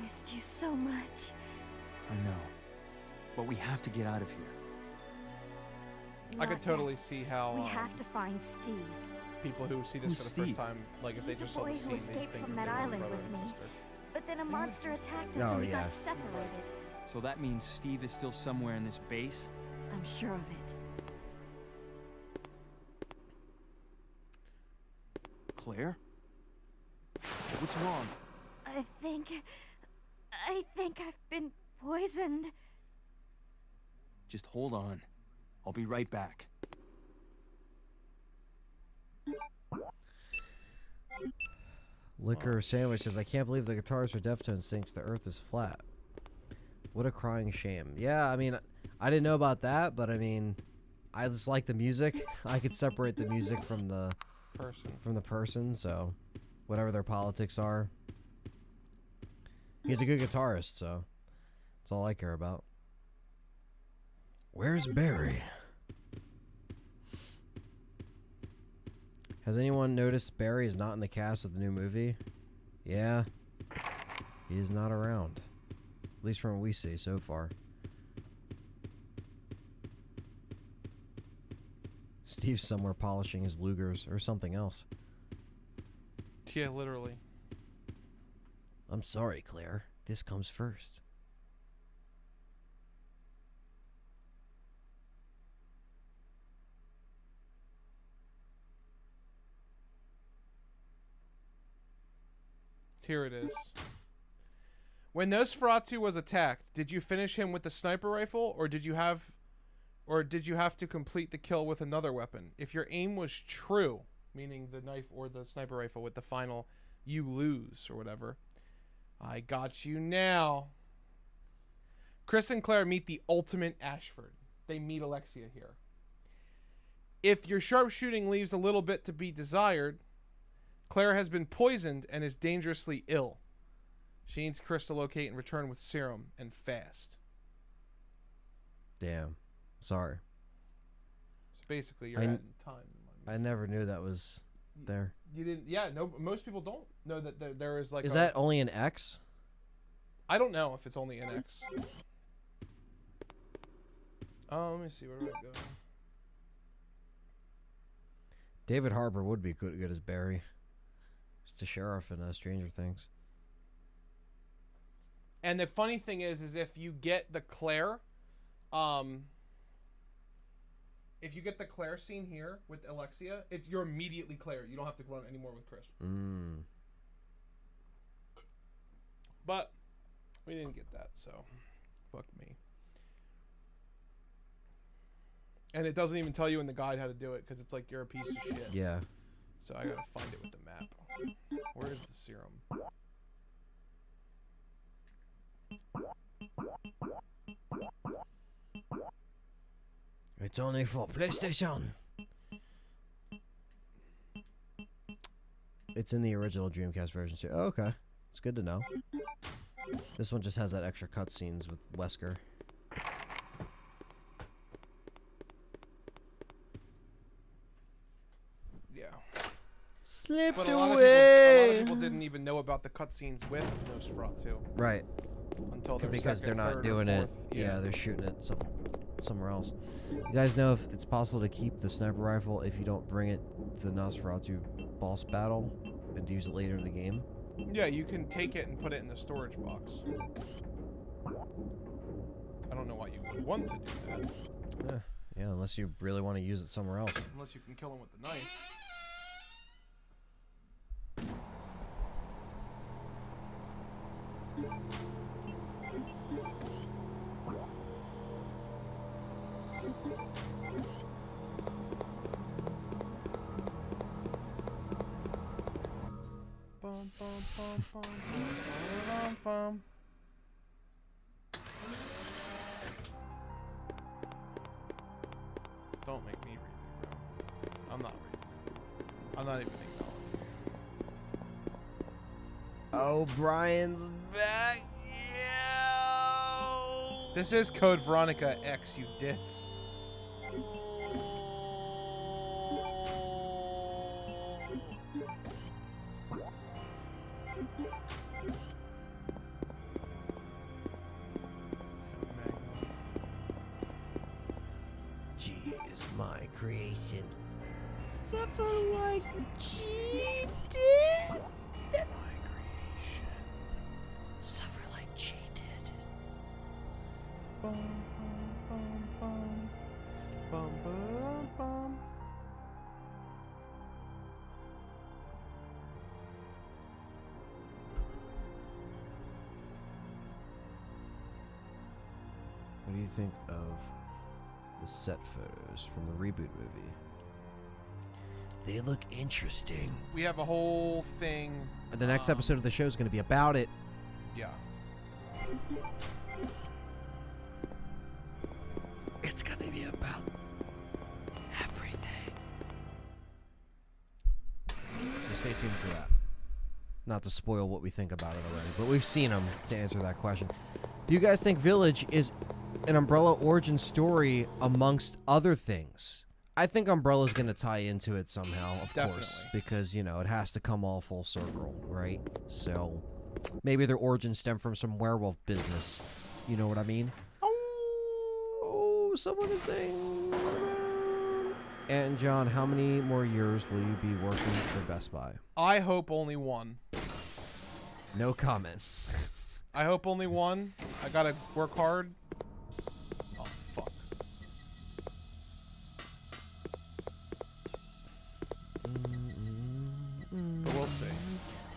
J: missed you so much.
M: I know. But we have to get out of here.
B: I could
J: Not
B: totally
J: yet.
B: see how
J: We have to find Steve.
B: people who see this
M: Who's
B: for the
M: Steve?
B: first time, like if they
J: He's
B: just
J: a
B: saw the
J: boy
B: scene,
J: who
B: they'd
J: escaped
B: think
J: from
B: they
J: that
B: were
J: island
B: brother
J: with
B: and
J: me.
B: sister.
J: But then a monster attacked us
A: Oh,
J: and we
A: yeah.
J: got separated.
M: So that means Steve is still somewhere in this base?
J: I'm sure of it.
M: Claire? What's wrong?
J: I think I've been poisoned.
M: Just hold on. I'll be right back.
A: Liquor Sandwich says, I can't believe the guitars for Deftones thinks the earth is flat. What a crying shame. Yeah, I mean, I didn't know about that, but I mean, I just like the music. I could separate the music from the person, so whatever their politics are. He's a good guitarist, so that's all I care about. Where's Barry? Has anyone noticed Barry is not in the cast of the new movie? Yeah, he is not around. At least from what we see so far. Steve's somewhere polishing his Lugers or something else.
B: Yeah, literally.
A: I'm sorry, Claire. This comes first.
B: Here it is. When Nosferatu was attacked, did you finish him with the sniper rifle, or did you have to complete the kill with another weapon? If your aim was true, meaning the knife or the sniper rifle with the final, you lose, or whatever. I got you now. Chris and Claire meet the ultimate Ashford. They meet Alexia here. If your sharpshooting leaves a little bit to be desired, Claire has been poisoned and is dangerously ill. She needs Chris to locate and return with serum, and fast.
A: Damn. Sorry.
B: So basically, you're adding time.
A: I never knew that was there.
B: You didn't? Yeah, no. Most people don't know that there is like.
A: Is that only an X?
B: I don't know if it's only an X. Let me see. Where do I go?
A: David Harbour would be good as Barry. He's the sheriff in Stranger Things.
B: And the funny thing is if you get the Claire, if you get the Claire scene here with Alexia, you're immediately Claire. You don't have to run anymore with Chris. But we didn't get that, so fuck me. And it doesn't even tell you in the guide how to do it because it's like you're a piece of shit.
A: Yeah.
B: So I gotta find it with the map. Where is the serum?
A: It's only for PlayStation. It's in the original Dreamcast version too. Oh, okay. It's good to know. This one just has that extra cutscenes with Wesker.
B: Yeah.
A: Slipped
B: but a lot
A: away.
B: of people didn't even know about the cutscenes with Nosferatu.
A: Right.
B: Until their
A: because
B: second,
A: they're not
B: third, or
A: doing it.
B: fourth.
A: Yeah, they're shooting it somewhere else. You guys know if it's possible to keep the sniper rifle if you don't bring it to the Nosferatu boss battle and use it later in the game?
B: Yeah, you can take it and put it in the storage box. I don't know why you would want to do that.
A: Yeah, unless you really want to use it somewhere else.
B: Unless you can kill him with the knife. Bum, bum, bum, bum, bum, bum. Don't make me read it, bro. I'm not reading it. I'm not even acknowledging it.
A: Oh, Brian's back.
B: This is Code Veronica X, you dits.
A: creation.
G: Suffer like cheated.
A: It's my creation. Suffer like cheated.
B: Bum, bum, bum, bum, bum, bum.
A: What do you think of the set photos from the reboot movie? They look interesting.
B: We have a whole thing.
A: The next episode of the show is going to be about it.
B: Yeah.
A: It's going to be about everything. So stay tuned for that. Not to spoil what we think about it already, but we've seen them to answer that question. Do you guys think Village is an Umbrella origin story amongst other things? I think Umbrella's going to tie into it somehow, of course, because, you know, it has to come all full circle, right? So maybe their origins stem from some werewolf business. You know what I mean? Oh, someone is saying... And John, how many more years will you be working for Best Buy?
B: I hope only one.
A: No comment.
B: I hope only one. I gotta work hard. Oh, fuck. But we'll see.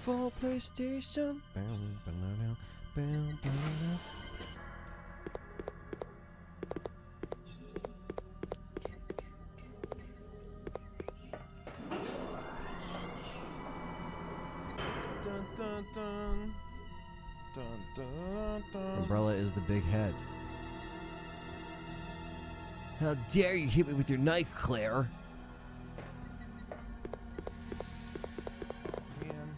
A: For PlayStation.
B: Dun, dun, dun. Dun, dun, dun.
A: Umbrella is the big head. How dare you hit me with your knife, Claire?
B: Man.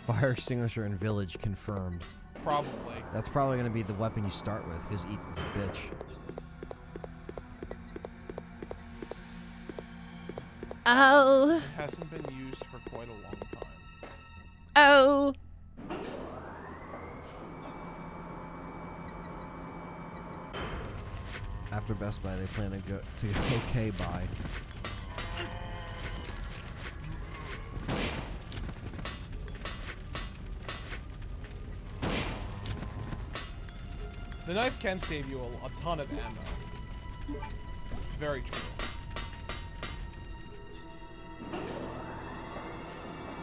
A: Fire extinguisher in Village confirmed.
B: Probably.
A: That's probably going to be the weapon you start with, because Ethan's a bitch. Oh.
B: It hasn't been used for quite a long time.
A: Oh. After Best Buy, they plan to go to OK Buy.
B: The knife can save you a ton of ammo. It's very true.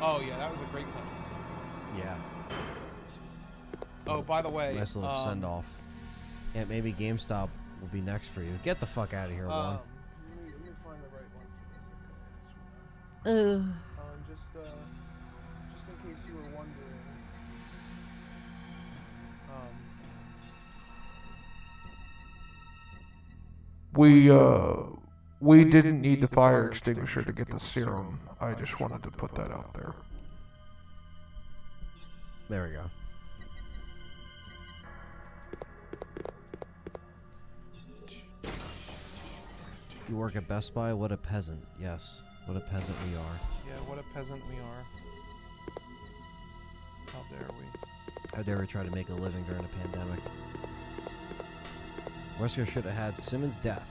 B: Oh yeah, that was a great touch with Simmons.
A: Yeah.
B: Oh, by the way,
A: Nice little send off. Yeah, maybe GameStop will be next for you. Get the fuck out of here, Juan.
B: let me find the right one for this. Okay. Just in case you were wondering. We didn't need the fire extinguisher to get the serum. I just wanted to put that out there.
A: There we go. You work at Best Buy? What a peasant. Yes, what a peasant we are.
B: Yeah, what a peasant we are. How dare we?
A: How dare we try to make a living during a pandemic? Wesker should have had Simmons' death.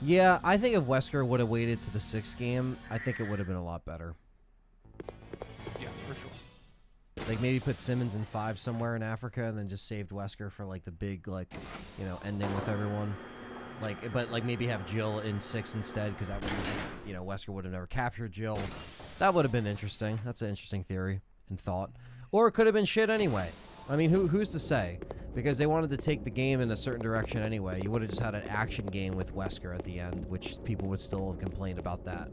A: Yeah, I think if Wesker would have waited to the 6th game, I think it would have been a lot better.
B: Yeah, for sure.
A: Like, maybe put Simmons in 5 somewhere in Africa and then just saved Wesker for, like, the big, like, you know, ending with everyone. Like, but, like, maybe have Jill in 6 instead, because that would have, you know, Wesker would have never captured Jill. That would have been interesting. That's an interesting theory and thought. Or it could have been shit anyway. I mean, who's to say? Because they wanted to take the game in a certain direction anyway. You would have just had an action game with Wesker at the end, which people would still have complained about that.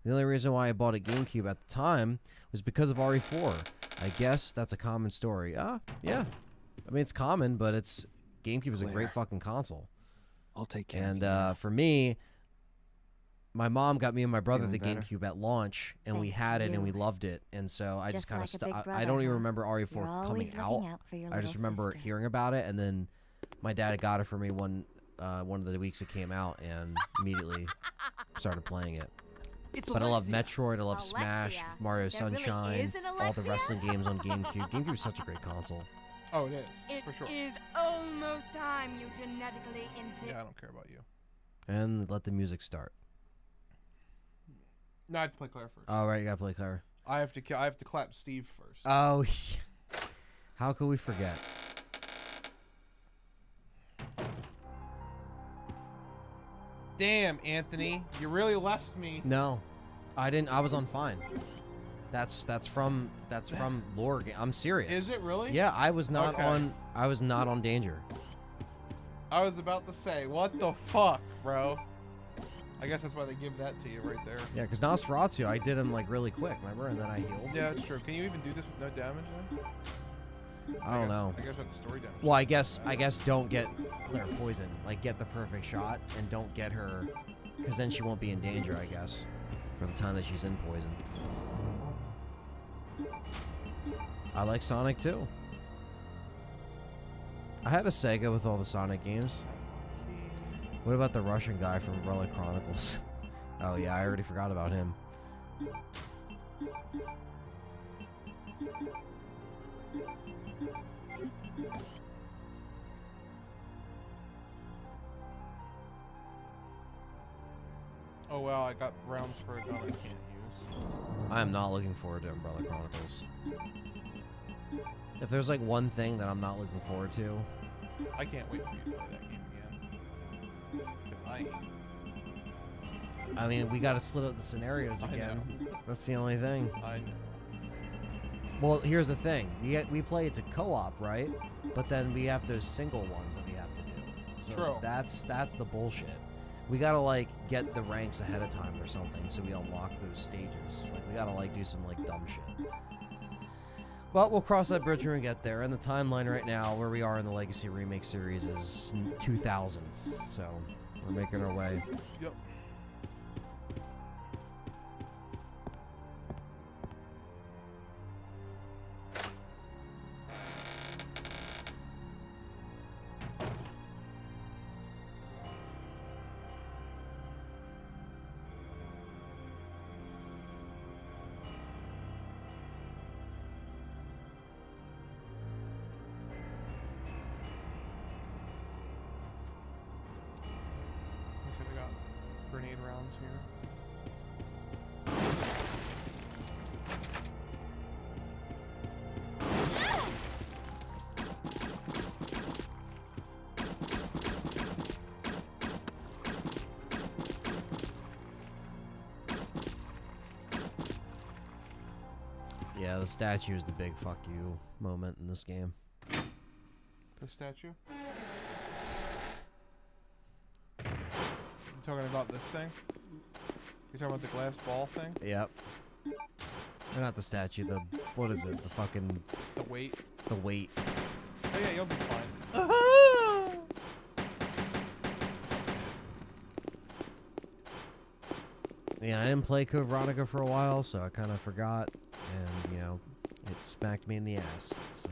A: The only reason why I bought a GameCube at the time was because of RE4. I guess that's a common story. Yeah. I mean, it's common, but it's GameCube is a great fucking console.
M: I'll take care of you.
A: And for me, my mom got me and my brother the GameCube at launch, and we had it and we loved it. And so I just kind of I don't even remember RE4 coming out. I just remember hearing about it, and then my dad got it for me one of the weeks it came out, and immediately started playing it. But I love Metroid, I love Smash, Mario Sunshine, all the wrestling games on GameCube. GameCube is such a great console.
B: Oh, it is, for sure.
J: It is almost time you genetically invent.
B: Yeah, I don't care about you.
A: And let the music start.
B: No, I have to play Claire first.
A: Oh, right, you gotta play Claire.
B: I have to clap Steve first.
A: Oh, how could we forget?
B: Damn, Anthony, you really left me.
A: No, I didn't. I was on Fine. That's from lore. I'm serious.
B: Is it really?
A: Yeah, I was not
B: Okay.
A: on. I was not on Danger.
B: I was about to say, what the fuck, bro? I guess that's why they give that to you right there.
A: Yeah, because Nosferatu, I did him like really quick, remember? And then I healed.
B: Yeah, that's true. Can you even do this with no damage then?
A: I don't know.
B: I guess that's story damage.
A: Well, I guess don't get Claire poison. Like, get the perfect shot and don't get her, because then she won't be in danger, I guess, for the time that she's in poison. I like Sonic too. I had a Sega with all the Sonic games. What about the Russian guy from Relic Chronicles? Oh yeah, I already forgot about him.
B: Oh well, I got rounds for a gun I can't use.
A: I am not looking forward to Umbrella Chronicles. If there's like one thing that I'm not looking forward to,
B: I can't wait for you to play that game again. 'Cause
A: I mean, we got to split up the scenarios again. That's the only thing.
B: I know.
A: Well, here's the thing: we play it to co-op, right? But then we have those single ones that we have to do. So
B: True.
A: That's the bullshit. We gotta like get the ranks ahead of time or something, so we unlock those stages. Like we gotta like do some like dumb shit. But we'll cross that bridge when we get there. And the timeline right now, where we are in the Legacy Remake series, is 2000. So we're making our way.
B: Yep. Grenade rounds here.
A: Yeah, the statue is the big fuck you moment in this game.
B: The statue? You talking about this thing? You talking about the glass ball thing?
A: Yep. Or not the statue, the... What is it? The fucking...
B: The weight?
A: The weight.
B: Oh yeah, you'll be fine.
A: Yeah, I didn't play Code Veronica for a while, so I kind of forgot. And, you know, it smacked me in the ass, so...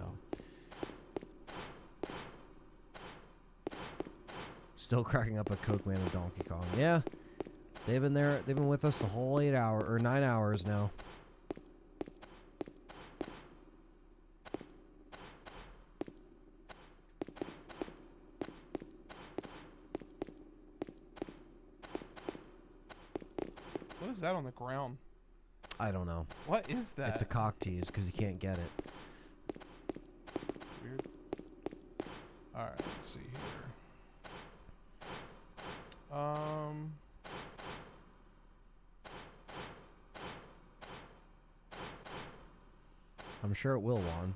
A: Still cracking up at Coke Man and Donkey Kong. Yeah, they've been there. They've been with us the whole 9 hours now.
B: What is that on the ground?
A: I don't know.
B: What is that?
A: It's a cock tease because you can't get it.
B: Weird. All right, let's see here.
A: I'm sure it will, Juan.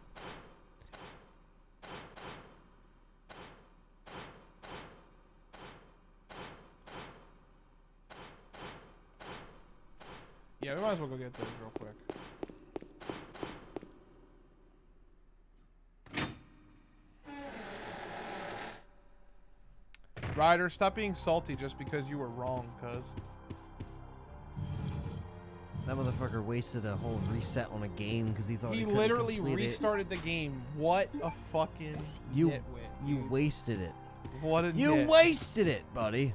B: Yeah, we might as well go get those real quick. Ryder, stop being salty just because you were wrong, cuz.
A: That motherfucker wasted a whole reset on a game because he thought
B: He
A: couldn't
B: literally
A: complete
B: restarted the game. What a fucking
A: You
B: nitwit,
A: you
B: dude.
A: wasted it.
B: What a
A: You
B: nit.
A: wasted it, buddy.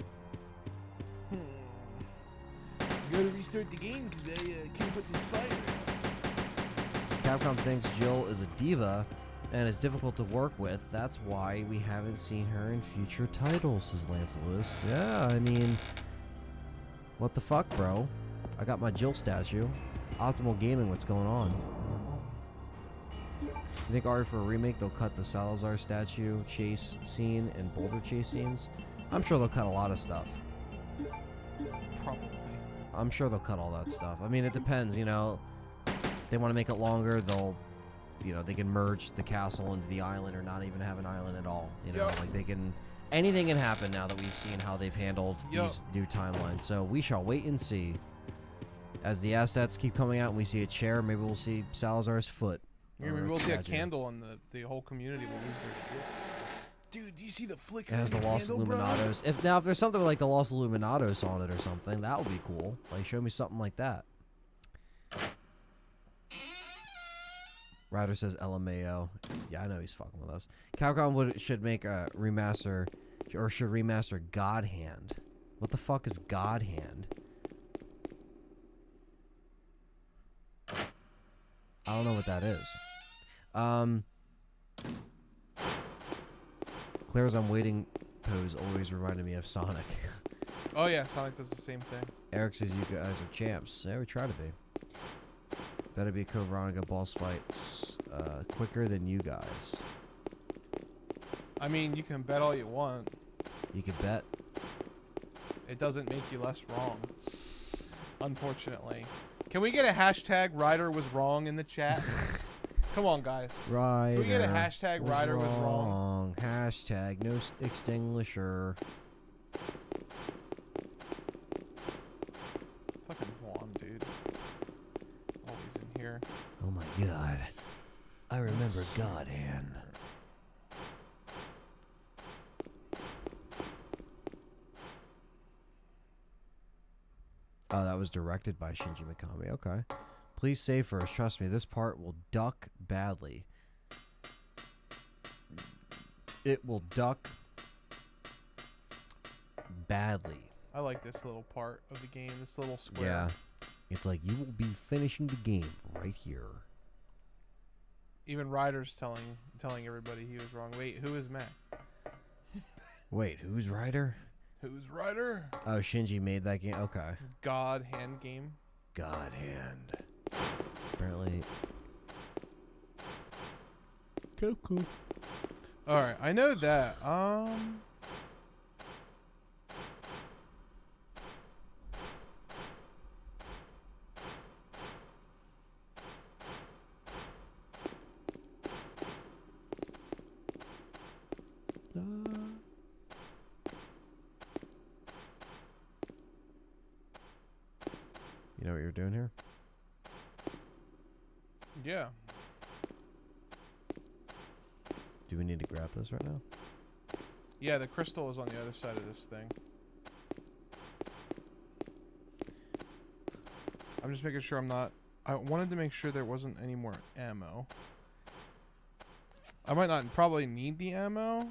B: You gotta restart the game because I can't put this fire out.
A: Capcom thinks Jill is a diva and is difficult to work with. That's why we haven't seen her in future titles, says Lancelus. Yeah, I mean, what the fuck, bro? I got my Jill statue. Optimal Gaming, what's going on? You think Ari for a remake, they'll cut the Salazar statue chase scene and boulder chase scenes? I'm sure they'll cut a lot of stuff.
B: Probably.
A: I'm sure they'll cut all that stuff. I mean, it depends, you know. They want to make it longer, they'll, you know, they can merge the castle into the island or not even have an island at all. You know, like they can, anything can happen now that we've seen how they've handled these new timelines. So we shall wait and see. As the assets keep coming out and we see a chair, maybe we'll see Salazar's foot.
B: Maybe we'll see a candle and the whole community will lose their shit. Dude, do you see the flicker?
A: It has the Lost
B: candle,
A: Illuminados. If there's something like the Lost Illuminados on it or something, that would be cool. Like, show me something like that. Ryder says LMAO. Yeah, I know he's fucking with us. Capcom should make a remaster, or should remaster God Hand. What the fuck is God Hand? I don't know what that is. Claire's I'm waiting pose always reminded me of Sonic.
B: Oh yeah, Sonic does the same thing.
A: Eric says you guys are champs. Yeah, we try to be. Better be Veronica boss fights quicker than you guys.
B: I mean, you can bet all you want.
A: You can bet.
B: It doesn't make you less wrong. Unfortunately. Can we get a hashtag Ryder was wrong in the chat? Come on, guys.
A: Ryder.
B: Can we get a hashtag Ryder was wrong?
A: Hashtag no extinguisher.
B: Fucking Juan, dude. Always in here.
A: Oh my god. I remember God Hand. Oh, that was directed by Shinji Mikami. Okay. Please save first. Trust me, this part will duck badly. It will duck badly.
B: I like this little part of the game, this little square.
A: Yeah. It's like you will be finishing the game right here.
B: Even Ryder's telling everybody he was wrong. Wait, who is Mac?
A: Wait, who's Ryder?
B: Who's Ryder?
A: Oh, Shinji made that game? Okay.
B: God Hand game.
A: God Hand. Apparently. Cool.
B: Alright, I know that.
A: You know what you're doing here?
B: Yeah.
A: Do we need to grab this right now?
B: Yeah, the crystal is on the other side of this thing. I'm just making sure I'm not... I wanted to make sure there wasn't any more ammo. I might not probably need the ammo.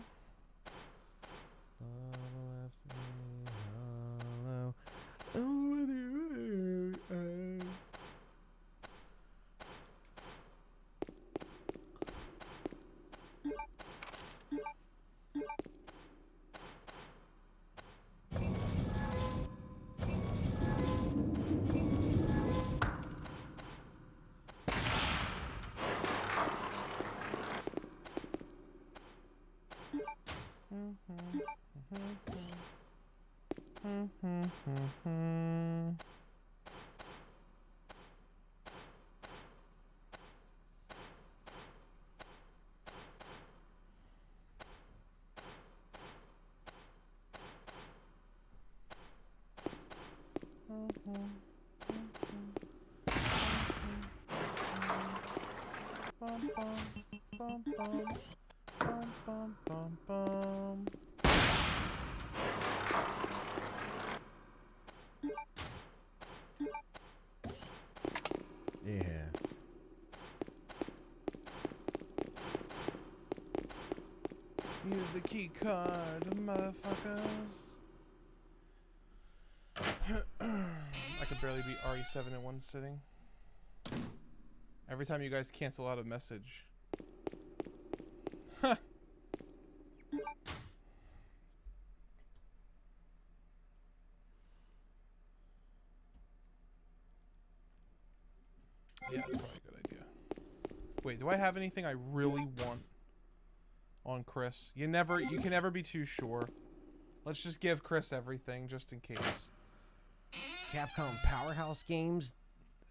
A: Yeah.
B: Use the key card, motherfuckers. I could barely beat RE7 in one sitting. Every time you guys cancel out a message, Yeah, that's probably a good idea. Wait, do I have anything I really want on Chris? You can never be too sure. Let's just give Chris everything just in case.
A: Capcom Powerhouse games,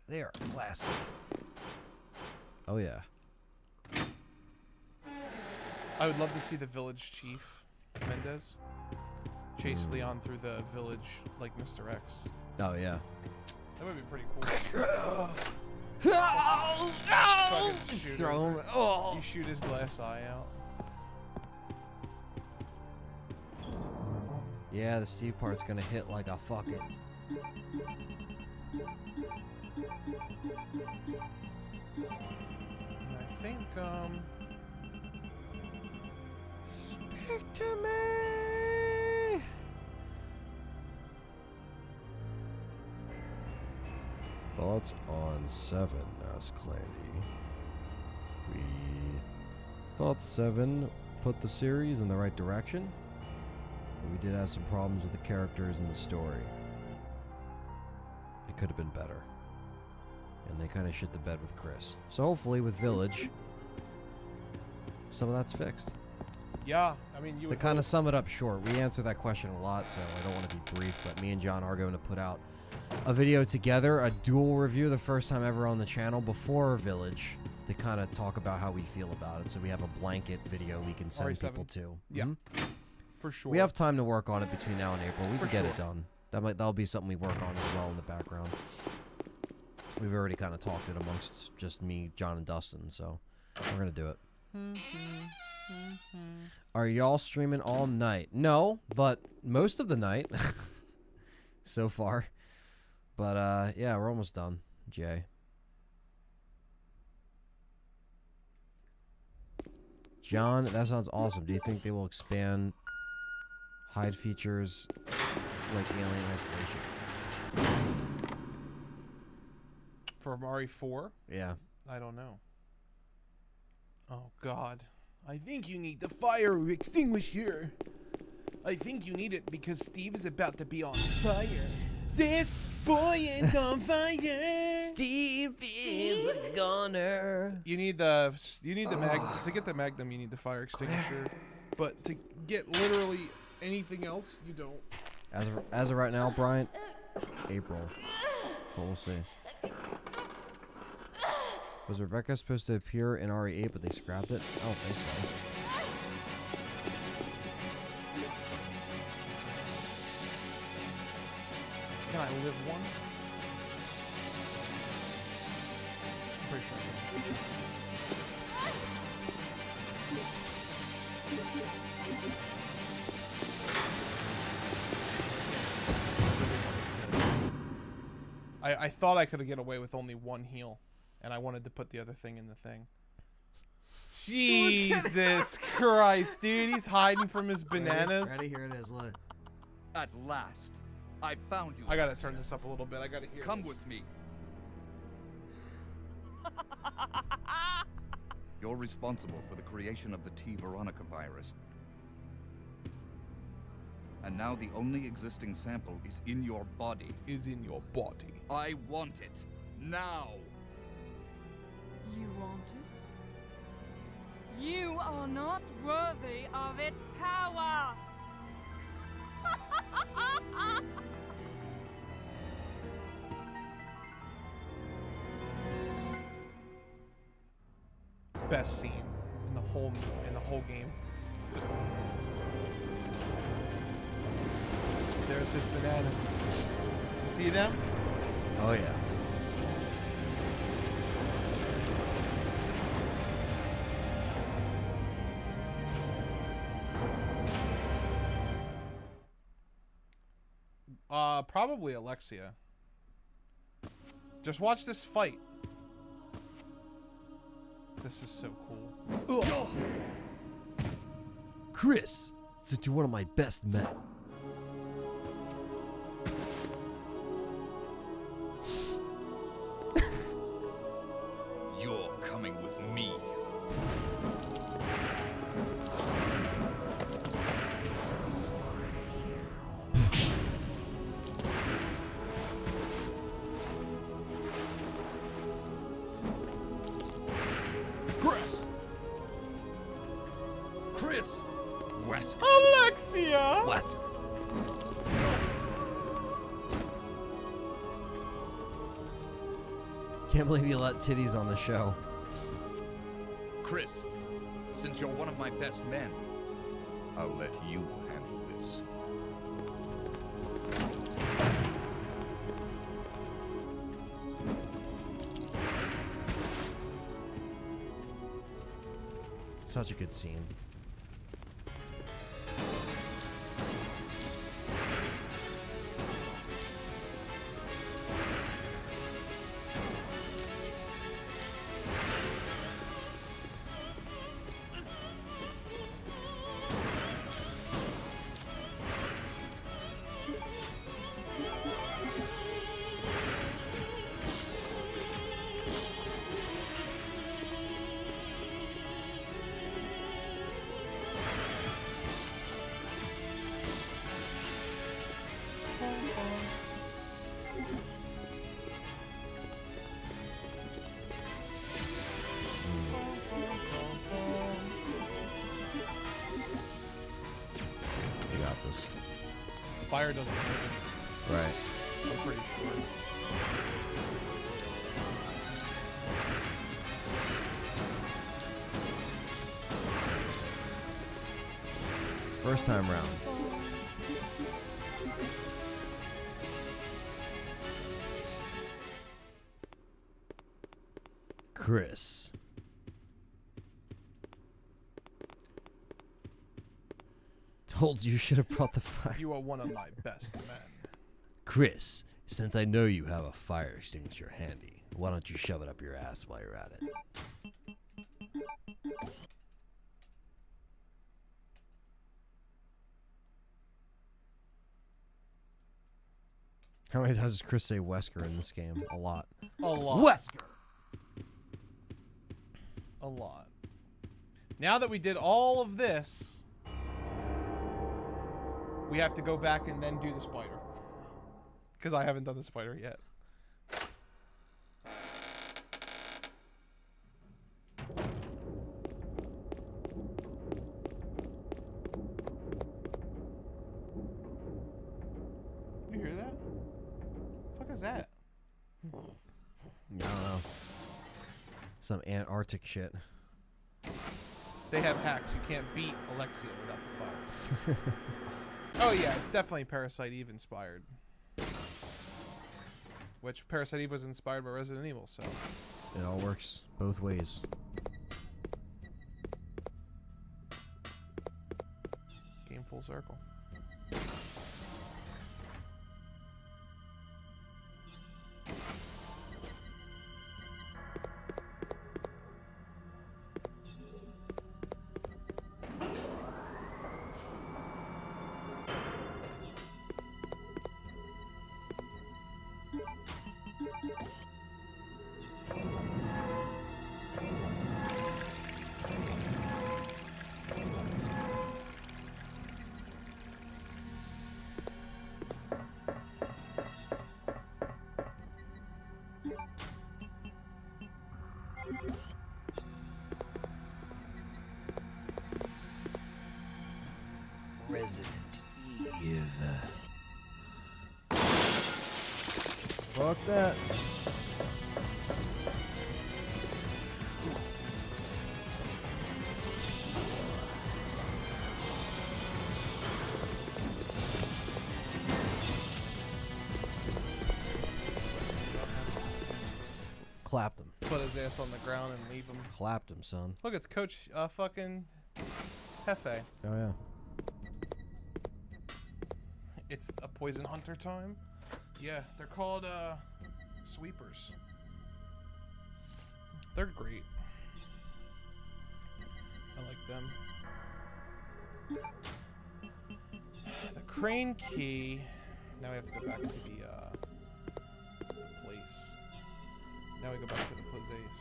A: they are classic. Oh yeah.
B: I would love to see the village chief, Mendez, chase Leon through the village like Mr. X.
A: Oh yeah.
B: That would be pretty cool.
A: Oh, no!
B: Shoot
A: Throw him. Oh.
B: You shoot his glass eye out.
A: Yeah, the Steve part's gonna hit like a fucking.
B: I think,
A: Speak to me! Thoughts on 7, asked Clandy. We thought 7 put the series in the right direction, but we did have some problems with the characters and the story. It could have been better. And they kind of shit the bed with Chris. So hopefully with Village, some of that's fixed.
B: yeah, I mean, you
A: To
B: would
A: kind of sum it up short, we answer that question a lot, so I don't want to be brief, but me and John are going to put out a video together, a dual review, the first time ever on the channel before Village, to kind of talk about how we feel about it, so we have a blanket video we can send
B: RE7.
A: people to.
B: Yeah,
A: Mhm.
B: for sure.
A: We have time to work on it between now and April. We
B: For
A: can get it
B: sure.
A: done. That'll be something we work on as well in the background. We've already kind of talked it amongst just me, John, and Dustin, so we're going to do it. Are y'all streaming all night? No, but most of the night so far. But yeah, we're almost done, Jay. John, that sounds awesome. Do you think they will expand hide features like Alien Isolation?
B: For RE4?
A: Yeah.
B: I don't know. Oh, God. I think you need the fire extinguisher. I think you need it because Steve is about to be on fire. This boy is on fire.
A: Steve is a gunner.
B: You need the to get the Magnum. You need the fire extinguisher, but to get literally anything else, you don't.
A: As of right now, Bryant, April. But we'll see. Was Rebecca supposed to appear in RE8, but they scrapped it? I don't think so.
B: Can I live one? I'm pretty sure. I thought I could get away with only one heal, and I wanted to put the other thing in the thing. Jesus Christ, dude, he's hiding from his bananas.
A: Ready? Here it is, look.
K: At last, I found you.
B: I gotta turn this up a little bit. I gotta hear
K: Come
B: this.
K: with me. You're responsible for the creation of the T. Veronica virus. And now the only existing sample is in your body. I want it. Now.
G: You want it? You are not worthy of its power!
B: Best scene in the whole game. There's his bananas. Did you see them?
A: Oh yeah.
B: Probably Alexia. Just watch this fight. This is so cool. Ugh.
A: Chris, since you're one of my best men.
K: You're coming with me.
A: What? Can't believe you let titties on the show.
K: Chris, since you're one of my best men, I'll let you handle this.
A: Such a good scene. You got this.
B: Fire doesn't hurt him.
A: Right.
B: I'm pretty sure.
A: First time round. Chris. Told you should have brought the fire.
B: You are one of my best men.
A: Chris, since I know you have a fire extinguisher handy, why don't you shove it up your ass while you're at it? How many times does Chris say Wesker in this game? A lot.
B: A lot.
A: Wesker!
B: A lot. Now that we did all of this, we have to go back and then do the spider. Because I haven't done the spider yet. You hear that? What the fuck is that?
A: I don't know. Some Antarctic shit.
B: They have hacks. You can't beat Alexia without the fires. Oh yeah, it's definitely Parasite Eve inspired. Which Parasite Eve was inspired by Resident Evil, so.
A: It all works both ways.
B: Game full circle.
C: Resident Eve.
A: Fuck that. Clapped him.
B: Put his ass on the ground and leave him.
A: Clapped him, son.
B: Look, it's Coach fucking Hefe.
A: Oh, yeah.
B: It's a poison hunter time. Yeah, they're called sweepers. They're great. I like them. The crane key. Now we have to go back to the place. Now we go back to the place.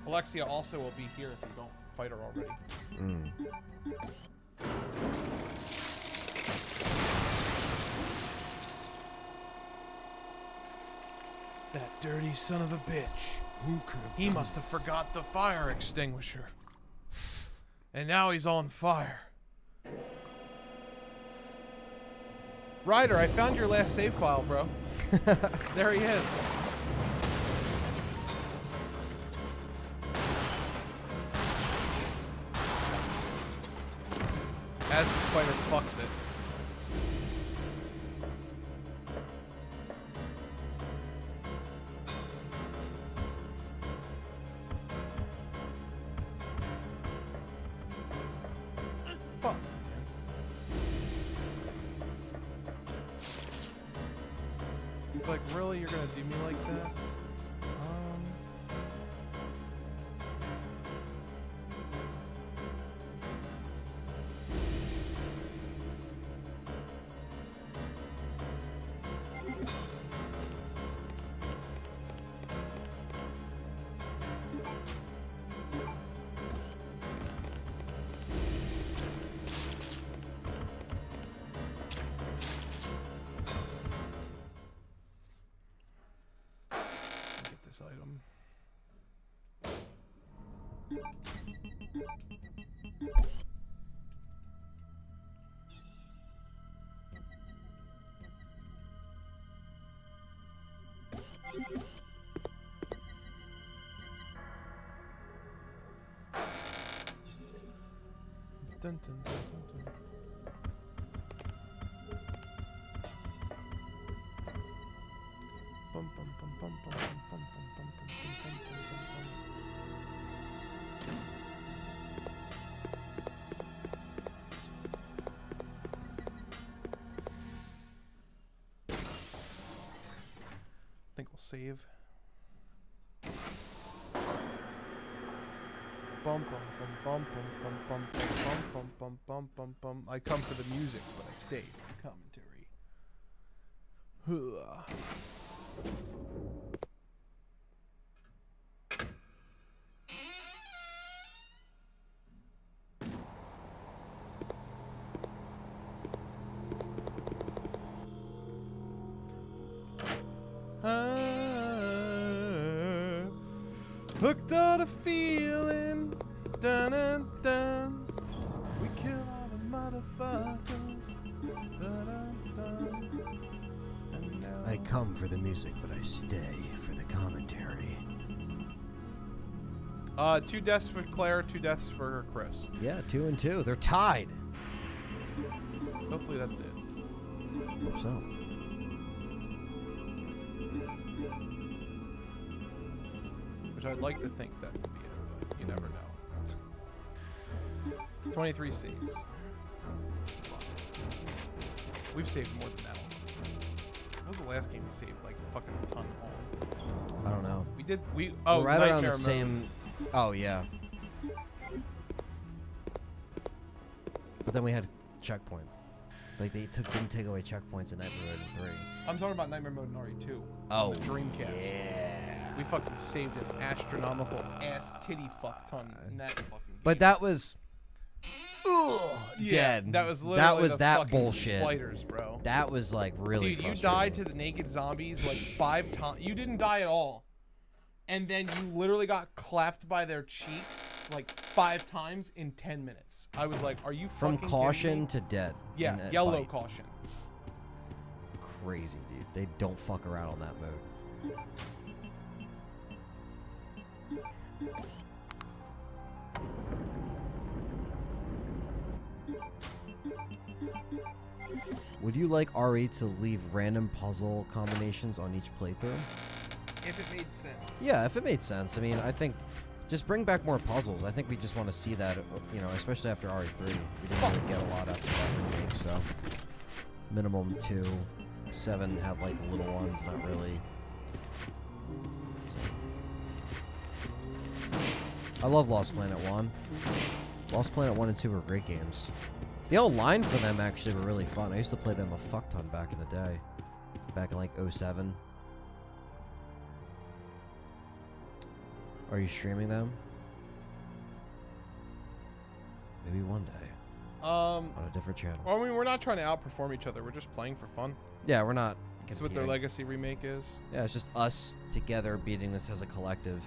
B: Alexia also will be here if you don't fight her already. That dirty son of a bitch.
M: Who could have?
B: He must have forgot the fire extinguisher. And now he's on fire. Ryder, I found your last save file, bro. There he is. As the spider fucks it. Fuck. He's like, really? You're gonna do me like that? Get this item. Dun, dun, dun, dun, dun. Bum, bum, bum, bum, bum, bum, bum, bum, bum, bum, bum, bum, bum, I think we'll save. Bum bum bum bum bum bum bum bum bum bum bum bum. I come for the music, but I stay for the commentary. Hooked on a feeling, dun dun dun. We kill all the motherfuckers, dun dun dun. And now
A: I come for the music, but I stay for the commentary.
B: 2 deaths for Claire, 2 deaths for Chris.
A: Yeah, 2 and 2. They're tied.
B: Hopefully that's it.
A: Hope so.
B: Which I'd like to think that would be it, but you never know. 23 saves. We've saved more than that. What was the last game we saved? Like a fucking ton all.
A: I don't know.
B: We did.
A: We're right
B: Nightmare
A: around the
B: mode.
A: same. Oh yeah. But then we had checkpoint. Like they didn't take away checkpoints in Nightmare Mode 3.
B: I'm talking about Nightmare Mode in RE2.
A: Oh,
B: on the Dreamcast.
A: Yeah.
B: We fucking saved an astronomical ass titty fuck ton in that fucking game.
A: But that was
B: Yeah,
A: dead.
B: that was literally the
A: that
B: fucking
A: bullshit.
B: spiders, bro.
A: That was like really
B: Dude, you
A: frustrating.
B: died to the naked zombies like 5 times. You didn't die at all. And then you literally got clapped by their cheeks like 5 times in 10 minutes. I was like, are you
A: From
B: fucking
A: caution
B: kidding me?
A: to dead.
B: Yeah,
A: in a
B: yellow
A: fight.
B: caution.
A: Crazy, dude. They don't fuck around on that mode. Would you like RE to leave random puzzle combinations on each playthrough?
B: If it made sense.
A: Yeah, if it made sense. I mean, I think just bring back more puzzles. I think we just want to see that, you know, especially after RE3. We didn't really get a lot after that remake, so minimum 2. 7 had like little ones, not really. I love Lost Planet 1. Lost Planet 1 and 2 were great games. The old line for them actually were really fun. I used to play them a fuck ton back in the day. Back in like 07. Are you streaming them? Maybe one day. On a different channel.
B: Well, I mean, we're not trying to outperform each other. We're just playing for fun.
A: Yeah, we're not
B: That's what their legacy remake is.
A: Yeah, it's just us together beating this as a collective.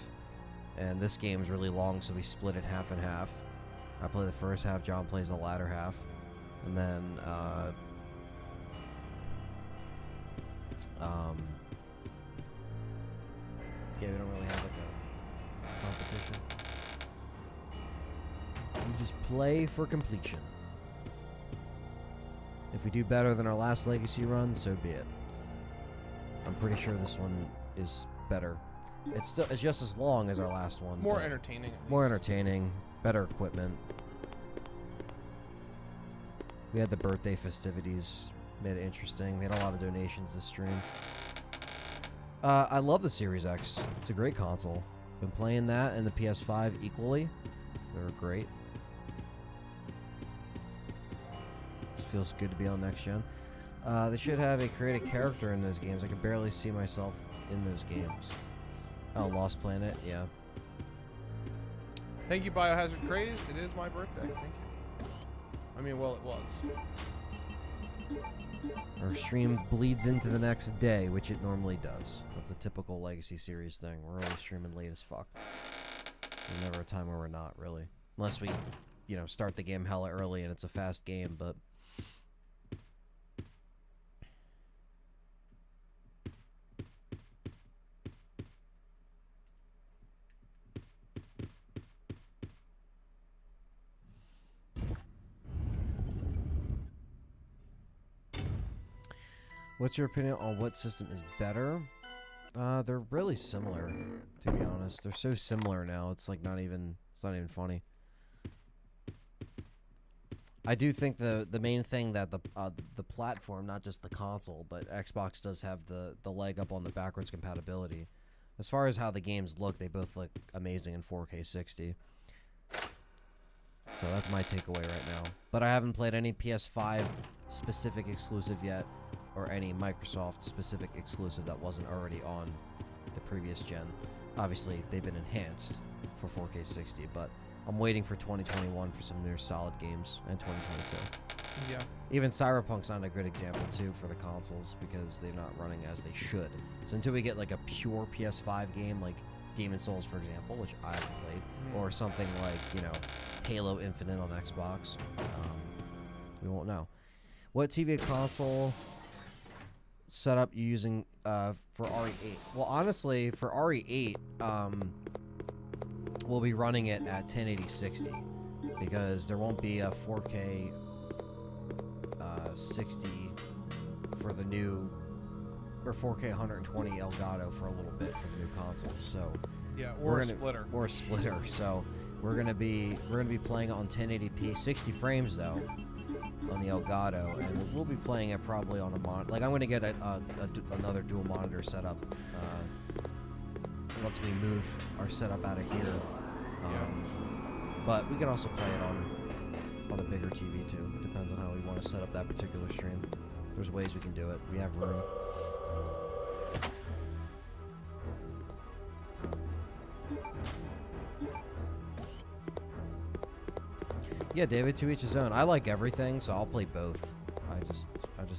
A: And this game is really long, so we split it half and half. I play the first half, John plays the latter half. And then, yeah, we don't really have like a competition. We just play for completion. If we do better than our last legacy run, so be it. I'm pretty sure this one is better. It's just as long as our last one.
B: More entertaining.
A: More entertaining, better equipment. We had the birthday festivities, made it interesting. We had a lot of donations this stream. I love the Series X. It's a great console. Been playing that and the PS5 equally. They were great. Just feels good to be on next gen. They should have a creative character in those games. I can barely see myself in those games. Oh, Lost Planet, yeah.
B: Thank you, Biohazard Craze. It is my birthday. Thank you. I mean, well, it was.
A: Our stream bleeds into the next day, which it normally does. That's a typical Legacy Series thing. We're always streaming late as fuck. There's never a time where we're not, really. Unless we, you know, start the game hella early and it's a fast game, but... What's your opinion on what system is better? They're really similar, to be honest. They're so similar now. It's like it's not even funny. I do think the main thing that the platform, not just the console, but Xbox does have the leg up on the backwards compatibility. As far as how the games look, they both look amazing in 4K 60. So that's my takeaway right now. But I haven't played any PS5 specific exclusive yet, or any Microsoft specific exclusive that wasn't already on the previous gen. Obviously, they've been enhanced for 4K 60, but I'm waiting for 2021 for some new solid games, and 2022.
B: Yeah.
A: Even Cyberpunk's not a good example, too, for the consoles, because they're not running as they should. So until we get, like, a pure PS5 game, like Demon's Souls, for example, which I haven't played, or something like, you know, Halo Infinite on Xbox, we won't know. What TV console setup you using for RE8? Well, honestly, for RE8, we'll be running it at 1080-60 because there won't be a 4K 60 for the new, or 4K 120 Elgato for a little bit for the new consoles. So
B: yeah, or a splitter.
A: Or a splitter. So we're gonna be playing it on 1080p, 60 frames though, on the Elgato, and we'll be playing it probably on a monitor. Like, I'm gonna get another dual monitor setup once we move our setup out of here. But we can also play it on a bigger TV too. It depends on how we want to set up that particular stream. There's ways we can do it. We have room. Yeah, David, to each his own. I like everything, so I'll play both. I just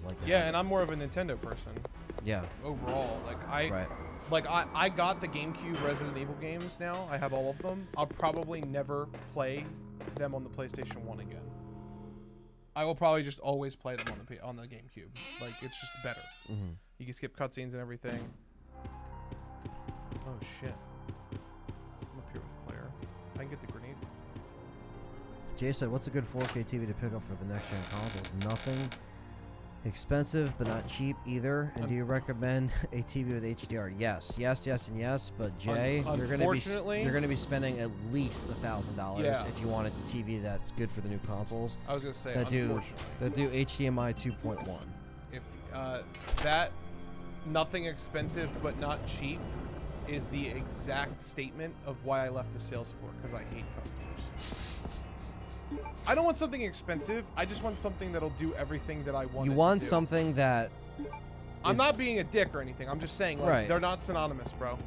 A: like it.
B: Yeah, and I'm more of a Nintendo person.
A: Yeah.
B: Overall, I got the GameCube Resident Evil games now. I have all of them. I'll probably never play them on the PlayStation 1 again. I will probably just always play them on the GameCube. Like, it's just better.
A: Mm-hmm.
B: You can skip cutscenes and everything. Oh shit! I'm up here with Claire. I can get the grenade.
A: Jay said, what's a good 4K TV to pick up for the next gen consoles? Nothing expensive, but not cheap either. And do you recommend a TV with HDR? Yes, and yes. But Jay, you're gonna be spending at least $1,000 if you want a TV that's good for the new consoles.
B: I was gonna say
A: that do HDMI 2.1.
B: If that nothing expensive but not cheap is the exact statement of why I left the sales floor, because I hate customers. I don't want something expensive. I just want something that'll do everything that I want.
A: You want something that...
B: I'm not being a dick or anything. I'm just saying, like, they're not synonymous, bro.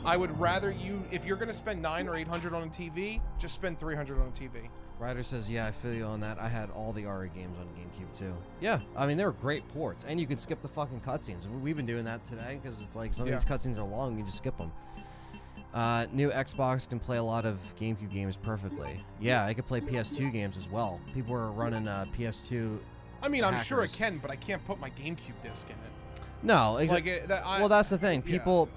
B: I would rather you, if you're gonna spend $900 or $800 on a TV, just spend $300 on a TV.
A: Ryder says, yeah, I feel you on that. I had all the RE games on GameCube too. Yeah, I mean, they were great ports, and you could skip the fucking cutscenes. We've been doing that today, because it's like some of these cutscenes are long, you just skip them. New Xbox can play a lot of GameCube games perfectly. Yeah, I could play PS2 games as well. People are running PS2
B: I mean, I'm sure it
A: hackers.
B: can, but I can't put my GameCube disc in it.
A: No,
B: Like
A: well, that's the thing. People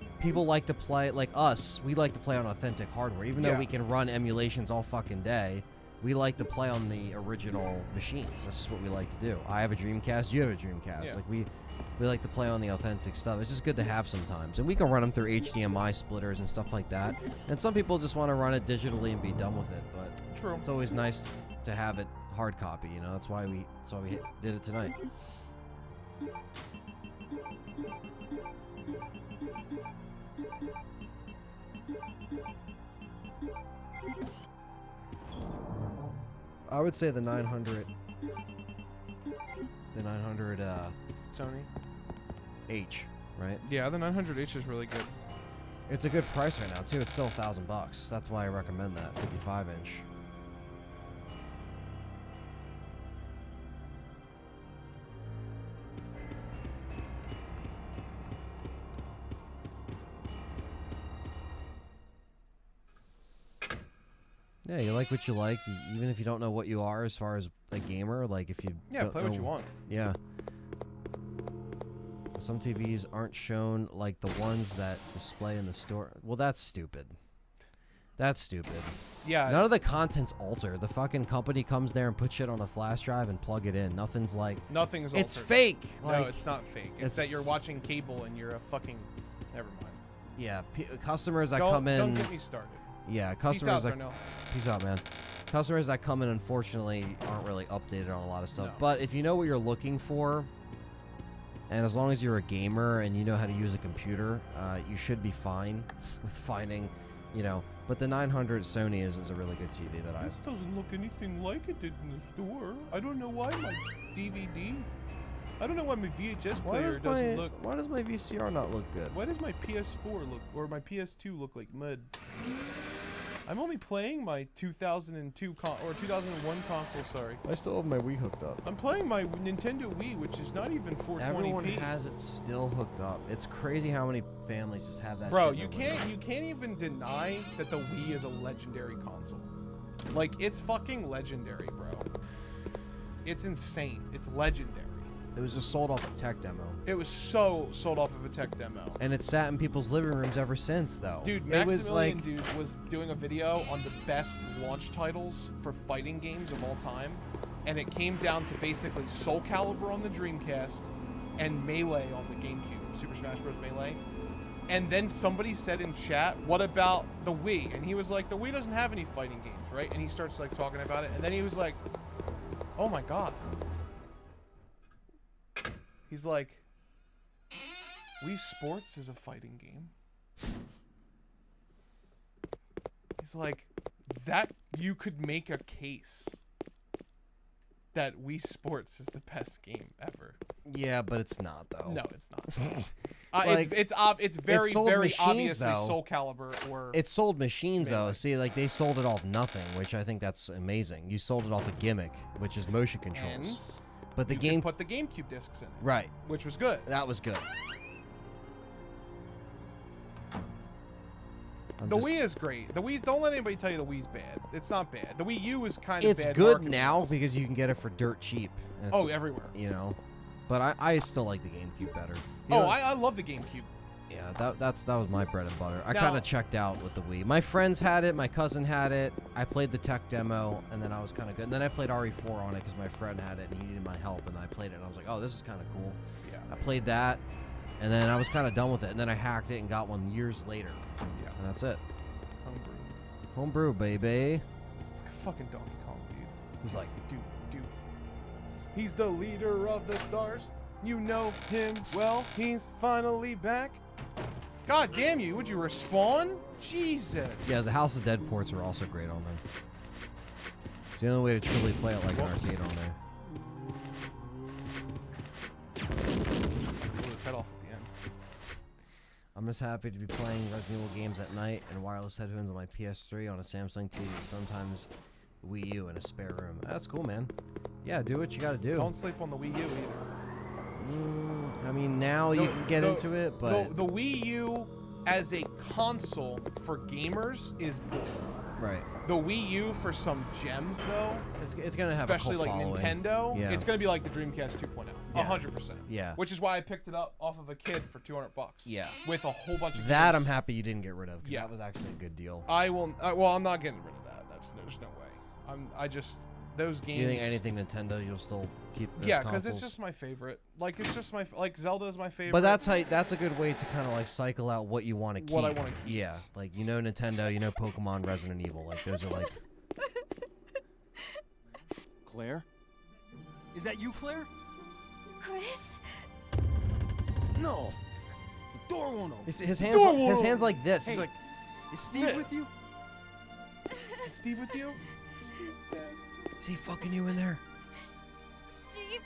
A: like to play, like us, we like to play on authentic hardware. Even though we can run emulations all fucking day, we like to play on the original machines. That's just what we like to do. I have a Dreamcast, you have a Dreamcast.
B: Yeah.
A: Like we like to play on the authentic stuff. It's just good to have sometimes. And we can run them through HDMI splitters and stuff like that. And some people just want to run it digitally and be done with it, but
B: True.
A: It's always nice to have it hard copy, you know. That's why we did it tonight. I would say the 900
B: Sony
A: H, right?
B: Yeah, the 900H is really good.
A: It's a good price right now too. It's still $1,000. That's why I recommend that 55-inch. Yeah, you like what you like, even if you don't know what you are as far as a gamer. Like if you don't
B: play what
A: know-
B: you want.
A: Yeah. Some TVs aren't shown like the ones that display in the store. Well, that's stupid. That's stupid.
B: Yeah.
A: None of the content's altered. The fucking company comes there and puts shit on a flash drive and plug it in. Nothing's like.
B: Nothing is
A: It's
B: altered.
A: fake.
B: No,
A: Like,
B: it's not fake. It's that you're watching cable and you're a fucking. Never mind.
A: Yeah, customers that
B: Don't-
A: come in.
B: don't get me started.
A: Yeah,
B: Peace
A: customers
B: out,
A: that.
B: Darnell.
A: Peace out, man. Customers that come in, unfortunately, aren't really updated on a lot of stuff.
B: No.
A: But if you know what you're looking for, and as long as you're a gamer and you know how to use a computer, you should be fine with finding, you know. But the 900 Sony is a really good TV that I.
B: This doesn't look anything like it did in the store. I don't know why my DVD. I don't know why my VHS player doesn't look.
A: Why does my VCR not look good?
B: Why does my PS4 look, or my PS2 look like mud? I'm only playing my 2002 or 2001 console. Sorry.
A: I still have my Wii hooked up.
B: I'm playing my Nintendo Wii, which is not even 420p.
A: Everyone has it still hooked up. It's crazy how many families just have that.
B: Bro,
A: shit in their living
B: you can't even deny that the Wii is a legendary console. Like, it's fucking legendary, bro. It's insane. It's legendary.
A: It was just sold off a tech demo.
B: It was so sold off of a tech demo.
A: And it's sat in people's living rooms ever since, though.
B: Dude,
A: it was like,
B: Maximilian Dude was doing a video on the best launch titles for fighting games of all time, and it came down to basically Soul Calibur on the Dreamcast and Melee on the GameCube, Super Smash Bros. Melee. And then somebody said in chat, what about the Wii? And he was like, the Wii doesn't have any fighting games, right? And he starts like talking about it, and then he was like, oh my god. He's like, Wii Sports is a fighting game. He's like, that you could make a case that Wii Sports is the best game ever.
A: yeah, but it's not though.
B: No, it's not.
A: Like,
B: it's very
A: sold
B: very
A: machines,
B: obviously
A: though.
B: Soul Calibur or
A: It sold machines though. See, like they sold it off nothing, which I think that's amazing. You sold it off a gimmick, which is motion controls. But the
B: you
A: game
B: could put the GameCube discs in it.
A: Right.
B: Which was good.
A: That was good.
B: The Wii is great. The Wii, don't let anybody tell you the Wii's bad. It's not bad. The Wii U is kind of
A: It's
B: bad.
A: good
B: marketing.
A: now because you can get it for dirt cheap. and it's,
B: Oh, everywhere.
A: You know, but I still like the GameCube better. You
B: Oh,
A: know,
B: I love the GameCube.
A: Yeah, that was my bread and butter. I
B: Now-
A: kind of checked out with the Wii. My friends had it, my cousin had it. I played the tech demo, and then I was kind of good. And then I played RE4 on it because my friend had it and he needed my help, and I played it, and I was like, oh, this is kind of cool.
B: Yeah.
A: I played that, and then I was kind of done with it, and then I hacked it and got one years later.
B: Yeah.
A: And that's it.
B: Homebrew.
A: Homebrew, baby.
B: It's like a fucking Donkey Kong, dude.
A: He's like,
B: Dude. He's the leader of the stars. You know him well. He's finally back. God damn you. Would you respawn? Jesus.
A: yeah, the House of Dead ports are also great on there. It's the only way to truly play it like an arcade on there.
B: Blew his head off at the end.
A: I'm as happy to be playing Resident Evil games at night and wireless headphones on my PS3 on a Samsung TV, sometimes Wii U in a spare room. That's cool, man. Yeah, do what you gotta do.
B: Don't sleep on the Wii U either.
A: I mean, now you can get into it, but...
B: The Wii U as a console for gamers is bull.
A: Right.
B: The Wii U for some gems, though,
A: it's gonna have
B: especially
A: a
B: like
A: cult following.
B: Nintendo,
A: Yeah.
B: it's gonna be like the Dreamcast 2.0,
A: Yeah.
B: 100%.
A: Yeah.
B: Which is why I picked it up off of a kid for $200.
A: Yeah.
B: With a whole bunch of
A: That
B: games.
A: I'm happy you didn't get rid of, because
B: Yeah.
A: that was actually a good deal.
B: I will. Well, I'm not getting rid of that. There's no way. I just those games.
A: You think anything Nintendo, you'll still keep those
B: Yeah,
A: consoles?
B: because it's just my favorite. Like it's just my like Zelda's my favorite.
A: But that's a good way to kind of like cycle out what you want to keep.
B: What I wanna keep.
A: Yeah, like Nintendo, Pokemon, Resident Evil, like those are like.
M: Claire? Is that you, Claire?
J: Chris?
M: No! The door won't open.
A: His hands like this.
M: Hey,
A: He's like,
M: is Steve with you?
B: Is Steve with you?
A: is he fucking you in there?
J: Steve?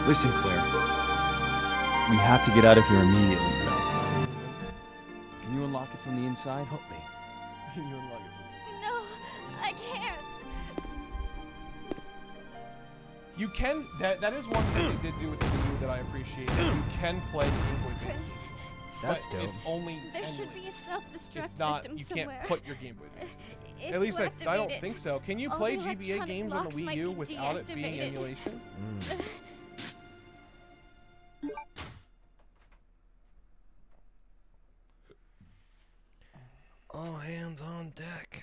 M: Listen, Claire. We have to get out of here immediately. Can you unlock it from the inside?
A: Help me.
B: Can you unlock it?
J: No, I can't.
B: You can. That is one thing you did do with the Wii U that I appreciate. You can play the Game Boy games.
J: Chris,
A: That's
B: but
A: dope.
B: It's only.
J: there should
B: emulated.
J: be a self-destruct
B: It's not.
J: system
B: You
J: somewhere.
B: can't put your Game Boy games.
J: If
B: At least
J: you
B: I don't
J: activate it,
B: think so. Can you
J: all
B: play
J: the
B: GBA
J: electronic
B: games on the
J: locks
B: Wii
J: might
B: U
J: be
B: without it being
J: deactivated.
B: emulation?
A: All hands on deck.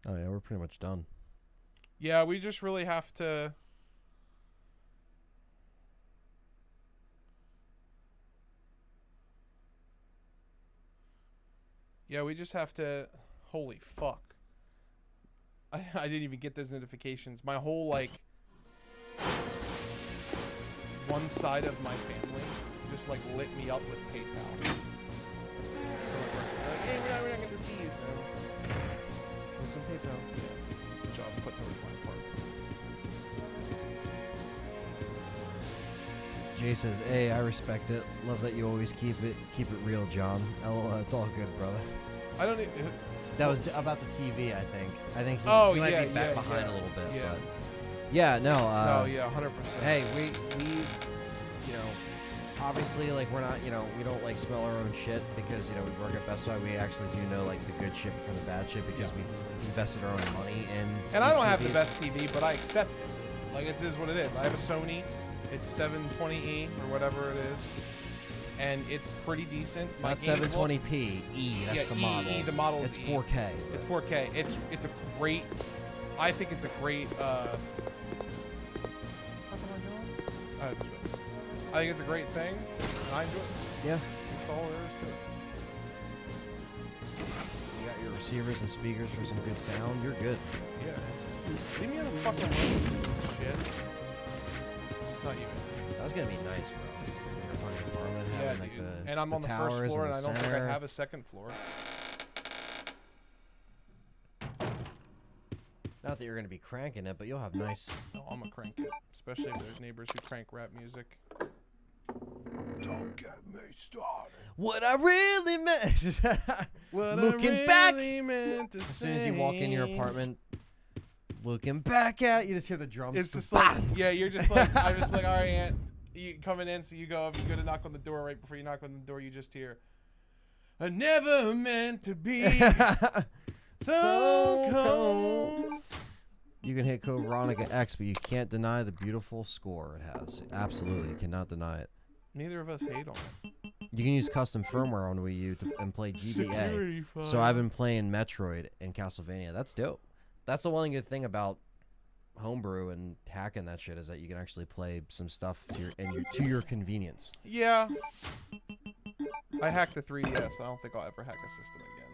A: Oh yeah, we're pretty much done.
B: Yeah, we just really have to. Yeah, we just have to. Holy fuck. I didn't even get those notifications. My whole, like. One side of my family just, like, lit me up with PayPal. They're like, hey, we're not going to see you, so. With some PayPal. Which I'll put towards my apartment.
A: Jay says, "Hey, I respect it. Love that you always keep it real, John. LOL, it's all good, brother."
B: I don't.
A: That was about the TV, I think. I think he,
B: Oh,
A: he might
B: yeah,
A: be back
B: yeah,
A: behind
B: yeah.
A: a little bit,
B: Yeah.
A: but yeah, no.
B: No, yeah, 100%.
A: Hey, we, obviously, like we're not, we don't like smell our own shit because we work at Best Buy. We actually do know like the good shit from the bad shit because we invested our own money in.
B: And I don't
A: these
B: have the
A: TVs.
B: best TV, but I accept it. Like, it is what it is. I have a Sony. It's 720E or whatever it is. And it's pretty decent. My
A: Not
B: games will-
A: 720p. That's
B: yeah,
A: the model.
B: The model
A: It's
B: is
A: 4K.
B: It's 4K. It's a great. I think it's a great. What the fuck am I doing? This way. I think it's a great thing, and I enjoy it.
A: Yeah.
B: That's all there is to it.
A: You got your receivers and speakers for some good sound. You're good.
B: Yeah. Leave me on the fucking road, piece of shit. Not you.
A: That was gonna be nice, bro. Your fucking apartment
B: Yeah,
A: having like
B: dude.
A: the
B: And I'm on the first
A: towers
B: floor, and
A: the
B: I don't think I
A: center.
B: have a second floor.
A: Not that you're gonna be cranking it, but you'll have nice.
B: No, I'm gonna crank it, especially if there's neighbors who crank rap music.
D: Don't get me started.
A: What I really meant.
B: What
A: Looking
B: I
A: back.
B: really meant to
A: As soon as you walk in your
B: say.
A: apartment, looking back at you, just hear the drums.
B: It's just
A: bang.
B: like, yeah, you're just like, I'm just like, all right, Aunt, you coming in, so you go to knock on the door. Right before you knock on the door, you just hear, I never meant to be so cold.
A: You can hit code Veronica X, but you can't deny the beautiful score it has. Absolutely, you cannot deny it.
B: Neither of us hate on it.
A: You can use custom firmware on Wii U and play
B: Security
A: GBA.
B: file.
A: So I've been playing Metroid and Castlevania. That's dope. That's the one good thing about homebrew and hacking that shit is that you can actually play some stuff to your convenience.
B: Yeah. I hacked the 3DS. I don't think I'll ever hack a system again.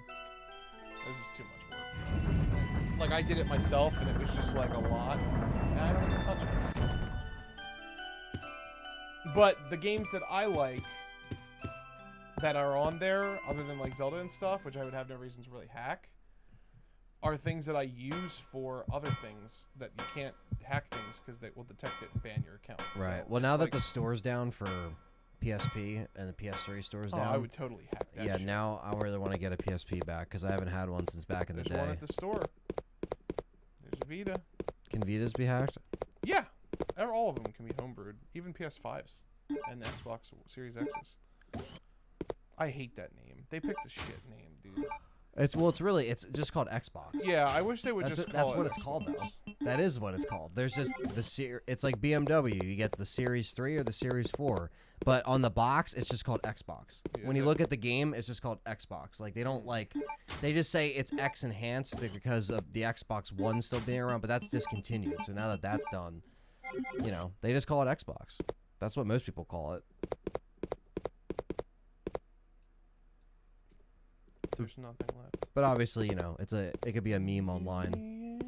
B: This is too much work. Like, I did it myself, and it was just like a lot. And I don't want to touch it. But the games that I like that are on there, other than like Zelda and stuff, which I would have no reason to really hack, are things that I use for other things that you can't hack things because they will detect it and ban your account.
A: Right.
B: So
A: Well, now that
B: like,
A: the store's down for PSP and the PS3 store's down.
B: I would totally hack that.
A: Yeah,
B: shit.
A: now I really want to get a PSP back because I haven't had one since back in the
B: There's
A: day.
B: one at the store. There's a Vita.
A: Can Vitas be hacked?
B: Yeah, all of them can be homebrewed, even PS5s and Xbox Series X's. I hate that name. They picked a shit name, dude.
A: It's just called Xbox.
B: Yeah, I wish they would
A: That's
B: just
A: that's
B: call
A: what
B: it
A: it's called though.
B: Xbox.
A: That is what it's called. There's just it's like BMW. You get the Series 3 or the Series 4, but on the box it's just called Xbox.
B: Yeah,
A: when you look at the game, it's just called Xbox. Like they just say it's X enhanced because of the Xbox One still being around, but that's discontinued. So now that that's done, they just call it Xbox. That's what most people call it.
B: There's nothing left.
A: But obviously, it could be a meme online.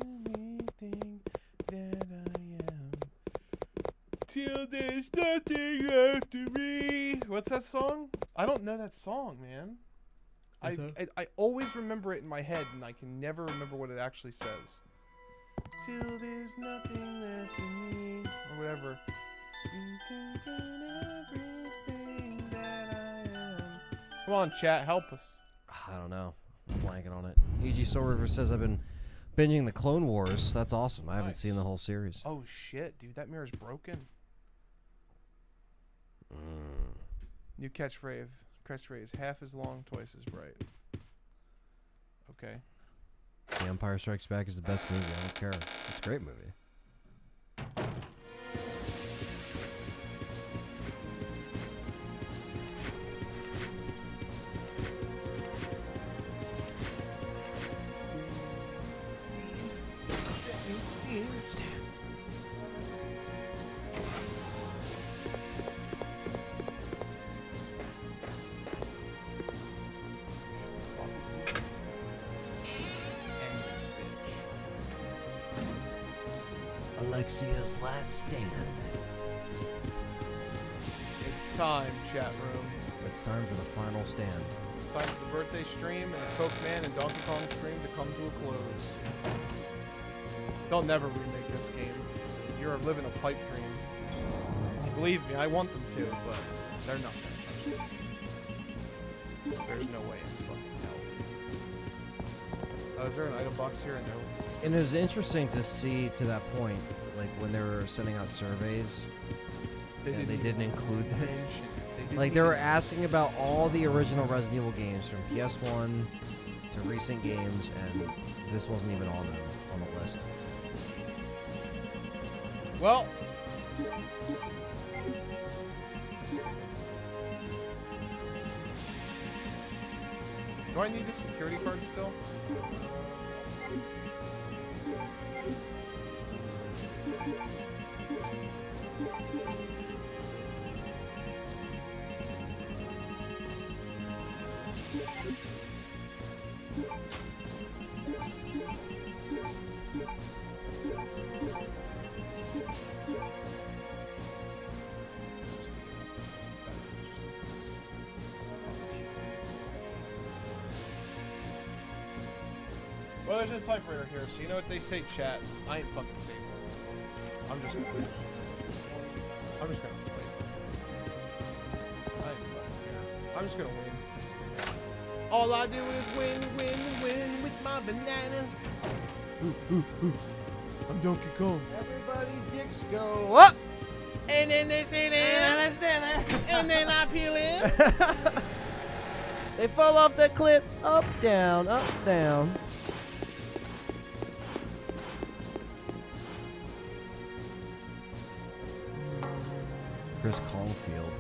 B: Till there's nothing left of me. What's that song? I don't know that song, man. I always remember it in my head, and I can never remember what it actually says. Till there's nothing left of me, or whatever. Everything that I am. Come on, chat, help us.
A: I don't know. I'm blanking on it. EG Soul River says I've been binging the Clone Wars. That's awesome. I haven't seen the whole series.
B: Oh shit, dude, that mirror's broken. New catchphrase: half as long, twice as bright. Okay.
A: The Empire Strikes Back is the best movie. I don't care. It's a great movie. Alexia's last stand.
B: It's time, chat room.
A: It's time for the final stand.
B: It's time for the birthday stream and the Coke Man and Donkey Kong stream to come to a close. They'll never remake this game. You're living a pipe dream. Believe me, I want them to, but they're not gonna touch this game. There's no way in fucking hell. Is there an item box here? No.
A: And it was interesting to see to that point, like when they were sending out surveys, they didn't include this. Like they were asking about all the original Resident Evil games from PS1 to recent games, and this wasn't even on the list.
B: Well, do I need a security card still? Well, there's a typewriter here, so you know what they say, chat. I ain't fucking safe. I'm just gonna fight. I ain't fucking care. I'm just gonna win. All I do is win, win, win with my bananas. I'm Donkey Kong.
A: Everybody's dicks go up!
B: And then they say that. And then I peel in.
A: They fall off the cliff. Up, down, up, down. Chris Caulfield.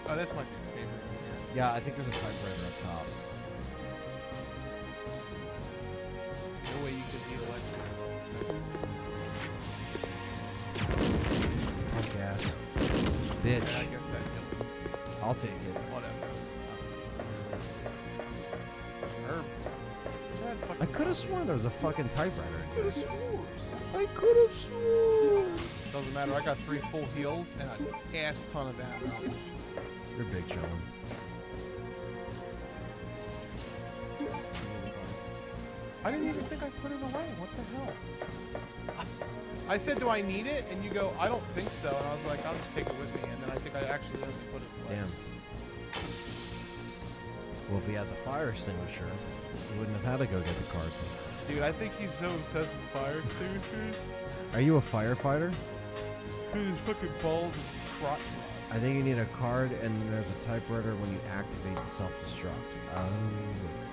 B: Oh, this might be the same.
A: Yeah, I think there's a typewriter up top.
B: No way you could be electric.
A: Fuck ass. Bitch.
B: Yeah, I guess that killed me.
A: I'll take it.
B: Whatever.
A: I could have sworn there was a fucking typewriter.
B: I could have sworn. Doesn't matter. I got 3 full heals and an ass ton of ammo.
A: You're big chillin'.
B: I didn't even think I put it away. What the hell? I said, do I need it? And you go, I don't think so. And I was like, I'll just take it with me. And then I think I actually only put it away.
A: Damn. Well, if we had the fire extinguisher, we wouldn't have had to go get the card.
B: Dude, I think he's so obsessed with fire extinguishers.
A: Are you a firefighter?
B: His fucking balls and crotch rod.
A: I think you need a card, and there's a typewriter when you activate the self-destruct.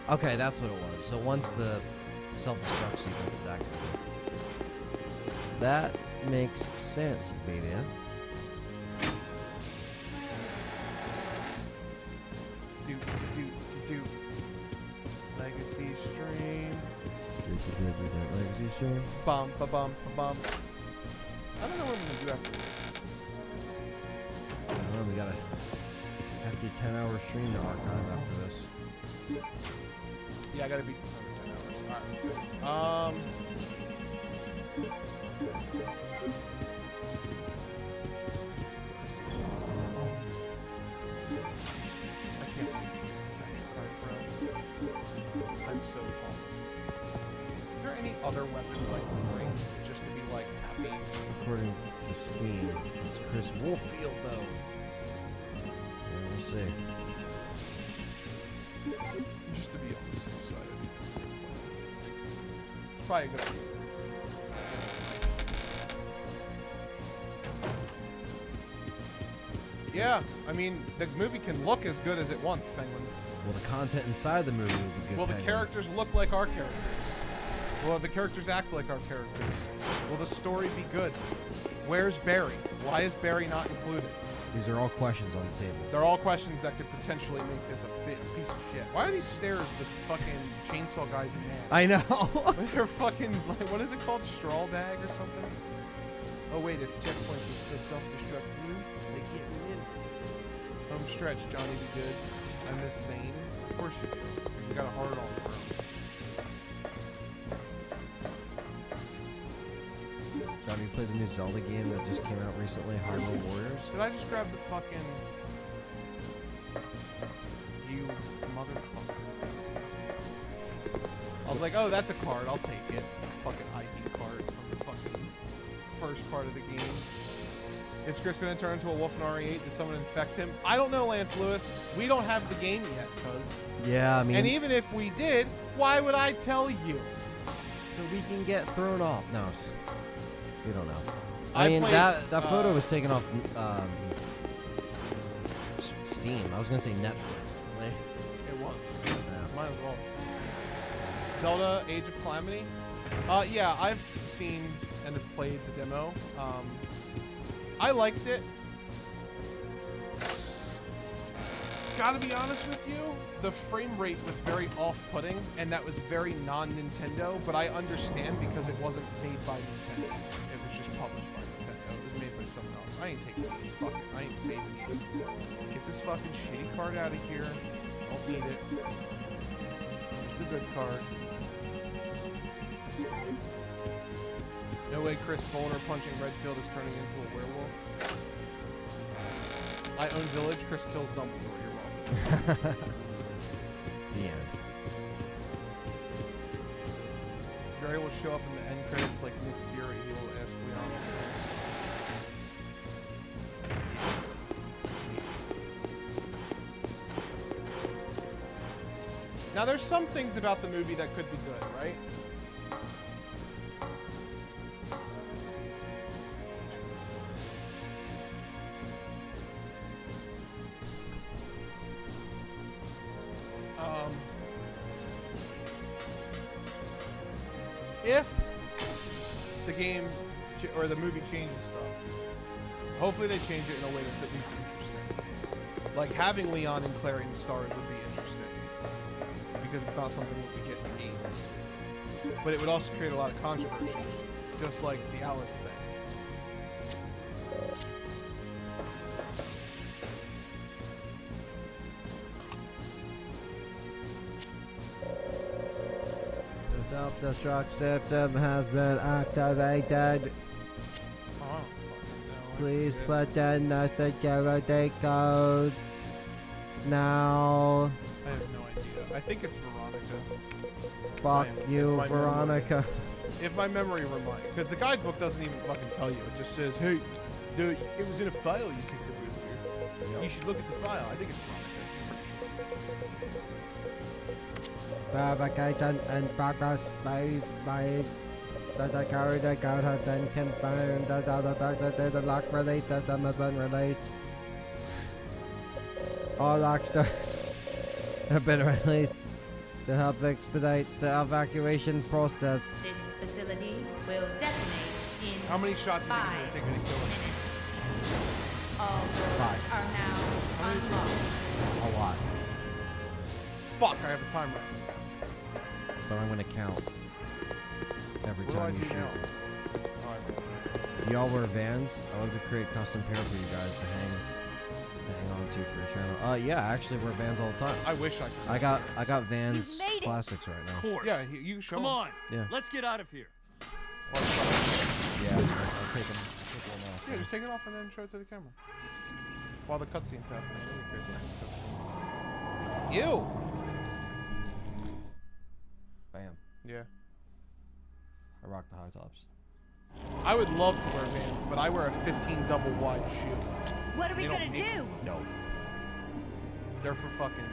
A: Okay, that's what it was. So once the self-destruct sequence is activated. That makes sense, baby.
B: Legacy stream.
A: Legacy stream.
B: Bum, ba bum, ba bum. I don't know what I'm gonna do after this.
A: I don't know, we got a hefty 10-hour stream to archive after this.
B: Yeah, I gotta beat this under 10 hours. Alright, let's go. I can't believe I'm so pumped. Is there any other weapons I can bring just to be like happy?
A: According to Steam, it's Chris Wolfield though. Yeah, we'll see.
B: Just to be honest, so excited. Probably a good idea. Yeah, I mean, the movie can look as good as it wants, Penguin.
A: Well, the content inside the movie will be good.
B: Will the
A: Penguin.
B: characters look like our characters? Will the characters act like our characters? Will the story be good? Where's Barry? Why is Barry not included?
A: These are all questions on the table.
B: They're all questions that could potentially make this a piece of shit. Why are these stairs with fucking chainsaw guys in hand?
A: I know.
B: They're fucking, like, what is it called? Straw bag or something? Oh wait, if checkpoints is self-destruct you, they can't win in. Home stretch, Johnny be good. I miss Zane. Of course you do. You got a hard on for him.
A: Johnny, you played the new Zelda game that just came out recently, Hyrule Warriors?
B: Did I just grab the fucking... You motherfucker. I was like, oh, that's a card. I'll take it. Fucking ID card from the fucking first part of the game. Is Chris going to turn into a wolf in RE8? Does someone infect him? I don't know, Lance Lewis. We don't have the game yet, cuz.
A: Yeah, I mean...
B: And even if we did, why would I tell you?
A: So we can get thrown off. No, we don't know. I mean, that photo was taken off Steam. I was going to say Netflix.
B: It was.
A: Yeah.
B: Might as well. Zelda Age of Calamity? Yeah, I've seen and have played the demo. I liked it. Gotta be honest with you, the frame rate was very off-putting, and that was very non-Nintendo, but I understand because it wasn't made by Nintendo. It was just published by Nintendo. It was made by someone else. I ain't taking these fucking, I ain't saving these. Get this fucking shitty card out of here. Don't need it. Just the good card. No way Chris Boner punching Redfield is turning into a werewolf. I own Village, Chris kills Dumbledore, you're welcome.
A: The end.
B: Barry will show up in the end credits like Nick Fury, he will ask Leon. Now there's some things about the movie that could be good, right? If the game or the movie changes stuff, hopefully they change it in a way that's at least interesting. Like having Leon and Clary and the stars would be interesting because it's not something that we get in the games. But it would also create a lot of controversy, just like the Alice thing.
A: Self-destruct system has been activated.
B: Oh,
A: Please put in the security code now.
B: I have no idea. I think it's Veronica.
A: Fuck you,
B: my
A: Veronica.
B: If my memory reminds, because the guidebook doesn't even fucking tell you. It just says, "Hey, it was in a file you picked up earlier. Yep. You should look at the file." I think it's Veronica.
A: Verification in progress. Please, the security code has been confirmed. The lock release system has been released. All lock stores have been released to help expedite the evacuation process.
H: This facility will detonate in
B: How many shots do you think it's going to take me to kill him?
H: All doors are now unlocked.
A: A lot.
B: Fuck, I have a timer.
A: But I'm gonna count every
B: What do I
A: time you
B: do
A: shoot.
B: now?
A: Do y'all wear Vans? I love to create custom pair for you guys to hang on to for your channel. Yeah, I actually wear Vans all the time.
B: I wish I could.
A: I got Vans classics right now.
M: Of course.
B: Yeah, you can show
M: Come
B: him.
M: on.
A: Yeah.
M: Let's get out of here.
A: Yeah, I'll take them off.
B: Yeah, just take it off and then show it to the camera. While the cutscene's happening. Nobody cares about this cutscene. Ew!
A: Bam.
B: Yeah.
A: I rock the high tops.
B: I would love to wear Vans, but I wear a 15 double wide shoe.
J: What are we
B: They don't
J: gonna
B: make-
J: do?
A: No.
B: They're for fucking...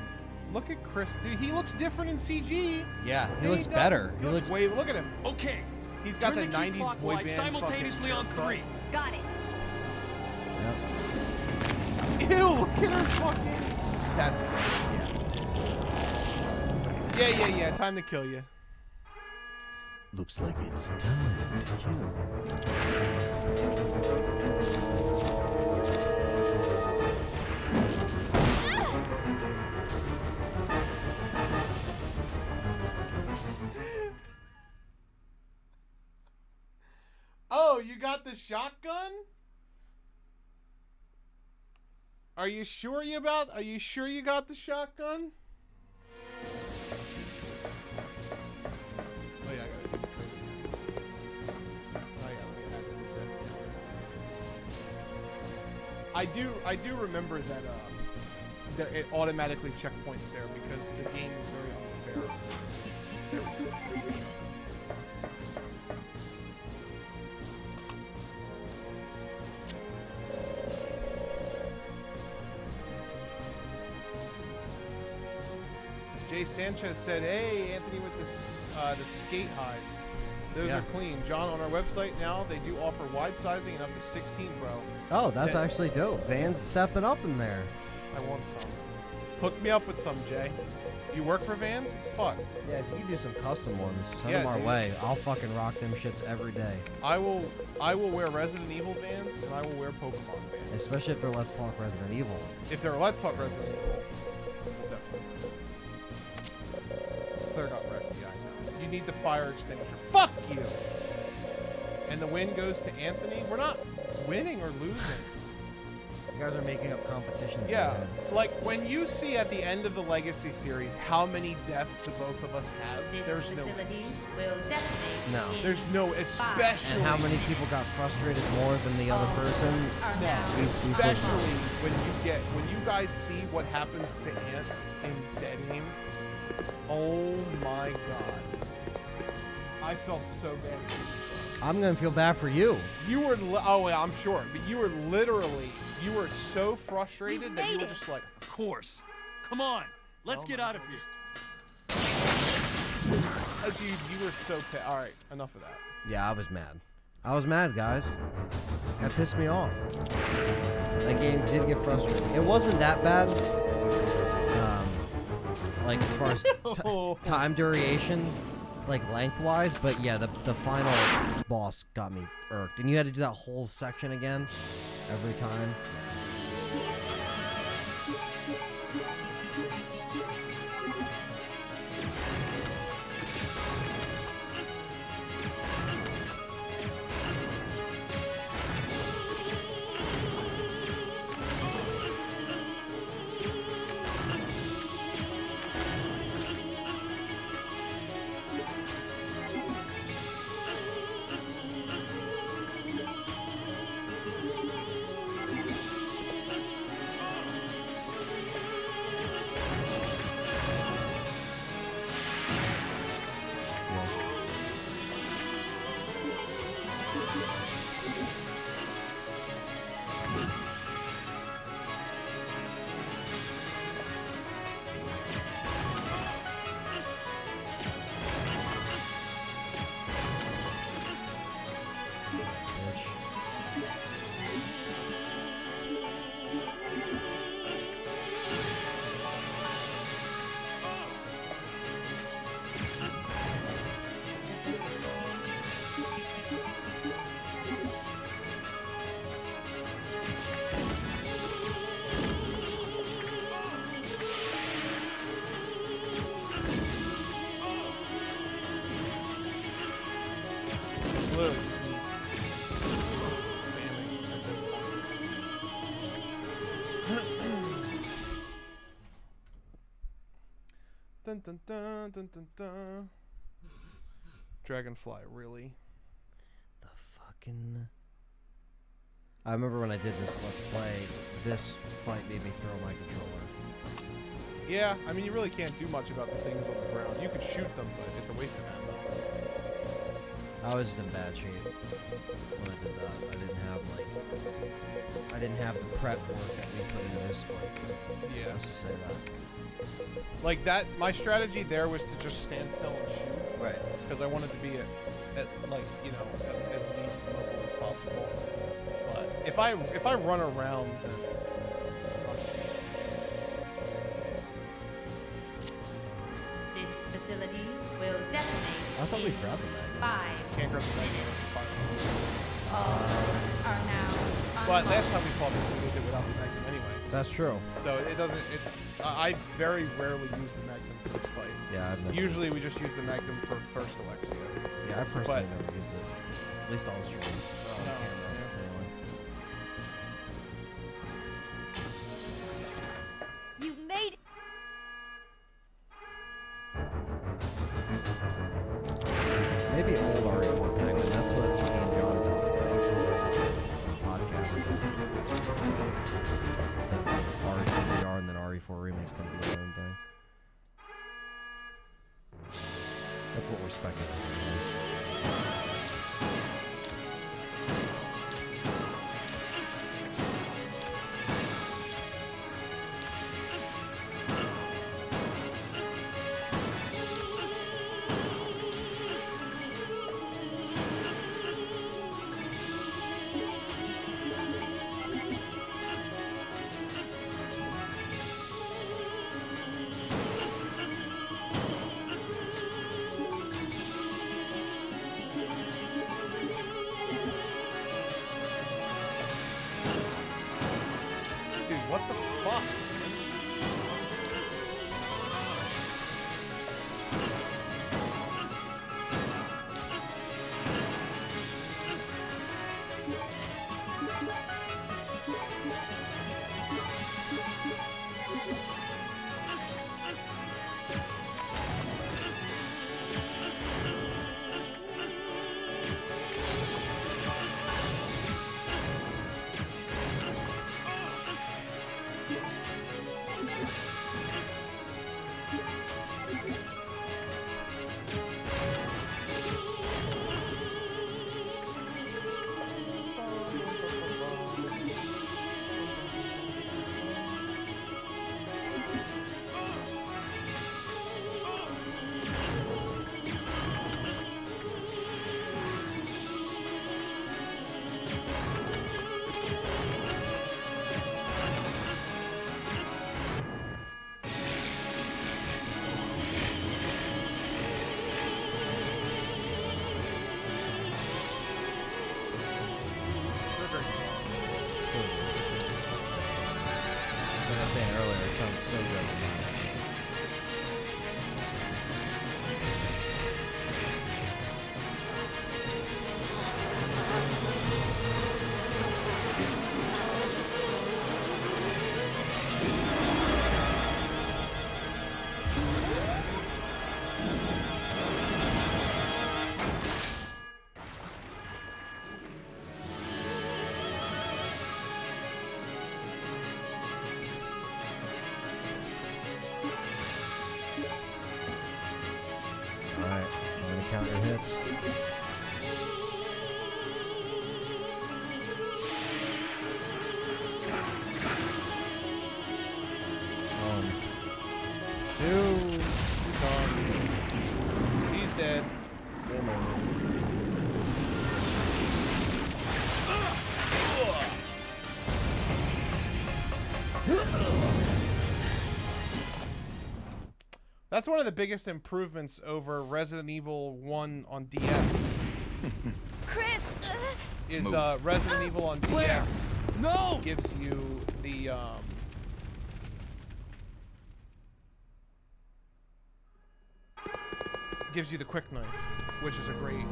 B: Look at Chris, dude. He looks different in CG.
A: Yeah, he
B: Yeah,
A: looks
B: does.
A: better.
B: He looks way... Look at him.
M: Okay.
B: He's got
M: Turn
B: the
M: the key
B: 90s boy
M: clockwise
B: band
M: simultaneously on
B: fucking
M: 3.
J: Got it.
A: Yep.
B: Ew, look at her fucking... That's... Yeah, time to kill you.
A: Looks like it's time to kill.
B: Oh, you got the shotgun? Are you sure you got the shotgun? Oh yeah, I gotta do the code again. Oh yeah, let me add I do remember that it automatically checkpoints there because the game is very unfair. Jay Sanchez said, "Hey, Anthony with the skate highs. Those
A: Yeah.
B: are clean. John, on our website now, they do offer wide sizing and up to 16, bro.
A: Oh, that's actually dope. Vans stepping up in there.
B: I want some. Hook me up with some, Jay. You work for Vans? What the fuck?
A: Yeah, if you can do some custom ones, send
B: Yeah,
A: them our
B: dude.
A: way. I'll fucking rock them shits every day.
B: I will wear Resident Evil Vans and I will wear Pokemon Vans.
A: Especially if they're Let's Talk Resident Evil.
B: If they're Let's Talk Resident Evil, we'll definitely. Claire got wrecked. Yeah, I know. You need the fire extinguisher. Fuck you! And the win goes to Anthony. We're not winning or losing.
A: You guys are making up competitions.
B: Yeah, like when you see at the end of the Legacy series how many deaths the both of us have,
H: This
B: there's no.
H: facility will detonate.
A: No.
H: in
B: There's no,
H: 5.
B: especially.
A: And how many people got frustrated more than the other person?
H: Are
B: No,
H: now
B: especially when you guys see what happens to Ant in Dead Aim. Oh my god. I felt so bad.
A: I'm gonna feel bad for you.
B: You were, oh yeah, I'm sure, but you were literally, you were so frustrated that you were just like,
M: Of course. Come on. Let's get out of here.
B: Dude, you were so pissed. All right, enough of that.
A: Yeah, I was mad. I was mad, guys. That pissed me off. That game did get frustrating. It wasn't that bad. Like as far as time duration, like lengthwise, but yeah, the final boss got me irked, and you had to do that whole section again every time.
B: Dun, dun, dun, dun, dun, dun. Dragonfly, really?
A: The fucking... I remember when I did this Let's Play, this fight made me throw my controller.
B: Yeah, I mean, you really can't do much about the things on the ground. You could shoot them, but it's a waste of ammo.
A: I was in bad shape when I did that. I didn't have the prep work that we put into this fight.
B: Yeah.
A: Let's just say that.
B: Like that, my strategy there was to just stand still and shoot.
A: Right.
B: Because I wanted to be at like, you know, as least mobile as possible. But if I run around, then
H: This facility will detonate.
A: I thought we grabbed the magnet.
H: 5.
B: Can't grab the magnet with fire.
H: All doors are now
B: But
H: unlocked.
B: last time we fought this, we did it without the magnum anyway.
A: That's true.
B: So it doesn't. I very rarely use the magnum for this fight.
A: Yeah, I've never.
B: Usually we just use the magnum for first Alexia.
A: Yeah, I personally never used it. At least on stream.
J: You made
A: Maybe old RE4 Penguin. That's what me and John talked about on the podcast. That RE4 and then RE4 Remake's gonna be their own thing. That's what we're speculating.
B: What the fuck?
A: Like I was saying earlier, it sounds so good.
B: That's one of the biggest improvements over Resident Evil 1 on DS.
J: Chris!
B: Is Resident Evil on DS gives you the quick knife, which is a great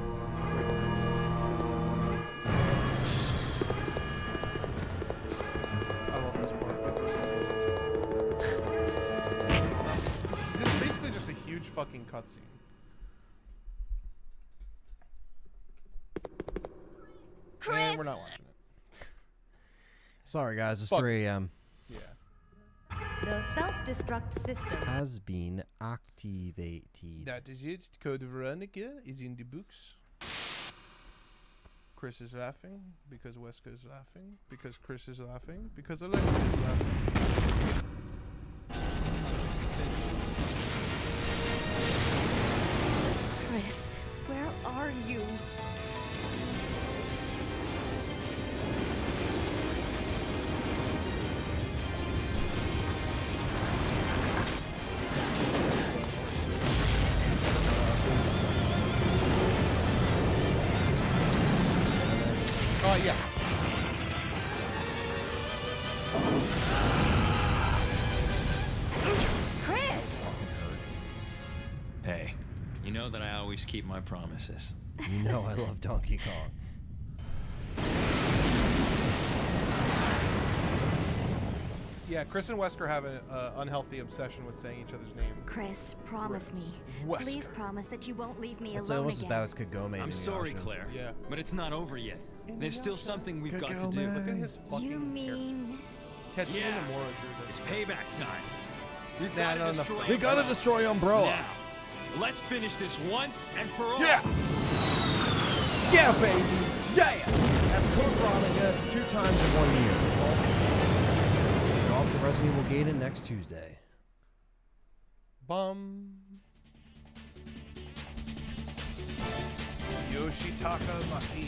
B: I love this part. This is basically just a huge fucking cutscene. And we're not watching it.
A: Sorry, guys. It's
B: Fuck.
A: 3 a.m.
B: Yeah.
H: The self-destruct system
A: Has been activated.
B: That is it. Code Veronica is in the books. Chris is laughing because Wesker is laughing because Chris is laughing because Alexa is laughing.
J: Chris, where are you?
B: Oh, yeah.
J: Chris!
M: Hey, you know that I always keep my promises.
A: You know I love Donkey Kong.
B: Yeah, Chris and Wesker have an unhealthy obsession with saying each other's name.
J: Chris, promise me.
B: Wesker.
J: Please promise that you won't leave me
A: It's
J: alone
A: almost as
J: again.
A: bad as Kagome. in
M: I'm
A: the
M: sorry,
A: ocean.
M: Claire.
B: Yeah.
M: But it's not over yet. There's still something we've got to do.
B: Look at his fucking
J: You mean...
B: Tetsuya
M: Yeah.
B: Nomura
M: It's
B: jersey.
M: payback time. We've
B: Nah,
M: got
B: no,
M: to
B: no.
M: destroy
A: We gotta destroy Umbrella.
M: Now, let's finish this once and for all.
A: Yeah, baby. Yeah. That's Code Veronica 2 times in 1 year. We're off to Resident Evil Gaiden next Tuesday.
B: Bum. Yoshitaka Maki.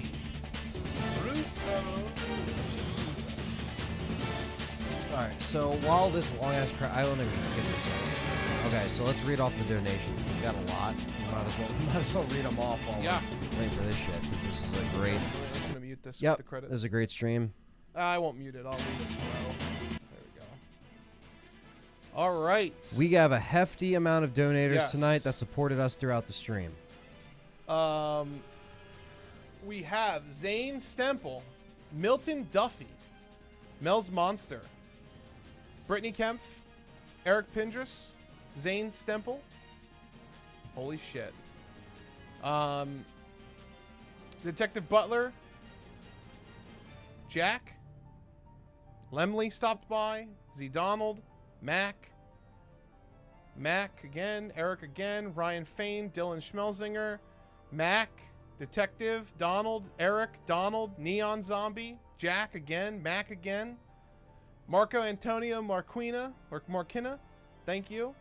A: Alright, so while this long ass I don't think we can skip this. Okay, so let's read off the donations. We've got a lot. We might as well read them off while we're waiting for this shit, because this is a great.
B: I'm gonna mute this
A: Yep,
B: with the credits.
A: this is a great stream.
B: I won't mute it. I'll leave it slow. There we go. All right.
A: We have a hefty amount of donators
B: Yes.
A: tonight that supported us throughout the stream.
B: We have Zane Stemple, Milton Duffy, Mel's Monster, Brittany Kempf, Eric Pindris, Zane Stemple. Holy shit. Detective Butler, Jack, Lemley stopped by, Z Donald, Mac again, Eric again, Ryan Fain, Dylan Schmelzinger, Mac, Detective, Donald, Eric, Donald, Neon Zombie, Jack again, Mac again, Marco Antonio Marquina, thank you,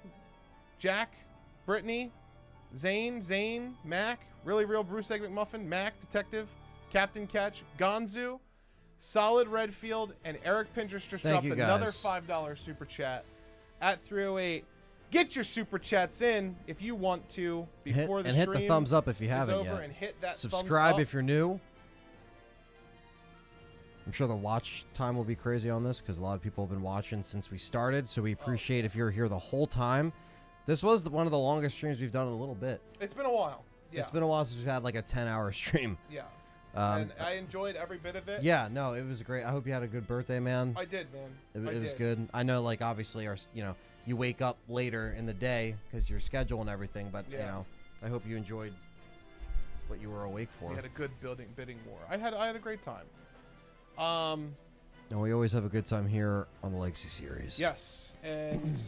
B: Jack, Brittany, Zane, Mac, Really Real Bruce Egg McMuffin, Mac, Detective, Captain Catch, Gonzu, Solid Redfield, and Eric Pindris just
A: Thank
B: dropped
A: you,
B: another
A: guys.
B: $5 super chat at 308. Get your super chats in if you want to before the
A: hit
B: stream
A: the thumbs up if you
B: is
A: haven't
B: over,
A: yet.
B: and hit that
A: Subscribe
B: thumbs up.
A: if you're new. I'm sure the watch time will be crazy on this because a lot of people have been watching since we started. So we appreciate if you're here the whole time. This was one of the longest streams we've done in a little bit.
B: It's been a while. Yeah.
A: It's been a while since we've had like a 10-hour stream.
B: Yeah. And I enjoyed every bit of it.
A: Yeah, no, it was great. I hope you had a good birthday, man.
B: I did, man.
A: It was good. I know, like, obviously, you wake up later in the day because your schedule and everything, but, I hope you enjoyed what you were awake for.
B: We had a good bidding war. I had a great time.
A: And we always have a good time here on the Legacy series.
B: Yes, and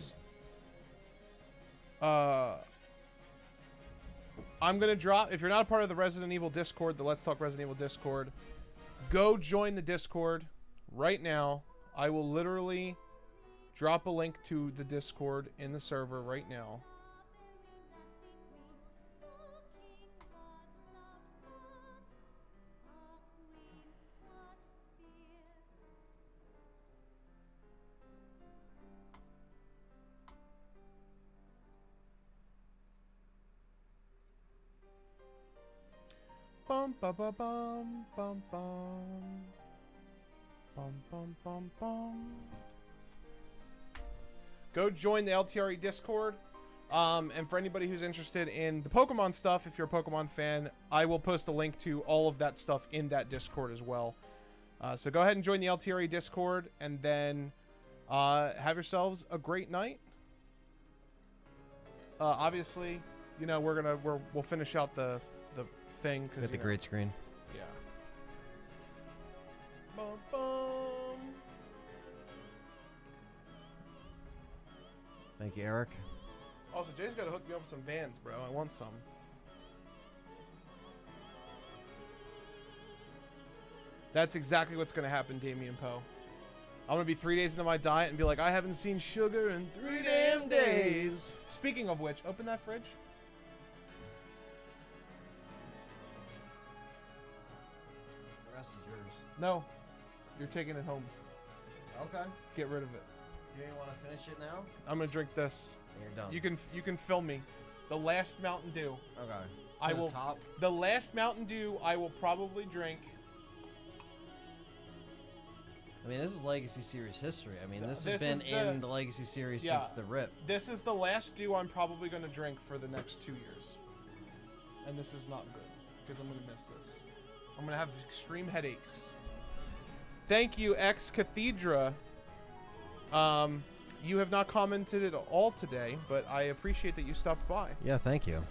B: I'm gonna drop. If you're not a part of the Resident Evil Discord, the Let's Talk Resident Evil Discord, go join the Discord right now. I will literally drop a link to the Discord in the server right now. bum ba ba bum bum bum bum bum bum bum. Go join the LTRE Discord. And for anybody who's interested in the Pokemon stuff, if you're a Pokemon fan, I will post a link to all of that stuff in that Discord as well. So go ahead and join the LTRE Discord, and then have yourselves a great night. Obviously, you know, we'll finish out the thing
A: with the great screen.
B: Yeah. Bum, bum.
A: Thank you, Eric.
B: Also, Jay's got to hook me up with some Vans, bro. I want some. That's exactly what's going to happen, Damien Poe. I'm going to be 3 days into my diet and be like, I haven't seen sugar in 3 damn days. Speaking of which, open that fridge.
A: The rest is yours.
B: No. You're taking it home.
A: Okay.
B: Get rid of it.
A: You want to finish it now?
B: I'm going to drink this.
A: You're done.
B: You can film me. The last Mountain Dew.
A: Okay.
B: I will.
A: Top.
B: The last Mountain Dew I will probably drink.
A: I mean, this is Legacy Series history. I mean, this has been in the Legacy Series since the rip.
B: This is the last Dew I'm probably going to drink for the next 2 years. And this is not good, because I'm going to miss this. I'm going to have extreme headaches. Thank you, Ex Cathedra. You have not commented at all today, but I appreciate that you stopped by.
A: Yeah, thank you.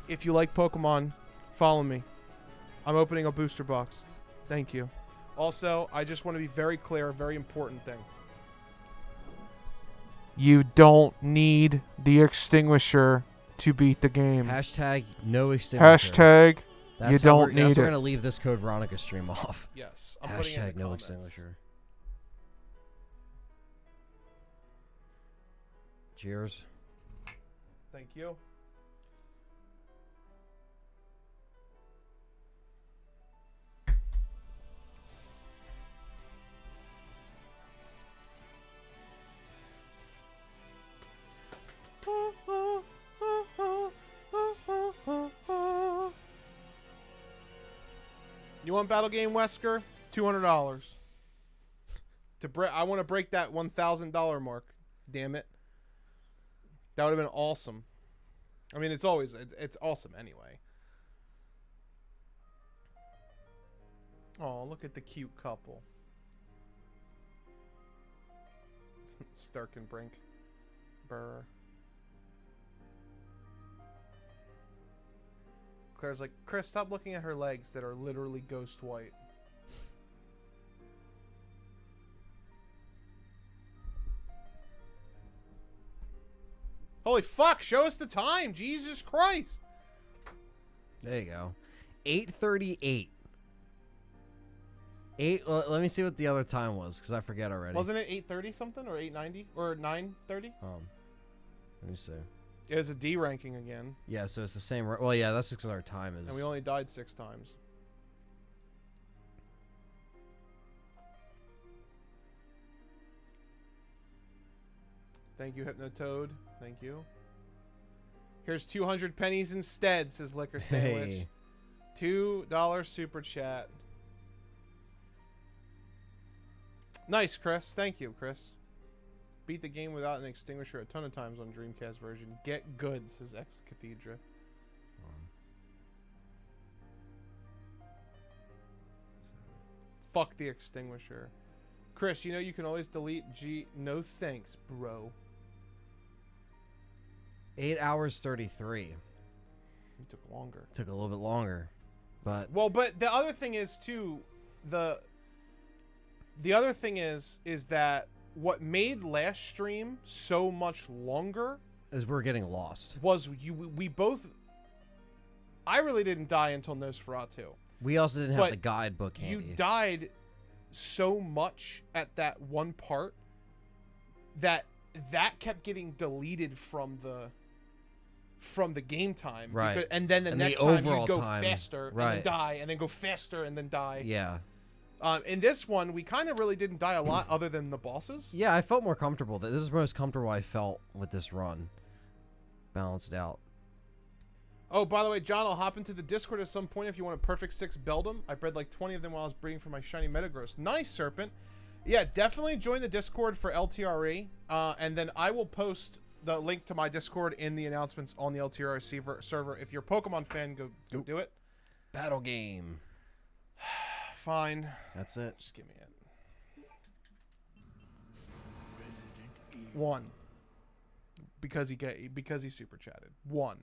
B: If you like Pokemon, follow me. I'm opening a booster box. Thank you. Also, I just want to be very clear, a very important thing. You don't need the extinguisher to beat the game.
A: Hashtag no extinguisher.
B: Hashtag
A: that's
B: you don't need it.
A: That's we're going to leave this Code Veronica stream off.
B: Yes. I'm putting it in
A: Hashtag
B: the
A: no
B: comments.
A: extinguisher. Cheers.
B: Thank you. You want Battle Game Wesker? $200. I want to break that $1,000 mark. Damn it. That would have been awesome. I mean, it's awesome anyway. Oh, look at the cute couple. Stark and Brink. Burr. Claire's like, Chris, stop looking at her legs that are literally ghost white. Holy fuck, show us the time. Jesus Christ.
A: There you go. 8:38. Let me see what the other time was, because I forget already.
B: Wasn't it 8:30 something, or 8:90, or 9:30?
A: Let me see.
B: It was a D ranking again.
A: Yeah, so it's the same. Well, yeah, that's because our time is.
B: And we only died 6 times. Thank you, Hypnotoad. Thank you. Here's 200 pennies instead, says Liquor Sandwich.
A: Hey.
B: $2 super chat. Nice, Chris. Thank you, Chris. Beat the game without an extinguisher a ton of times on Dreamcast version. Get good, says Ex Cathedra. Fuck the extinguisher. Chris, you know you can always delete G. No thanks, bro.
A: 8 hours 33.
B: It took longer.
A: Took a little bit longer, but
B: well, but the other thing is too, the other thing is that what made last stream so much longer
A: is we're getting lost.
B: Was we both? I really didn't die until Nosferatu.
A: We also didn't have the guidebook handy.
B: You died so much at that one part that kept getting deleted from the game time.
A: Right.
B: Because, and then the next time you go faster and then die, and then go faster and then die.
A: Yeah.
B: In this one, we kind of really didn't die a lot other than the bosses.
A: Yeah, I felt more comfortable. This is the most comfortable I felt with this run. Balanced out.
B: Oh, by the way, John, I'll hop into the Discord at some point if you want a perfect 6 Beldum. I bred like 20 of them while I was breeding for my shiny Metagross. Nice, Serpent. Yeah, definitely join the Discord for LTRE. And then I will post the link to my Discord in the announcements on the LTRE server. If you're a Pokemon fan, go do it.
A: Battle game.
B: Fine.
A: That's it.
B: Just give me it. 1. Because he super chatted. 1.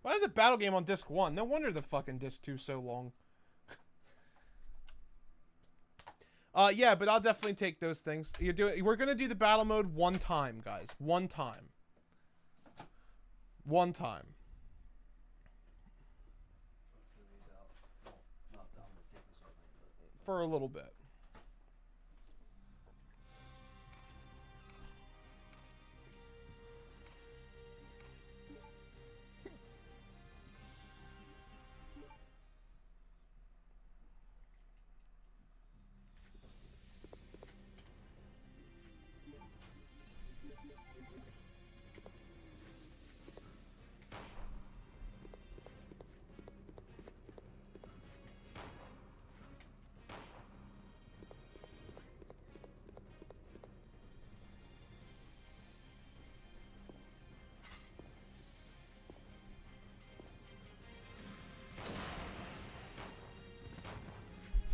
B: Why is it battle game on disc 1? No wonder the fucking disc 2 so long. Yeah, but I'll definitely take those things. We're gonna do the battle mode 1 time, guys. 1 time. 1 time. For a little bit.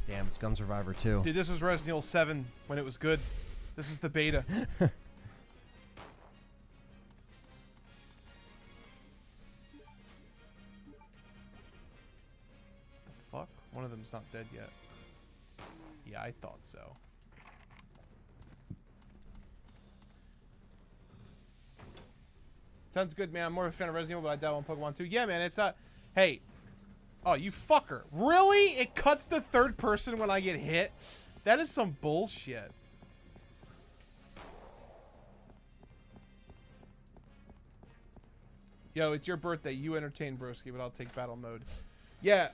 A: Damn, it's Gun Survivor 2.
B: Dude, this was Resident Evil 7 when it was good. This was the beta. The fuck? One of them's not dead yet. Yeah, I thought so. Sounds good, man. I'm more of a fan of Resident Evil, but I doubt on Pokemon 2. Yeah, man, it's not... Hey. Oh, you fucker. Really? It cuts the third person when I get hit? That is some bullshit. Yo, it's your birthday. You entertain, broski, but I'll take battle mode. Yeah,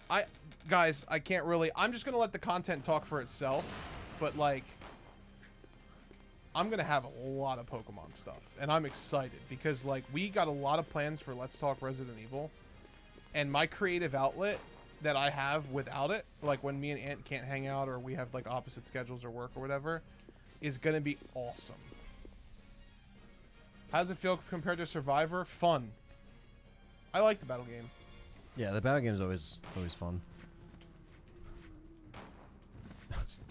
B: guys, I can't really... I'm just going to let the content talk for itself. But, like... I'm going to have a lot of Pokemon stuff. And I'm excited because, like, we got a lot of plans for Let's Talk Resident Evil. And my creative outlet that I have without it, like when me and Ant can't hang out or we have, like, opposite schedules or work or whatever, is going to be awesome. How does it feel compared to Survivor? Fun. I like the battle game.
A: Yeah, the battle game is always fun.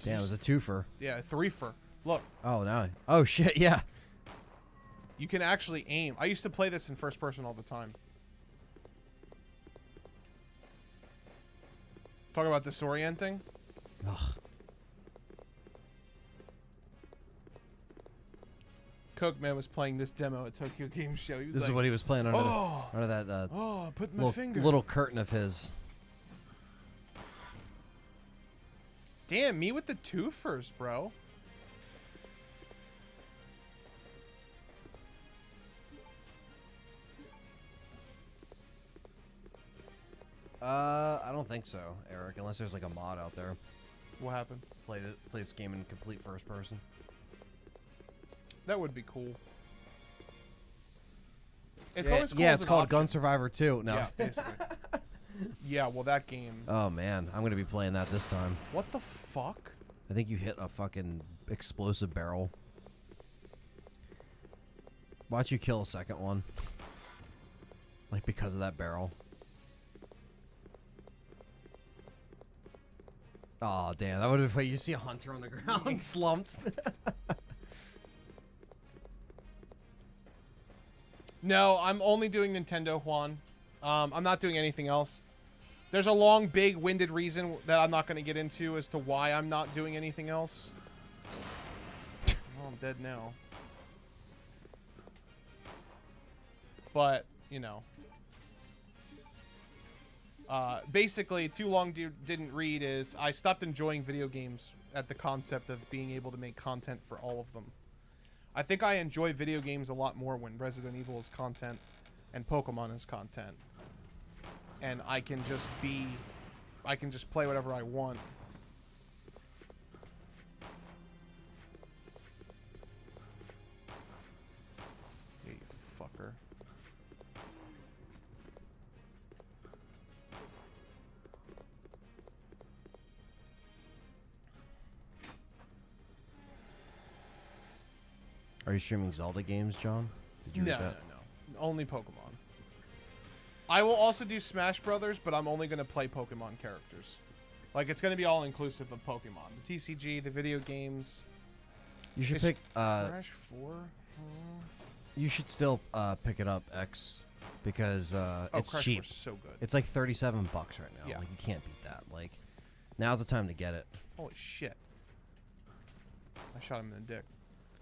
A: Damn, it was a 2-fer.
B: Yeah, a 3-fer. Look.
A: Oh, no. Oh, shit, yeah.
B: You can actually aim. I used to play this in first person all the time. Talk about disorienting.
A: Ugh.
B: Cokeman was playing this demo at Tokyo Game Show.
A: This is what he was playing under, under that
B: put my finger.
A: Little curtain of his.
B: Damn, me with the 2-fers, bro.
A: I don't think so, Eric. Unless there's like a mod out there.
B: What happened?
A: Play this game in complete first person.
B: That would be cool. It's
A: it's called Gun Survivor 2. No.
B: Yeah, basically. Yeah, well, that game.
A: Oh man, I'm gonna be playing that this time.
B: What the fuck?
A: I think you hit a fucking explosive barrel. Why'd you kill a second one? Like because of that barrel. Oh damn, that would have been funny. You see a hunter on the ground slumped.
B: No, I'm only doing Nintendo, Juan. I'm not doing anything else. There's a long, big, winded reason that I'm not going to get into as to why I'm not doing anything else. Well, I'm dead now. But, you know. Basically, too long didn't read is I stopped enjoying video games at the concept of being able to make content for all of them. I think I enjoy video games a lot more when Resident Evil is content and Pokemon is content. And I can just play whatever I want. Yeah, you fucker.
A: Are you streaming Zelda games, John? Did you read
B: No,
A: that?
B: no. Only Pokemon. I will also do Smash Brothers, but I'm only going to play Pokemon characters. Like, it's going to be all inclusive of Pokemon. The TCG, the video games.
A: You should
B: Is
A: pick.
B: Crash 4?
A: You should still pick it up, X, because it's
B: Crash
A: cheap.
B: 4's so good.
A: It's like $37 right now.
B: Yeah.
A: Like you can't beat that. Like, now's the time to get it.
B: Holy shit. I shot him in the dick.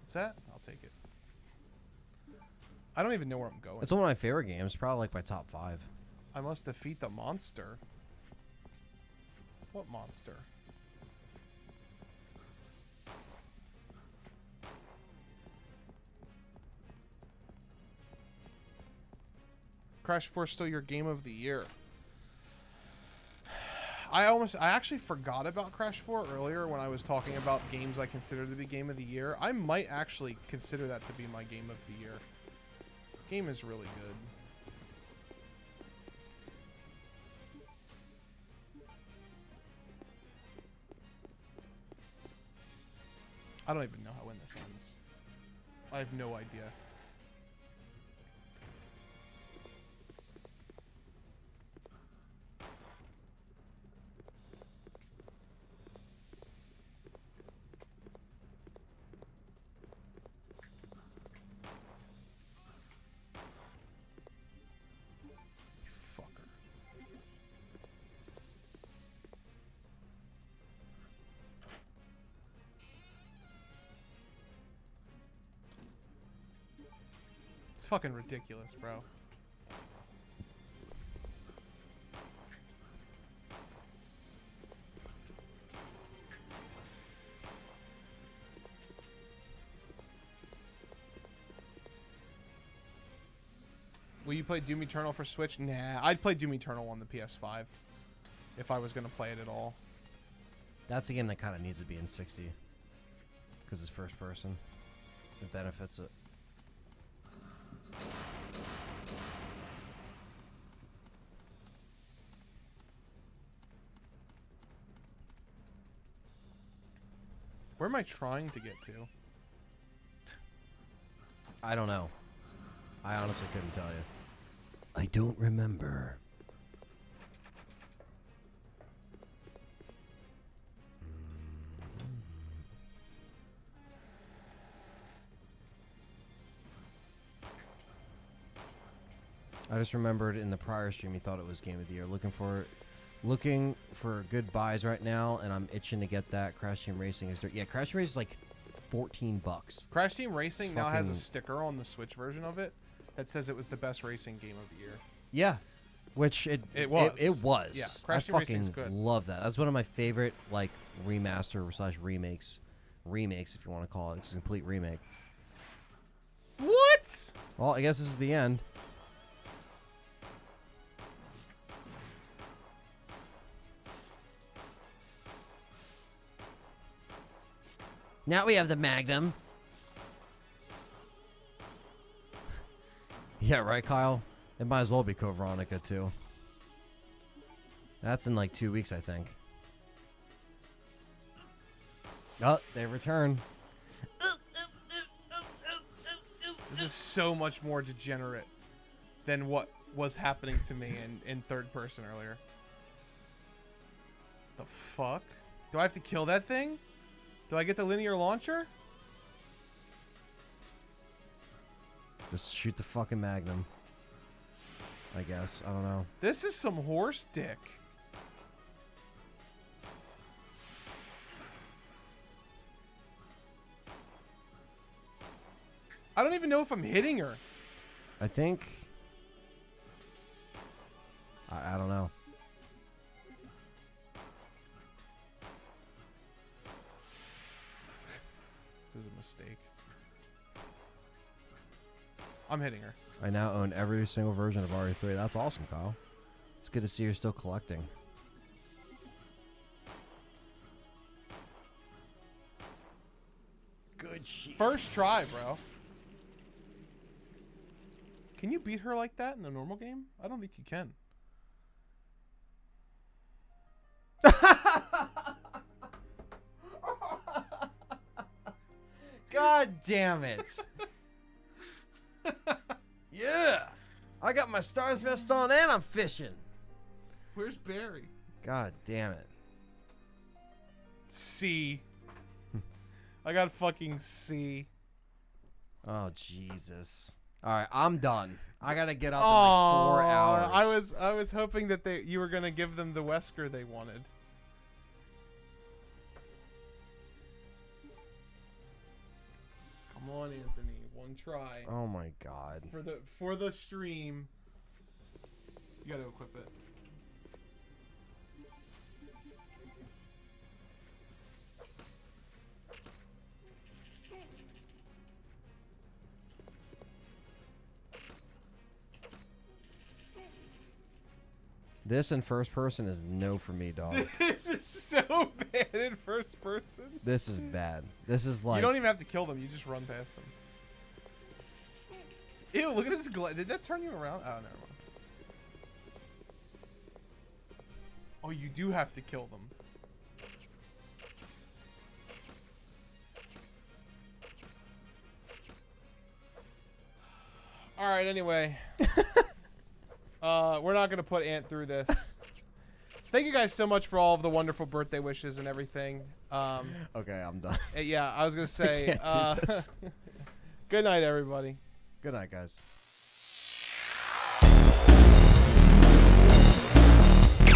B: What's that? I'll take it. I don't even know where I'm going.
A: It's one of my favorite games. Probably like my top 5.
B: I must defeat the monster. What monster? Crash 4 is still your game of the year. I actually forgot about Crash 4 earlier when I was talking about games I consider to be game of the year. I might actually consider that to be my game of the year. Game is really good. I don't even know when this ends. I have no idea. It's fucking ridiculous, bro. Will you play Doom Eternal for Switch? Nah, I'd play Doom Eternal on the PS5 if I was going to play it at all.
A: That's a game that kind of needs to be in 60 because it's first person. It benefits it.
B: Where am I trying to get to?
A: I don't know. I honestly couldn't tell you. I don't remember. I just remembered in the prior stream he thought it was game of the year. Looking for good buys right now, and I'm itching to get that. Crash Team Racing is yeah, Crash Team Racing is like $14.
B: Crash Team Racing now has a sticker on the Switch version of it that says it was the best racing game of the year.
A: Yeah, which it was. It was.
B: Yeah, Crash Team Racing's good.
A: Love that. That's one of my favorite like remaster/remakes, if you want to call it. It's a complete remake.
B: What?
A: Well, I guess this is the end. Now we have the Magnum. Yeah, right, Kyle? It might as well be Code Veronica, too. That's in like 2 weeks, I think. Oh, they return.
B: This is so much more degenerate than what was happening to me in third person earlier. The fuck? Do I have to kill that thing? Do I get the linear launcher?
A: Just shoot the fucking Magnum. I guess. I don't know.
B: This is some horse dick. I don't even know if I'm hitting her.
A: I think... I don't know. This is a mistake. I'm hitting her. I now own every single version of RE3. That's awesome, Kyle. It's good to see you're still collecting.
B: Good shit. First try, bro. Can you beat her like that in the normal game? I don't think you can.
A: God damn it. Yeah! I got my Stars vest on and I'm fishing.
B: Where's Barry?
A: God damn it.
B: C. I got fucking C.
A: Oh, Jesus. Alright, I'm done. I gotta get up in like 4 hours.
B: I was hoping that you were gonna give them the Wesker they wanted. Come on, Anthony. One try.
A: Oh my God.
B: For the stream. You gotta equip it.
A: This in first person is no for me, dog.
B: This is so bad in first person.
A: This is bad. This is like...
B: You don't even have to kill them. You just run past them. Ew, look at this glide. Did that turn you around? Oh, never mind. Oh, you do have to kill them. Alright, anyway. We're not going to put Ant through this. Thank you guys so much for all of the wonderful birthday wishes and everything.
A: Okay, I'm done.
B: Yeah, I was going to say, good night, everybody.
A: Good night, guys.